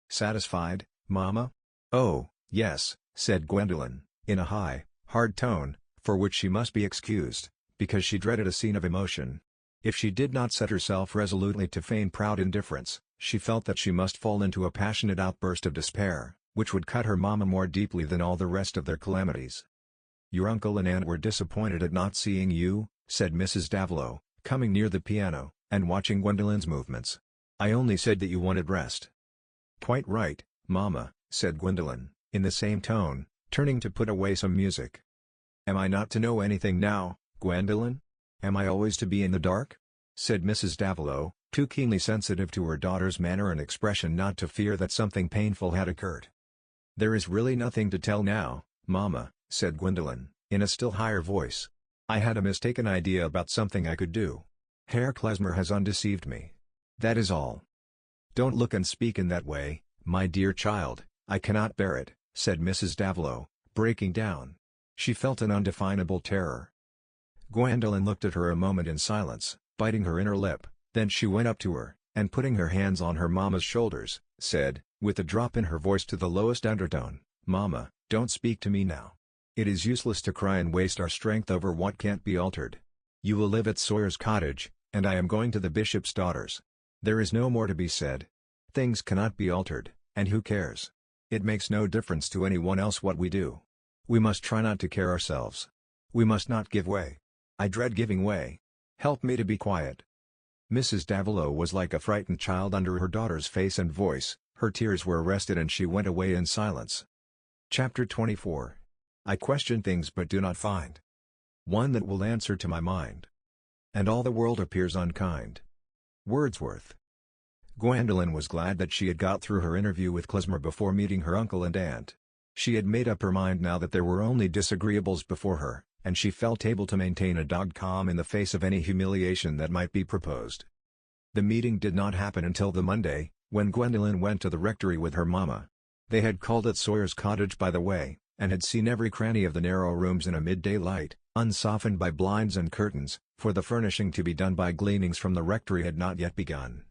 "Satisfied, mamma? Oh, yes," said Gwendolen, in a high, hard tone, for which she must be excused, because she dreaded a scene of emotion. If she did not set herself resolutely to feign proud indifference, she felt that she must fall into a passionate outburst of despair, which would cut her mamma more deeply than all the rest of their calamities. "Your uncle and aunt were disappointed at not seeing you," said Mrs. Davilow, coming near the piano, and watching Gwendolen's movements. "I only said that you wanted rest." "Quite right, mamma," said Gwendolen, in the same tone, turning to put away some music. "Am I not to know anything now, Gwendolen? Am I always to be in the dark?" said Mrs. Davilow, too keenly sensitive to her daughter's manner and expression not to fear that something painful had occurred. "There is really nothing to tell now, mamma," said Gwendolen, in a still higher voice. "I had a mistaken idea about something I could do. Herr Klezmer has undeceived me. That is all." "Don't look and speak in that way, my dear child, I cannot bear it," said Mrs. Davilow, breaking down. She felt an undefinable terror. Gwendolen looked at her a moment in silence, biting her inner lip, then she went up to her, and putting her hands on her mamma's shoulders, said, with a drop in her voice to the lowest undertone, "Mamma, don't speak to me now. It is useless to cry and waste our strength over what can't be altered. You will live at Sawyer's Cottage, and I am going to the bishop's daughters. There is no more to be said. Things cannot be altered, and who cares? It makes no difference to anyone else what we do. We must try not to care ourselves. We must not give way. I dread giving way. Help me to be quiet." Mrs. Davilo was like a frightened child under her daughter's face and voice. Her tears were arrested and she went away in silence. Chapter 24. I question things but do not find one that will answer to my mind, and all the world appears unkind. Wordsworth. Gwendolen was glad that she had got through her interview with Klezmer before meeting her uncle and aunt. She had made up her mind now that there were only disagreeables before her, and she felt able to maintain a dogged calm in the face of any humiliation that might be proposed. The meeting did not happen until the Monday, when Gwendolen went to the rectory with her mama. They had called at Sawyer's cottage by the way, and had seen every cranny of the narrow rooms in a midday light, unsoftened by blinds and curtains, for the furnishing to be done by gleanings from the rectory had not yet begun.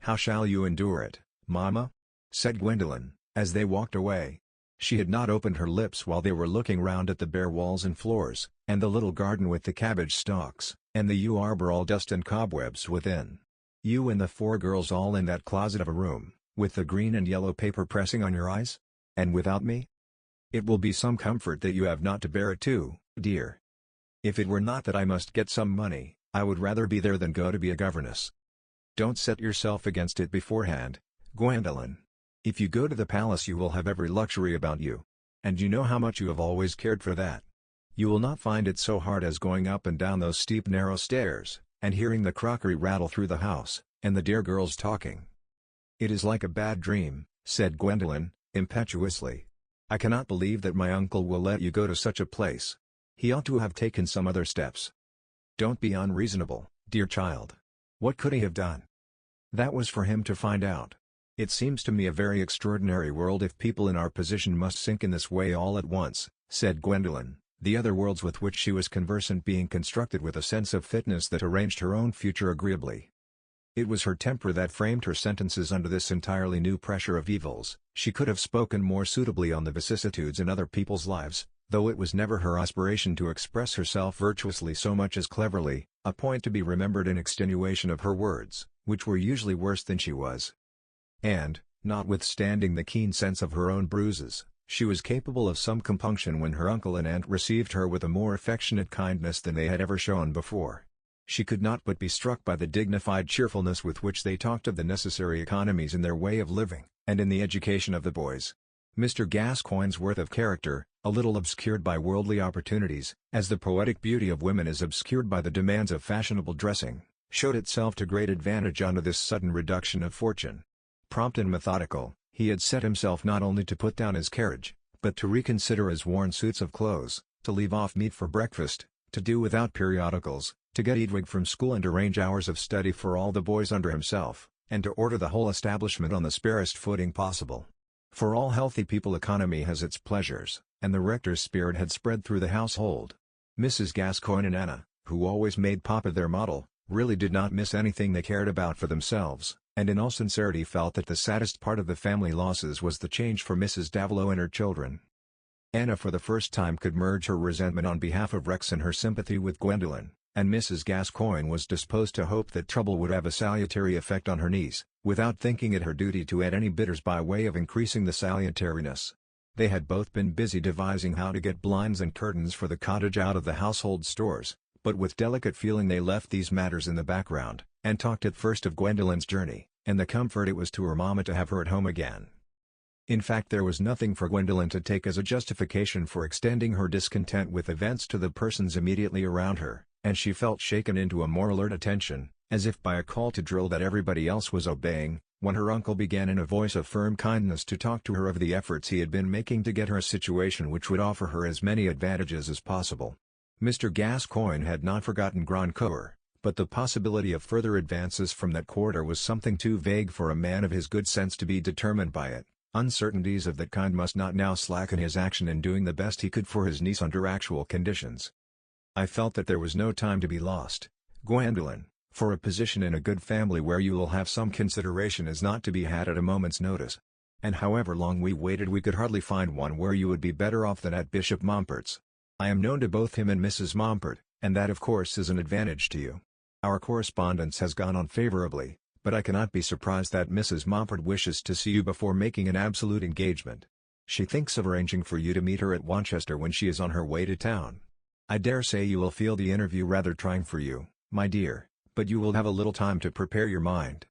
"How shall you endure it, Mama?" said Gwendolen, as they walked away. She had not opened her lips while they were looking round at the bare walls and floors, and the little garden with the cabbage stalks, and the yew arbor all dust and cobwebs within. You and the 4 girls all in that closet of a room, with the green and yellow paper pressing on your eyes? And without me? It will be some comfort that you have not to bear it too, dear. If it were not that I must get some money, I would rather be there than go to be a governess. Don't set yourself against it beforehand, Gwendolen. If you go to the palace you will have every luxury about you. And you know how much you have always cared for that. You will not find it so hard as going up and down those steep narrow stairs, and hearing the crockery rattle through the house, and the dear girls talking. It is like a bad dream, said Gwendolen, impetuously. I cannot believe that my uncle will let you go to such a place. He ought to have taken some other steps. Don't be unreasonable, dear child. What could he have done? That was for him to find out. It seems to me a very extraordinary world if people in our position must sink in this way all at once, said Gwendolen, the other worlds with which she was conversant being constructed with a sense of fitness that arranged her own future agreeably. It was her temper that framed her sentences under this entirely new pressure of evils. She could have spoken more suitably on the vicissitudes in other people's lives, though it was never her aspiration to express herself virtuously so much as cleverly, a point to be remembered in extenuation of her words, which were usually worse than she was. And, notwithstanding the keen sense of her own bruises, she was capable of some compunction when her uncle and aunt received her with a more affectionate kindness than they had ever shown before. She could not but be struck by the dignified cheerfulness with which they talked of the necessary economies in their way of living, and in the education of the boys. Mr. Gascoigne's worth of character, a little obscured by worldly opportunities, as the poetic beauty of women is obscured by the demands of fashionable dressing, showed itself to great advantage under this sudden reduction of fortune. Prompt and methodical, he had set himself not only to put down his carriage, but to reconsider his worn suits of clothes, to leave off meat for breakfast, to do without periodicals, to get Edwig from school and arrange hours of study for all the boys under himself, and to order the whole establishment on the sparest footing possible. For all healthy people economy has its pleasures, and the rector's spirit had spread through the household. Mrs. Gascoigne and Anna, who always made Papa their model, really did not miss anything they cared about for themselves, and in all sincerity felt that the saddest part of the family losses was the change for Mrs. Davilo and her children. Anna for the first time could merge her resentment on behalf of Rex in her sympathy with Gwendolen, and Mrs. Gascoigne was disposed to hope that trouble would have a salutary effect on her niece, without thinking it her duty to add any bitters by way of increasing the salutariness. They had both been busy devising how to get blinds and curtains for the cottage out of the household stores, but with delicate feeling they left these matters in the background, and talked at first of Gwendolen's journey, and the comfort it was to her mamma to have her at home again. In fact there was nothing for Gwendolen to take as a justification for extending her discontent with events to the persons immediately around her, and she felt shaken into a more alert attention, as if by a call to drill that everybody else was obeying, when her uncle began in a voice of firm kindness to talk to her of the efforts he had been making to get her a situation which would offer her as many advantages as possible. Mr. Gascoigne had not forgotten Grandcoeur, but the possibility of further advances from that quarter was something too vague for a man of his good sense to be determined by it. Uncertainties of that kind must not now slacken his action in doing the best he could for his niece under actual conditions. I felt that there was no time to be lost, Gwendolen, for a position in a good family where you will have some consideration is not to be had at a moment's notice. And however long we waited we could hardly find one where you would be better off than at Bishop Mompert's. I am known to both him and Mrs. Mompert, and that of course is an advantage to you. Our correspondence has gone on favorably, but I cannot be surprised that Mrs. Mompert wishes to see you before making an absolute engagement. She thinks of arranging for you to meet her at Wanchester when she is on her way to town. I dare say you will feel the interview rather trying for you, my dear, But you will have a little time to prepare your mind.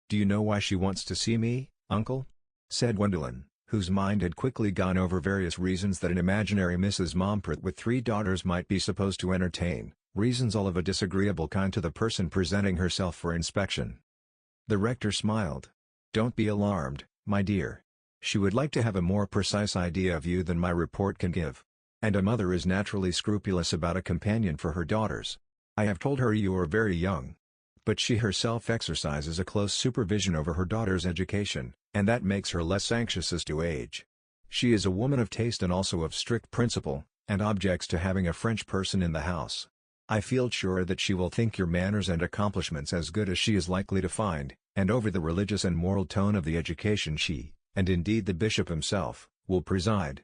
Do you know why she wants to see me, uncle? Said Gwendolyn, whose mind had quickly gone over various reasons that an imaginary Mrs. Mompert with 3 daughters might be supposed to entertain, reasons all of a disagreeable kind to the person presenting herself for inspection. The rector smiled. Don't be alarmed, my dear. She would like to have a more precise idea of you than my report can give. And a mother is naturally scrupulous about a companion for her daughters. I have told her you are very young. But she herself exercises a close supervision over her daughter's education, and that makes her less anxious as to age. She is a woman of taste and also of strict principle, and objects to having a French person in the house. I feel sure that she will think your manners and accomplishments as good as she is likely to find, and over the religious and moral tone of the education she, and indeed the bishop himself, will preside.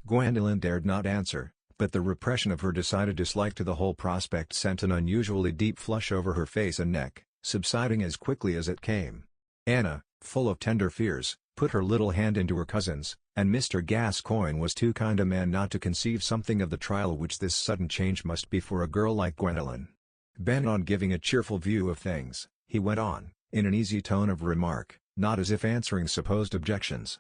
Gwendolyn dared not answer, but the repression of her decided dislike to the whole prospect sent an unusually deep flush over her face and neck, subsiding as quickly as it came. Anna, full of tender fears, put her little hand into her cousin's, and Mr. Gascoigne was too kind a man not to conceive something of the trial which this sudden change must be for a girl like Gwendolyn. Bent on giving a cheerful view of things, he went on, in an easy tone of remark, not as if answering supposed objections.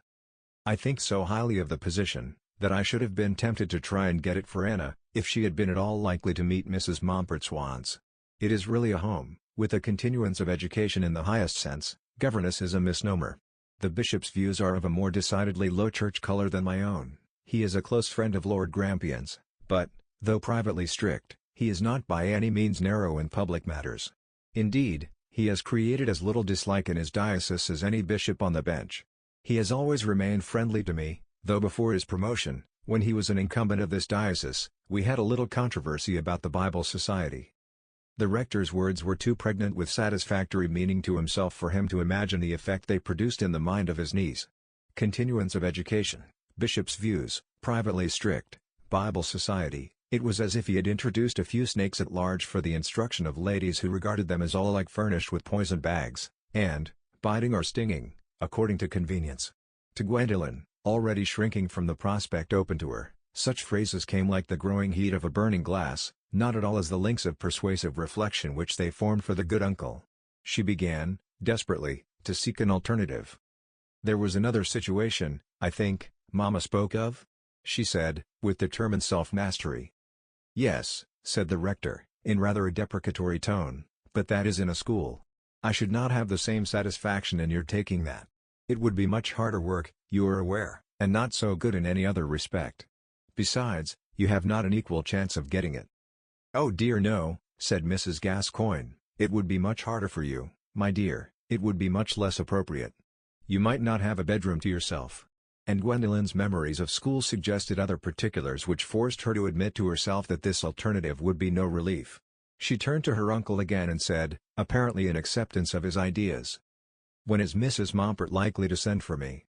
I think so highly of the position, that I should have been tempted to try and get it for Anna, if she had been at all likely to meet Mrs. Mompert's wants. It is really a home, with a continuance of education in the highest sense. Governess is a misnomer. The bishop's views are of a more decidedly low church color than my own. He is a close friend of Lord Grampian's, but, though privately strict, he is not by any means narrow in public matters. Indeed, he has created as little dislike in his diocese as any bishop on the bench. He has always remained friendly to me, though before his promotion, when he was an incumbent of this diocese, we had a little controversy about the Bible Society. The rector's words were too pregnant with satisfactory meaning to himself for him to imagine the effect they produced in the mind of his niece. Continuance of education, bishop's views, privately strict, Bible Society, it was as if he had introduced a few snakes at large for the instruction of ladies who regarded them as all alike furnished with poison bags, and, biting or stinging, according to convenience. To Gwendolyn, already shrinking from the prospect open to her, such phrases came like the growing heat of a burning glass, not at all as the links of persuasive reflection which they formed for the good uncle. She began, desperately, to seek an alternative. There was another situation, I think, Mamma spoke of? She said, with determined self-mastery. Yes, said the rector, in rather a deprecatory tone, but that is in a school. I should not have the same satisfaction in your taking that. It would be much harder work, you are aware, and not so good in any other respect. Besides, you have not an equal chance of getting it. Oh dear no, said Mrs. Gascoigne, it would be much harder for you, my dear, it would be much less appropriate. You might not have a bedroom to yourself. And Gwendolyn's memories of school suggested other particulars which forced her to admit to herself that this alternative would be no relief. She turned to her uncle again and said, apparently in acceptance of his ideas. When is Mrs. Mompert likely to send for me?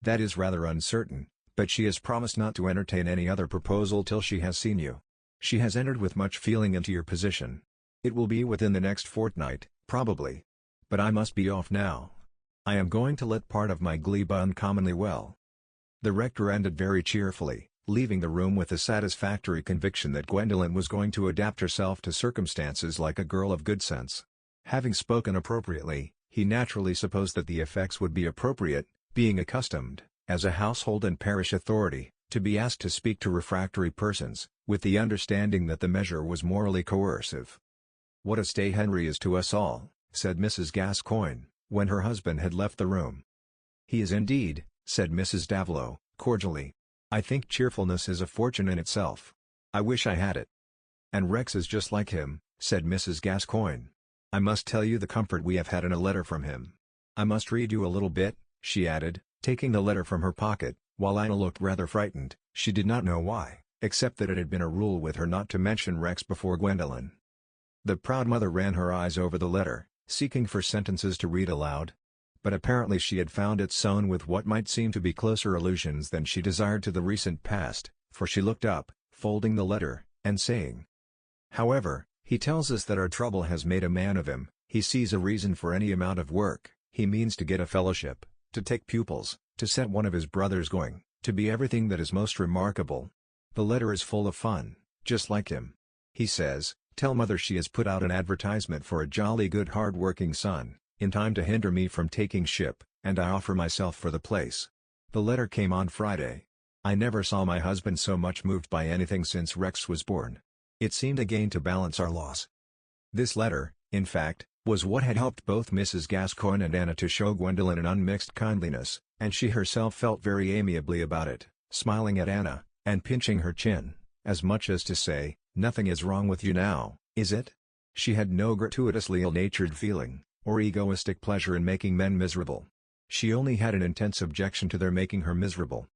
That is rather uncertain, but she has promised not to entertain any other proposal till she has seen you. She has entered with much feeling into your position. It will be within the next fortnight, probably. But I must be off now. I am going to let part of my glebe uncommonly well. The rector ended very cheerfully, leaving the room with a satisfactory conviction that Gwendolyn was going to adapt herself to circumstances like a girl of good sense. Having spoken appropriately, he naturally supposed that the effects would be appropriate, being accustomed, as a household and parish authority, to be asked to speak to refractory persons, with the understanding that the measure was morally coercive. What a stay Henry is to us all, said Mrs. Gascoigne, when her husband had left the room. He is indeed, said Mrs. Davilow, cordially. I think cheerfulness is a fortune in itself. I wish I had it. And Rex is just like him, said Mrs. Gascoigne. I must tell you the comfort we have had in a letter from him. I must read you a little bit, she added, taking the letter from her pocket, while Anna looked rather frightened. She did not know why, except that it had been a rule with her not to mention Rex before Gwendolyn. The proud mother ran her eyes over the letter, seeking for sentences to read aloud. But apparently she had found it sown with what might seem to be closer allusions than she desired to the recent past, for she looked up, folding the letter, and saying, However, he tells us that our trouble has made a man of him, he sees a reason for any amount of work, he means to get a fellowship, to take pupils, to set one of his brothers going, to be everything that is most remarkable. The letter is full of fun, just like him. He says, Tell mother she has put out an advertisement for a jolly good hard-working son, in time to hinder me from taking ship, and I offer myself for the place." The letter came on Friday. "I never saw my husband so much moved by anything since Rex was born. It seemed a gain to balance our loss." This letter, in fact, was what had helped both Mrs. Gascoigne and Anna to show Gwendolen an unmixed kindliness, and she herself felt very amiably about it, smiling at Anna, and pinching her chin, as much as to say, "Nothing is wrong with you now, is it?" She had no gratuitously ill-natured feeling, or egoistic pleasure in making men miserable. She only had an intense objection to their making her miserable.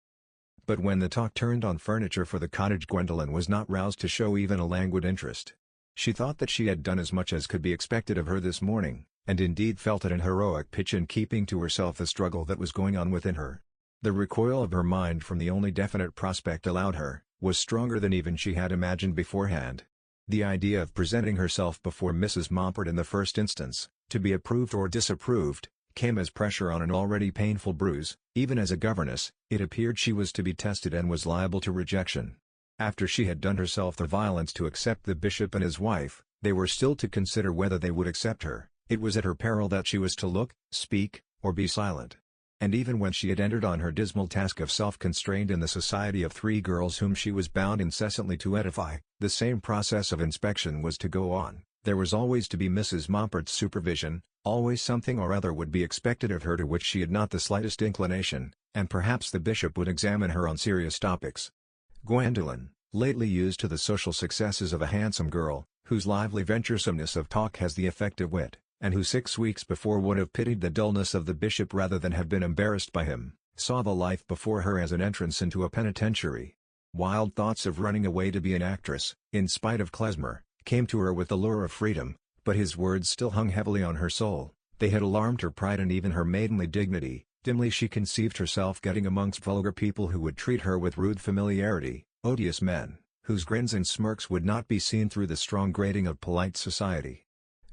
But when the talk turned on furniture for the cottage, Gwendolen was not roused to show even a languid interest. She thought that she had done as much as could be expected of her this morning, and indeed felt at an heroic pitch in keeping to herself the struggle that was going on within her. The recoil of her mind from the only definite prospect allowed her, was stronger than even she had imagined beforehand. The idea of presenting herself before Mrs. Moppert in the first instance, to be approved or disapproved, came as pressure on an already painful bruise. Even as a governess, it appeared she was to be tested and was liable to rejection. After she had done herself the violence to accept the bishop and his wife, they were still to consider whether they would accept her. It was at her peril that she was to look, speak, or be silent. And even when she had entered on her dismal task of self-constraint in the society of three girls whom she was bound incessantly to edify, the same process of inspection was to go on. There was always to be Mrs. Moppert's supervision, always something or other would be expected of her to which she had not the slightest inclination, and perhaps the bishop would examine her on serious topics. Gwendolen, lately used to the social successes of a handsome girl, whose lively venturesomeness of talk has the effect of wit, and who 6 weeks before would have pitied the dullness of the bishop rather than have been embarrassed by him, saw the life before her as an entrance into a penitentiary. Wild thoughts of running away to be an actress, in spite of Klezmer, came to her with the lure of freedom, but his words still hung heavily on her soul. They had alarmed her pride and even her maidenly dignity. Dimly she conceived herself getting amongst vulgar people who would treat her with rude familiarity, odious men, whose grins and smirks would not be seen through the strong grating of polite society.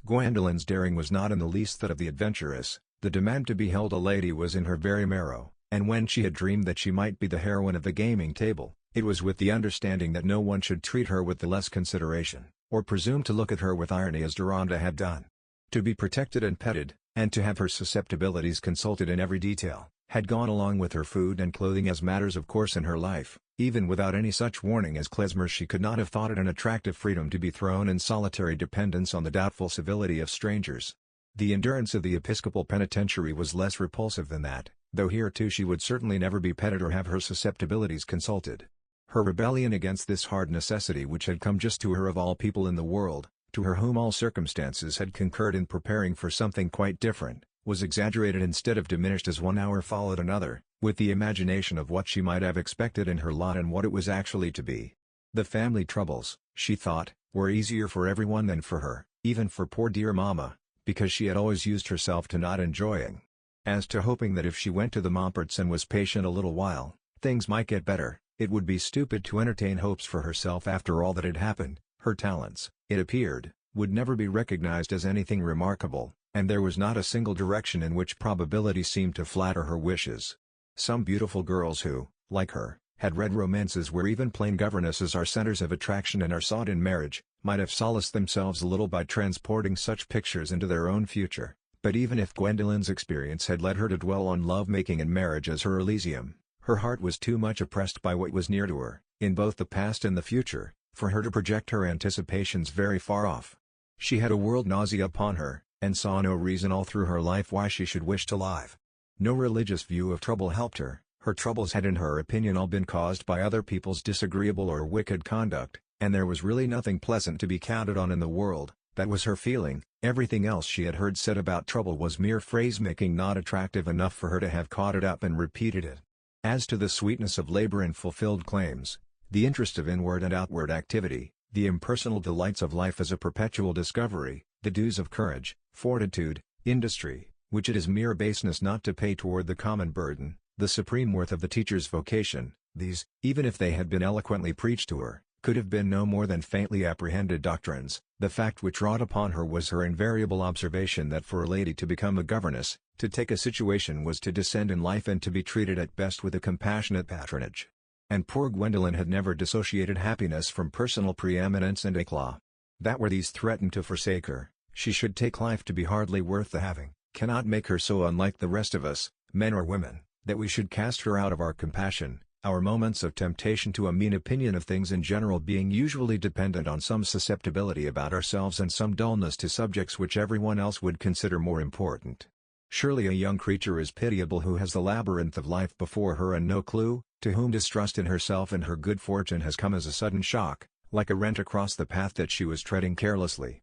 Gwendolen's daring was not in the least that of the adventuress. The demand to be held a lady was in her very marrow, and when she had dreamed that she might be the heroine of the gaming table, it was with the understanding that no one should treat her with the less consideration, or presume to look at her with irony as Deronda had done. To be protected and petted, and to have her susceptibilities consulted in every detail, had gone along with her food and clothing as matters of course in her life. Even without any such warning as Klezmer's, she could not have thought it an attractive freedom to be thrown in solitary dependence on the doubtful civility of strangers. The endurance of the Episcopal penitentiary was less repulsive than that, though here too she would certainly never be petted or have her susceptibilities consulted. Her rebellion against this hard necessity which had come just to her of all people in the world, to her whom all circumstances had concurred in preparing for something quite different, was exaggerated instead of diminished as one hour followed another, with the imagination of what she might have expected in her lot and what it was actually to be. The family troubles, she thought, were easier for everyone than for her, even for poor dear mamma, because she had always used herself to not enjoying. As to hoping that if she went to the Mopperts and was patient a little while, things might get better, it would be stupid to entertain hopes for herself after all that had happened. Her talents, it appeared, would never be recognized as anything remarkable, and there was not a single direction in which probability seemed to flatter her wishes. Some beautiful girls who, like her, had read romances where even plain governesses are centers of attraction and are sought in marriage, might have solaced themselves a little by transporting such pictures into their own future, but even if Gwendolen's experience had led her to dwell on love-making and marriage as her Elysium, her heart was too much oppressed by what was near to her, in both the past and the future, for her to project her anticipations very far off. She had a world nausea upon her, and saw no reason all through her life why she should wish to live. No religious view of trouble helped her. Her troubles had in her opinion all been caused by other people's disagreeable or wicked conduct, and there was really nothing pleasant to be counted on in the world. That was her feeling. Everything else she had heard said about trouble was mere phrase-making not attractive enough for her to have caught it up and repeated it. As to the sweetness of labor and fulfilled claims, the interest of inward and outward activity, the impersonal delights of life as a perpetual discovery, the dues of courage, fortitude, industry, which it is mere baseness not to pay toward the common burden, the supreme worth of the teacher's vocation, these, even if they had been eloquently preached to her, could have been no more than faintly apprehended doctrines. The fact which wrought upon her was her invariable observation that for a lady to become a governess, to take a situation was to descend in life and to be treated at best with a compassionate patronage. And poor Gwendolen had never dissociated happiness from personal preeminence and éclat. That where these threatened to forsake her, she should take life to be hardly worth the having, cannot make her so unlike the rest of us, men or women, that we should cast her out of our compassion, our moments of temptation to a mean opinion of things in general being usually dependent on some susceptibility about ourselves and some dullness to subjects which everyone else would consider more important. Surely a young creature is pitiable who has the labyrinth of life before her and no clue, to whom distrust in herself and her good fortune has come as a sudden shock, like a rent across the path that she was treading carelessly.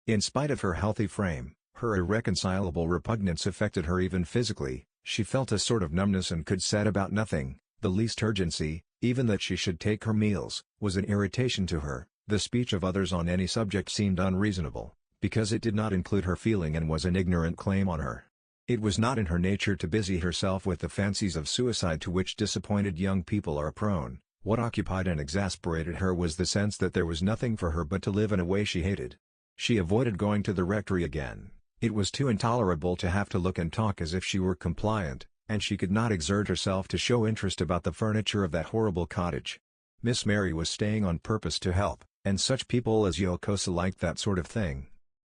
In spite of her healthy frame, her irreconcilable repugnance affected her even physically. She felt a sort of numbness and could set about nothing. The least urgency, even that she should take her meals, was an irritation to her. The speech of others on any subject seemed unreasonable, because it did not include her feeling and was an ignorant claim on her. It was not in her nature to busy herself with the fancies of suicide to which disappointed young people are prone. What occupied and exasperated her was the sense that there was nothing for her but to live in a way she hated. She avoided going to the rectory again. It was too intolerable to have to look and talk as if she were compliant, and she could not exert herself to show interest about the furniture of that horrible cottage. Miss Mary was staying on purpose to help, and such people as Yokosa liked that sort of thing.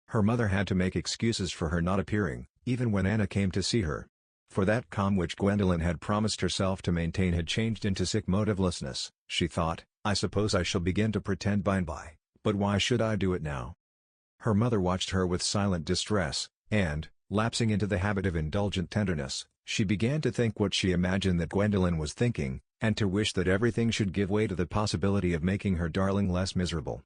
Her mother had to make excuses for her not appearing, even when Anna came to see her. For that calm which Gwendolen had promised herself to maintain had changed into sick motivelessness. She thought, I suppose I shall begin to pretend by and by, but why should I do it now? Her mother watched her with silent distress, and, lapsing into the habit of indulgent tenderness, she began to think what she imagined that Gwendolen was thinking, and to wish that everything should give way to the possibility of making her darling less miserable.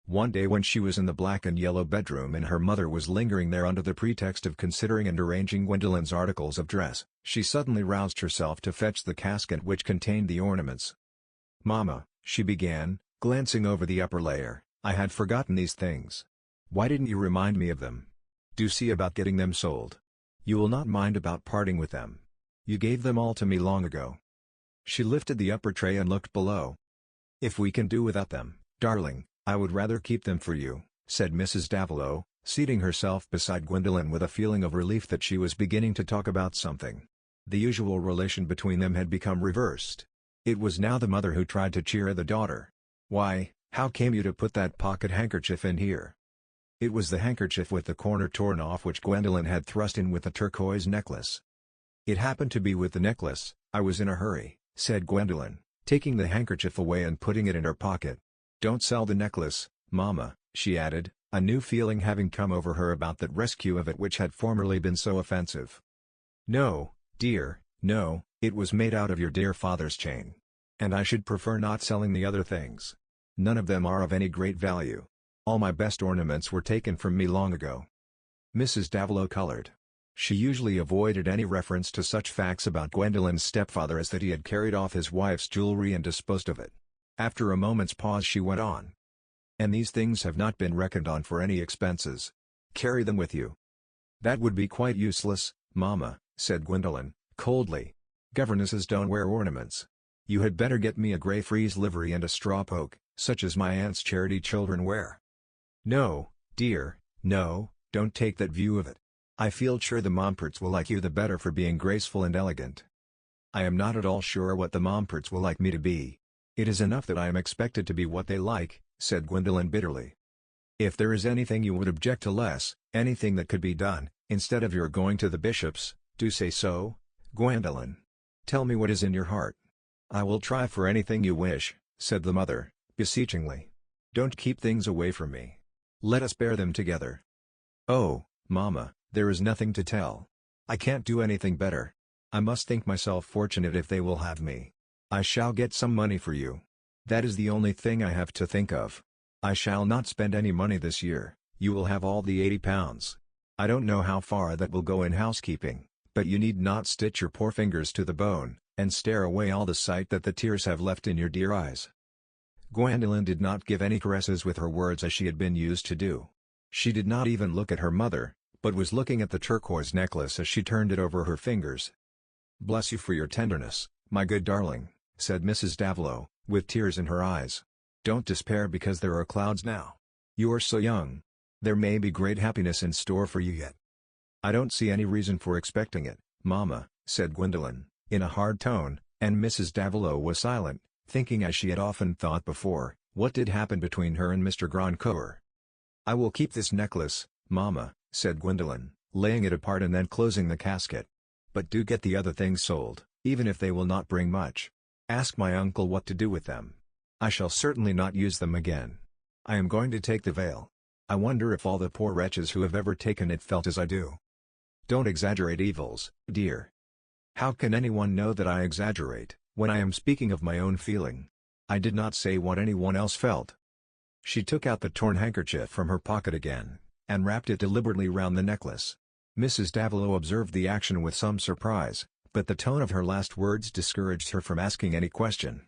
One day when she was in the black and yellow bedroom and her mother was lingering there under the pretext of considering and arranging Gwendolen's articles of dress, she suddenly roused herself to fetch the casket which contained the ornaments. "Mamma," she began, glancing over the upper layer, "I had forgotten these things. Why didn't you remind me of them? Do see about getting them sold. You will not mind about parting with them. You gave them all to me long ago." She lifted the upper tray and looked below. "If we can do without them, darling, I would rather keep them for you," said Mrs. Davilo, seating herself beside Gwendolen with a feeling of relief that she was beginning to talk about something. The usual relation between them had become reversed. It was now the mother who tried to cheer the daughter. "Why, how came you to put that pocket handkerchief in here?" It was the handkerchief with the corner torn off which Gwendolen had thrust in with the turquoise necklace. "It happened to be with the necklace. I was in a hurry," said Gwendolen, taking the handkerchief away and putting it in her pocket. "Don't sell the necklace, Mamma," she added, a new feeling having come over her about that rescue of it which had formerly been so offensive. "No, dear, no, it was made out of your dear father's chain. And I should prefer not selling the other things. None of them are of any great value. All my best ornaments were taken from me long ago." Mrs. Davilo colored. She usually avoided any reference to such facts about Gwendolen's stepfather as that he had carried off his wife's jewelry and disposed of it. After a moment's pause she went on. "And these things have not been reckoned on for any expenses. Carry them with you." "That would be quite useless, Mamma," said Gwendolen, coldly. "Governesses don't wear ornaments. You had better get me a grey frieze livery and a straw poke, such as my aunt's charity children wear." "No, dear, no, don't take that view of it. I feel sure the Momperts will like you the better for being graceful and elegant." "I am not at all sure what the Momperts will like me to be. It is enough that I am expected to be what they like," said Gwendolen bitterly. "If there is anything you would object to less, anything that could be done, instead of your going to the bishop's, do say so, Gwendolen. Tell me what is in your heart." "I will try for anything you wish," said the mother, beseechingly. "Don't keep things away from me. Let us bear them together." "Oh, Mamma, there is nothing to tell. I can't do anything better. I must think myself fortunate if they will have me. I shall get some money for you. That is the only thing I have to think of. I shall not spend any money this year. You will have all the £80. I don't know how far that will go in housekeeping, but you need not stitch your poor fingers to the bone, and stare away all the sight that the tears have left in your dear eyes." Gwendolen did not give any caresses with her words as she had been used to do. She did not even look at her mother, but was looking at the turquoise necklace as she turned it over her fingers. "Bless you for your tenderness, my good darling," said Mrs. Davilo, with tears in her eyes. "Don't despair because there are clouds now. You are so young. There may be great happiness in store for you yet." "I don't see any reason for expecting it, Mamma," said Gwendolen, in a hard tone, and Mrs. Davilo was silent, thinking as she had often thought before, what did happen between her and Mr. Grandcoeur. "I will keep this necklace, Mama," said Gwendolyn, laying it apart and then closing the casket. "But do get the other things sold, even if they will not bring much. Ask my uncle what to do with them. I shall certainly not use them again. I am going to take the veil. I wonder if all the poor wretches who have ever taken it felt as I do." "Don't exaggerate evils, dear." "How can anyone know that I exaggerate, when I am speaking of my own feeling? I did not say what anyone else felt." She took out the torn handkerchief from her pocket again, and wrapped it deliberately round the necklace. Mrs. Davilow observed the action with some surprise, but the tone of her last words discouraged her from asking any question.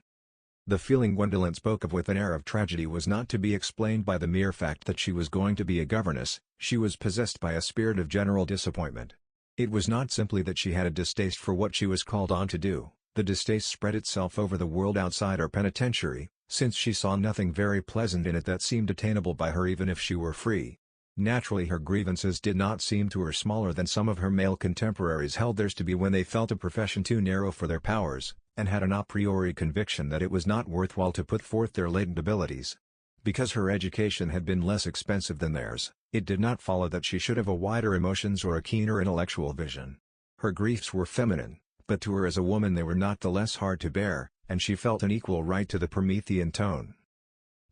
The feeling Gwendolyn spoke of with an air of tragedy was not to be explained by the mere fact that she was going to be a governess. She was possessed by a spirit of general disappointment. It was not simply that she had a distaste for what she was called on to do. The distaste spread itself over the world outside her penitentiary, since she saw nothing very pleasant in it that seemed attainable by her even if she were free. Naturally, her grievances did not seem to her smaller than some of her male contemporaries held theirs to be when they felt a profession too narrow for their powers, and had an a priori conviction that it was not worthwhile to put forth their latent abilities. Because her education had been less expensive than theirs, it did not follow that she should have a wider emotions or a keener intellectual vision. Her griefs were feminine, but to her as a woman they were not the less hard to bear, and she felt an equal right to the Promethean tone.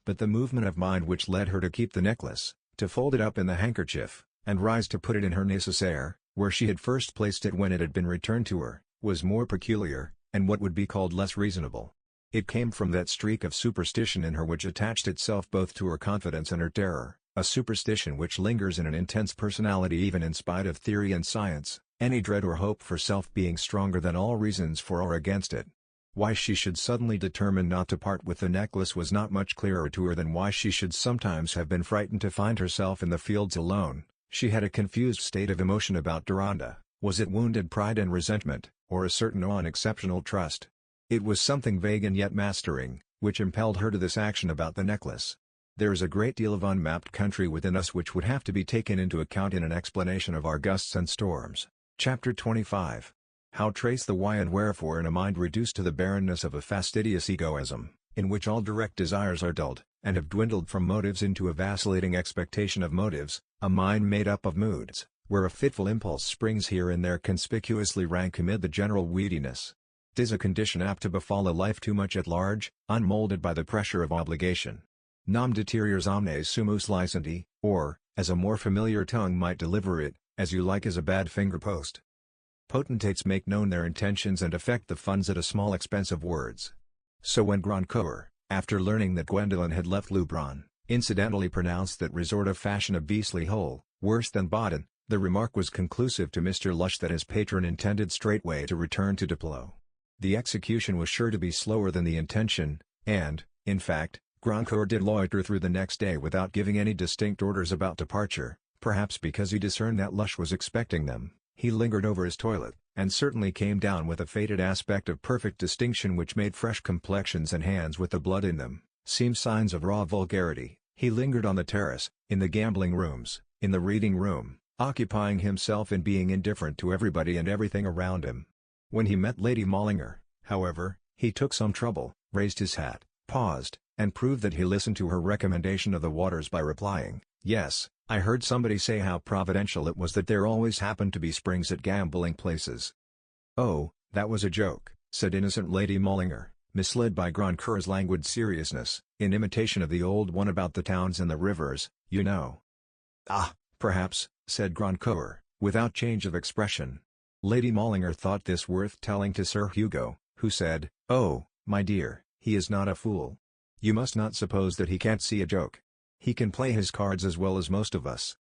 But the movement of mind which led her to keep the necklace, to fold it up in the handkerchief, and rise to put it in her nécessaire, where she had first placed it when it had been returned to her, was more peculiar, and what would be called less reasonable. It came from that streak of superstition in her which attached itself both to her confidence and her terror, a superstition which lingers in an intense personality even in spite of theory and science, any dread or hope for self being stronger than all reasons for or against it. Why she should suddenly determine not to part with the necklace was not much clearer to her than why she should sometimes have been frightened to find herself in the fields alone. She had a confused state of emotion about Deronda. Was it wounded pride and resentment, or a certain awe and exceptional trust? It was something vague and yet mastering, which impelled her to this action about the necklace. There is a great deal of unmapped country within us which would have to be taken into account in an explanation of our gusts and storms. Chapter 25. How trace the why and wherefore in a mind reduced to the barrenness of a fastidious egoism, in which all direct desires are dulled, and have dwindled from motives into a vacillating expectation of motives, a mind made up of moods, where a fitful impulse springs here and there conspicuously rank amid the general weediness. 'Tis a condition apt to befall a life too much at large, unmoulded by the pressure of obligation. Nam deteriors omnes sumus licenti, or, as a more familiar tongue might deliver it, as you like is a bad finger post. Potentates make known their intentions and affect the funds at a small expense of words. So when Grandcoeur, after learning that Gwendolyn had left Lubron, incidentally pronounced that resort of fashion a beastly hole, worse than Baden, the remark was conclusive to Mr. Lush that his patron intended straightway to return to Diplo. The execution was sure to be slower than the intention, and, in fact, Grandcoeur did loiter through the next day without giving any distinct orders about departure, perhaps because he discerned that Lush was expecting them. He lingered over his toilet, and certainly came down with a faded aspect of perfect distinction which made fresh complexions and hands with the blood in them seem signs of raw vulgarity. He lingered on the terrace, in the gambling rooms, in the reading room, occupying himself in being indifferent to everybody and everything around him. When he met Lady Mollinger, however, he took some trouble, raised his hat, paused, and proved that he listened to her recommendation of the waters by replying, "Yes, I heard somebody say how providential it was that there always happened to be springs at gambling places." "Oh, that was a joke," said innocent Lady Mollinger, misled by Grandcoeur's languid seriousness, "in imitation of the old one about the towns and the rivers, you know." "Ah, perhaps," said Grandcoeur, without change of expression. Lady Mollinger thought this worth telling to Sir Hugo, who said, "Oh, my dear, he is not a fool. You must not suppose that he can't see a joke. He can play his cards as well as most of us."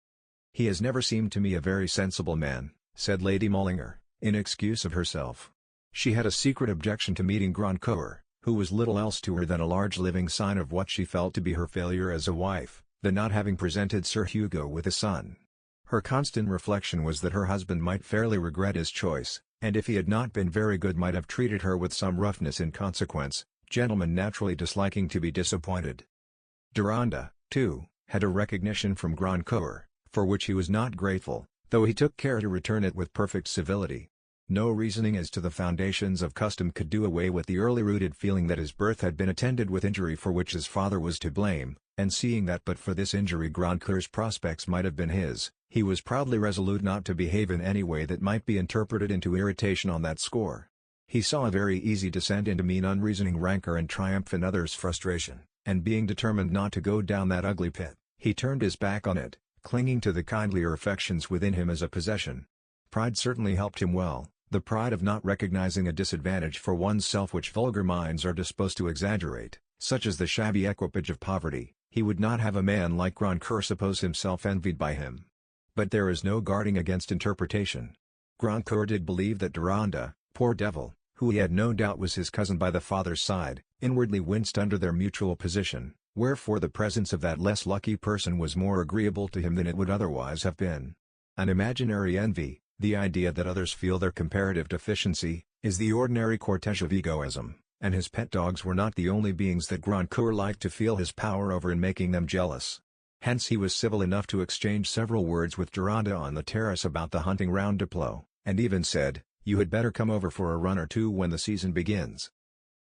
"He has never seemed to me a very sensible man," said Lady Mollinger, in excuse of herself. She had a secret objection to meeting Grandcoeur, who was little else to her than a large living sign of what she felt to be her failure as a wife, the not having presented Sir Hugo with a son. Her constant reflection was that her husband might fairly regret his choice, and if he had not been very good might have treated her with some roughness in consequence, gentlemen naturally disliking to be disappointed. Deronda, too, had a recognition from Grandcoeur, for which he was not grateful, though he took care to return it with perfect civility. No reasoning as to the foundations of custom could do away with the early-rooted feeling that his birth had been attended with injury for which his father was to blame, and seeing that but for this injury Grandcoeur's prospects might have been his, he was proudly resolute not to behave in any way that might be interpreted into irritation on that score. He saw a very easy descent into mean unreasoning rancor and triumph in others' frustration, and being determined not to go down that ugly pit, he turned his back on it, clinging to the kindlier affections within him as a possession. Pride certainly helped him well, the pride of not recognizing a disadvantage for oneself which vulgar minds are disposed to exaggerate, such as the shabby equipage of poverty. He would not have a man like Grandcoeur suppose himself envied by him. But there is no guarding against interpretation. Grandcoeur did believe that Deronda, poor devil, who he had no doubt was his cousin by the father's side, inwardly winced under their mutual position, wherefore the presence of that less lucky person was more agreeable to him than it would otherwise have been. An imaginary envy, the idea that others feel their comparative deficiency, is the ordinary cortege of egoism, and his pet dogs were not the only beings that Grandcoeur liked to feel his power over in making them jealous. Hence he was civil enough to exchange several words with Deronda on the terrace about the hunting round Diplo, and even said, "You had better come over for a run or two when the season begins."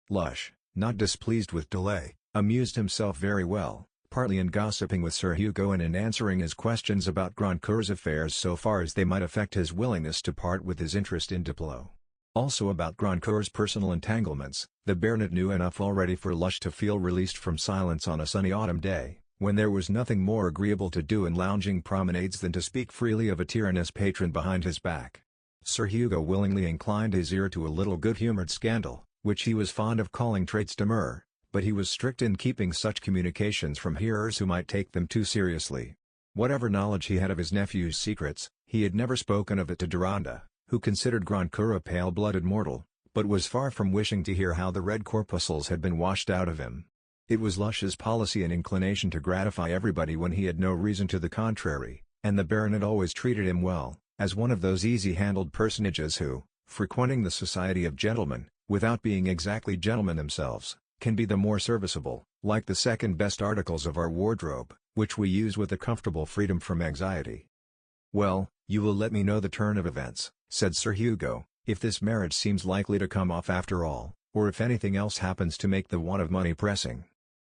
Lush, not displeased with delay, amused himself very well, partly in gossiping with Sir Hugo and in answering his questions about Grandcoeur's affairs so far as they might affect his willingness to part with his interest in Diplo. Also about Grandcoeur's personal entanglements, the baronet knew enough already for Lush to feel released from silence on a sunny autumn day, when there was nothing more agreeable to do in lounging promenades than to speak freely of a tyrannous patron behind his back. Sir Hugo willingly inclined his ear to a little good-humoured scandal, which he was fond of calling traits d'humeur, but he was strict in keeping such communications from hearers who might take them too seriously. Whatever knowledge he had of his nephew's secrets, he had never spoken of it to Deronda, who considered Grandcoeur a pale-blooded mortal, but was far from wishing to hear how the red corpuscles had been washed out of him. It was Lush's policy and inclination to gratify everybody when he had no reason to the contrary, and the baronet always treated him well, as one of those easy-handled personages who, frequenting the society of gentlemen, without being exactly gentlemen themselves, can be the more serviceable, like the second-best articles of our wardrobe, which we use with a comfortable freedom from anxiety. "Well, you will let me know the turn of events," said Sir Hugo, "if this marriage seems likely to come off after all, or if anything else happens to make the want of money pressing.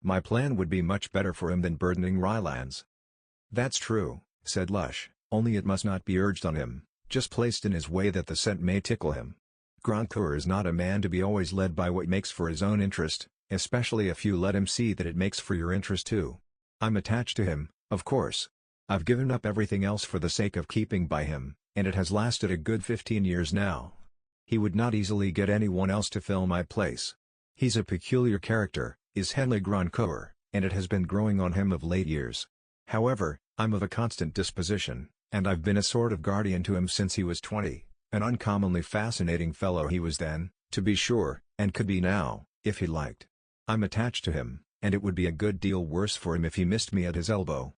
My plan would be much better for him than burdening Rylands." "That's true," said Lush, "only it must not be urged on him, just placed in his way that the scent may tickle him. Grandcoeur is not a man to be always led by what makes for his own interest, especially if you let him see that it makes for your interest too. I'm attached to him, of course. I've given up everything else for the sake of keeping by him, and it has lasted a good 15 years now. He would not easily get anyone else to fill my place. He's a peculiar character, is Henry Grandcoeur, and it has been growing on him of late years. However, I'm of a constant disposition, and I've been a sort of guardian to him since he was 20, an uncommonly fascinating fellow he was then, to be sure, and could be now, if he liked. I'm attached to him, and it would be a good deal worse for him if he missed me at his elbow."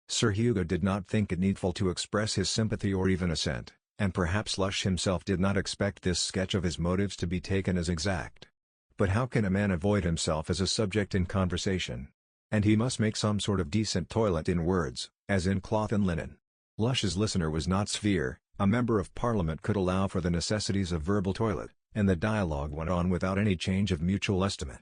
Sir Hugo did not think it needful to express his sympathy or even assent, and perhaps Lush himself did not expect this sketch of his motives to be taken as exact. But how can a man avoid himself as a subject in conversation? And he must make some sort of decent toilet in words, as in cloth and linen. Lush's listener was not Sphere, a member of Parliament could allow for the necessities of verbal toilet, and the dialogue went on without any change of mutual estimate.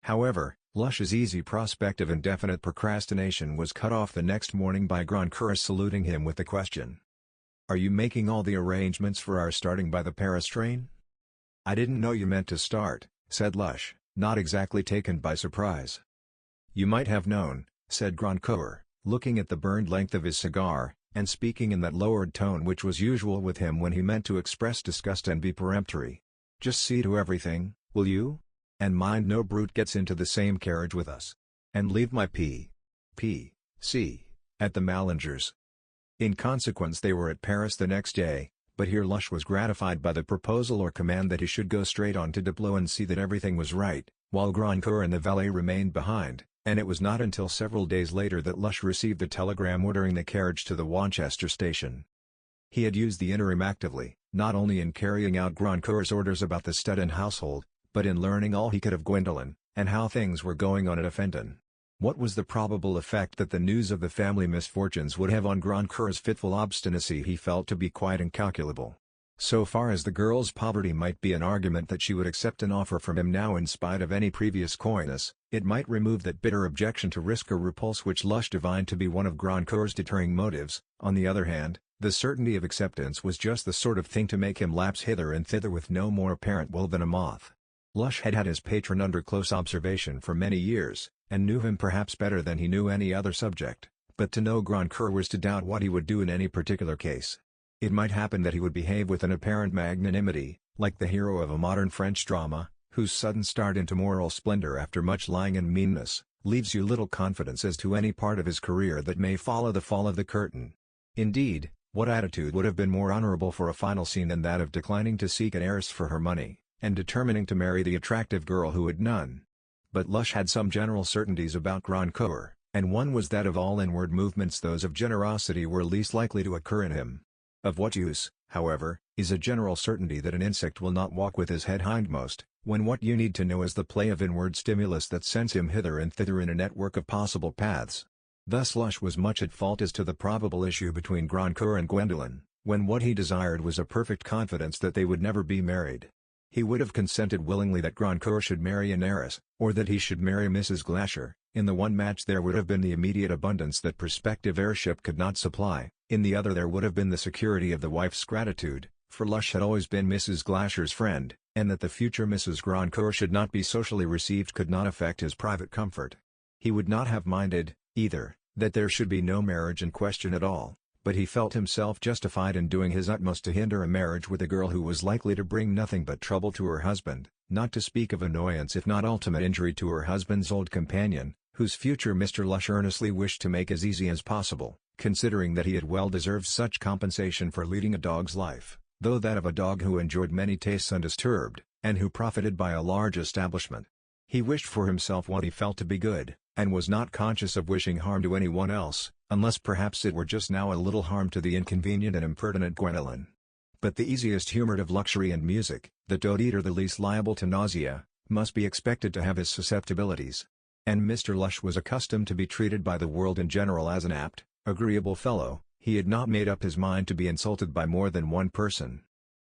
However, Lush's easy prospect of indefinite procrastination was cut off the next morning by Grandcoeur saluting him with the question, "Are you making all the arrangements for our starting by the Paris train?" "I didn't know you meant to start," said Lush, not exactly taken by surprise. "You might have known," said Grandcoeur, looking at the burned length of his cigar, and speaking in that lowered tone which was usual with him when he meant to express disgust and be peremptory. "Just see to everything, will you? And mind no brute gets into the same carriage with us. And leave my P.C. at the Mallingers'." In consequence they were at Paris the next day, but here Lush was gratified by the proposal or command that he should go straight on to Diplo and see that everything was right, while Grandcoeur and the valet remained behind, and it was not until several days later that Lush received the telegram ordering the carriage to the Wanchester station. He had used the interim actively, not only in carrying out Grandcoeur's orders about the stud and household, but in learning all he could of Gwendolen, and how things were going on at Offendon. What was the probable effect that the news of the family misfortunes would have on Grandcoeur's fitful obstinacy he felt to be quite incalculable. So far as the girl's poverty might be an argument that she would accept an offer from him now in spite of any previous coyness, it might remove that bitter objection to risk or repulse which Lush divined to be one of Grandcour's deterring motives. On the other hand, the certainty of acceptance was just the sort of thing to make him lapse hither and thither with no more apparent will than a moth. Lush had had his patron under close observation for many years, and knew him perhaps better than he knew any other subject, but to know Grandcour was to doubt what he would do in any particular case. It might happen that he would behave with an apparent magnanimity, like the hero of a modern French drama, whose sudden start into moral splendor after much lying and meanness, leaves you little confidence as to any part of his career that may follow the fall of the curtain. Indeed, what attitude would have been more honorable for a final scene than that of declining to seek an heiress for her money, and determining to marry the attractive girl who had none? But Lush had some general certainties about Grandcour, and one was that of all inward movements those of generosity were least likely to occur in him. Of what use, however, is a general certainty that an insect will not walk with his head hindmost, when what you need to know is the play of inward stimulus that sends him hither and thither in a network of possible paths. Thus Lush was much at fault as to the probable issue between Grandcour and Gwendolen, when what he desired was a perfect confidence that they would never be married. He would have consented willingly that Grandcour should marry an heiress, or that he should marry Mrs. Glasher. In the one match there would have been the immediate abundance that prospective heirship could not supply, in the other there would have been the security of the wife's gratitude, for Lush had always been Mrs. Glasher's friend, and that the future Mrs. Grandcour should not be socially received could not affect his private comfort. He would not have minded, either, that there should be no marriage in question at all, but he felt himself justified in doing his utmost to hinder a marriage with a girl who was likely to bring nothing but trouble to her husband, not to speak of annoyance if not ultimate injury to her husband's old companion, whose future Mr. Lush earnestly wished to make as easy as possible, considering that he had well deserved such compensation for leading a dog's life, though that of a dog who enjoyed many tastes undisturbed, and who profited by a large establishment. He wished for himself what he felt to be good, and was not conscious of wishing harm to anyone else, unless perhaps it were just now a little harm to the inconvenient and impertinent Gwendolen. But the easiest humored of luxury and music, the toad-eater the least liable to nausea, must be expected to have his susceptibilities. And Mr. Lush was accustomed to be treated by the world in general as an apt, agreeable fellow. He had not made up his mind to be insulted by more than one person.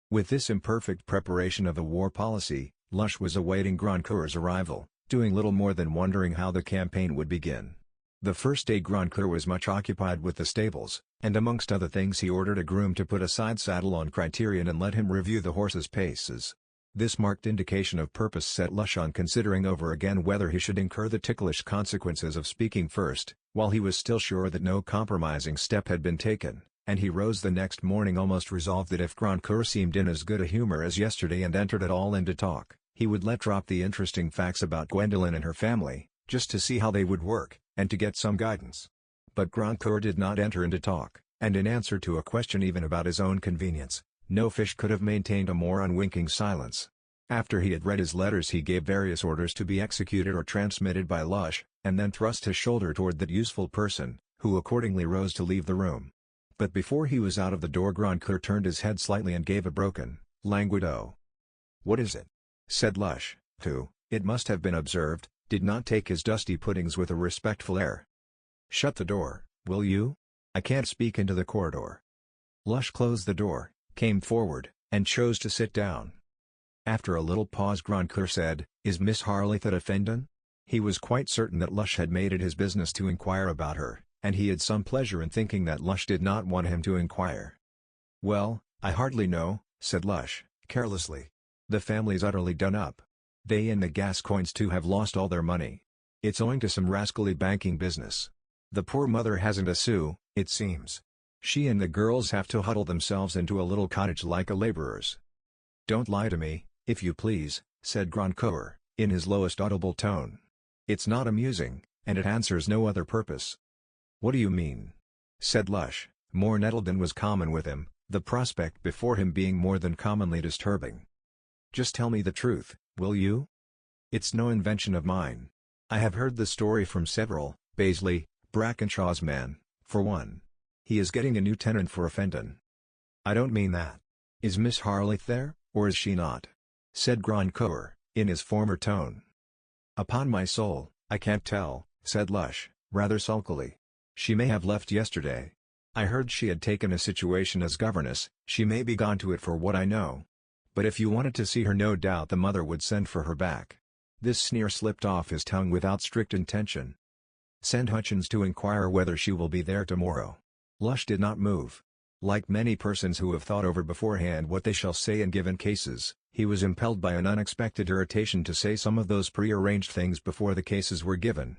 With this imperfect preparation of a war policy, Lush was awaiting Grandcour's arrival, doing little more than wondering how the campaign would begin. The first day Grandcour was much occupied with the stables, and amongst other things he ordered a groom to put a side saddle on Criterion and let him review the horse's paces. This marked indication of purpose set Lush on considering over again whether he should incur the ticklish consequences of speaking first, while he was still sure that no compromising step had been taken, and he rose the next morning almost resolved that if Grandcour seemed in as good a humor as yesterday and entered at all into talk, he would let drop the interesting facts about Gwendolen and her family, just to see how they would work, and to get some guidance. But Grandcour did not enter into talk, and in answer to a question even about his own convenience, no fish could have maintained a more unwinking silence. After he had read his letters he gave various orders to be executed or transmitted by Lush, and then thrust his shoulder toward that useful person, who accordingly rose to leave the room. But before he was out of the door Grandcour turned his head slightly and gave a broken, languid "Oh." "What is it?" said Lush, who, it must have been observed, did not take his dusty puddings with a respectful air. "Shut the door, will you? I can't speak into the corridor." Lush closed the door, came forward, and chose to sit down. After a little pause Grandcour said, "Is Miss Harleth at Fendon?" He was quite certain that Lush had made it his business to inquire about her, and he had some pleasure in thinking that Lush did not want him to inquire. "Well, I hardly know," said Lush, carelessly. "The family's utterly done up. They and the Gascoignes too have lost all their money. It's owing to some rascally banking business. The poor mother hasn't a sou, it seems. She and the girls have to huddle themselves into a little cottage like a labourer's." "Don't lie to me, if you please," said Grandcour, in his lowest audible tone. "It's not amusing, and it answers no other purpose." "What do you mean?" said Lush, more nettled than was common with him, the prospect before him being more than commonly disturbing. "Just tell me the truth, will you? It's no invention of mine. I have heard the story from several, Paisley, Brackenshaw's man, for one. He is getting a new tenant for Fendon." "I don't mean that. Is Miss Harleth there, or is she not?" said Grandcour, in his former tone. "Upon my soul, I can't tell," said Lush, rather sulkily. "She may have left yesterday." I heard she had taken a situation as governess. She may be gone to it for what I know. But if you wanted to see her, no doubt the mother would send for her back." This sneer slipped off his tongue without strict intention. "Send Hutchins to inquire whether she will be there tomorrow." Lush did not move. Like many persons who have thought over beforehand what they shall say in given cases, he was impelled by an unexpected irritation to say some of those pre-arranged things before the cases were given.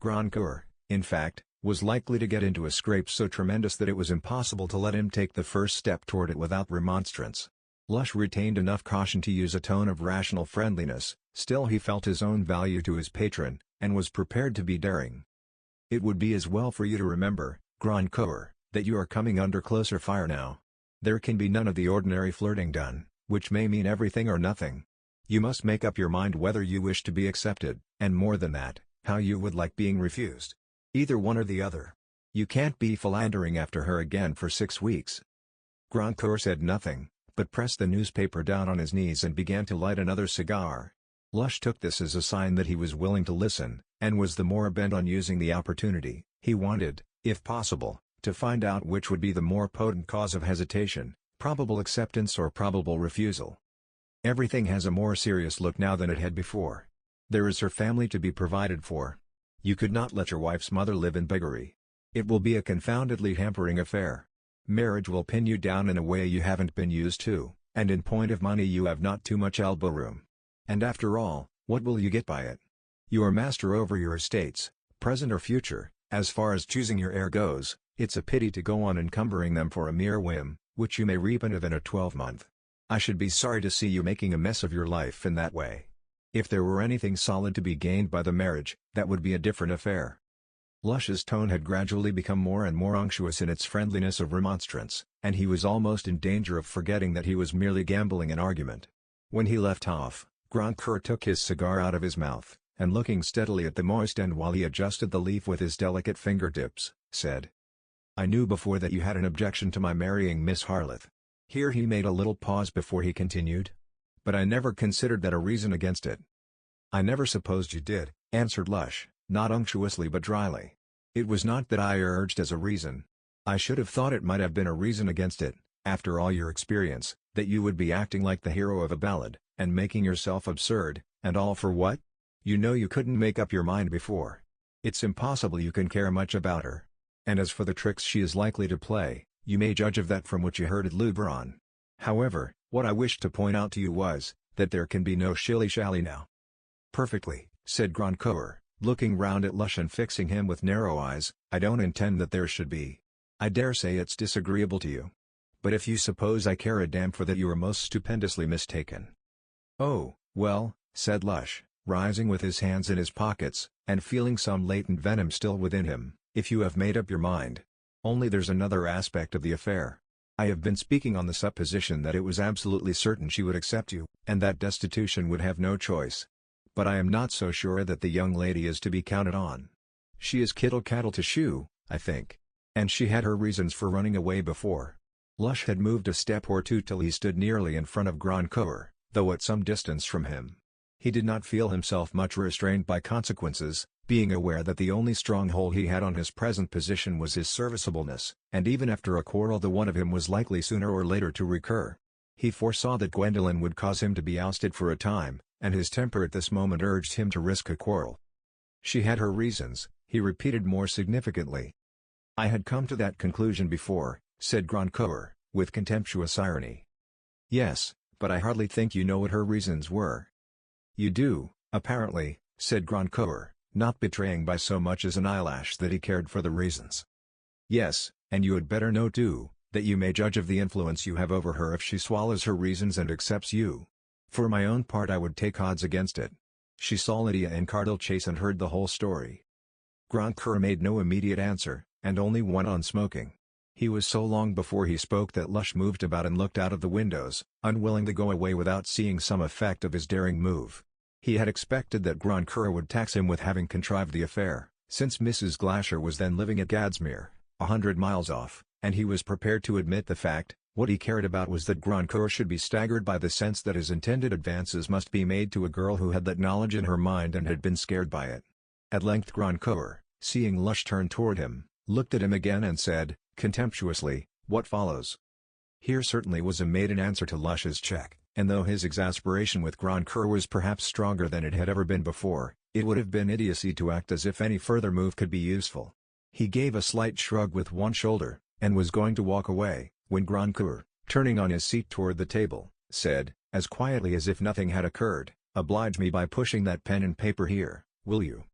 Grandcoeur, in fact, was likely to get into a scrape so tremendous that it was impossible to let him take the first step toward it without remonstrance. Lush retained enough caution to use a tone of rational friendliness, still he felt his own value to his patron, and was prepared to be daring. "It would be as well for you to remember, Grandcoeur, that you are coming under closer fire now. There can be none of the ordinary flirting done, which may mean everything or nothing. You must make up your mind whether you wish to be accepted, and more than that, how you would like being refused. Either one or the other. You can't be philandering after her again for 6 weeks." Grandcoeur said nothing, but pressed the newspaper down on his knees and began to light another cigar. Lush took this as a sign that he was willing to listen, and was the more bent on using the opportunity. He wanted, if possible, to find out which would be the more potent cause of hesitation, probable acceptance or probable refusal. "Everything has a more serious look now than it had before. There is her family to be provided for. You could not let your wife's mother live in beggary. It will be a confoundedly hampering affair. Marriage will pin you down in a way you haven't been used to, and in point of money you have not too much elbow room. And after all, what will you get by it? You are master over your estates, present or future. As far as choosing your heir goes, it's a pity to go on encumbering them for a mere whim, which you may reap in a 12-month. I should be sorry to see you making a mess of your life in that way. If there were anything solid to be gained by the marriage, that would be a different affair." Lush's tone had gradually become more and more unctuous in its friendliness of remonstrance, and he was almost in danger of forgetting that he was merely gambling an argument. When he left off, Grandcoeur took his cigar out of his mouth, and looking steadily at the moist end while he adjusted the leaf with his delicate fingertips, said, "I knew before that you had an objection to my marrying Miss Harleth." Here he made a little pause before he continued. "But I never considered that a reason against it." "I never supposed you did," answered Lush, not unctuously but dryly. "It was not that I urged as a reason. I should have thought it might have been a reason against it, after all your experience, that you would be acting like the hero of a ballad, and making yourself absurd, and all for what? You know you couldn't make up your mind before. It's impossible you can care much about her. And as for the tricks she is likely to play, you may judge of that from what you heard at Luberon. However, what I wished to point out to you was, that there can be no shilly-shally now." "Perfectly," said Grandcoeur, looking round at Lush and fixing him with narrow eyes. "I don't intend that there should be. I dare say it's disagreeable to you. But if you suppose I care a damn for that, you are most stupendously mistaken." "Oh, well," said Lush, rising with his hands in his pockets, and feeling some latent venom still within him, "if you have made up your mind. Only there's another aspect of the affair. I have been speaking on the supposition that it was absolutely certain she would accept you, and that destitution would have no choice. But I am not so sure that the young lady is to be counted on. She is kittle-cattle to shoe, I think. And she had her reasons for running away before." Lush had moved a step or two till he stood nearly in front of Grandcoeur, though at some distance from him. He did not feel himself much restrained by consequences, being aware that the only stronghold he had on his present position was his serviceableness, and even after a quarrel the one of him was likely sooner or later to recur. He foresaw that Gwendolen would cause him to be ousted for a time, and his temper at this moment urged him to risk a quarrel. "She had her reasons," he repeated more significantly. "I had come to that conclusion before," said Grandcoeur, with contemptuous irony. "Yes, but I hardly think you know what her reasons were." "You do, apparently," said Grandcoeur, not betraying by so much as an eyelash that he cared for the reasons. "Yes, and you had better know too, that you may judge of the influence you have over her if she swallows her reasons and accepts you. For my own part I would take odds against it. She saw Lydia in Cardell Chase and heard the whole story." Grandcoeur made no immediate answer, and only went on smoking. He was so long before he spoke that Lush moved about and looked out of the windows, unwilling to go away without seeing some effect of his daring move. He had expected that Grandcoeur would tax him with having contrived the affair, since Mrs. Glasher was then living at Gadsmere, 100 miles off, and he was prepared to admit the fact. What he cared about was that Grandcoeur should be staggered by the sense that his intended advances must be made to a girl who had that knowledge in her mind and had been scared by it. At length Grandcoeur, seeing Lush turn toward him, looked at him again and said, Contemptuously, what follows? Here certainly was a maiden answer to Lush's check, and though his exasperation with Grandcoeur was perhaps stronger than it had ever been before, it would have been idiocy to act as if any further move could be useful. He gave a slight shrug with one shoulder, and was going to walk away, when Grandcoeur, turning on his seat toward the table, said, as quietly as if nothing had occurred, "Oblige me by pushing that pen and paper here, will you?"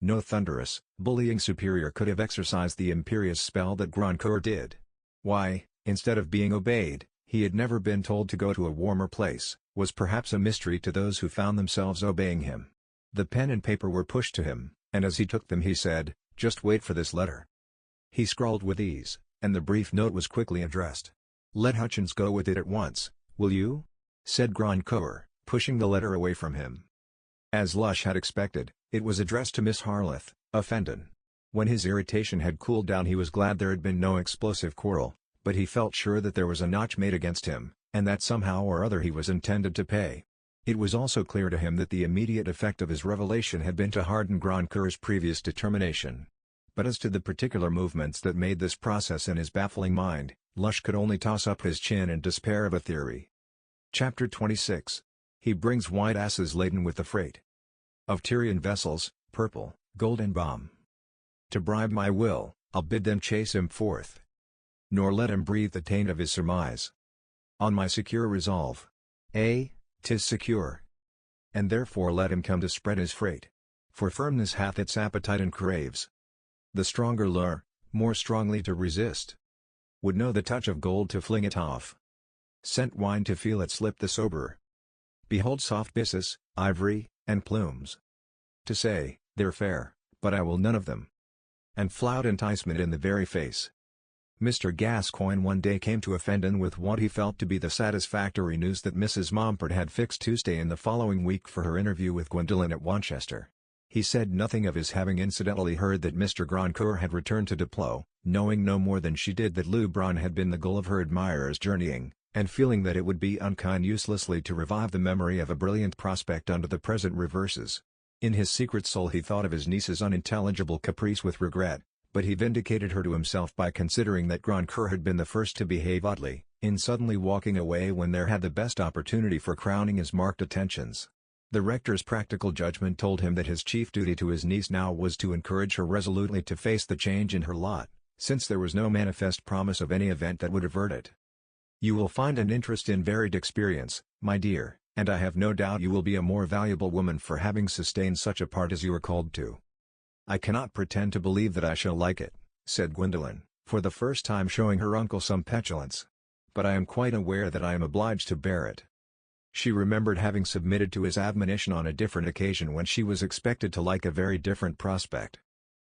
No thunderous, bullying superior could have exercised the imperious spell that Grandcoeur did. Why, instead of being obeyed, he had never been told to go to a warmer place, was perhaps a mystery to those who found themselves obeying him. The pen and paper were pushed to him, and as he took them he said, "Just wait for this letter." He scrawled with ease, and the brief note was quickly addressed. "Let Hutchins go with it at once, will you?" said Grandcoeur, pushing the letter away from him. As Lush had expected, it was addressed to Miss Harleth, of Fendon. When his irritation had cooled down he was glad there had been no explosive quarrel, but he felt sure that there was a notch made against him, and that somehow or other he was intended to pay. It was also clear to him that the immediate effect of his revelation had been to harden Grandcoeur's previous determination. But as to the particular movements that made this process in his baffling mind, Lush could only toss up his chin in despair of a theory. Chapter 26. He brings white asses laden with the freight of Tyrian vessels, purple, gold and balm. To bribe my will, I'll bid them chase him forth, nor let him breathe the taint of his surmise. On my secure resolve. 'Tis secure. And therefore let him come to spread his freight. For firmness hath its appetite and craves. The stronger lure, more strongly to resist. Would know the touch of gold to fling it off. Scent wine to feel it slip the soberer. Behold soft byssus, ivory, and plumes. To say, they're fair, but I will none of them. And flout enticement in the very face. Mr. Gascoigne one day came to Fendon with what he felt to be the satisfactory news that Mrs. Mompert had fixed Tuesday in the following week for her interview with Gwendolen at Wanchester. He said nothing of his having incidentally heard that Mr. Grandcoeur had returned to Diplow, knowing no more than she did that Leubronn had been the goal of her admirers' journeying, and feeling that it would be unkind uselessly to revive the memory of a brilliant prospect under the present reverses. In his secret soul he thought of his niece's unintelligible caprice with regret, but he vindicated her to himself by considering that Grandcoeur had been the first to behave oddly, in suddenly walking away when there had the best opportunity for crowning his marked attentions. The rector's practical judgment told him that his chief duty to his niece now was to encourage her resolutely to face the change in her lot, since there was no manifest promise of any event that would avert it. "You will find an interest in varied experience, my dear, and I have no doubt you will be a more valuable woman for having sustained such a part as you are called to." "I cannot pretend to believe that I shall like it," said Gwendolen, for the first time showing her uncle some petulance. "But I am quite aware that I am obliged to bear it." She remembered having submitted to his admonition on a different occasion when she was expected to like a very different prospect.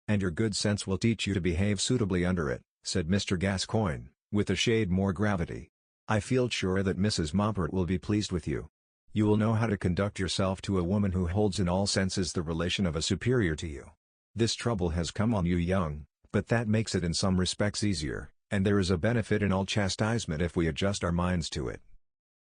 "And your good sense will teach you to behave suitably under it," said Mr. Gascoigne, with a shade more gravity. "I feel sure that Mrs. Mompert will be pleased with you. You will know how to conduct yourself to a woman who holds in all senses the relation of a superior to you. This trouble has come on you young, but that makes it in some respects easier, and there is a benefit in all chastisement if we adjust our minds to it."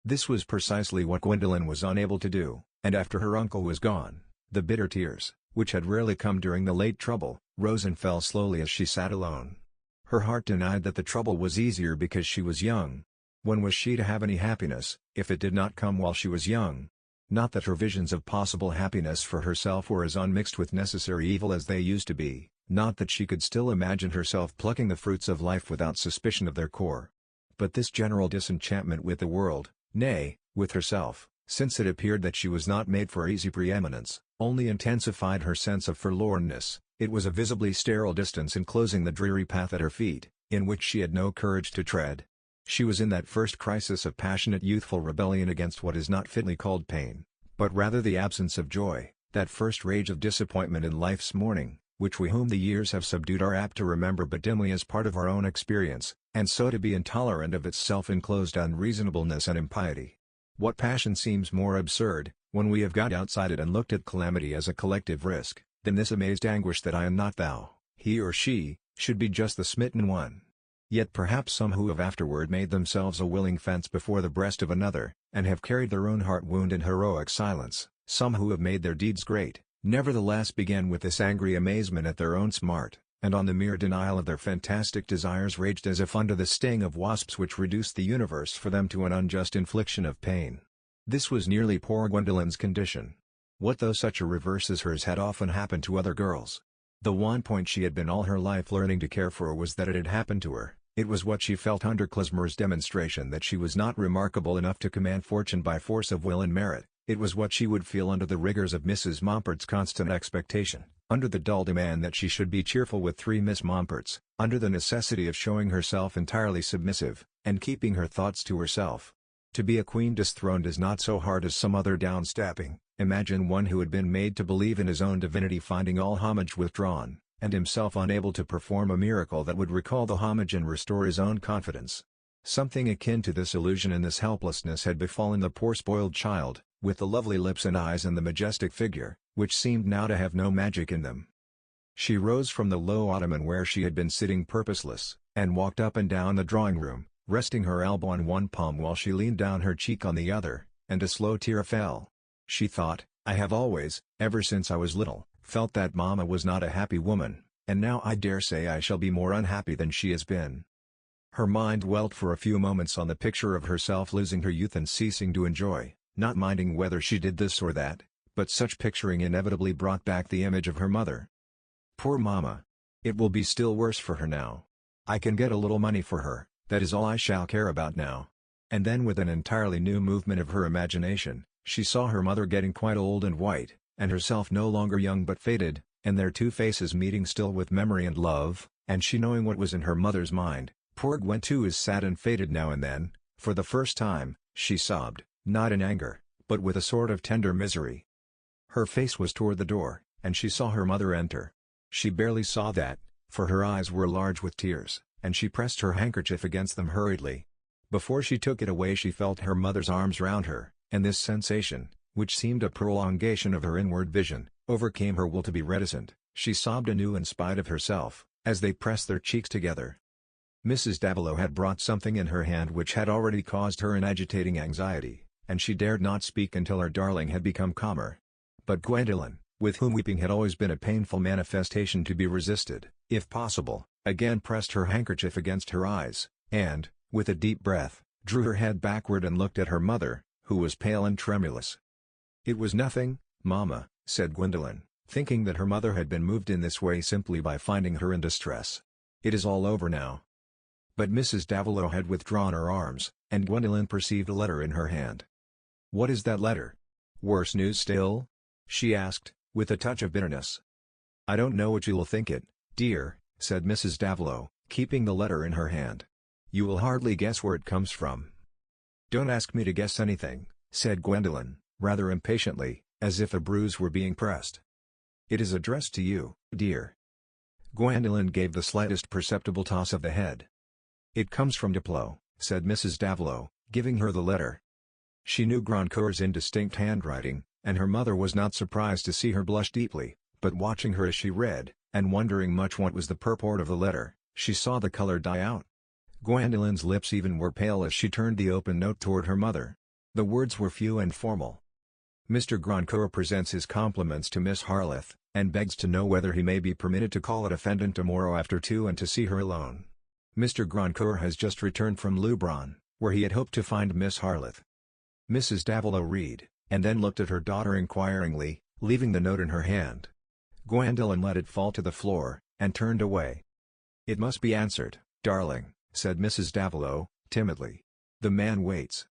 This was precisely what Gwendolen was unable to do, and after her uncle was gone, the bitter tears, which had rarely come during the late trouble, rose and fell slowly as she sat alone. Her heart denied that the trouble was easier because she was young. When was she to have any happiness, if it did not come while she was young? Not that her visions of possible happiness for herself were as unmixed with necessary evil as they used to be, not that she could still imagine herself plucking the fruits of life without suspicion of their core. But this general disenchantment with the world, nay, with herself, since it appeared that she was not made for easy preeminence, only intensified her sense of forlornness. It was a visibly sterile distance enclosing the dreary path at her feet, in which she had no courage to tread. She was in that first crisis of passionate youthful rebellion against what is not fitly called pain, but rather the absence of joy, that first rage of disappointment in life's morning, which we whom the years have subdued are apt to remember but dimly as part of our own experience, and so to be intolerant of its self-enclosed unreasonableness and impiety. What passion seems more absurd, when we have got outside it and looked at calamity as a collective risk, than this amazed anguish that I and not thou, he or she, should be just the smitten one? Yet perhaps some who have afterward made themselves a willing fence before the breast of another, and have carried their own heart wound in heroic silence, some who have made their deeds great, nevertheless began with this angry amazement at their own smart, and on the mere denial of their fantastic desires raged as if under the sting of wasps which reduced the universe for them to an unjust infliction of pain. This was nearly poor Gwendolyn's condition. What though such a reverse as hers had often happened to other girls? The one point she had been all her life learning to care for was that it had happened to her. It was what she felt under Klezmer's demonstration that she was not remarkable enough to command fortune by force of will and merit. It was what she would feel under the rigors of Mrs. Mompert's constant expectation, under the dull demand that she should be cheerful with 3 Miss Momperts, under the necessity of showing herself entirely submissive, and keeping her thoughts to herself. To be a queen disthroned is not so hard as some other downstepping. Imagine one who had been made to believe in his own divinity finding all homage withdrawn, and himself unable to perform a miracle that would recall the homage and restore his own confidence. Something akin to this illusion and this helplessness had befallen the poor spoiled child, with the lovely lips and eyes and the majestic figure, which seemed now to have no magic in them. She rose from the low ottoman where she had been sitting purposeless, and walked up and down the drawing-room, resting her elbow on one palm while she leaned down her cheek on the other, and a slow tear fell. She thought, I have always, ever since I was little, felt that Mama was not a happy woman, and now I dare say I shall be more unhappy than she has been. Her mind dwelt for a few moments on the picture of herself losing her youth and ceasing to enjoy, not minding whether she did this or that, but such picturing inevitably brought back the image of her mother. Poor Mama! It will be still worse for her now. I can get a little money for her, that is all I shall care about now. And then with an entirely new movement of her imagination, she saw her mother getting quite old and white, and herself no longer young but faded, and their 2 faces meeting still with memory and love, and she knowing what was in her mother's mind. Poor Gwen too is sad and faded now and then. For the first time, she sobbed, not in anger, but with a sort of tender misery. Her face was toward the door, and she saw her mother enter. She barely saw that, for her eyes were large with tears, and she pressed her handkerchief against them hurriedly. Before she took it away she felt her mother's arms round her, and this sensation, which seemed a prolongation of her inward vision, overcame her will to be reticent. She sobbed anew in spite of herself, as they pressed their cheeks together. Mrs. Davilow had brought something in her hand which had already caused her an agitating anxiety, and she dared not speak until her darling had become calmer. But Gwendolen, with whom weeping had always been a painful manifestation to be resisted, if possible, again pressed her handkerchief against her eyes, and, with a deep breath, drew her head backward and looked at her mother, who was pale and tremulous. "It was nothing, Mamma," said Gwendolen, thinking that her mother had been moved in this way simply by finding her in distress. "It is all over now." But Mrs. Davilow had withdrawn her arms, and Gwendolen perceived a letter in her hand. "What is that letter? Worse news still?" she asked, with a touch of bitterness. "I don't know what you will think it, dear," said Mrs. Davilow, keeping the letter in her hand. "You will hardly guess where it comes from." "Don't ask me to guess anything," said Gwendolen, rather impatiently, as if a bruise were being pressed. "It is addressed to you, dear." Gwendolen gave the slightest perceptible toss of the head. "It comes from Diplo," said Mrs. Davilow, giving her the letter. She knew Grandcour's indistinct handwriting, and her mother was not surprised to see her blush deeply, but watching her as she read, and wondering much what was the purport of the letter, she saw the color die out. Gwendolen's lips even were pale as she turned the open note toward her mother. The words were few and formal. "Mr. Grandcour presents his compliments to Miss Harleth, and begs to know whether he may be permitted to call at Offendon tomorrow after 2 and to see her alone. Mr. Grandcour has just returned from Lubron, where he had hoped to find Miss Harleth." Mrs. Davilow read, and then looked at her daughter inquiringly, leaving the note in her hand. Gwendolen let it fall to the floor, and turned away. "It must be answered, darling," said Mrs. Davilow, timidly. "The man waits."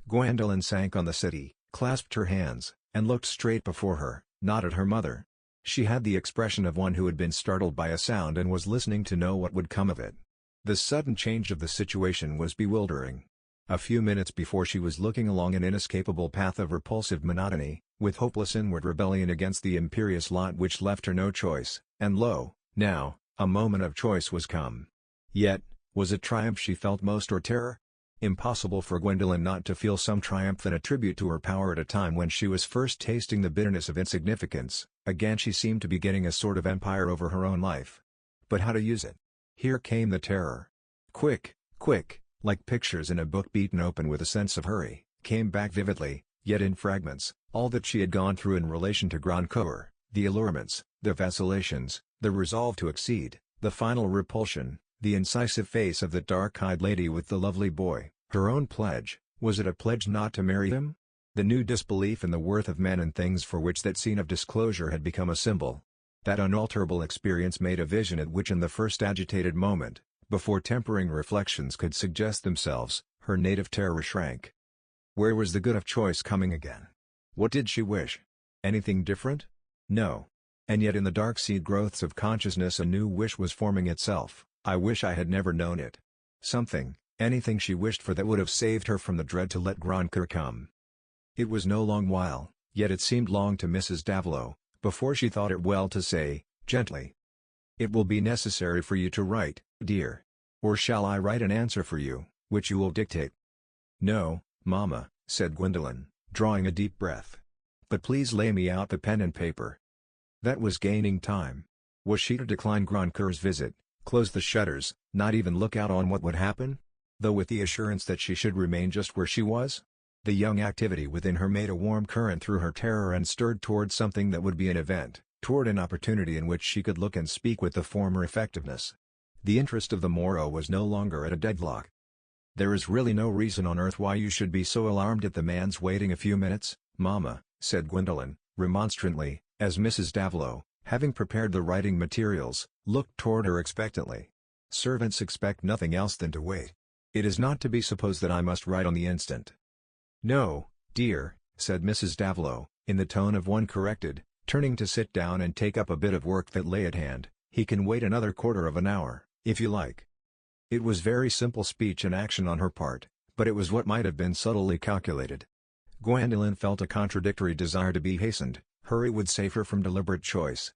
Gwendolen sank on the settee, clasped her hands, and looked straight before her, not at her mother. She had the expression of one who had been startled by a sound and was listening to know what would come of it. The sudden change of the situation was bewildering. A few minutes before she was looking along an inescapable path of repulsive monotony, with hopeless inward rebellion against the imperious lot which left her no choice, and lo, now, a moment of choice was come. Yet, was it triumph she felt most or terror? Impossible for Gwendolen not to feel some triumphant attribute to her power at a time when she was first tasting the bitterness of insignificance. Again she seemed to be getting a sort of empire over her own life. But how to use it? Here came the terror. Quick, quick, like pictures in a book beaten open with a sense of hurry, came back vividly, yet in fragments, all that she had gone through in relation to Grandcour, the allurements, the vacillations, The resolve to exceed, the final repulsion, the incisive face of the dark-eyed lady with the lovely boy, her own pledge. Was it a pledge not to marry him? The new disbelief in the worth of men and things for which that scene of disclosure had become a symbol. That unalterable experience made a vision at which in the first agitated moment, before tempering reflections could suggest themselves, her native terror shrank. Where was the good of choice coming again? What did she wish? Anything different? No. And yet in the dark seed growths of consciousness a new wish was forming itself. I wish I had never known it. Something, anything she wished for that would have saved her from the dread to let Grandcoeur come. It was no long while, yet it seemed long to Mrs. Davilow, before she thought it well to say, gently, "It will be necessary for you to write, dear. Or shall I write an answer for you, which you will dictate?" "No, Mamma," said Gwendolen, drawing a deep breath. "But please lay me out the pen and paper." That was gaining time. Was she to decline Grandcoeur's visit, close the shutters, not even look out on what would happen? Though with the assurance that she should remain just where she was? The young activity within her made a warm current through her terror and stirred toward something that would be an event, toward an opportunity in which she could look and speak with the former effectiveness. The interest of the morrow was no longer at a deadlock. "There is really no reason on earth why you should be so alarmed at the man's waiting a few minutes, Mamma," said Gwendolen, remonstrantly, as Mrs. Davilow, having prepared the writing materials, looked toward her expectantly. "Servants expect nothing else than to wait. It is not to be supposed that I must write on the instant." "No, dear," said Mrs. Davilow, in the tone of one corrected, turning to sit down and take up a bit of work that lay at hand. "He can wait another quarter of an hour, if you like." It was very simple speech and action on her part, but it was what might have been subtly calculated. Gwendolen felt a contradictory desire to be hastened. Hurry would save her from deliberate choice.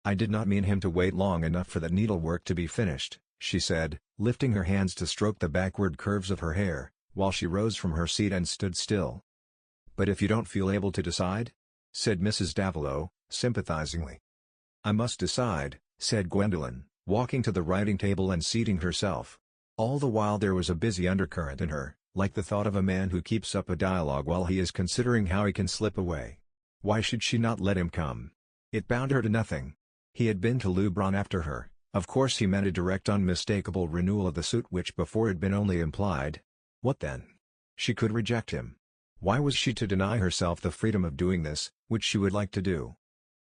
"I did not mean him to wait long enough for the needlework to be finished," she said, lifting her hands to stroke the backward curves of her hair, while she rose from her seat and stood still. "But if you don't feel able to decide?" said Mrs. Davilow, sympathizingly. "I must decide," said Gwendolen, walking to the writing table and seating herself. All the while there was a busy undercurrent in her, like the thought of a man who keeps up a dialogue while he is considering how he can slip away. Why should she not let him come? It bound her to nothing. He had been to Leubronn after her. Of course he meant a direct unmistakable renewal of the suit which before had been only implied. What then? She could reject him. Why was she to deny herself the freedom of doing this, which she would like to do?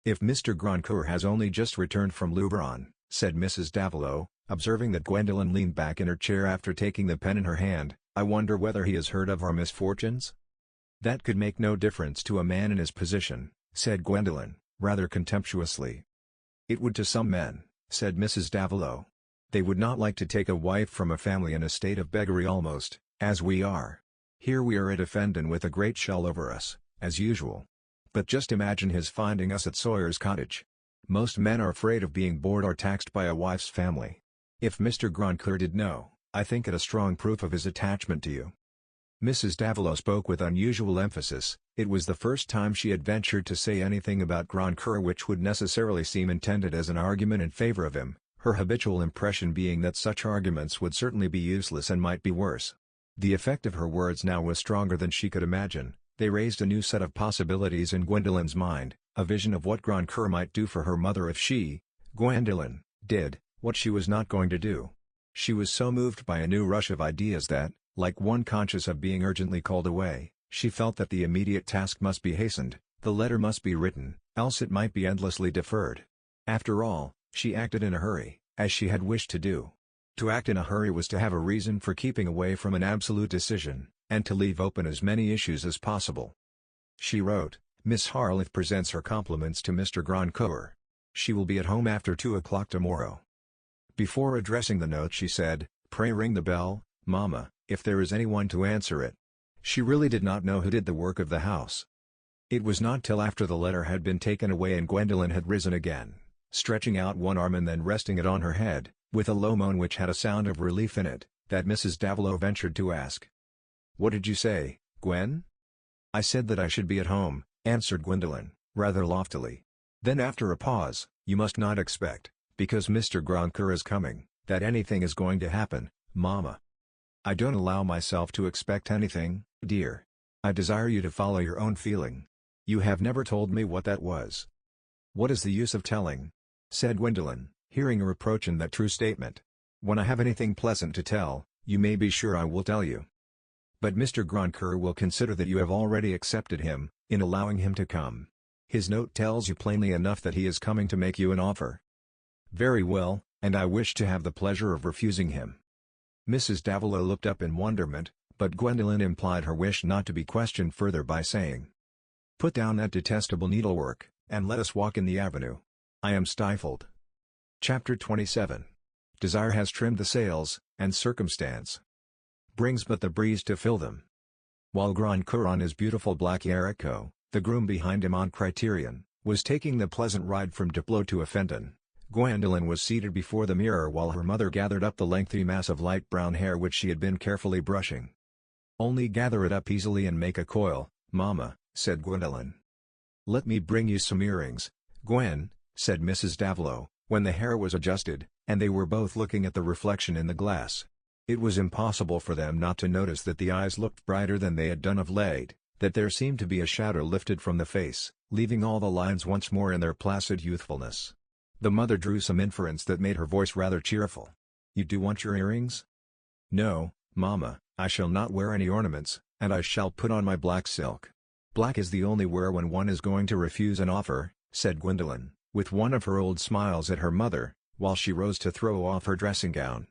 "If Mr. Grandcoeur has only just returned from Leubronn," said Mrs. Davilow, observing that Gwendolen leaned back in her chair after taking the pen in her hand, "I wonder whether he has heard of our misfortunes?" "That could make no difference to a man in his position," said Gwendolen, rather contemptuously. "It would to some men," said Mrs. Davilow. "They would not like to take a wife from a family in a state of beggary almost, as we are. Here we are at Offendon with a great shell over us, as usual. But just imagine his finding us at Sawyer's cottage. Most men are afraid of being bored or taxed by a wife's family. If Mr. Grandcoeur did know, I think it a strong proof of his attachment to you." Mrs. Davilow spoke with unusual emphasis. It was the first time she had ventured to say anything about Grandcoeur which would necessarily seem intended as an argument in favor of him, her habitual impression being that such arguments would certainly be useless and might be worse. The effect of her words now was stronger than she could imagine. They raised a new set of possibilities in Gwendolen's mind, a vision of what Grandcoeur might do for her mother if she, Gwendolen, did what she was not going to do. She was so moved by a new rush of ideas that, like one conscious of being urgently called away, she felt that the immediate task must be hastened, the letter must be written, else it might be endlessly deferred. After all, she acted in a hurry, as she had wished to do. To act in a hurry was to have a reason for keeping away from an absolute decision, and to leave open as many issues as possible. She wrote, "Miss Harleth presents her compliments to Mr. Grandcoeur. She will be at home after 2 o'clock tomorrow." Before addressing the note she said, "Pray ring the bell, Mamma, if there is anyone to answer it." She really did not know who did the work of the house. It was not till after the letter had been taken away and Gwendolen had risen again, stretching out one arm and then resting it on her head, with a low moan which had a sound of relief in it, that Mrs. Davilow ventured to ask, "What did you say, Gwen?" "I said that I should be at home," answered Gwendolen, rather loftily. Then after a pause, "You must not expect, because Mr. Grandcoeur is coming, that anything is going to happen, Mamma." "I don't allow myself to expect anything, dear. I desire you to follow your own feeling. You have never told me what that was." "What is the use of telling?" said Gwendolen, hearing a reproach in that true statement. "When I have anything pleasant to tell, you may be sure I will tell you. But Mr. Grandcoeur will consider that you have already accepted him, in allowing him to come. His note tells you plainly enough that he is coming to make you an offer." "Very well, and I wish to have the pleasure of refusing him." Mrs. Davilow looked up in wonderment, but Gwendolen implied her wish not to be questioned further by saying, "Put down that detestable needlework, and let us walk in the avenue. I am stifled." Chapter 27. Desire has trimmed the sails, and circumstance brings but the breeze to fill them. While Grandcoeur on his beautiful black Yarico, the groom behind him on Criterion, was taking the pleasant ride from Diplo to Offendon, Gwendolen was seated before the mirror while her mother gathered up the lengthy mass of light brown hair which she had been carefully brushing. "Only gather it up easily and make a coil, Mama," said Gwendolen. "Let me bring you some earrings, Gwen," said Mrs. Davilow, when the hair was adjusted, and they were both looking at the reflection in the glass. It was impossible for them not to notice that the eyes looked brighter than they had done of late, that there seemed to be a shadow lifted from the face, leaving all the lines once more in their placid youthfulness. The mother drew some inference that made her voice rather cheerful. "You do want your earrings?" "No, Mama, I shall not wear any ornaments, and I shall put on my black silk." "Black is the only wear when one is going to refuse an offer," said Gwendolen, with one of her old smiles at her mother, while she rose to throw off her dressing gown.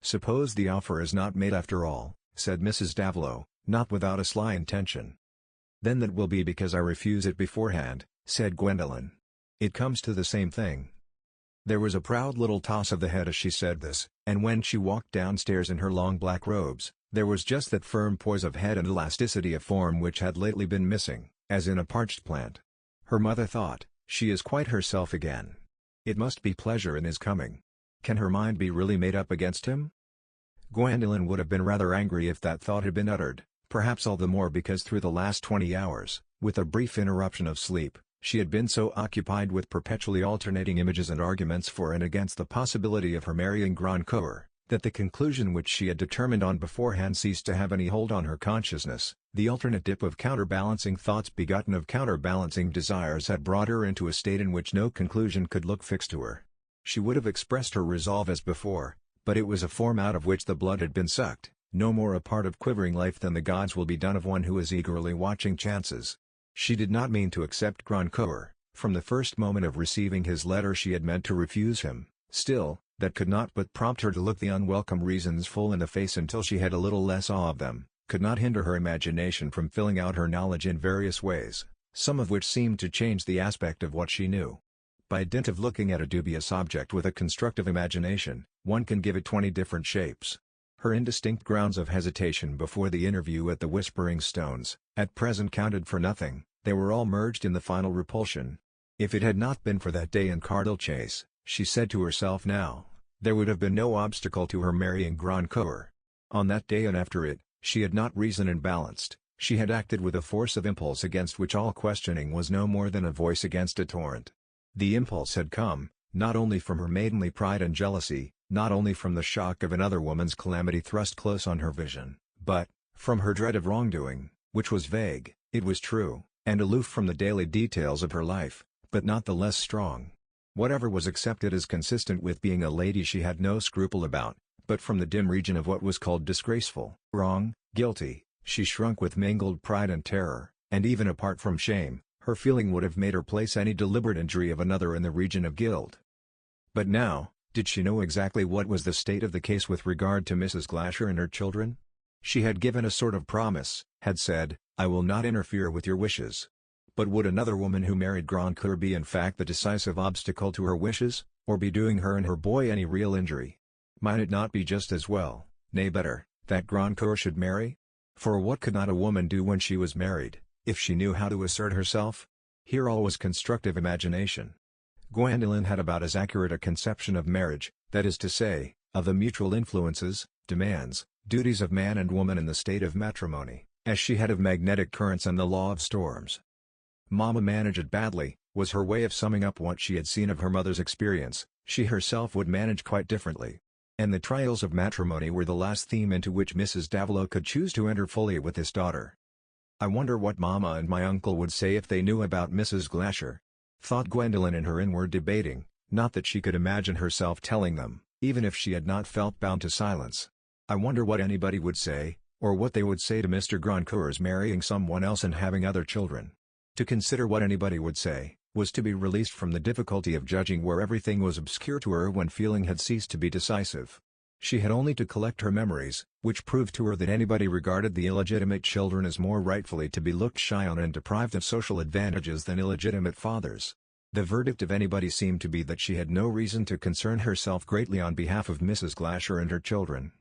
"Suppose the offer is not made after all," said Mrs. Davilow, not without a sly intention. "Then that will be because I refuse it beforehand," said Gwendolen. "It comes to the same thing." There was a proud little toss of the head as she said this, and when she walked downstairs in her long black robes, there was just that firm poise of head and elasticity of form which had lately been missing, as in a parched plant. Her mother thought, "She is quite herself again. It must be pleasure in his coming. Can her mind be really made up against him?" Gwendolen would have been rather angry if that thought had been uttered, perhaps all the more because through the last 20 hours, with a brief interruption of sleep, she had been so occupied with perpetually alternating images and arguments for and against the possibility of her marrying Grandcoeur, that the conclusion which she had determined on beforehand ceased to have any hold on her consciousness. The alternate dip of counterbalancing thoughts begotten of counterbalancing desires had brought her into a state in which no conclusion could look fixed to her. She would have expressed her resolve as before, but it was a form out of which the blood had been sucked, no more a part of quivering life than the gods will be done of one who is eagerly watching chances. She did not mean to accept Grandcoeur. From the first moment of receiving his letter she had meant to refuse him. Still, that could not but prompt her to look the unwelcome reasons full in the face until she had a little less awe of them, could not hinder her imagination from filling out her knowledge in various ways, some of which seemed to change the aspect of what she knew. By dint of looking at a dubious object with a constructive imagination, one can give it 20 different shapes. Her indistinct grounds of hesitation before the interview at the Whispering Stones, at present counted for nothing. They were all merged in the final repulsion. If it had not been for that day in Cardle Chase, she said to herself now, there would have been no obstacle to her marrying Grandcoeur. On that day and after it, she had not reasoned and balanced, she had acted with a force of impulse against which all questioning was no more than a voice against a torrent. The impulse had come, not only from her maidenly pride and jealousy, not only from the shock of another woman's calamity thrust close on her vision, but, from her dread of wrongdoing, which was vague, it was true, and aloof from the daily details of her life, but not the less strong. Whatever was accepted as consistent with being a lady she had no scruple about, but from the dim region of what was called disgraceful, wrong, guilty, she shrunk with mingled pride and terror, and even apart from shame, her feeling would have made her place any deliberate injury of another in the region of guilt. But now, did she know exactly what was the state of the case with regard to Mrs. Glasher and her children? She had given a sort of promise, had said, "I will not interfere with your wishes." But would another woman who married Grandcoeur be in fact the decisive obstacle to her wishes, or be doing her and her boy any real injury? Might it not be just as well, nay better, that Grandcoeur should marry? For what could not a woman do when she was married, if she knew how to assert herself? Here all was constructive imagination. Gwendolen had about as accurate a conception of marriage, that is to say, of the mutual influences, demands, duties of man and woman in the state of matrimony, as she had of magnetic currents and the law of storms. "Mama managed it badly," was her way of summing up what she had seen of her mother's experience. She herself would manage quite differently. And the trials of matrimony were the last theme into which Mrs. Davilow could choose to enter fully with this daughter. "I wonder what Mama and my uncle would say if they knew about Mrs. Glasher," thought Gwendolen in her inward debating, Not that she could imagine herself telling them, even if she had not felt bound to silence. I wonder what anybody would say, or what they would say to Mr. Grandcour's marrying someone else and having other children. To consider what anybody would say, was to be released from the difficulty of judging where everything was obscure to her when feeling had ceased to be decisive. She had only to collect her memories, which proved to her that anybody regarded the illegitimate children as more rightfully to be looked shy on and deprived of social advantages than illegitimate fathers. The verdict of anybody seemed to be that she had no reason to concern herself greatly on behalf of Mrs. Glasher and her children.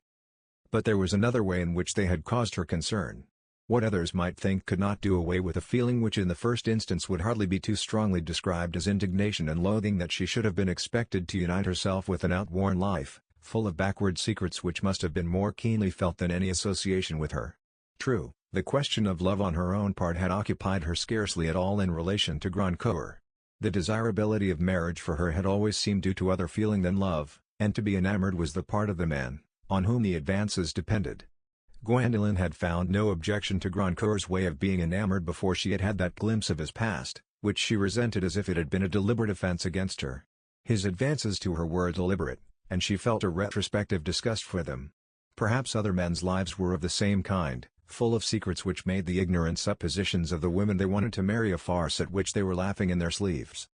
But there was another way in which they had caused her concern. What others might think could not do away with a feeling which in the first instance would hardly be too strongly described as indignation and loathing that she should have been expected to unite herself with an outworn life, full of backward secrets which must have been more keenly felt than any association with her. True, the question of love on her own part had occupied her scarcely at all in relation to Grandcour. The desirability of marriage for her had always seemed due to other feeling than love, and to be enamored was the part of the man, on whom the advances depended. Gwendolen had found no objection to Grandcour's way of being enamored before she had had that glimpse of his past, which she resented as if it had been a deliberate offense against her. His advances to her were deliberate, and she felt a retrospective disgust for them. Perhaps other men's lives were of the same kind, full of secrets which made the ignorant suppositions of the women they wanted to marry a farce at which they were laughing in their sleeves.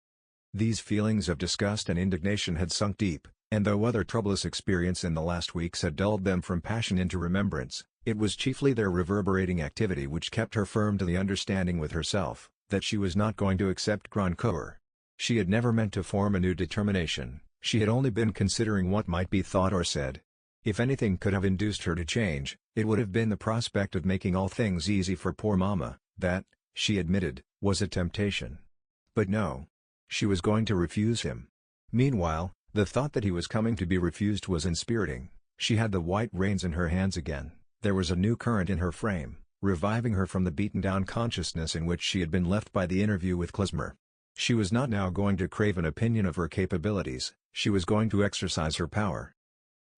These feelings of disgust and indignation had sunk deep, and though other troublous experience in the last weeks had dulled them from passion into remembrance, it was chiefly their reverberating activity which kept her firm to the understanding with herself, that she was not going to accept Grandcour. She had never meant to form a new determination, she had only been considering what might be thought or said. If anything could have induced her to change, it would have been the prospect of making all things easy for poor mamma, that, she admitted, was a temptation. But no. She was going to refuse him. Meanwhile, the thought that he was coming to be refused was inspiriting. She had the white reins in her hands again, there was a new current in her frame, reviving her from the beaten-down consciousness in which she had been left by the interview with Klesmer. She was not now going to crave an opinion of her capabilities, she was going to exercise her power.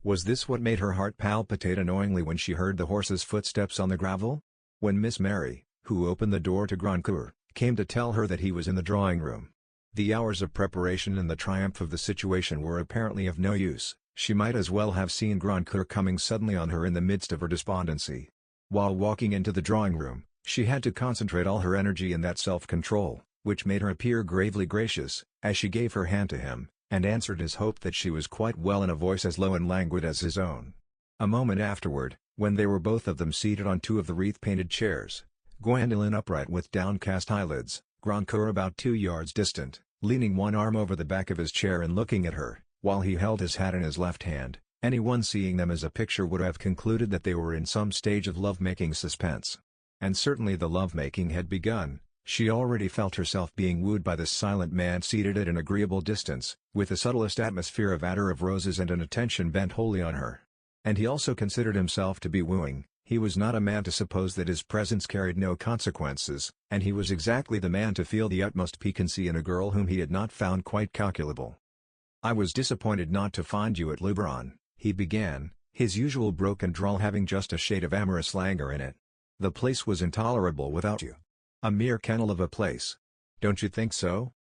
Was this what made her heart palpitate annoyingly when she heard the horse's footsteps on the gravel? When Miss Mary, who opened the door to Grandcour, came to tell her that he was in the drawing-room. The hours of preparation and the triumph of the situation were apparently of no use, she might as well have seen Grandcour coming suddenly on her in the midst of her despondency. While walking into the drawing-room, she had to concentrate all her energy in that self-control, which made her appear gravely gracious, as she gave her hand to him, and answered his hope that she was quite well in a voice as low and languid as his own. A moment afterward, when they were both of them seated on two of the wreath-painted chairs, Gwendolen upright with downcast eyelids, Grandcour about 2 yards distant, leaning one arm over the back of his chair and looking at her, while he held his hat in his left hand, anyone seeing them as a picture would have concluded that they were in some stage of love-making suspense. And certainly the love-making had begun. She already felt herself being wooed by this silent man seated at an agreeable distance, with the subtlest atmosphere of attar of roses and an attention bent wholly on her. And he also considered himself to be wooing. He was not a man to suppose that his presence carried no consequences, and he was exactly the man to feel the utmost piquancy in a girl whom he had not found quite calculable. "I was disappointed not to find you at Luberon," he began, his usual broken drawl having just a shade of amorous languor in it. "The place was intolerable without you. A mere kennel of a place. Don't you think so?"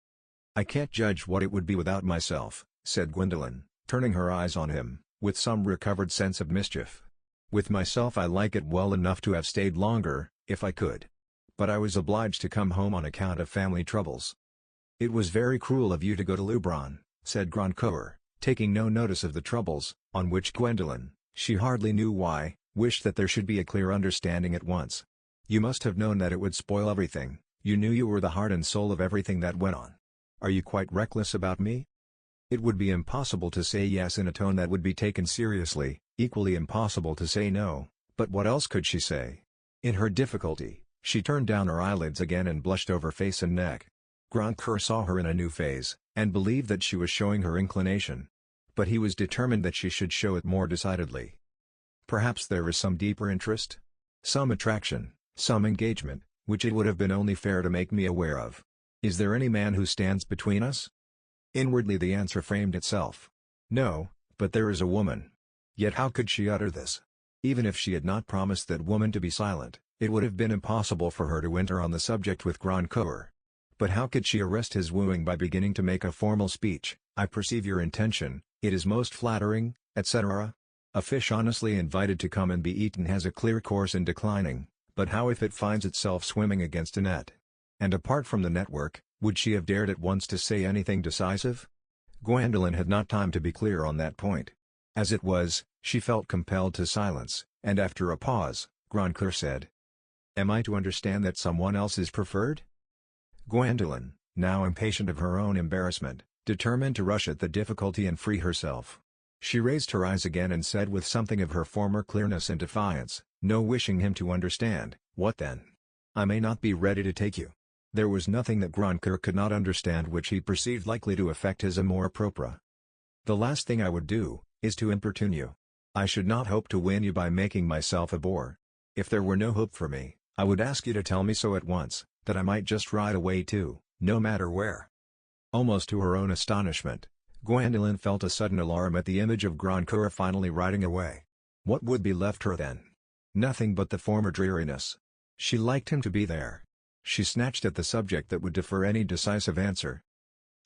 "I can't judge what it would be without myself," said Gwendolen, turning her eyes on him, with some recovered sense of mischief. "With myself I like it well enough to have stayed longer, if I could. But I was obliged to come home on account of family troubles." "It was very cruel of you to go to Luberon," said Grandcour, taking no notice of the troubles, on which Gwendolen, she hardly knew why, wished that there should be a clear understanding at once. "You must have known that it would spoil everything, you knew you were the heart and soul of everything that went on. Are you quite reckless about me?" It would be impossible to say yes in a tone that would be taken seriously, equally impossible to say no, but what else could she say? In her difficulty, she turned down her eyelids again and blushed over face and neck. Grandcour saw her in a new phase, and believed that she was showing her inclination. But he was determined that she should show it more decidedly. "Perhaps there is some deeper interest? Some attraction, some engagement, which it would have been only fair to make me aware of. Is there any man who stands between us?" Inwardly the answer framed itself. No, but there is a woman. Yet how could she utter this? Even if she had not promised that woman to be silent, it would have been impossible for her to enter on the subject with Grandcour. But how could she arrest his wooing by beginning to make a formal speech, I perceive your intention, it is most flattering, etc. A fish honestly invited to come and be eaten has a clear course in declining, but how if it finds itself swimming against a net? And apart from the network, would she have dared at once to say anything decisive? Gwendolen had not time to be clear on that point. As it was, she felt compelled to silence, and after a pause, Grandcoeur said, "Am I to understand that someone else is preferred?" Gwendolen, now impatient of her own embarrassment, determined to rush at the difficulty and free herself. She raised her eyes again and said with something of her former clearness and defiance, no wishing him to understand, "What then? I may not be ready to take you." There was nothing that Grandcoeur could not understand which he perceived likely to affect his amour propre. "The last thing I would do, is to importune you. I should not hope to win you by making myself a bore. If there were no hope for me, I would ask you to tell me so at once, that I might just ride away too, no matter where." Almost to her own astonishment, Gwendolen felt a sudden alarm at the image of Grandcoeur finally riding away. What would be left her then? Nothing but the former dreariness. She liked him to be there. She snatched at the subject that would defer any decisive answer.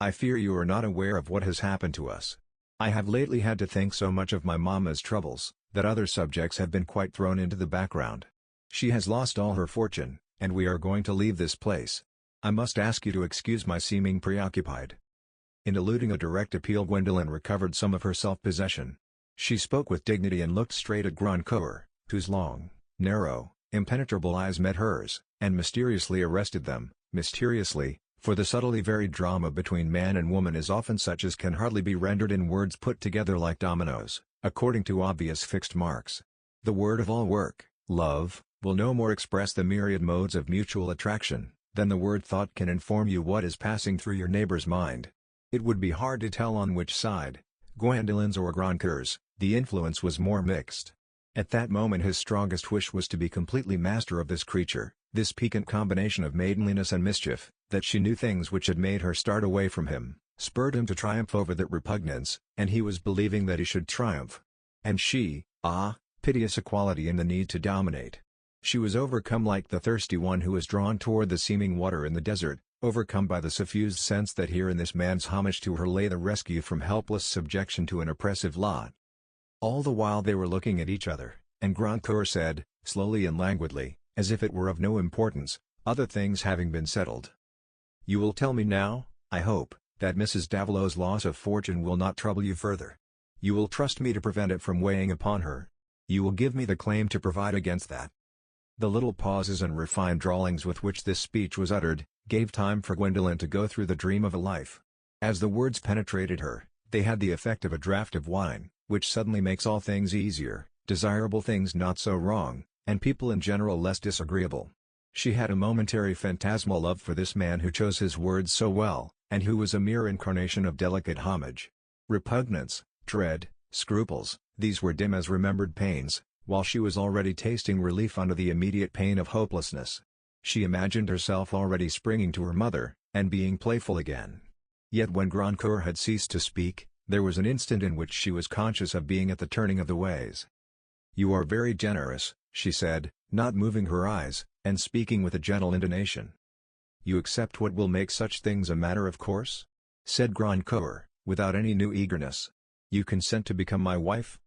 "I fear you are not aware of what has happened to us. I have lately had to think so much of my mamma's troubles, that other subjects have been quite thrown into the background. She has lost all her fortune, and we are going to leave this place. I must ask you to excuse my seeming preoccupied." In eluding a direct appeal, Gwendolen recovered some of her self-possession. She spoke with dignity and looked straight at Grandcoeur, whose long, narrow, impenetrable eyes met hers, and mysteriously arrested them, mysteriously, for the subtly varied drama between man and woman is often such as can hardly be rendered in words put together like dominoes, according to obvious fixed marks. The word of all work, love, will no more express the myriad modes of mutual attraction, than the word thought can inform you what is passing through your neighbor's mind. It would be hard to tell on which side, Gwendolen's or Grandcoeur's, the influence was more mixed. At that moment his strongest wish was to be completely master of this creature, this piquant combination of maidenliness and mischief, that she knew things which had made her start away from him, spurred him to triumph over that repugnance, and he was believing that he should triumph. And she, piteous equality in the need to dominate. She was overcome like the thirsty one who is drawn toward the seeming water in the desert, overcome by the suffused sense that here in this man's homage to her lay the rescue from helpless subjection to an oppressive lot. All the while they were looking at each other, and Grandcoeur said, slowly and languidly, as if it were of no importance, other things having been settled, "You will tell me now, I hope, that Mrs. Davilow's loss of fortune will not trouble you further. You will trust me to prevent it from weighing upon her. You will give me the claim to provide against that." The little pauses and refined drawlings with which this speech was uttered, gave time for Gwendolen to go through the dream of a life. As the words penetrated her, they had the effect of a draught of wine, which suddenly makes all things easier, desirable things not so wrong, and people in general less disagreeable. She had a momentary phantasmal love for this man who chose his words so well, and who was a mere incarnation of delicate homage. Repugnance, dread, scruples, these were dim as remembered pains, while she was already tasting relief under the immediate pain of hopelessness. She imagined herself already springing to her mother, and being playful again. Yet when Grandcoeur had ceased to speak, there was an instant in which she was conscious of being at the turning of the ways. "You are very generous," she said, not moving her eyes, and speaking with a gentle intonation. "You accept what will make such things a matter of course?" said Grandcoeur, without any new eagerness. "You consent to become my wife?"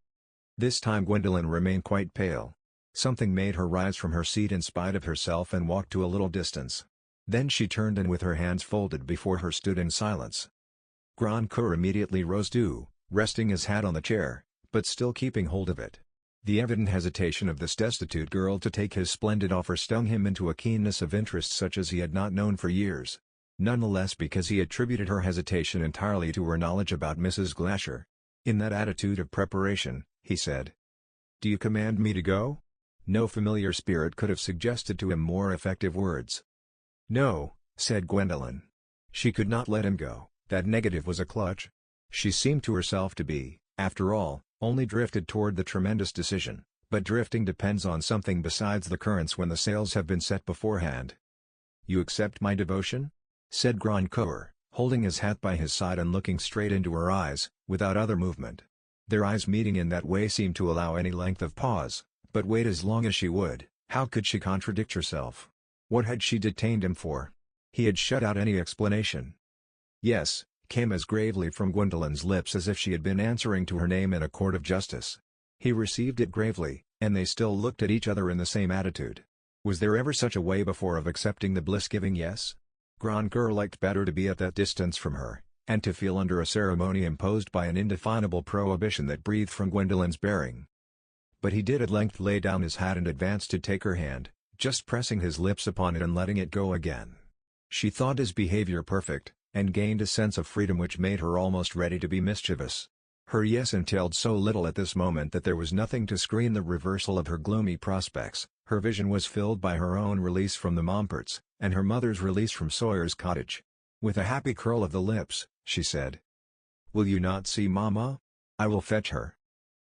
This time Gwendolen remained quite pale. Something made her rise from her seat in spite of herself and walk to a little distance. Then she turned and with her hands folded before her stood in silence. Grandcoeur immediately rose too, resting his hat on the chair, but still keeping hold of it. The evident hesitation of this destitute girl to take his splendid offer stung him into a keenness of interest such as he had not known for years. None the less because he attributed her hesitation entirely to her knowledge about Mrs. Glasher. In that attitude of preparation, he said, "Do you command me to go?" No familiar spirit could have suggested to him more effective words. "No," said Gwendolen. She could not let him go, that negative was a clutch. She seemed to herself to be, after all, only drifted toward the tremendous decision, but drifting depends on something besides the currents when the sails have been set beforehand. "You accept my devotion?" said Grandcoeur, holding his hat by his side and looking straight into her eyes, without other movement. Their eyes meeting in that way seemed to allow any length of pause, but wait as long as she would, how could she contradict herself? What had she detained him for? He had shut out any explanation. "Yes," came as gravely from Gwendolyn's lips as if she had been answering to her name in a court of justice. He received it gravely, and they still looked at each other in the same attitude. Was there ever such a way before of accepting the bliss-giving yes? Grandcoeur liked better to be at that distance from her, and to feel under a ceremony imposed by an indefinable prohibition that breathed from Gwendolyn's bearing. But he did at length lay down his hat and advance to take her hand, just pressing his lips upon it and letting it go again. She thought his behavior perfect, and gained a sense of freedom which made her almost ready to be mischievous. Her yes entailed so little at this moment that there was nothing to screen the reversal of her gloomy prospects. Her vision was filled by her own release from the Momperts, and her mother's release from Sawyer's Cottage. With a happy curl of the lips, she said, "Will you not see Mamma? I will fetch her."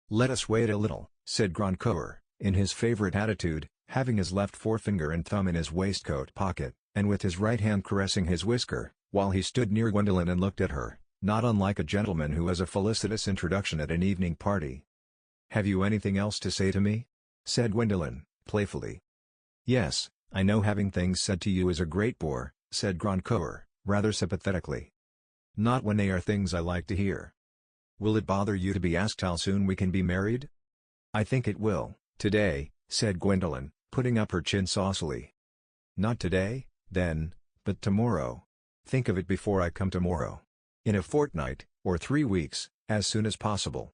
"Let us wait a little," said Grandcoeur, in his favorite attitude, having his left forefinger and thumb in his waistcoat pocket, and with his right hand caressing his whisker, while he stood near Gwendolyn and looked at her, not unlike a gentleman who has a felicitous introduction at an evening party. "Have you anything else to say to me?" said Gwendolyn, playfully. "Yes, I know having things said to you is a great bore," said Grandcoeur, rather sympathetically. "Not when they are things I like to hear." "Will it bother you to be asked how soon we can be married?" "I think it will, today," said Gwendolyn, putting up her chin saucily. "Not today, then, but tomorrow. Think of it before I come tomorrow. In a fortnight, or 3 weeks, as soon as possible."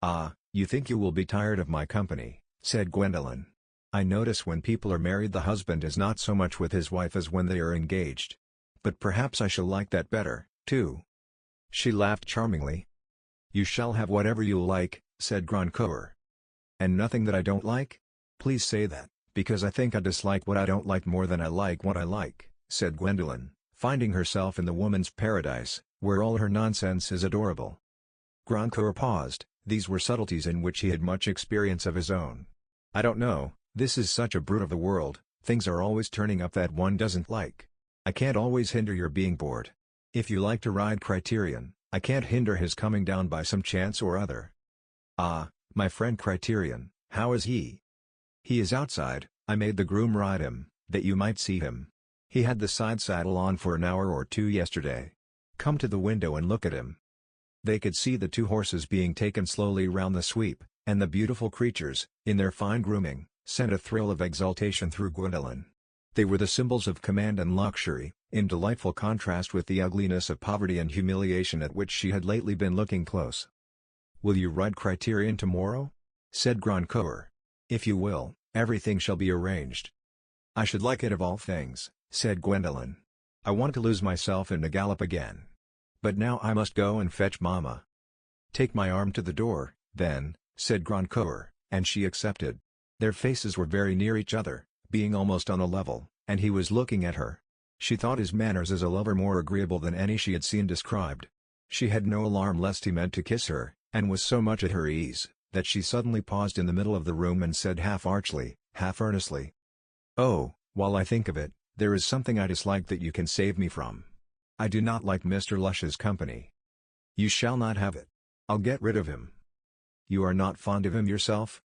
"Ah, you think you will be tired of my company," said Gwendolyn. "I notice when people are married the husband is not so much with his wife as when they are engaged. But perhaps I shall like that better, too." She laughed charmingly. "You shall have whatever you like," said Grandcoeur. "And nothing that I don't like? Please say that, because I think I dislike what I don't like more than I like what I like," said Gwendolyn, finding herself in the woman's paradise, where all her nonsense is adorable. Grandcoeur paused. These were subtleties in which he had much experience of his own. "I don't know, this is such a brute of the world, things are always turning up that one doesn't like. I can't always hinder your being bored. If you like to ride Criterion, I can't hinder his coming down by some chance or other." "Ah, my friend Criterion, how is he?" "He is outside, I made the groom ride him, that you might see him. He had the side saddle on for an hour or 2 yesterday. Come to the window and look at him." They could see the 2 horses being taken slowly round the sweep, and the beautiful creatures, in their fine grooming, sent a thrill of exultation through Gwendolyn. They were the symbols of command and luxury, in delightful contrast with the ugliness of poverty and humiliation at which she had lately been looking close. "Will you ride Criterion tomorrow?" said Grandcoeur. "If you will, everything shall be arranged." "I should like it of all things," said Gwendolyn. "I want to lose myself in the gallop again. But now I must go and fetch Mamma." "Take my arm to the door, then," said Grandcoeur, and she accepted. Their faces were very near each other, being almost on a level, and he was looking at her. She thought his manners as a lover more agreeable than any she had seen described. She had no alarm lest he meant to kiss her, and was so much at her ease, that she suddenly paused in the middle of the room and said half archly, half earnestly, "Oh, while I think of it, there is something I dislike that you can save me from. I do not like Mr. Lush's company." "You shall not have it. I'll get rid of him." "You are not fond of him yourself?"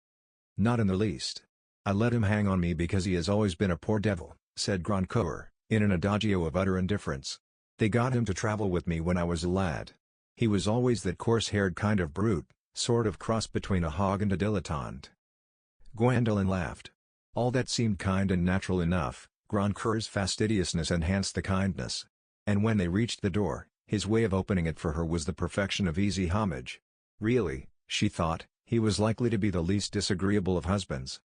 "Not in the least. I let him hang on me because he has always been a poor devil," said Grandcoeur, in an adagio of utter indifference. "They got him to travel with me when I was a lad. He was always that coarse-haired kind of brute, sort of cross between a hog and a dilettante." Gwendolyn laughed. All that seemed kind and natural enough. Grandcoeur's fastidiousness enhanced the kindness. And when they reached the door, his way of opening it for her was the perfection of easy homage. Really, she thought, he was likely to be the least disagreeable of husbands.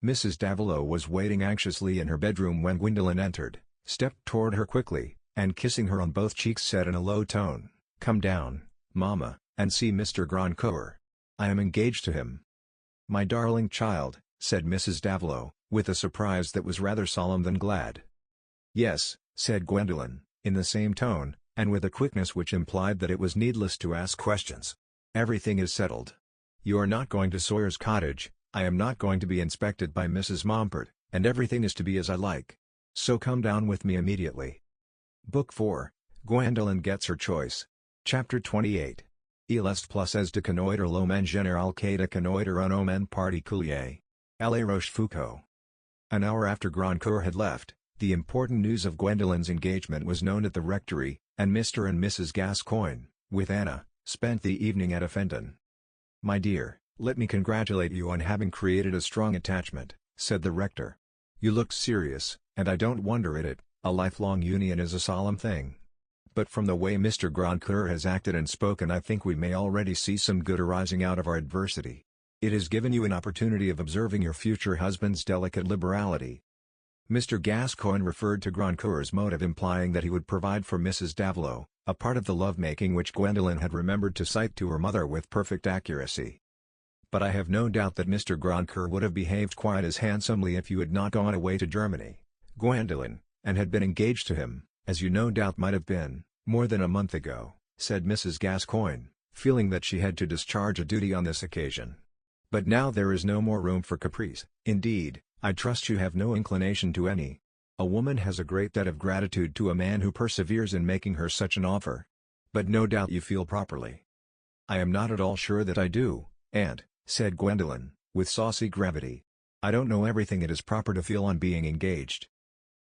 Mrs. Davilow was waiting anxiously in her bedroom when Gwendolyn entered, stepped toward her quickly, and kissing her on both cheeks said in a low tone, "Come down, Mamma, and see Mr. Grandcoeur. I am engaged to him." "My darling child," said Mrs. Davilow, with a surprise that was rather solemn than glad. "Yes," said Gwendolyn, in the same tone, and with a quickness which implied that it was needless to ask questions. "Everything is settled. You are not going to Sawyer's Cottage, I am not going to be inspected by Mrs. Mompert, and everything is to be as I like. So come down with me immediately." Book 4, Gwendolyn Gets Her Choice. Chapter 28. Il est plus aise de connaître l'homme en général que de connaître un homme en particulier. La Rochefoucauld. An hour after Grandcoeur had left, the important news of Gwendolyn's engagement was known at the rectory, and Mr. and Mrs. Gascoigne, with Anna, spent the evening at a Fenton. "My dear, let me congratulate you on having created a strong attachment," said the rector. "You look serious, and I don't wonder at it. A lifelong union is a solemn thing. But from the way Mr. Grandcoeur has acted and spoken, I think we may already see some good arising out of our adversity. It has given you an opportunity of observing your future husband's delicate liberality." Mr. Gascoigne referred to Grandcoeur's motive, implying that he would provide for Mrs. Davilow, a part of the love-making which Gwendolen had remembered to cite to her mother with perfect accuracy. "But I have no doubt that Mr. Grandcoeur would have behaved quite as handsomely if you had not gone away to Germany, Gwendolen, and had been engaged to him, as you no doubt might have been, more than a month ago," said Mrs. Gascoigne, feeling that she had to discharge a duty on this occasion. "But now there is no more room for caprice. Indeed, I trust you have no inclination to any. A woman has a great debt of gratitude to a man who perseveres in making her such an offer. But no doubt you feel properly." "I am not at all sure that I do, aunt," said Gwendolen, with saucy gravity. "I don't know everything it is proper to feel on being engaged."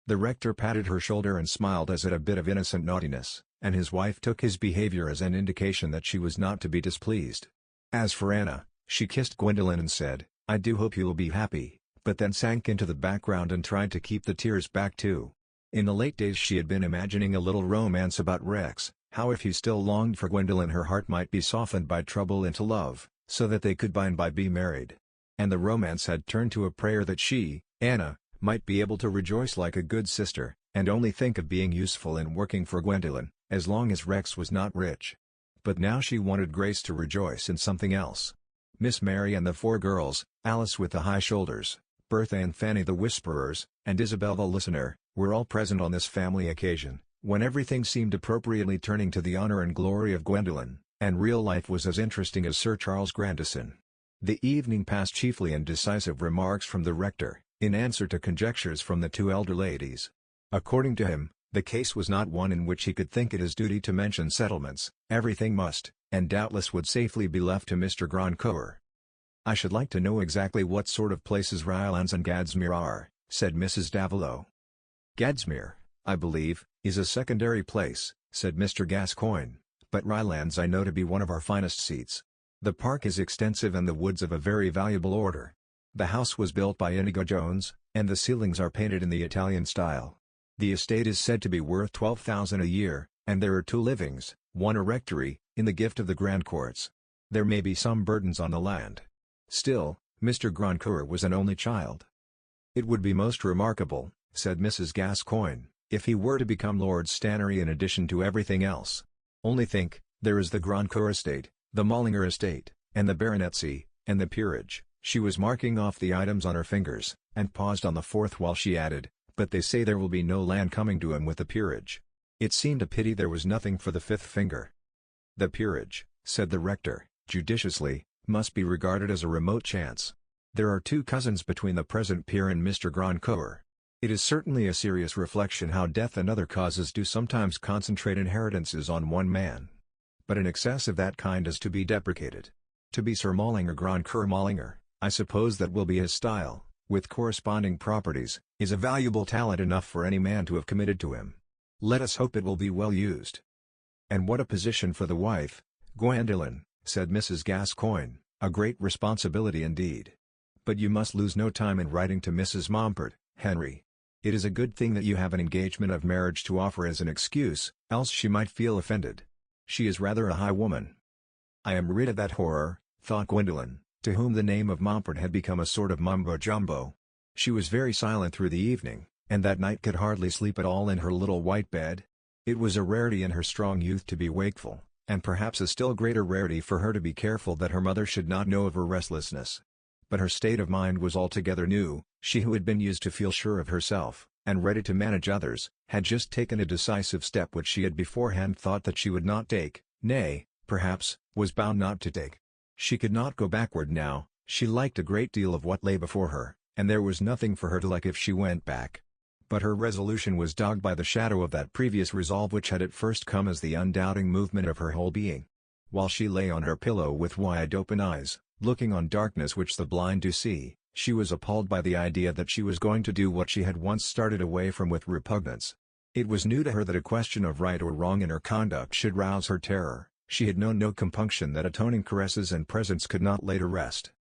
The rector patted her shoulder and smiled as at a bit of innocent naughtiness, and his wife took his behavior as an indication that she was not to be displeased. As for Anna, she kissed Gwendolen and said, "I do hope you will be happy," but then sank into the background and tried to keep the tears back too. In the late days she had been imagining a little romance about Rex, how if he still longed for Gwendolen her heart might be softened by trouble into love, so that they could by and by be married. And the romance had turned to a prayer that she, Anna, might be able to rejoice like a good sister, and only think of being useful in working for Gwendolen, as long as Rex was not rich. But now she wanted Grace to rejoice in something else. Miss Mary and the four girls, Alice with the high shoulders, Bertha and Fanny the whisperers, and Isabel the listener, were all present on this family occasion, when everything seemed appropriately turning to the honor and glory of Gwendolen, and real life was as interesting as Sir Charles Grandison. The evening passed chiefly in decisive remarks from the rector, in answer to conjectures from the two elder ladies. According to him, the case was not one in which he could think it his duty to mention settlements. Everything must, and doubtless would safely be left to Mr. Grandcoeur. "I should like to know exactly what sort of places Rylands and Gadsmere are," said Mrs. Davilow. "Gadsmere, I believe, is a secondary place," said Mr. Gascoigne, "but Rylands I know to be one of our finest seats. The park is extensive and the woods of a very valuable order. The house was built by Inigo Jones, and the ceilings are painted in the Italian style. The estate is said to be worth 12,000 a year, and there are 2 livings, one a rectory, in the gift of the Grandcourts. There may be some burdens on the land. Still, Mr. Grandcoeur was an only child." "It would be most remarkable," said Mrs. Gascoigne, "if he were to become Lord Stannery in addition to everything else. Only think, there is the Grandcoeur estate, the Mollinger estate, and the baronetcy, and the peerage." She was marking off the items on her fingers, and paused on the 4th while she added, "But they say there will be no land coming to him with the peerage." It seemed a pity there was nothing for the 5th finger. "The peerage," said the rector, judiciously, "must be regarded as a remote chance. There are 2 cousins between the present peer and Mr. Grandcoeur. It is certainly a serious reflection how death and other causes do sometimes concentrate inheritances on one man. But an excess of that kind is to be deprecated. To be Sir Mollinger Grandcoeur Mollinger, I suppose that will be his style, with corresponding properties, is a valuable talent enough for any man to have committed to him. Let us hope it will be well used." "And what a position for the wife, Gwendolen," said Mrs. Gascoigne, "a great responsibility indeed. But you must lose no time in writing to Mrs. Mompert, Henry. It is a good thing that you have an engagement of marriage to offer as an excuse, else she might feel offended. She is rather a high woman." "I am rid of that horror," thought Gwendolen, to whom the name of Mompert had become a sort of mumbo-jumbo. She was very silent through the evening, and that night could hardly sleep at all in her little white bed. It was a rarity in her strong youth to be wakeful, and perhaps a still greater rarity for her to be careful that her mother should not know of her restlessness. But her state of mind was altogether new. She who had been used to feel sure of herself, and ready to manage others, had just taken a decisive step which she had beforehand thought that she would not take, nay, perhaps, was bound not to take. She could not go backward now. She liked a great deal of what lay before her, and there was nothing for her to like if she went back. But her resolution was dogged by the shadow of that previous resolve which had at first come as the undoubting movement of her whole being. While she lay on her pillow with wide-open eyes, looking on darkness which the blind do see, she was appalled by the idea that she was going to do what she had once started away from with repugnance. It was new to her that a question of right or wrong in her conduct should rouse her terror. She had known no compunction that atoning caresses and presents could not lay to rest.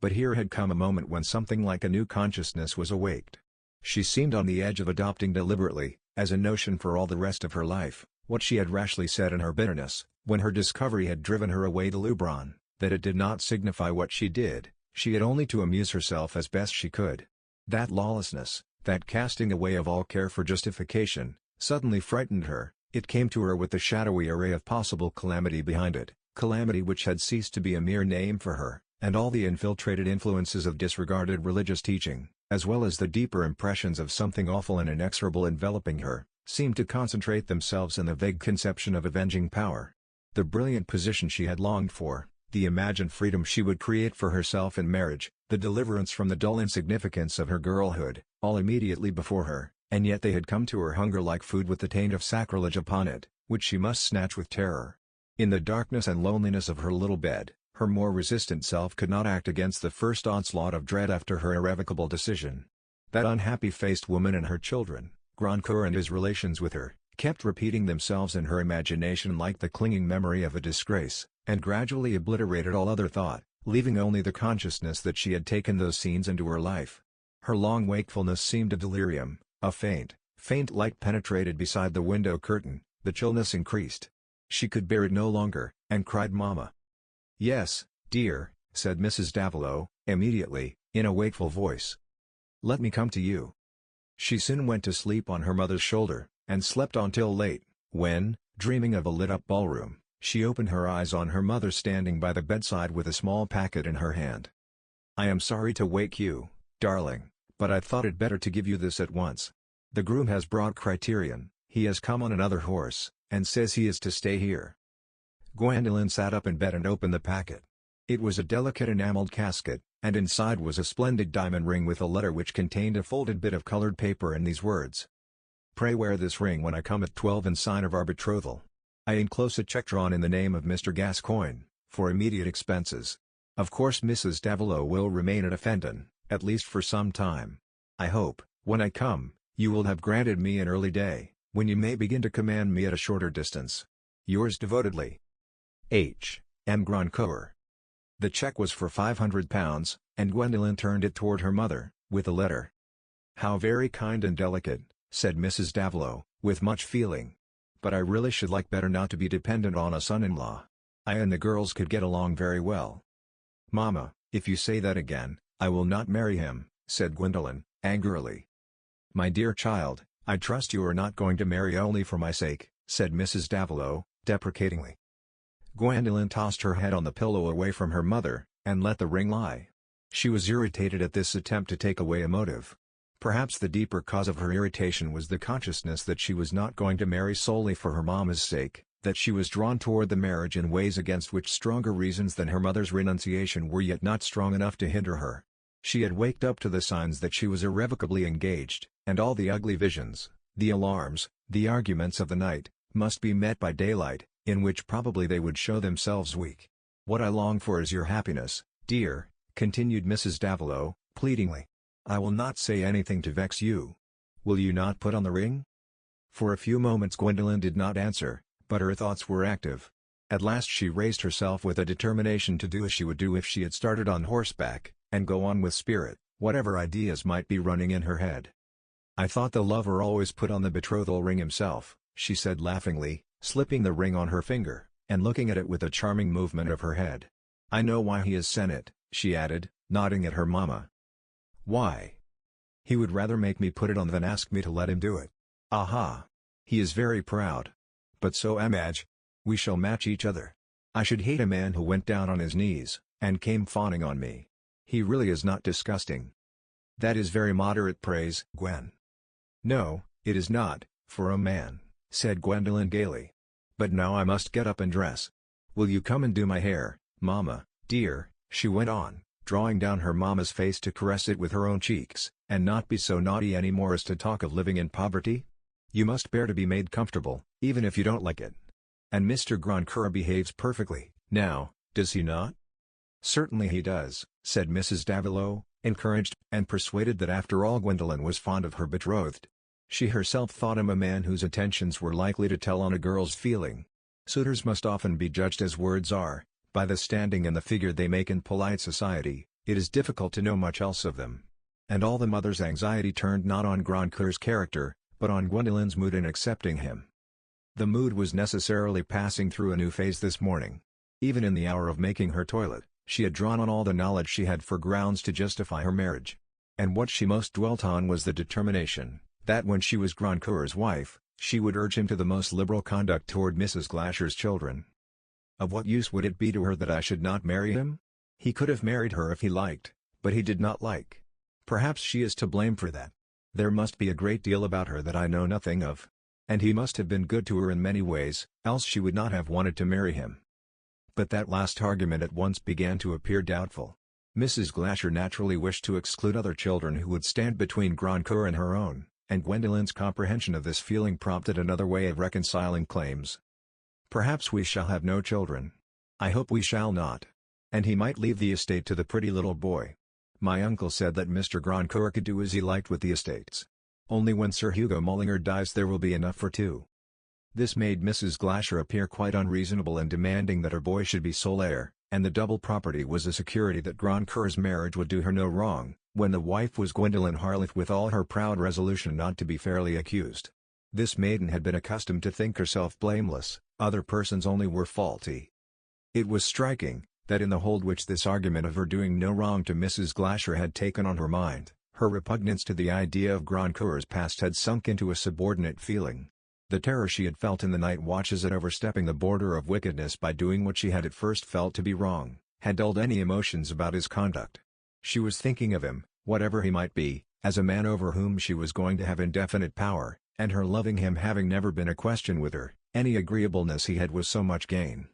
But here had come a moment when something like a new consciousness was awaked. She seemed on the edge of adopting deliberately, as a notion for all the rest of her life, what she had rashly said in her bitterness, when her discovery had driven her away to Lubron, that it did not signify what she did, she had only to amuse herself as best she could. That lawlessness, that casting away of all care for justification, suddenly frightened her. It came to her with the shadowy array of possible calamity behind it, calamity which had ceased to be a mere name for her, and all the infiltrated influences of disregarded religious teaching, as well as the deeper impressions of something awful and inexorable enveloping her, seemed to concentrate themselves in the vague conception of avenging power. The brilliant position she had longed for, the imagined freedom she would create for herself in marriage, the deliverance from the dull insignificance of her girlhood, all immediately before her, and yet they had come to her hunger like food with the taint of sacrilege upon it, which she must snatch with terror. In the darkness and loneliness of her little bed, her more resistant self could not act against the first onslaught of dread after her irrevocable decision. That unhappy-faced woman and her children, Grandcoeur and his relations with her, kept repeating themselves in her imagination like the clinging memory of a disgrace, and gradually obliterated all other thought, leaving only the consciousness that she had taken those scenes into her life. Her long wakefulness seemed a delirium, a faint light penetrated beside the window curtain, the chillness increased. She could bear it no longer, and cried "Mama." "Yes, dear," said Mrs. Davilow, immediately, in a wakeful voice. "Let me come to you." She soon went to sleep on her mother's shoulder, and slept on till late, when, dreaming of a lit-up ballroom, she opened her eyes on her mother standing by the bedside with a small packet in her hand. "I am sorry to wake you, darling, but I thought it better to give you this at once. The groom has brought Criterion, he has come on another horse, and says he is to stay here." Gwendolen sat up in bed and opened the packet. It was a delicate enameled casket, and inside was a splendid diamond ring with a letter which contained a folded bit of colored paper and these words: "Pray wear this ring when I come at 12 in sign of our betrothal. I enclose a check drawn in the name of Mr. Gascoigne, for immediate expenses. Of course Mrs. Davilow will remain at Offendon, at least for some time. I hope, when I come, you will have granted me an early day, when you may begin to command me at a shorter distance. Yours devotedly, H. M. Grandcoeur." The check was for £500, and Gwendolen turned it toward her mother, with a letter. "How very kind and delicate," said Mrs. Davilow, with much feeling. "But I really should like better not to be dependent on a son-in-law. I and the girls could get along very well." "Mamma, if you say that again, I will not marry him," said Gwendolen, angrily. "My dear child, I trust you are not going to marry only for my sake," said Mrs. Davilow, deprecatingly. Gwendolen tossed her head on the pillow away from her mother, and let the ring lie. She was irritated at this attempt to take away a motive. Perhaps the deeper cause of her irritation was the consciousness that she was not going to marry solely for her mamma's sake, that she was drawn toward the marriage in ways against which stronger reasons than her mother's renunciation were yet not strong enough to hinder her. She had waked up to the signs that she was irrevocably engaged, and all the ugly visions, the alarms, the arguments of the night, must be met by daylight, in which probably they would show themselves weak. "What I long for is your happiness, dear," continued Mrs. Davilow, pleadingly. "I will not say anything to vex you. Will you not put on the ring?" For a few moments Gwendolen did not answer, but her thoughts were active. At last she raised herself with a determination to do as she would do if she had started on horseback, and go on with spirit, whatever ideas might be running in her head. "I thought the lover always put on the betrothal ring himself," she said laughingly, slipping the ring on her finger, and looking at it with a charming movement of her head. "I know why he has sent it," she added, nodding at her mamma. "Why?" "He would rather make me put it on than ask me to let him do it. Aha! He is very proud. But so am I. We shall match each other. I should hate a man who went down on his knees, and came fawning on me. He really is not disgusting." "That is very moderate praise, Gwen." "No, it is not, for a man," said Gwendolen gaily. "But now I must get up and dress. Will you come and do my hair, Mamma, dear?" she went on, drawing down her mamma's face to caress it with her own cheeks, "and not be so naughty any more as to talk of living in poverty? You must bear to be made comfortable, even if you don't like it. And Mr. Grandcoeur behaves perfectly, now, does he not?" "Certainly he does," said Mrs. Davilow, encouraged and persuaded that after all Gwendolen was fond of her betrothed. She herself thought him a man whose attentions were likely to tell on a girl's feeling. Suitors must often be judged as words are, by the standing and the figure they make in polite society. It is difficult to know much else of them. And all the mother's anxiety turned not on Grandcoeur's character, but on Gwendolen's mood in accepting him. The mood was necessarily passing through a new phase this morning. Even in the hour of making her toilet, she had drawn on all the knowledge she had for grounds to justify her marriage. And what she most dwelt on was the determination, that when she was Grandcoeur's wife, she would urge him to the most liberal conduct toward Mrs. Glasher's children. Of what use would it be to her that I should not marry him? He could have married her if he liked, but he did not like. Perhaps she is to blame for that. There must be a great deal about her that I know nothing of. And he must have been good to her in many ways, else she would not have wanted to marry him. But that last argument at once began to appear doubtful. Mrs. Glasher naturally wished to exclude other children who would stand between Grandcoeur and her own, and Gwendolen's comprehension of this feeling prompted another way of reconciling claims. Perhaps we shall have no children. I hope we shall not. And he might leave the estate to the pretty little boy. My uncle said that Mr. Grandcoeur could do as he liked with the estates. Only when Sir Hugo Mullinger dies there will be enough for two. This made Mrs. Glasher appear quite unreasonable in demanding that her boy should be sole heir, and the double property was a security that Grandcoeur's marriage would do her no wrong, when the wife was Gwendolen Harleth with all her proud resolution not to be fairly accused. This maiden had been accustomed to think herself blameless, other persons only were faulty. It was striking, that in the hold which this argument of her doing no wrong to Mrs. Glasher had taken on her mind, her repugnance to the idea of Grandcoeur's past had sunk into a subordinate feeling. The terror she had felt in the night watches at overstepping the border of wickedness by doing what she had at first felt to be wrong, had dulled any emotions about his conduct. She was thinking of him, whatever he might be, as a man over whom she was going to have indefinite power, and her loving him having never been a question with her, any agreeableness he had was so much gain.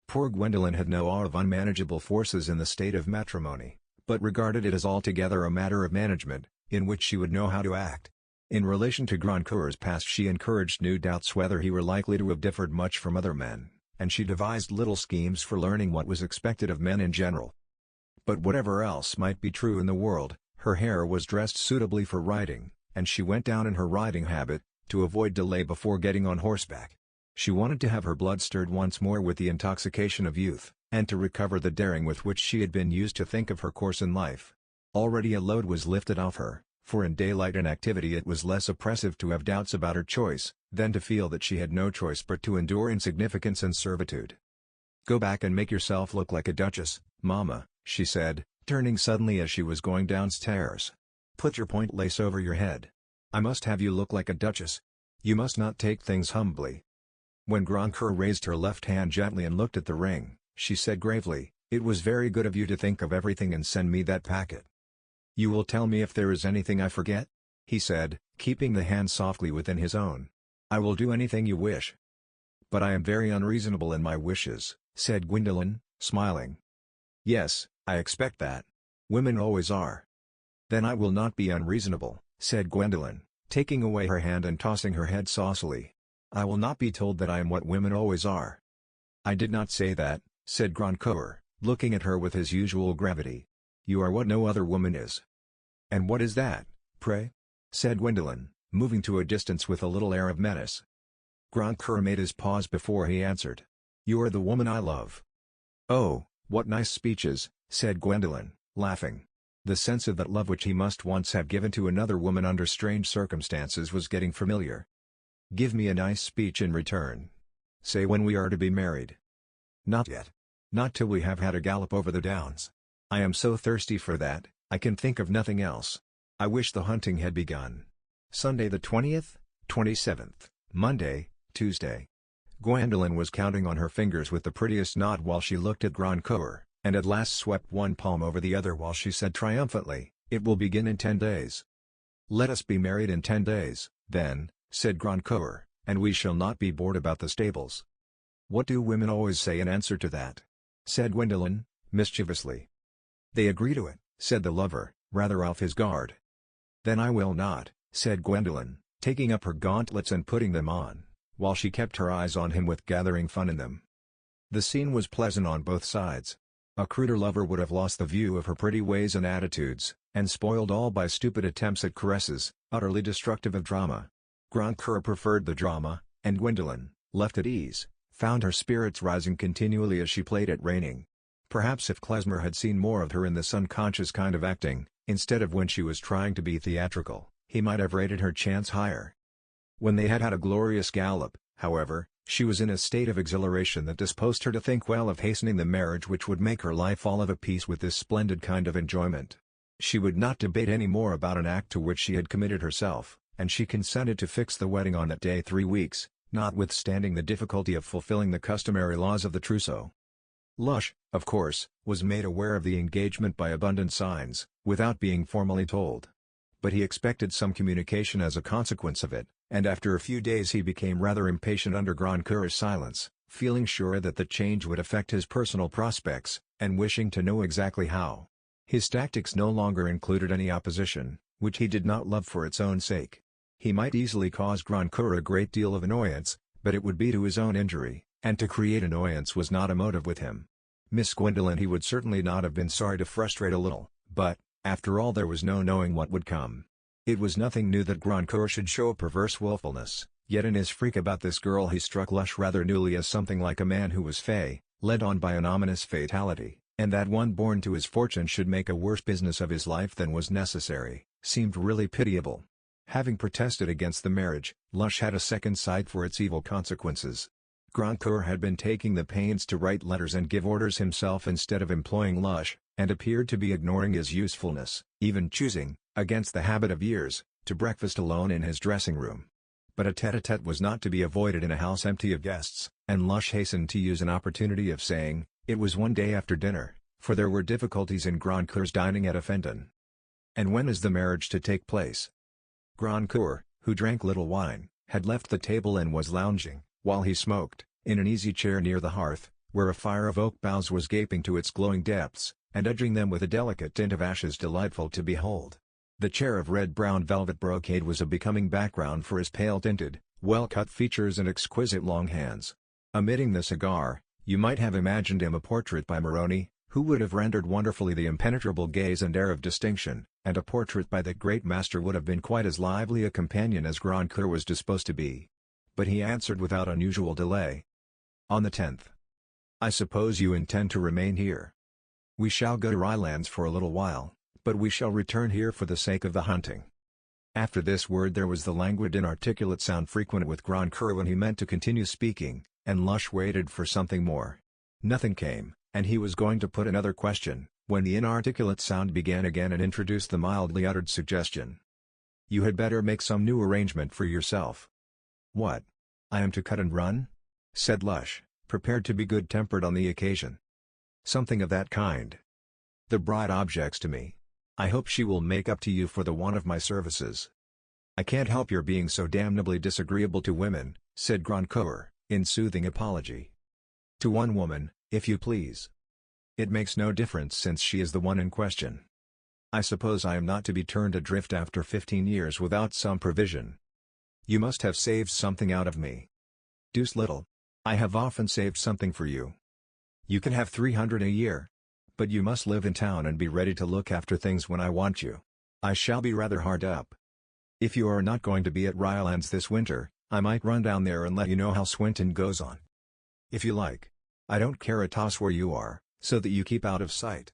Poor Gwendolen had no awe of unmanageable forces in the state of matrimony, but regarded it as altogether a matter of management, in which she would know how to act. In relation to Grandcoeur's past she encouraged new doubts whether he were likely to have differed much from other men, and she devised little schemes for learning what was expected of men in general. But whatever else might be true in the world, her hair was dressed suitably for riding, and she went down in her riding habit, to avoid delay before getting on horseback. She wanted to have her blood stirred once more with the intoxication of youth, and to recover the daring with which she had been used to think of her course in life. Already a load was lifted off her, for in daylight and activity it was less oppressive to have doubts about her choice, than to feel that she had no choice but to endure insignificance and servitude. "Go back and make yourself look like a duchess, Mamma," she said, turning suddenly as she was going downstairs. "Put your point lace over your head. I must have you look like a duchess. You must not take things humbly." When Grandcoeur raised her left hand gently and looked at the ring, she said gravely, "It was very good of you to think of everything and send me that packet." "You will tell me if there is anything I forget?" he said, keeping the hand softly within his own. "I will do anything you wish." "But I am very unreasonable in my wishes," said Gwendolen, smiling. "Yes, I expect that. Women always are." "Then I will not be unreasonable," said Gwendolen, taking away her hand and tossing her head saucily. "I will not be told that I am what women always are." "I did not say that," said Grandcoeur, looking at her with his usual gravity. "You are what no other woman is." "And what is that, pray?" said Gwendolen, moving to a distance with a little air of menace. Grandcoeur made his pause before he answered. "You are the woman I love." "Oh, what nice speeches," said Gwendolen, laughing. The sense of that love which he must once have given to another woman under strange circumstances was getting familiar. "Give me a nice speech in return. Say when we are to be married." "Not yet. Not till we have had a gallop over the downs. I am so thirsty for that, I can think of nothing else. I wish the hunting had begun. Sunday the 20th, 27th, Monday, Tuesday." Gwendolen was counting on her fingers with the prettiest knot while she looked at Grandcoeur, and at last swept one palm over the other while she said triumphantly, "It will begin in 10 days." "Let us be married in 10 days, then," said Grandcoeur, "and we shall not be bored about the stables." "What do women always say in answer to that?" said Gwendolen, mischievously. "They agree to it," said the lover, rather off his guard. "Then I will not," said Gwendolen, taking up her gauntlets and putting them on, while she kept her eyes on him with gathering fun in them. The scene was pleasant on both sides. A cruder lover would have lost the view of her pretty ways and attitudes, and spoiled all by stupid attempts at caresses, utterly destructive of drama. Grandcoeur preferred the drama, and Gwendolen, left at ease, found her spirits rising continually as she played at Raining. Perhaps if Klezmer had seen more of her in this unconscious kind of acting, instead of when she was trying to be theatrical, he might have rated her chance higher. When they had had a glorious gallop, however, she was in a state of exhilaration that disposed her to think well of hastening the marriage which would make her life all of a piece with this splendid kind of enjoyment. She would not debate any more about an act to which she had committed herself, and she consented to fix the wedding on that day 3 weeks, notwithstanding the difficulty of fulfilling the customary laws of the trousseau. Lush, of course, was made aware of the engagement by abundant signs, without being formally told. But he expected some communication as a consequence of it, and after a few days he became rather impatient under Grandcoeur's silence, feeling sure that the change would affect his personal prospects, and wishing to know exactly how. His tactics no longer included any opposition, which he did not love for its own sake. He might easily cause Grandcoeur a great deal of annoyance, but it would be to his own injury, and to create annoyance was not a motive with him. Miss Gwendolen he would certainly not have been sorry to frustrate a little, but, after all there was no knowing what would come. It was nothing new that Grandcoeur should show a perverse willfulness, yet in his freak about this girl he struck Lush rather newly as something like a man who was led on by an ominous fatality, and that one born to his fortune should make a worse business of his life than was necessary, seemed really pitiable. Having protested against the marriage, Lush had a second sight for its evil consequences. Grandcoeur had been taking the pains to write letters and give orders himself instead of employing Lush, and appeared to be ignoring his usefulness, even choosing, against the habit of years, to breakfast alone in his dressing-room. But a tete-a-tete was not to be avoided in a house empty of guests, and Lush hastened to use an opportunity of saying, it was one day after dinner, for there were difficulties in Grandcoeur's dining at Offendon. "And when is the marriage to take place?" Grandcoeur, who drank little wine, had left the table and was lounging, while he smoked, in an easy chair near the hearth, where a fire of oak boughs was gaping to its glowing depths, and edging them with a delicate tint of ashes delightful to behold. The chair of red-brown velvet brocade was a becoming background for his pale-tinted, well-cut features and exquisite long hands. Omitting the cigar, you might have imagined him a portrait by Moroni, who would have rendered wonderfully the impenetrable gaze and air of distinction, and a portrait by that great master would have been quite as lively a companion as Grandcoeur was disposed to be. But he answered without unusual delay. "On the 10th. I suppose you intend to remain here?" "We shall go to Rylands for a little while, but we shall return here for the sake of the hunting." After this word there was the languid inarticulate sound frequent with Grandcoeur when he meant to continue speaking, and Lush waited for something more. Nothing came, and he was going to put another question, when the inarticulate sound began again and introduced the mildly uttered suggestion. "You had better make some new arrangement for yourself." "What? I am to cut and run?" said Lush, prepared to be good-tempered on the occasion. "Something of that kind. The bride objects to me. I hope she will make up to you for the want of my services." "I can't help your being so damnably disagreeable to women," said Grandcoeur, in soothing apology. "To one woman, if you please. It makes no difference since she is the one in question. I suppose I am not to be turned adrift after 15 years without some provision. You must have saved something out of me." "Deuce little. I have often saved something for you." "You can have 300 a year. But you must live in town and be ready to look after things when I want you. I shall be rather hard up. If you are not going to be at Rylands this winter, I might run down there and let you know how Swinton goes on." "If you like. I don't care a toss where you are, so that you keep out of sight."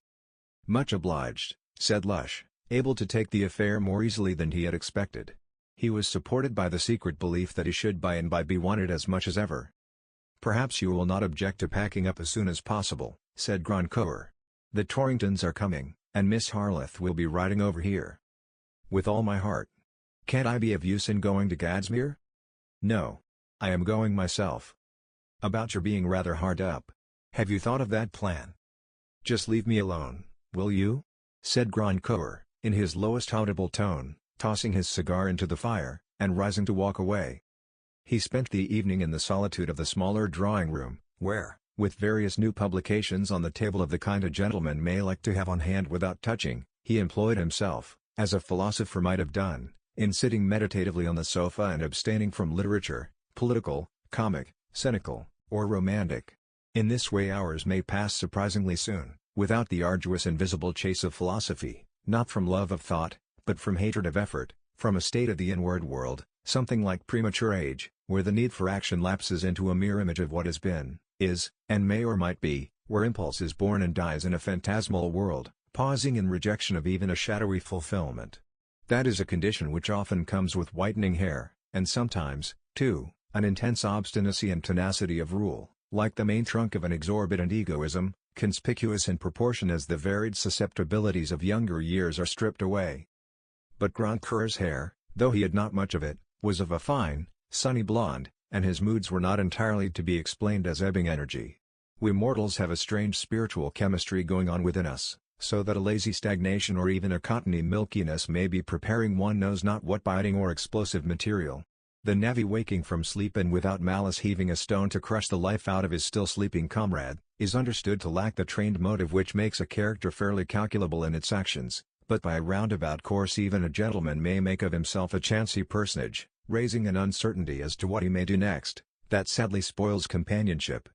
"Much obliged," said Lush, able to take the affair more easily than he had expected. He was supported by the secret belief that he should by and by be wanted as much as ever. "Perhaps you will not object to packing up as soon as possible," said Grandcoeur. "The Torringtons are coming, and Miss Harleth will be riding over here." "With all my heart. Can't I be of use in going to Gadsmere?" "No. I am going myself." "About your being rather hard up. Have you thought of that plan?" "Just leave me alone, will you?" said Grandcoeur, in his lowest audible tone, tossing his cigar into the fire, and rising to walk away. He spent the evening in the solitude of the smaller drawing-room, where, with various new publications on the table of the kind a gentleman may like to have on hand without touching, he employed himself, as a philosopher might have done, in sitting meditatively on the sofa and abstaining from literature, political, comic, cynical, or romantic. In this way hours may pass surprisingly soon, without the arduous invisible chase of philosophy, not from love of thought, but from hatred of effort, from a state of the inward world, Something like premature age, where the need for action lapses into a mere image of what has been, is, and may or might be, where impulse is born and dies in a phantasmal world, pausing in rejection of even a shadowy fulfillment. That is a condition which often comes with whitening hair, and sometimes, too, an intense obstinacy and tenacity of rule, like the main trunk of an exorbitant egoism, conspicuous in proportion as the varied susceptibilities of younger years are stripped away. But Grandcoeur's hair, though he had not much of it, was of a fine, sunny blonde, and his moods were not entirely to be explained as ebbing energy. We mortals have a strange spiritual chemistry going on within us, so that a lazy stagnation or even a cottony milkiness may be preparing one knows not what biting or explosive material. The navvy waking from sleep and without malice heaving a stone to crush the life out of his still sleeping comrade, is understood to lack the trained motive which makes a character fairly calculable in its actions, but by a roundabout course even a gentleman may make of himself a chancy personage, raising an uncertainty as to what he may do next, that sadly spoils companionship.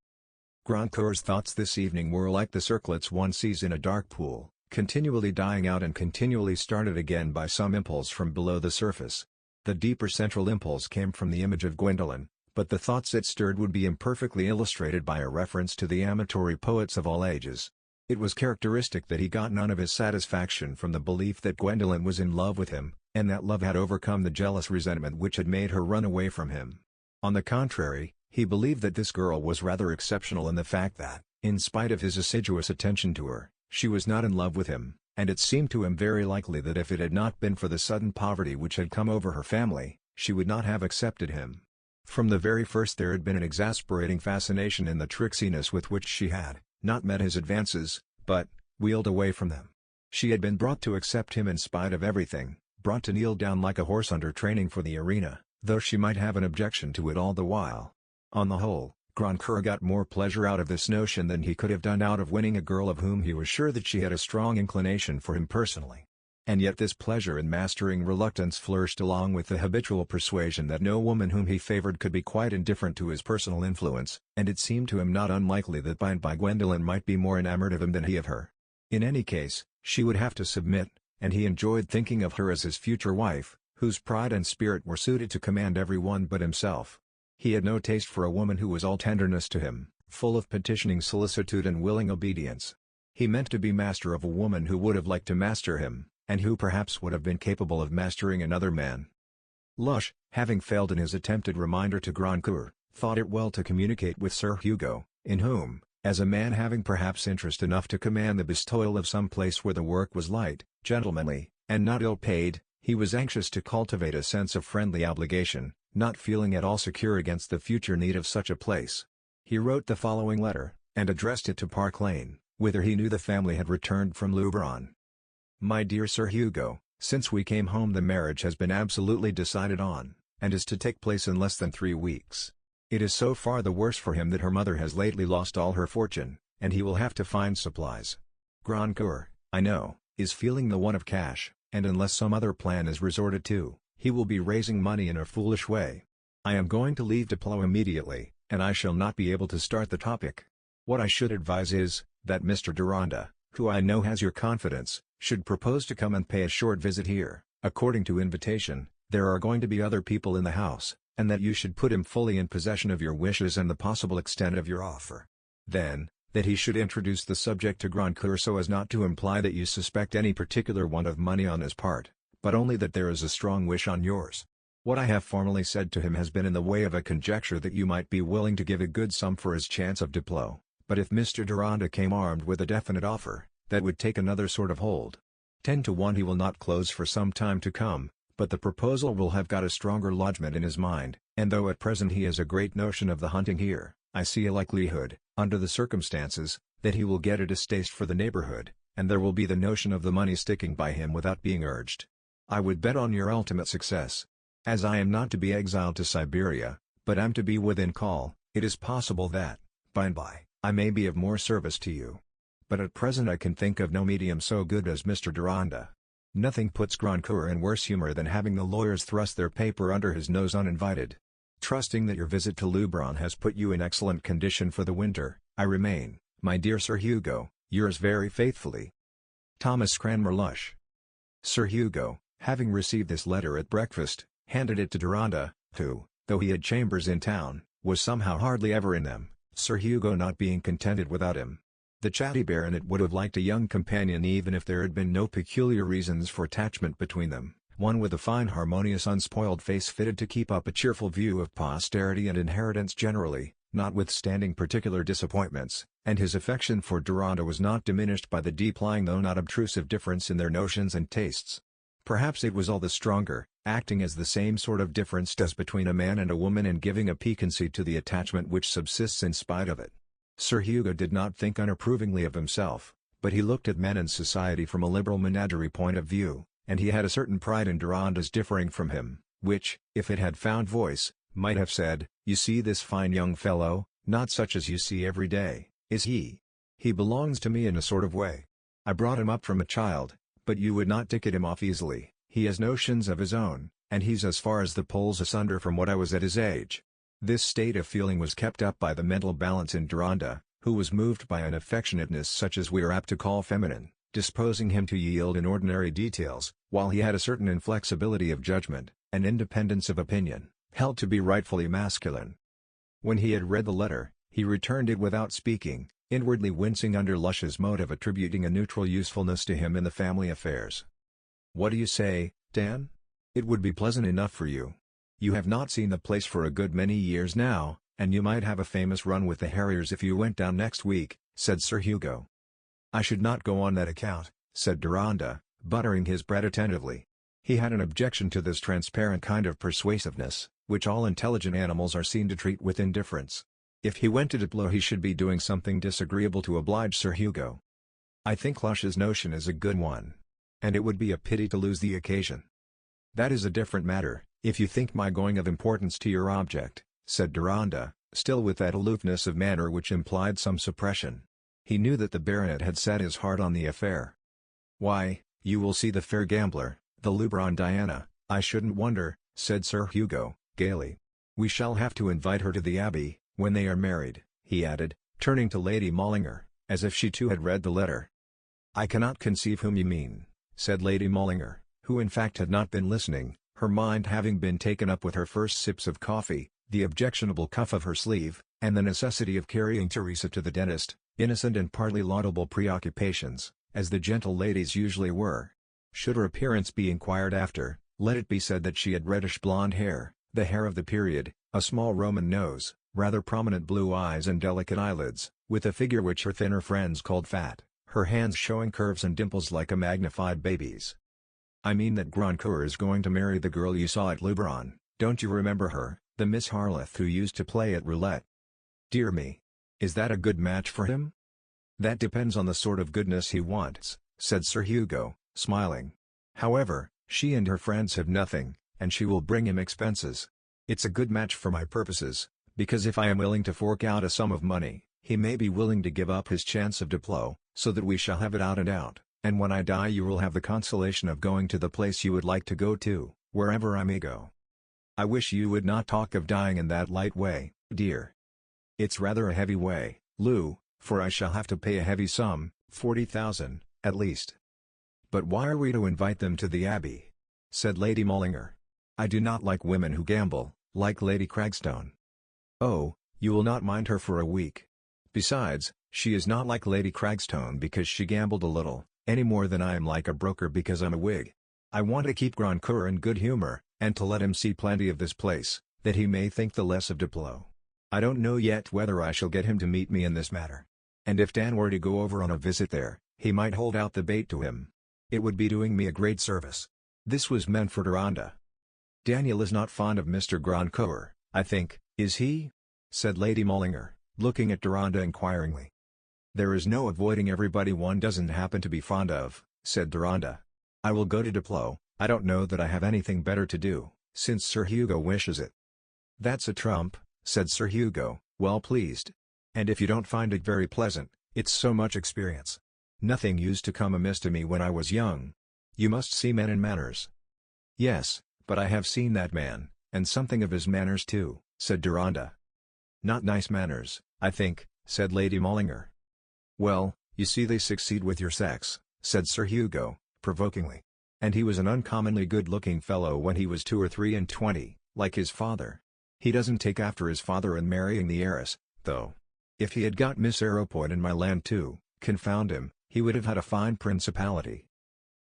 Grandcoeur's thoughts this evening were like the circlets one sees in a dark pool, continually dying out and continually started again by some impulse from below the surface. The deeper central impulse came from the image of Gwendolen, but the thoughts it stirred would be imperfectly illustrated by a reference to the amatory poets of all ages. It was characteristic that he got none of his satisfaction from the belief that Gwendolen was in love with him, and that love had overcome the jealous resentment which had made her run away from him. On the contrary, he believed that this girl was rather exceptional in the fact that, in spite of his assiduous attention to her, she was not in love with him, and it seemed to him very likely that if it had not been for the sudden poverty which had come over her family, she would not have accepted him. From the very first there had been an exasperating fascination in the tricksiness with which she had, not met his advances, but, wheeled away from them. She had been brought to accept him in spite of everything, brought to kneel down like a horse under training for the arena, though she might have an objection to it all the while. On the whole, Grandcoeur got more pleasure out of this notion than he could have done out of winning a girl of whom he was sure that she had a strong inclination for him personally. And yet this pleasure in mastering reluctance flourished along with the habitual persuasion that no woman whom he favored could be quite indifferent to his personal influence, and it seemed to him not unlikely that by and by Gwendolen might be more enamored of him than he of her. In any case, she would have to submit, and he enjoyed thinking of her as his future wife, whose pride and spirit were suited to command every one but himself. He had no taste for a woman who was all tenderness to him, full of petitioning solicitude and willing obedience. He meant to be master of a woman who would have liked to master him, and who perhaps would have been capable of mastering another man. Lush, having failed in his attempted reminder to Grandcoeur, thought it well to communicate with Sir Hugo, in whom, as a man having perhaps interest enough to command the bestowal of some place where the work was light, gentlemanly, and not ill-paid, he was anxious to cultivate a sense of friendly obligation, not feeling at all secure against the future need of such a place. He wrote the following letter, and addressed it to Park Lane, whither he knew the family had returned from Lubron. My dear Sir Hugo, since we came home the marriage has been absolutely decided on, and is to take place in less than 3 weeks. It is so far the worse for him that her mother has lately lost all her fortune, and he will have to find supplies. Grandcoeur, I know, is feeling the want of cash, and unless some other plan is resorted to, he will be raising money in a foolish way. I am going to leave Diplo immediately, and I shall not be able to start the topic. What I should advise is, that Mr. Deronda, who I know has your confidence, should propose to come and pay a short visit here. According to invitation, there are going to be other people in the house, and that you should put him fully in possession of your wishes and the possible extent of your offer. Then, that he should introduce the subject to Grandcoeur so as not to imply that you suspect any particular want of money on his part, but only that there is a strong wish on yours. What I have formerly said to him has been in the way of a conjecture that you might be willing to give a good sum for his chance of Diplo, but if Mr. Deronda came armed with a definite offer, that would take another sort of hold. 10 to 1 he will not close for some time to come, but the proposal will have got a stronger lodgment in his mind, and though at present he has a great notion of the hunting here, I see a likelihood, under the circumstances, that he will get a distaste for the neighborhood, and there will be the notion of the money sticking by him without being urged. I would bet on your ultimate success. As I am not to be exiled to Siberia, but am to be within call, it is possible that, by and by, I may be of more service to you. But at present I can think of no medium so good as Mr. Deronda. Nothing puts Grandcoeur in worse humor than having the lawyers thrust their paper under his nose uninvited. Trusting that your visit to Lubron has put you in excellent condition for the winter, I remain, my dear Sir Hugo, yours very faithfully, Thomas Cranmer Lush. Sir Hugo, having received this letter at breakfast, handed it to Deronda, who, though he had chambers in town, was somehow hardly ever in them, Sir Hugo not being contented without him. The chatty baronet would have liked a young companion even if there had been no peculiar reasons for attachment between them, one with a fine harmonious unspoiled face fitted to keep up a cheerful view of posterity and inheritance generally, notwithstanding particular disappointments, and his affection for Deronda was not diminished by the deep-lying though not obtrusive difference in their notions and tastes. Perhaps it was all the stronger, acting as the same sort of difference does between a man and a woman and giving a piquancy to the attachment which subsists in spite of it. Sir Hugo did not think unapprovingly of himself, but he looked at men and society from a liberal menagerie point of view, and he had a certain pride in Deronda's differing from him, which, if it had found voice, might have said, "You see this fine young fellow, not such as you see every day, is he? He belongs to me in a sort of way. I brought him up from a child, but you would not ticket him off easily, he has notions of his own, and he's as far as the poles asunder from what I was at his age." This state of feeling was kept up by the mental balance in Deronda, who was moved by an affectionateness such as we are apt to call feminine, disposing him to yield in ordinary details, while he had a certain inflexibility of judgment, an independence of opinion, held to be rightfully masculine. When he had read the letter, he returned it without speaking, inwardly wincing under Lush's mode of attributing a neutral usefulness to him in the family affairs. "What do you say, Dan? It would be pleasant enough for you. You have not seen the place for a good many years now, and you might have a famous run with the harriers if you went down next week," said Sir Hugo. "I should not go on that account," said Deronda, buttering his bread attentively. He had an objection to this transparent kind of persuasiveness, which all intelligent animals are seen to treat with indifference. If he went to Diplo he should be doing something disagreeable to oblige Sir Hugo. "I think Lush's notion is a good one. And it would be a pity to lose the occasion." "That is a different matter, if you think my going of importance to your object," said Deronda, still with that aloofness of manner which implied some suppression. He knew that the baronet had set his heart on the affair. "Why, you will see the fair gambler, the lubra on Diana, I shouldn't wonder," said Sir Hugo, gaily. "We shall have to invite her to the Abbey, when they are married," he added, turning to Lady Mallinger, as if she too had read the letter. "I cannot conceive whom you mean," said Lady Mallinger, who in fact had not been listening, her mind having been taken up with her first sips of coffee, the objectionable cuff of her sleeve, and the necessity of carrying Teresa to the dentist, innocent and partly laudable preoccupations, as the gentle ladies usually were. Should her appearance be inquired after, let it be said that she had reddish blonde hair, the hair of the period, a small Roman nose, rather prominent blue eyes and delicate eyelids, with a figure which her thinner friends called fat, her hands showing curves and dimples like a magnified baby's. "I mean that Grandcoeur is going to marry the girl you saw at Luberon, don't you remember her, the Miss Harleth who used to play at roulette?" "Dear me! Is that a good match for him?" "That depends on the sort of goodness he wants," said Sir Hugo, smiling. "However, she and her friends have nothing, and she will bring him expenses. It's a good match for my purposes, because if I am willing to fork out a sum of money, he may be willing to give up his chance of Diplo, so that we shall have it out and out, and when I die you will have the consolation of going to the place you would like to go to, wherever I may go." "I wish you would not talk of dying in that light way, dear." "It's rather a heavy way, Lou, for I shall have to pay a heavy sum, 40,000, at least." "But why are we to invite them to the Abbey?" said Lady Mallinger. "I do not like women who gamble, like Lady Cragstone." "Oh, you will not mind her for a week. Besides, she is not like Lady Cragstone because she gambled a little, any more than I am like a broker because I'm a Whig. I want to keep Grandcoeur in good humor, and to let him see plenty of this place, that he may think the less of Diplo. I don't know yet whether I shall get him to meet me in this matter. And if Dan were to go over on a visit there, he might hold out the bait to him. It would be doing me a great service." This was meant for Deronda. "Daniel is not fond of Mr. Grandcoeur, I think, is he?" said Lady Mallinger, looking at Deronda inquiringly. "There is no avoiding everybody one doesn't happen to be fond of," said Deronda. "I will go to Diplo, I don't know that I have anything better to do, since Sir Hugo wishes it." "That's a trump," said Sir Hugo, well pleased. "And if you don't find it very pleasant, it's so much experience. Nothing used to come amiss to me when I was young. You must see men and manners." "Yes, but I have seen that man, and something of his manners too," said Deronda. "Not nice manners, I think," said Lady Mallinger. "Well, you see they succeed with your sex," said Sir Hugo, provokingly. And he was an uncommonly good-looking fellow when he was 2 or 3 and 20, like his father. He doesn't take after his father in marrying the heiress, though. If he had got Miss Arrowpoint in my land too, confound him, he would have had a fine principality.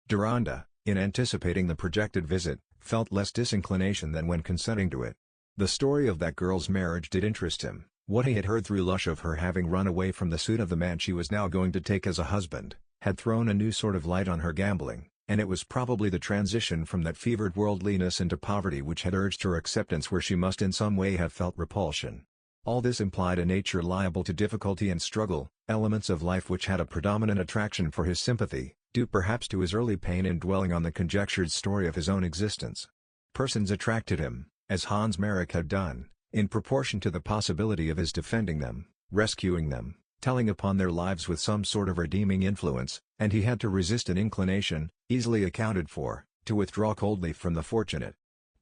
Deronda, in anticipating the projected visit, felt less disinclination than when consenting to it. The story of that girl's marriage did interest him. What he had heard through Lush of her having run away from the suit of the man she was now going to take as a husband, had thrown a new sort of light on her gambling, and it was probably the transition from that fevered worldliness into poverty which had urged her acceptance where she must in some way have felt repulsion. All this implied a nature liable to difficulty and struggle, elements of life which had a predominant attraction for his sympathy, due perhaps to his early pain in dwelling on the conjectured story of his own existence. Persons attracted him, as Hans Merrick had done, in proportion to the possibility of his defending them, rescuing them, telling upon their lives with some sort of redeeming influence, and he had to resist an inclination, easily accounted for, to withdraw coldly from the fortunate.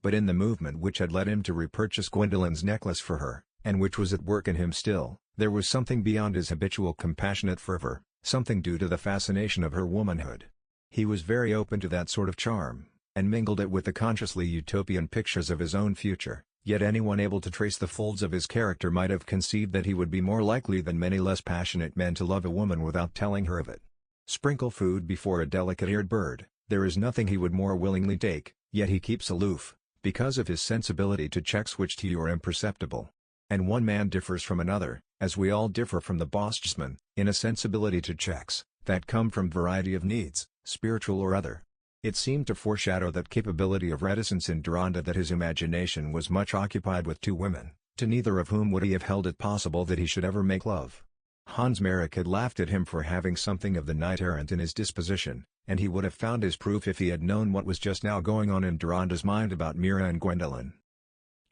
But in the movement which had led him to repurchase Gwendolen's necklace for her, and which was at work in him still, there was something beyond his habitual compassionate fervor, something due to the fascination of her womanhood. He was very open to that sort of charm, and mingled it with the consciously utopian pictures of his own future, yet anyone able to trace the folds of his character might have conceived that he would be more likely than many less passionate men to love a woman without telling her of it. Sprinkle food before a delicate-eared bird, there is nothing he would more willingly take, yet he keeps aloof, because of his sensibility to checks which to you are imperceptible. And one man differs from another, as we all differ from the Bosjesman, in a sensibility to checks, that come from variety of needs, spiritual or other. It seemed to foreshadow that capability of reticence in Deronda that his imagination was much occupied with 2 women, to neither of whom would he have held it possible that he should ever make love. Hans Merrick had laughed at him for having something of the knight-errant in his disposition, and he would have found his proof if he had known what was just now going on in Deronda's mind about Mira and Gwendolen.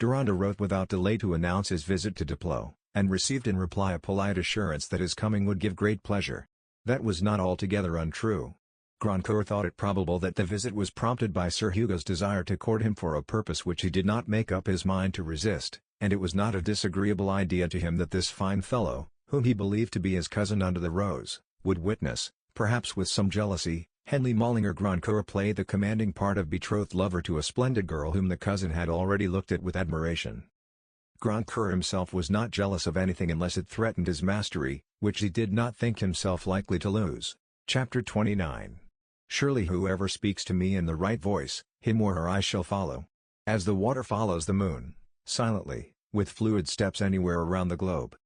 Deronda wrote without delay to announce his visit to Diplow, and received in reply a polite assurance that his coming would give great pleasure. That was not altogether untrue. Grandcourt thought it probable that the visit was prompted by Sir Hugo's desire to court him for a purpose which he did not make up his mind to resist, and it was not a disagreeable idea to him that this fine fellow, whom he believed to be his cousin under the rose, would witness, perhaps with some jealousy, Henry Mollinger Grandcourt play the commanding part of betrothed lover to a splendid girl whom the cousin had already looked at with admiration. Grandcourt himself was not jealous of anything unless it threatened his mastery, which he did not think himself likely to lose. Chapter 29. Surely whoever speaks to me in the right voice, him or her I shall follow. As the water follows the moon, silently, with fluid steps anywhere around the globe.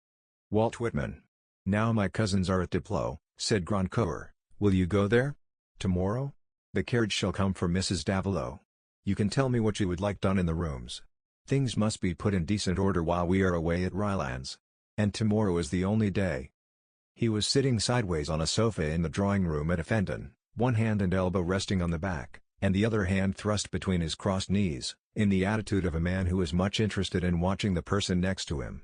Walt Whitman. Now my cousins are at Diplow, said Grandcourt. Will you go there? Tomorrow? The carriage shall come for Mrs. Davilow. You can tell me what you would like done in the rooms. Things must be put in decent order while we are away at Rylands. And tomorrow is the only day. He was sitting sideways on a sofa in the drawing-room at Effendon, one hand and elbow resting on the back, and the other hand thrust between his crossed knees, in the attitude of a man who is much interested in watching the person next to him.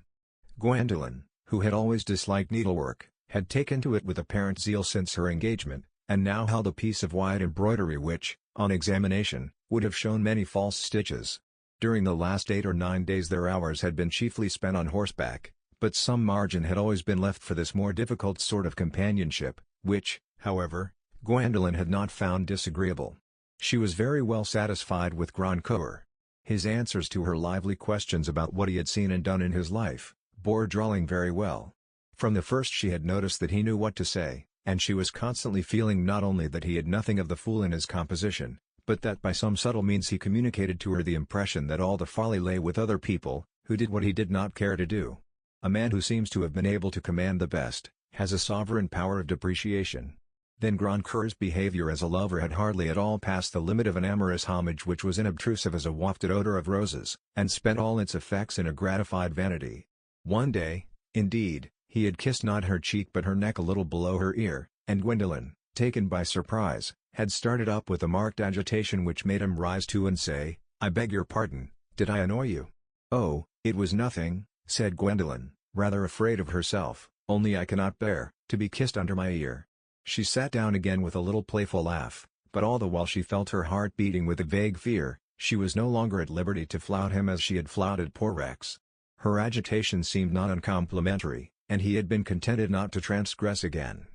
Gwendolen, who had always disliked needlework, had taken to it with apparent zeal since her engagement, and now held a piece of white embroidery which, on examination, would have shown many false stitches. During the last 8 or 9 days their hours had been chiefly spent on horseback, but some margin had always been left for this more difficult sort of companionship, which, however, Gwendolen had not found disagreeable. She was very well satisfied with Grandcourt. His answers to her lively questions about what he had seen and done in his life, bore drawling very well. From the first she had noticed that he knew what to say, and she was constantly feeling not only that he had nothing of the fool in his composition, but that by some subtle means he communicated to her the impression that all the folly lay with other people, who did what he did not care to do. A man who seems to have been able to command the best, has a sovereign power of depreciation. Then Grandcourt's behavior as a lover had hardly at all passed the limit of an amorous homage which was inobtrusive as a wafted odor of roses, and spent all its effects in a gratified vanity. One day, indeed, he had kissed not her cheek but her neck a little below her ear, and Gwendolen, taken by surprise, had started up with a marked agitation which made him rise too and say, "I beg your pardon, did I annoy you?" "Oh, it was nothing," said Gwendolen, rather afraid of herself, "only I cannot bear to be kissed under my ear." She sat down again with a little playful laugh, but all the while she felt her heart beating with a vague fear. She was no longer at liberty to flout him as she had flouted poor Rex. Her agitation seemed not uncomplimentary, and he had been contented not to transgress again.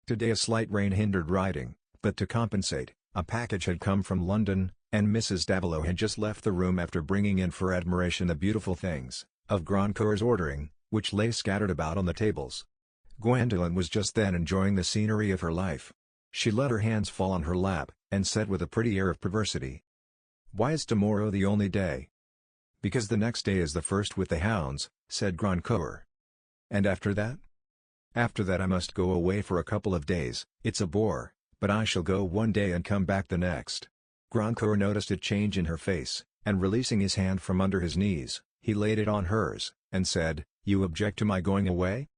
Today a slight rain hindered riding, but to compensate, A package had come from London, and Mrs. Davilow had just left the room after bringing in for admiration the beautiful things, of Grandcour's ordering, which lay scattered about on the tables. Gwendolen was just then enjoying the scenery of her life. She let her hands fall on her lap, and said with a pretty air of perversity, "Why is tomorrow the only day?" "Because the next day is the first with the hounds," said Grandcour. "And after that?" "After that I must go away for a couple of days. It's a bore, but I shall go one day and come back the next." Grandcour noticed a change in her face, and releasing his hand from under his knees, he laid it on hers, and said, "You object to my going away?"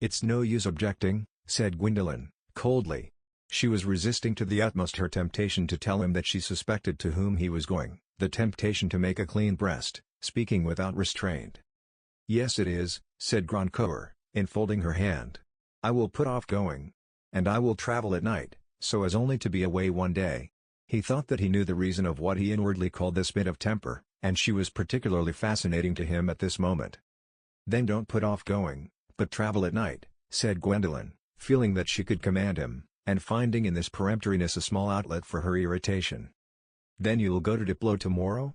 "It's no use objecting," said Gwendolen, coldly. She was resisting to the utmost her temptation to tell him that she suspected to whom he was going, the temptation to make a clean breast, speaking without restraint. "Yes it is," said Grandcour, enfolding her hand. "I will put off going. And I will travel at night, so as only to be away one day." He thought that he knew the reason of what he inwardly called this bit of temper, and she was particularly fascinating to him at this moment. "Then don't put off going, but travel at night," said Gwendolen, feeling that she could command him, and finding in this peremptoriness a small outlet for her irritation. "Then you'll go to Diplow tomorrow?"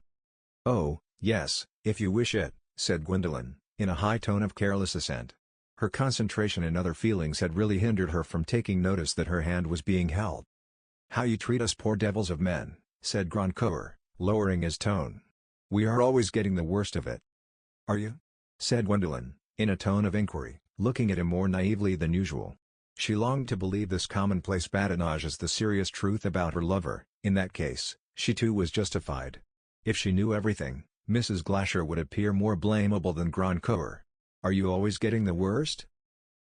"Oh, yes, if you wish it," said Gwendolen, in a high tone of careless assent. Her concentration and other feelings had really hindered her from taking notice that her hand was being held. "How you treat us poor devils of men," said Grandcour, lowering his tone. "We are always getting the worst of it." "Are you?" said Gwendolen, in a tone of inquiry, looking at him more naively than usual. She longed to believe this commonplace badinage as the serious truth about her lover. In that case, she too was justified. If she knew everything, Mrs. Glasher would appear more blamable than Grandcour. "Are you always getting the worst?"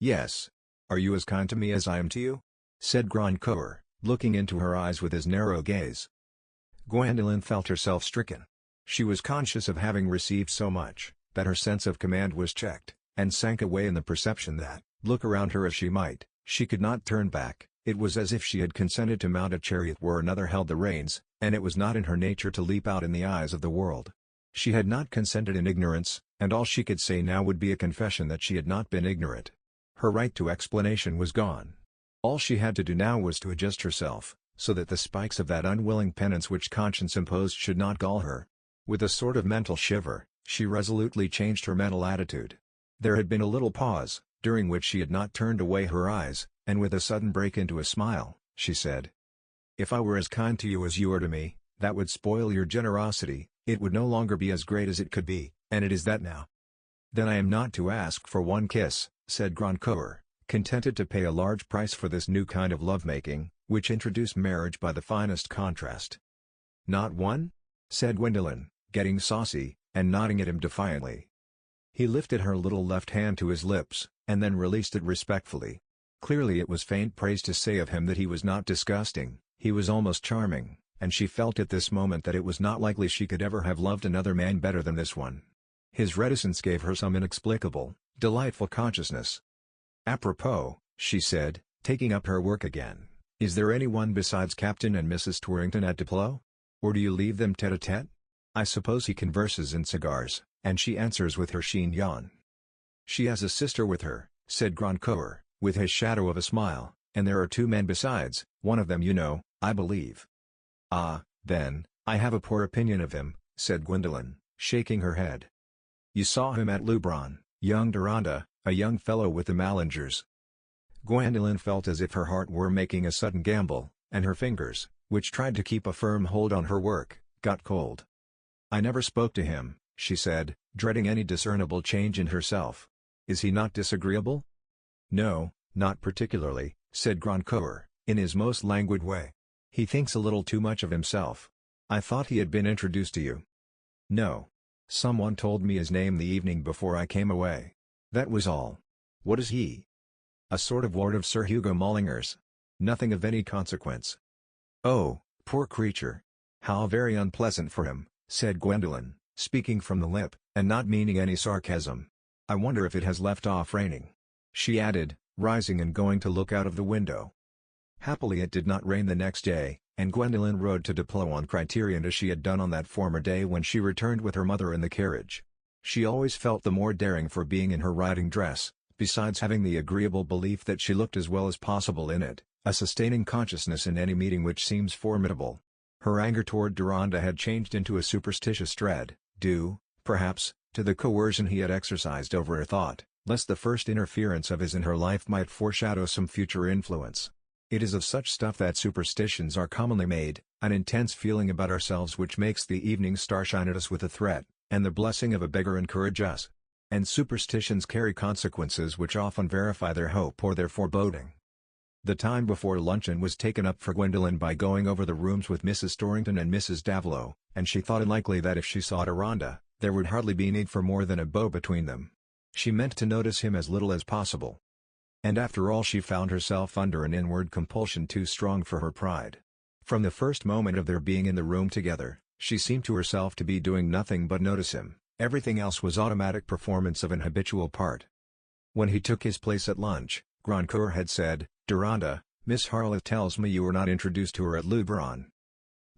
"Yes. Are you as kind to me as I am to you?" said Grandcour, looking into her eyes with his narrow gaze. Gwendolen felt herself stricken. She was conscious of having received so much, that her sense of command was checked, and sank away in the perception that, look around her as she might, she could not turn back. It was as if she had consented to mount a chariot where another held the reins, and it was not in her nature to leap out in the eyes of the world. She had not consented in ignorance, and all she could say now would be a confession that she had not been ignorant. Her right to explanation was gone. All she had to do now was to adjust herself, so that the spikes of that unwilling penance which conscience imposed should not gall her. With a sort of mental shiver, she resolutely changed her mental attitude. There had been a little pause, during which she had not turned away her eyes, and with a sudden break into a smile, she said, "If I were as kind to you as you are to me, that would spoil your generosity. It would no longer be as great as it could be, and it is that now." "Then I am not to ask for one kiss," said Grandcour, contented to pay a large price for this new kind of love-making, which introduced marriage by the finest contrast. "Not one?" said Gwendolen, getting saucy, and nodding at him defiantly. He lifted her little left hand to his lips, and then released it respectfully. Clearly it was faint praise to say of him that he was not disgusting, he was almost charming, and she felt at this moment that it was not likely she could ever have loved another man better than this one. His reticence gave her some inexplicable, delightful consciousness. "Apropos," she said, taking up her work again, "is there anyone besides Captain and Mrs. Torrington at Diplow? Or do you leave them tete-a-tete? I suppose he converses in cigars, and she answers with her chignon." "She has a sister with her," said Grandcour, with his shadow of a smile, "and there are two men besides, one of them you know, I believe." "Ah, then, I have a poor opinion of him," said Gwendolen, shaking her head. "You saw him at Leubronn, young Deronda, a young fellow with the Mallingers." Gwendolen felt as if her heart were making a sudden gambol, and her fingers, which tried to keep a firm hold on her work, got cold. "I never spoke to him," she said, dreading any discernible change in herself. "Is he not disagreeable?" "No, not particularly," said Grandcour, in his most languid way. "He thinks a little too much of himself. I thought he had been introduced to you." "No. Someone told me his name the evening before I came away. That was all." "What is he?" "A sort of ward of Sir Hugo Mallinger's. Nothing of any consequence." "Oh, poor creature! How very unpleasant for him," said Gwendolen, speaking from the lip, and not meaning any sarcasm. "I wonder if it has left off raining," she added, rising and going to look out of the window. Happily it did not rain the next day, and Gwendolen rode to Diplow on Criterion as she had done on that former day when she returned with her mother in the carriage. She always felt the more daring for being in her riding dress, besides having the agreeable belief that she looked as well as possible in it, a sustaining consciousness in any meeting which seems formidable. Her anger toward Deronda had changed into a superstitious dread, due, perhaps, to the coercion he had exercised over her thought, lest the first interference of his in her life might foreshadow some future influence. It is of such stuff that superstitions are commonly made, an intense feeling about ourselves which makes the evening star shine at us with a threat, and the blessing of a beggar encourage us. And superstitions carry consequences which often verify their hope or their foreboding. The time before luncheon was taken up for Gwendolen by going over the rooms with Mrs. Storrington and Mrs. Davilo, and she thought it likely that if she saw Deronda, there would hardly be need for more than a bow between them. She meant to notice him as little as possible. And after all, she found herself under an inward compulsion too strong for her pride. From the first moment of their being in the room together, she seemed to herself to be doing nothing but notice him. Everything else was automatic performance of an habitual part. When he took his place at lunch, Grandcoeur had said, "Deronda, Miss Harleth tells me you were not introduced to her at Leubronn."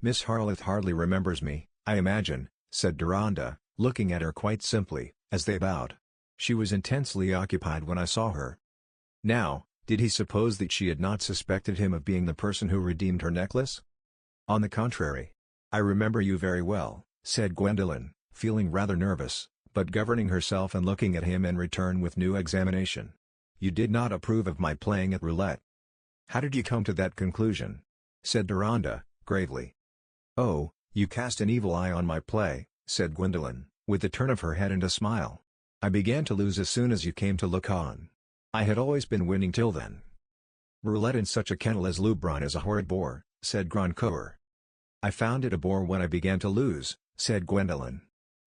"Miss Harleth hardly remembers me, I imagine," said Deronda, looking at her quite simply, as they bowed. "She was intensely occupied when I saw her." Now, did he suppose that she had not suspected him of being the person who redeemed her necklace? "On the contrary. I remember you very well," said Gwendolen, feeling rather nervous, but governing herself and looking at him in return with new examination. "You did not approve of my playing at roulette." "How did you come to that conclusion?" said Deronda, gravely. "Oh, you cast an evil eye on my play," said Gwendolen, with a turn of her head and a smile. "I began to lose as soon as you came to look on. I had always been winning till then." "Roulette in such a kennel as Leubronn is a horrid bore," said Grandcoeur. "I found it a bore when I began to lose," said Gwendolen.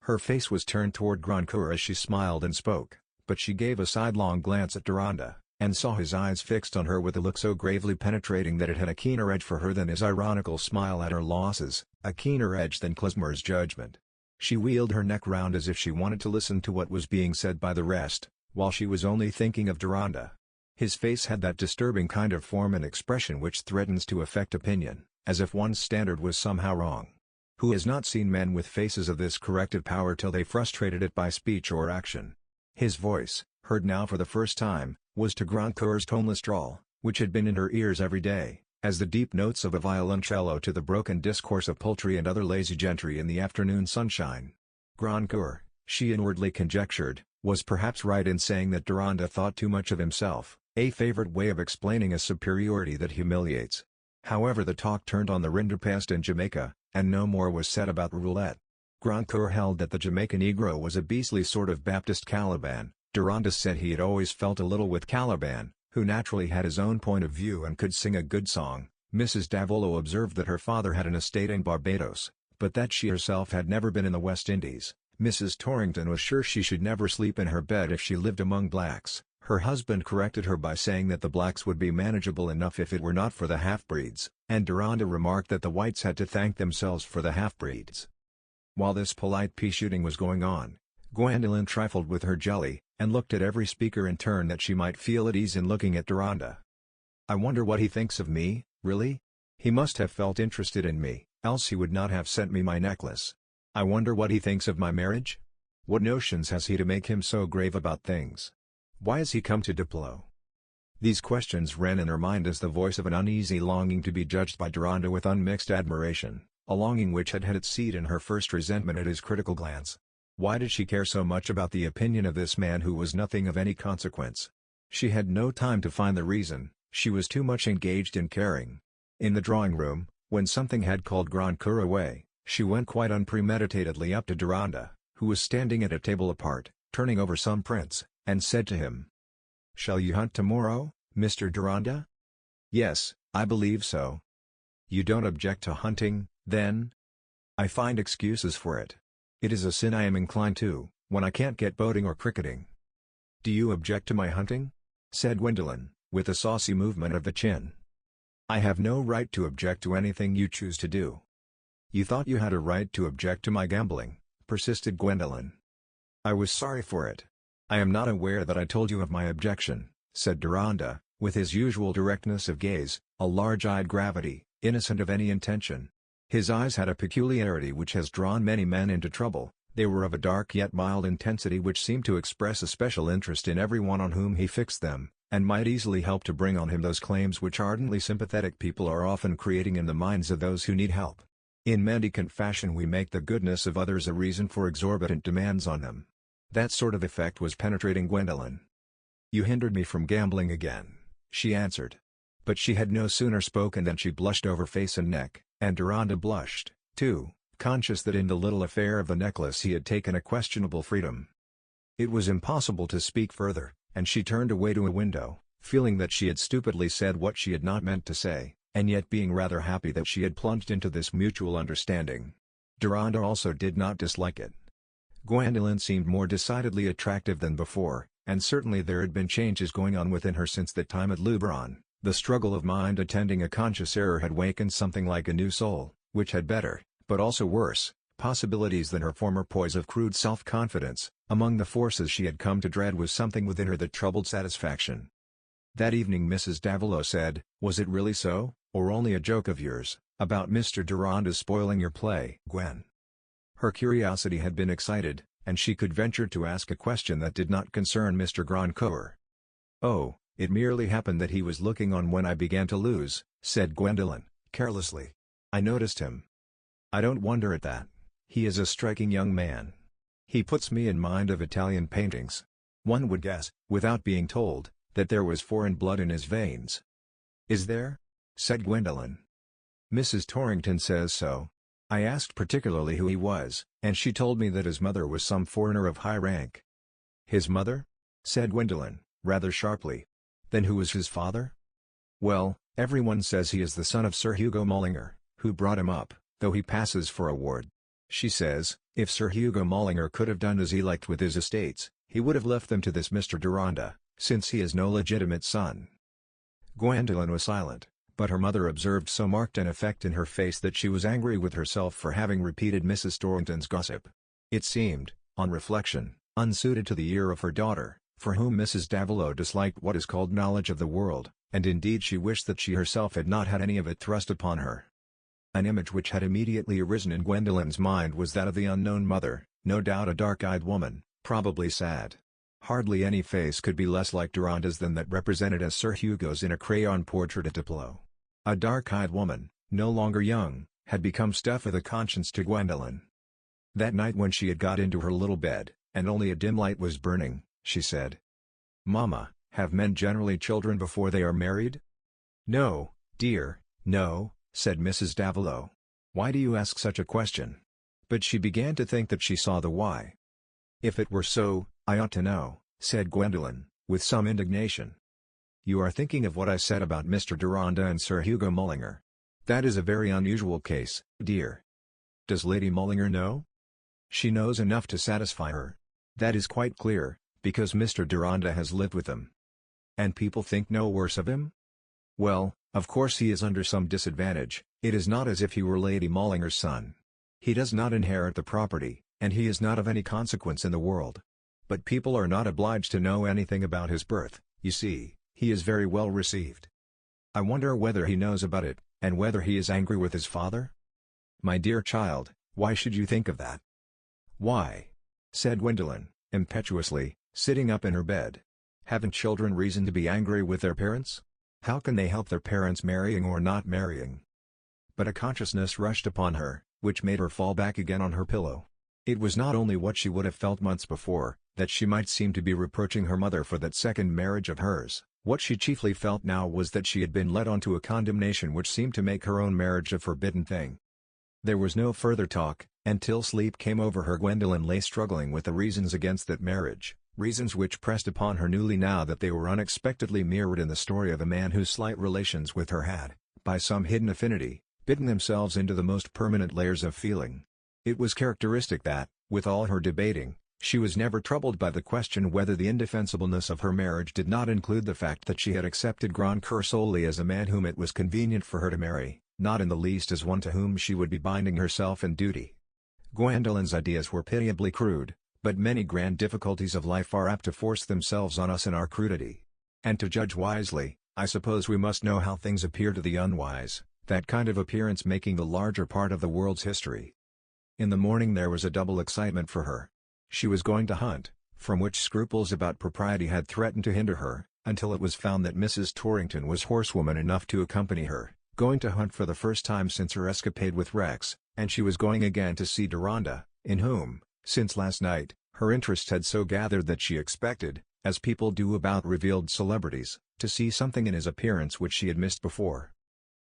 Her face was turned toward Grandcoeur as she smiled and spoke, but she gave a sidelong glance at Deronda, and saw his eyes fixed on her with a look so gravely penetrating that it had a keener edge for her than his ironical smile at her losses, a keener edge than Klesmer's judgment. She wheeled her neck round as if she wanted to listen to what was being said by the rest, while she was only thinking of Deronda. His face had that disturbing kind of form and expression which threatens to affect opinion, as if one's standard was somehow wrong. Who has not seen men with faces of this corrective power till they frustrated it by speech or action? His voice, heard now for the first time, was to Grandcoeur's toneless drawl, which had been in her ears every day, as the deep notes of a violoncello to the broken discourse of poultry and other lazy gentry in the afternoon sunshine. Grandcoeur, she inwardly conjectured, was perhaps right in saying that Deronda thought too much of himself, a favorite way of explaining a superiority that humiliates. However, the talk turned on the Rinderpest and Jamaica, and no more was said about roulette. Grandcoeur held that the Jamaica Negro was a beastly sort of Baptist Caliban. Deronda said he had always felt a little with Caliban, who naturally had his own point of view and could sing a good song. Mrs. Davilo observed that her father had an estate in Barbados, but that she herself had never been in the West Indies. Mrs. Torrington was sure she should never sleep in her bed if she lived among blacks. Her husband corrected her by saying that the blacks would be manageable enough if it were not for the half-breeds, and Deronda remarked that the whites had to thank themselves for the half-breeds. While this polite pea-shooting was going on, Gwendolen trifled with her jelly, and looked at every speaker in turn that she might feel at ease in looking at Deronda. "I wonder what he thinks of me, really? He must have felt interested in me, else he would not have sent me my necklace. I wonder what he thinks of my marriage? What notions has he to make him so grave about things? Why has he come to Diplo?" These questions ran in her mind as the voice of an uneasy longing to be judged by Deronda with unmixed admiration, a longing which had its seed in her first resentment at his critical glance. Why did she care so much about the opinion of this man who was nothing of any consequence? She had no time to find the reason, she was too much engaged in caring. In the drawing-room, when something had called Grandcoeur away, she went quite unpremeditatedly up to Deronda, who was standing at a table apart, turning over some prints, and said to him, "Shall you hunt tomorrow, Mr. Deronda?" "Yes, I believe so." "You don't object to hunting, then?" "I find excuses for it. It is a sin I am inclined to, when I can't get boating or cricketing." "Do you object to my hunting?" said Gwendolen, with a saucy movement of the chin. "I have no right to object to anything you choose to do." "You thought you had a right to object to my gambling," persisted Gwendolen. "I was sorry for it. I am not aware that I told you of my objection," said Deronda, with his usual directness of gaze, a large-eyed gravity, innocent of any intention. His eyes had a peculiarity which has drawn many men into trouble. They were of a dark yet mild intensity which seemed to express a special interest in every one on whom he fixed them, and might easily help to bring on him those claims which ardently sympathetic people are often creating in the minds of those who need help. In mendicant fashion we make the goodness of others a reason for exorbitant demands on them. That sort of effect was penetrating Gwendolen. "You hindered me from gambling again," she answered. But she had no sooner spoken than she blushed over face and neck, and Deronda blushed, too, conscious that in the little affair of the necklace he had taken a questionable freedom. It was impossible to speak further, and she turned away to a window, feeling that she had stupidly said what she had not meant to say, and yet being rather happy that she had plunged into this mutual understanding. Deronda also did not dislike it. Gwendolen seemed more decidedly attractive than before, and certainly there had been changes going on within her since that time at Luberon. The struggle of mind attending a conscious error had wakened something like a new soul, which had better, but also worse, possibilities than her former poise of crude self-confidence. Among the forces she had come to dread was something within her that troubled satisfaction. That evening Mrs. Davila said, "Was it really so, or only a joke of yours, about Mr. Deronda's spoiling your play, Gwen?" Her curiosity had been excited, and she could venture to ask a question that did not concern Mr. Grandcoeur. "Oh, it merely happened that he was looking on when I began to lose," said Gwendolen, carelessly. "I noticed him. I don't wonder at that. He is a striking young man. He puts me in mind of Italian paintings. One would guess, without being told, that there was foreign blood in his veins." "Is there?" said Gwendolen. "Mrs. Torrington says so. I asked particularly who he was, and she told me that his mother was some foreigner of high rank." "His mother?" said Gwendolen, rather sharply. "Then who was his father?" "Well, everyone says he is the son of Sir Hugo Mollinger, who brought him up, though he passes for a ward. She says, if Sir Hugo Mollinger could have done as he liked with his estates, he would have left them to this Mr. Deronda, since he is no legitimate son." Gwendolen was silent, but her mother observed so marked an effect in her face that she was angry with herself for having repeated Mrs. Torrington's gossip. It seemed, on reflection, unsuited to the ear of her daughter, for whom Mrs. Davila disliked what is called knowledge of the world, and indeed she wished that she herself had not had any of it thrust upon her. An image which had immediately arisen in Gwendolen's mind was that of the unknown mother, no doubt a dark-eyed woman, probably sad. Hardly any face could be less like Deronda's than that represented as Sir Hugo's in a crayon portrait at tableau. A dark-eyed woman, no longer young, had become stuff of the conscience to Gwendolen. That night when she had got into her little bed, and only a dim light was burning, she said, "Mamma, have men generally children before they are married?" "No, dear, no," said Mrs. Davila. "Why do you ask such a question?" But she began to think that she saw the why. "If it were so, I ought to know," said Gwendolen, with some indignation. "You are thinking of what I said about Mr. Deronda and Sir Hugo Mollinger. That is a very unusual case, dear." "Does Lady Mollinger know?" "She knows enough to satisfy her. That is quite clear, because Mr. Deronda has lived with them." "And people think no worse of him?" "Well, of course he is under some disadvantage. It is not as if he were Lady Mollinger's son. He does not inherit the property, and he is not of any consequence in the world. But people are not obliged to know anything about his birth, you see. He is very well received." "I wonder whether he knows about it, and whether he is angry with his father?" "My dear child, why should you think of that?" "Why?" said Gwendolen, impetuously, sitting up in her bed. "Haven't children reason to be angry with their parents? How can they help their parents marrying or not marrying?" But a consciousness rushed upon her, which made her fall back again on her pillow. It was not only what she would have felt months before, that she might seem to be reproaching her mother for that second marriage of hers. What she chiefly felt now was that she had been led on to a condemnation which seemed to make her own marriage a forbidden thing. There was no further talk, and till sleep came over her Gwendolen lay struggling with the reasons against that marriage, reasons which pressed upon her newly now that they were unexpectedly mirrored in the story of a man whose slight relations with her had, by some hidden affinity, bitten themselves into the most permanent layers of feeling. It was characteristic that, with all her debating, she was never troubled by the question whether the indefensibleness of her marriage did not include the fact that she had accepted Grandcoeur solely as a man whom it was convenient for her to marry, not in the least as one to whom she would be binding herself in duty. Gwendolen's ideas were pitiably crude, but many grand difficulties of life are apt to force themselves on us in our crudity. And to judge wisely, I suppose we must know how things appear to the unwise, that kind of appearance making the larger part of the world's history. In the morning there was a double excitement for her. She was going to hunt, from which scruples about propriety had threatened to hinder her, until it was found that Mrs. Torrington was horsewoman enough to accompany her, going to hunt for the first time since her escapade with Rex, and she was going again to see Deronda, in whom, since last night, her interest had so gathered that she expected, as people do about revealed celebrities, to see something in his appearance which she had missed before.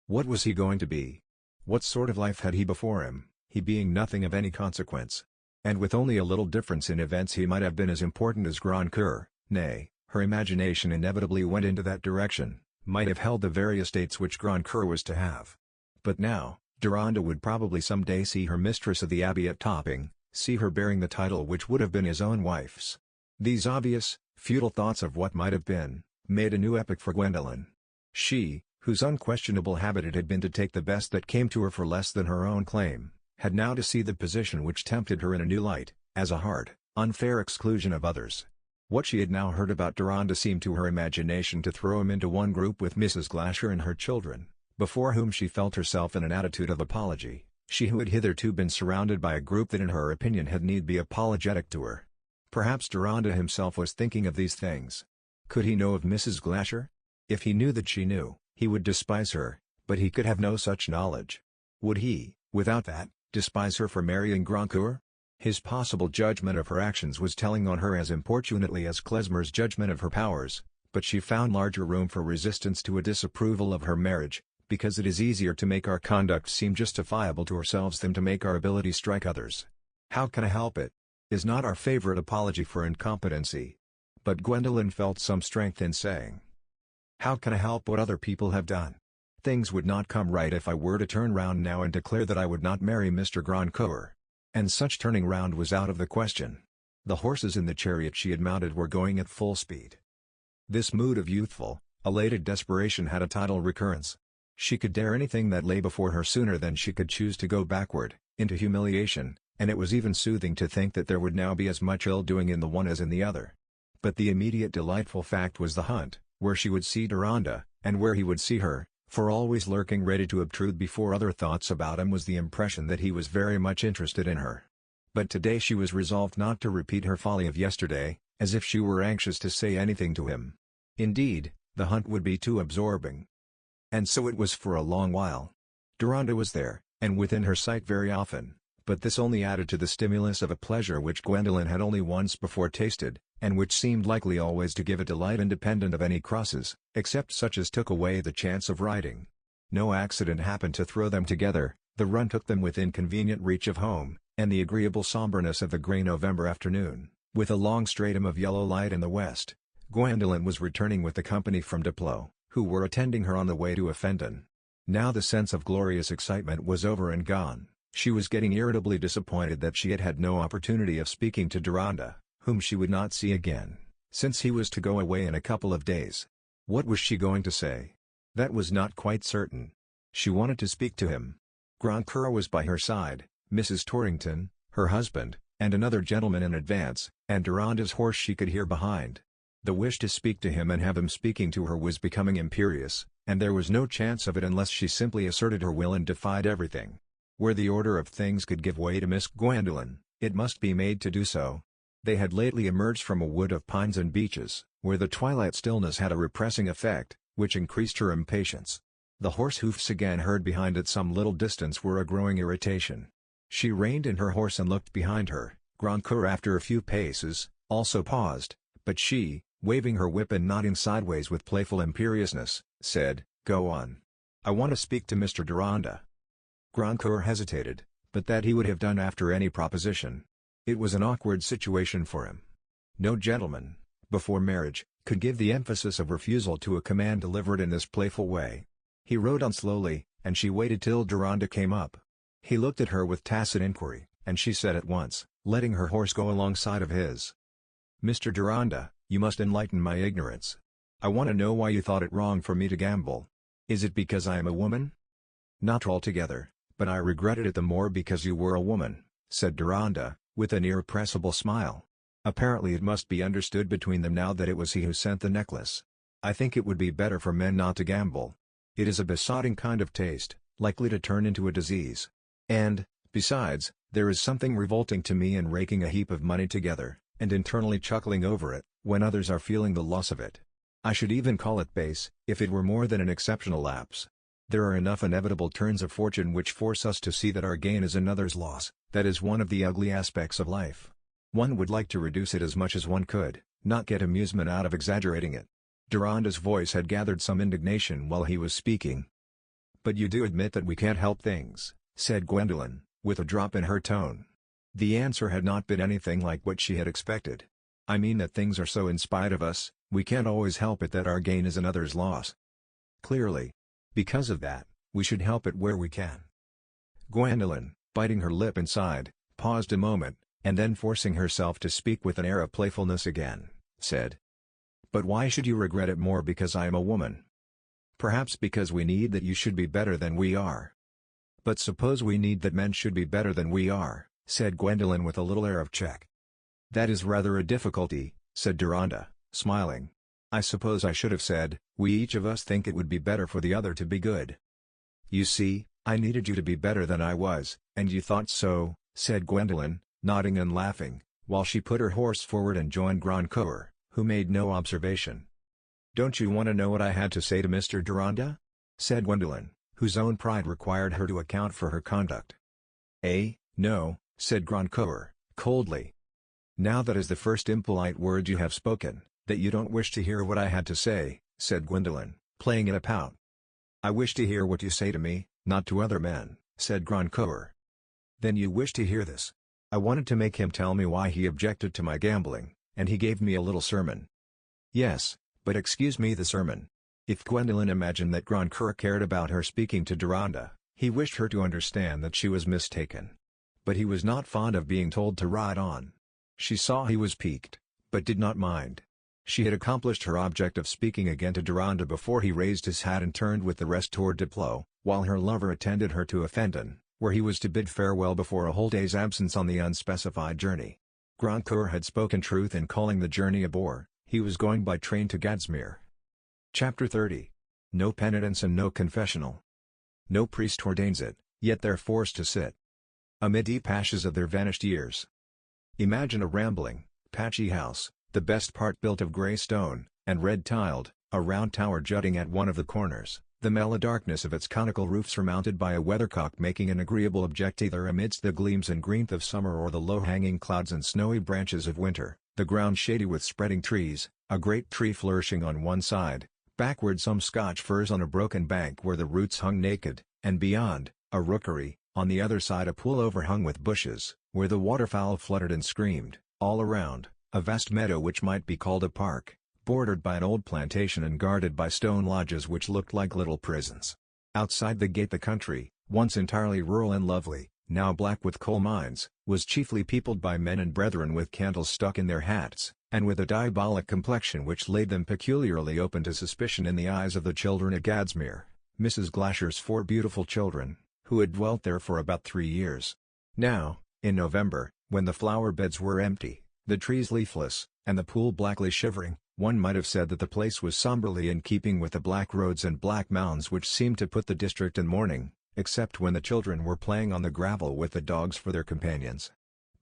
What was he going to be? What sort of life had he before him, he being nothing of any consequence? And with only a little difference in events he might have been as important as Grand Coeur, nay, her imagination inevitably went into that direction, might have held the very estates which Grand Coeur was to have. But now, Deronda would probably some day see her mistress of the abbey at Topping, see her bearing the title which would have been his own wife's. These obvious, futile thoughts of what might have been, made a new epoch for Gwendolen. She, whose unquestionable habit it had been to take the best that came to her for less than her own claim, had now to see the position which tempted her in a new light, as a hard, unfair exclusion of others. What she had now heard about Deronda seemed to her imagination to throw him into one group with Mrs. Glasher and her children, before whom she felt herself in an attitude of apology, she who had hitherto been surrounded by a group that in her opinion had need be apologetic to her. Perhaps Deronda himself was thinking of these things. Could he know of Mrs. Glasher? If he knew that she knew, he would despise her, but he could have no such knowledge. Would he, without that, despise her for marrying Grand Coeur? His possible judgment of her actions was telling on her as importunately as Klesmer's judgment of her powers, but she found larger room for resistance to a disapproval of her marriage, because it is easier to make our conduct seem justifiable to ourselves than to make our ability strike others. "How can I help it?" is not our favorite apology for incompetency. But Gwendolen felt some strength in saying, "How can I help what other people have done? Things would not come right if I were to turn round now and declare that I would not marry Mr. Grand Coeur." And such turning round was out of the question. The horses in the chariot she had mounted were going at full speed. This mood of youthful, elated desperation had a tidal recurrence. She could dare anything that lay before her sooner than she could choose to go backward, into humiliation, and it was even soothing to think that there would now be as much ill-doing in the one as in the other. But the immediate delightful fact was the hunt, where she would see Deronda, and where he would see her, for always lurking ready to obtrude before other thoughts about him was the impression that he was very much interested in her. But today she was resolved not to repeat her folly of yesterday, as if she were anxious to say anything to him. Indeed, the hunt would be too absorbing. And so it was for a long while. Deronda was there, and within her sight very often, but this only added to the stimulus of a pleasure which Gwendolen had only once before tasted, and which seemed likely always to give a delight independent of any crosses, except such as took away the chance of riding. No accident happened to throw them together, the run took them within convenient reach of home, and the agreeable somberness of the grey November afternoon, with a long stratum of yellow light in the west. Gwendolen was returning with the company from Diplow, who were attending her on the way to Offendon. Now the sense of glorious excitement was over and gone. She was getting irritably disappointed that she had had no opportunity of speaking to Deronda, whom she would not see again, since he was to go away in a couple of days. What was she going to say? That was not quite certain. She wanted to speak to him. Grand Coeur was by her side, Mrs. Torrington, her husband, and another gentleman in advance, and Deronda's horse she could hear behind. The wish to speak to him and have him speaking to her was becoming imperious, and there was no chance of it unless she simply asserted her will and defied everything. Where the order of things could give way to Miss Gwendolen, it must be made to do so. They had lately emerged from a wood of pines and beeches, where the twilight stillness had a repressing effect, which increased her impatience. The horse hoofs again heard behind at some little distance were a growing irritation. She reined in her horse and looked behind her. Grand Coeur after a few paces, also paused, but she, waving her whip and nodding sideways with playful imperiousness, said, "Go on. I want to speak to Mr. Deronda." Grand Coeur hesitated, but that he would have done after any proposition. It was an awkward situation for him. No gentleman, before marriage, could give the emphasis of refusal to a command delivered in this playful way. He rode on slowly, and she waited till Deronda came up. He looked at her with tacit inquiry, and she said at once, letting her horse go alongside of his, "Mr. Deronda, you must enlighten my ignorance. I want to know why you thought it wrong for me to gamble. Is it because I am a woman?" "Not altogether, but I regretted it the more because you were a woman," said Deronda, with an irrepressible smile. Apparently it must be understood between them now that it was he who sent the necklace. "I think it would be better for men not to gamble. It is a besotting kind of taste, likely to turn into a disease. And, besides, there is something revolting to me in raking a heap of money together, and internally chuckling over it, when others are feeling the loss of it. I should even call it base, if it were more than an exceptional lapse. There are enough inevitable turns of fortune which force us to see that our gain is another's loss. That is one of the ugly aspects of life. One would like to reduce it as much as one could, not get amusement out of exaggerating it. Deronda's voice had gathered some indignation while he was speaking. "But you do admit that we can't help things," said Gwendolyn, with a drop in her tone. The answer had not been anything like what she had expected. "I mean that things are so in spite of us, we can't always help it that our gain is another's loss. Clearly. Because of that, we should help it where we can." Gwendolyn, biting her lip inside, paused a moment, and then forcing herself to speak with an air of playfulness again, said, "But why should you regret it more because I am a woman? Perhaps because we need that you should be better than we are." "But suppose we need that men should be better than we are," said Gwendolyn with a little air of check. "That is rather a difficulty," said Deronda, smiling. "I suppose I should have said, we each of us think it would be better for the other to be good. You see, I needed you to be better than I was, and you thought so," said Gwendolyn, nodding and laughing, while she put her horse forward and joined Grandcoeur, who made no observation. "Don't you want to know what I had to say to Mr. Deronda?" said Gwendolyn, whose own pride required her to account for her conduct. No," said Grandcoeur, coldly. "Now that is the first impolite word you have spoken, that you don't wish to hear what I had to say," said Gwendolyn, playing at a pout. "I wish to hear what you say to me, not to other men," said Grandcoeur. "Then you wish to hear this. I wanted to make him tell me why he objected to my gambling, and he gave me a little sermon." "Yes, but excuse me the sermon." If Gwendolyn imagined that Grandcoeur cared about her speaking to Deronda, he wished her to understand that she was mistaken. But he was not fond of being told to ride on. She saw he was piqued, but did not mind. She had accomplished her object of speaking again to Deronda before he raised his hat and turned with the rest toward Diplo, while her lover attended her to Fenton, where he was to bid farewell before a whole day's absence on the unspecified journey. Grandcoeur had spoken truth in calling the journey a bore. He was going by train to Gadsmere. Chapter 30. No penitence and no confessional. No priest ordains it, yet they're forced to sit amid deep ashes of their vanished years. Imagine a rambling, patchy house, the best part built of grey stone, and red-tiled, a round tower jutting at one of the corners, the mellow darkness of its conical roof surmounted by a weathercock making an agreeable object either amidst the gleams and greenth of summer or the low-hanging clouds and snowy branches of winter, the ground shady with spreading trees, a great tree flourishing on one side, backward some Scotch firs on a broken bank where the roots hung naked, and beyond, a rookery, on the other side a pool overhung with bushes, where the waterfowl fluttered and screamed, all around, a vast meadow which might be called a park, bordered by an old plantation and guarded by stone lodges which looked like little prisons. Outside the gate the country, once entirely rural and lovely, now black with coal mines, was chiefly peopled by men and brethren with candles stuck in their hats, and with a diabolic complexion which laid them peculiarly open to suspicion in the eyes of the children at Gadsmere, Mrs. Glasher's 4 beautiful children, who had dwelt there for about 3 years. Now, in November, when the flower beds were empty, the trees leafless, and the pool blackly shivering, one might have said that the place was somberly in keeping with the black roads and black mounds which seemed to put the district in mourning, except when the children were playing on the gravel with the dogs for their companions.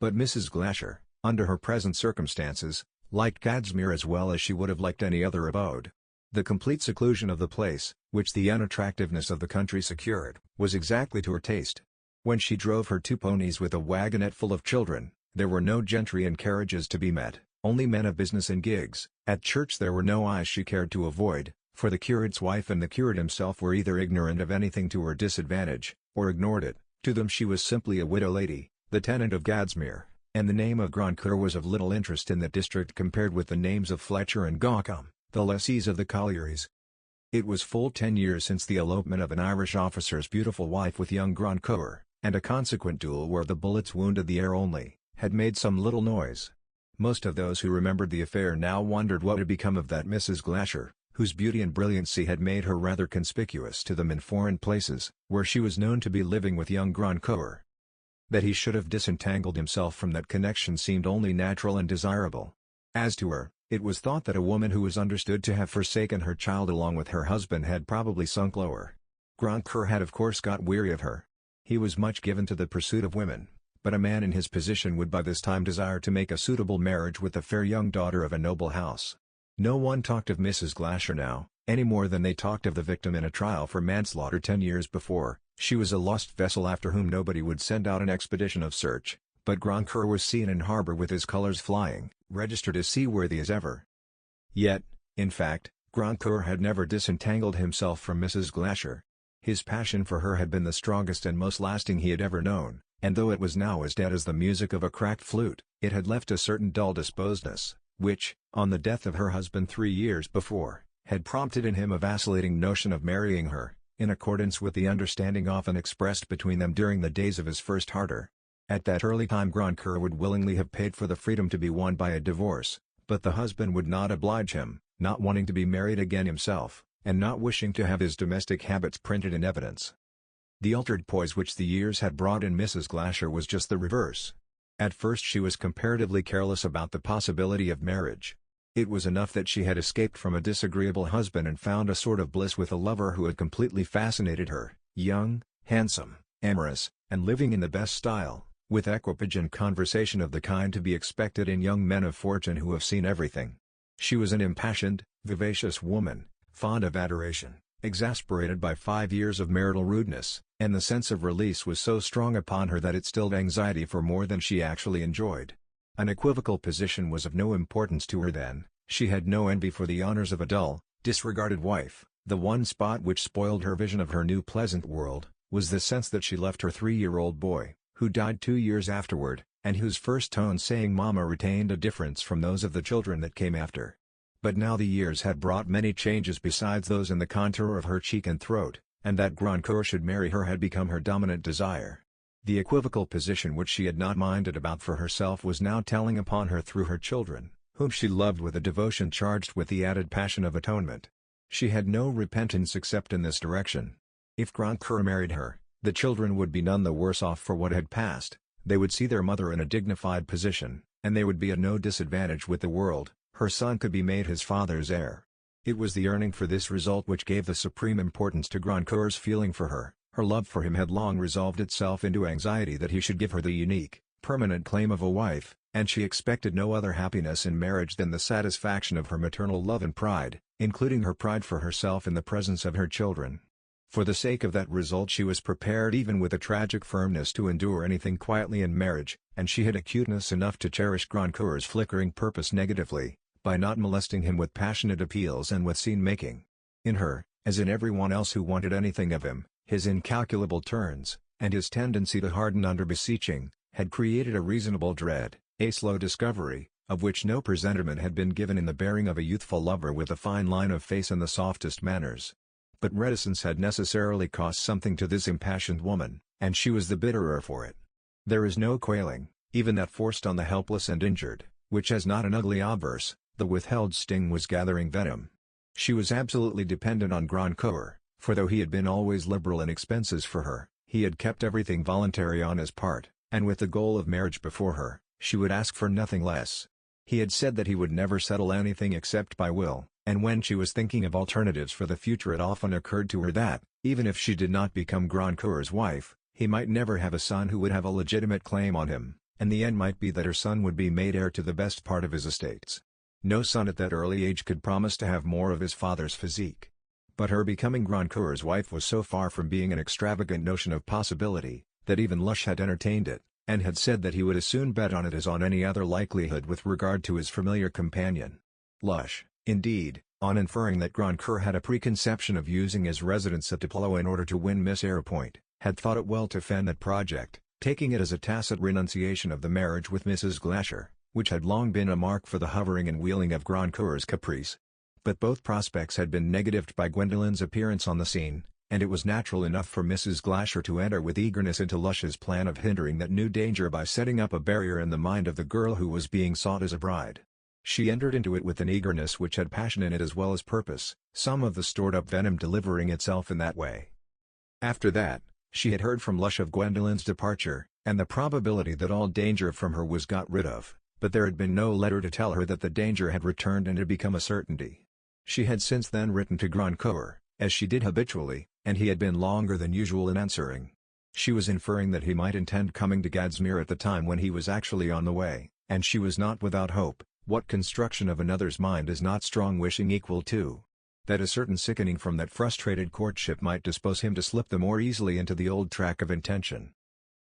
But Mrs. Glasher, under her present circumstances, liked Gadsmere as well as she would have liked any other abode. The complete seclusion of the place, which the unattractiveness of the country secured, was exactly to her taste. When she drove her 2 ponies with a wagonette full of children, there were no gentry in carriages to be met, only men of business in gigs. At church there were no eyes she cared to avoid, for the curate's wife and the curate himself were either ignorant of anything to her disadvantage, or ignored it. To them she was simply a widow lady, the tenant of Gadsmere, and the name of Grandcoeur was of little interest in the district compared with the names of Fletcher and Gauckham, the lessees of the collieries. It was full 10 years since the elopement of an Irish officer's beautiful wife with young Grandcoeur, and a consequent duel where the bullets wounded the air only, had made some little noise. Most of those who remembered the affair now wondered what had become of that Mrs. Glasher, whose beauty and brilliancy had made her rather conspicuous to them in foreign places, where she was known to be living with young Grandcoeur. That he should have disentangled himself from that connection seemed only natural and desirable. As to her, it was thought that a woman who was understood to have forsaken her child along with her husband had probably sunk lower. Grandcoeur had of course got weary of her. He was much given to the pursuit of women, but a man in his position would by this time desire to make a suitable marriage with the fair young daughter of a noble house. No one talked of Mrs. Glasher now, any more than they talked of the victim in a trial for manslaughter 10 years before. She was a lost vessel after whom nobody would send out an expedition of search, but Grandcoeur was seen in harbor with his colors flying, registered as seaworthy as ever. Yet, in fact, Grandcoeur had never disentangled himself from Mrs. Glasher. His passion for her had been the strongest and most lasting he had ever known, and though it was now as dead as the music of a cracked flute, it had left a certain dull disposedness, which, on the death of her husband 3 years before, had prompted in him a vacillating notion of marrying her, in accordance with the understanding often expressed between them during the days of his first ardor. At that early time Grandcoeur would willingly have paid for the freedom to be won by a divorce, but the husband would not oblige him, not wanting to be married again himself, and not wishing to have his domestic habits printed in evidence. The altered poise which the years had brought in Mrs. Glasher was just the reverse. At first she was comparatively careless about the possibility of marriage. It was enough that she had escaped from a disagreeable husband and found a sort of bliss with a lover who had completely fascinated her, young, handsome, amorous, and living in the best style, with equipage and conversation of the kind to be expected in young men of fortune who have seen everything. She was an impassioned, vivacious woman, fond of adoration, exasperated by 5 years of marital rudeness, and the sense of release was so strong upon her that it stilled anxiety for more than she actually enjoyed. An equivocal position was of no importance to her then. She had no envy for the honors of a dull, disregarded wife. The one spot which spoiled her vision of her new pleasant world, was the sense that she left her 3-year-old boy, who died 2 years afterward, and whose first tones saying "Mama" retained a difference from those of the children that came after. But now the years had brought many changes besides those in the contour of her cheek and throat, and that Grandcoeur should marry her had become her dominant desire. The equivocal position which she had not minded about for herself was now telling upon her through her children, whom she loved with a devotion charged with the added passion of atonement. She had no repentance except in this direction. If Grandcoeur married her, the children would be none the worse off for what had passed. They would see their mother in a dignified position, and they would be at no disadvantage with the world. Her son could be made his father's heir. It was the yearning for this result which gave the supreme importance to Grandcoeur's feeling for her. Her love for him had long resolved itself into anxiety that he should give her the unique, permanent claim of a wife, and she expected no other happiness in marriage than the satisfaction of her maternal love and pride, including her pride for herself in the presence of her children. For the sake of that result she was prepared even with a tragic firmness to endure anything quietly in marriage, and she had acuteness enough to cherish Grandcoeur's flickering purpose negatively, by not molesting him with passionate appeals and with scene-making. In her, as in everyone else who wanted anything of him, his incalculable turns, and his tendency to harden under beseeching, had created a reasonable dread, a slow discovery, of which no presentiment had been given in the bearing of a youthful lover with a fine line of face and the softest manners. But reticence had necessarily cost something to this impassioned woman, and she was the bitterer for it. There is no quailing, even that forced on the helpless and injured, which has not an ugly obverse. The withheld sting was gathering venom. She was absolutely dependent on Grandcoeur, for though he had been always liberal in expenses for her, he had kept everything voluntary on his part, and with the goal of marriage before her, she would ask for nothing less. He had said that he would never settle anything except by will, and when she was thinking of alternatives for the future it often occurred to her that, even if she did not become Grandcoeur's wife, he might never have a son who would have a legitimate claim on him, and the end might be that her son would be made heir to the best part of his estates. No son at that early age could promise to have more of his father's physique. But her becoming Grandcoeur's wife was so far from being an extravagant notion of possibility, that even Lush had entertained it, and had said that he would as soon bet on it as on any other likelihood with regard to his familiar companion. Lush, indeed, on inferring that Grandcoeur had a preconception of using his residence at Diplow in order to win Miss Arrowpoint, had thought it well to fend that project, taking it as a tacit renunciation of the marriage with Mrs. Glasher, which had long been a mark for the hovering and wheeling of Grandcoeur's caprice. But both prospects had been negatived by Gwendolen's appearance on the scene, and it was natural enough for Mrs. Glasher to enter with eagerness into Lush's plan of hindering that new danger by setting up a barrier in the mind of the girl who was being sought as a bride. She entered into it with an eagerness which had passion in it as well as purpose, some of the stored-up venom delivering itself in that way. After that, she had heard from Lush of Gwendolen's departure, and the probability that all danger from her was got rid of, but there had been no letter to tell her that the danger had returned and had become a certainty. She had since then written to Grandcoeur, as she did habitually, and he had been longer than usual in answering. She was inferring that he might intend coming to Gadsmere at the time when he was actually on the way, and she was not without hope, What construction of another's mind is not strong wishing equal to? That a certain sickening from that frustrated courtship might dispose him to slip the more easily into the old track of intention.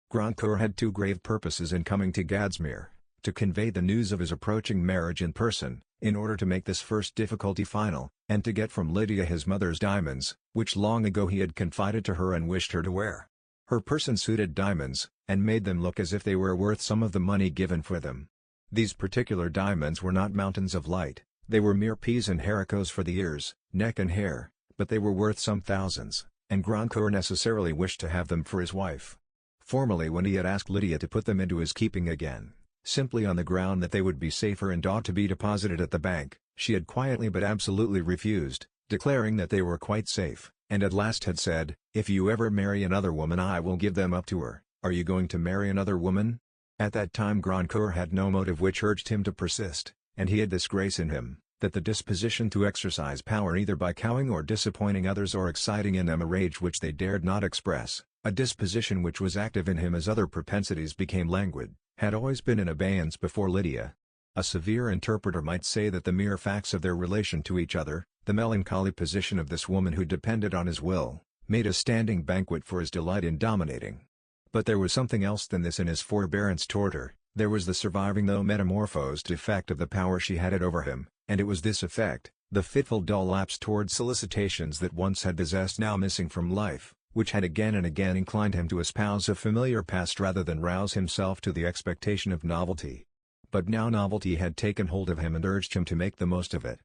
Grandcoeur had two grave purposes in coming to Gadsmere: to convey the news of his approaching marriage in person, in order to make this first difficulty final, and to get from Lydia his mother's diamonds, which long ago he had confided to her and wished her to wear. Her person suited diamonds, and made them look as if they were worth some of the money given for them. These particular diamonds were not mountains of light, they were mere peas and haricots for the ears, neck and hair, but they were worth some thousands, and Grandcoeur necessarily wished to have them for his wife. Formerly, when he had asked Lydia to put them into his keeping again, simply on the ground that they would be safer and ought to be deposited at the bank, she had quietly but absolutely refused, declaring that they were quite safe, and at last had said, "If you ever marry another woman I will give them up to her." "Are you going to marry another woman?" At that time Grandcoeur had no motive which urged him to persist, and he had this grace in him, that the disposition to exercise power either by cowing or disappointing others or exciting in them a rage which they dared not express, a disposition which was active in him as other propensities became languid, had always been in abeyance before Lydia. A severe interpreter might say that the mere facts of their relation to each other, the melancholy position of this woman who depended on his will, made a standing banquet for his delight in dominating. But there was something else than this in his forbearance toward her. There was the surviving though metamorphosed effect of the power she had over him, and it was this effect, the fitful dull lapse toward solicitations that once had the zest now missing from life, which had again and again inclined him to espouse a familiar past rather than rouse himself to the expectation of novelty. But now novelty had taken hold of him and urged him to make the most of it.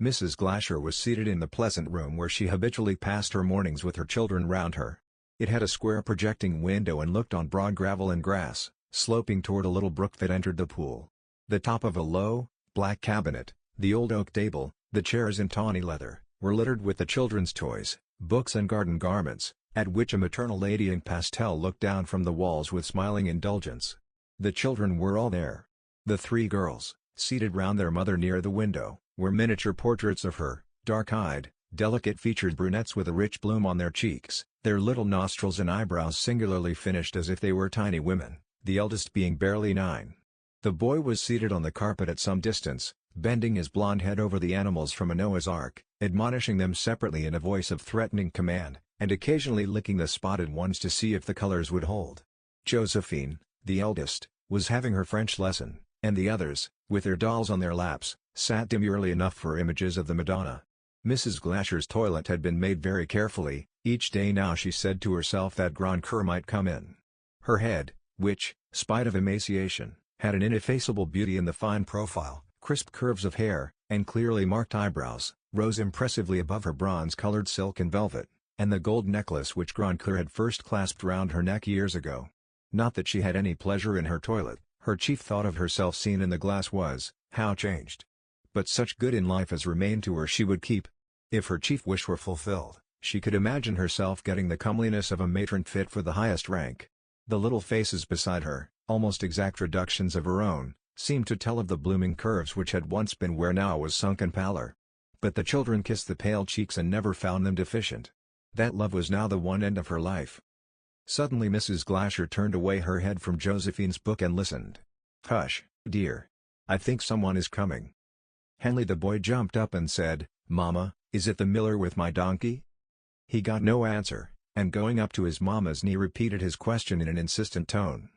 Mrs. Glasher was seated in the pleasant room where she habitually passed her mornings with her children round her. It had a square projecting window and looked on broad gravel and grass, sloping toward a little brook that entered the pool. The top of a low, black cabinet, the old oak table, the chairs in tawny leather, were littered with the children's toys, books and garden garments, at which a maternal lady in pastel looked down from the walls with smiling indulgence. The children were all there. The three girls, seated round their mother near the window, were miniature portraits of her, dark-eyed, delicate-featured brunettes with a rich bloom on their cheeks, their little nostrils and eyebrows singularly finished as if they were tiny women, the eldest being barely 9. The boy was seated on the carpet at some distance, bending his blond head over the animals from a Noah's Ark, admonishing them separately in a voice of threatening command, and occasionally licking the spotted ones to see if the colors would hold. Josephine, the eldest, was having her French lesson, and the others, with their dolls on their laps, sat demurely enough for images of the Madonna. Mrs. Glasher's toilet had been made very carefully. Each day now she said to herself that Grandcoeur might come in. Her head, which, spite of emaciation, had an ineffaceable beauty in the fine profile, crisp curves of hair, and clearly marked eyebrows, rose impressively above her bronze-colored silk and velvet, and the gold necklace which Grandcoeur had first clasped round her neck years ago. Not that she had any pleasure in her toilet, her chief thought of herself seen in the glass was, how changed. But such good in life as remained to her she would keep. If her chief wish were fulfilled, she could imagine herself getting the comeliness of a matron fit for the highest rank. The little faces beside her, almost exact reductions of her own, seemed to tell of the blooming curves which had once been where now was sunken pallor. But the children kissed the pale cheeks and never found them deficient. That love was now the one end of her life. Suddenly Mrs. Glasher turned away her head from Josephine's book and listened. "Hush, dear. I think someone is coming." Henley the boy jumped up and said, "Mamma, is it the miller with my donkey?" He got no answer, and going up to his mamma's knee repeated his question in an insistent tone.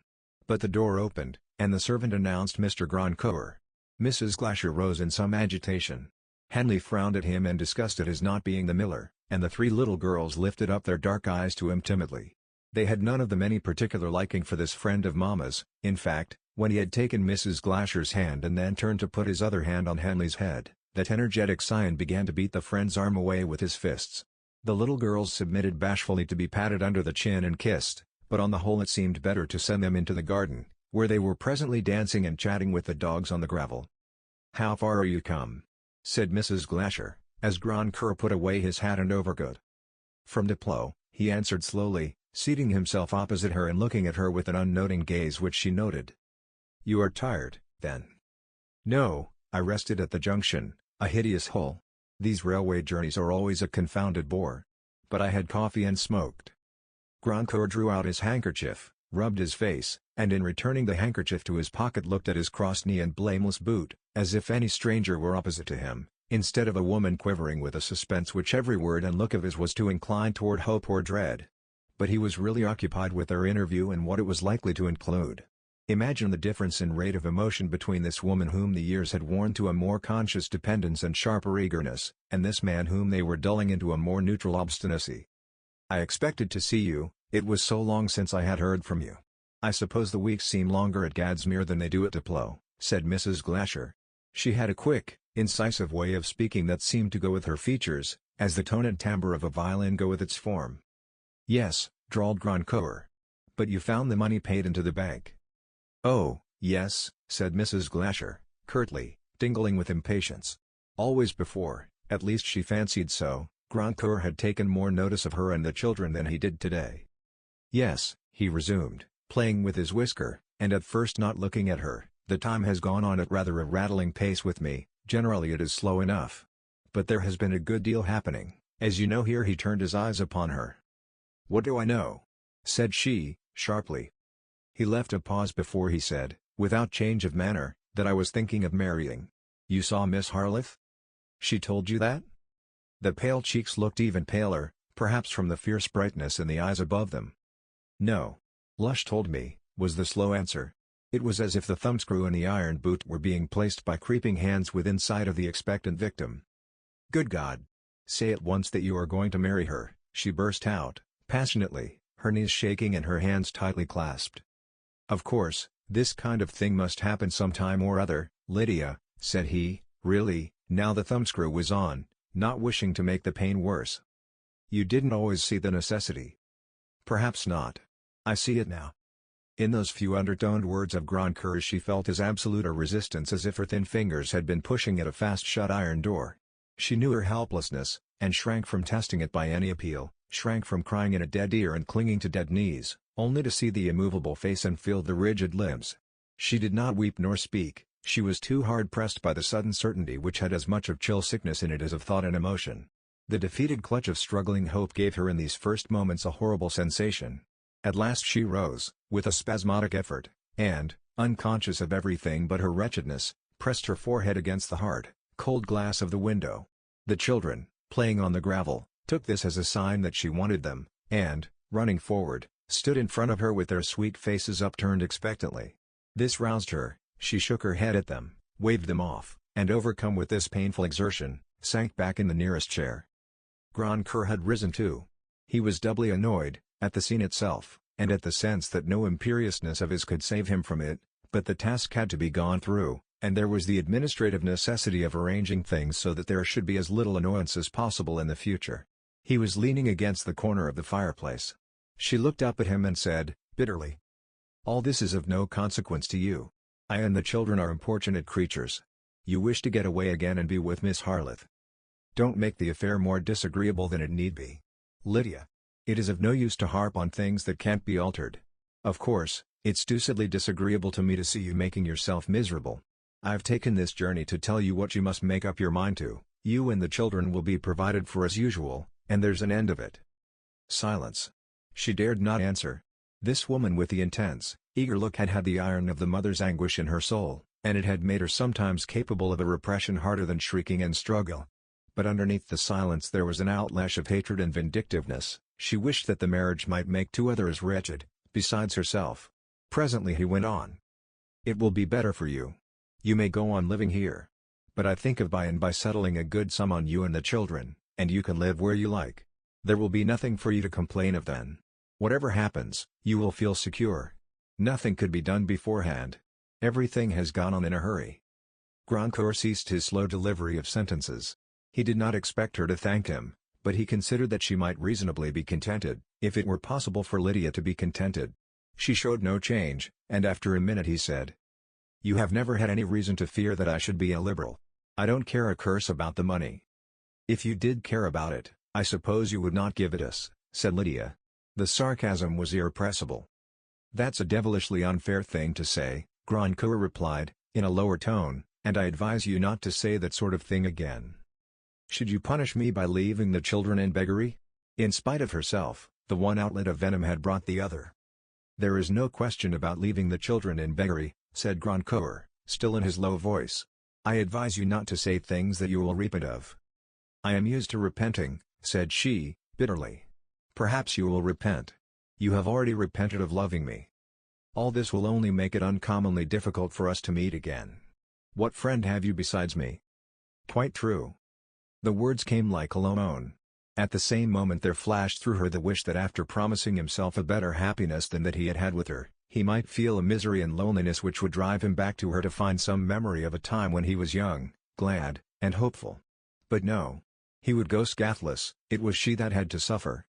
But the door opened, and the servant announced Mr. Grandcoeur. Mrs. Glasher rose in some agitation. Henley frowned at him and disgusted his not being the miller, and the three little girls lifted up their dark eyes to him timidly. They had none of them any particular liking for this friend of mamma's. In fact, when he had taken Mrs. Glasher's hand and then turned to put his other hand on Henley's head, that energetic scion began to beat the friend's arm away with his fists. The little girls submitted bashfully to be patted under the chin and kissed, but on the whole it seemed better to send them into the garden, where they were presently dancing and chatting with the dogs on the gravel. "How far are you come?" said Mrs. Glasher, as Grandcoeur put away his hat and overcoat. "From Diplow," he answered slowly, seating himself opposite her and looking at her with an unnoting gaze which she noted. "You are tired, then?" "No, I rested at the junction, a hideous hole. These railway journeys are always a confounded bore. But I had coffee and smoked." Grandcoeur drew out his handkerchief, rubbed his face, and in returning the handkerchief to his pocket looked at his crossed knee and blameless boot, as if any stranger were opposite to him, instead of a woman quivering with a suspense which every word and look of his was to incline toward hope or dread. But he was really occupied with their interview and what it was likely to include. Imagine the difference in rate of emotion between this woman whom the years had worn to a more conscious dependence and sharper eagerness, and this man whom they were dulling into a more neutral obstinacy. "I expected to see you, it was so long since I had heard from you. I suppose the weeks seem longer at Gadsmere than they do at Diplow," said Mrs. Glasher. She had a quick, incisive way of speaking that seemed to go with her features, as the tone and timbre of a violin go with its form. "Yes," drawled Grandcoeur. "But you found the money paid into the bank." "Oh, yes," said Mrs. Glasher, curtly, tingling with impatience. Always before, at least she fancied so, Grandcoeur had taken more notice of her and the children than he did today. "Yes," he resumed, playing with his whisker, "and at first not looking at her, the time has gone on at rather a rattling pace with me, generally it is slow enough. But there has been a good deal happening, as you know." Here he turned his eyes upon her. "What do I know?" said she, sharply. He left a pause before he said, without change of manner, "that I was thinking of marrying. You saw Miss Harleth? She told you that?" The pale cheeks looked even paler, perhaps from the fierce brightness in the eyes above them. "No. Lush told me," was the slow answer. It was as if the thumbscrew in the iron boot were being placed by creeping hands within sight of the expectant victim. "Good God! Say at once that you are going to marry her," she burst out, passionately, her knees shaking and her hands tightly clasped. "Of course, this kind of thing must happen some time or other, Lydia," said he, really, now the thumbscrew was on, not wishing to make the pain worse. "You didn't always see the necessity." "Perhaps not. I see it now." In those few undertoned words of Grandcoeur she felt as absolute a resistance as if her thin fingers had been pushing at a fast-shut iron door. She knew her helplessness, and shrank from testing it by any appeal, shrank from crying in a dead ear and clinging to dead knees, only to see the immovable face and feel the rigid limbs. She did not weep nor speak, she was too hard-pressed by the sudden certainty which had as much of chill sickness in it as of thought and emotion. The defeated clutch of struggling hope gave her in these first moments a horrible sensation. At last she rose, with a spasmodic effort, and, unconscious of everything but her wretchedness, pressed her forehead against the hard, cold glass of the window. The children, playing on the gravel, took this as a sign that she wanted them, and, running forward, stood in front of her with their sweet faces upturned expectantly. This roused her, she shook her head at them, waved them off, and overcome with this painful exertion, sank back in the nearest chair. Grandcoeur had risen too. He was doubly annoyed, at the scene itself, and at the sense that no imperiousness of his could save him from it, but the task had to be gone through, and there was the administrative necessity of arranging things so that there should be as little annoyance as possible in the future. He was leaning against the corner of the fireplace. She looked up at him and said, bitterly, "All this is of no consequence to you. I and the children are importunate creatures. You wish to get away again and be with Miss Harleth. Don't make the affair more disagreeable than it need be. Lydia. It is of no use to harp on things that can't be altered. Of course, it's deucedly disagreeable to me to see you making yourself miserable. I've taken this journey to tell you what you must make up your mind to. You and the children will be provided for as usual, and there's an end of it." Silence. She dared not answer. This woman with the intense, eager look had had the iron of the mother's anguish in her soul, and it had made her sometimes capable of a repression harder than shrieking and struggle. But underneath the silence there was an outlash of hatred and vindictiveness. She wished that the marriage might make two others wretched, besides herself. Presently he went on. "It will be better for you. You may go on living here. But I think of by and by settling a good sum on you and the children, and you can live where you like. There will be nothing for you to complain of then. Whatever happens, you will feel secure. Nothing could be done beforehand. Everything has gone on in a hurry." Grandcoeur ceased his slow delivery of sentences. He did not expect her to thank him, but he considered that she might reasonably be contented, if it were possible for Lydia to be contented. She showed no change, and after a minute he said, "You have never had any reason to fear that I should be illiberal. I don't care a curse about the money." "If you did care about it, I suppose you would not give it us," said Lydia. The sarcasm was irrepressible. "That's a devilishly unfair thing to say," Grandcoeur replied, in a lower tone, "and I advise you not to say that sort of thing again. Should you punish me by leaving the children in beggary?" In spite of herself, the one outlet of venom had brought the other. "There is no question about leaving the children in beggary," said Grandcoeur, still in his low voice. "I advise you not to say things that you will repent of." "I am used to repenting," said she, bitterly. "Perhaps you will repent. You have already repented of loving me. All this will only make it uncommonly difficult for us to meet again. What friend have you besides me?" "Quite true." The words came like a low moan. At the same moment there flashed through her the wish that after promising himself a better happiness than that he had had with her, he might feel a misery and loneliness which would drive him back to her to find some memory of a time when he was young, glad, and hopeful. But no. He would go scathless, it was she that had to suffer.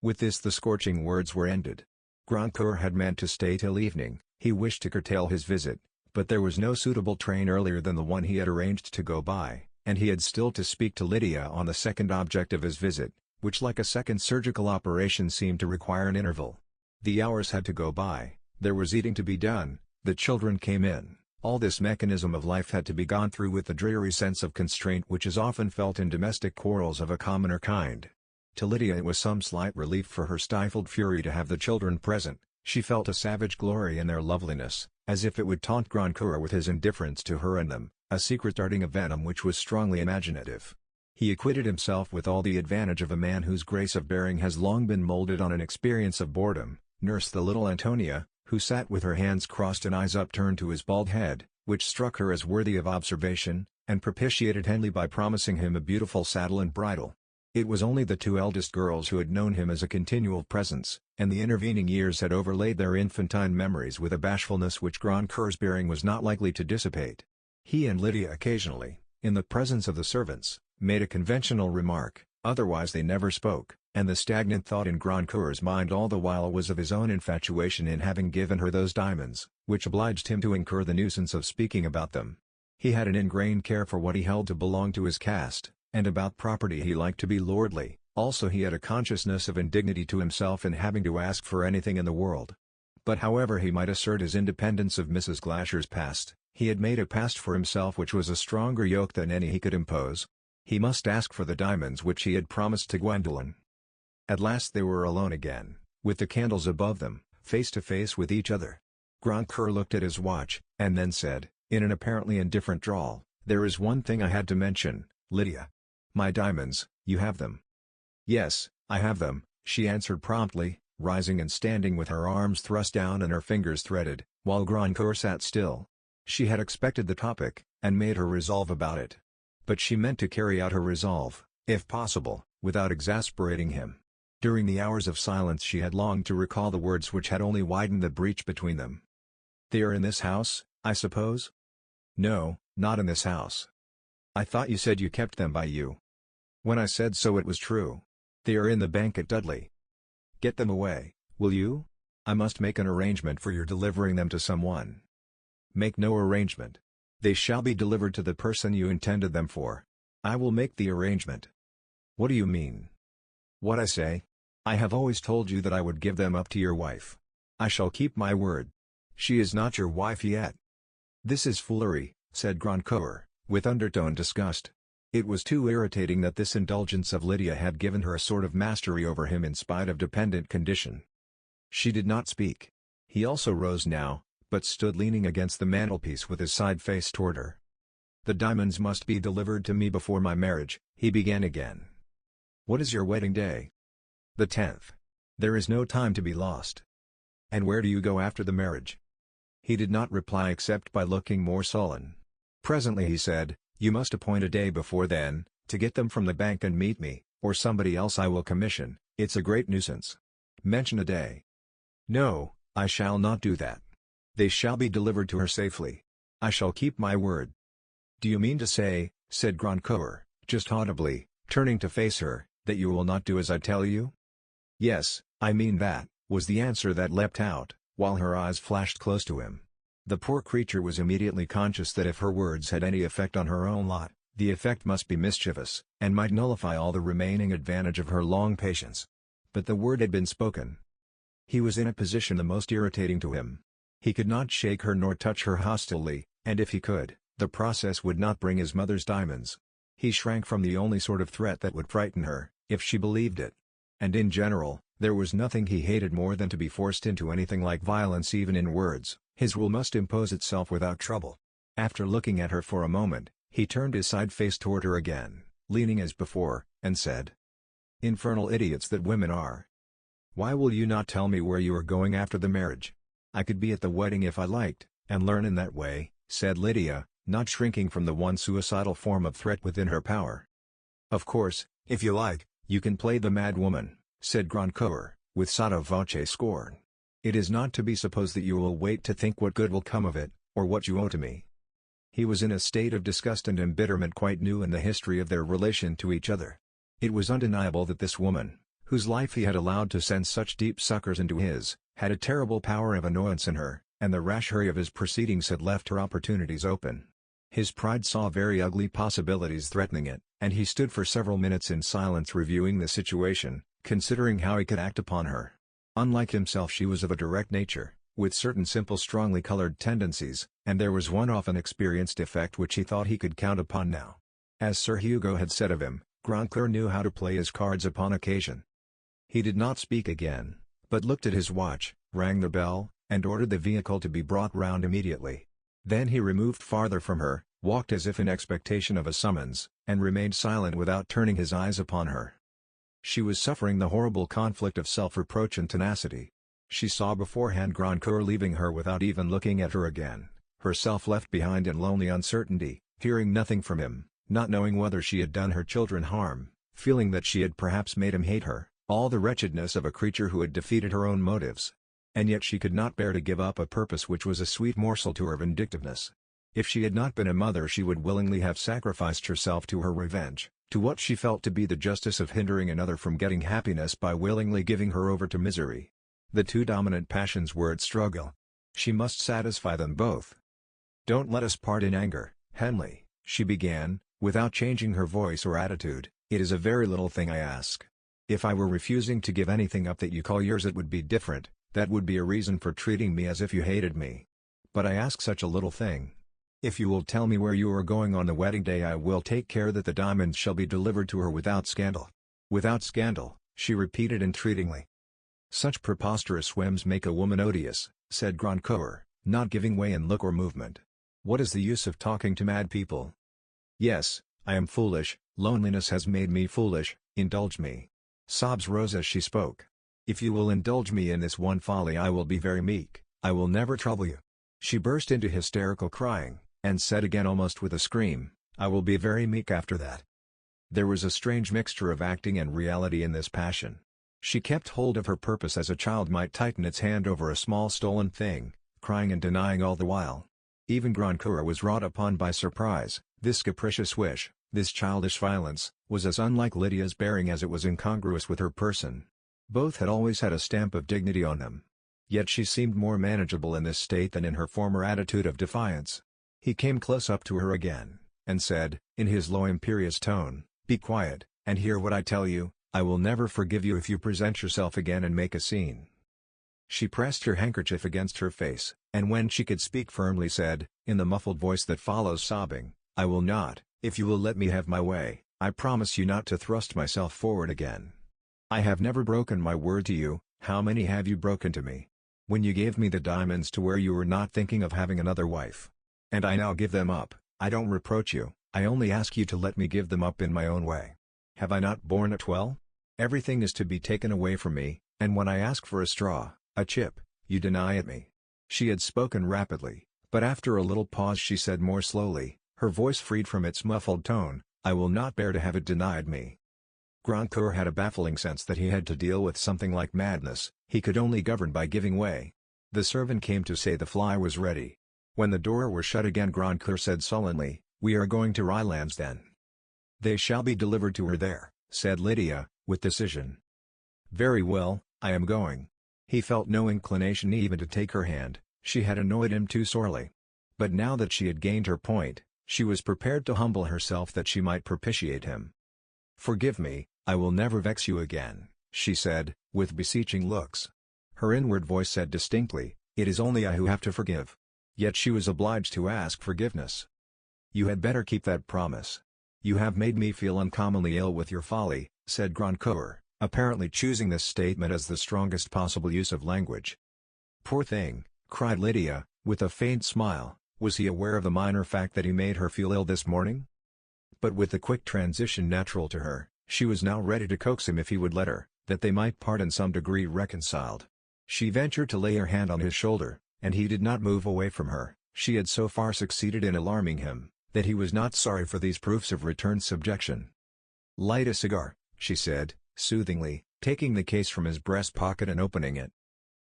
With this the scorching words were ended. Grandcoeur had meant to stay till evening, he wished to curtail his visit, but there was no suitable train earlier than the one he had arranged to go by, and he had still to speak to Lydia on the second object of his visit, which like a second surgical operation seemed to require an interval. The hours had to go by, there was eating to be done, the children came in, all this mechanism of life had to be gone through with the dreary sense of constraint which is often felt in domestic quarrels of a commoner kind. To Lydia it was some slight relief for her stifled fury to have the children present, she felt a savage glory in their loveliness, as if it would taunt Grandcoeur with his indifference to her and them, a secret darting of venom which was strongly imaginative. He acquitted himself with all the advantage of a man whose grace of bearing has long been molded on an experience of boredom, nursed the little Antonia, who sat with her hands crossed and eyes upturned to his bald head, which struck her as worthy of observation, and propitiated Henley by promising him a beautiful saddle and bridle. It was only the two eldest girls who had known him as a continual presence, and the intervening years had overlaid their infantine memories with a bashfulness which Grandcoeur's bearing was not likely to dissipate. He and Lydia occasionally, in the presence of the servants, made a conventional remark, otherwise they never spoke, and the stagnant thought in Grandcoeur's mind all the while was of his own infatuation in having given her those diamonds, which obliged him to incur the nuisance of speaking about them. He had an ingrained care for what he held to belong to his caste, and about property he liked to be lordly, also he had a consciousness of indignity to himself in having to ask for anything in the world. But however he might assert his independence of Mrs. Glasher's past, he had made a past for himself which was a stronger yoke than any he could impose. He must ask for the diamonds which he had promised to Gwendolen. At last they were alone again, with the candles above them, face to face with each other. Grandcoeur looked at his watch, and then said, in an apparently indifferent drawl, "There is one thing I had to mention, Lydia. My diamonds, you have them." "Yes, I have them," she answered promptly, rising and standing with her arms thrust down and her fingers threaded, while Grandcoeur sat still. She had expected the topic, and made her resolve about it. But she meant to carry out her resolve, if possible, without exasperating him. During the hours of silence she had longed to recall the words which had only widened the breach between them. "They are in this house, I suppose?" "No, not in this house." "I thought you said you kept them by you." "When I said so it was true. They are in the bank at Dudley." "Get them away, will you? I must make an arrangement for your delivering them to someone." "Make no arrangement. They shall be delivered to the person you intended them for. I will make the arrangement." "What do you mean?" "What I say. I have always told you that I would give them up to your wife. I shall keep my word. She is not your wife yet." "This is foolery," said Grandcoeur, with undertone disgust. It was too irritating that this indulgence of Lydia had given her a sort of mastery over him in spite of dependent condition. She did not speak. He also rose now, but stood leaning against the mantelpiece with his side face toward her. "The diamonds must be delivered to me before my marriage," he began again. "What is your wedding day?" "The 10th. There is no time to be lost." "And where do you go after the marriage?" He did not reply except by looking more sullen. Presently he said, "You must appoint a day before then, to get them from the bank and meet me, or somebody else I will commission. It's a great nuisance." "Mention a day." "No, I shall not do that. They shall be delivered to her safely. I shall keep my word." "Do you mean to say," said Grandcoeur, just audibly, turning to face her, "that you will not do as I tell you?" "Yes, I mean that," was the answer that leapt out, while her eyes flashed close to him. The poor creature was immediately conscious that if her words had any effect on her own lot, the effect must be mischievous, and might nullify all the remaining advantage of her long patience. But the word had been spoken. He was in a position the most irritating to him. He could not shake her nor touch her hostilely, and if he could, the process would not bring his mother's diamonds. He shrank from the only sort of threat that would frighten her, if she believed it. and in general, there was nothing he hated more than to be forced into anything like violence even in words. His rule must impose itself without trouble. After looking at her for a moment, he turned his side face toward her again, leaning as before, and said, "Infernal idiots that women are. Why will you not tell me where you are going after the marriage? I could be at the wedding if I liked, and learn in that way," said Lydia, not shrinking from the one suicidal form of threat within her power. "Of course, if you like, you can play the mad woman," said Grandcoeur, with sotto voce scorn. "It is not to be supposed that you will wait to think what good will come of it, or what you owe to me." He was in a state of disgust and embitterment quite new in the history of their relation to each other. It was undeniable that this woman, whose life he had allowed to send such deep suckers into his, had a terrible power of annoyance in her, and the rash hurry of his proceedings had left her opportunities open. His pride saw very ugly possibilities threatening it, and he stood for several minutes in silence reviewing the situation, considering how he could act upon her. Unlike himself, she was of a direct nature, with certain simple strongly colored tendencies, and there was one often experienced effect which he thought he could count upon now. As Sir Hugo had said of him, Grandcoeur knew how to play his cards upon occasion. He did not speak again, but looked at his watch, rang the bell, and ordered the vehicle to be brought round immediately. Then he removed farther from her, walked as if in expectation of a summons, and remained silent without turning his eyes upon her. She was suffering the horrible conflict of self-reproach and tenacity. She saw beforehand Grandcoeur leaving her without even looking at her again, herself left behind in lonely uncertainty, hearing nothing from him, not knowing whether she had done her children harm, feeling that she had perhaps made him hate her, all the wretchedness of a creature who had defeated her own motives. And yet she could not bear to give up a purpose which was a sweet morsel to her vindictiveness. If she had not been a mother, she would willingly have sacrificed herself to her revenge, to what she felt to be the justice of hindering another from getting happiness by willingly giving her over to misery. The two dominant passions were at struggle. She must satisfy them both. "Don't let us part in anger, Henley," she began, without changing her voice or attitude. "It is a very little thing I ask. If I were refusing to give anything up that you call yours, it would be different. That would be a reason for treating me as if you hated me. But I ask such a little thing. If you will tell me where you are going on the wedding day, I will take care that the diamonds shall be delivered to her without scandal." "Without scandal," she repeated entreatingly. "Such preposterous whims make a woman odious," said Grandcoeur, not giving way in look or movement. "What is the use of talking to mad people? Yes, I am foolish, loneliness has made me foolish, indulge me." Sobs rose as she spoke. "If you will indulge me in this one folly, I will be very meek, I will never trouble you." She burst into hysterical crying, and said again almost with a scream, "I will be very meek after that." There was a strange mixture of acting and reality in this passion. She kept hold of her purpose as a child might tighten its hand over a small stolen thing, crying and denying all the while. Even Grandcoeur was wrought upon by surprise. This capricious wish, this childish violence, was as unlike Lydia's bearing as it was incongruous with her person. Both had always had a stamp of dignity on them. Yet she seemed more manageable in this state than in her former attitude of defiance. He came close up to her again, and said, in his low imperious tone, "Be quiet, and hear what I tell you. I will never forgive you if you present yourself again and make a scene." She pressed her handkerchief against her face, and when she could speak firmly said, in the muffled voice that follows sobbing, "I will not, if you will let me have my way. I promise you not to thrust myself forward again. I have never broken my word to you. How many have you broken to me? When you gave me the diamonds to wear, you were not thinking of having another wife. And I now give them up. I don't reproach you, I only ask you to let me give them up in my own way. Have I not borne it well? Everything is to be taken away from me, and when I ask for a straw, a chip, you deny it me." She had spoken rapidly, but after a little pause she said more slowly, her voice freed from its muffled tone, "I will not bear to have it denied me." Grandcoeur had a baffling sense that he had to deal with something like madness. He could only govern by giving way. The servant came to say the fly was ready. When the door was shut again, Grandcoeur said sullenly, "We are going to Rylands then." "They shall be delivered to her there," said Lydia, with decision. "Very well, I am going." He felt no inclination even to take her hand, she had annoyed him too sorely. But now that she had gained her point, she was prepared to humble herself that she might propitiate him. "Forgive me, I will never vex you again," she said, with beseeching looks. Her inward voice said distinctly, "It is only I who have to forgive." Yet she was obliged to ask forgiveness. "You had better keep that promise. You have made me feel uncommonly ill with your folly," said Grandcoeur, apparently choosing this statement as the strongest possible use of language. "Poor thing," cried Lydia, with a faint smile. Was he aware of the minor fact that he made her feel ill this morning? But with the quick transition natural to her, she was now ready to coax him if he would let her, that they might part in some degree reconciled. She ventured to lay her hand on his shoulder, and he did not move away from her. She had so far succeeded in alarming him, that he was not sorry for these proofs of returned subjection. "Light a cigar," she said, soothingly, taking the case from his breast pocket and opening it.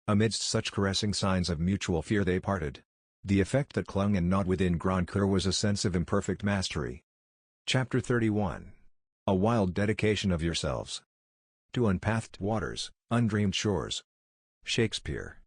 Amidst such caressing signs of mutual fear they parted. The effect that clung and gnawed within Grandcoeur was a sense of imperfect mastery. Chapter 31. A wild dedication of yourselves. To unpathed waters, undreamed shores. Shakespeare.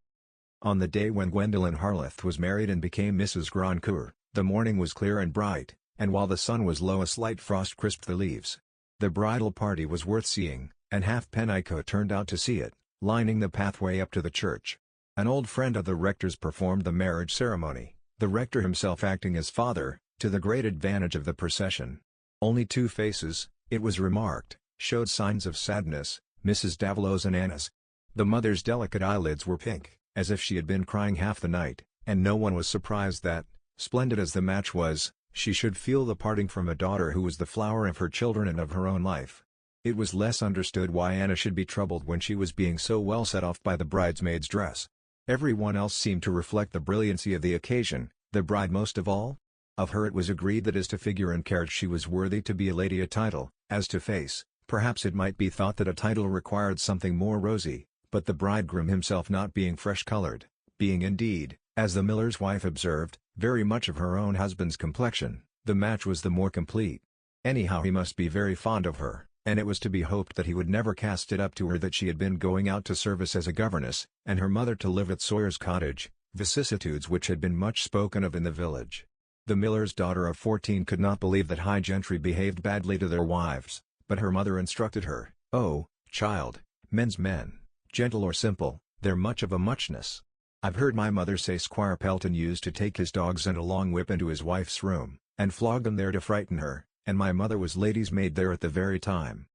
On the day when Gwendolen Harleth was married and became Mrs. Grandcoeur, the morning was clear and bright, and while the sun was low a slight frost crisped the leaves. The bridal party was worth seeing, and half Penicaut turned out to see it, lining the pathway up to the church. An old friend of the rector's performed the marriage ceremony, the rector himself acting as father, to the great advantage of the procession. Only two faces, it was remarked, showed signs of sadness, Mrs. Davilow's and Anna's. The mother's delicate eyelids were pink, as if she had been crying half the night, and no one was surprised that, splendid as the match was, she should feel the parting from a daughter who was the flower of her children and of her own life. It was less understood why Anna should be troubled when she was being so well set off by the bridesmaid's dress. Everyone else seemed to reflect the brilliancy of the occasion, the bride most of all. Of her it was agreed that as to figure and carriage she was worthy to be a lady a title, as to face, perhaps it might be thought that a title required something more rosy, but the bridegroom himself not being fresh-colored, being indeed, as the miller's wife observed, very much of her own husband's complexion, the match was the more complete. Anyhow he must be very fond of her, and it was to be hoped that he would never cast it up to her that she had been going out to service as a governess, and her mother to live at Sawyer's Cottage, vicissitudes which had been much spoken of in the village. The miller's daughter of 14 could not believe that high gentry behaved badly to their wives, but her mother instructed her, "Oh, child, men's men, gentle or simple, they're much of a muchness. I've heard my mother say Squire Pelton used to take his dogs and a long whip into his wife's room, and flog them there to frighten her, and my mother was lady's maid there at the very time."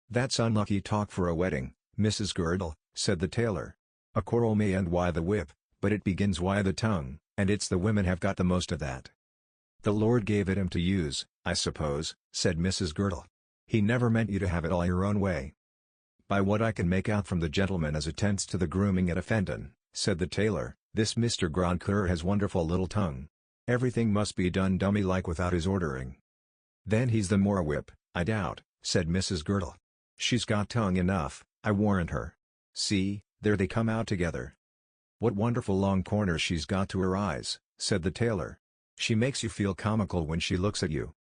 "That's unlucky talk for a wedding, Mrs. Girdle," said the tailor. "A quarrel may end why the whip, but it begins why the tongue, and it's the women have got the most of that." "The Lord gave it 'em to use, I suppose," said Mrs. Girdle. "He never meant you to have it all your own way." "By what I can make out from the gentleman as attends to the grooming at Offendon," said the tailor, "this Mr. Grandcoeur has wonderful little tongue. Everything must be done dummy-like without his ordering." "Then he's the more a whip, I doubt," said Mrs. Girdle. "She's got tongue enough, I warrant her. See, there they come out together." "What wonderful long corners she's got to her eyes," said the tailor. "She makes you feel comical when she looks at you."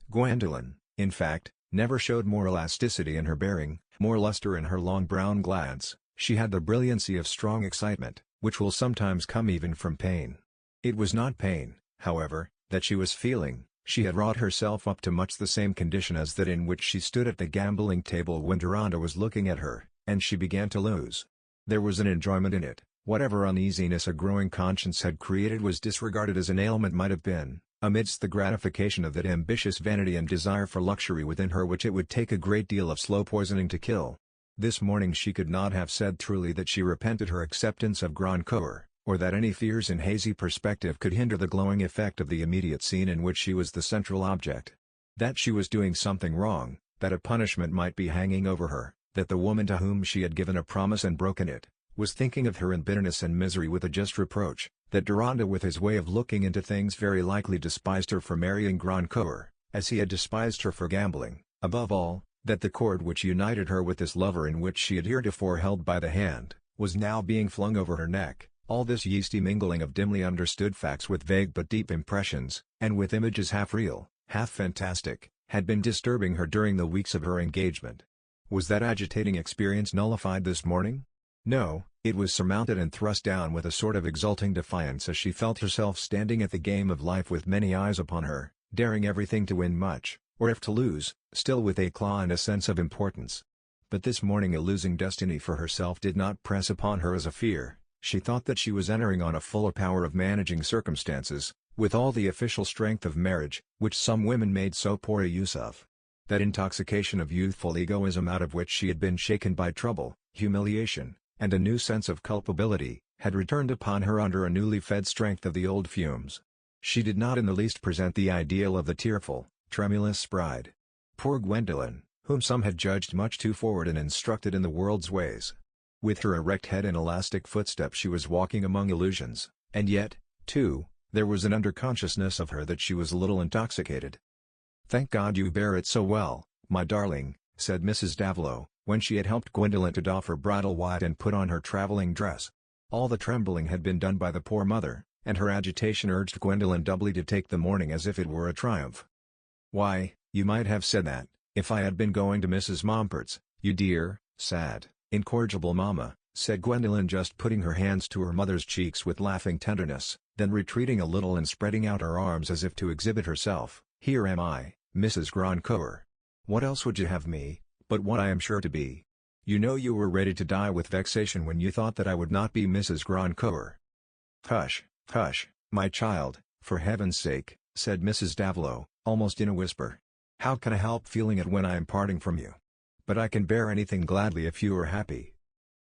Gwendolen, in fact, never showed more elasticity in her bearing, more luster in her long brown glance. She had the brilliancy of strong excitement, which will sometimes come even from pain. It was not pain, however, that she was feeling. She had wrought herself up to much the same condition as that in which she stood at the gambling table when Deronda was looking at her, and she began to lose. There was an enjoyment in it. Whatever uneasiness a growing conscience had created was disregarded as an ailment might have been, amidst the gratification of that ambitious vanity and desire for luxury within her which it would take a great deal of slow poisoning to kill. This morning she could not have said truly that she repented her acceptance of Grandcoeur, or that any fears in hazy perspective could hinder the glowing effect of the immediate scene in which she was the central object. That she was doing something wrong, that a punishment might be hanging over her, that the woman to whom she had given a promise and broken it, was thinking of her in bitterness and misery with a just reproach, that Deronda with his way of looking into things very likely despised her for marrying Grandcoeur, as he had despised her for gambling, above all, that the cord which united her with this lover in which she had heretofore held by the hand, was now being flung over her neck. All this yeasty mingling of dimly understood facts with vague but deep impressions, and with images half real, half fantastic, had been disturbing her during the weeks of her engagement. Was that agitating experience nullified this morning? No, it was surmounted and thrust down with a sort of exulting defiance as she felt herself standing at the game of life with many eyes upon her, daring everything to win much, or if to lose, still with éclat and a sense of importance. But this morning a losing destiny for herself did not press upon her as a fear. She thought that she was entering on a fuller power of managing circumstances, with all the official strength of marriage, which some women made so poor a use of. That intoxication of youthful egoism out of which she had been shaken by trouble, humiliation, and a new sense of culpability, had returned upon her under a newly fed strength of the old fumes. She did not in the least present the ideal of the tearful, tremulous bride. Poor Gwendolen, whom some had judged much too forward and instructed in the world's ways. With her erect head and elastic footsteps she was walking among illusions, and yet, too, there was an underconsciousness of her that she was a little intoxicated. "Thank God you bear it so well, my darling," said Mrs. Davilow, when she had helped Gwendolen to doff her bridal white and put on her traveling dress. All the trembling had been done by the poor mother, and her agitation urged Gwendolen doubly to take the morning as if it were a triumph. "Why, you might have said that, if I had been going to Mrs. Mompert's, you dear, sad, incorrigible mamma," said Gwendolen, just putting her hands to her mother's cheeks with laughing tenderness, then retreating a little and spreading out her arms as if to exhibit herself. "Here am I, Mrs. Grandcoeur. What else would you have me, but what I am sure to be? You know you were ready to die with vexation when you thought that I would not be Mrs. Grandcoeur." "Hush, hush, my child, for heaven's sake," said Mrs. Davilow, almost in a whisper. "How can I help feeling it when I am parting from you? But I can bear anything gladly if you are happy."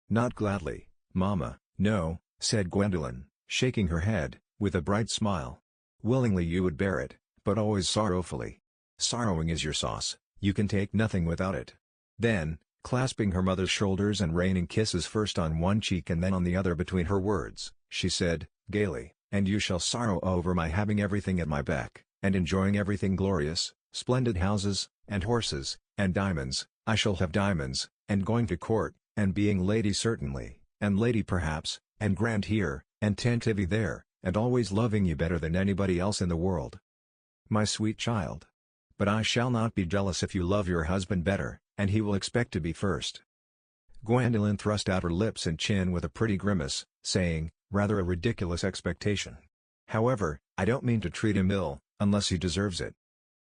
"Not gladly, mamma, no," said Gwendolen, shaking her head, with a bright smile. "Willingly you would bear it, but always sorrowfully. Sorrowing is your sauce, you can take nothing without it." Then, clasping her mother's shoulders and raining kisses first on one cheek and then on the other between her words, she said, gaily, "And you shall sorrow over my having everything at my beck, and enjoying everything glorious, splendid houses, and horses, and diamonds. I shall have diamonds, and going to court, and being lady certainly, and lady perhaps, and grand here, and tantivy there, and always loving you better than anybody else in the world. My sweet child. But I shall not be jealous if you love your husband better, and he will expect to be first." Gwendolen thrust out her lips and chin with a pretty grimace, saying, "Rather a ridiculous expectation. However, I don't mean to treat him ill, unless he deserves it."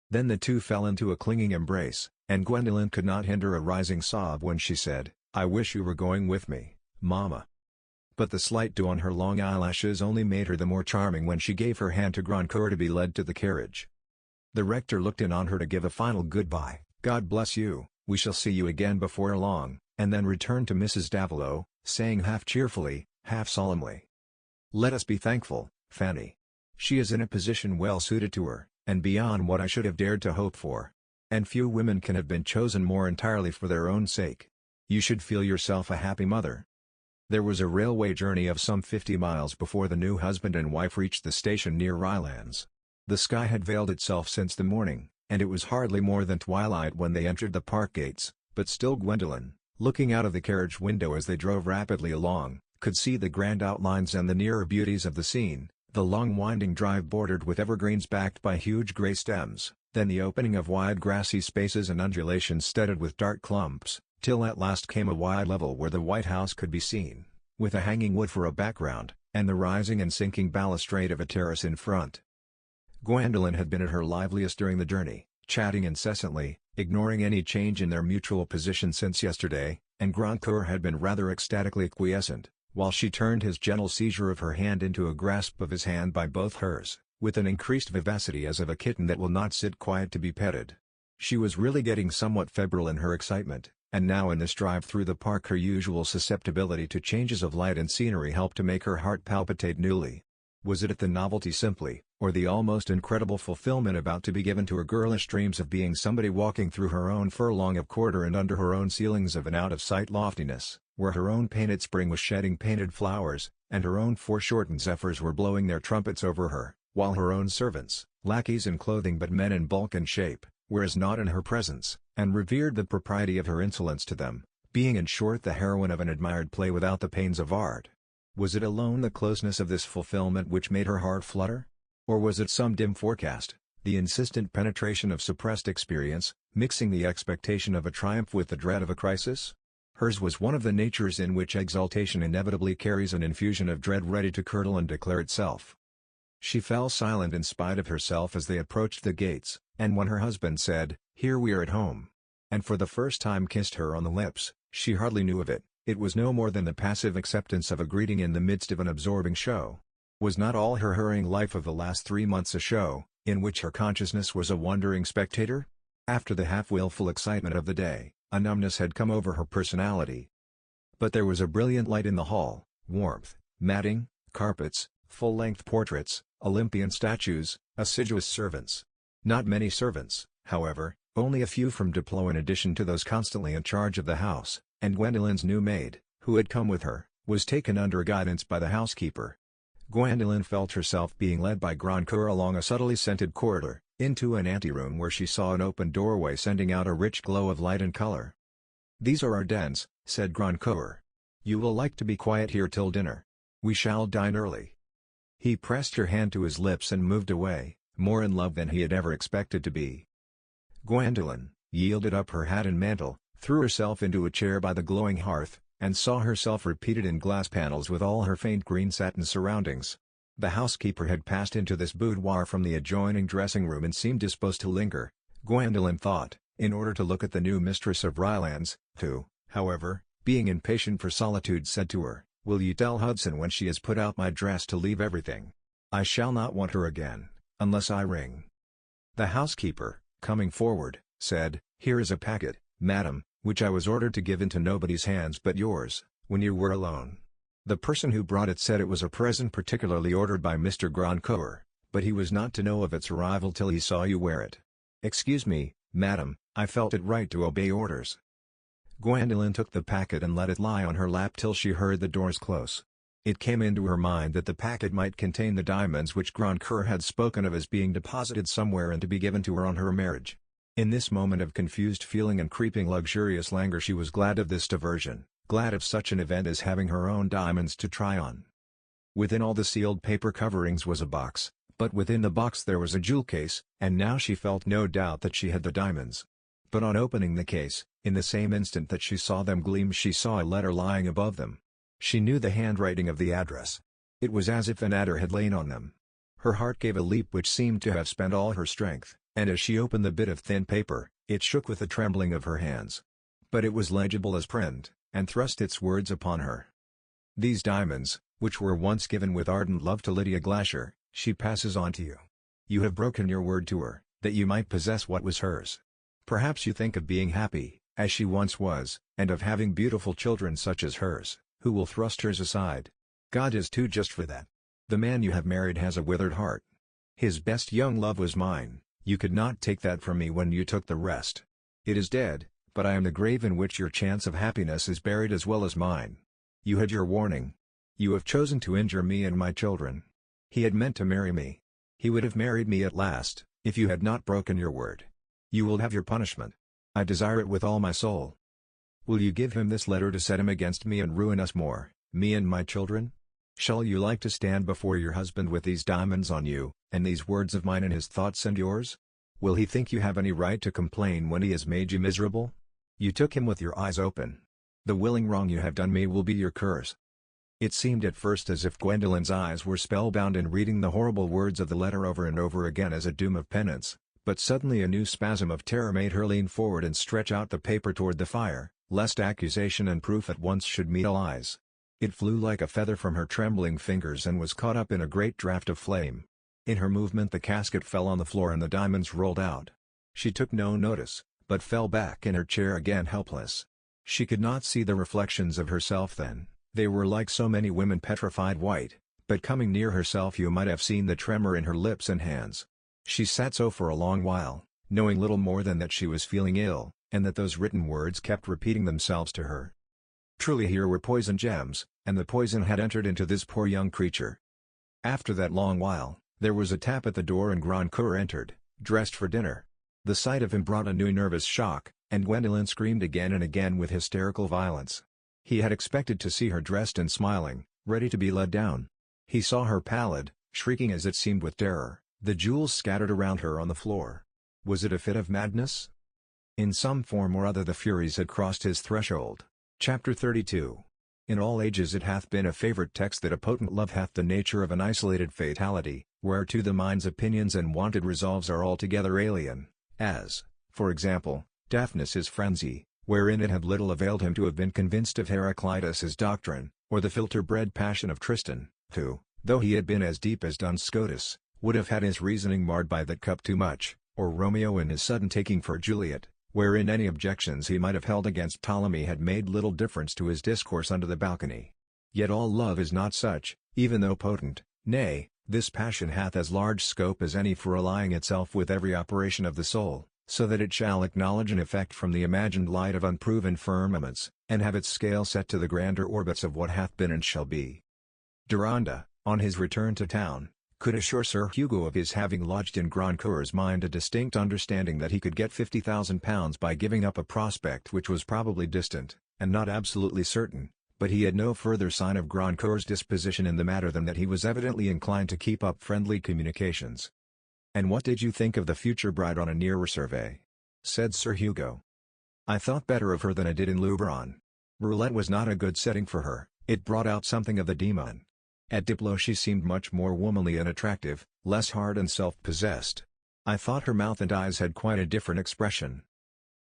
Then the two fell into a clinging embrace, and Gwendolen could not hinder a rising sob when she said, "I wish you were going with me, mamma." But the slight dew on her long eyelashes only made her the more charming when she gave her hand to Grandcoeur to be led to the carriage. The rector looked in on her to give a final goodbye. "God bless you, we shall see you again before long," and then returned to Mrs. Davilow, saying half cheerfully, half solemnly, "Let us be thankful, Fanny. She is in a position well suited to her, and beyond what I should have dared to hope for. And few women can have been chosen more entirely for their own sake. You should feel yourself a happy mother." There was a railway journey of some 50 miles before the new husband and wife reached the station near Rylands. The sky had veiled itself since the morning, and it was hardly more than twilight when they entered the park gates, but still Gwendolen, looking out of the carriage window as they drove rapidly along, could see the grand outlines and the nearer beauties of the scene, the long winding drive bordered with evergreens backed by huge gray stems, then the opening of wide grassy spaces and undulations studded with dark clumps, till at last came a wide level where the White House could be seen, with a hanging wood for a background, and the rising and sinking balustrade of a terrace in front. Gwendolen had been at her liveliest during the journey, chatting incessantly, ignoring any change in their mutual position since yesterday, and Grandcoeur had been rather ecstatically quiescent, while she turned his gentle seizure of her hand into a grasp of his hand by both hers, with an increased vivacity as of a kitten that will not sit quiet to be petted. She was really getting somewhat febrile in her excitement, and now in this drive through the park her usual susceptibility to changes of light and scenery helped to make her heart palpitate newly. Was it at the novelty simply, or the almost incredible fulfillment about to be given to her girlish dreams of being somebody walking through her own furlong of quarter and under her own ceilings of an out-of-sight loftiness, where her own painted spring was shedding painted flowers, and her own foreshortened zephyrs were blowing their trumpets over her, while her own servants, lackeys in clothing but men in bulk and shape, were as not in her presence, and revered the propriety of her insolence to them, being in short the heroine of an admired play without the pains of art? Was it alone the closeness of this fulfillment which made her heart flutter? Or was it some dim forecast, the insistent penetration of suppressed experience, mixing the expectation of a triumph with the dread of a crisis? Hers was one of the natures in which exultation inevitably carries an infusion of dread ready to curdle and declare itself. She fell silent in spite of herself as they approached the gates, and when her husband said, "Here we are at home," and for the first time kissed her on the lips, she hardly knew of it. It was no more than the passive acceptance of a greeting in the midst of an absorbing show. Was not all her hurrying life of the last 3 months a show, in which her consciousness was a wondering spectator? After the half-willful excitement of the day, a numbness had come over her personality. But there was a brilliant light in the hall, warmth, matting, carpets, full-length portraits, Olympian statues, assiduous servants. Not many servants, however, only a few from Diplo in addition to those constantly in charge of the house, and Gwendolyn's new maid, who had come with her, was taken under guidance by the housekeeper. Gwendolyn felt herself being led by Grandcoeur along a subtly scented corridor, into an anteroom where she saw an open doorway sending out a rich glow of light and color. "These are our dens," said Grandcoeur. "You will like to be quiet here till dinner. We shall dine early." He pressed her hand to his lips and moved away, more in love than he had ever expected to be. Gwendolyn yielded up her hat and mantle, threw herself into a chair by the glowing hearth, and saw herself repeated in glass panels with all her faint green satin surroundings. The housekeeper had passed into this boudoir from the adjoining dressing-room and seemed disposed to linger, Gwendolyn thought, in order to look at the new mistress of Rylands, who, however, being impatient for solitude said to her, "Will you tell Hudson when she has put out my dress to leave everything? I shall not want her again, unless I ring." The housekeeper, coming forward, said, "Here is a packet, madam, which I was ordered to give into nobody's hands but yours, when you were alone. The person who brought it said it was a present particularly ordered by Mr. Grandcoeur, but he was not to know of its arrival till he saw you wear it. Excuse me, madam, I felt it right to obey orders." Gwendolyn took the packet and let it lie on her lap till she heard the doors close. It came into her mind that the packet might contain the diamonds which Grandcoeur had spoken of as being deposited somewhere and to be given to her on her marriage. In this moment of confused feeling and creeping luxurious languor she was glad of this diversion, glad of such an event as having her own diamonds to try on. Within all the sealed paper coverings was a box, but within the box there was a jewel case, and now she felt no doubt that she had the diamonds. But on opening the case, in the same instant that she saw them gleam she saw a letter lying above them. She knew the handwriting of the address. It was as if an adder had lain on them. Her heart gave a leap which seemed to have spent all her strength, and as she opened the bit of thin paper, it shook with the trembling of her hands. But it was legible as print, and thrust its words upon her. "These diamonds, which were once given with ardent love to Lydia Glasher, she passes on to you. You have broken your word to her, that you might possess what was hers. Perhaps you think of being happy, as she once was, and of having beautiful children such as hers, who will thrust hers aside. God is too just for that. The man you have married has a withered heart. His best young love was mine, you could not take that from me when you took the rest. It is dead, but I am the grave in which your chance of happiness is buried as well as mine. You had your warning. You have chosen to injure me and my children. He had meant to marry me. He would have married me at last, if you had not broken your word. You will have your punishment. I desire it with all my soul. Will you give him this letter to set him against me and ruin us more, me and my children? Shall you like to stand before your husband with these diamonds on you, and these words of mine in his thoughts and yours? Will he think you have any right to complain when he has made you miserable? You took him with your eyes open. The willing wrong you have done me will be your curse." It seemed at first as if Gwendolyn's eyes were spellbound in reading the horrible words of the letter over and over again as a doom of penance, but suddenly a new spasm of terror made her lean forward and stretch out the paper toward the fire, lest accusation and proof at once should meet all eyes. It flew like a feather from her trembling fingers and was caught up in a great draught of flame. In her movement the casket fell on the floor and the diamonds rolled out. She took no notice, but fell back in her chair again helpless. She could not see the reflections of herself then, they were like so many women petrified white, but coming near herself you might have seen the tremor in her lips and hands. She sat so for a long while, knowing little more than that she was feeling ill, and that those written words kept repeating themselves to her. Truly here were poison gems, and the poison had entered into this poor young creature. After that long while, there was a tap at the door and Grandcoeur entered, dressed for dinner. The sight of him brought a new nervous shock, and Gwendolyn screamed again and again with hysterical violence. He had expected to see her dressed and smiling, ready to be led down. He saw her pallid, shrieking as it seemed with terror, the jewels scattered around her on the floor. Was it a fit of madness? In some form or other the Furies had crossed his threshold. Chapter 32. In all ages it hath been a favorite text that a potent love hath the nature of an isolated fatality, whereto the mind's opinions and wanted resolves are altogether alien, as, for example, Daphnis' frenzy, wherein it had little availed him to have been convinced of Heraclitus's doctrine, or the filter-bred passion of Tristan, who, though he had been as deep as Duns Scotus, would have had his reasoning marred by that cup too much, or Romeo in his sudden taking for Juliet, wherein any objections he might have held against Ptolemy had made little difference to his discourse under the balcony. Yet all love is not such, even though potent, nay, this passion hath as large scope as any for allying itself with every operation of the soul, so that it shall acknowledge an effect from the imagined light of unproven firmaments, and have its scale set to the grander orbits of what hath been and shall be. Deronda, on his return to town, could assure Sir Hugo of his having lodged in Grandcour's mind a distinct understanding that he could get £50,000 by giving up a prospect which was probably distant, and not absolutely certain, but he had no further sign of Grandcour's disposition in the matter than that he was evidently inclined to keep up friendly communications. "And what did you think of the future bride on a nearer survey?" said Sir Hugo. "I thought better of her than I did in Luberon. Roulette was not a good setting for her, it brought out something of the demon. At Diplo she seemed much more womanly and attractive, less hard and self-possessed. I thought her mouth and eyes had quite a different expression."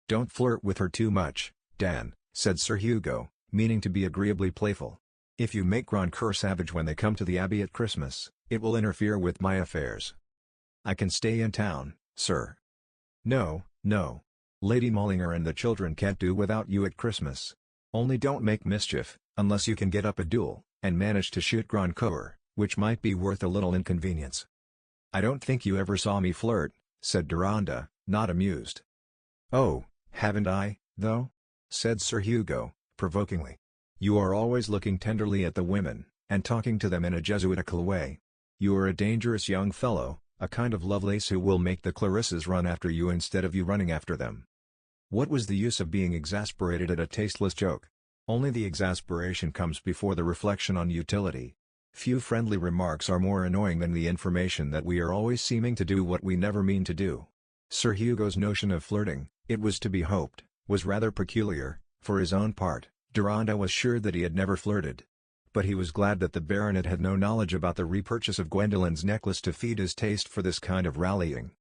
"Don't flirt with her too much, Dan," said Sir Hugo, meaning to be agreeably playful. "If you make Grandcour savage when they come to the Abbey at Christmas, it will interfere with my affairs." "I can stay in town, sir." "No, no. Lady Mullinger and the children can't do without you at Christmas. Only don't make mischief, unless you can get up a duel, and manage to shoot Grandcour, which might be worth a little inconvenience." "I don't think you ever saw me flirt," said Deronda, not amused. "Oh, haven't I, though?" said Sir Hugo, provokingly. "You are always looking tenderly at the women, and talking to them in a Jesuitical way. You are a dangerous young fellow, a kind of Lovelace who will make the Clarissas run after you instead of you running after them." What was the use of being exasperated at a tasteless joke? Only the exasperation comes before the reflection on utility. Few friendly remarks are more annoying than the information that we are always seeming to do what we never mean to do. Sir Hugo's notion of flirting, it was to be hoped, was rather peculiar. For his own part, Deronda was sure that he had never flirted. But he was glad that the baronet had no knowledge about the repurchase of Gwendolen's necklace to feed his taste for this kind of rallying.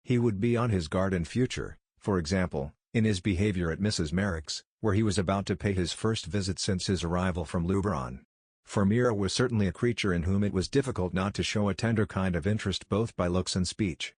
He would be on his guard in future, for example, in his behavior at Mrs. Merrick's, where he was about to pay his first visit since his arrival from Luberon. For Mira was certainly a creature in whom it was difficult not to show a tender kind of interest both by looks and speech.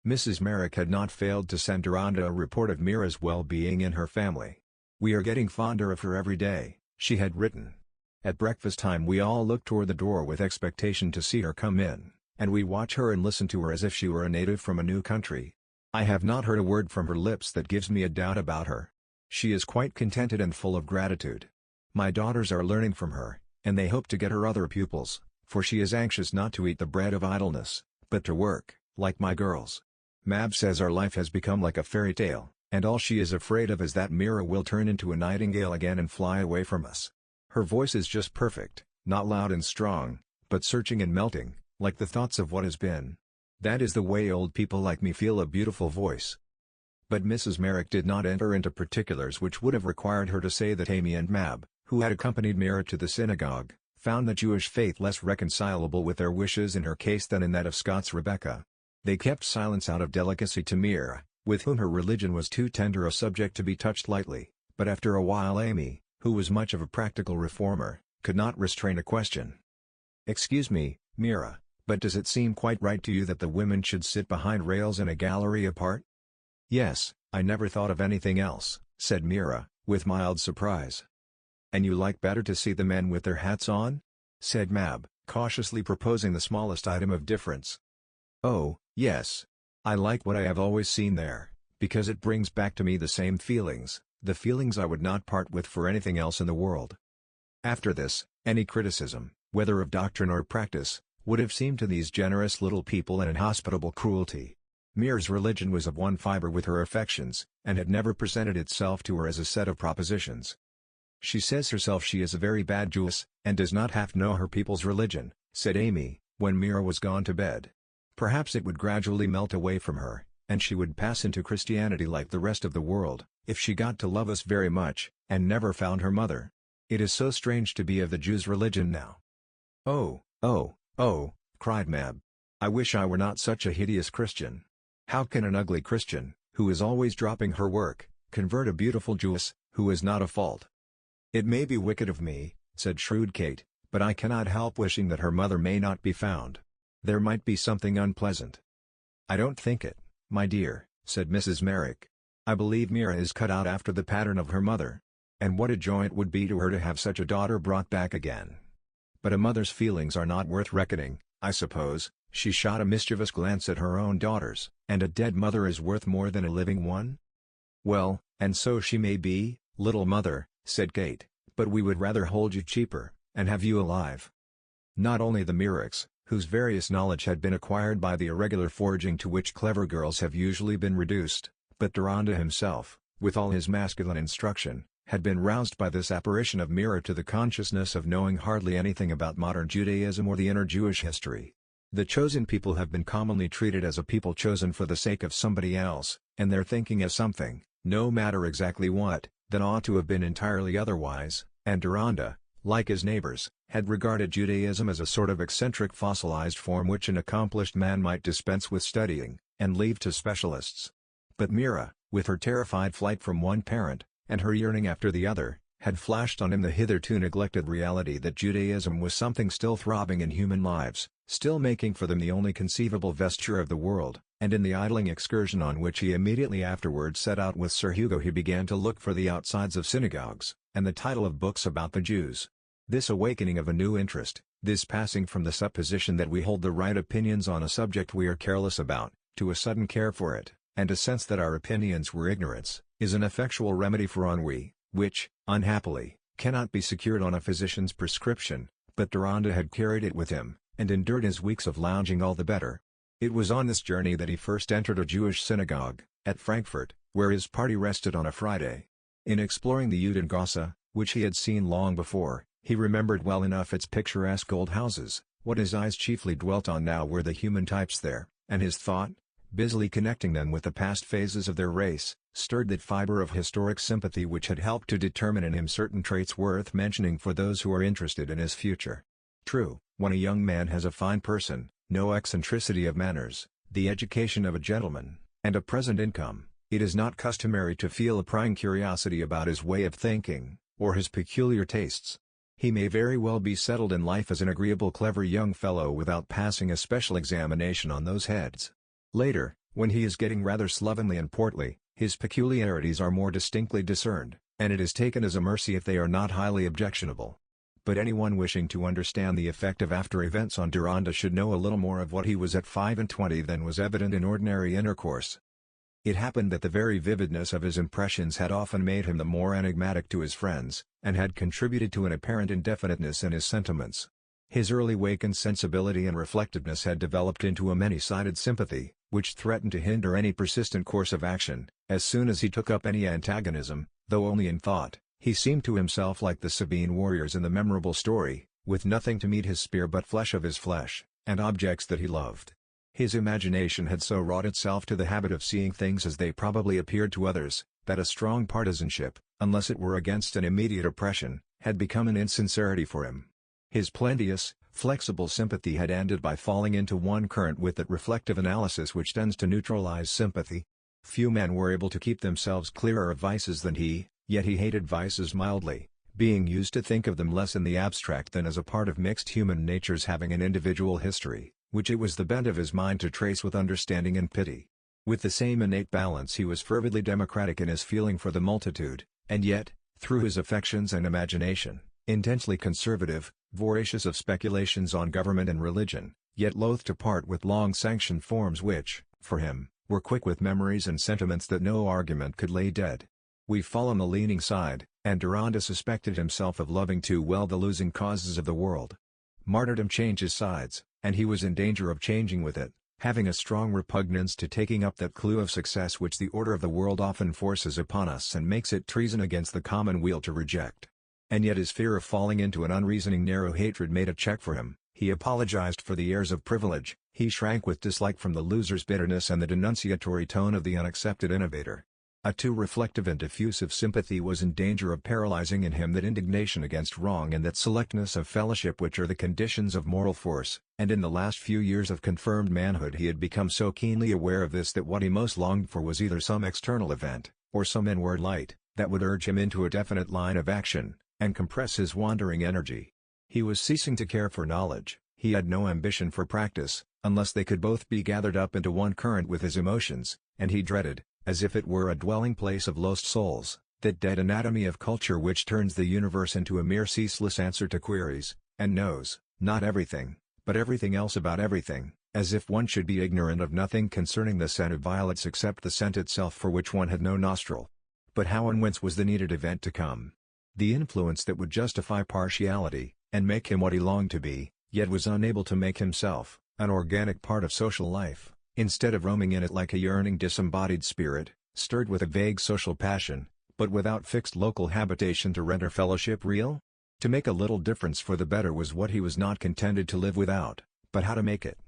Mrs. Merrick had not failed to send Deronda a report of Mira's well-being in her family. "We are getting fonder of her every day," she had written. "At breakfast time we all look toward the door with expectation to see her come in, and we watch her and listen to her as if she were a native from a new country. I have not heard a word from her lips that gives me a doubt about her. She is quite contented and full of gratitude. My daughters are learning from her, and they hope to get her other pupils, for she is anxious not to eat the bread of idleness, but to work, like my girls. Mab says our life has become like a fairy tale, and all she is afraid of is that Mira will turn into a nightingale again and fly away from us. Her voice is just perfect, not loud and strong, but searching and melting, like the thoughts of what has been. That is the way old people like me feel a beautiful voice." But Mrs. Merrick did not enter into particulars which would have required her to say that Amy and Mab, who had accompanied Mira to the synagogue, found the Jewish faith less reconcilable with their wishes in her case than in that of Scott's Rebecca. They kept silence out of delicacy to Mira, with whom her religion was too tender a subject to be touched lightly, but after a while Amy, who was much of a practical reformer, could not restrain a question. "Excuse me, Mira, but does it seem quite right to you that the women should sit behind rails in a gallery apart?" "Yes, I never thought of anything else," said Mira, with mild surprise. "And you like better to see the men with their hats on?" said Mab, cautiously proposing the smallest item of difference. "Oh, yes. I like what I have always seen there, because it brings back to me the same feelings, the feelings I would not part with for anything else in the world." After this, any criticism, whether of doctrine or practice, would have seemed to these generous little people an inhospitable cruelty. Mira's religion was of one fibre with her affections, and had never presented itself to her as a set of propositions. "She says herself she is a very bad Jewess, and does not half know her people's religion," said Amy, when Mira was gone to bed. "Perhaps it would gradually melt away from her, and she would pass into Christianity like the rest of the world, if she got to love us very much, and never found her mother. It is so strange to be of the Jews' religion now." "Oh, oh, oh," cried Mab. "I wish I were not such a hideous Christian. How can an ugly Christian, who is always dropping her work, convert a beautiful Jewess, who is not a fault?" "It may be wicked of me," said shrewd Kate, "but I cannot help wishing that her mother may not be found. There might be something unpleasant." "I don't think it. "My dear," said Mrs. Merrick, "I believe Mira is cut out after the pattern of her mother. And what a joy it would be to her to have such a daughter brought back again. But a mother's feelings are not worth reckoning, I suppose." She shot a mischievous glance at her own daughters. "And a dead mother is worth more than a living one?" "Well, and so she may be, little mother," said Kate, "but we would rather hold you cheaper, and have you alive." Not only the Merricks, whose various knowledge had been acquired by the irregular foraging to which clever girls have usually been reduced, but Deronda himself, with all his masculine instruction, had been roused by this apparition of Mira to the consciousness of knowing hardly anything about modern Judaism or the inner Jewish history. The chosen people have been commonly treated as a people chosen for the sake of somebody else, and their thinking as something, no matter exactly what, that ought to have been entirely otherwise, and Deronda, like his neighbors, had regarded Judaism as a sort of eccentric fossilized form which an accomplished man might dispense with studying, and leave to specialists. But Mira, with her terrified flight from one parent, and her yearning after the other, had flashed on him the hitherto neglected reality that Judaism was something still throbbing in human lives, still making for them the only conceivable vesture of the world, and in the idling excursion on which he immediately afterwards set out with Sir Hugo he began to look for the outsides of synagogues, and the title of books about the Jews. This awakening of a new interest, this passing from the supposition that we hold the right opinions on a subject we are careless about, to a sudden care for it, and a sense that our opinions were ignorance, is an effectual remedy for ennui, which, unhappily, cannot be secured on a physician's prescription, but Deronda had carried it with him, and endured his weeks of lounging all the better. It was on this journey that he first entered a Jewish synagogue, at Frankfurt, where his party rested on a Friday. In exploring the Judengasse, which he had seen long before, he remembered well enough its picturesque old houses. What his eyes chiefly dwelt on now were the human types there, and his thought, busily connecting them with the past phases of their race, stirred that fiber of historic sympathy which had helped to determine in him certain traits worth mentioning for those who are interested in his future. True, when a young man has a fine person, no eccentricity of manners, the education of a gentleman, and a present income, it is not customary to feel a prying curiosity about his way of thinking, or his peculiar tastes. He may very well be settled in life as an agreeable clever young fellow without passing a special examination on those heads. Later, when he is getting rather slovenly and portly, his peculiarities are more distinctly discerned, and it is taken as a mercy if they are not highly objectionable. But anyone wishing to understand the effect of after events on Deronda should know a little more of what he was at 25 than was evident in ordinary intercourse. It happened that the very vividness of his impressions had often made him the more enigmatic to his friends, and had contributed to an apparent indefiniteness in his sentiments. His early wakened sensibility and reflectiveness had developed into a many-sided sympathy, which threatened to hinder any persistent course of action. As soon as he took up any antagonism, though only in thought, he seemed to himself like the Sabine warriors in the memorable story, with nothing to meet his spear but flesh of his flesh, and objects that he loved. His imagination had so wrought itself to the habit of seeing things as they probably appeared to others, that a strong partisanship, unless it were against an immediate oppression, had become an insincerity for him. His plenteous, flexible sympathy had ended by falling into one current with that reflective analysis which tends to neutralize sympathy. Few men were able to keep themselves clearer of vices than he, yet he hated vices mildly, being used to think of them less in the abstract than as a part of mixed human natures having an individual history, which it was the bent of his mind to trace with understanding and pity. With the same innate balance he was fervidly democratic in his feeling for the multitude, and yet, through his affections and imagination, intensely conservative, voracious of speculations on government and religion, yet loath to part with long-sanctioned forms which, for him, were quick with memories and sentiments that no argument could lay dead. We fall on the leaning side, and Deronda suspected himself of loving too well the losing causes of the world. Martyrdom changes sides, and he was in danger of changing with it, having a strong repugnance to taking up that clue of success which the order of the world often forces upon us and makes it treason against the common weal to reject. And yet his fear of falling into an unreasoning narrow hatred made a check for him. He apologized for the airs of privilege, he shrank with dislike from the loser's bitterness and the denunciatory tone of the unaccepted innovator. A too reflective and diffusive sympathy was in danger of paralyzing in him that indignation against wrong and that selectness of fellowship which are the conditions of moral force, and in the last few years of confirmed manhood he had become so keenly aware of this that what he most longed for was either some external event, or some inward light, that would urge him into a definite line of action, and compress his wandering energy. He was ceasing to care for knowledge, He had no ambition for practice, unless they could both be gathered up into one current with his emotions, and he dreaded, as if it were a dwelling place of lost souls, that dead anatomy of culture which turns the universe into a mere ceaseless answer to queries, and knows, not everything, but everything else about everything, as if one should be ignorant of nothing concerning the scent of violets except the scent itself for which one had no nostril. But how and whence was the needed event to come? The influence that would justify partiality, and make him what he longed to be, yet was unable to make himself, an organic part of social life, instead of roaming in it like a yearning disembodied spirit, stirred with a vague social passion, but without fixed local habitation to render fellowship real? To make a little difference for the better was what he was not contented to live without, but how to make it.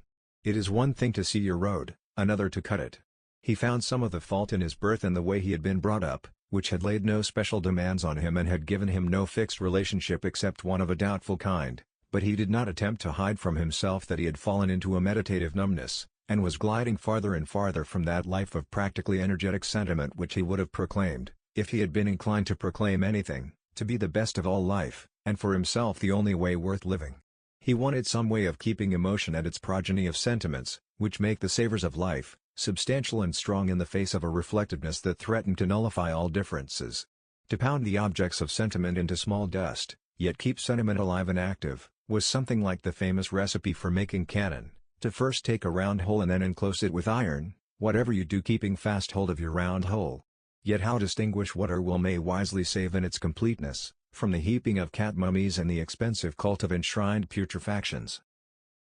It is one thing to see your road, another to cut it. He found some of the fault in his birth and the way he had been brought up, which had laid no special demands on him and had given him no fixed relationship except one of a doubtful kind, but he did not attempt to hide from himself that he had fallen into a meditative numbness, and was gliding farther and farther from that life of practically energetic sentiment which he would have proclaimed, if he had been inclined to proclaim anything, to be the best of all life, and for himself the only way worth living. He wanted some way of keeping emotion and its progeny of sentiments, which make the savors of life, substantial and strong in the face of a reflectiveness that threatened to nullify all differences. To pound the objects of sentiment into small dust, yet keep sentiment alive and active, was something like the famous recipe for making cannon, to first take a round hole and then enclose it with iron, whatever you do keeping fast hold of your round hole. Yet how distinguish what our will may wisely save in its completeness, from the heaping of cat mummies and the expensive cult of enshrined putrefactions?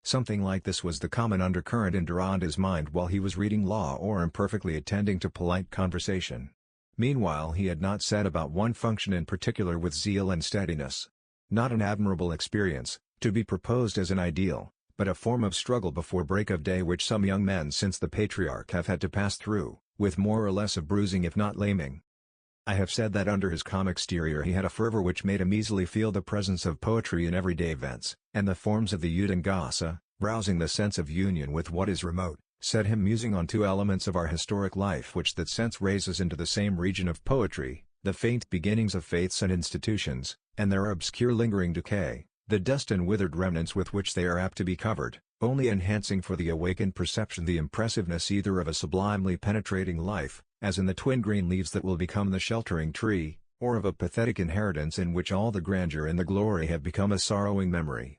Something like this was the common undercurrent in Deronda's mind while he was reading law or imperfectly attending to polite conversation. Meanwhile he had not set about one function in particular with zeal and steadiness. Not an admirable experience, to be proposed as an ideal, but a form of struggle before break of day which some young men since the patriarch have had to pass through, with more or less of bruising if not laming. I have said that under his calm exterior he had a fervor which made him easily feel the presence of poetry in everyday events, and the forms of the Udangasa, rousing the sense of union with what is remote, set him musing on two elements of our historic life which that sense raises into the same region of poetry, the faint beginnings of faiths and institutions, and their obscure lingering decay, the dust and withered remnants with which they are apt to be covered, only enhancing for the awakened perception the impressiveness either of a sublimely penetrating life, as in the twin green leaves that will become the sheltering tree, or of a pathetic inheritance in which all the grandeur and the glory have become a sorrowing memory.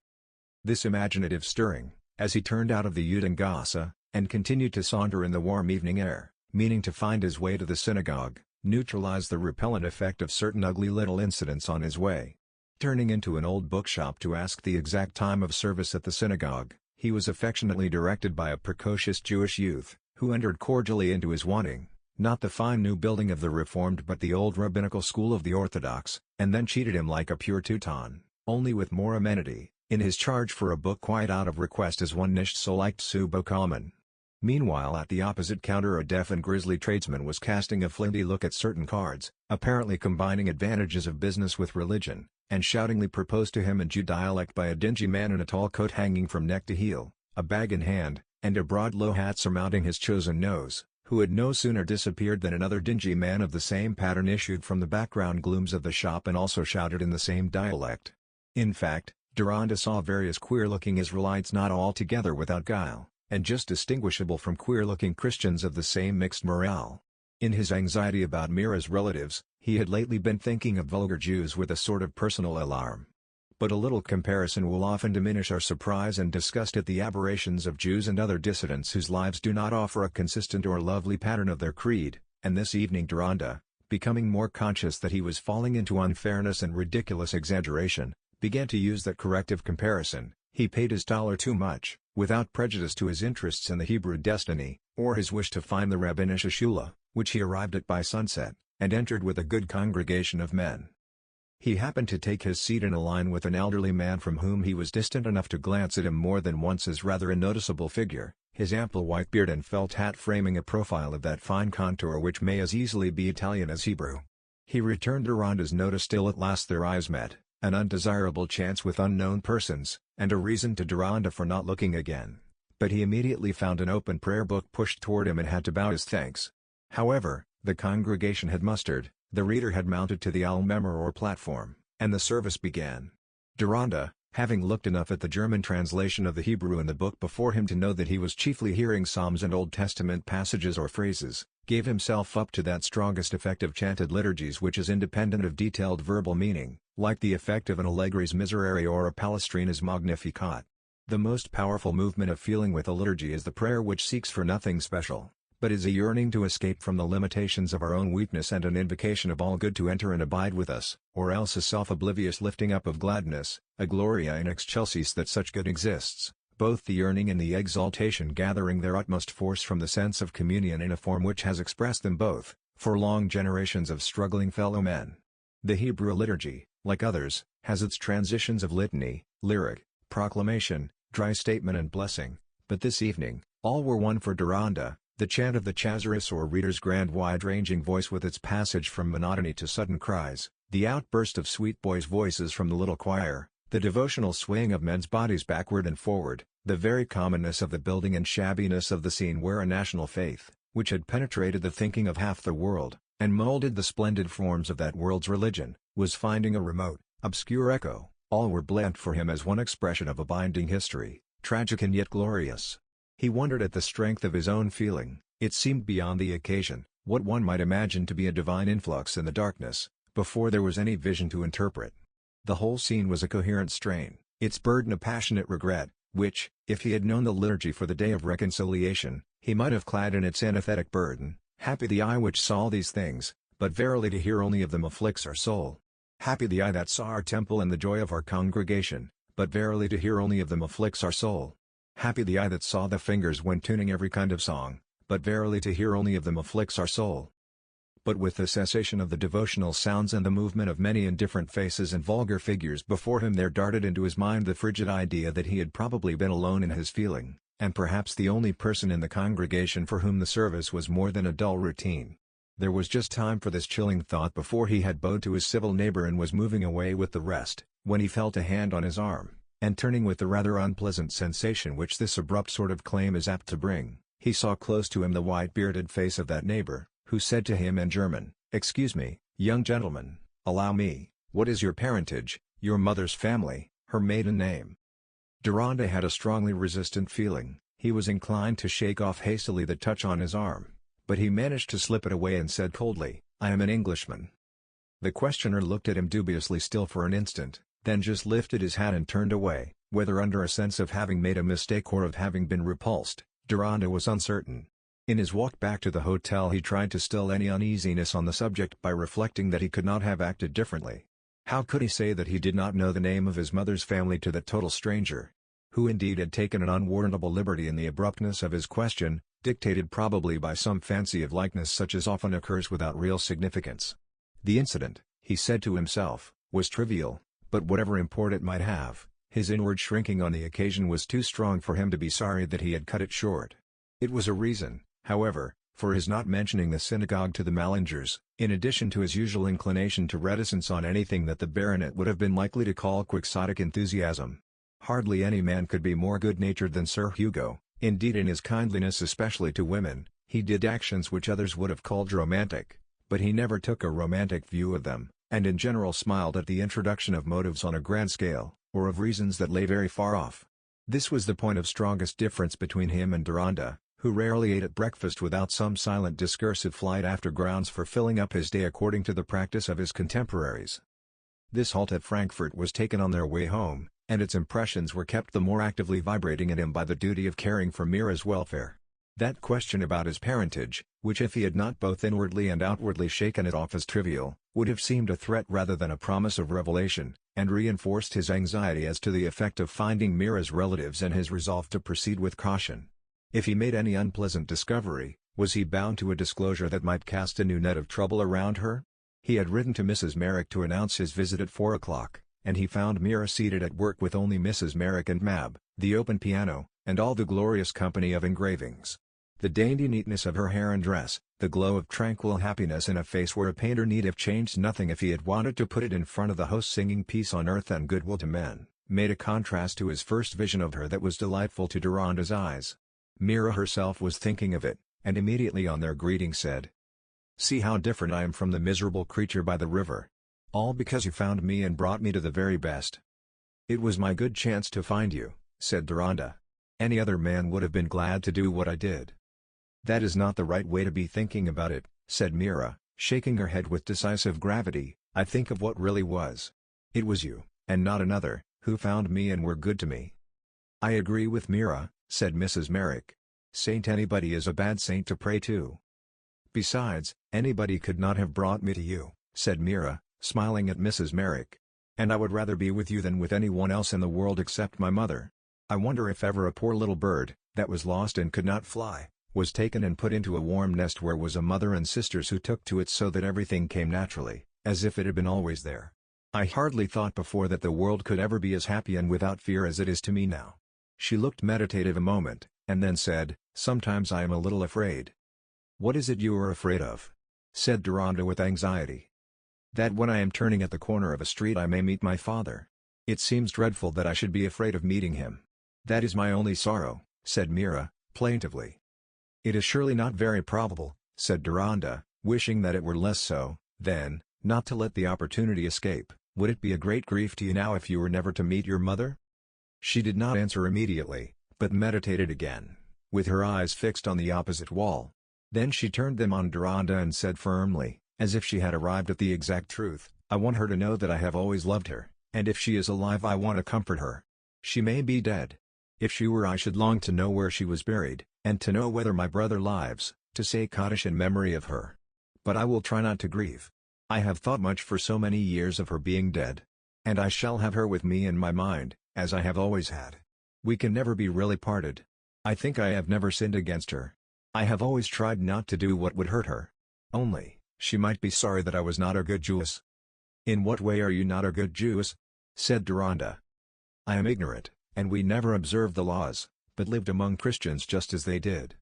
This imaginative stirring, as he turned out of the Udangasa, and continued to saunter in the warm evening air, meaning to find his way to the synagogue, neutralized the repellent effect of certain ugly little incidents on his way. Turning into an old bookshop to ask the exact time of service at the synagogue, he was affectionately directed by a precocious Jewish youth, who entered cordially into his wanting, not the fine new building of the Reformed but the old rabbinical school of the Orthodox, and then cheated him like a pure Teuton, only with more amenity, in his charge for a book quite out of request as one nicht so liked Subo common. Meanwhile at the opposite counter a deaf and grisly tradesman was casting a flinty look at certain cards, apparently combining advantages of business with religion, and shoutingly proposed to him in Jew dialect by a dingy man in a tall coat hanging from neck to heel, a bag in hand, and a broad low hat surmounting his chosen nose, who had no sooner disappeared than another dingy man of the same pattern issued from the background glooms of the shop and also shouted in the same dialect. In fact, Deronda saw various queer-looking Israelites not altogether without guile, and just distinguishable from queer-looking Christians of the same mixed morale. In his anxiety about Mira's relatives, he had lately been thinking of vulgar Jews with a sort of personal alarm. But a little comparison will often diminish our surprise and disgust at the aberrations of Jews and other dissidents whose lives do not offer a consistent or lovely pattern of their creed, and this evening Deronda, becoming more conscious that he was falling into unfairness and ridiculous exaggeration, began to use that corrective comparison. He paid his dollar too much, without prejudice to his interests in the Hebrew destiny, or his wish to find the rabbinish shula, which he arrived at by sunset, and entered with a good congregation of men. He happened to take his seat in a line with an elderly man from whom he was distant enough to glance at him more than once as rather a noticeable figure, his ample white beard and felt hat framing a profile of that fine contour which may as easily be Italian as Hebrew. He returned Deronda's notice till at last their eyes met, an undesirable chance with unknown persons, and a reason to Deronda for not looking again. But he immediately found an open prayer book pushed toward him and had to bow his thanks. However, the congregation had mustered, the reader had mounted to the almemor or platform, and the service began. Deronda, Having looked enough at the German translation of the Hebrew in the book before him to know that he was chiefly hearing Psalms and Old Testament passages or phrases, gave himself up to that strongest effect of chanted liturgies which is independent of detailed verbal meaning, like the effect of an Allegri's Miserere or a Palestrina's Magnificat. The most powerful movement of feeling with a liturgy is the prayer which seeks for nothing special, but is a yearning to escape from the limitations of our own weakness and an invocation of all good to enter and abide with us, or else a self-oblivious lifting up of gladness, a gloria in excelsis that such good exists, both the yearning and the exaltation gathering their utmost force from the sense of communion in a form which has expressed them both, for long generations of struggling fellow men. The Hebrew liturgy, like others, has its transitions of litany, lyric, proclamation, dry statement and blessing, but this evening, all were one for Deronda. The chant of the Chazaris or reader's grand wide-ranging voice with its passage from monotony to sudden cries, the outburst of sweet boys' voices from the little choir, the devotional swaying of men's bodies backward and forward, the very commonness of the building and shabbiness of the scene where a national faith, which had penetrated the thinking of half the world, and molded the splendid forms of that world's religion, was finding a remote, obscure echo. All were blent for him as one expression of a binding history, tragic and yet glorious. He wondered at the strength of his own feeling. It seemed beyond the occasion, what one might imagine to be a divine influx in the darkness, before there was any vision to interpret. The whole scene was a coherent strain, its burden a passionate regret, which, if he had known the liturgy for the day of reconciliation, he might have clad in its antithetic burden. Happy the eye which saw these things, but verily to hear only of them afflicts our soul. Happy the eye that saw our temple and the joy of our congregation, but verily to hear only of them afflicts our soul. Happy the eye that saw the fingers when tuning every kind of song, but verily to hear only of them afflicts our soul. But with the cessation of the devotional sounds and the movement of many indifferent faces and vulgar figures before him there darted into his mind the frigid idea that he had probably been alone in his feeling, and perhaps the only person in the congregation for whom the service was more than a dull routine. There was just time for this chilling thought before he had bowed to his civil neighbor and was moving away with the rest, when he felt a hand on his arm. And turning with the rather unpleasant sensation which this abrupt sort of claim is apt to bring, he saw close to him the white-bearded face of that neighbor, who said to him in German, "Excuse me, young gentleman, allow me, what is your parentage, your mother's family, her maiden name?" Deronda had a strongly resistant feeling. He was inclined to shake off hastily the touch on his arm, but he managed to slip it away and said coldly, "I am an Englishman." The questioner looked at him dubiously still for an instant, then just lifted his hat and turned away, whether under a sense of having made a mistake or of having been repulsed. Deronda was uncertain. In his walk back to the hotel he tried to still any uneasiness on the subject by reflecting that he could not have acted differently. How could he say that he did not know the name of his mother's family to that total stranger? Who indeed had taken an unwarrantable liberty in the abruptness of his question, dictated probably by some fancy of likeness such as often occurs without real significance. The incident, he said to himself, was trivial, but whatever import it might have, his inward shrinking on the occasion was too strong for him to be sorry that he had cut it short. It was a reason, however, for his not mentioning the synagogue to the Mallingers, in addition to his usual inclination to reticence on anything that the baronet would have been likely to call quixotic enthusiasm. Hardly any man could be more good-natured than Sir Hugo. Indeed, in his kindliness especially to women, he did actions which others would have called romantic, but he never took a romantic view of them, and in general smiled at the introduction of motives on a grand scale, or of reasons that lay very far off. This was the point of strongest difference between him and Deronda, who rarely ate at breakfast without some silent discursive flight after grounds for filling up his day according to the practice of his contemporaries. This halt at Frankfurt was taken on their way home, and its impressions were kept the more actively vibrating in him by the duty of caring for Mira's welfare. That question about his parentage, which if he had not both inwardly and outwardly shaken it off as trivial, would have seemed a threat rather than a promise of revelation, and reinforced his anxiety as to the effect of finding Mira's relatives and his resolve to proceed with caution. If he made any unpleasant discovery, was he bound to a disclosure that might cast a new net of trouble around her? He had written to Mrs. Merrick to announce his visit at 4 o'clock, and he found Mira seated at work with only Mrs. Merrick and Mab, the open piano, and all the glorious company of engravings. The dainty neatness of her hair and dress, the glow of tranquil happiness in a face where a painter need have changed nothing if he had wanted to put it in front of the host singing peace on earth and goodwill to men, made a contrast to his first vision of her that was delightful to Deronda's eyes. Mira herself was thinking of it, and immediately on their greeting said, "See how different I am from the miserable creature by the river. All because you found me and brought me to the very best." "It was my good chance to find you," said Deronda. "Any other man would have been glad to do what I did." "That is not the right way to be thinking about it," said Mira, shaking her head with decisive gravity. "I think of what really was. It was you, and not another, who found me and were good to me." "I agree with Mira," said Mrs. Merrick. "Saint anybody is a bad saint to pray to." "Besides, anybody could not have brought me to you," said Mira, smiling at Mrs. Merrick. "And I would rather be with you than with anyone else in the world except my mother. I wonder if ever a poor little bird, that was lost and could not fly, was taken and put into a warm nest where was a mother and sisters who took to it so that everything came naturally, as if it had been always there. I hardly thought before that the world could ever be as happy and without fear as it is to me now." She looked meditative a moment, and then said, "Sometimes I am a little afraid." "What is it you are afraid of?" said Deronda with anxiety. "That when I am turning at the corner of a street I may meet my father. It seems dreadful that I should be afraid of meeting him. That is my only sorrow," said Mira, plaintively. "It is surely not very probable," said Deronda, wishing that it were less so. "Then, not to let the opportunity escape, would it be a great grief to you now if you were never to meet your mother?" She did not answer immediately, but meditated again, with her eyes fixed on the opposite wall. Then she turned them on Deronda and said firmly, as if she had arrived at the exact truth, "I want her to know that I have always loved her, and if she is alive I want to comfort her. She may be dead. If she were I should long to know where she was buried, and to know whether my brother lives, to say Kaddish in memory of her. But I will try not to grieve. I have thought much for so many years of her being dead. And I shall have her with me in my mind, as I have always had. We can never be really parted. I think I have never sinned against her. I have always tried not to do what would hurt her. Only, she might be sorry that I was not a good Jewess." "In what way are you not a good Jewess?" said Deronda. "I am ignorant, and we never observed the laws, but lived among Christians just as they did.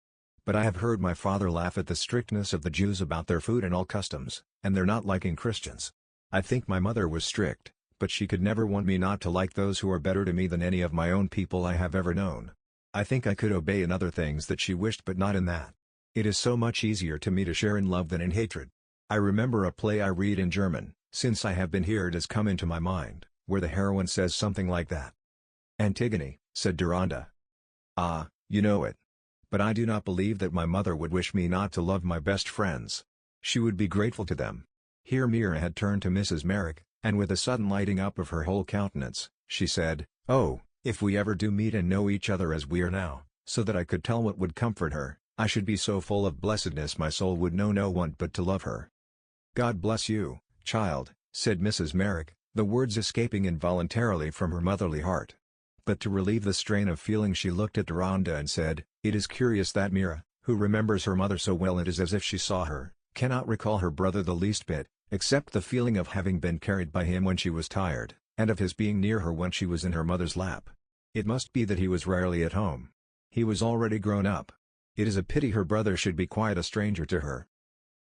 But I have heard my father laugh at the strictness of the Jews about their food and all customs, and their not liking Christians. I think my mother was strict, but she could never want me not to like those who are better to me than any of my own people I have ever known. I think I could obey in other things that she wished but not in that. It is so much easier to me to share in love than in hatred. I remember a play I read in German, since I have been here it has come into my mind, where the heroine says something like that." "Antigone," said Deronda. "Ah, you know it. But I do not believe that my mother would wish me not to love my best friends. She would be grateful to them." Here Mira had turned to Mrs. Merrick, and with a sudden lighting up of her whole countenance, she said, "Oh, if we ever do meet and know each other as we are now, so that I could tell what would comfort her, I should be so full of blessedness my soul would know no want but to love her." "God bless you, child," said Mrs. Merrick, the words escaping involuntarily from her motherly heart. But to relieve the strain of feeling she looked at Deronda and said, "It is curious that Mira, who remembers her mother so well it is as if she saw her, cannot recall her brother the least bit, except the feeling of having been carried by him when she was tired, and of his being near her when she was in her mother's lap. It must be that he was rarely at home. He was already grown up. It is a pity her brother should be quite a stranger to her."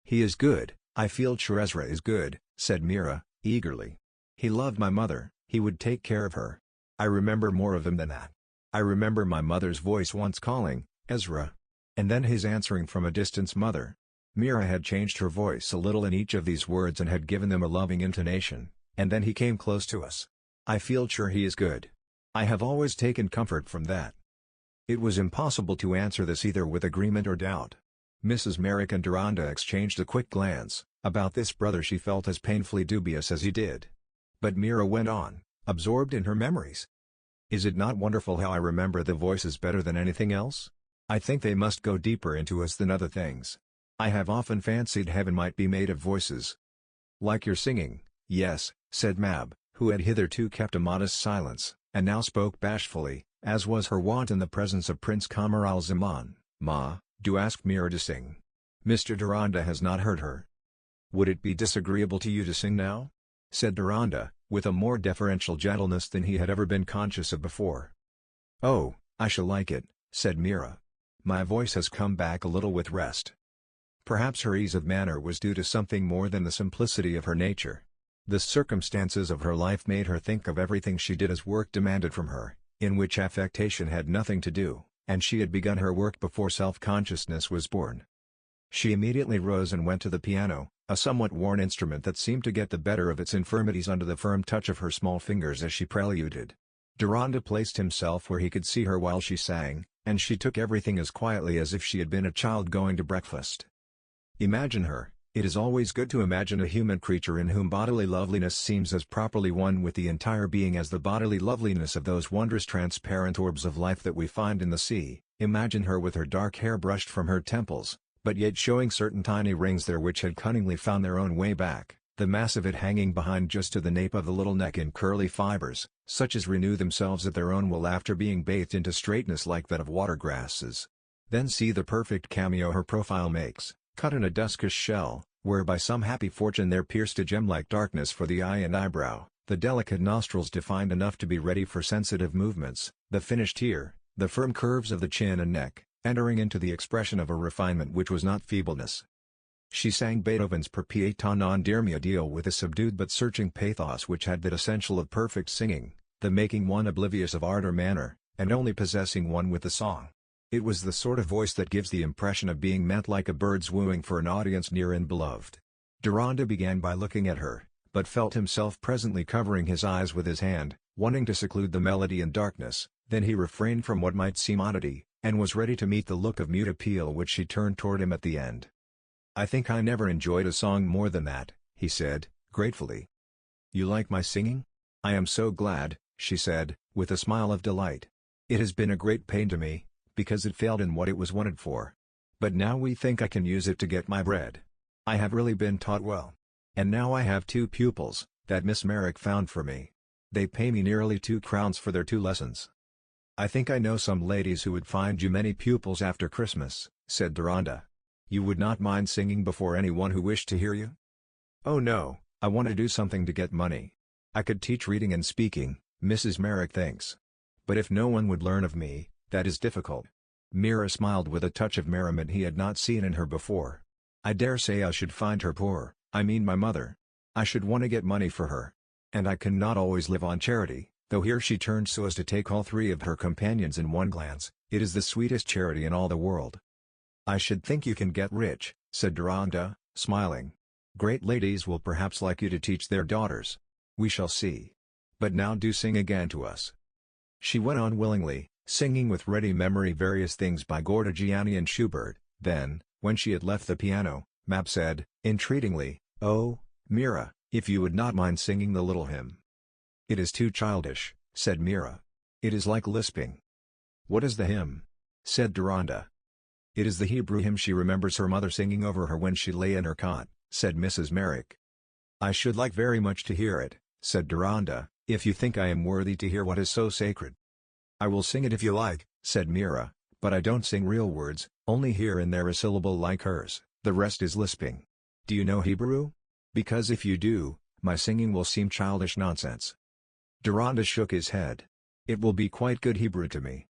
"He is good, I feel sure Ezra is good," said Mira, eagerly. "He loved my mother, he would take care of her. I remember more of him than that. I remember my mother's voice once calling, 'Ezra,' and then his answering from a distance, 'Mother.'" Mira had changed her voice a little in each of these words and had given them a loving intonation, "and then he came close to us. I feel sure he is good. I have always taken comfort from that." It was impossible to answer this either with agreement or doubt. Mrs. Merrick and Deronda exchanged a quick glance. About this brother she felt as painfully dubious as he did. But Mira went on, absorbed in her memories. "Is it not wonderful how I remember the voices better than anything else? I think they must go deeper into us than other things. I have often fancied heaven might be made of voices." "Like your singing, yes," said Mab, who had hitherto kept a modest silence, and now spoke bashfully, as was her wont in the presence of Prince Camaralzaman. "Ma, do ask Mira to sing. Mr. Deronda has not heard her." "Would it be disagreeable to you to sing now?" said Deronda, with a more deferential gentleness than he had ever been conscious of before. "Oh, I shall like it," said Mira. "My voice has come back a little with rest." Perhaps her ease of manner was due to something more than the simplicity of her nature. The circumstances of her life made her think of everything she did as work demanded from her, in which affectation had nothing to do, and she had begun her work before self-consciousness was born. She immediately rose and went to the piano, a somewhat worn instrument that seemed to get the better of its infirmities under the firm touch of her small fingers as she preluded. Deronda placed himself where he could see her while she sang, and she took everything as quietly as if she had been a child going to breakfast. Imagine her. It is always good to imagine a human creature in whom bodily loveliness seems as properly one with the entire being as the bodily loveliness of those wondrous transparent orbs of life that we find in the sea. Imagine her with her dark hair brushed from her temples, but yet showing certain tiny rings there which had cunningly found their own way back, the mass of it hanging behind just to the nape of the little neck in curly fibers, such as renew themselves at their own will after being bathed into straightness like that of water grasses. Then see the perfect cameo her profile makes, cut in a duskish shell, where by some happy fortune there pierced a gem-like darkness for the eye and eyebrow, the delicate nostrils defined enough to be ready for sensitive movements, the finished ear, the firm curves of the chin and neck, entering into the expression of a refinement which was not feebleness. She sang Beethoven's Per pietà non dirmi addio with a subdued but searching pathos which had that essential of perfect singing, the making one oblivious of art or manner, and only possessing one with the song. It was the sort of voice that gives the impression of being meant like a bird's wooing for an audience near and beloved. Deronda began by looking at her, but felt himself presently covering his eyes with his hand, wanting to seclude the melody in darkness. Then he refrained from what might seem oddity, and was ready to meet the look of mute appeal which she turned toward him at the end. "I think I never enjoyed a song more than that," he said, gratefully. "You like my singing? I am so glad," she said, with a smile of delight. "It has been a great pain to me, because it failed in what it was wanted for. But now we think I can use it to get my bread. I have really been taught well. And now I have 2 pupils, that Miss Merrick found for me. They pay me nearly 2 crowns for their 2 lessons." "I think I know some ladies who would find you many pupils after Christmas," said Deronda. "You would not mind singing before anyone who wished to hear you?" "Oh no, I want to do something to get money. I could teach reading and speaking, Mrs. Merrick thinks. But if no one would learn of me, that is difficult." Mira smiled with a touch of merriment he had not seen in her before. "I dare say I should find her poor, I mean my mother. I should want to get money for her. And I cannot always live on charity, though." Here she turned so as to take all 3 of her companions in one glance. "It is the sweetest charity in all the world." "I should think you can get rich," said Deronda, smiling. "Great ladies will perhaps like you to teach their daughters. We shall see. But now do sing again to us." She went on willingly, singing with ready memory various things by Giugiani and Schubert. Then, when she had left the piano, Mab said, entreatingly, "Oh, Mira, if you would not mind singing the little hymn." "It is too childish," said Mira. "It is like lisping." "What is the hymn?" said Deronda. "It is the Hebrew hymn she remembers her mother singing over her when she lay in her cot," said Mrs. Merrick. "I should like very much to hear it," said Deronda, "if you think I am worthy to hear what is so sacred." "I will sing it if you like," said Mira, "but I don't sing real words, only here and there a syllable like hers, the rest is lisping. Do you know Hebrew? Because if you do, my singing will seem childish nonsense." Deronda shook his head. "It will be quite good Hebrew to me."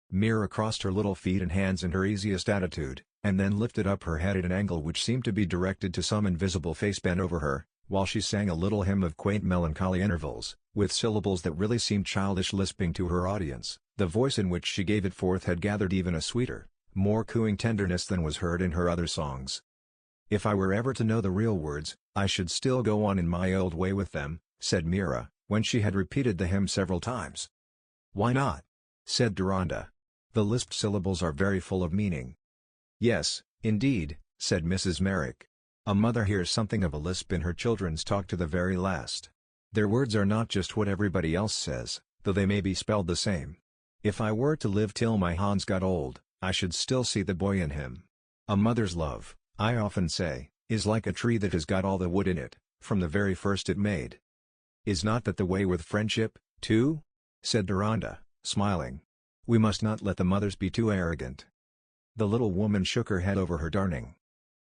Mira crossed her little feet and hands in her easiest attitude, and then lifted up her head at an angle which seemed to be directed to some invisible face bent over her, while she sang a little hymn of quaint melancholy intervals, with syllables that really seemed childish lisping to her audience. The voice in which she gave it forth had gathered even a sweeter, more cooing tenderness than was heard in her other songs. "If I were ever to know the real words, I should still go on in my old way with them," said Mira, when she had repeated the hymn several times. "Why not?" said Deronda. "The lisped syllables are very full of meaning." "Yes, indeed," said Mrs. Merrick. "A mother hears something of a lisp in her children's talk to the very last. Their words are not just what everybody else says, though they may be spelled the same. If I were to live till my Hans got old, I should still see the boy in him. A mother's love, I often say, is like a tree that has got all the wood in it, from the very first it made." "Is not that the way with friendship, too?" said Deronda, smiling. "We must not let the mothers be too arrogant." The little woman shook her head over her darning.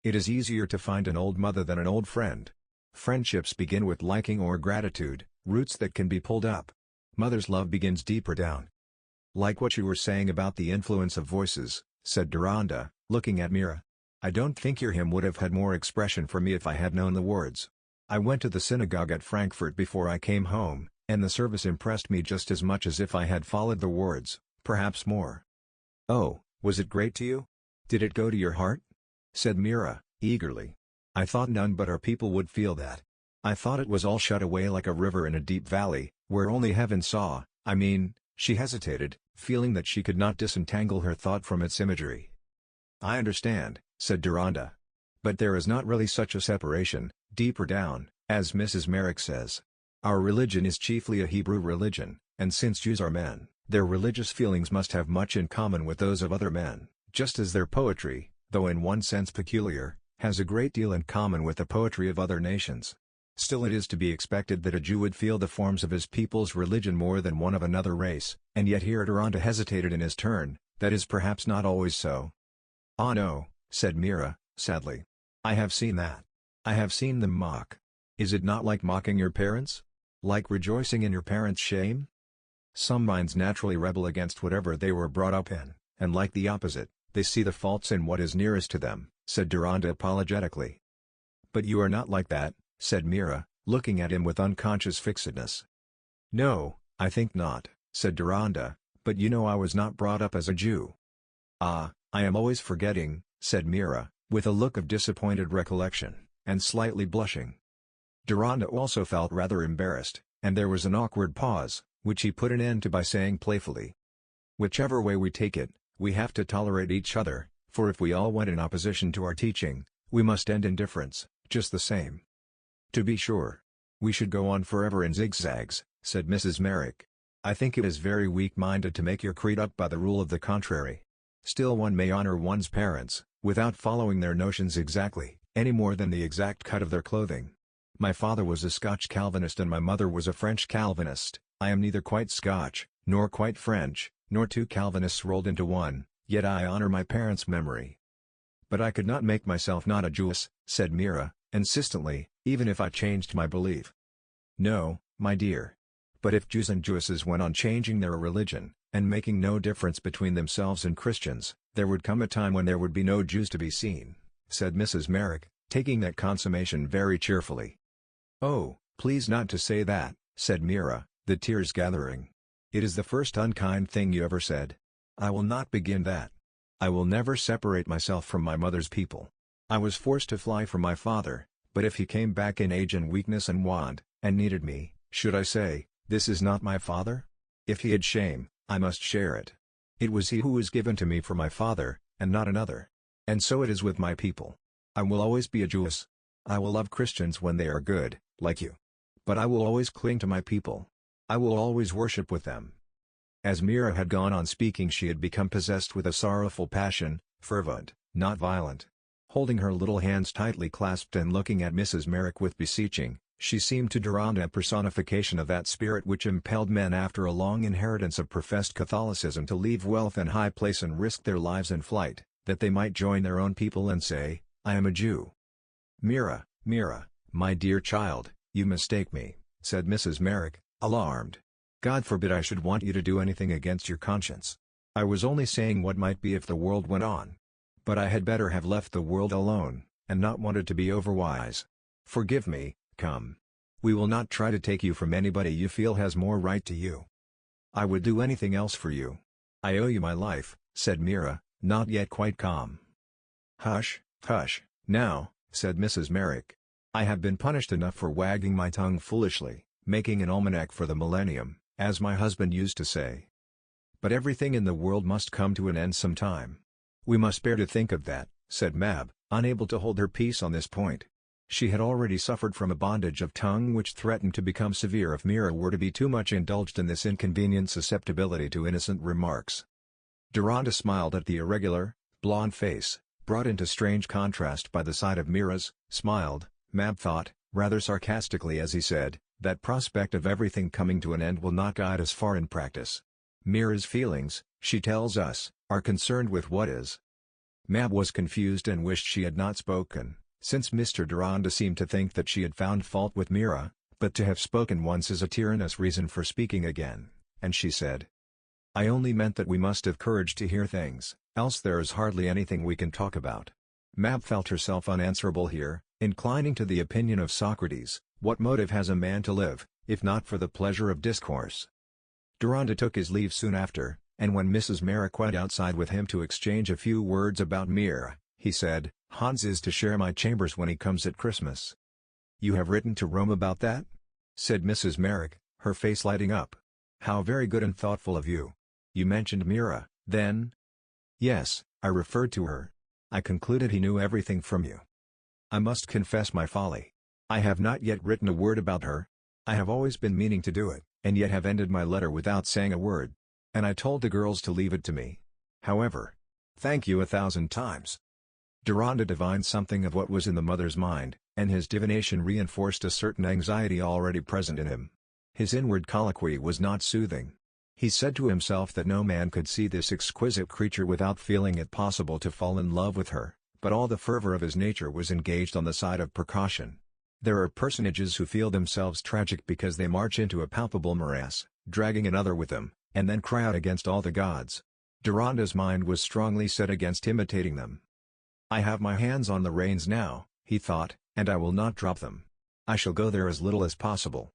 "It is easier to find an old mother than an old friend. Friendships begin with liking or gratitude, roots that can be pulled up. Mother's love begins deeper down." "Like what you were saying about the influence of voices," said Deronda, looking at Mira. "I don't think your hymn would have had more expression for me if I had known the words. I went to the synagogue at Frankfurt before I came home, and the service impressed me just as much as if I had followed the words, perhaps more." "Oh, was it great to you? Did it go to your heart?" said Mira, eagerly. "I thought none but our people would feel that. I thought it was all shut away like a river in a deep valley, where only heaven saw. I mean, she hesitated, feeling that she could not disentangle her thought from its imagery. I understand, said Deronda. But there is not really such a separation, deeper down, as Mrs. Merrick says. Our religion is chiefly a Hebrew religion, and since Jews are men, their religious feelings must have much in common with those of other men, just as their poetry, though in one sense peculiar, has a great deal in common with the poetry of other nations. Still, it is to be expected that a Jew would feel the forms of his people's religion more than one of another race, and yet here Deronda hesitated in his turn. That is perhaps not always so. Ah no, said Mira, sadly. I have seen that. I have seen them mock. Is it not like mocking your parents? Like rejoicing in your parents' shame? Some minds naturally rebel against whatever they were brought up in, and like the opposite, they see the faults in what is nearest to them, said Deronda apologetically. But you are not like that, said Mira, looking at him with unconscious fixedness. No, I think not, said Deronda, but you know I was not brought up as a Jew. Ah, I am always forgetting, said Mira, with a look of disappointed recollection, and slightly blushing. Deronda also felt rather embarrassed, and there was an awkward pause, which he put an end to by saying playfully, whichever way we take it, we have to tolerate each other, for if we all went in opposition to our teaching, we must end in difference, just the same. To be sure. We should go on forever in zigzags, said Mrs. Merrick. I think it is very weak-minded to make your creed up by the rule of the contrary. Still, one may honor one's parents, without following their notions exactly, any more than the exact cut of their clothing. My father was a Scotch Calvinist and my mother was a French Calvinist. I am neither quite Scotch, nor quite French, nor two Calvinists rolled into one, yet I honor my parents' memory. But I could not make myself not a Jewess, said Mira, insistently, even if I changed my belief. No, my dear. But if Jews and Jewesses went on changing their religion, and making no difference between themselves and Christians, there would come a time when there would be no Jews to be seen, said Mrs. Merrick, taking that consummation very cheerfully. Oh, please not to say that, said Mira, the tears gathering. It is the first unkind thing you ever said. I will not begin that. I will never separate myself from my mother's people. I was forced to fly from my father, but if he came back in age and weakness and want, and needed me, should I say, this is not my father? If he had shame, I must share it. It was he who was given to me for my father, and not another. And so it is with my people. I will always be a Jewess. I will love Christians when they are good, like you. But I will always cling to my people. I will always worship with them. As Mira had gone on speaking, she had become possessed with a sorrowful passion, fervent, not violent. Holding her little hands tightly clasped and looking at Mrs. Merrick with beseeching, she seemed to Deronda a personification of that spirit which impelled men after a long inheritance of professed Catholicism to leave wealth and high place and risk their lives in flight, that they might join their own people and say, I am a Jew. Mira, my dear child, you mistake me, said Mrs. Merrick, alarmed. God forbid I should want you to do anything against your conscience. I was only saying what might be if the world went on. But I had better have left the world alone, and not wanted to be overwise. Forgive me, come. We will not try to take you from anybody you feel has more right to you. I would do anything else for you. I owe you my life, said Mira, not yet quite calm. Hush, now, said Mrs. Merrick. I have been punished enough for wagging my tongue foolishly, making an almanac for the millennium, as my husband used to say. But everything in the world must come to an end sometime. We must bear to think of that, said Mab, unable to hold her peace on this point. She had already suffered from a bondage of tongue which threatened to become severe if Mira were to be too much indulged in this inconvenient susceptibility to innocent remarks. Deronda smiled at the irregular, blonde face, brought into strange contrast by the sight of Mira's, smiled, Mab thought, rather sarcastically as he said, that prospect of everything coming to an end will not guide us far in practice. Mira's feelings, she tells us, are concerned with what is. Mab was confused and wished she had not spoken, since Mr. Deronda seemed to think that she had found fault with Mira, but to have spoken once is a tyrannous reason for speaking again, and she said, I only meant that we must have courage to hear things, else there is hardly anything we can talk about. Mab felt herself unanswerable here, inclining to the opinion of Socrates, what motive has a man to live, if not for the pleasure of discourse? Deronda took his leave soon after, and when Mrs. Merrick went outside with him to exchange a few words about Mira, he said, Hans is to share my chambers when he comes at Christmas. You have written to Rome about that? Said Mrs. Merrick, her face lighting up. How very good and thoughtful of you. You mentioned Mira, then? Yes, I referred to her. I concluded he knew everything from you. I must confess my folly. I have not yet written a word about her. I have always been meaning to do it, and yet have ended my letter without saying a word. And I told the girls to leave it to me. However, thank you 1,000 times. Deronda divined something of what was in the mother's mind, and his divination reinforced a certain anxiety already present in him. His inward colloquy was not soothing. He said to himself that no man could see this exquisite creature without feeling it possible to fall in love with her, but all the fervor of his nature was engaged on the side of precaution. There are personages who feel themselves tragic because they march into a palpable morass, dragging another with them, and then cry out against all the gods. Deronda's mind was strongly set against imitating them. I have my hands on the reins now, he thought, and I will not drop them. I shall go there as little as possible.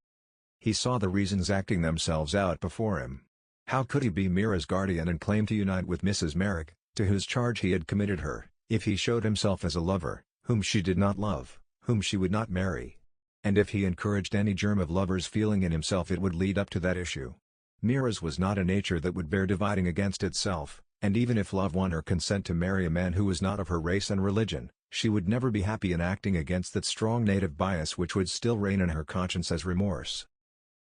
He saw the reasons acting themselves out before him. How could he be Mira's guardian and claim to unite with Mrs. Merrick, to whose charge he had committed her, if he showed himself as a lover, whom she did not love, whom she would not marry? And if he encouraged any germ of lover's feeling in himself, it would lead up to that issue. Mira's was not a nature that would bear dividing against itself, and even if love won her consent to marry a man who was not of her race and religion, she would never be happy in acting against that strong native bias which would still reign in her conscience as remorse.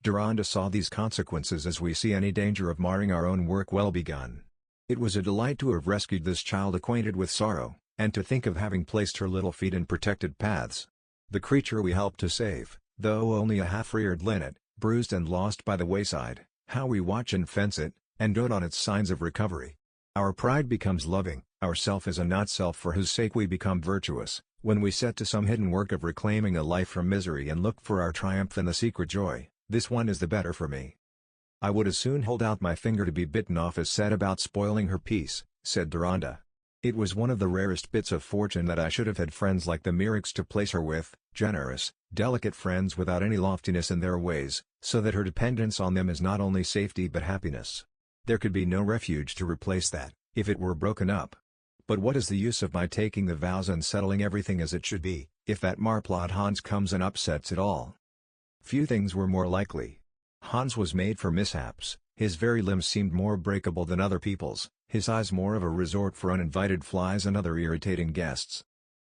Deronda saw these consequences as we see any danger of marring our own work well begun. It was a delight to have rescued this child acquainted with sorrow, and to think of having placed her little feet in protected paths. The creature we helped to save, though only a half-reared linnet, bruised and lost by the wayside, how we watch and fence it, and dote on its signs of recovery. Our pride becomes loving, our self is a not-self for whose sake we become virtuous, when we set to some hidden work of reclaiming a life from misery and look for our triumph in the secret joy. This one is the better for me. I would as soon hold out my finger to be bitten off as set about spoiling her peace, said Deronda. It was one of the rarest bits of fortune that I should have had friends like the Merricks to place her with, generous, delicate friends without any loftiness in their ways, so that her dependence on them is not only safety but happiness. There could be no refuge to replace that, if it were broken up. But what is the use of my taking the vows and settling everything as it should be, if that marplot Hans comes and upsets it all? Few things were more likely. Hans was made for mishaps, his very limbs seemed more breakable than other people's, his eyes more of a resort for uninvited flies and other irritating guests.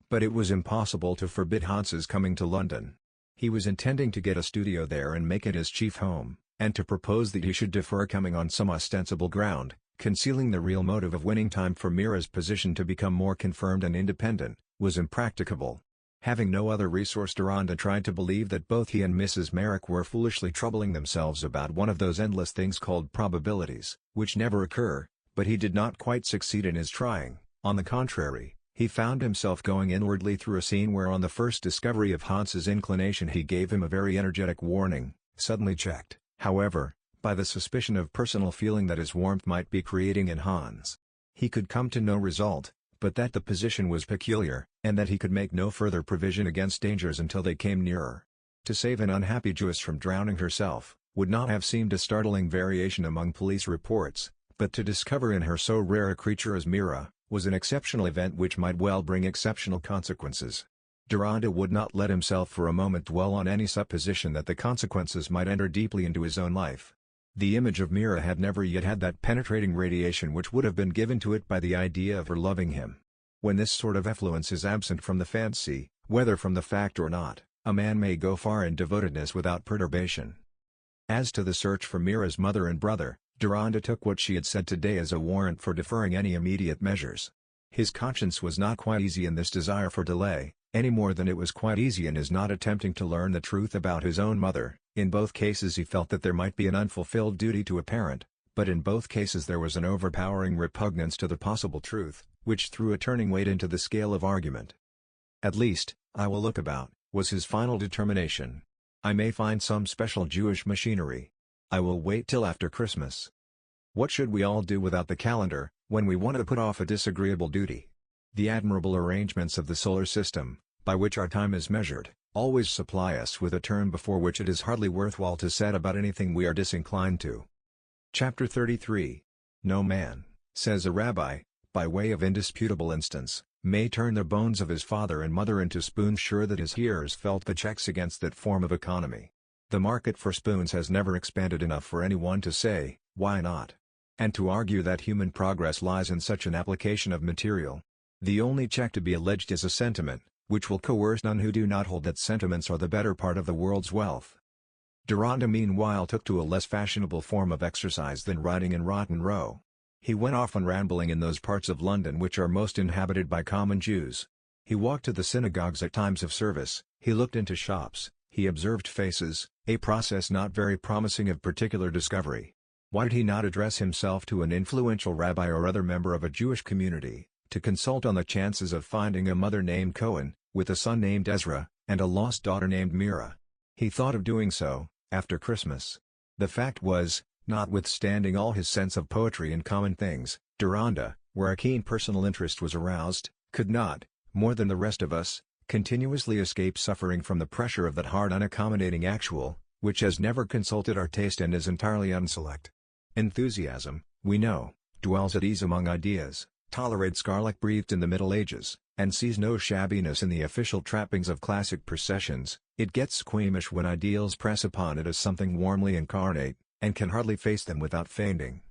But it was impossible to forbid Hans's coming to London. He was intending to get a studio there and make it his chief home, and to propose that he should defer coming on some ostensible ground, concealing the real motive of winning time for Mira's position to become more confirmed and independent, was impracticable. Having no other resource, Deronda tried to believe that both he and Mrs. Merrick were foolishly troubling themselves about one of those endless things called probabilities, which never occur, but he did not quite succeed in his trying. On the contrary, he found himself going inwardly through a scene where on the first discovery of Hans's inclination he gave him a very energetic warning, suddenly checked, however, by the suspicion of personal feeling that his warmth might be creating in Hans. He could come to no result, but that the position was peculiar, and that he could make no further provision against dangers until they came nearer. To save an unhappy Jewess from drowning herself, would not have seemed a startling variation among police reports, but to discover in her so rare a creature as Mira, was an exceptional event which might well bring exceptional consequences. Deronda would not let himself for a moment dwell on any supposition that the consequences might enter deeply into his own life. The image of Mira had never yet had that penetrating radiation which would have been given to it by the idea of her loving him. When this sort of effluence is absent from the fancy, whether from the fact or not, a man may go far in devotedness without perturbation. As to the search for Mira's mother and brother, Deronda took what she had said today as a warrant for deferring any immediate measures. His conscience was not quite easy in this desire for delay, any more than it was quite easy in his not attempting to learn the truth about his own mother. In both cases he felt that there might be an unfulfilled duty to a parent, but in both cases there was an overpowering repugnance to the possible truth, which threw a turning weight into the scale of argument. At least, I will look about, was his final determination. I may find some special Jewish machinery. I will wait till after Christmas. What should we all do without the calendar, when we want to put off a disagreeable duty? The admirable arrangements of the solar system, by which our time is measured, always supply us with a term before which it is hardly worthwhile to set about anything we are disinclined to. Chapter 33. No man, says a rabbi, by way of indisputable instance, may turn the bones of his father and mother into spoons sure that his hearers felt the checks against that form of economy. The market for spoons has never expanded enough for anyone to say, why not? And to argue that human progress lies in such an application of material. The only check to be alleged is a sentiment, which will coerce none who do not hold that sentiments are the better part of the world's wealth. Deronda meanwhile took to a less fashionable form of exercise than riding in Rotten Row. He went off on rambling in those parts of London which are most inhabited by common Jews. He walked to the synagogues at times of service, he looked into shops, he observed faces, a process not very promising of particular discovery. Why did he not address himself to an influential rabbi or other member of a Jewish community, to consult on the chances of finding a mother named Cohen, with a son named Ezra, and a lost daughter named Mira? He thought of doing so, after Christmas. The fact was, notwithstanding all his sense of poetry and common things, Deronda, where a keen personal interest was aroused, could not, more than the rest of us, continuously escape suffering from the pressure of that hard unaccommodating actual, which has never consulted our taste and is entirely unselect. Enthusiasm, we know, dwells at ease among ideas, tolerates garlic breathed in the Middle Ages, and sees no shabbiness in the official trappings of classic processions. It gets squeamish when ideals press upon it as something warmly incarnate, and can hardly face them without fainting.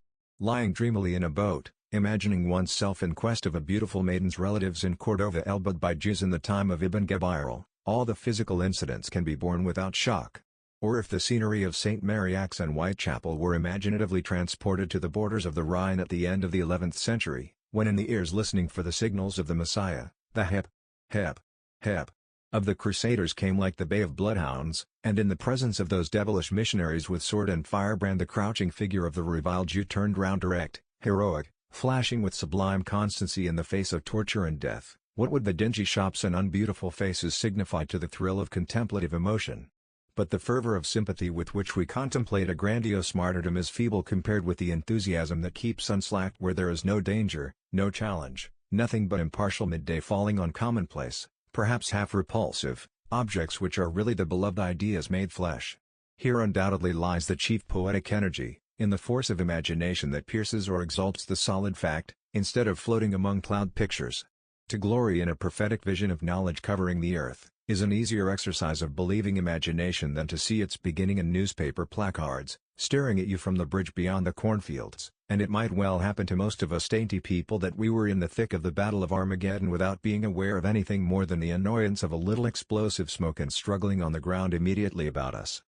Lying dreamily in a boat, imagining oneself in quest of a beautiful maiden's relatives in Cordova elbowed by Jews in the time of Ibn Gabirol, all the physical incidents can be borne without shock. Or if the scenery of St. Mary Axe and Whitechapel were imaginatively transported to the borders of the Rhine at the end of the 11th century, when in the ears listening for the signals of the Messiah, the hep, hep, hep of the Crusaders came like the bay of bloodhounds, and in the presence of those devilish missionaries with sword and firebrand the crouching figure of the reviled Jew turned round erect, heroic, flashing with sublime constancy in the face of torture and death, what would the dingy shops and unbeautiful faces signify to the thrill of contemplative emotion? But the fervor of sympathy with which we contemplate a grandiose martyrdom is feeble compared with the enthusiasm that keeps unslacked where there is no danger, no challenge, nothing but impartial midday falling on commonplace, perhaps half repulsive, objects which are really the beloved ideas made flesh. Here undoubtedly lies the chief poetic energy, in the force of imagination that pierces or exalts the solid fact, instead of floating among cloud pictures. To glory in a prophetic vision of knowledge covering the earth, is an easier exercise of believing imagination than to see its beginning in newspaper placards, staring at you from the bridge beyond the cornfields, and it might well happen to most of us dainty people that we were in the thick of the Battle of Armageddon without being aware of anything more than the annoyance of a little explosive smoke and struggling on the ground immediately about us.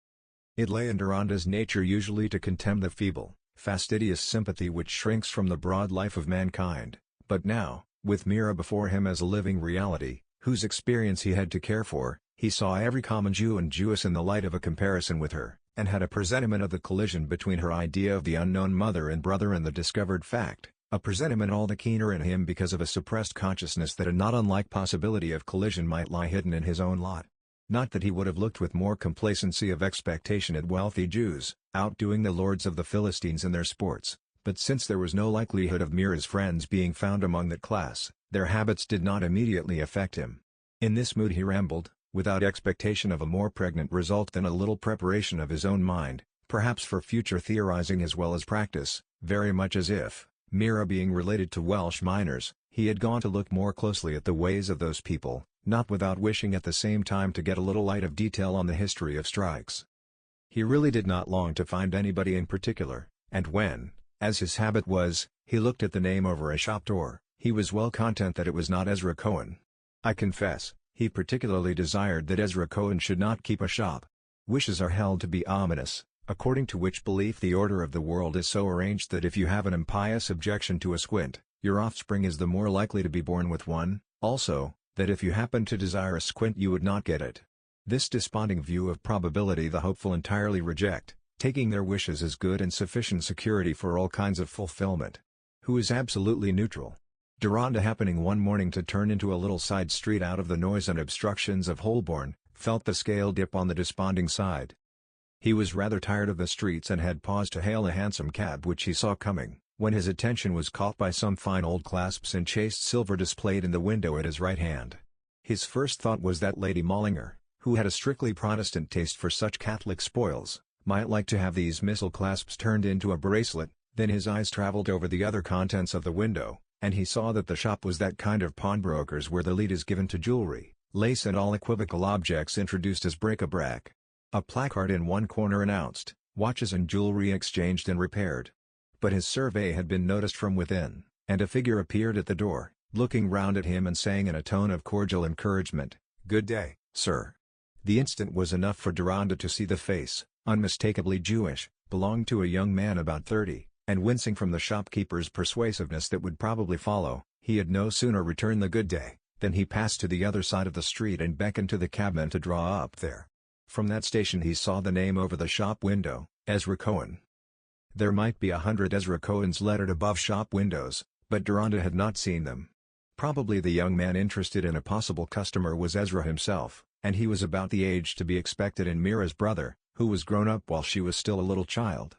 It lay in Deronda's nature usually to contemn the feeble, fastidious sympathy which shrinks from the broad life of mankind, but now, with Mira before him as a living reality, whose experience he had to care for, he saw every common Jew and Jewess in the light of a comparison with her, and had a presentiment of the collision between her idea of the unknown mother and brother and the discovered fact, a presentiment all the keener in him because of a suppressed consciousness that a not unlike possibility of collision might lie hidden in his own lot. Not that he would have looked with more complacency of expectation at wealthy Jews, outdoing the lords of the Philistines in their sports, but since there was no likelihood of Mira's friends being found among that class, their habits did not immediately affect him. In this mood he rambled, without expectation of a more pregnant result than a little preparation of his own mind, perhaps for future theorizing as well as practice, very much as if, Mira being related to Welsh miners, he had gone to look more closely at the ways of those people, not without wishing at the same time to get a little light of detail on the history of strikes. He really did not long to find anybody in particular, and when, as his habit was, he looked at the name over a shop door, he was well content that it was not Ezra Cohen. I confess, he particularly desired that Ezra Cohen should not keep a shop. Wishes are held to be ominous, according to which belief the order of the world is so arranged that if you have an impious objection to a squint, your offspring is the more likely to be born with one, also, that if you happen to desire a squint you would not get it. This desponding view of probability the hopeful entirely reject, taking their wishes as good and sufficient security for all kinds of fulfillment. Who is absolutely neutral? Deronda, happening one morning to turn into a little side street out of the noise and obstructions of Holborn, felt the scale dip on the desponding side. He was rather tired of the streets and had paused to hail a hansom cab which he saw coming, when his attention was caught by some fine old clasps in chased silver displayed in the window at his right hand. His first thought was that Lady Mallinger, who had a strictly Protestant taste for such Catholic spoils, might like to have these missile clasps turned into a bracelet. Then his eyes travelled over the other contents of the window, and he saw that the shop was that kind of pawnbrokers where the lead is given to jewelry, lace and all equivocal objects introduced as bric-a-brac. A placard in one corner announced, "Watches and jewelry exchanged and repaired." But his survey had been noticed from within, and a figure appeared at the door, looking round at him and saying in a tone of cordial encouragement, "Good day, sir." The instant was enough for Deronda to see the face, unmistakably Jewish, belonged to a young man about 30, and wincing from the shopkeeper's persuasiveness that would probably follow, he had no sooner returned the good day, than he passed to the other side of the street and beckoned to the cabman to draw up there. From that station he saw the name over the shop window, Ezra Cohen. There might be 100 Ezra Cohens lettered above shop windows, but Deronda had not seen them. Probably the young man interested in a possible customer was Ezra himself, and he was about the age to be expected in Mira's brother, who was grown up while she was still a little child.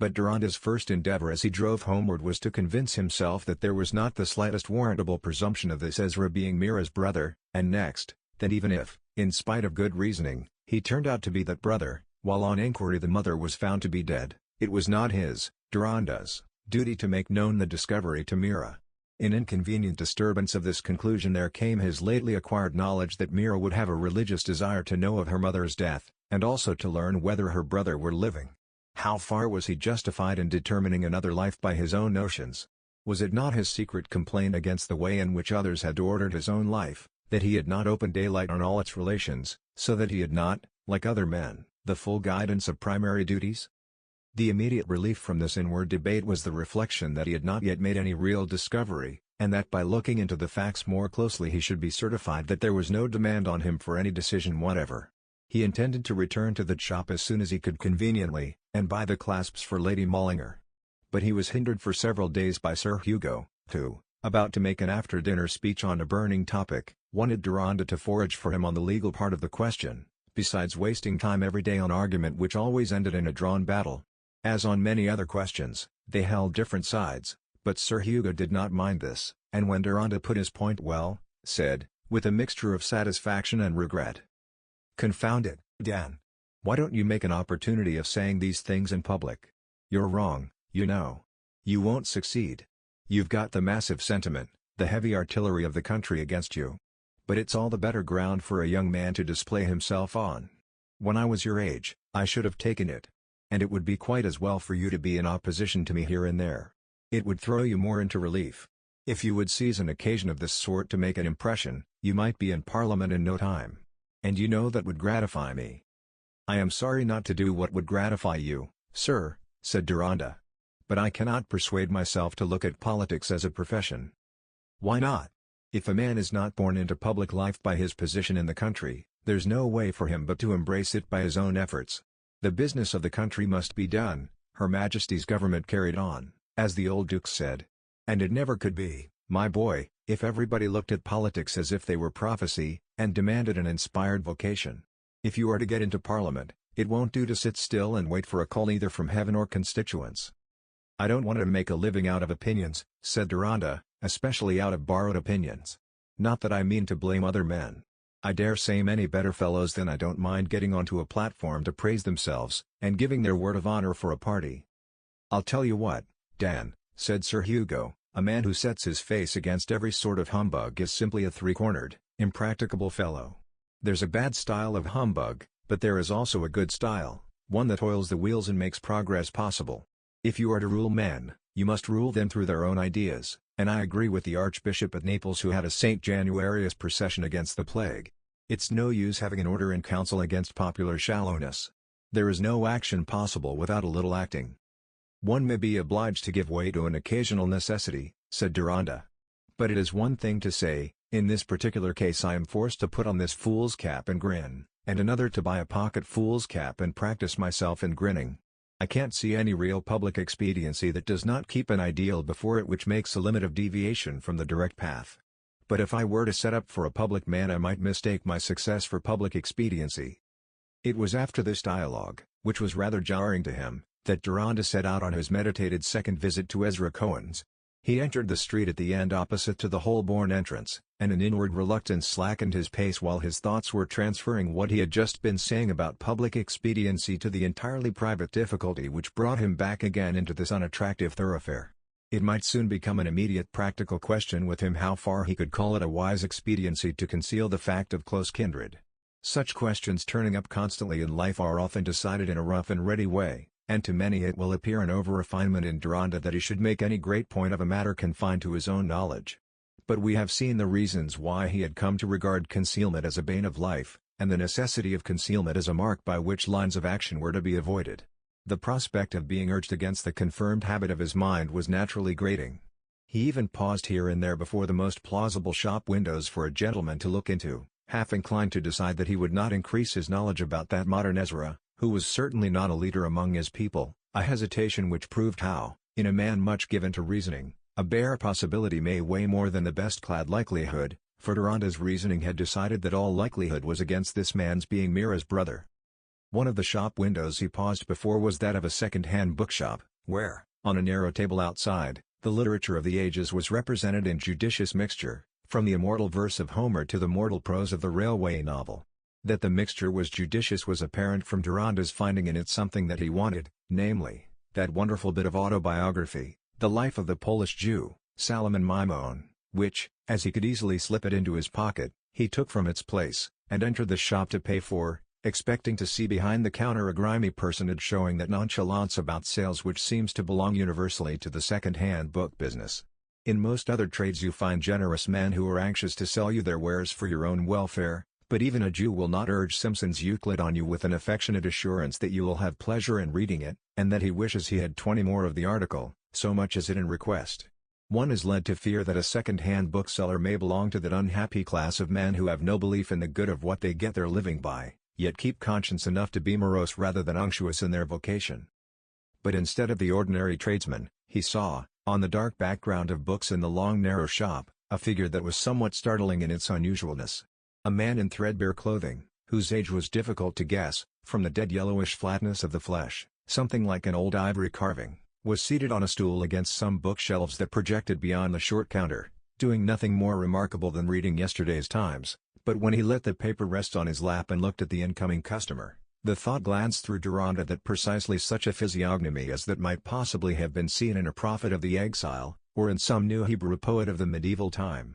But Deronda's first endeavor as he drove homeward was to convince himself that there was not the slightest warrantable presumption of this Ezra being Mira's brother, and next, that even if, in spite of good reasoning, he turned out to be that brother, while on inquiry the mother was found to be dead, it was not his, Deronda's, duty to make known the discovery to Mira. In inconvenient disturbance of this conclusion there came his lately acquired knowledge that Mira would have a religious desire to know of her mother's death, and also to learn whether her brother were living. How far was he justified in determining another life by his own notions? Was it not his secret complaint against the way in which others had ordered his own life, that he had not opened daylight on all its relations, so that he had not, like other men, the full guidance of primary duties? The immediate relief from this inward debate was the reflection that he had not yet made any real discovery, and that by looking into the facts more closely he should be certified that there was no demand on him for any decision whatever. He intended to return to the shop as soon as he could conveniently, and buy the clasps for Lady Mollinger. But he was hindered for several days by Sir Hugo, who, about to make an after-dinner speech on a burning topic, wanted Deronda to forage for him on the legal part of the question, besides wasting time every day on argument which always ended in a drawn battle. As on many other questions, they held different sides, but Sir Hugo did not mind this, and when Deronda put his point well, said, with a mixture of satisfaction and regret, "Confound it, Dan. Why don't you make an opportunity of saying these things in public? You're wrong, you know. You won't succeed. You've got the massive sentiment, the heavy artillery of the country against you. But it's all the better ground for a young man to display himself on. When I was your age, I should have taken it. And it would be quite as well for you to be in opposition to me here and there. It would throw you more into relief. If you would seize an occasion of this sort to make an impression, you might be in Parliament in no time. And you know that would gratify me." "I am sorry not to do what would gratify you, sir," said Deronda. "But I cannot persuade myself to look at politics as a profession." "Why not? If a man is not born into public life by his position in the country, there's no way for him but to embrace it by his own efforts. The business of the country must be done, Her Majesty's government carried on, as the old Duke said. And it never could be, my boy, if everybody looked at politics as if they were prophecy, and demanded an inspired vocation. If you are to get into Parliament, it won't do to sit still and wait for a call either from heaven or constituents." "I don't want to make a living out of opinions," said Deronda, "especially out of borrowed opinions. Not that I mean to blame other men. I dare say many better fellows than I don't mind getting onto a platform to praise themselves, and giving their word of honor for a party." "I'll tell you what, Dan," said Sir Hugo, "a man who sets his face against every sort of humbug is simply a three-cornered, impracticable fellow. There's a bad style of humbug, but there is also a good style, one that oils the wheels and makes progress possible. If you are to rule men, you must rule them through their own ideas, and I agree with the Archbishop at Naples who had a St. Januarius procession against the plague. It's no use having an order in council against popular shallowness. There is no action possible without a little acting." "One may be obliged to give way to an occasional necessity," said Deronda. "But it is one thing to say, in this particular case I am forced to put on this fool's cap and grin, and another to buy a pocket fool's cap and practice myself in grinning. I can't see any real public expediency that does not keep an ideal before it which makes a limit of deviation from the direct path. But if I were to set up for a public man I might mistake my success for public expediency." It was after this dialogue, which was rather jarring to him, that Deronda set out on his meditated second visit to Ezra Cohen's. He entered the street at the end opposite to the Holborn entrance, and an inward reluctance slackened his pace while his thoughts were transferring what he had just been saying about public expediency to the entirely private difficulty which brought him back again into this unattractive thoroughfare. It might soon become an immediate practical question with him how far he could call it a wise expediency to conceal the fact of close kindred. Such questions turning up constantly in life are often decided in a rough and ready way, and to many it will appear an over-refinement in Deronda that he should make any great point of a matter confined to his own knowledge. But we have seen the reasons why he had come to regard concealment as a bane of life, and the necessity of concealment as a mark by which lines of action were to be avoided. The prospect of being urged against the confirmed habit of his mind was naturally grating. He even paused here and there before the most plausible shop windows for a gentleman to look into, half inclined to decide that he would not increase his knowledge about that modern Ezra, who was certainly not a leader among his people, a hesitation which proved how, in a man much given to reasoning, a bare possibility may weigh more than the best-clad likelihood, for Deronda's reasoning had decided that all likelihood was against this man's being Mira's brother. One of the shop windows he paused before was that of a second-hand bookshop, where, on a narrow table outside, the literature of the ages was represented in judicious mixture, from the immortal verse of Homer to the mortal prose of the railway novel. That the mixture was judicious was apparent from Deronda's finding in it something that he wanted, namely, that wonderful bit of autobiography, The Life of the Polish Jew, Salomon Maimon, which, as he could easily slip it into his pocket, he took from its place, and entered the shop to pay for, expecting to see behind the counter a grimy personage showing that nonchalance about sales which seems to belong universally to the second-hand book business. In most other trades you find generous men who are anxious to sell you their wares for your own welfare, but even a Jew will not urge Simpson's Euclid on you with an affectionate assurance that you will have pleasure in reading it, and that he wishes he had 20 more of the article, so much is it in request. One is led to fear that a second-hand bookseller may belong to that unhappy class of men who have no belief in the good of what they get their living by, yet keep conscience enough to be morose rather than unctuous in their vocation. But instead of the ordinary tradesman, he saw, on the dark background of books in the long narrow shop, a figure that was somewhat startling in its unusualness. A man in threadbare clothing, whose age was difficult to guess, from the dead yellowish flatness of the flesh, something like an old ivory carving, was seated on a stool against some bookshelves that projected beyond the short counter, doing nothing more remarkable than reading yesterday's Times, but when he let the paper rest on his lap and looked at the incoming customer, the thought glanced through Deronda that precisely such a physiognomy as that might possibly have been seen in a prophet of the exile, or in some new Hebrew poet of the medieval time.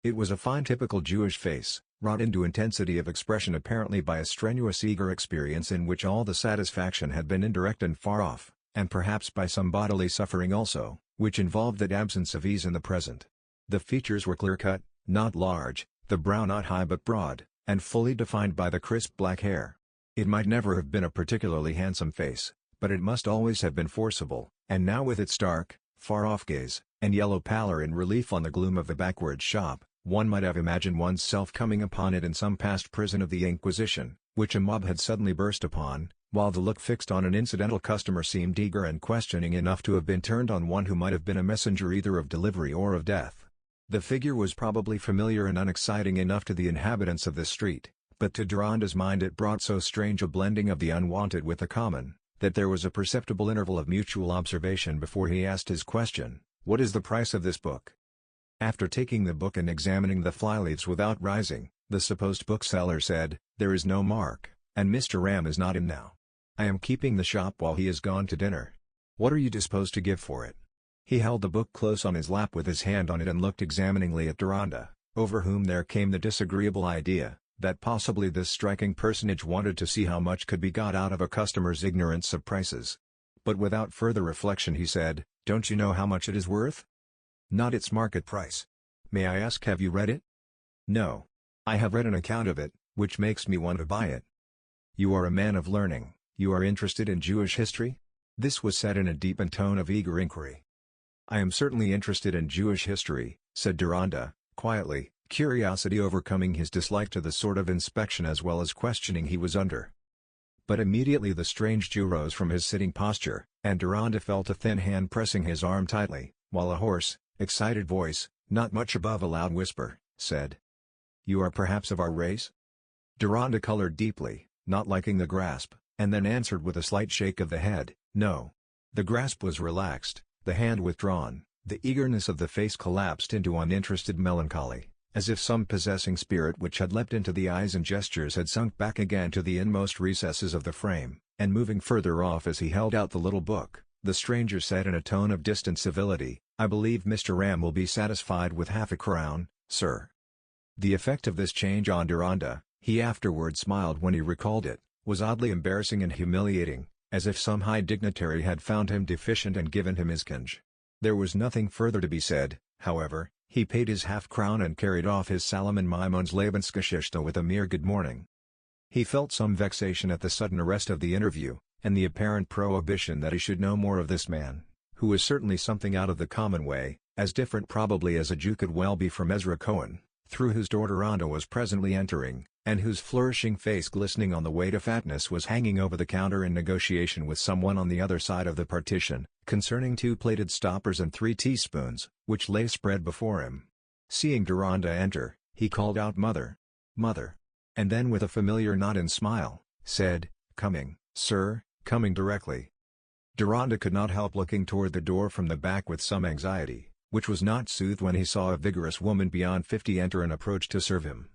It was a fine typical Jewish face, wrought into intensity of expression apparently by a strenuous eager experience in which all the satisfaction had been indirect and far off, and perhaps by some bodily suffering also, which involved that absence of ease in the present. The features were clear-cut, not large, the brow not high but broad, and fully defined by the crisp black hair. It might never have been a particularly handsome face, but it must always have been forcible, and now with its dark, far-off gaze, and yellow pallor in relief on the gloom of the backward shop, one might have imagined one's self coming upon it in some past prison of the Inquisition, which a mob had suddenly burst upon, while the look fixed on an incidental customer seemed eager and questioning enough to have been turned on one who might have been a messenger either of delivery or of death. The figure was probably familiar and unexciting enough to the inhabitants of the street, but to Deronda's mind it brought so strange a blending of the unwonted with the common, that there was a perceptible interval of mutual observation before he asked his question, "What is the price of this book?" After taking the book and examining the flyleaves without rising, the supposed bookseller said, "There is no mark, and Mr. Ram is not in now. I am keeping the shop while he is gone to dinner. What are you disposed to give for it?" He held the book close on his lap with his hand on it and looked examiningly at Deronda, over whom there came the disagreeable idea that possibly this striking personage wanted to see how much could be got out of a customer's ignorance of prices. But without further reflection he said, "Don't you know how much it is worth?" "Not its market price. May I ask, have you read it?" "No. I have read an account of it, which makes me want to buy it." "You are a man of learning, you are interested in Jewish history?" This was said in a deepened tone of eager inquiry. "I am certainly interested in Jewish history," said Deronda, quietly, curiosity overcoming his dislike to the sort of inspection as well as questioning he was under. But immediately the strange Jew rose from his sitting posture, and Deronda felt a thin hand pressing his arm tightly, while a hoarse, excited voice, not much above a loud whisper, said, "You are perhaps of our race?" Deronda colored deeply, not liking the grasp, and then answered with a slight shake of the head, "No." The grasp was relaxed, the hand withdrawn, the eagerness of the face collapsed into uninterested melancholy, as if some possessing spirit which had leapt into the eyes and gestures had sunk back again to the inmost recesses of the frame, and moving further off as he held out the little book, the stranger said in a tone of distant civility, "I believe Mr. Ram will be satisfied with half a crown, sir." The effect of this change on Deronda, He afterward smiled when he recalled it, was oddly embarrassing and humiliating, as if some high dignitary had found him deficient and given him his kinge. There was nothing further to be said, however. He paid his half-crown and carried off his Salomon Maimon's Lebensgeschichte with a mere good morning. He felt some vexation at the sudden arrest of the interview, and the apparent prohibition that he should know more of this man, who was certainly something out of the common way, as different probably as a Jew could well be from Ezra Cohen, through whose door Deronda was presently entering, and whose flourishing face glistening on the way to fatness was hanging over the counter in negotiation with someone on the other side of the partition, concerning 2 plated stoppers and 3 teaspoons, which lay spread before him. Seeing Deronda enter, he called out "Mother! Mother!" and then with a familiar nod and smile, said, "Coming, sir, coming directly." Deronda could not help looking toward the door from the back with some anxiety, which was not soothed when he saw a vigorous woman beyond 50 enter and approach to serve him.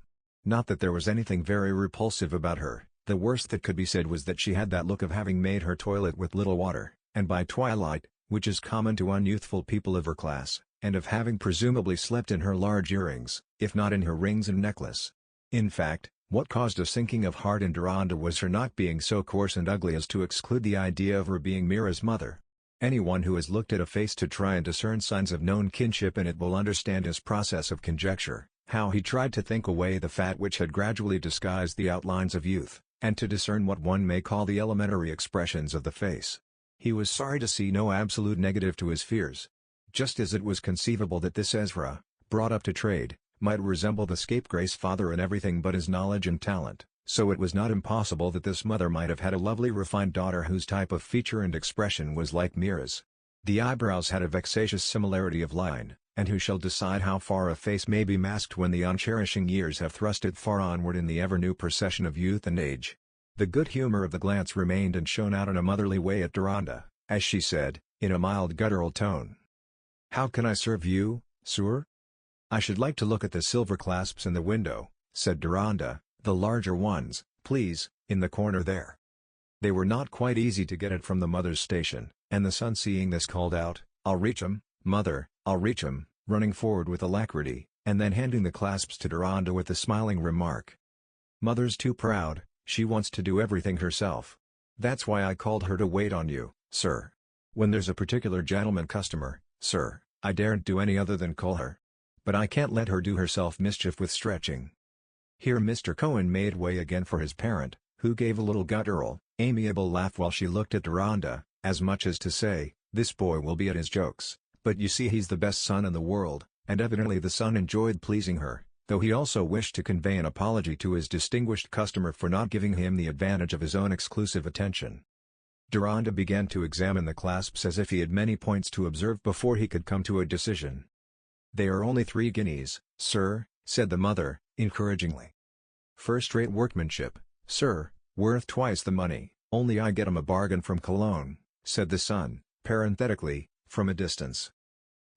Not that there was anything very repulsive about her, the worst that could be said was that she had that look of having made her toilet with little water, and by twilight, which is common to unyouthful people of her class, and of having presumably slept in her large earrings, if not in her rings and necklace. In fact, what caused a sinking of heart in Deronda was her not being so coarse and ugly as to exclude the idea of her being Mira's mother. Anyone who has looked at a face to try and discern signs of known kinship in it will understand his process of conjecture, how he tried to think away the fat which had gradually disguised the outlines of youth, and to discern what one may call the elementary expressions of the face. He was sorry to see no absolute negative to his fears. Just as it was conceivable that this Ezra, brought up to trade, might resemble the scapegrace father in everything but his knowledge and talent, so it was not impossible that this mother might have had a lovely refined daughter whose type of feature and expression was like Mira's. The eyebrows had a vexatious similarity of line, and who shall decide how far a face may be masked when the uncherishing years have thrust it far onward in the ever-new procession of youth and age? The good humor of the glance remained and shone out in a motherly way at Deronda, as she said, in a mild guttural tone, "How can I serve you, sir?" "I should like to look at the silver clasps in the window," said Deronda, "the larger ones, please, in the corner there." They were not quite easy to get at from the mother's station, and the son seeing this called out, "I'll reach 'em, mother, I'll reach 'em," running forward with alacrity, and then handing the clasps to Deronda with the smiling remark, "Mother's too proud, she wants to do everything herself. That's why I called her to wait on you, sir. When there's a particular gentleman customer, sir, I daren't do any other than call her. But I can't let her do herself mischief with stretching." Here Mr. Cohen made way again for his parent, who gave a little guttural, amiable laugh while she looked at Deronda, as much as to say, "This boy will be at his jokes, but you see he's the best son in the world," and evidently the son enjoyed pleasing her, though he also wished to convey an apology to his distinguished customer for not giving him the advantage of his own exclusive attention. Deronda began to examine the clasps as if he had many points to observe before he could come to a decision. "They are only 3 guineas, sir," said the mother, encouragingly. "First-rate workmanship, sir, worth twice the money, only I get 'em a bargain from Cologne," said the son, parenthetically, from a distance.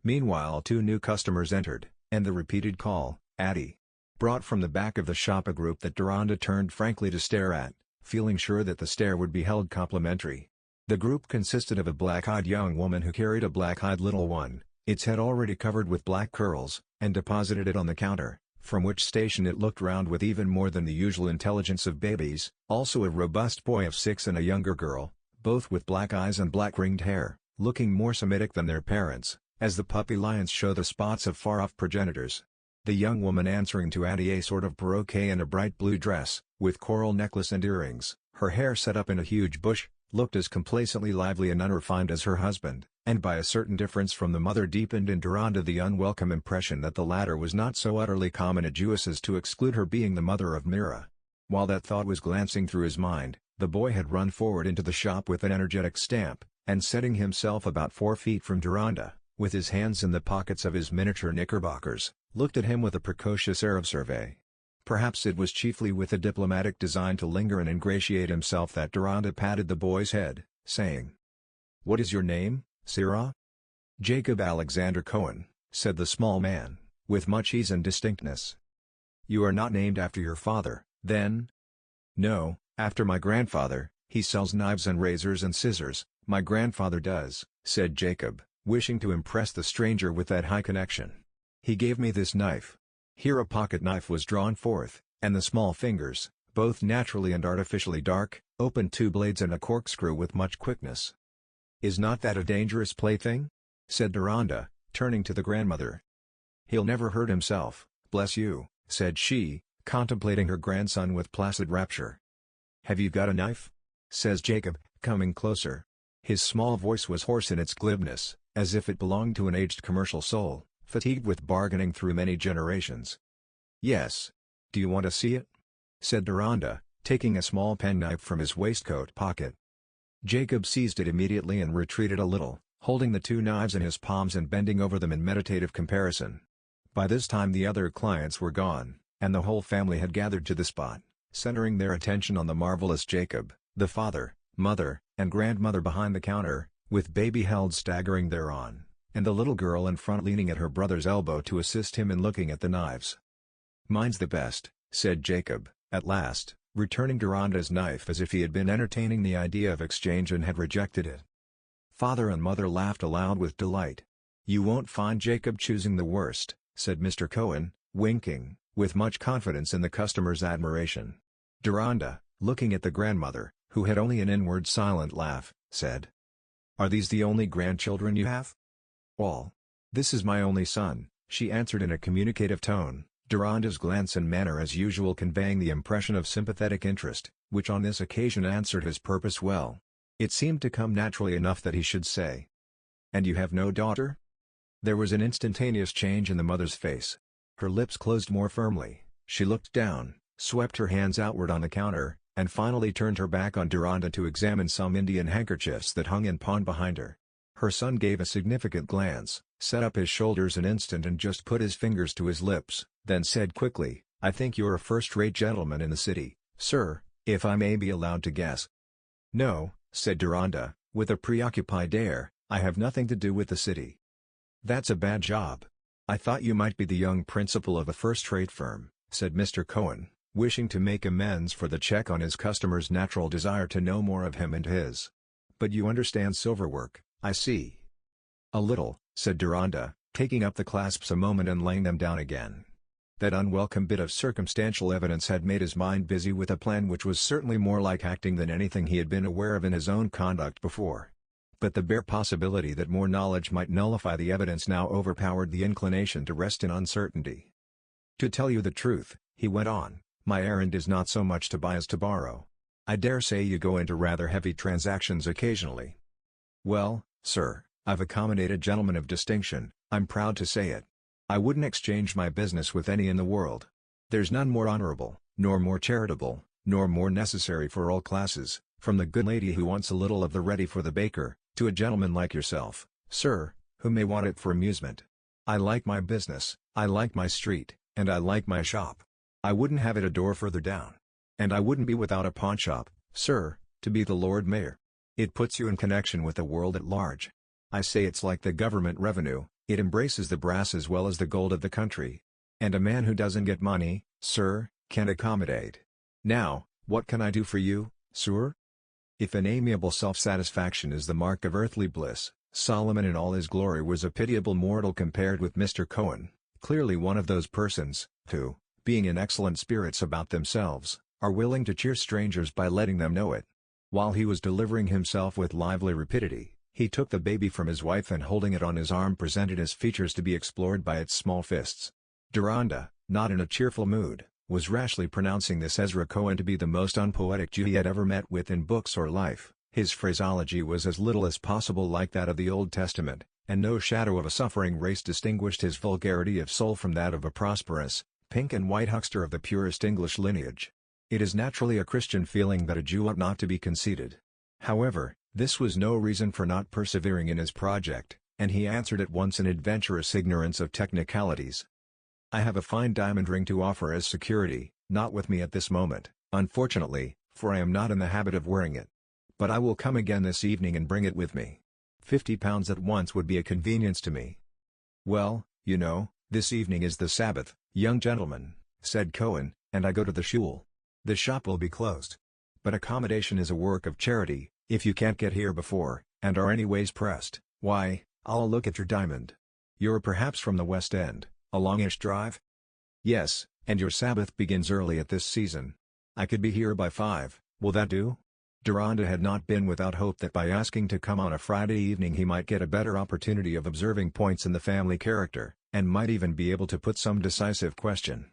Meanwhile 2 new customers entered, and the repeated call, "Addie," brought from the back of the shop a group that Deronda turned frankly to stare at, feeling sure that the stare would be held complimentary. The group consisted of a black-eyed young woman who carried a black-eyed little one, its head already covered with black curls, and deposited it on the counter, from which station it looked round with even more than the usual intelligence of babies, also a robust boy of 6 and a younger girl, both with black eyes and black ringed hair, looking more Semitic than their parents, as the puppy lions show the spots of far-off progenitors. The young woman answering to Addie a sort of paroquet in a bright blue dress, with coral necklace and earrings, her hair set up in a huge bush, looked as complacently lively and unrefined as her husband, and by a certain difference from the mother deepened in Deronda the unwelcome impression that the latter was not so utterly common a Jewess as to exclude her being the mother of Mira. While that thought was glancing through his mind, the boy had run forward into the shop with an energetic stamp, and setting himself about 4 feet from Deronda, with his hands in the pockets of his miniature knickerbockers, looked at him with a precocious air of survey. Perhaps it was chiefly with a diplomatic design to linger and ingratiate himself that Deronda patted the boy's head, saying, "What is your name, Sirrah?" "Jacob Alexander Cohen," said the small man, with much ease and distinctness. "You are not named after your father, then?" "No, after my grandfather. He sells knives and razors and scissors, my grandfather does," said Jacob, wishing to impress the stranger with that high connection. "He gave me this knife." Here a pocket knife was drawn forth, And the small fingers, both naturally and artificially dark, opened 2 blades and a corkscrew with much quickness. "Is not that a dangerous plaything?" said Deronda, turning to the grandmother. "He'll never hurt himself, bless you," said she, contemplating her grandson with placid rapture. "Have you got a knife?" says Jacob, coming closer. His small voice was hoarse in its glibness, as if it belonged to an aged commercial soul, fatigued with bargaining through many generations. "Yes. Do you want to see it?" said Deronda, taking a small penknife from his waistcoat pocket. Jacob seized it immediately and retreated a little, holding the 2 knives in his palms and bending over them in meditative comparison. By this time the other clients were gone, and the whole family had gathered to the spot, centering their attention on the marvelous Jacob, the father, mother, and grandmother behind the counter, with baby held staggering thereon, and the little girl in front leaning at her brother's elbow to assist him in looking at the knives. "Mine's the best," said Jacob, at last, returning Deronda's knife as if he had been entertaining the idea of exchange and had rejected it. Father and mother laughed aloud with delight. "You won't find Jacob choosing the worst," said Mr. Cohen, winking, with much confidence in the customer's admiration. Deronda, looking at the grandmother, who had only an inward silent laugh, said, "Are these the only grandchildren you have?" "All. This is my only son," she answered in a communicative tone, Deronda's glance and manner as usual conveying the impression of sympathetic interest, which on this occasion answered his purpose well. It seemed to come naturally enough that he should say, "And you have no daughter?" There was an instantaneous change in the mother's face. Her lips closed more firmly, she looked down, swept her hands outward on the counter, and finally turned her back on Deronda to examine some Indian handkerchiefs that hung in pawn behind her. Her son gave a significant glance, set up his shoulders an instant and just put his fingers to his lips, then said quickly, "I think you're a first-rate gentleman in the city, sir, if I may be allowed to guess." "No," said Deronda, with a preoccupied air, "I have nothing to do with the city." "That's a bad job. I thought you might be the young principal of a first-rate firm," said Mr. Cohen, wishing to make amends for the check on his customer's natural desire to know more of him and his. "But you understand silverwork, I see." "A little," said Deronda, taking up the clasps a moment and laying them down again. That unwelcome bit of circumstantial evidence had made his mind busy with a plan which was certainly more like acting than anything he had been aware of in his own conduct before. But the bare possibility that more knowledge might nullify the evidence now overpowered the inclination to rest in uncertainty. "To tell you the truth," he went on, "my errand is not so much to buy as to borrow. I dare say you go into rather heavy transactions occasionally." "Well, sir, I've accommodated gentlemen of distinction, I'm proud to say it. I wouldn't exchange my business with any in the world. There's none more honorable, nor more charitable, nor more necessary for all classes, from the good lady who wants a little of the ready for the baker, to a gentleman like yourself, sir, who may want it for amusement. I like my business, I like my street, and I like my shop. I wouldn't have it a door further down. And I wouldn't be without a pawnshop, sir, to be the Lord Mayor. It puts you in connection with the world at large. I say it's like the government revenue, it embraces the brass as well as the gold of the country. And a man who doesn't get money, sir, can't accommodate. Now, what can I do for you, sir?" If an amiable self-satisfaction is the mark of earthly bliss, Solomon in all his glory was a pitiable mortal compared with Mr. Cohen, clearly one of those persons, who, being in excellent spirits about themselves, are willing to cheer strangers by letting them know it. While he was delivering himself with lively rapidity, he took the baby from his wife and holding it on his arm presented his features to be explored by its small fists. Deronda, not in a cheerful mood, was rashly pronouncing this Ezra Cohen to be the most unpoetic Jew he had ever met with in books or life. His phraseology was as little as possible like that of the Old Testament, and no shadow of a suffering race distinguished his vulgarity of soul from that of a prosperous, pink and white huckster of the purest English lineage. It is naturally a Christian feeling that a Jew ought not to be conceited. However, this was no reason for not persevering in his project, and he answered at once in adventurous ignorance of technicalities. "I have a fine diamond ring to offer as security, not with me at this moment, unfortunately, for I am not in the habit of wearing it. But I will come again this evening and bring it with me. £50 at once would be a convenience to me." "Well, you know, this evening is the Sabbath, young gentleman," said Cohen, "and I go to the shul. The shop will be closed. But accommodation is a work of charity. If you can't get here before, and are anyways pressed, why, I'll look at your diamond. You're perhaps from the West End, a longish drive?" "Yes, And your Sabbath begins early at this season. I could be here by 5, will that do? Deronda had not been without hope that by asking to come on a Friday evening he might get a better opportunity of observing points in the family character, and might even be able to put some decisive question.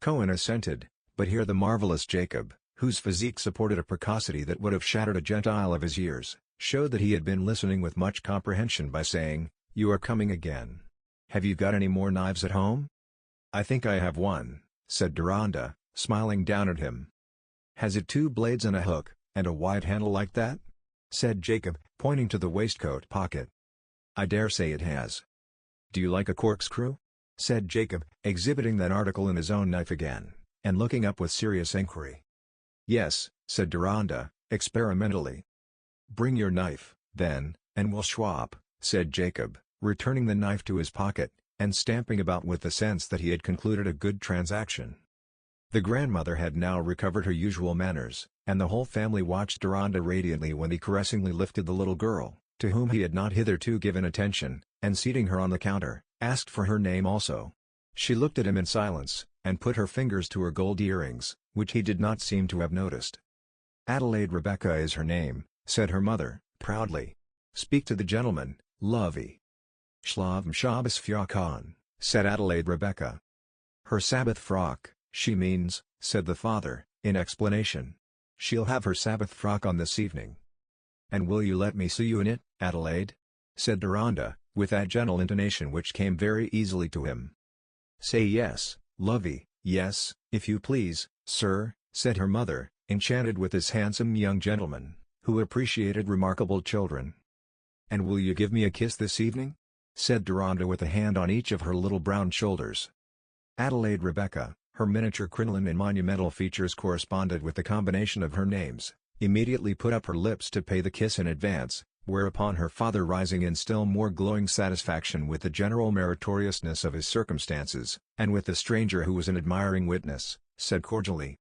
Cohen assented, but here the marvelous Jacob, whose physique supported a precocity that would have shattered a Gentile of his years, showed that he had been listening with much comprehension by saying, "You are coming again. Have you got any more knives at home?" "I think I have one," said Deronda, smiling down at him. "Has it 2 blades and a hook, and a wide handle like that?" said Jacob, pointing to the waistcoat pocket. "I dare say it has." "Do you like a corkscrew?" said Jacob, exhibiting that article in his own knife again, and looking up with serious inquiry. "Yes," said Deronda, experimentally. "Bring your knife, then, and we'll swap," said Jacob, returning the knife to his pocket, and stamping about with the sense that he had concluded a good transaction. The grandmother had now recovered her usual manners, and the whole family watched Deronda radiantly when he caressingly lifted the little girl, to whom he had not hitherto given attention, and seating her on the counter, asked for her name also. She looked at him in silence, and put her fingers to her gold earrings, which he did not seem to have noticed. "Adelaide Rebecca is her name," said her mother, proudly. "Speak to the gentleman, lovey." "Shlav Shabbos Fyakan," said Adelaide Rebecca. "Her Sabbath frock, she means," said the father, in explanation. "She'll have her Sabbath frock on this evening." "And will you let me see you in it, Adelaide?" said Deronda, with that gentle intonation which came very easily to him. "Say yes, lovey, yes, if you please, sir," said her mother, enchanted with this handsome young gentleman, who appreciated remarkable children. "And will you give me a kiss this evening?" said Deronda with a hand on each of her little brown shoulders. Adelaide Rebecca, her miniature crinoline and monumental features corresponded with the combination of her names, immediately put up her lips to pay the kiss in advance, whereupon her father, rising in still more glowing satisfaction with the general meritoriousness of his circumstances, and with the stranger who was an admiring witness, said cordially,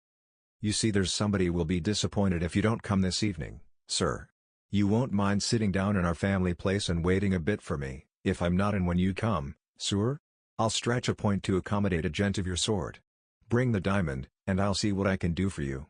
"You see there's somebody will be disappointed if you don't come this evening, sir. You won't mind sitting down in our family place and waiting a bit for me, if I'm not in when you come, sir? I'll stretch a point to accommodate a gent of your sort. Bring the diamond, and I'll see what I can do for you."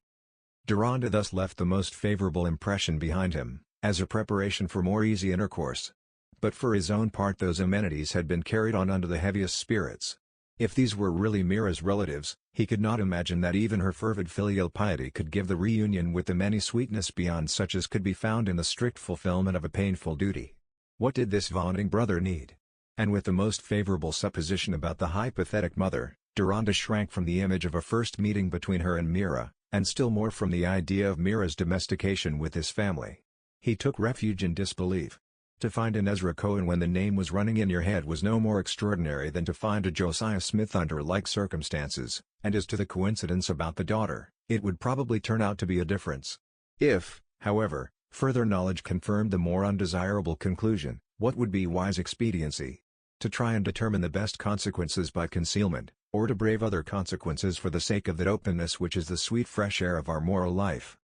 Deronda thus left the most favorable impression behind him, as a preparation for more easy intercourse. But for his own part those amenities had been carried on under the heaviest spirits. If these were really Mira's relatives, he could not imagine that even her fervid filial piety could give the reunion with them any sweetness beyond such as could be found in the strict fulfillment of a painful duty. What did this vaunting brother need? And with the most favorable supposition about the hypothetic mother, Deronda shrank from the image of a first meeting between her and Mira, and still more from the idea of Mira's domestication with his family. He took refuge in disbelief. To find an Ezra Cohen when the name was running in your head was no more extraordinary than to find a Josiah Smith under like circumstances, and as to the coincidence about the daughter, it would probably turn out to be a difference. If, however, further knowledge confirmed the more undesirable conclusion, what would be wise expediency? To try and determine the best consequences by concealment, or to brave other consequences for the sake of that openness which is the sweet fresh air of our moral life.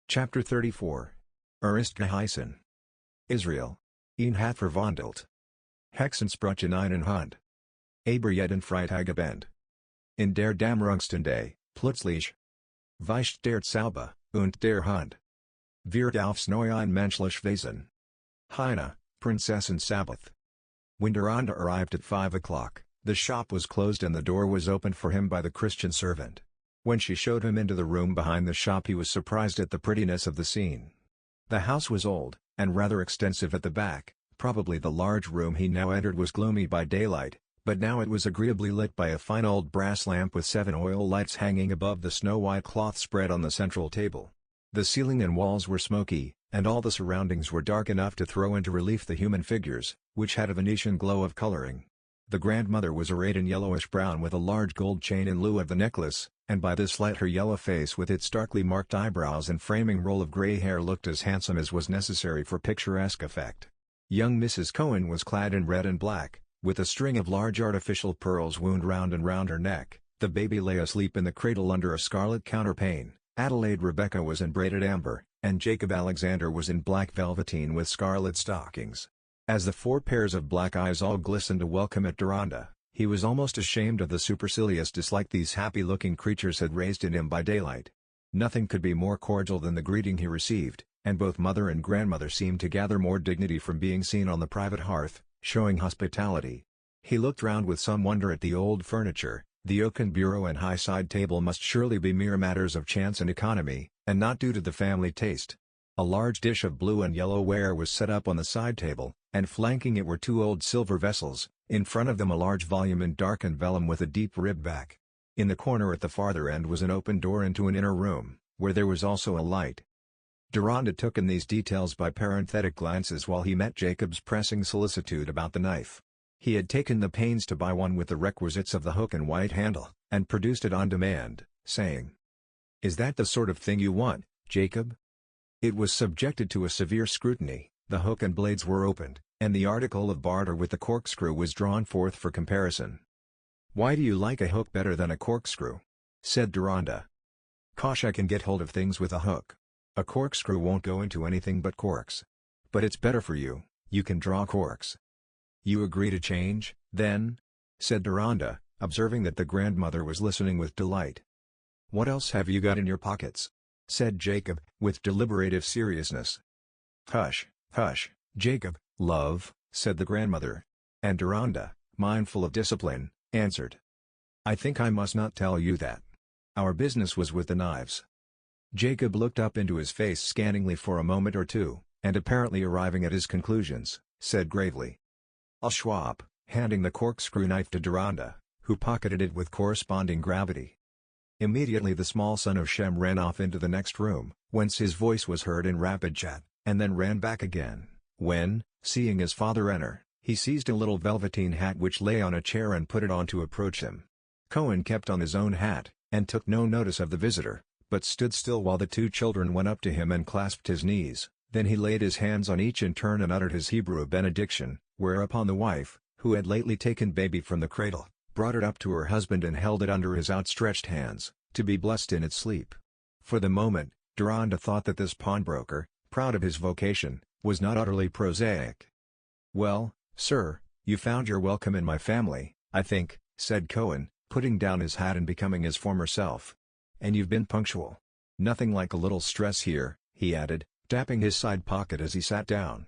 Chapter 34. Erst geheißen. Israel. Ihn hat verwandelt. Hexensprüche in einen Hund. Aber jeden Freitagabend. In der Dammerungstunde, plötzlich. Weicht der Zauber, und der Hund. Wird aufs Neue ein menschlich Wesen. Heine, Prinzessin Sabbath. When Deronda arrived at 5 o'clock, the shop was closed and the door was opened for him by the Christian servant. When she showed him into the room behind the shop he was surprised at the prettiness of the scene. The house was old, and rather extensive at the back. Probably the large room he now entered was gloomy by daylight, but now it was agreeably lit by a fine old brass lamp with 7 oil lights hanging above the snow-white cloth spread on the central table. The ceiling and walls were smoky, and all the surroundings were dark enough to throw into relief the human figures, which had a Venetian glow of coloring. The grandmother was arrayed in yellowish-brown with a large gold chain in lieu of the necklace, and by this light her yellow face with its darkly marked eyebrows and framing roll of gray hair looked as handsome as was necessary for picturesque effect. Young Mrs. Cohen was clad in red and black, with a string of large artificial pearls wound round and round her neck. The baby lay asleep in the cradle under a scarlet counterpane. Adelaide Rebecca was in braided amber, and Jacob Alexander was in black velveteen with scarlet stockings. As the 4 pairs of black eyes all glistened to welcome at Deronda, He was almost ashamed of the supercilious dislike these happy-looking creatures had raised in him by daylight. Nothing could be more cordial than the greeting he received, and both mother and grandmother seemed to gather more dignity from being seen on the private hearth, showing hospitality. He looked round with some wonder at the old furniture. The oaken bureau and high side table must surely be mere matters of chance and economy, and not due to the family taste. A large dish of blue and yellow ware was set up on the side table, and flanking it were two old silver vessels, in front of them a large volume in darkened vellum with a deep ribbed back. In the corner at the farther end was an open door into an inner room, where there was also a light. Deronda took in these details by parenthetic glances while he met Jacob's pressing solicitude about the knife. He had taken the pains to buy one with the requisites of the hook and white handle, and produced it on demand, saying, "Is that the sort of thing you want, Jacob?" It was subjected to a severe scrutiny, the hook and blades were opened, and the article of barter with the corkscrew was drawn forth for comparison. "Why do you like a hook better than a corkscrew?" said Deronda. "'Cause I can get hold of things with a hook. A corkscrew won't go into anything but corks. But it's better for you, you can draw corks." "You agree to change, then?" said Deronda, observing that the grandmother was listening with delight. "What else have you got in your pockets?" said Jacob, with deliberative seriousness. "Hush, hush, Jacob, love," said the grandmother. And Deronda, mindful of discipline, answered, "I think I must not tell you that. Our business was with the knives." Jacob looked up into his face scanningly for a moment or two, and apparently arriving at his conclusions, said gravely, "I'll swap," handing the corkscrew knife to Deronda, who pocketed it with corresponding gravity. Immediately the small son of Shem ran off into the next room, whence his voice was heard in rapid chat, and then ran back again, when, seeing his father enter, he seized a little velveteen hat which lay on a chair and put it on to approach him. Cohen kept on his own hat, and took no notice of the visitor, but stood still while the two children went up to him and clasped his knees. Then he laid his hands on each in turn and uttered his Hebrew benediction, whereupon the wife, who had lately taken baby from the cradle, brought it up to her husband and held it under his outstretched hands, to be blessed in its sleep. For the moment, Deronda thought that this pawnbroker, proud of his vocation, was not utterly prosaic. "Well, sir, you found your welcome in my family, I think," said Cohen, putting down his hat and becoming his former self. "And you've been punctual. Nothing like a little stress here," he added, tapping his side pocket as he sat down.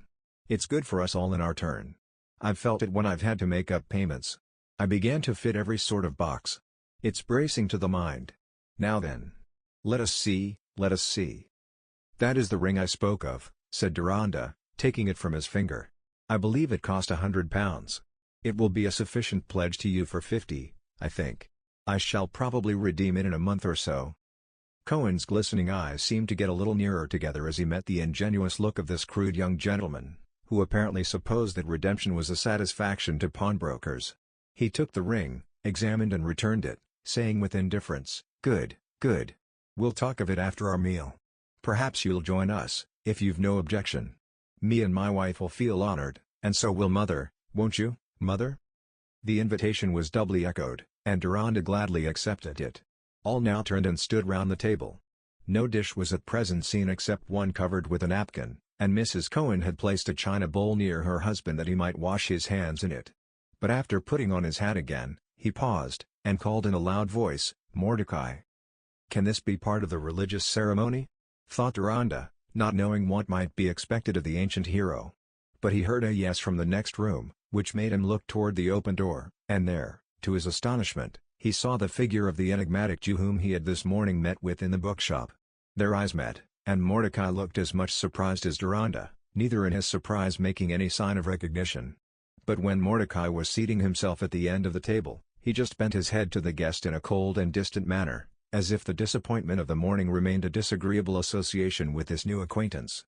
"It's good for us all in our turn. I've felt it when I've had to make up payments. I began to fit every sort of box. It's bracing to the mind. Now then. Let us see, let us see. That is the ring I spoke of," said Deronda, taking it from his finger. "I believe it cost £100. It will be a sufficient pledge to you for 50, I think. I shall probably redeem it in a month or so." Cohen's glistening eyes seemed to get a little nearer together as he met the ingenuous look of this crude young gentleman, who apparently supposed that redemption was a satisfaction to pawnbrokers. He took the ring, examined and returned it, saying with indifference, "Good, good. We'll talk of it after our meal. Perhaps you'll join us, if you've no objection. Me and my wife will feel honored, and so will mother, won't you, mother?" The invitation was doubly echoed, and Deronda gladly accepted it. All now turned and stood round the table. No dish was at present seen except one covered with a napkin, and Mrs. Cohen had placed a china bowl near her husband that he might wash his hands in it. But after putting on his hat again, he paused, and called in a loud voice, "Mordecai!" "Can this be part of the religious ceremony?" thought Deronda, not knowing what might be expected of the ancient hero. But he heard a yes from the next room, which made him look toward the open door, and there, to his astonishment, he saw the figure of the enigmatic Jew whom he had this morning met with in the bookshop. Their eyes met, and Mordecai looked as much surprised as Deronda, neither in his surprise making any sign of recognition. But when Mordecai was seating himself at the end of the table, he just bent his head to the guest in a cold and distant manner, as if the disappointment of the morning remained a disagreeable association with this new acquaintance.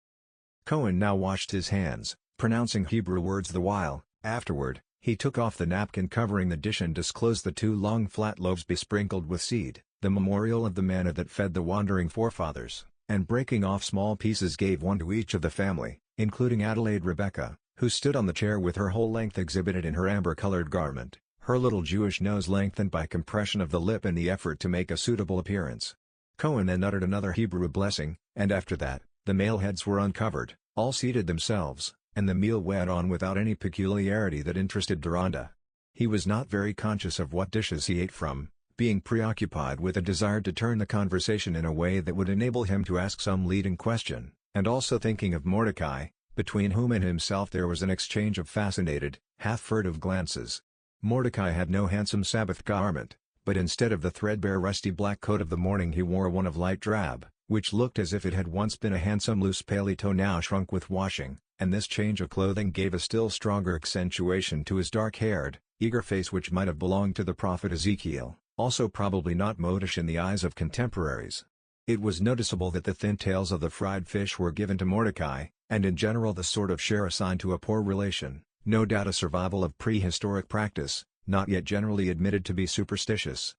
Cohen now washed his hands, pronouncing Hebrew words the while. Afterward, he took off the napkin covering the dish and disclosed the two long flat loaves besprinkled with seed, the memorial of the manna that fed the wandering forefathers, and breaking off small pieces gave one to each of the family, including Adelaide Rebecca, who stood on the chair with her whole length exhibited in her amber-colored garment, her little Jewish nose lengthened by compression of the lip in the effort to make a suitable appearance. Cohen then uttered another Hebrew blessing, and after that, the male heads were uncovered, all seated themselves, and the meal went on without any peculiarity that interested Deronda. He was not very conscious of what dishes he ate from, being preoccupied with a desire to turn the conversation in a way that would enable him to ask some leading question, and also thinking of Mordecai, between whom and himself there was an exchange of fascinated, half-furtive glances. Mordecai had no handsome Sabbath garment, but instead of the threadbare rusty black coat of the morning he wore one of light drab, which looked as if it had once been a handsome loose paletoe now shrunk with washing, and this change of clothing gave a still stronger accentuation to his dark-haired, eager face which might have belonged to the prophet Ezekiel, also probably not modish in the eyes of contemporaries. It was noticeable that the thin tails of the fried fish were given to Mordecai, and in general the sort of share assigned to a poor relation, no doubt a survival of prehistoric practice, not yet generally admitted to be superstitious.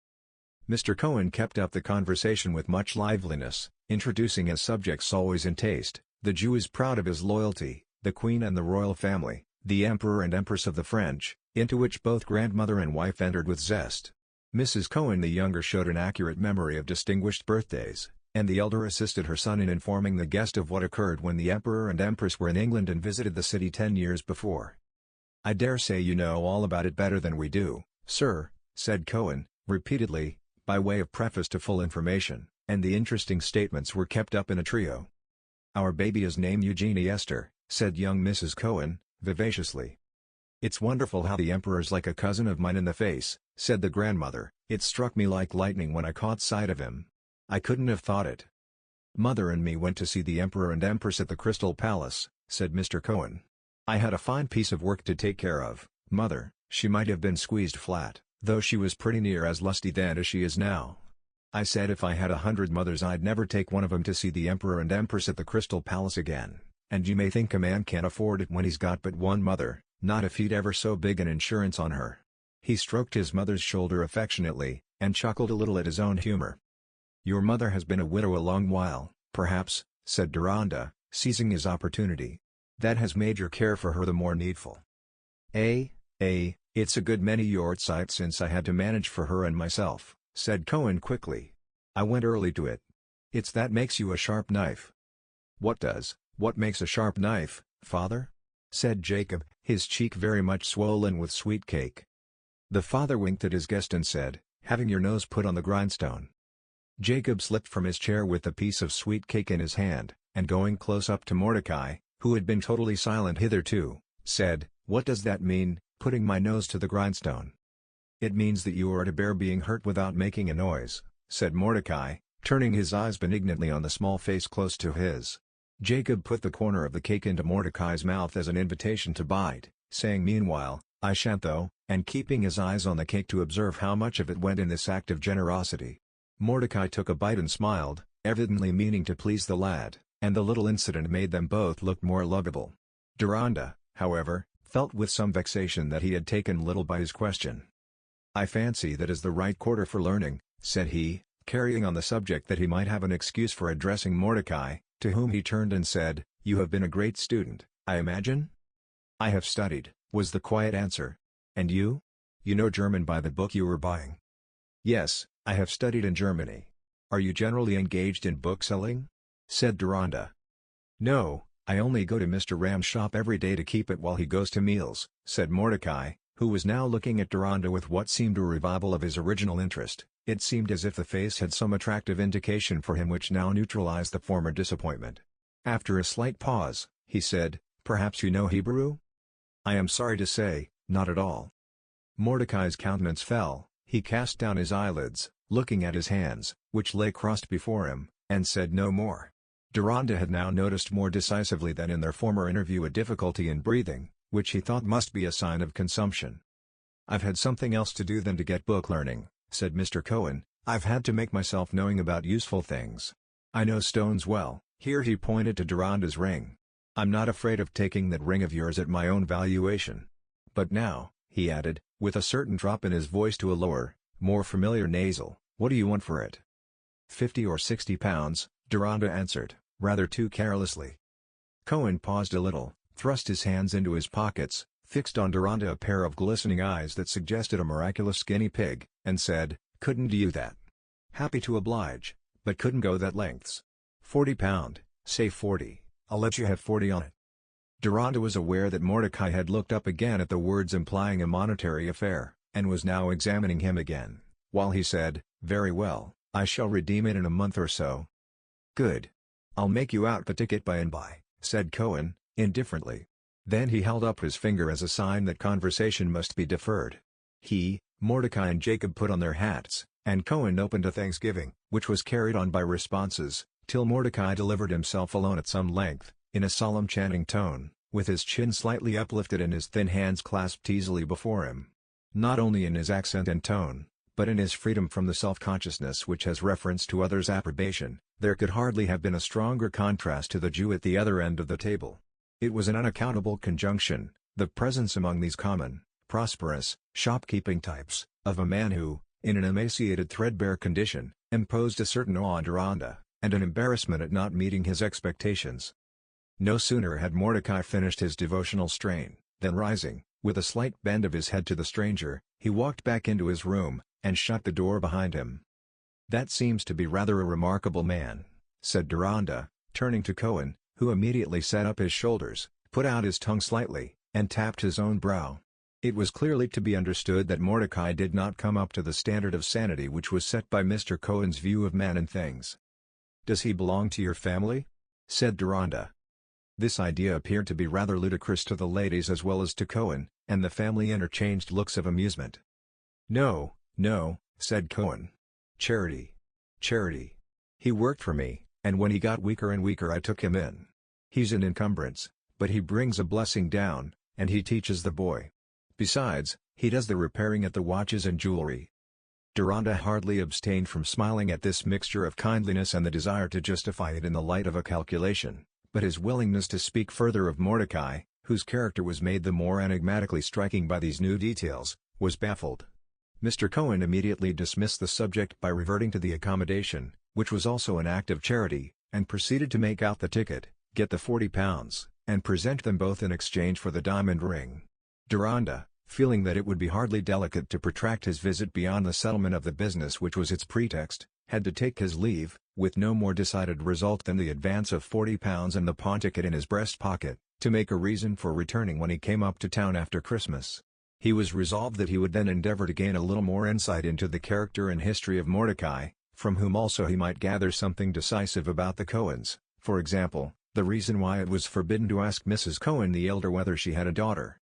Mr. Cohen kept up the conversation with much liveliness, introducing as subjects always in taste: the Jew is proud of his loyalty, the Queen and the royal family, the Emperor and Empress of the French, into which both grandmother and wife entered with zest. Mrs. Cohen the younger showed an accurate memory of distinguished birthdays, and the elder assisted her son in informing the guest of what occurred when the Emperor and Empress were in England and visited the city 10 years before. "I dare say you know all about it better than we do, sir," said Cohen, repeatedly, by way of preface to full information, and the interesting statements were kept up in a trio. "Our baby is named Eugenie Esther," said young Mrs. Cohen, vivaciously. "It's wonderful how the Emperor's like a cousin of mine in the face," said the grandmother. "It struck me like lightning when I caught sight of him. I couldn't have thought it." "Mother and me went to see the Emperor and Empress at the Crystal Palace," said Mr. Cohen. "I had a fine piece of work to take care of, Mother." She might have been squeezed flat, though she was pretty near as lusty then as she is now. "I said if I had 100 mothers I'd never take one of 'em to see the Emperor and Empress at the Crystal Palace again, and you may think a man can't afford it when he's got but one mother, not if he'd ever so big an insurance on her." He stroked his mother's shoulder affectionately, and chuckled a little at his own humor. "Your mother has been a widow a long while, perhaps," said Deronda, seizing his opportunity. "That has made your care for her the more needful." It's a good many yortsites since I had to manage for her and myself," said Cohen quickly. "I went early to it. It's that makes you a sharp knife." "What does? What makes a sharp knife, father?" said Jacob, his cheek very much swollen with sweet cake. The father winked at his guest and said, "Having your nose put on the grindstone." Jacob slipped from his chair with the piece of sweet cake in his hand, and going close up to Mordecai, who had been totally silent hitherto, said, "What does that mean, putting my nose to the grindstone?" "It means that you are to bear being hurt without making a noise," said Mordecai, turning his eyes benignantly on the small face close to his. Jacob put the corner of the cake into Mordecai's mouth as an invitation to bite, saying meanwhile, "I shan't though," and keeping his eyes on the cake to observe how much of it went in this act of generosity. Mordecai took a bite and smiled, evidently meaning to please the lad, and the little incident made them both look more lovable. Deronda, however, felt with some vexation that he had taken little by his question. "I fancy that is the right quarter for learning," said he, carrying on the subject that he might have an excuse for addressing Mordecai, to whom he turned and said, "You have been a great student, I imagine?" "I have studied," was the quiet answer. "And you? You know German by the book you were buying?" "Yes, I have studied in Germany. Are you generally engaged in bookselling?" said Deronda. "No, I only go to Mr. Ram's shop every day to keep it while he goes to meals," said Mordecai, who was now looking at Deronda with what seemed a revival of his original interest. It seemed as if the face had some attractive indication for him which now neutralized the former disappointment. After a slight pause, he said, "Perhaps you know Hebrew?" "I am sorry to say, not at all." Mordecai's countenance fell, he cast down his eyelids, looking at his hands, which lay crossed before him, and said no more. Deronda had now noticed more decisively than in their former interview a difficulty in breathing, which he thought must be a sign of consumption. "I've had something else to do than to get book learning," said Mr. Cohen. "I've had to make myself knowing about useful things. I know stones well," here he pointed to Deronda's ring. "I'm not afraid of taking that ring of yours at my own valuation. But now," he added, with a certain drop in his voice to a lower, more familiar nasal, "what do you want for it?" "50 or 60 pounds, Deronda answered, rather too carelessly. Cohen paused a little, thrust his hands into his pockets, fixed on Deronda a pair of glistening eyes that suggested a miraculous guinea pig, and said, "Couldn't do that. Happy to oblige, but couldn't go that lengths. £40, say 40, I'll let you have 40 on it." Deronda was aware that Mordecai had looked up again at the words implying a monetary affair, and was now examining him again, while he said, "Very well, I shall redeem it in a month or so." "Good. I'll make you out the ticket by and by," said Cohen, indifferently. Then he held up his finger as a sign that conversation must be deferred. He, Mordecai and Jacob put on their hats, and Cohen opened a thanksgiving, which was carried on by responses, till Mordecai delivered himself alone at some length, in a solemn chanting tone, with his chin slightly uplifted and his thin hands clasped easily before him. Not only in his accent and tone, but in his freedom from the self-consciousness which has reference to others' approbation, there could hardly have been a stronger contrast to the Jew at the other end of the table. It was an unaccountable conjunction, the presence among these common, prosperous, shopkeeping types, of a man who, in an emaciated threadbare condition, imposed a certain awe on Deronda, and an embarrassment at not meeting his expectations. No sooner had Mordecai finished his devotional strain, than rising, with a slight bend of his head to the stranger, he walked back into his room, and shut the door behind him. "That seems to be rather a remarkable man," said Deronda, turning to Cohen, who immediately set up his shoulders, put out his tongue slightly, and tapped his own brow. It was clearly to be understood that Mordecai did not come up to the standard of sanity which was set by Mr. Cohen's view of man and things. "Does he belong to your family?" said Deronda. This idea appeared to be rather ludicrous to the ladies as well as to Cohen, and the family interchanged looks of amusement. "No, no," said Cohen. Charity. He worked for me, and when he got weaker and weaker I took him in. He's an encumbrance, but he brings a blessing down, and he teaches the boy. Besides, he does the repairing at the watches and jewelry." Deronda hardly abstained from smiling at this mixture of kindliness and the desire to justify it in the light of a calculation, but his willingness to speak further of Mordecai, whose character was made the more enigmatically striking by these new details, was baffled. Mr. Cohen immediately dismissed the subject by reverting to the accommodation, which was also an act of charity, and proceeded to make out the ticket, get the £40, and present them both in exchange for the diamond ring. Deronda, feeling that it would be hardly delicate to protract his visit beyond the settlement of the business which was its pretext, had to take his leave, with no more decided result than the advance of £40 and the pawn ticket in his breast pocket, to make a reason for returning when he came up to town after Christmas. He was resolved that he would then endeavor to gain a little more insight into the character and history of Mordecai, from whom also he might gather something decisive about the Cohens, for example, the reason why it was forbidden to ask Mrs. Cohen the elder whether she had a daughter.